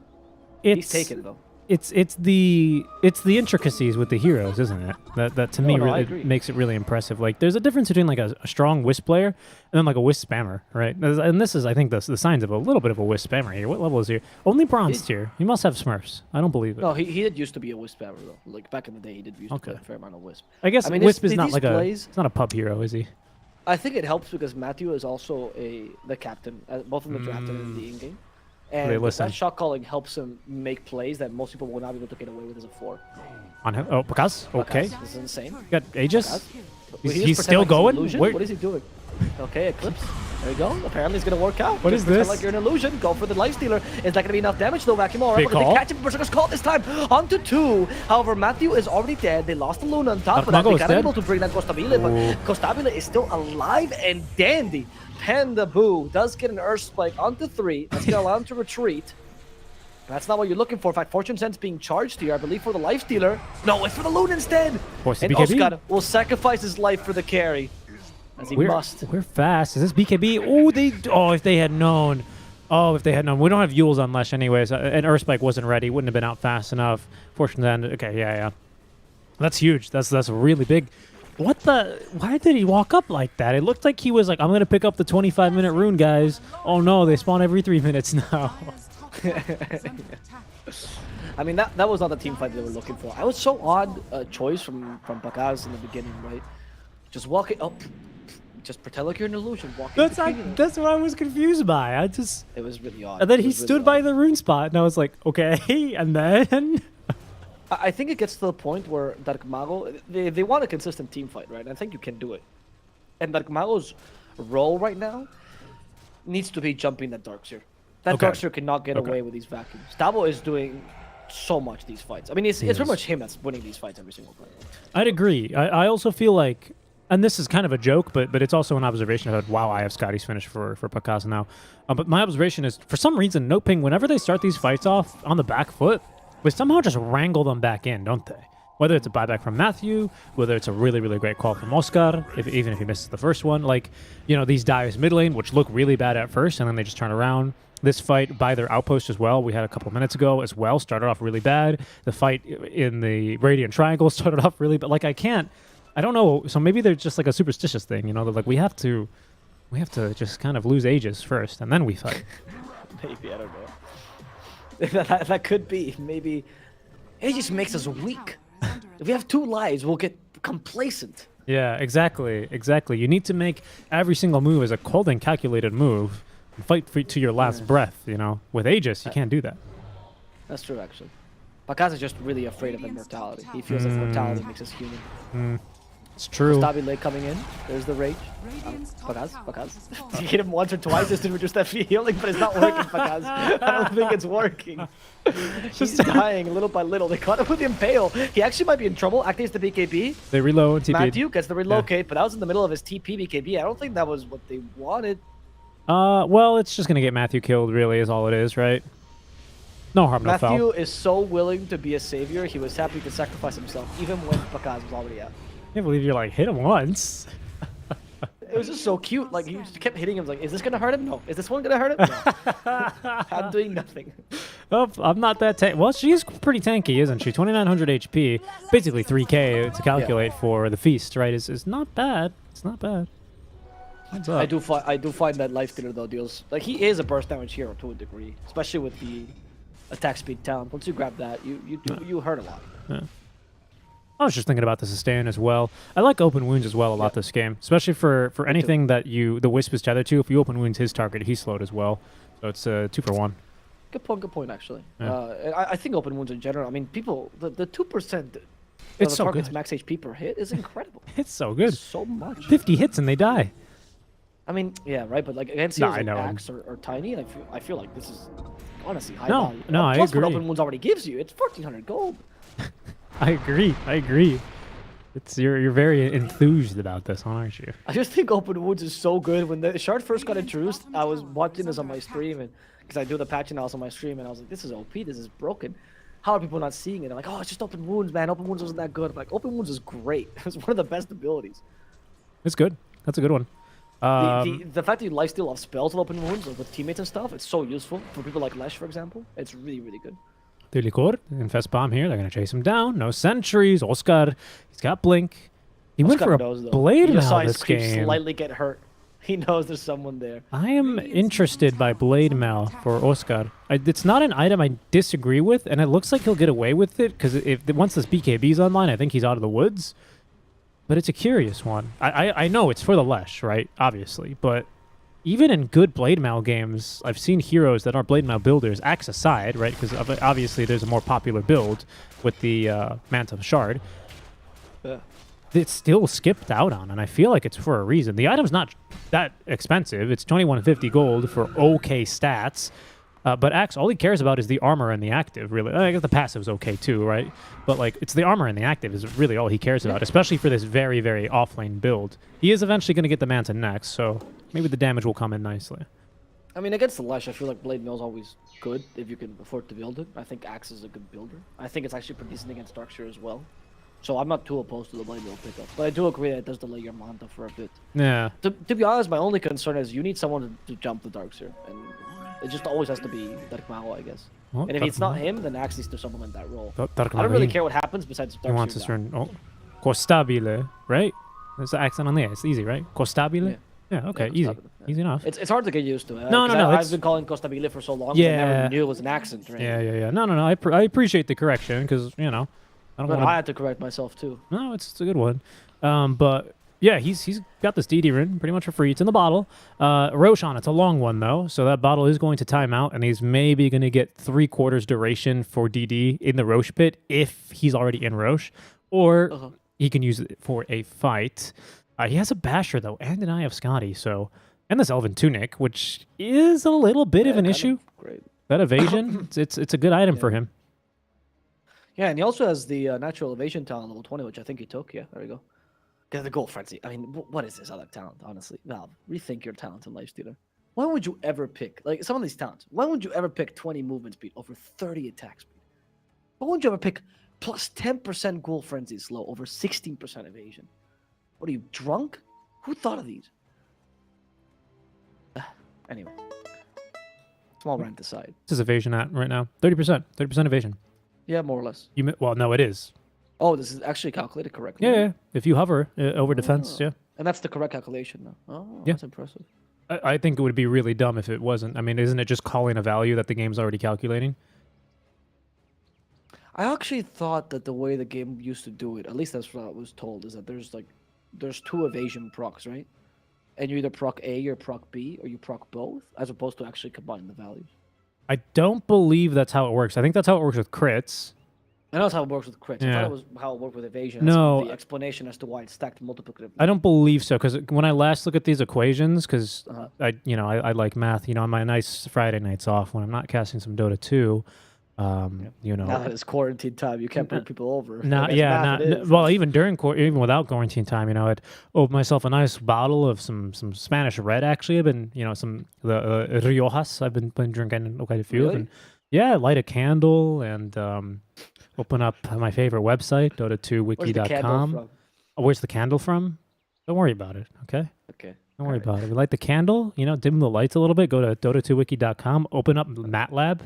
it's He's taken though. it's the intricacies with the heroes, isn't it? That to me no, I really agree. makes it really impressive. Like, there's a difference between like a strong Wisp player and then like a Wisp spammer, right? And this is, I think, the signs of a little bit of a Wisp spammer here. What level is he? Only bronze tier. He must have Smurfs. I don't believe it. No, he did used to be a Wisp spammer though. Like back in the day, he did used to Okay. play a fair amount of Wisp. I guess I mean, Wisp these is not like plays- it's not a pub hero, is he? I think it helps because Matthew is also the captain, both in the draft and in the in-game. And They listen. that shot calling helps him make plays that most people will not be able to get away with as a 4. On him. Oh, Pakaz. Okay. This is insane. Got Aegis. He He's is still pretending like he's an going? illusion. Where- What is he doing? Okay, Eclipse. There you go. Apparently it's going to work out. What Just is pretend this? like you're an illusion. Go for the Lifestealer. Is that going to be enough damage though, Vacuum? All right, Big but they call. catch him. Berserker's call this time. On to 2. However, Matthew is already dead. They lost the Luna on top of that. Armago They is got dead. able to bring that Costabile, but Costabile is still alive and dandy. Panda Boo does get an Earth Spike onto 3. That's going to allow him to retreat. That's not what you're looking for. In fact, Fortune Sense being charged here, I believe, for the Lifestealer. No, it's for the Loon instead. Force the And BKB. Oscar will sacrifice his life for the carry. As he must. We're fast. Is this BKB? Oh, if they had known. Oh, if they had known. We don't have Yules on Lesh anyways. And Earthspike wasn't ready. Wouldn't have been out fast enough. Fortune End. Okay, yeah. That's huge. That's really big. What the? Why did he walk up like that? It looked like he was like, I'm going to pick up the 25-minute rune, guys. Oh, no. They spawn every 3 minutes now. I mean, that was not the team fight they were looking for. I was so odd choice from Pakaz in the beginning, right? Just walk it up. Just pretend like you're an illusion. Walk in between them. That's what I was confused by. It was really odd. And then It he was really stood by odd. the rune spot, and I was like, okay. And then I think it gets to the point where Dark Mago, they want a consistent team fight, right? I think you can do it. And Dark Mago's role right now needs to be jumping that Darkseer. That Okay. Darkseer cannot get away with these vacuums. Dabo is doing so much these fights. I mean, it's pretty much him that's winning these fights every single time. I'd agree. I also feel like, and this is kind of a joke, but it's also an observation that, wow, I have Scotty's finish for Pakaz now. But my observation is, for some reason, No Ping, whenever they start these fights off on the back foot, they somehow just wrangle them back in, don't they? Whether it's a buyback from Matthew, whether it's a really, really great call from Oscar, even if he misses the first one. Like, these dives mid lane, which look really bad at first, and then they just turn around. This fight by their outpost as well, we had a couple minutes ago as well, started off really bad. The fight in the Radiant Triangle started off really bad. Like, I don't know. So maybe they're just like a superstitious thing, They're like, we have to just kind of lose Aegis first, and then we fight. Maybe, I don't know. that could be. Maybe it just makes us weak. If we have 2 lives, we'll get complacent. Yeah, exactly. You need to make every single move as a cold and calculated move. And fight to your last breath, With Aegis, you can't do that. That's true, actually. Pakaz is just really afraid of immortality. He feels like mortality makes us human. It's true. Stabile coming in. There's the rage. Pakaz. You hit him once or twice just to reduce that healing, but it's not working, Pakaz. I don't think it's working. He's dying little by little. They caught him with Impale. He actually might be in trouble. Activates the BKB. They reload, TP. Matthew gets the relocate, but that was in the middle of his TP BKB. I don't think that was what they wanted. Well, it's just gonna get Matthew killed, really, is all it is, right? No harm, no foul. Matthew is so willing to be a savior, he was happy to sacrifice himself, even when Pakaz was already out. I can't believe you're like, hit him once. It was just so cute. Like, you just kept hitting him. Like, is this going to hurt him? No. Is this one going to hurt him? No. I'm doing nothing. Oh, I'm not that tanky. Well, she's pretty tanky, isn't she? 2,900 HP. Basically 3k to calculate for the feast, right? Is not bad. It's not bad. What's up? I do find that Lifestealer, though, deals... Like, he is a burst damage hero to a degree. Especially with the attack speed talent. Once you grab that, you hurt a lot. Yeah. I was just thinking about the sustain as well. I like open wounds as well a lot this game, especially for anything that the Wisp is tethered to. If you open wounds his target, he's slowed as well. So it's 2 for 1. Good point, actually. Yeah. I think open wounds in general, I mean, people... The 2% of It's the so target's good. max HP per hit is incredible. It's so good. So much. 50 hits and they die. I mean, yeah, right, but like against No, heroes I like know. Axe or Tiny, I feel like this is honestly high No, value. no, I Plus agree. what open wounds already gives you, it's 1,400 gold. I agree. It's you're very enthused about this, aren't you? I just think open wounds is so good. When the shard first got introduced, I was watching this on my stream, and because I do the patch analysis on my stream, and I was like, this is OP, this is broken. How are people not seeing it? They're like, oh, it's just open wounds, man. Open wounds wasn't that good. I'm like, open wounds is great. It's one of the best abilities. It's good. That's a good one. The fact that you lifesteal off spells with open wounds, like with teammates and stuff, it's so useful for people like Lesh, for example. It's really, really good. Licor, Infest Bomb here. They're going to chase him down. No sentries. Oscar, he's got Blink. He went for a Blade He just saw Mail his this creep game. slightly get hurt. He knows there's someone there. I am interested by Blade Mail for Oscar. It's not an item I disagree with, and it looks like he'll get away with it, because once this BKB's online, I think he's out of the woods. But it's a curious one. I know it's for the Lesh, right? Obviously, but even in good blade mail games, I've seen heroes that aren't blade mail builders, axe aside, right? Because obviously there's a more popular build with the Manta Shard. Yeah. It's still skipped out on, and I feel like it's for a reason. The item's not that expensive. It's 2150 gold for okay stats. But Axe, all he cares about is the armor and the active, really. I guess the passive's okay too, right? But like, it's the armor and the active is really all he cares about, especially for this very, very offlane build. He is eventually going to get the Manta next, so maybe the damage will come in nicely. I mean, against the Lash, I feel like Blade Mail's always good if you can afford to build it. I think Axe is a good builder. I think it's actually pretty decent against Darkseer as well. So I'm not too opposed to the Blade Mail pickup. But I do agree that it does delay your Manta for a bit. Yeah. To be honest, my only concern is you need someone to jump the Darkseer. And it just always has to be Dark Mao, I guess. Oh, and if it's not him, then Axe needs to supplement that role. Dark I don't really care what happens besides Darkseer. He wants to turn... Oh. Costabile, right? There's the accent on there. It's easy, right? Costabile? Yeah, okay, easy. Easy enough. It's hard to get used to. No. I've been calling Costabile for so long. I never knew it was an accent, right? Yeah. No. I appreciate the correction because, you know, I had to correct myself too. No, it's a good one. But yeah, he's got this DD rune pretty much for free. It's in the bottle. Roshan, it's a long one though, so that bottle is going to time out, and he's maybe going to get 3/4 duration for DD in the Roche pit if he's already in Roche, or he can use it for a fight. He has a Basher though, and an Eye of Scotty, so and this Elven Tunic, which is a little bit of an issue. Great. That evasion, it's a good item for him. Yeah, and he also has the natural evasion talent level 20, which I think he took. Yeah, there we go. Get the goal frenzy. I mean, what is this other talent, honestly? Valve, rethink your talent in Lifestealer. Why would you ever pick, like, some of these talents, why would you ever pick 20 movement speed over 30 attack speed? Why would you ever pick plus 10% goal frenzy slow over 16% evasion? What are you, drunk? Who thought of these? Anyway. Small rant aside. This is evasion at right now. 30%. 30% evasion. Yeah, more or less. Well, no, it is. Oh, this is actually calculated correctly. Yeah. If you hover over defense, yeah. And that's the correct calculation, though. Oh, Yeah. that's impressive. I think it would be really dumb if it wasn't. I mean, isn't it just calling a value that the game's already calculating? I actually thought that the way the game used to do it, at least that's what I was told, is that there's 2 evasion procs, right? And you either proc A or proc B, or you proc both, as opposed to actually combining the values. I don't believe that's how it works. I think that's how it works with crits. I know that's how it works with crits. I Yeah. thought it was how it worked with evasion. No. That's the explanation as to why it's stacked multiplicatively. I don't believe so, because when I last look at these equations, because I like math, on my nice Friday nights off when I'm not casting some Dota 2, Now that it's quarantine time, you can't bring people over. Well, even even without quarantine time, I'd open myself a nice bottle of some Spanish red. Actually, I've been, the Riojas. I've been drinking quite a few of, and light a candle and open up my favorite website, Dota2wiki.com. Where's the candle from? Don't worry about it, okay? Okay. Don't worry about it. We light the candle, dim the lights a little bit. Go to Dota2wiki.com. Open up MATLAB.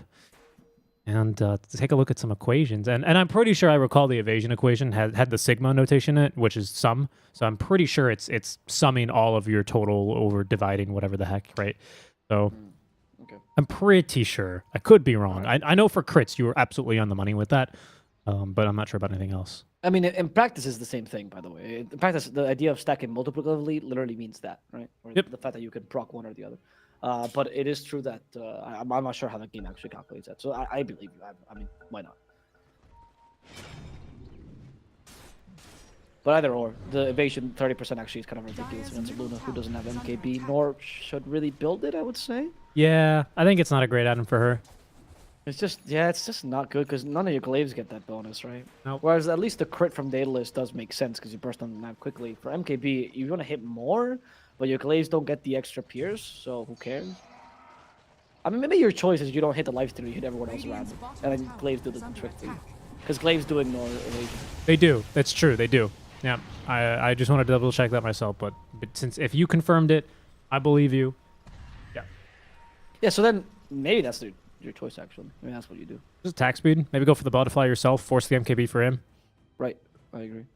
And take a look at some equations. And I'm pretty sure I recall the evasion equation had the sigma notation in it, which is sum. So I'm pretty sure it's summing all of your total over dividing whatever the heck, right? So I'm pretty sure. I could be wrong. I know for crits you were absolutely on the money with that, but I'm not sure about anything else. I mean, in practice, it's the same thing, by the way. In practice, the idea of stacking multiplicatively literally means that, right? Or the fact that you can proc one or the other. But it is true that I'm not sure how the game actually calculates that. So I believe you. I mean, why not? But either or, the evasion 30% actually is kind of ridiculous against Luna, who doesn't have MKB, nor should really build it, I would say. Yeah, I think it's not a great item for her. It's just not good because none of your glaives get that bonus, right? Nope. Whereas at least the crit from Daedalus does make sense because you burst on the map quickly. For MKB, you want to hit more, but your glaives don't get the extra pierce, so who cares? I mean, maybe your choice is you don't hit the lifesteal, you hit everyone else around it. And then glaives do the trick for you. Because glaives do ignore evasion. They do. That's true. They do. Yeah. I just want to double check that myself, but since if you confirmed it, I believe you. Yeah. Yeah, so then maybe that's your choice, actually. I mean, that's what you do. Just attack speed. Maybe go for the butterfly yourself, force the MKB for him. Right. I agree.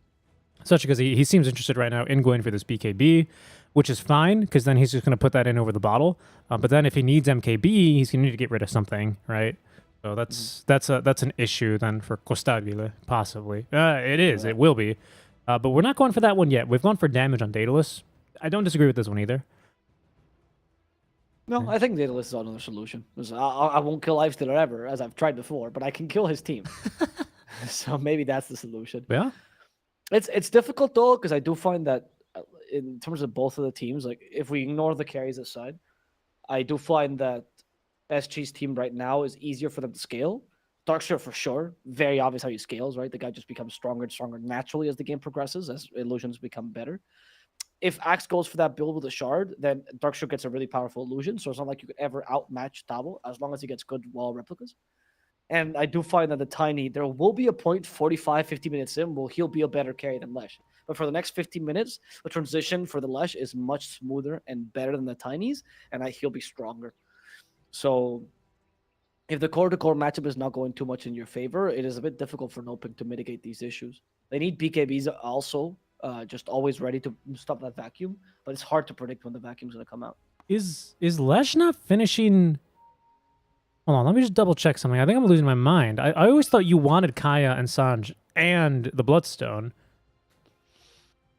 Especially because he seems interested right now in going for this BKB, which is fine, because then he's just going to put that in over the bottle. But then if he needs MKB, he's going to need to get rid of something, right? So that's an issue then for Costabile, possibly. It is. It will be. But we're not going for that one yet. We've gone for damage on Daedalus. I don't disagree with this one either. No, I think Daedalus is another solution. 'Cause I won't kill Lifestealer ever, as I've tried before, but I can kill his team. So maybe that's the solution. Yeah. It's difficult though, because I do find that in terms of both of the teams, like if we ignore the carries aside, I do find that SG's team right now is easier for them to scale. Darkseer for sure, very obvious how he scales, right? The guy just becomes stronger and stronger naturally as the game progresses, as illusions become better. If Axe goes for that build with a shard, then Darkseer gets a really powerful illusion, so it's not like you could ever outmatch Tabo as long as he gets good wall replicas. And I do find that the Tiny, there will be a point 45, 50 minutes in where he'll be a better carry than Lesh. But for the next 15 minutes, the transition for the Lesh is much smoother and better than the Tinies, and he'll be stronger. So if the core-to-core matchup is not going too much in your favor, it is a bit difficult for Noping to mitigate these issues. They need BKBs also, just always ready to stop that vacuum, but it's hard to predict when the vacuum's going to come out. Is Lesh not finishing? Hold on, let me just double check something. I think I'm losing my mind. I always thought you wanted Kaya and Sanj and the Bloodstone.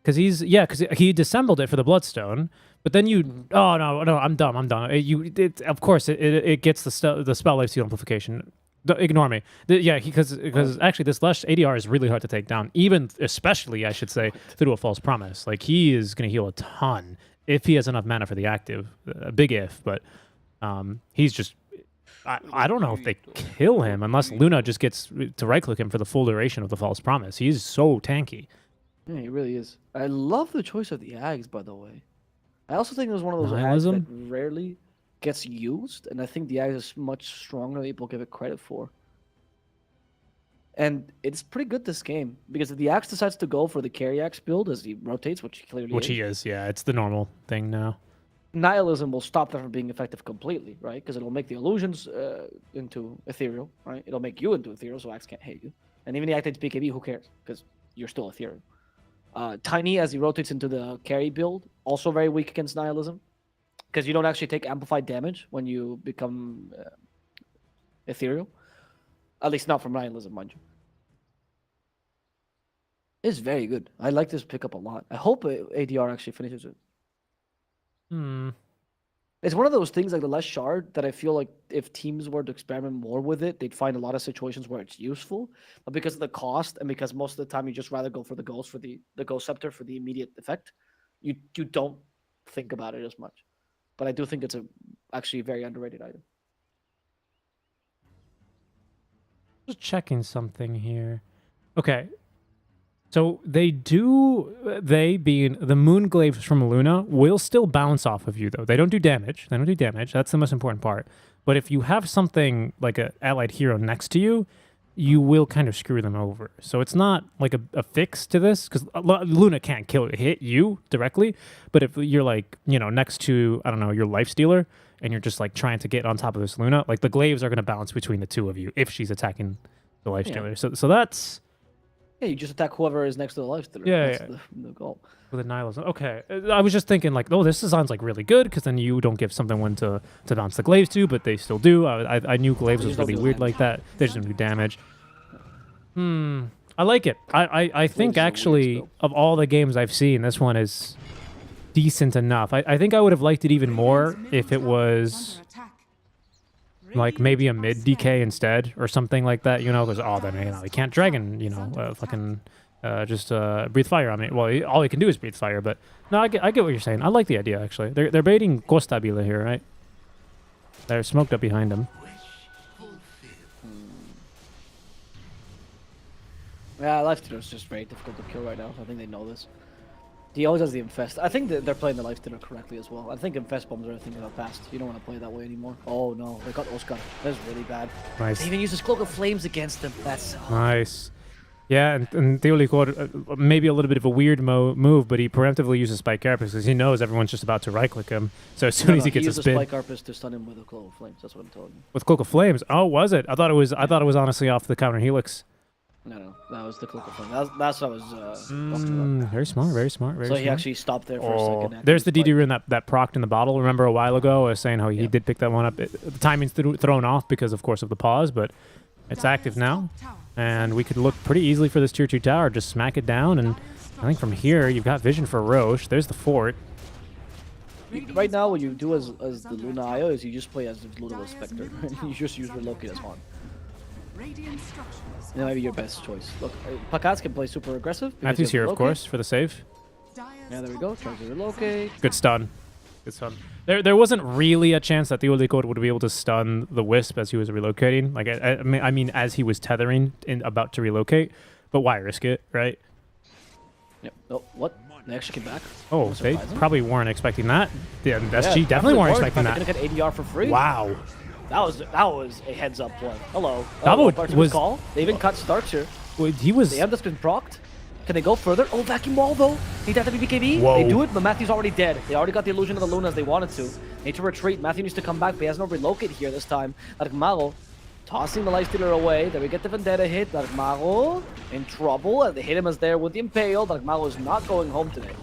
Because he dissembled it for the Bloodstone, but then you... Oh, no, I'm dumb. Of course, it gets the spell lifesteal amplification. Ignore me. Because actually this Lesh ADR is really hard to take down, especially, I should say, through a False Promise. Like, he is going to heal a ton if he has enough mana for the active. A big if, but he's just... I don't know if they kill him unless Luna just gets to right-click him for the full duration of the False Promise. He's so tanky. Yeah, he really is. I love the choice of the Ags, by the way. I also think it was one of those Nihilism? Ags that rarely gets used, and I think the Ags is much stronger than people give it credit for. And it's pretty good this game, because if the Axe decides to go for the carry Axe build as he rotates, which he clearly is. He is, yeah. It's the normal thing now. Nihilism will stop that from being effective completely, right? Because it'll make the illusions into ethereal, right? It'll make you into ethereal, so Axe can't hit you. And even the activates BKB, who cares? Because you're still ethereal. Tiny, as he rotates into the carry build, also very weak against Nihilism. Because you don't actually take amplified damage when you become ethereal. At least not from Nihilism, mind you. It's very good. I like this pickup a lot. I hope ADR actually finishes it. It's one of those things like the Lesh Shard that I feel like if teams were to experiment more with it, they'd find a lot of situations where it's useful. But because of the cost and because most of the time you just rather go for the Ghost for the Ghost Scepter for the immediate effect, you don't think about it as much. But I do think it's actually a very underrated item. Just checking something here. Okay. So they being the Moonglaves from Luna will still bounce off of you though. They don't do damage. That's the most important part. But if you have something like an allied hero next to you, you will kind of screw them over. So it's not like a fix to this, because Luna can't hit you directly. But if you're like, next to, I don't know, your Lifestealer, and you're just like trying to get on top of this Luna, like the Glaives are going to bounce between the two of you if she's attacking the Lifestealer. Yeah. So that's... Yeah, you just attack whoever is next to the Lifestealer. Yeah, That's the goal. With a Nihilism. Okay. I was just thinking like, oh, this sounds like really good, because then you don't give something one to bounce the Glaives to, but they still do. I knew Glaives was really weird like that. They just don't do damage. I like it. I think actually of all the games I've seen, this one is decent enough. I think I would have liked it even more if it was like maybe a mid DK instead or something like that, because then he can't dragon, just breathe fire on me. Well, all he can do is breathe fire, but no, I get what you're saying. I like the idea actually. They're baiting Costabile here, right? They're smoked up behind him. Yeah, Lifestealer is just very difficult to kill right now. I think they know this. He always has the Infest. I think that they're playing the Lifestealer correctly as well. I think Infest bombs are a thing of the past. You don't want to play that way anymore. Oh no, they got Oscar. That's really bad. Nice. They even uses Cloak of Flames against them. That's nice. Yeah, and Theolicor, maybe a little bit of a weird move, but he preemptively uses Spike Carapace because he knows everyone's just about to right-click him. So as soon as he gets a spin... he uses Spike Carapace to stun him with a Cloak of Flames. That's what I'm telling you. With Cloak of Flames? Oh, was it? I thought it was honestly off the counter helix. No, that was the Cloak of Flames. That's what I was talking about. Very smart. So he actually stopped there for a second. There's the DD rune that procced in the bottle. Remember a while ago I was saying how he did pick that one up. The timing's thrown off because, of course, of the pause, but it's active now. And we could look pretty easily for this tier 2 tower. Just smack it down, and I think from here you've got vision for Roche. There's the fort. right now what you do as the Luna IO is you just play as if Luna was Spectre. You just use Relocate as Han. That might be your best choice. Look, Pakaz can play super aggressive. Matthew's here, of course, for the save. Yeah, there we go. Tries to relocate. Good stun. Good stun. There wasn't really a chance that the Olicode would be able to stun the Wisp as he was relocating. Like I mean, as he was tethering and about to relocate. But why risk it, right? Yep. Oh, what? They actually came back. Oh, they probably weren't expecting that. The SG definitely weren't expecting that. They're gonna get ADR for free. Wow. That was a heads up play. Hello. Davo was call. They even cut Starks here. He was. The M that's been procced. Can they go further? Oh, vacuum wall though. Need that to be BKB. Whoa. They do it, but Matthew's already dead. They already got the illusion of the Luna as they wanted to. Need to retreat. Matthew needs to come back, but he has no relocate here this time. Mago tossing the Lifestealer away. Then we get the Vendetta hit. Mago in trouble. They hit him as there with the Impale. Mago is not going home today.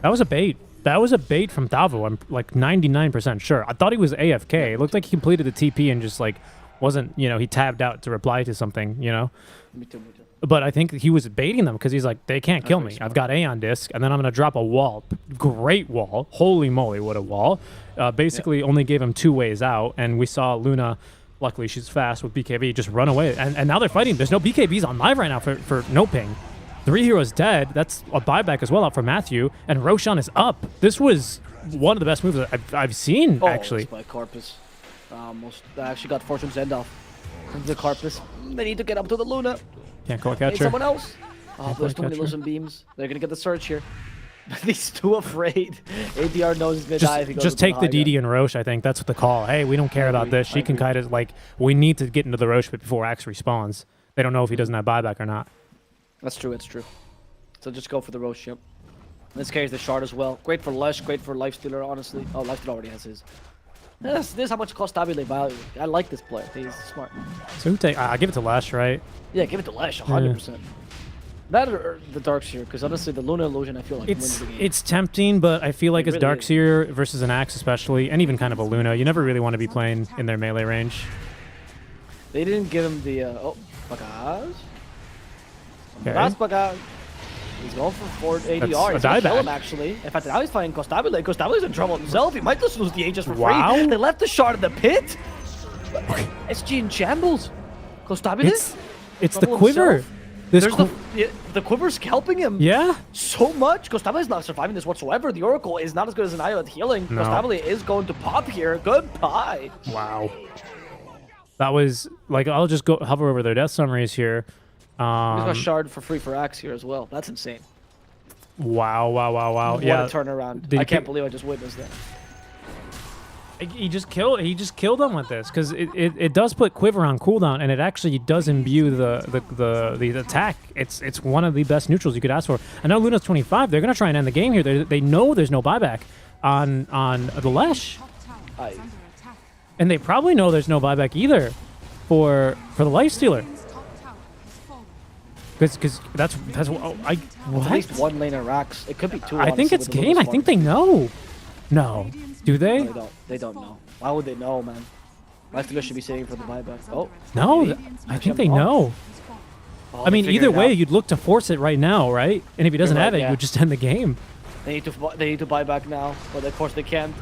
That was a bait. That was a bait from Davo. I'm like 99% sure. I thought he was AFK. It looked like he completed the TP and just like wasn't, you know, he tabbed out to reply to something, you know? Me too. But I think he was baiting them because he's like, they can't kill me. I've got Aeon Disc, and then I'm going to drop a wall. Great wall. Holy moly, what a wall. Basically only gave him 2 ways out, and we saw Luna, luckily she's fast with BKB, just run away. And now they're fighting. There's no BKBs on live right now for no ping. 3 heroes dead. That's a buyback as well out for Matthew. And Roshan is up. This was one of the best moves that I've seen, actually. By Corpus. Almost actually got Fortune's end off. The Corpus. They need to get up to the Luna. Can't call Need catcher. someone else. Oh, there's too many catcher. Lucian beams. They're going to get the search here. He's too afraid. ADR knows he's going to die if he goes Just take the DD DD and Roche, I think. That's what the call. Hey, we don't care about this. She can kind of, like, we need to get into the Roche before Axe respawns. They don't know if he doesn't have buyback or not. That's true, it's true. So just go for the Roche, yep. This carries the shard as well. Great for Lush, great for Lifestealer, honestly. Oh, Lifestealer already has his. This is how much it costs Tabule value. I like this play. He's smart. So who take? I give it to Lash, right? Yeah, give it to Lash, 100%. That or the Darkseer, because honestly, the Luna Illusion, I feel like wins the game. It's tempting, but I feel like It as really Darkseer versus an Axe especially, and even kind of a Luna, you never really want to be playing in their melee range. They didn't give him the, oh, Bagaz? Okay. That's Bagaz. He's going for 4 ADR. That's a He's going to kill dieback. him, actually. In fact, now he's fighting Costabile. Costabile's in trouble himself. He might just lose the Aegis for Wow. free. They left the shard in the pit. SG in shambles. Costabile? It's the Trouble quiver. himself. This The quiver's helping him yeah. so much. Costabile is not surviving this whatsoever. The Oracle is not as good as an IO at healing. No. Costabile is going to pop here. Goodbye. Wow. That was like I'll just go hover over their death summaries here. He's got shard for free for Axe here as well. That's insane. Wow. What Yeah. a turnaround. Did I he can't pick- believe I just witnessed that. He just killed them with this because it does put Quiver on cooldown and it actually does imbue the attack. It's one of the best neutrals you could ask for. I know Luna's 25. They're gonna try and end the game here. They know there's no buyback on the Lesh, and they probably know there's no buyback either for the Lifestealer. Because that's what I what? At least one lane of racks. It could be two. I think honestly, it's with the game. I Luna's think they know. No, do they? No, they don't know. Why would they know, man? Lifestealer should be saving for the buyback. Oh. No, maybe? I think they know. Oh, I mean, they figured either it way, out. you'd look to force it right now, right? And if he doesn't You're have right, it, yeah. you would just end the game. They need to buy back now, but of course they can't.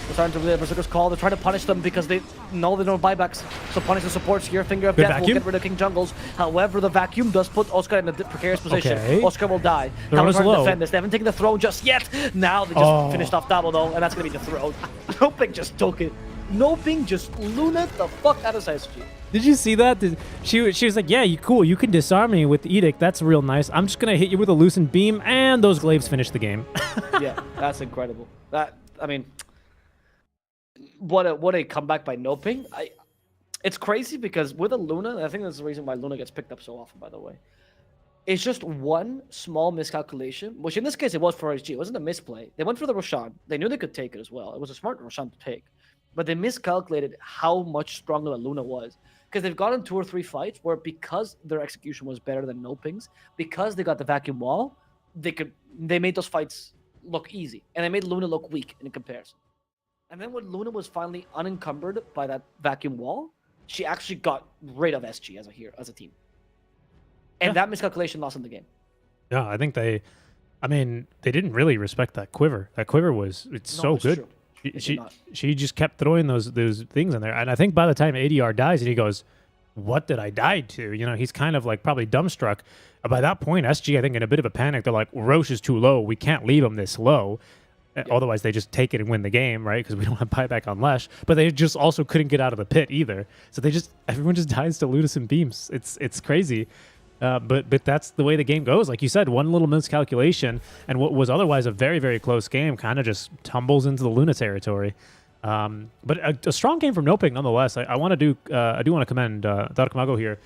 They're starting to play the Berserker's Call. They're trying to punish them because they know they don't buybacks. So punish the supports here. Finger of Good Death will vacuum. get rid of King Jungles. However, the vacuum does put Oscar in a precarious position. Okay. Oscar will die. Throne Now is they're trying low. to defend this. They haven't taken the throne just yet. Now they just finished off Dabo though, and that's gonna be the throne. Noping just took it. Noping just Luna the fuck out of SG. Did you see that? She was like, yeah, cool. You can disarm me with Edict. That's real nice. I'm just going to hit you with a Lucent Beam, and those glaives finish the game. Yeah, that's incredible. I mean, what a comeback by Noping. It's crazy because with a Luna, I think that's the reason why Luna gets picked up so often, by the way. It's just one small miscalculation, which in this case it was for SG. It wasn't a misplay. They went for the Roshan. They knew they could take it as well. It was a smart Roshan to take. But they miscalculated how much stronger a Luna was. Because they've gotten 2 or 3 fights where because their execution was better than Noping's, because they got the vacuum wall, they made those fights look easy. And they made Luna look weak in comparison. And then when Luna was finally unencumbered by that vacuum wall, she actually got rid of SG as a team. And that miscalculation lost them the game. Yeah, I think they I mean, they didn't really respect that quiver. That quiver was it's No, so it's good. true. They did She not. she just kept throwing those things in there, and I think by the time ADR dies, and he goes, "What did I die to?" You know, he's kind of like probably dumbstruck. By that point, SG, I think, in a bit of a panic, they're like, "Roche is too low. We can't leave him this low." Otherwise, they just take it and win the game, right? Because we don't have buyback on Lesh. But they just also couldn't get out of the pit either. So everyone just dies to Ludus and Beams. It's crazy. But that's the way the game goes. Like you said, one little miscalculation, and what was otherwise a very, very close game kind of just tumbles into the Luna territory. But a strong game from Noping nonetheless. I do want to commend Dark Mago here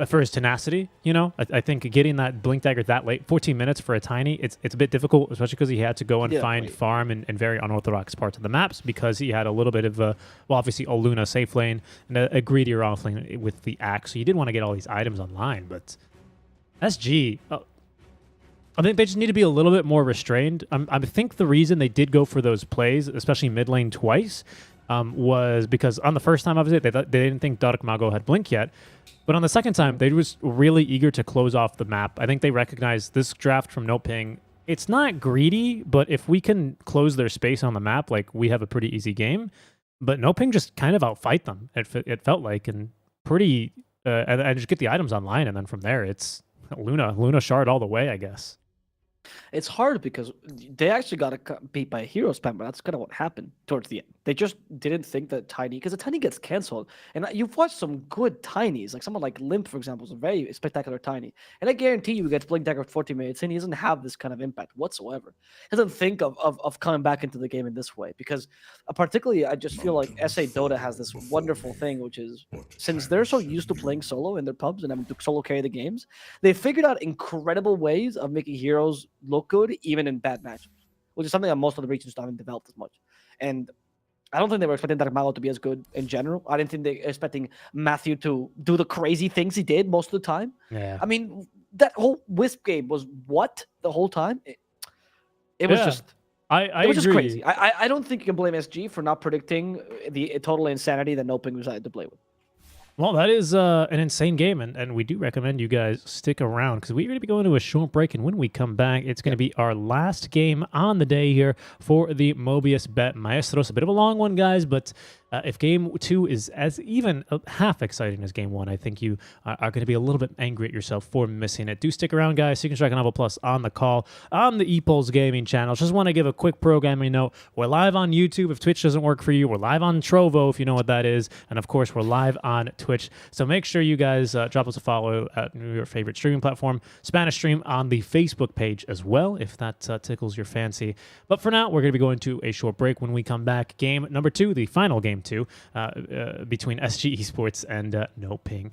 for his tenacity. You know, I think getting that Blink Dagger that late, 14 minutes for a Tiny, it's a bit difficult, especially because he had to go and find farm in very unorthodox parts of the maps because he had a little bit of obviously a Luna safe lane and a greedier off lane with the axe. So you did want to get all these items online, but SG, I think they just need to be a little bit more restrained. I think the reason they did go for those plays, especially mid lane twice, was because on the first time, obviously, they didn't think Dark Mago had Blink yet. But on the second time, they was really eager to close off the map. I think they recognized this draft from Noping. It's not greedy, but if we can close their space on the map, like, we have a pretty easy game. But Noping just kind of outfight them, it felt like, and pretty... and just get the items online, and then from there, it's Luna shard all the way, I guess. It's hard because they actually got beat by a hero spam, but that's kind of what happened towards the end. They just didn't think that Tiny, because the Tiny gets canceled. And you've watched some good Tinies, like someone like Limp, for example, is a very spectacular Tiny. And I guarantee you, he gets Blink Dagger for 40 minutes, and he doesn't have this kind of impact whatsoever. He doesn't think of coming back into the game in this way, because particularly, I just feel like SA Dota has this wonderful thing, which is, since they're so used to playing solo in their pubs and having to solo carry the games, they figured out incredible ways of making heroes look good even in bad matchups, which is something that most of the regions haven't developed as much. And I don't think they were expecting Dark Mago to be as good in general. I didn't think they were expecting Matthew to do the crazy things he did most of the time. Yeah. I mean, that whole Wisp game was what the whole time? It was just... I it was agree. just crazy. I don't think you can blame SG for not predicting the total insanity that Noping decided to play with. Well, that is an insane game, and we do recommend you guys stick around because we're going to be going to a short break, and when we come back, it's going to be our last game on the day here for the Mobius.bet Maestros. A bit of a long one, guys, but if Game 2 is as even half exciting as Game 1, I think you are going to be a little bit angry at yourself for missing it. Do stick around, guys. Seeking Strike and Novel Plus on the call on the ePulse Gaming channel. Just want to give a quick programming note. We're live on YouTube if Twitch doesn't work for you. We're live on Trovo if you know what that is. And, of course, we're live on Twitch. So make sure you guys drop us a follow at your favorite streaming platform. Spanish stream on the Facebook page as well, if that tickles your fancy. But for now, we're going to be going to a short break. When we come back, game number 2, the final game 2, between SG Esports and Noping.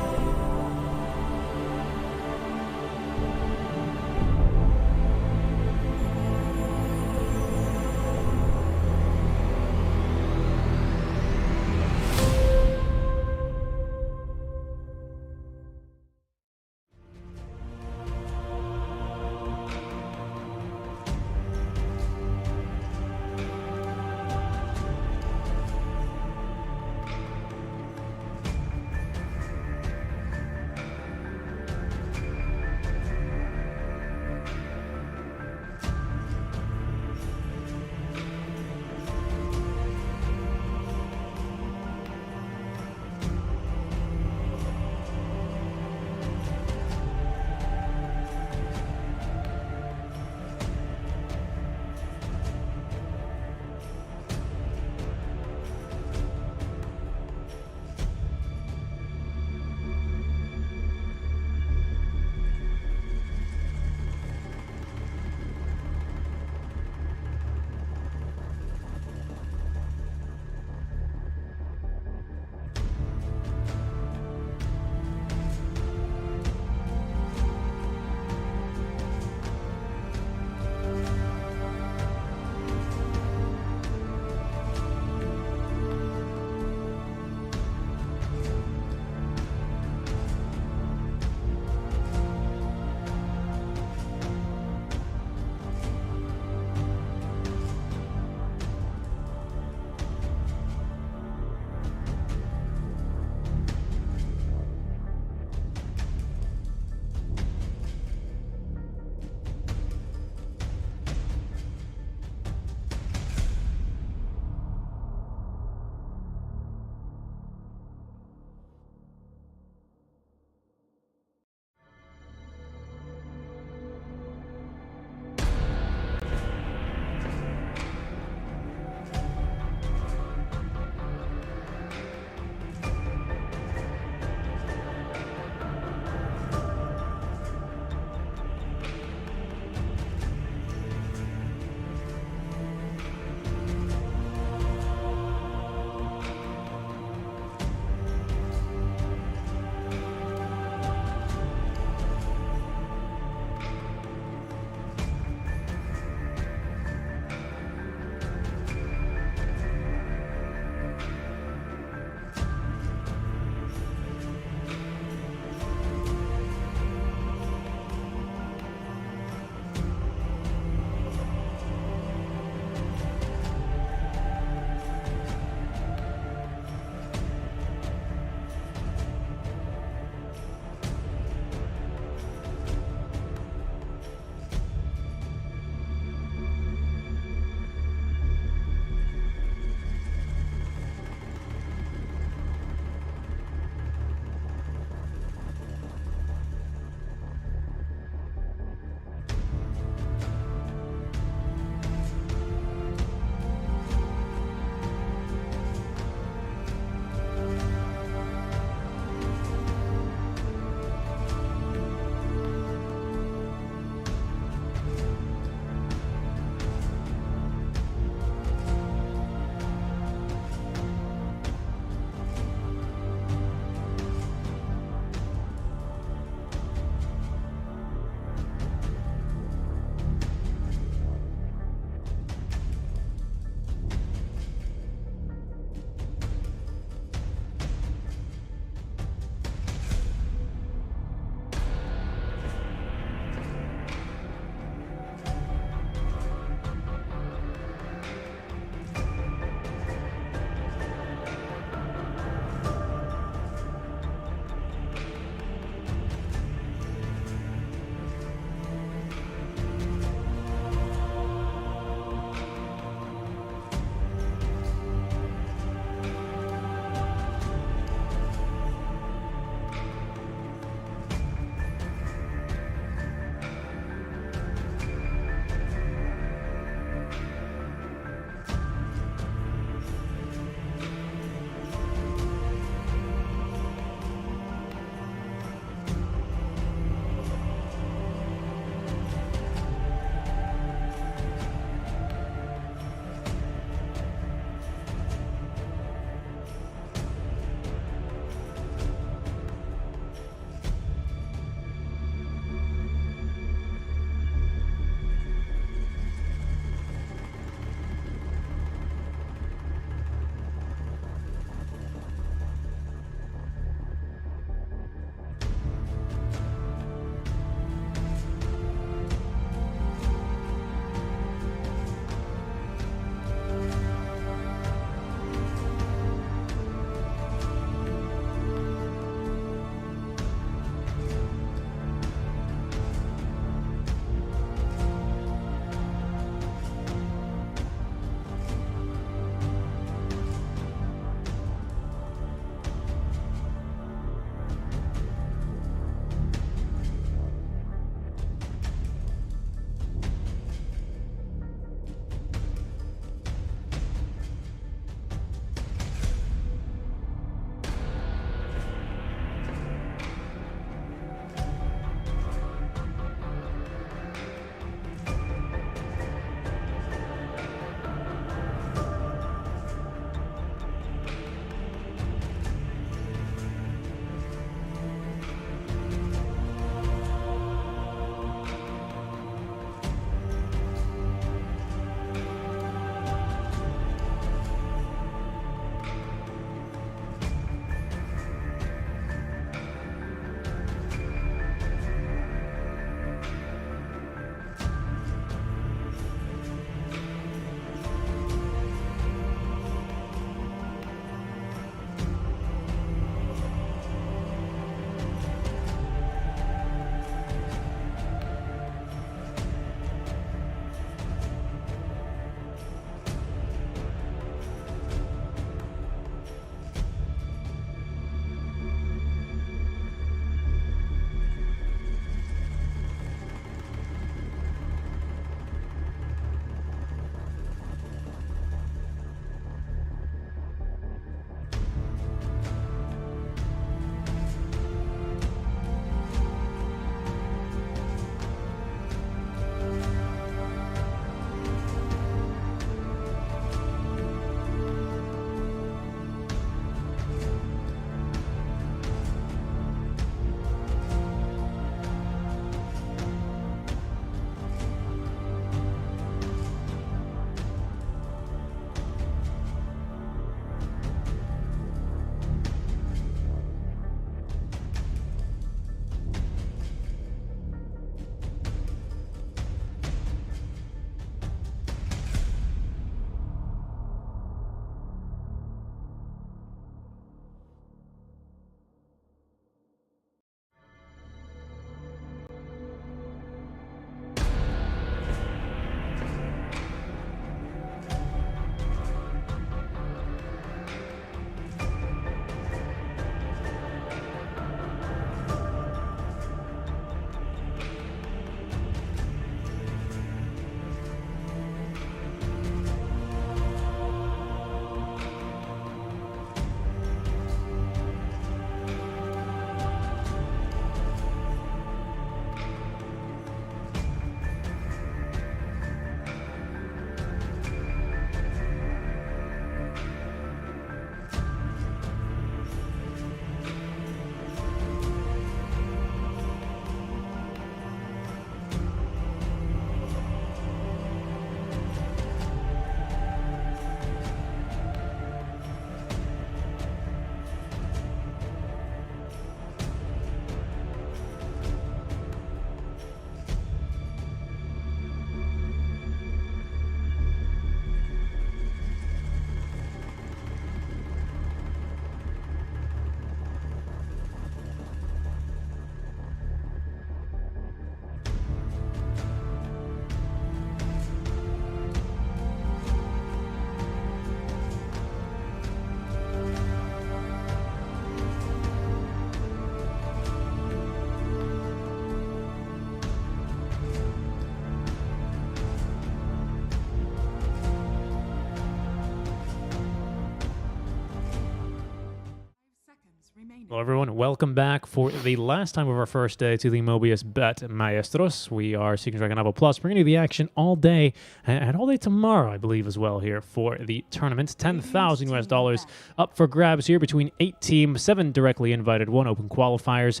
Hello, everyone. Welcome back for the last time of our first day to the Mobius.bet Maestros. We are Seeking Dragon Level Plus, bringing you the action all day and all day tomorrow, I believe, as well, here for the tournament. 10,000 US dollars up for grabs here between 8 teams, 7 directly invited, 1 open qualifiers.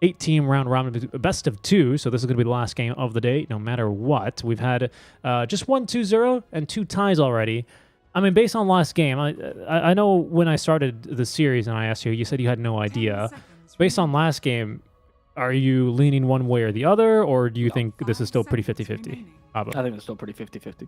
8-team round robin, best of 2, so this is going to be the last game of the day, no matter what. We've had just 1 2-0 and 2 ties already. I mean, based on last game, I know when I started the series and I asked you, you said you had no idea. Based on last game, are you leaning one way or the other, or do you think this is still pretty 50-50? I think it's still pretty 50-50.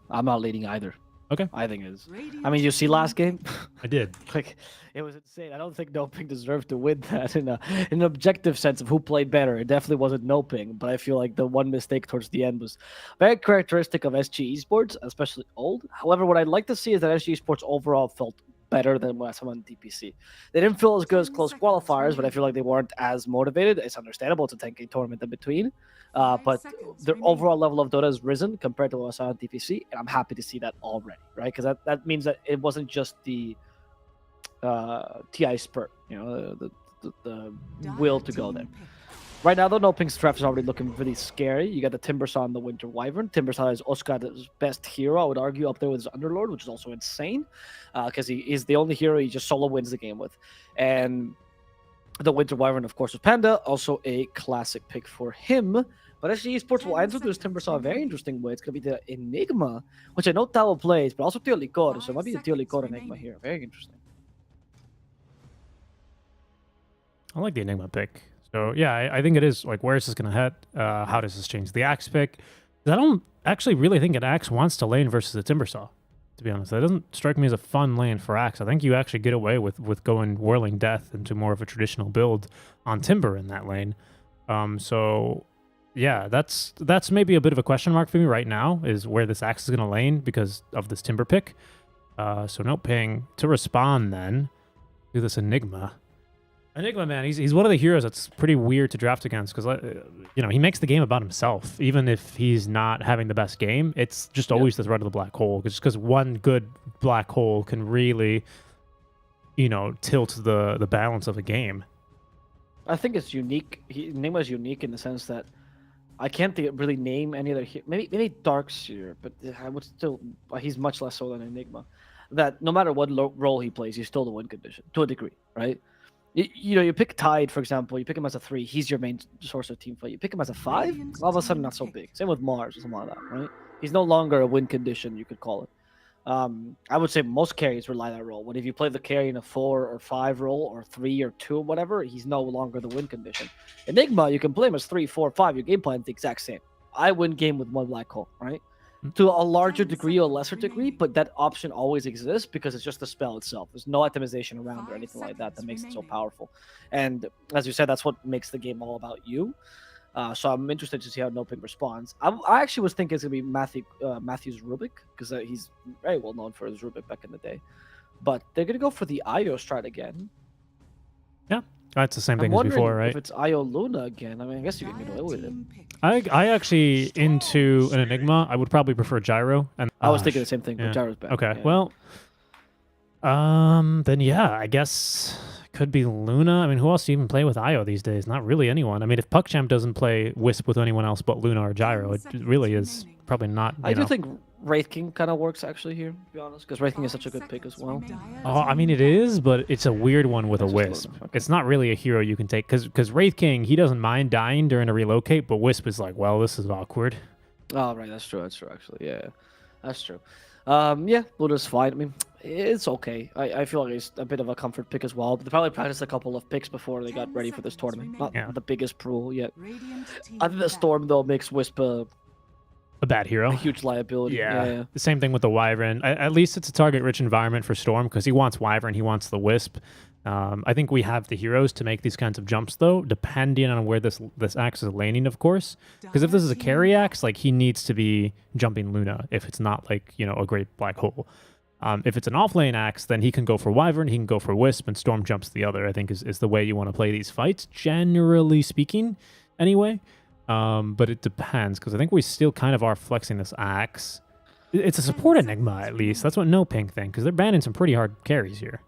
I'm not leading either. Okay. I think it is. I mean, you see last game? I did. Like, it was insane. I don't think No Ping deserved to win that in an objective sense of who played better. It definitely wasn't No Ping, but I feel like the one mistake towards the end was very characteristic of SG Esports, especially old. However, what I'd like to see is that SG Esports overall felt better than what some on DPC. They didn't feel as good as close qualifiers, but I feel like they weren't as motivated. It's understandable. It's a 10K tournament in between. But their overall level of Dota has risen compared to what I saw on DPC, and I'm happy to see that already, right? Because that means that it wasn't just the TI spurt, you know, the will to go there. Right now, though, No Ping's draft is already looking really scary. You got the Timbersaw and the Winter Wyvern. Timbersaw is Oscar's best hero, I would argue, up there with his Underlord, which is also insane, because he is the only hero he just solo wins the game with. And the Winter Wyvern, of course, with Panda, also a classic pick for him. But SG Esports will answer this Timbersaw a very interesting way. It's going to be the Enigma, which I know Tao plays, but also Tio Licor, so it might be the Tio Licor Enigma here. Very interesting. I like the Enigma pick. So, yeah, I think it is, like, where is this going to head? How does this change the Axe pick? I don't actually really think an Axe wants to lane versus a Timbersaw, to be honest. That doesn't strike me as a fun lane for Axe. I think you actually get away with going Whirling Death into more of a traditional build on Timber in that lane. So, yeah, that's maybe a bit of a question mark for me right now, is where this Axe is going to lane because of this Timber pick. So, No Ping to respond then to this Enigma. Enigma, man, he's one of the heroes that's pretty weird to draft against because, you know, he makes the game about himself. Even if he's not having the best game, it's just always the threat of the black hole. Just because one good black hole can really, you know, tilt the balance of a game. I think it's unique. Enigma is unique in the sense that I can't really name any other hero. Maybe Darkseer, but I would still. He's much less so than Enigma. That no matter what role he plays, he's still the win condition to a degree, right? You know, you pick Tide, for example, you pick him as a 3, he's your main source of team fight. You pick him as a 5, all of a sudden not so big. Same with Mars or something like that, right? He's no longer a win condition, you could call it. I would say most carries rely that role. But if you play the carry in a 4 or 5 role, or 3 or 2 or whatever, he's no longer the win condition. Enigma, you can play him as 3, 4, 5. Your game plan is the exact same. I win game with one black hole, right? To a larger degree or lesser degree, but that option always exists because it's just the spell itself. There's no itemization around or anything like that that makes it so powerful. And as you said, that's what makes the game all about you. So I'm interested to see how No Ping responds. I actually was thinking it's going to be Matthew's Rubik, because he's very well known for his Rubik back in the day. But they're going to go for the Io strat again. Yeah, that's the same thing as before, right? If it's Io Luna again, I mean, I guess you can get away with it. I actually, into an Enigma, I would probably prefer Gyro. And I was thinking the same thing, but yeah. Gyro's better. Okay, yeah. well, then yeah, I guess could be Luna. I mean, who else do you even play with Io these days? Not really anyone. I mean, if PuckChamp doesn't play Wisp with anyone else but Luna or Gyro, it really is probably not. I do think Wraith King kind of works actually here, to be honest, because Wraith King is such a good pick as well. Oh, I mean, it is, but it's a weird one with a Wisp. Okay. It's not really a hero you can take, because Wraith King, he doesn't mind dying during a relocate, but Wisp is like, well, this is awkward. Oh, right, that's true, actually, yeah, that's true. Yeah, Luna's fine. I mean, it's okay. I feel like it's a bit of a comfort pick as well, but they probably practiced a couple of picks before they got ready for this tournament. Not the biggest pool yet. I think the Storm, though, makes Wisp a bad hero. A huge liability. Yeah. The same thing with the Wyvern. At least it's a target-rich environment for Storm because he wants Wyvern, he wants the Wisp. I think we have the heroes to make these kinds of jumps, though, depending on where this axe is laning, of course. Because if this is a carry axe, like, he needs to be jumping Luna if it's not, like, you know, a great black hole. If it's an off-lane axe, then he can go for Wyvern, he can go for Wisp, and Storm jumps the other, I think is the way you want to play these fights, generally speaking, anyway. But it depends, because I think we still kind of are flexing this axe. It's a support Enigma, at least. That's what No Ping think, because they're banning some pretty hard carries here.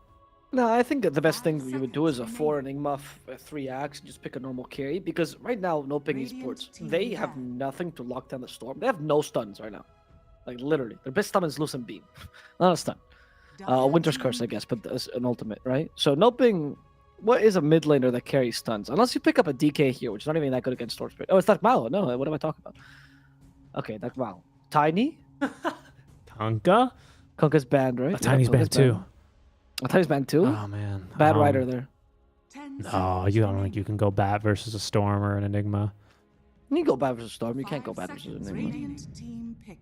No, I think that the best thing you would do is a 4 Enigma, 3 Axe, and just pick a normal carry. Because right now, no ping Esports, they have nothing to lock down the Storm. They have no stuns right now. Like, literally. Their best stun is Lucent Beam. Not a stun. Winter's Curse, I guess, but that's an ultimate, right? So no ping... What is a mid laner that carries stuns? Unless you pick up a DK here, which is not even that good against Storm Spirit. Oh, it's Dakmao. No, what am I talking about? Okay, Dakmao. Tiny? Tonka? Konka's banned, right? Tiny's banned too. Tiny's banned too? Oh, man. Bad rider there. No, you don't think you can go bat versus a Storm or an Enigma. You can go bad versus Storm. You can't go bad versus Enigma. Radiant team pick.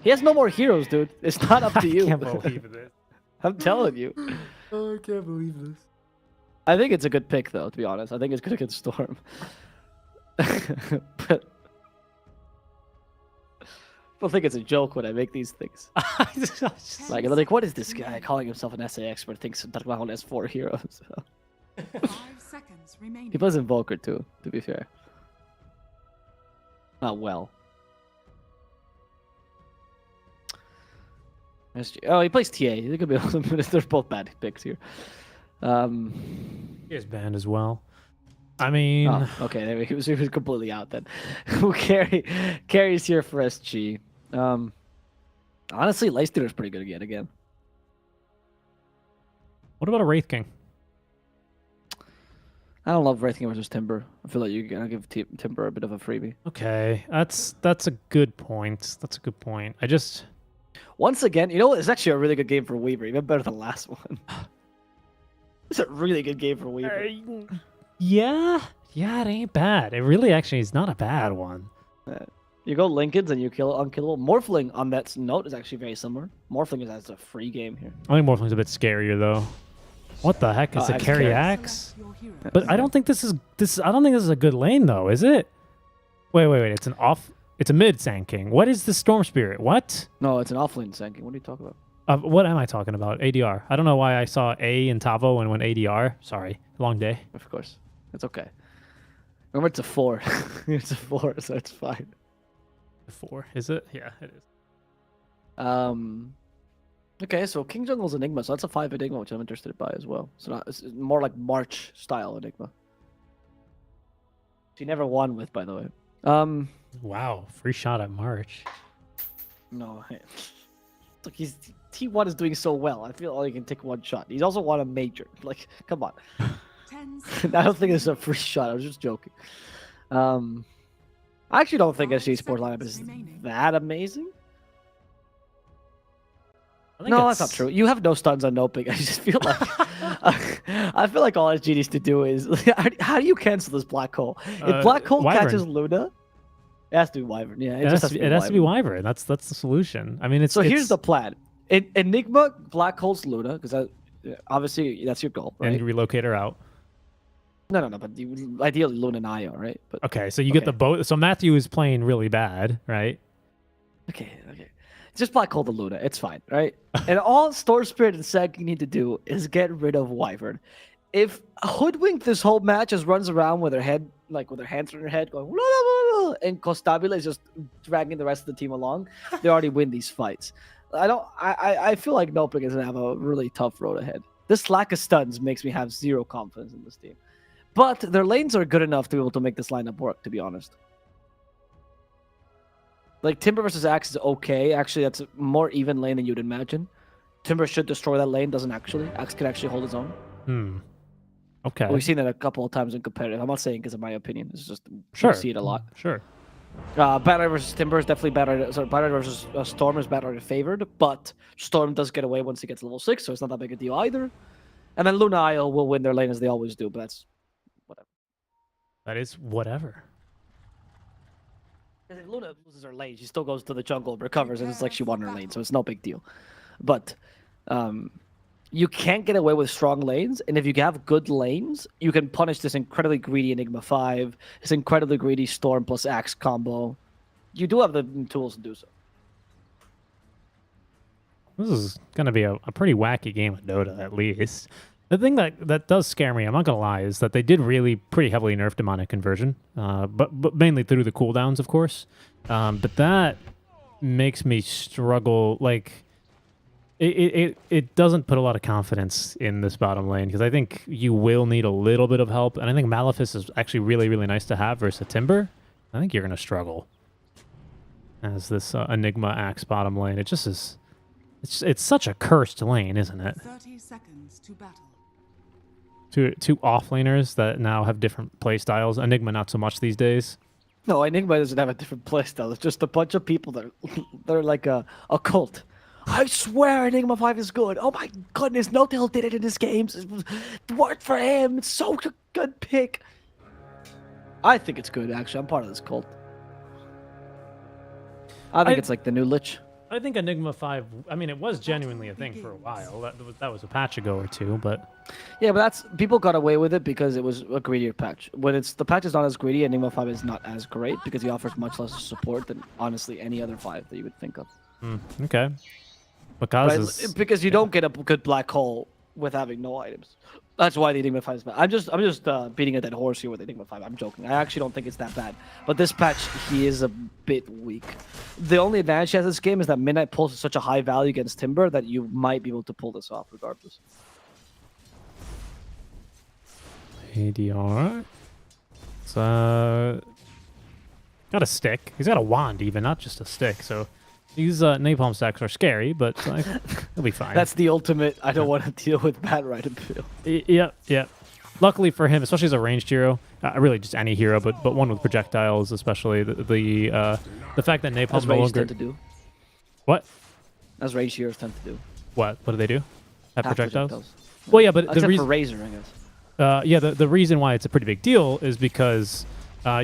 He has no more heroes, dude. It's not up to you. I can't believe this. I'm telling you. Oh, I can't believe this. I think it's a good pick, though, to be honest. I think it's good against Storm. But people think it's a joke when I make these things. Like, they're like, what is this guy calling himself an SA expert thinks Darkmahon has 4 heroes? 5 seconds remaining. He plays Invoker, too, to be fair. Not well. Oh, he plays TA. They could be awesome, but they're both bad picks here. He is banned as well. I mean... Oh, okay, there he was completely out then. Who carries here for SG? Honestly, Leicester is pretty good again. What about a Wraith King? I don't love Wraith King versus Timber. I feel like you're gonna give Timber a bit of a freebie. Okay, that's a good point. That's a good point. I just... Once again, you know what? It's actually a really good game for Weaver, even better than the last one. It's a really good game for Weaver. Yeah, it ain't bad. It really actually is not a bad one. You go Lincolns and you kill Unkillable. Morphling on that note is actually very similar. Morphling is a free game here. I think Morphling's a bit scarier though. What the heck is a carry axe? But I don't think this is I don't think this is a good lane though, is it? Wait. It's a mid Sand King. What is the Storm Spirit? What? No, it's an offlane Sand King. What are you talking about? What am I talking about? ADR. I don't know why I saw A in Tavo and went ADR. Sorry. Long day. Of course. It's okay. Remember, it's a 4. It's a 4, so it's fine. 4, is it? Yeah, it is. Okay, so King Jungle's Enigma, so that's a 5 Enigma, which I'm interested by as well. So it's more like March style Enigma. She never won with, by the way. Wow, free shot at March. No, look, T1 is doing so well. I feel like he can take 1 shot. He's also won a major. Like, come on. I don't think it's a free shot. I was just joking. I actually don't think SG Sports lineup is that amazing. No, that's not true. You have no stuns on no ping. I just feel like I feel like all SG needs to do is how do you cancel this black hole? If black hole Wyvern. catches Luna, it has to be Wyvern. Yeah, It has to be Wyvern. That's the solution. I mean, it's here's the plan. Enigma black holes Luna because obviously that's your goal, right? And you relocate her out. No, but ideally Luna and Io, right? But okay, so you get the both. So Matthew is playing really bad, right? Okay. Just black hole the Luna. It's fine, right? And all Storm Spirit and Sag you need to do is get rid of Wyvern. If Hoodwink this whole match just runs around with her head, like with her hands on her head, going, and Costabile is just dragging the rest of the team along, they already win these fights. I feel like Noping is gonna have a really tough road ahead. This lack of stuns makes me have 0 confidence in this team. But their lanes are good enough to be able to make this lineup work, to be honest. Like, Timber versus Axe is okay. Actually, that's a more even lane than you'd imagine. Timber should destroy that lane, doesn't actually. Axe can actually hold his own. Okay. We've seen it a couple of times in competitive. I'm not saying because of my opinion. It's just, sure. We see it a lot. Sure. Battery versus Timber is definitely better. Sorry, Battery versus Storm is better favored, but Storm does get away once he gets level 6, so it's not that big a deal either. And then Luna Io will win their lane as they always do, but that's whatever. That is whatever. If Luna loses her lane, she still goes to the jungle, recovers, and it's like she won her lane, so it's no big deal. But you can't get away with strong lanes, and if you have good lanes, you can punish this incredibly greedy Enigma 5, this incredibly greedy Storm plus Axe combo. You do have the tools to do so. This is going to be a pretty wacky game of Dota, at least. The thing that does scare me, I'm not going to lie, is that they did really pretty heavily nerf demonic conversion, but mainly through the cooldowns, of course. But that makes me struggle. Like, It doesn't put a lot of confidence in this bottom lane because I think you will need a little bit of help, and I think Malefice is actually really, really nice to have versus Timber. I think you're going to struggle as this Enigma Axe bottom lane. It just is... It's such a cursed lane, isn't it? 30 seconds to battle. Two offlaners that now have different play styles. Enigma not so much these days. No, Enigma doesn't have a different playstyle. It's just a bunch of people that they're like a cult. I swear Enigma 5 is good. Oh my goodness, No-Tail did it in his games. It worked for him. It's so a good pick. I think it's good, actually. I'm part of this cult. I think it's like the new Lich. I think Enigma 5, I mean, it was genuinely a thing for a while. That was a patch ago or two, but... Yeah, but that's people got away with it because it was a greedier patch. When the patch is not as greedy, Enigma 5 is not as great because he offers much less support than, honestly, any other 5 that you would think of. Okay. Because you don't get a good black hole with having no items. That's why the Enigma 5 is bad. I'm just beating a dead horse here with Enigma 5. I'm joking. I actually don't think it's that bad. But this patch, he is a bit weak. The only advantage he has in this game is that Midnight Pulse is such a high value against Timber that you might be able to pull this off regardless. ADR. It's, got a stick. He's got a wand even, not just a stick. So these napalm stacks are scary, but he'll be fine. That's the ultimate, I don't want to deal with Bat Ride appeal. Yeah. Luckily for him, especially as a ranged hero, really just any hero, but one with projectiles, especially the fact that napalm As no ranged longer... tend to do. What? As ranged heroes tend to do. What do they do? Have Have projectiles? Well, yeah, but the Except reason... for Razor, I guess. The reason why it's a pretty big deal is because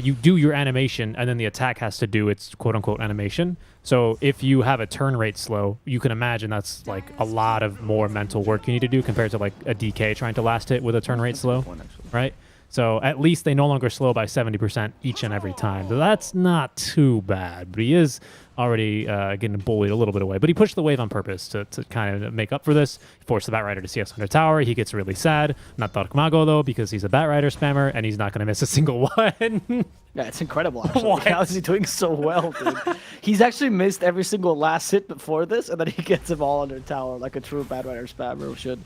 you do your animation and then the attack has to do its quote-unquote animation. So if you have a turn rate slow, you can imagine that's like a lot of more mental work you need to do compared to like a DK trying to last hit with a turn rate slow, right? So at least they no longer slow by 70% each and every time. So that's not too bad, but he is already getting bullied a little bit away. But he pushed the wave on purpose to kind of make up for this. He forced the Batrider to CS under tower. He gets really sad. Not Dark Mago, though, because he's a Batrider spammer, and he's not going to miss a single one. Yeah, it's incredible, actually. How is he doing so well, dude? He's actually missed every single last hit before this, and then he gets them all under tower like a true Batrider spammer should.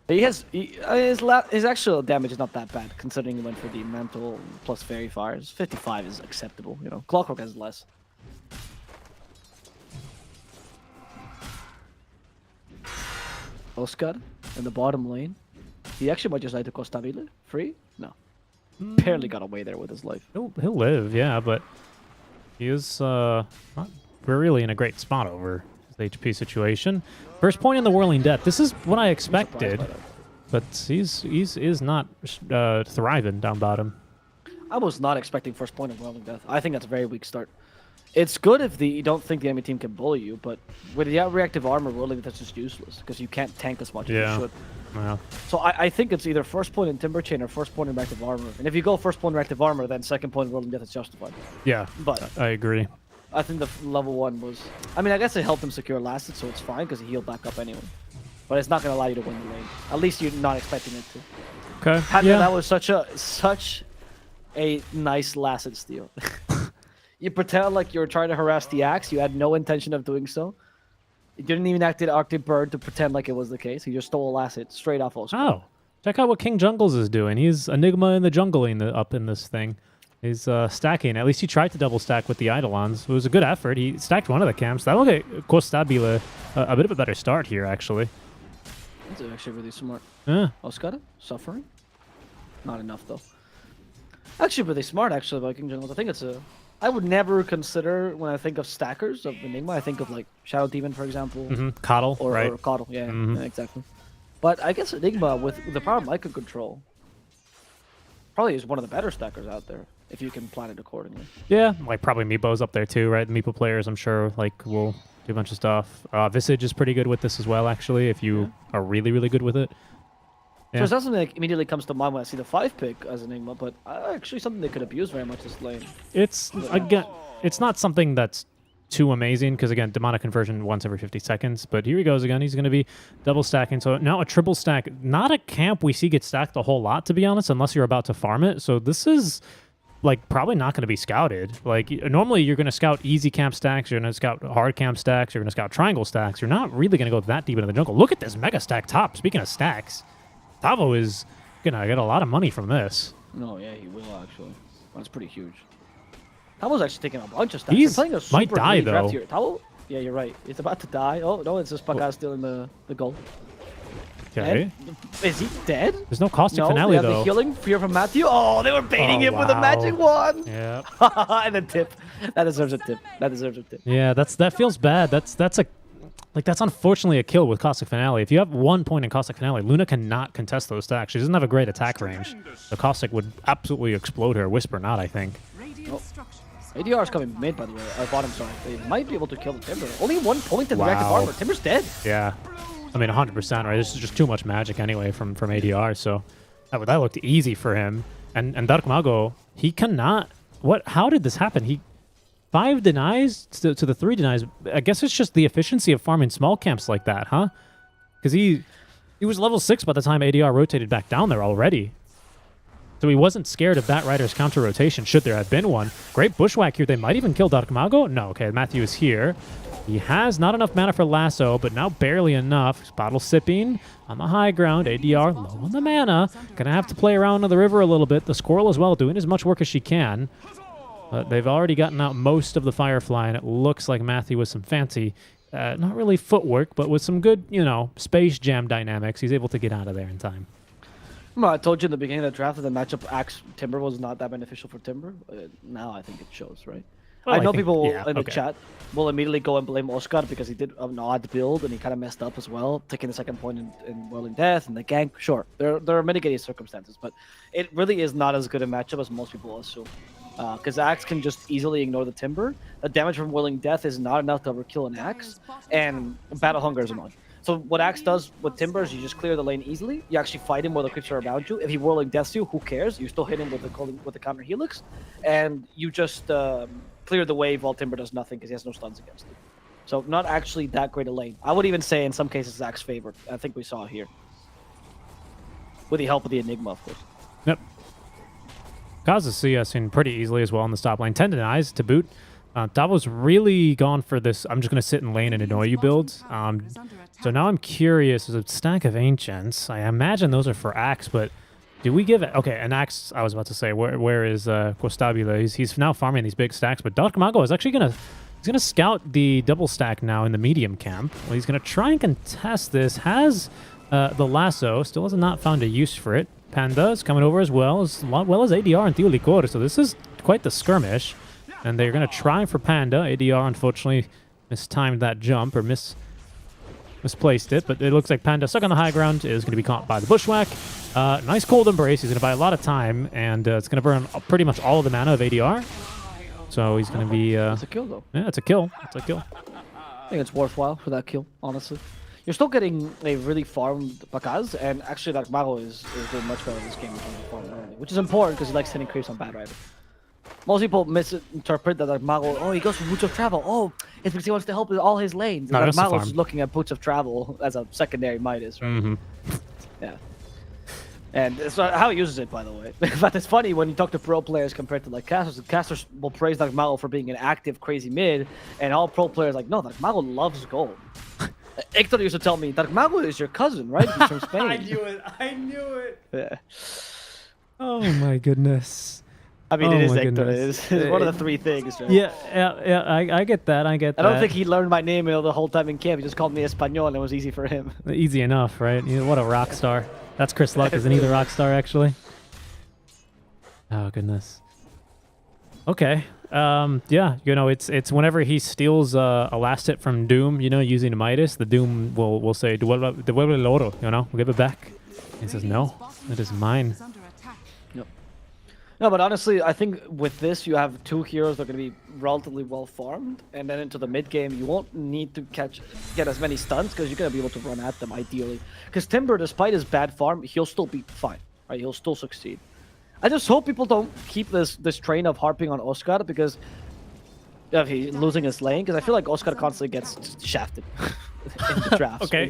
His actual damage is not that bad, considering he went for the Mantle plus Fairy Fires. 55 is acceptable, you know. Clockwork has less. Oscar in the bottom lane. He actually might just like to go Stabile. Free? No. Barely got away there with his life. He'll live, yeah, but he is not really in a great spot over his HP situation. First point in the Whirling Death. This is what I expected, but he's not thriving down bottom. I was not expecting first point of Whirling Death. I think that's a very weak start. It's good if you don't think the enemy team can bully you, but with the reactive armor, Whirling Death is just useless because you can't tank as much as you should. Yeah. So I think it's either first point in Timber Chain or first point in reactive armor. And if you go first point in reactive armor, then second point in Whirling Death is justified. Yeah, but I agree. I think the level 1 was... I mean, I guess it helped him secure lasted, so it's fine because he healed back up anyway. But it's not going to allow you to win the lane. At least you're not expecting it to. Okay. That was such a nice lasted steal. You pretend like you're trying to harass the Axe. You had no intention of doing so. You didn't even activate Arctic Bird to pretend like it was the case. You just stole a last hit straight off Oscar. Oh, check out what King Jungles is doing. He's Enigma in the jungling up in this thing. He's stacking. At least he tried to double stack with the Eidolons. It was a good effort. He stacked one of the camps. That will get Stabile a bit of a better start here, actually. That's actually really smart. Yeah. Oscar suffering? Not enough, though. Actually, really smart, actually, by King Jungles. I think it's a... I would never consider, when I think of stackers of Enigma, I think of like Shadow Demon, for example. Coddle, or Coddle, yeah, exactly. But I guess Enigma, with the power of Myco Control, probably is one of the better stackers out there, if you can plan it accordingly. Yeah, like probably Meepo's up there too, right? The Meepo players, I'm sure, like will do a bunch of stuff. Visage is pretty good with this as well, actually, if you are really, really good with it. Yeah. So it's not something that immediately comes to mind when I see the 5 pick as Enigma, but actually something they could abuse very much this lane. It's again, it's not something that's too amazing because again, demonic conversion once every 50 seconds. But here he goes again. He's going to be double stacking. So now a triple stack. Not a camp we see get stacked a whole lot, to be honest, unless you're about to farm it. So this is like probably not going to be scouted. Like normally you're going to scout easy camp stacks, you're going to scout hard camp stacks, you're going to scout triangle stacks. You're not really going to go that deep into the jungle. Look at this mega stack top. Speaking of stacks, Tavo is going to get a lot of money from this. No, yeah, he will actually. That's pretty huge. Tavo's actually taking a bunch of stacks. He's playing a might super die greedy draft though. here. Tavo, yeah, you're right. It's about to die. Oh no, it's just Paka stealing the goal. Okay. And is he dead? There's no caustic No, finale they have though. the healing fear from Matthew. Oh, they were baiting Oh, him with a wow. magic wand. Yeah. And a tip. That deserves a tip. That deserves a tip. Yeah, that feels bad. That's unfortunately a kill with Caustic Finale. If you have 1 point in Caustic Finale, Luna cannot contest those stacks. She doesn't have a great attack range. The Caustic would absolutely explode her. Whisper not, I think. Radiant structures. ADR is coming mid, by the way. Bottom, sorry. They might be able to kill the Timber. Only 1 point in the reactive Wow. armor. Timber's dead. Yeah. I mean, 100%, right? This is just too much magic anyway from ADR, so that looked easy for him. And Dark Mago, he cannot... How did this happen? He 5 denies to the 3 denies. I guess it's just the efficiency of farming small camps like that, huh? Because he was level 6 by the time ADR rotated back down there already. So he wasn't scared of Bat Rider's counter rotation, should there have been one. Great bushwhack here. They might even kill Dark Mago. No, okay, Matthew is here. He has not enough mana for Lasso, but now barely enough. He's bottle sipping on the high ground. ADR low on the mana. Gonna have to play around on the river a little bit. The Squirrel as well, doing as much work as she can. But they've already gotten out most of the Firefly, and it looks like Matthew with some fancy, not really footwork, but with some good, Space Jam dynamics, he's able to get out of there in time. Well, I told you in the beginning of the draft that the matchup Axe Timber was not that beneficial for Timber. Now I think it shows, right? Well, I know think- people yeah, in the okay. chat will immediately go and blame Oscar because he did an odd build and he kind of messed up as well, taking the second point in Whirling Death and the gank. Sure, there are mitigating circumstances, but it really is not as good a matchup as most people assume. Because Axe can just easily ignore the Timber. The damage from Whirling Death is not enough to overkill an Axe, and Battle Hunger is annoying. So what Axe does with Timber is you just clear the lane easily. You actually fight him while the creeps are around you. If he Whirling Deaths you, who cares? You still hit him with the counter Helix, and you just clear the wave while Timber does nothing because he has no stuns against it. So not actually that great a lane. I would even say in some cases Axe favored. I think we saw it here. With the help of the Enigma, of course. Yep. Causes CS in pretty easily as well in the top lane. 10 denies to boot. Davo's really gone for this, I'm just going to sit in lane and annoy you builds. So now I'm curious, there's a stack of Ancients. I imagine those are for Axe, but do we give it... Okay, an Axe, I was about to say, where is Costabula? He's now farming these big stacks, but Dark Mago is actually going to... He's going to scout the double stack now in the medium camp. Well, he's going to try and contest this. Has the Lasso, still has not found a use for it. Panda is coming over as well as ADR and Tio Licor, so this is quite the skirmish. And they're going to try for Panda. ADR, unfortunately, mistimed that jump or misplaced it. But it looks like Panda, stuck on the high ground, is going to be caught by the Bushwhack. Nice Cold Embrace. He's going to buy a lot of time, and it's going to burn pretty much all of the mana of ADR. So he's going to be... It's a kill, though. Yeah, it's a kill. It's a kill. I think it's worthwhile for that kill, honestly. You're still getting a really farmed Bakaz, and actually Dark Mago is doing much better in this game in terms of farming early, which is important because he likes sending creeps on Bad Rider. Most people misinterpret that Dark Mago, oh, he goes for Boots of Travel. Oh, it's because he wants to help with all his lanes. No, Dark that's the Mago's farm. just looking at Boots of Travel as a secondary Midas, right? Mm-hmm. Yeah. And it's not how he uses it, by the way. In fact, it's funny when you talk to pro players compared to like casters. Casters will praise Dark Mago for being an active, crazy mid, and all pro players are like, no, Dark Mago loves gold. Hector used to tell me, Dark Mago is your cousin, right? He's from Spain. I knew it. Yeah. Oh my goodness. I mean, Oh it is my Hector. goodness. It's one of the 3 things, right? Yeah, I get that. I don't think he learned my name the whole time in camp. He just called me Espanol, and it was easy for him. Easy enough, right? What a rock star. That's Chris Luck, isn't he the rock star, actually? Oh, goodness. Okay. Yeah, it's whenever he steals a last hit from Doom, using a Midas, the Doom will say, devuelve el oro, we'll give it back. He says, no, it is mine. No, but honestly, I think with this, you have 2 heroes that are going to be relatively well farmed, and then into the mid game, you won't need to get as many stuns because you're going to be able to run at them ideally. Because Timber, despite his bad farm, he'll still be fine, right? He'll still succeed. I just hope people don't keep this train of harping on Oscar because of he losing his lane, because I feel like Oscar constantly gets just shafted in the drafts. Okay,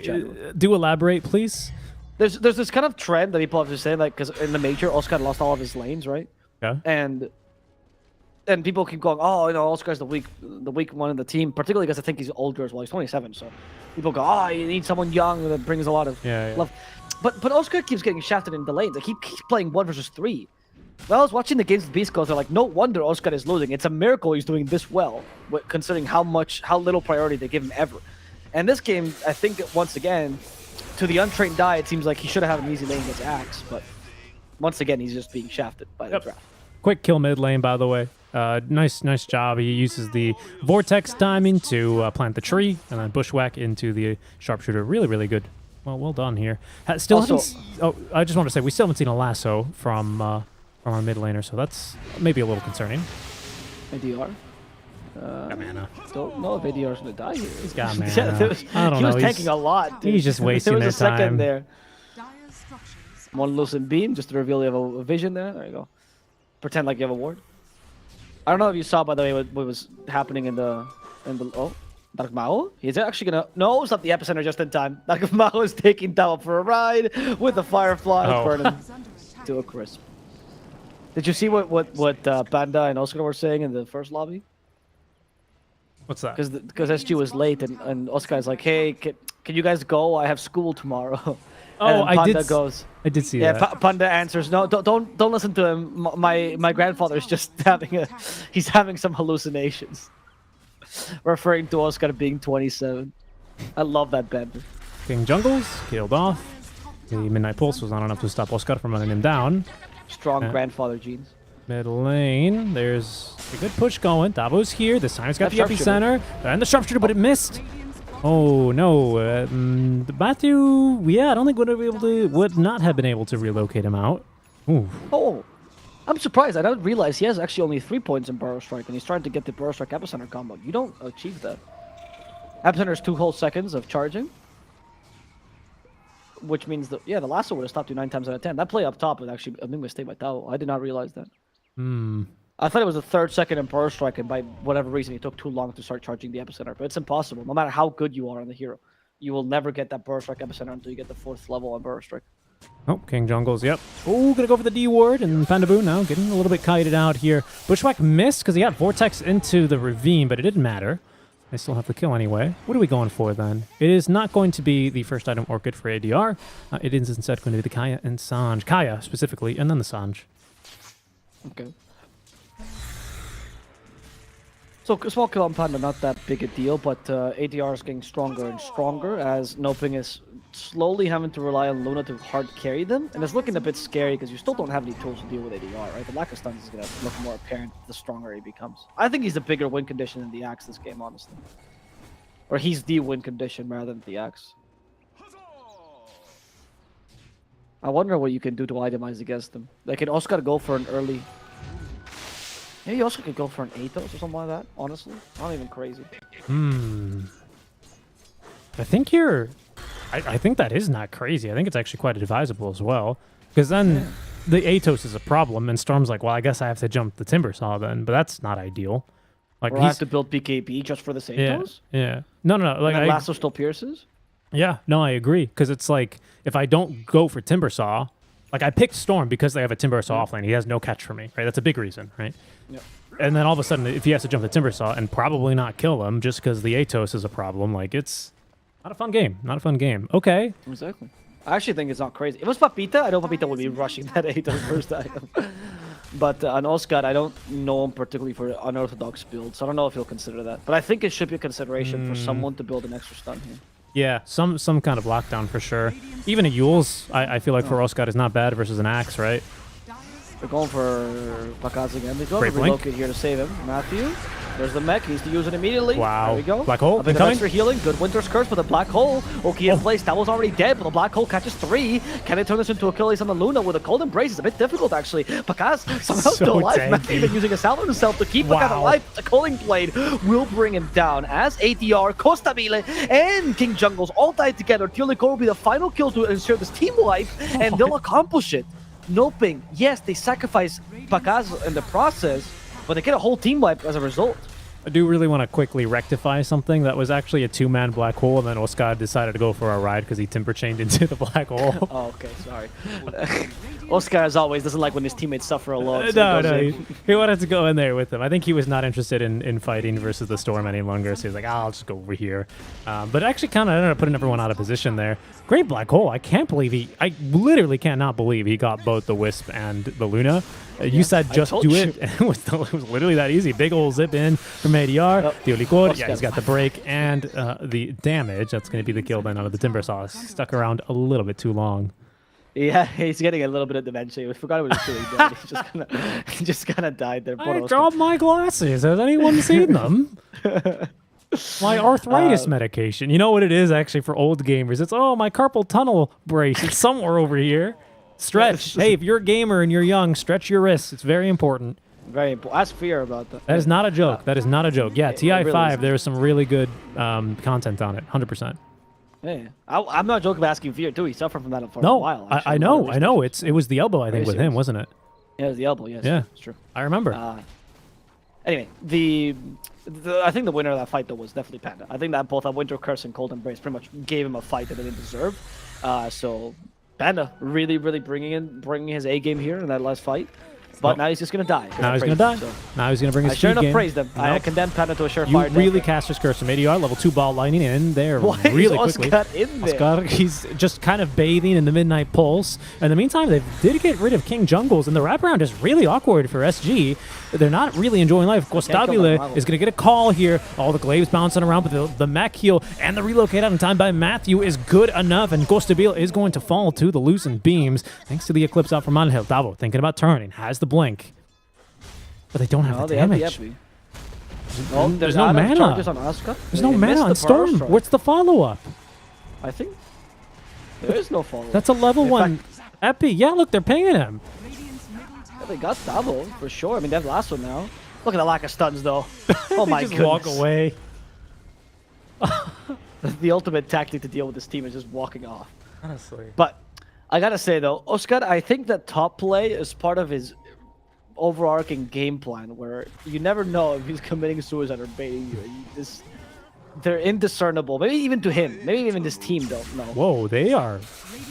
do elaborate, please. There's this kind of trend that people have been saying, like, because in the major, Oscar lost all of his lanes, right? Yeah. And and people keep going, oh, you know, Oscar's the weak one in the team, particularly because I think he's older as well. He's 27, so people go, oh, you need someone young that brings a lot of love. But Oscar keeps getting shafted in the lanes. Like, he keeps playing 1 versus 3. When I was watching the games with Beast Codes, they're like, no wonder Oscar is losing. It's a miracle he's doing this well, considering how little priority they give him ever. And this game, I think, once again, to the untrained eye, it seems like he should have had an easy lane against Axe, but once again, he's just being shafted by the draft. Quick kill mid lane, by the way. Nice job. He uses the vortex timing to plant the tree, and then bushwhack into the sharpshooter. Really good. Well done here. Still haven't. Oh, I just want to say we still haven't seen a lasso from our mid laner, so that's maybe a little concerning. ADR. Mana. Don't know if ADR's gonna die here. He's got mana. I don't know. He was tanking a lot. Dude. He's just wasting there was their a second time. there. Dire structures. One loosen beam just to reveal you have a vision there. There you go. Pretend like you have a ward. I don't know if you saw, by the way, what was happening in the Dark Mao. He's actually gonna it's not the epicenter just in time. Dark Mao is taking Tao for a ride with the Firefly burning to a crisp. Did you see what Panda and Oscar were saying in the first lobby? What's that? Because SG was late and Oscar's like, hey, can you guys go? I have school tomorrow. Oh, and Panda goes. I did see that. that. Panda answers, no, don't listen to him. My grandfather is just he's having some hallucinations. Referring to Oscar being 27. I love that Bender. King Jungles killed off. The Midnight Pulse was not enough to stop Oscar from running him down. Strong grandfather genes. Mid lane, there's a good push going. Davo's here. This time he's got the epicenter and the sharpshooter, but it missed. Oh no, Matthew. Yeah, I don't think would not have been able to relocate him out. Ooh. Oh, I'm surprised. I don't realize he has actually only 3 points in Burrow Strike, and he's trying to get the Burrow Strike epicenter combo. You don't achieve that. Epicenter is 2 whole seconds of charging, which means that the lasso would have stopped you 9 times out of 10. That play up top was actually a big mistake by Tao. I did not realize that. I thought it was the 3rd second in Burrow Strike, and by whatever reason, it took too long to start charging the epicenter. But it's impossible. No matter how good you are on the hero, you will never get that Burrow Strike epicenter until you get the 4th level on Burrow Strike. Oh, King Jungles, yep. Oh, gonna go for the D ward, and Pandaboo now getting a little bit kited out here. Bushwhack missed because he got Vortex into the ravine, but it didn't matter. They still have the kill anyway. What are we going for then? It is not going to be the first item Orchid for ADR. It is instead going to be the Kaya and Sanj. Kaya specifically, and then the Sanj. Okay. So small kill on Panda, not that big a deal, but ADR is getting stronger and stronger as Noping is slowly having to rely on Luna to hard carry them, and it's looking a bit scary because you still don't have any tools to deal with ADR, right? The lack of stuns is going to look more apparent the stronger he becomes. I think he's a bigger win condition than the Axe this game, honestly. Or he's the win condition rather than the Axe. I wonder what you can do to itemize against him. Like, can Oscar go for an early... Maybe Oscar could go for an Athos or something like that, honestly. Not even crazy. I think I think that is not crazy. I think it's actually quite advisable as well. Because then the Athos is a problem, and Storm's like, well, I guess I have to jump the Timbersaw then, but that's not ideal. Like, or I have to build BKB just for the Athos? Yeah. No. Like, and Lasso still pierces? Yeah, no, I agree. Because it's like, if I don't go for Timbersaw, like I picked Storm because they have a Timbersaw offlane. He has no catch for me, right? That's a big reason, right? Yep. And then all of a sudden, if he has to jump the Timbersaw and probably not kill him just because the Athos is a problem, like it's not a fun game. Not a fun game. Okay. Exactly. I actually think it's not crazy. If it was Papita, I know Papita would be rushing that Athos first item. But on Oscar, I don't know him particularly for unorthodox build, so I don't know if he'll consider that. But I think it should be a consideration for someone to build an extra stun here. Yeah, some kind of lockdown for sure. Even a Yule's, I feel like for Oscar is not bad versus an Axe, right? They're going for Bakaz again. They're going to relocate here to save him. Matthew, there's the mech. He needs to use it immediately. Wow. There we go. Black hole, a bit of extra healing. Good Winter's Curse with a black hole. Okay, in place. That was already dead, but the black hole catches 3. Can they turn this into Achilles on the Luna with a cold embrace? It's a bit difficult, actually. Bakaz somehow still alive. Matthew even using a salve on himself to keep Bakaz alive. The Calling Blade will bring him down as ADR, Costabile, and King Jungles all died together. Tioliko will be the final kill to ensure this team life, and they'll accomplish it. Noping, yes, they sacrifice Bakaz in the process, but they get a whole team wipe as a result. I do really want to quickly rectify something. That was actually a 2-man black hole, and then Oscar decided to go for a ride because he timber chained into the black hole. Oh, okay, sorry. Oscar, as always, doesn't like when his teammates suffer alone. No, he wanted to go in there with them. I think he was not interested in fighting versus the Storm any longer, so he was like, I'll just go over here. But actually kind of ended up putting everyone out of position there. Great black hole. I can't believe I literally cannot believe he got both the Wisp and the Luna. You said just do it. It was literally that easy. Big ol' zip in from ADR. The Olicor, yeah, he's got the break and the damage. That's going to be the kill then out of the Timber Saw. Stuck around a little bit too long. Yeah, he's getting a little bit of dementia. We forgot what he was doing. He just kind of died there. I dropped my glasses. Has anyone seen them? My arthritis medication. You know what it is actually for old gamers? It's, oh, my carpal tunnel brace. It's somewhere over here. Stretch. Hey, if you're a gamer and you're young, stretch your wrists. It's very important. Very important. Ask Fear about that. That is not a joke. That is not a joke. Yeah, TI5, really there's some really good content on it. 100%. Yeah, I'm not joking about asking Fear too. He suffered from that for a No, while. I know. It was the elbow, I think, with him, wasn't it? Yeah, it was the elbow. Yes. Yeah, it's true. I remember. Anyway, I think the winner of that fight though was definitely Panda. I think that both that Winter Curse and Cold Embrace pretty much gave him a fight that he didn't deserve. So Panda really bringing his A game here in that last fight. But now he's just gonna die. Now he's gonna die. So. Now he's gonna bring his I sure enough game. praised him. Nope. I condemned Panda to a surefire. You really cast his curse from ADR, level 2 ball lightning in there really quickly. Oscar in there? Oscar, he's just kind of bathing in the Midnight Pulse. In the meantime, they did get rid of King Jungles, and the wraparound is really awkward for SG. They're not really enjoying life. Costabile is going to get a call here. All the glaives bouncing around, but the mech heal and the relocate out in time by Matthew is good enough, and Costabile is going to fall to the loosened beams thanks to the Eclipse out from Angel. Davo thinking about turning, has the blink. But they don't have the damage. There's no mana. There's no mana on Storm. What's the follow-up? I think there is no follow-up. That's a level 1 Epi. Yeah, look, they're pinging him. Yeah, they got double for sure. I mean, they have the last one now. Look at the lack of stuns, though. Oh my just goodness. walk away. The ultimate tactic to deal with this team is just walking off. Honestly. But I gotta say, though, Oscar, I think that top play is part of his overarching game plan where you never know if he's committing suicide or baiting you. They're indiscernible. Maybe even to him. Maybe even this team don't know. Whoa, they are.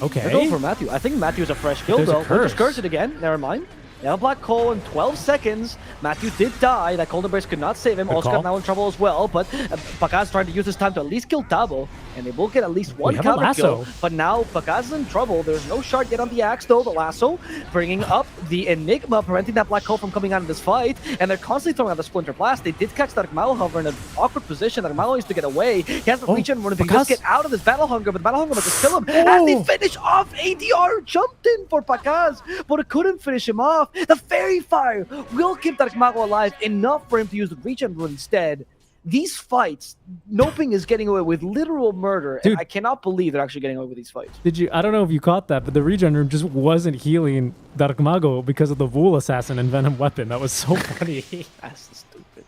Okay. They're going for Matthew. I think Matthew's a fresh kill, though. Just curse it again. Never mind. They have a black hole in 12 seconds. Matthew did die. That Cold Embrace could not save him. Oscar now in trouble as well, but Pakaz trying to use this time to at least kill Tabo, and they will get at least one counter kill. But now Pakaz is in trouble. There's no shard yet on the axe, though. The lasso bringing up the Enigma, preventing that black hole from coming out of this fight, and they're constantly throwing out the Splinter Blast. They did catch Dark Malo, however, in an awkward position. Dark Malo needs to get away. He has the reach and run. If he just get out of this Battle Hunger, but the Battle Hunger will just kill him. As they finish off, ADR jumped in for Pakaz, but it couldn't finish him off. The Fairy Fire will keep Dark Mago alive enough for him to use the regen rune instead. These fights, Noping is getting away with literal murder, Dude, and I cannot believe they're actually getting away with these fights. I don't know if you caught that, but the regen rune just wasn't healing Dark Mago because of the Vool Assassin and Venom Weapon. That was so funny. That's stupid.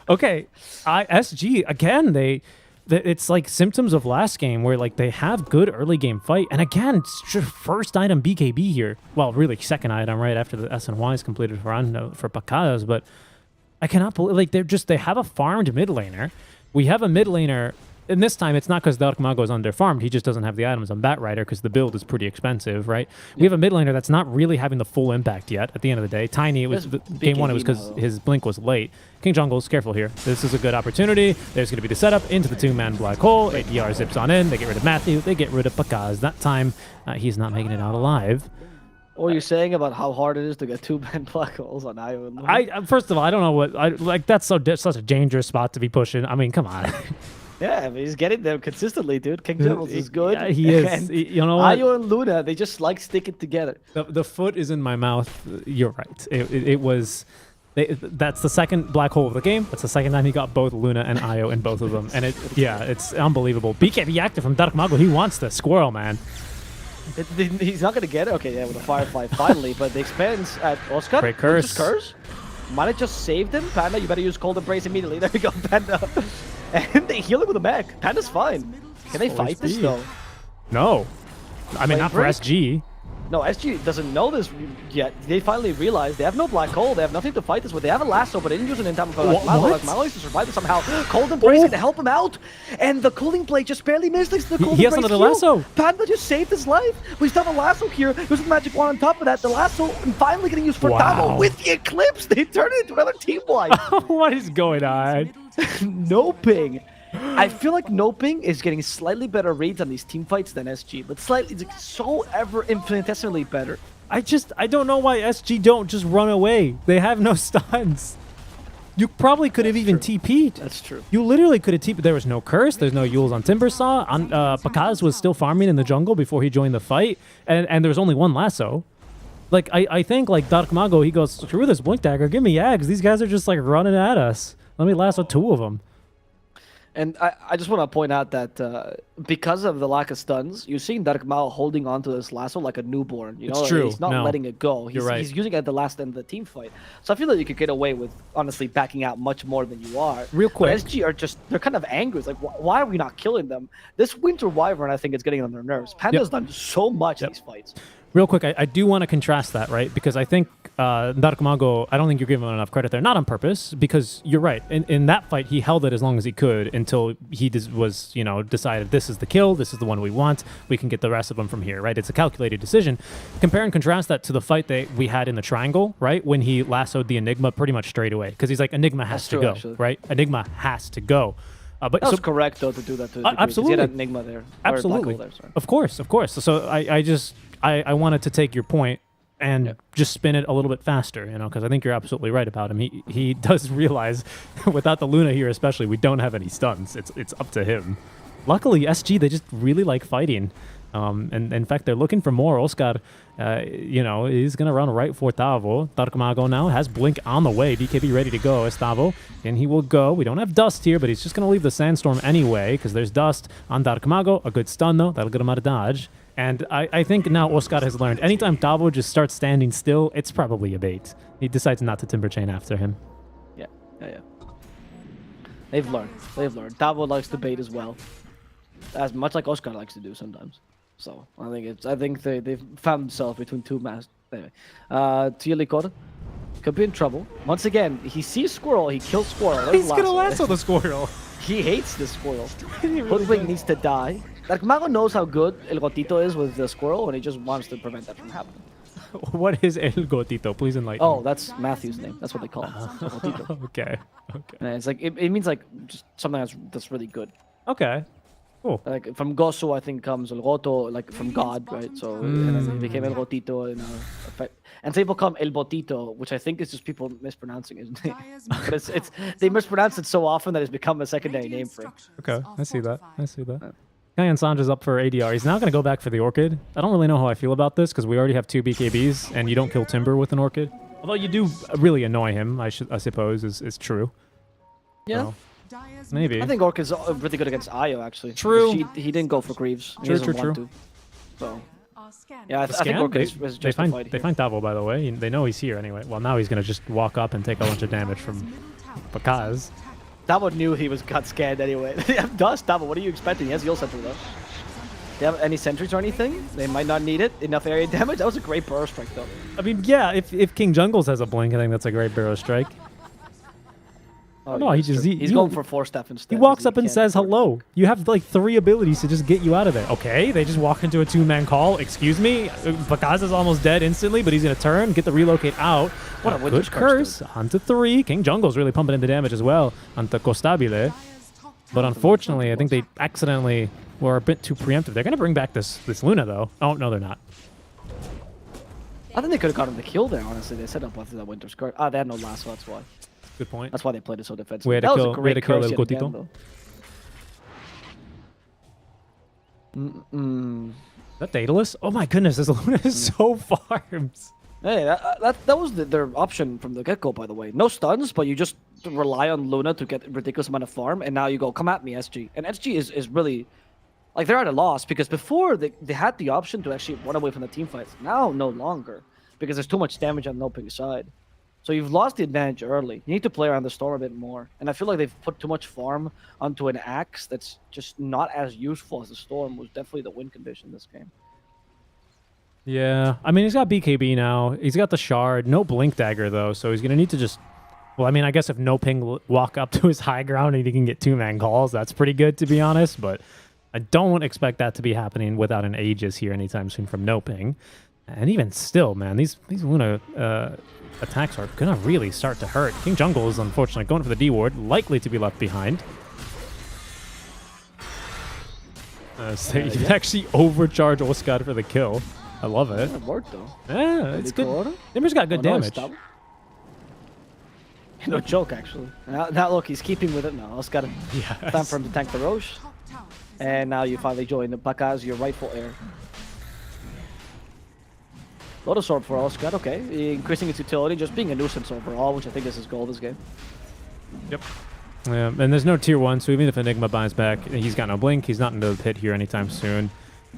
Okay, SG, again, it's like symptoms of last game where like they have good early game fight, and again, it's just first item BKB here. Well, really second item right after the SNY is completed for Pakaz, but I cannot believe like they have a farmed mid laner. We have a mid laner, and this time it's not because Dark Mago is under-farmed, he just doesn't have the items on Bat Rider because the build is pretty expensive, right? We have a mid laner that's not really having the full impact yet at the end of the day. Tiny, it was game 1, it was because his blink was late. King Jungle's careful here. This is a good opportunity. There's going to be the setup into the 2-man black hole. ADR zips on in. They get rid of Matthew. They get rid of Pakaz. That time, he's not making it out alive. What are you saying about how hard it is to get 2-man black holes on Io? First of all, I don't know what that's such a dangerous spot to be pushing. I mean, come on. Yeah, but he's getting them consistently, dude. King Jungles is good. Yeah, he is. You know what? Io and Luna, they just like sticking together. The foot is in my mouth. You're right. It was. That's the second black hole of the game. That's the second time he got both Luna and Io in both of them. And it's unbelievable. BKB active from Dark Mago. He wants the squirrel, man. He's not going to get it. Okay, yeah, with a Firefly finally. But the expands at Oscar. Great curse. Might have just saved him. Panda, you better use Cold Embrace immediately. There we go, Panda. And they heal him with a mech. Panda's fine. Can they fight this, though? No. I mean, not for SG. No, SG doesn't know this yet. They finally realize they have no black hole. They have nothing to fight this with. They have a lasso, but they didn't use it in time for Malo to survive it somehow. Cold Embrace to help him out. And the cooling blade just barely missed the Cold He has Embrace another heal. lasso. Panda just saved his life. We still have a lasso here. Using the magic wand on top of that. The lasso finally getting used for Damo with the Eclipse. They turn it into another team wipe. What is going on? No ping. I feel like Noping is getting slightly better reads on these team fights than SG, but slightly, it's like so ever infinitesimally better. I don't know why SG don't just run away. They have no stuns. You probably could have even TP'd. That's true. You literally could have TP'd. There was no curse. There's no Yules on Timbersaw. Pakaz was still farming in the jungle before he joined the fight, and there was only one lasso. Like, I think, like, Dark Mago, he goes, screw this Blink Dagger, give me Yags. These guys are just, like, running at us. Let me lasso 2 of them. And I just want to point out that because of the lack of stuns, you're seeing Dark Mao holding onto this lasso like a newborn. You know, it's true. He's not letting it go. You're right. He's using it at the last end of the team fight. So I feel like you could get away with, honestly, backing out much more than you are. Real quick. But SG are just, they're kind of angry. It's like, why are we not killing them? This Winter Wyvern, I think, is getting on their nerves. Panda's done so much in these fights. Real quick, I do want to contrast that, right? Because I think Dark Mago, I don't think you're giving him enough credit there. Not on purpose, because you're right. In that fight, he held it as long as he could until he was, you know, decided this is the kill, this is the one we want, we can get the rest of them from here, right? It's a calculated decision. Compare and contrast that to the fight that we had in the Triangle, right? When he lassoed the Enigma pretty much straight away. Because he's like, Enigma has to go, actually. Right? Enigma has to go. But that was correct, though, to do that. Absolutely. He had Enigma there. Absolutely. There, sorry. Of course. So I wanted to take your point and just spin it a little bit faster, you know, because I think you're absolutely right about him. He does realize, without the Luna here especially, we don't have any stuns. It's up to him. Luckily, SG, they just really like fighting. And in fact, they're looking for more. Oscar, you know, he's going to run right for Tavo. Dark Mago now has Blink on the way. BKB ready to go. Estavo, and he will go. We don't have Dust here, but he's just going to leave the Sandstorm anyway because there's Dust on Dark Mago. A good stun, though. That'll get him out of dodge. And I think now Oscar has learned, anytime Tavo just starts standing still, it's probably a bait. He decides not to Timber Chain after him. Yeah. They've learned. Tavo likes to bait as well. As much like Oscar likes to do sometimes. So I think they've found themselves between two masters. Anyway, Tielikor could be in trouble. Once again, he sees Squirrel, he kills Squirrel. He's gonna lasso the Squirrel. He hates the Squirrel. Hoodwink needs to die. Like, Mago knows how good El Gotito is with the Squirrel, and he just wants to prevent that from happening. What is El Gotito? Please enlighten me. Oh, that's Matthew's name. That's what they call him. El Gotito. Okay. And it's like, it means like just something that's really good. Okay. Cool. Like from Gosu, I think comes El Goto, like from God, right? So and then he became El Gotito, and so he become El Botito, which I think is just people mispronouncing his name. But it's they mispronounce it so often that it's become a secondary name for him. Okay, I see that. Kayan Sandra's up for ADR. He's now going to go back for the Orchid. I don't really know how I feel about this because we already have 2 BKBs and you don't kill Timber with an Orchid. Although you do really annoy him, I suppose, is true. Yeah. So, maybe. I think Orchid's really good against Io, actually. True. He didn't go for Greaves. True. So, yeah, I think Orchid is justified They find Tavo, by the way. They know he's here anyway. Well, now he's going to just walk up and take a bunch of damage from Pakaz. Tavo knew he got scanned anyway. They have Dust, Tavo. What are you expecting? He has Heal Sentry, though. They have any sentries or anything? They might not need it. Enough area damage? That was a great Burrow Strike, though. I mean, yeah, if King Jungles has a Blink, I think that's a great Burrow Strike. Oh, no, he's going for 4-step instead. He walks up and says hello. You have like 3 abilities to just get you out of there. Okay, they just walk into a 2-man call. Excuse me, Pakaz is almost dead instantly, but he's gonna turn, get the relocate out. What a good curse. Onto 3. King Jungle's really pumping in the damage as well. Onto Costabile. But unfortunately, I think they accidentally were a bit too preemptive. They're gonna bring back this Luna though. Oh no, they're not. I think they could have gotten the kill there, honestly. They set up after that Winter Skirt. Ah, they had no lasso, that's why. Good point. That's why they played it so defensively. We had to kill El Gotito. Is that Daedalus? Oh my goodness, this Luna is so farms. Hey, that was their option from the get-go, by the way. No stuns, but you just rely on Luna to get a ridiculous amount of farm, and now you go, come at me, SG. And SG is really... Like, they're at a loss, because before, they had the option to actually run away from the team fights. Now, no longer, because there's too much damage on Noping's side. So you've lost the advantage early. You need to play around the storm a bit more. And I feel like they've put too much farm onto an axe that's just not as useful as the storm was definitely the win condition this game. Yeah, I mean, he's got BKB now. He's got the shard. No Blink Dagger, though, so he's going to need to just... Well, I mean, I guess if No Ping walk up to his high ground and he can get two-man calls, that's pretty good, to be honest, but I don't expect that to be happening without an Aegis here anytime soon from No Ping. And even still, man, these Luna attacks are going to really start to hurt. King Jungle is unfortunately going for the D-Ward, likely to be left behind. So you can actually overcharge Oscar for the kill. I love it. It worked, though. Yeah, it's good. Nimmer's got good damage. No joke, actually. Now look, he's keeping with it now. Oscar, time for him to tank the Roche. And now you finally join the Pakaz, your rightful heir. Lotus Orb for Oscar, okay. Increasing its utility, just being a nuisance overall, which I think is his goal this game. Yep. Yeah, and there's no tier 1, so even if Enigma buys back, he's got no blink. He's not into the pit here anytime soon.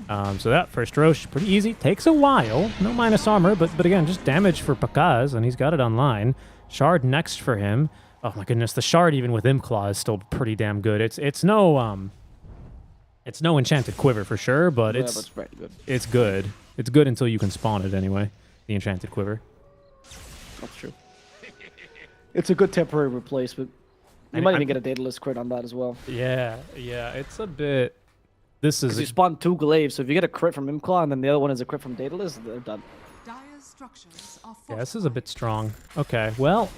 So that first Roche, pretty easy. Takes a while. No minus armor, but again, just damage for Pakaz, and he's got it online. Shard next for him. Oh my goodness, the Shard even with Imclaw is still pretty damn good. It's no enchanted quiver for sure, but yeah, it's very good. It's good. It's good until you can spawn it anyway. The enchanted quiver. That's true. It's a good temporary replacement. You might even get a Daedalus crit on that as well. Yeah, it's a bit... This is... You spawn 2 glaives, so if you get a crit from Imclaw and then the other one is a crit from Daedalus, they're done. Dire's structures are Yeah, this is a bit strong. Okay, well,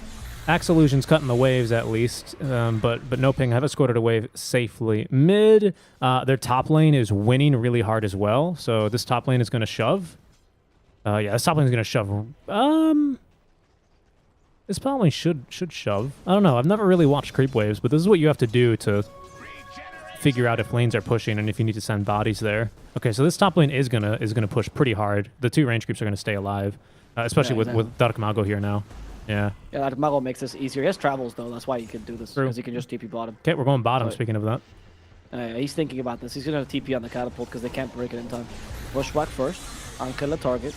Axe Illusion's cutting the waves at least, but No Ping have escorted a wave safely. Mid, their top lane is winning really hard as well, so this top lane is going to shove. Yeah, this top lane is going to shove. This probably should shove. I don't know. I've never really watched creep waves, but this is what you have to do to figure out if lanes are pushing and if you need to send bodies there. Okay, so this top lane is gonna push pretty hard. The 2 range creeps are gonna stay alive, especially with Dark Mago here now. Yeah. Yeah, Dark Mago makes this easier. He has travels though. That's why he can do this, because he can just TP bottom. Okay, we're going bottom. Speaking of that. He's thinking about this. He's gonna TP on the catapult because they can't break it in time. Bushwhack first. Ankel the target.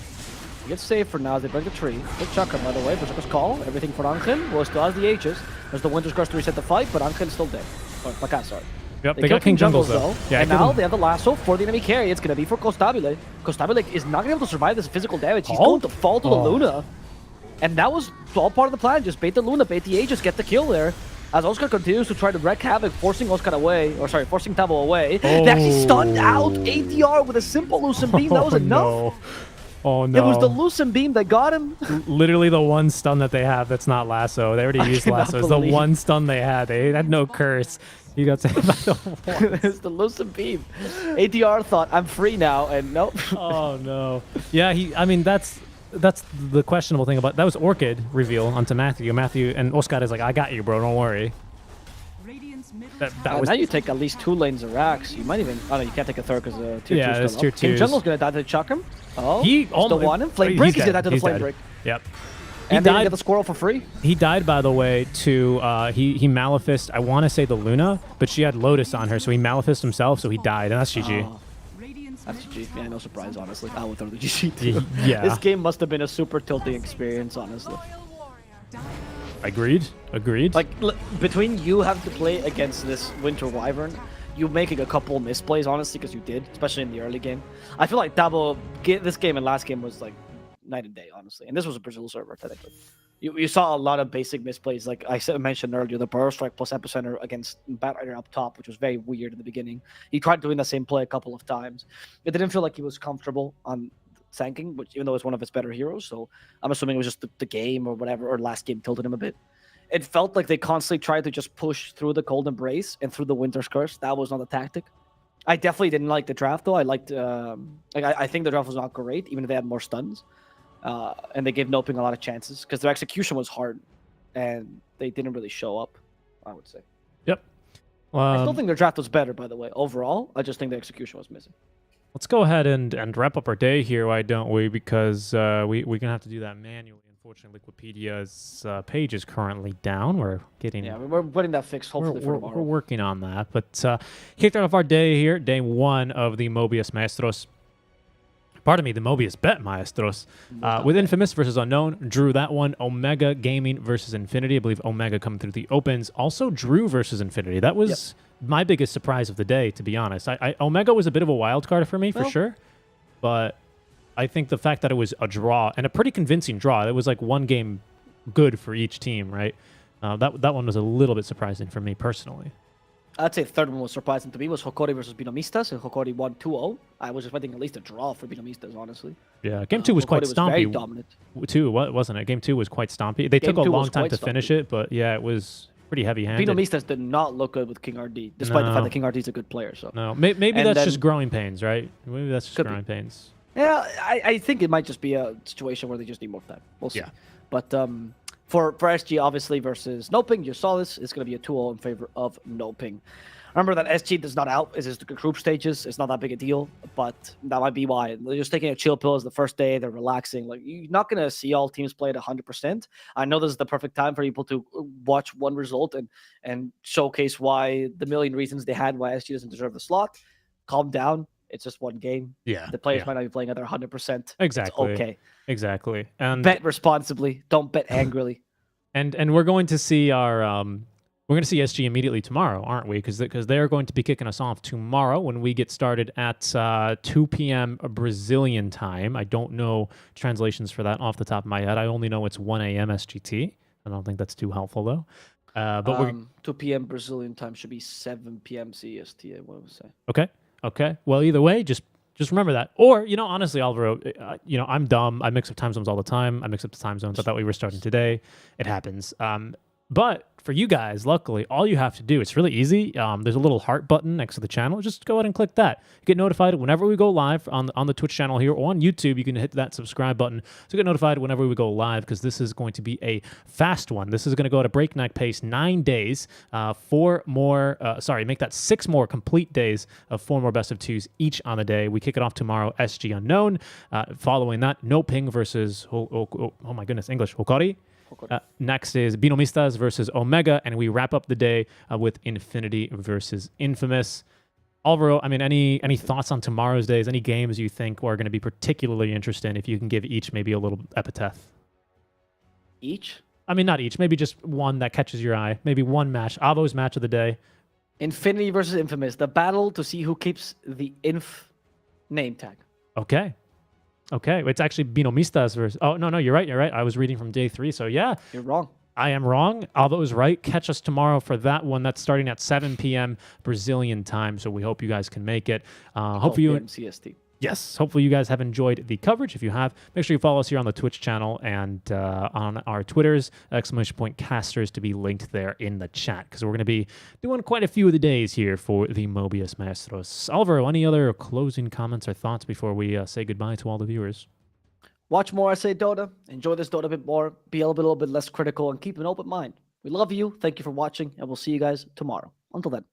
He gets saved for now as they break the tree. Good Chakra, by the way. Berserker's Call. Everything for Ankel. Well, still has the H's. There's the Winter's Curse to reset the fight, but Ankel's still dead. Or Pakaz, sorry. Yep, they got King Jungles though. Yeah, and now they have the lasso for the enemy carry. It's going to be for Costabile. Costabile is not going to be able to survive this physical damage. He's going to fall to the Luna. And that was all part of the plan. Just bait the Luna, bait the Aegis, get the kill there. As Oscar continues to try to wreak havoc, forcing Oscar away, or sorry, forcing Tavo away. They actually stunned out ADR with a simple Lucent Beam. That was enough. No. Oh no. It was the Lucent Beam that got him. Literally the one stun that they have that's not lasso. They already used lasso. It's the one stun they had. They had no curse. You got saved by the one. It's the Lucent Beam. ADR thought, I'm free now, and nope. Oh no. Yeah, I mean, that's the questionable thing about... That was Orchid reveal onto Matthew. Matthew and Oscar is like, I got you, bro. Don't worry. That was... Now you take at least 2 lanes of racks. You might even... Oh no, you can't take a third because tier 2 yeah, is still tier 2. King Jungle's going to die to the Chakram. Oh, he still won him. Flame Break, he's going to die to the Flame Break. Yep. And they get the squirrel for free. He died, by the way, to he Malefist. I want to say the Luna, but she had Lotus on her, so he Malefist himself, so he died, and that's GG. Oh. That's GG. Yeah, no surprise, honestly. I would throw the GG too. Yeah. This game must have been a super tilting experience, honestly. Agreed. Agreed. Like, between you having to play against this Winter Wyvern, you making a couple misplays, honestly, because you did, especially in the early game. I feel like Dabo, this game and last game was like night and day, honestly. And this was a Brazil server, technically. You saw a lot of basic misplays, like I mentioned earlier, the Burrow Strike plus Epicenter against Batrider up top, which was very weird in the beginning. He tried doing the same play a couple of times. It didn't feel like he was comfortable on Sanking, which even though it's one of his better heroes, so I'm assuming it was just the game or whatever, or last game tilted him a bit. It felt like they constantly tried to just push through the Cold Embrace and through the Winter's Curse. That was not the tactic. I definitely didn't like the draft, though. I liked, I think the draft was not great, even if they had more stuns. And they gave No Ping a lot of chances because their execution was hard and they didn't really show up, I would say. Yep. I still think their draft was better, by the way. Overall, I just think the execution was missing. Let's go ahead and wrap up our day here, why don't we? Because we're going to have to do that manually. Unfortunately, Wikipedia's page is currently down. We're getting... Yeah, we're getting that fixed hopefully for tomorrow. We're working on that. But kicked off our day here, day 1 of the Mobius Maestros. Pardon me, the Mobius.bet Maestros. With Infamous versus Unknown, drew that one. Omega Gaming versus Infinity. I believe Omega coming through the opens. Also drew versus Infinity. That was my biggest surprise of the day, to be honest. Omega was a bit of a wild card for me, for sure. But I think the fact that it was a draw, and a pretty convincing draw, it was like one game good for each team, right? That one was a little bit surprising for me personally. I'd say the third one was surprising to me was Hokori versus BINOMISTAS, and Hokori won 2-0. I was expecting at least a draw for BINOMISTAS, honestly. Yeah, game 2 was quite Hokori was stompy. very dominant. Too, wasn't it? Game 2 was quite stompy. They took a 2 long was time quite to finish stompy. it, but yeah, it was pretty heavy-handed. BINOMISTAS did not look good with King RD, despite the fact No. that King RD is a good player. So No, maybe And that's then- just growing pains, right? Maybe that's just Could be. growing pains. yeah, I think it might just be a situation where they just need more time. We'll see. Yeah. But for SG, obviously, versus Noping, you saw this. It's going to be a 2-0 in favor of Noping. Remember that SG does not out. It's just the group stages. It's not that big a deal, but that might be why. They're just taking a chill pill as the first day. They're relaxing. Like, you're not going to see all teams play at 100%. I know this is the perfect time for people to watch one result and showcase why the million reasons they had why SG doesn't deserve the slot. Calm down. It's just one game. Yeah. The players yeah. might not be playing at their 100%. Exactly. It's okay. Exactly. And Bet responsibly. Don't bet angrily. and we're going to see our we're going to see SG immediately tomorrow, aren't we? Because they're going to be kicking us off tomorrow when we get started at 2 p.m. Brazilian time. I don't know translations for that off the top of my head. I only know it's 1 a.m. SGT. I don't think that's too helpful though. But we're 2 p.m. Brazilian time should be 7 p.m. CST. I want to say. okay. Okay. Well, either way, just remember that. Or, honestly, Alvaro, I'm dumb. I mix up time zones all the time. I mix up the time zones. I thought we were starting today. It happens. But for you guys, luckily, all you have to do, it's really easy. There's a little heart button next to the channel. Just go ahead and click that. You get notified whenever we go live on the Twitch channel here or on YouTube. You can hit that subscribe button to get notified whenever we go live, because this is going to be a fast one. This is going to go at a breakneck pace, 9 days, make that 6 more complete days of 4 more best of 2s each on the day. We kick it off tomorrow, SG Unknown. Following that, No Ping versus, oh my goodness, English, Hokori. Next is BINOMISTAS versus Omega, and we wrap up the day with Infinity versus Infamous. Alvaro, I mean, any thoughts on tomorrow's days? Any games you think are going to be particularly interesting? If you can give each maybe a little epitaph. Each? I mean, not each. Maybe just one that catches your eye. Maybe one match. Avo's match of the day. Infinity versus Infamous. The battle to see who keeps the Inf name tag. Okay. It's actually BINOMISTAS versus... Oh, no, you're right. I was reading from day 3, so yeah. You're wrong. I am wrong. Alvo is right. Catch us tomorrow for that one. That's starting at 7 p.m. Brazilian time, so we hope you guys can make it. Hope you... CST. Yes, hopefully you guys have enjoyed the coverage. If you have, make sure you follow us here on the Twitch channel and on our Twitters, !casters to be linked there in the chat, because we're going to be doing quite a few of the days here for the Mobius Maestros. Alvaro, any other closing comments or thoughts before we say goodbye to all the viewers? Watch more SA Dota. Enjoy this Dota a bit more. Be a little bit less critical and keep an open mind. We love you. Thank you for watching, and we'll see you guys tomorrow. Until then.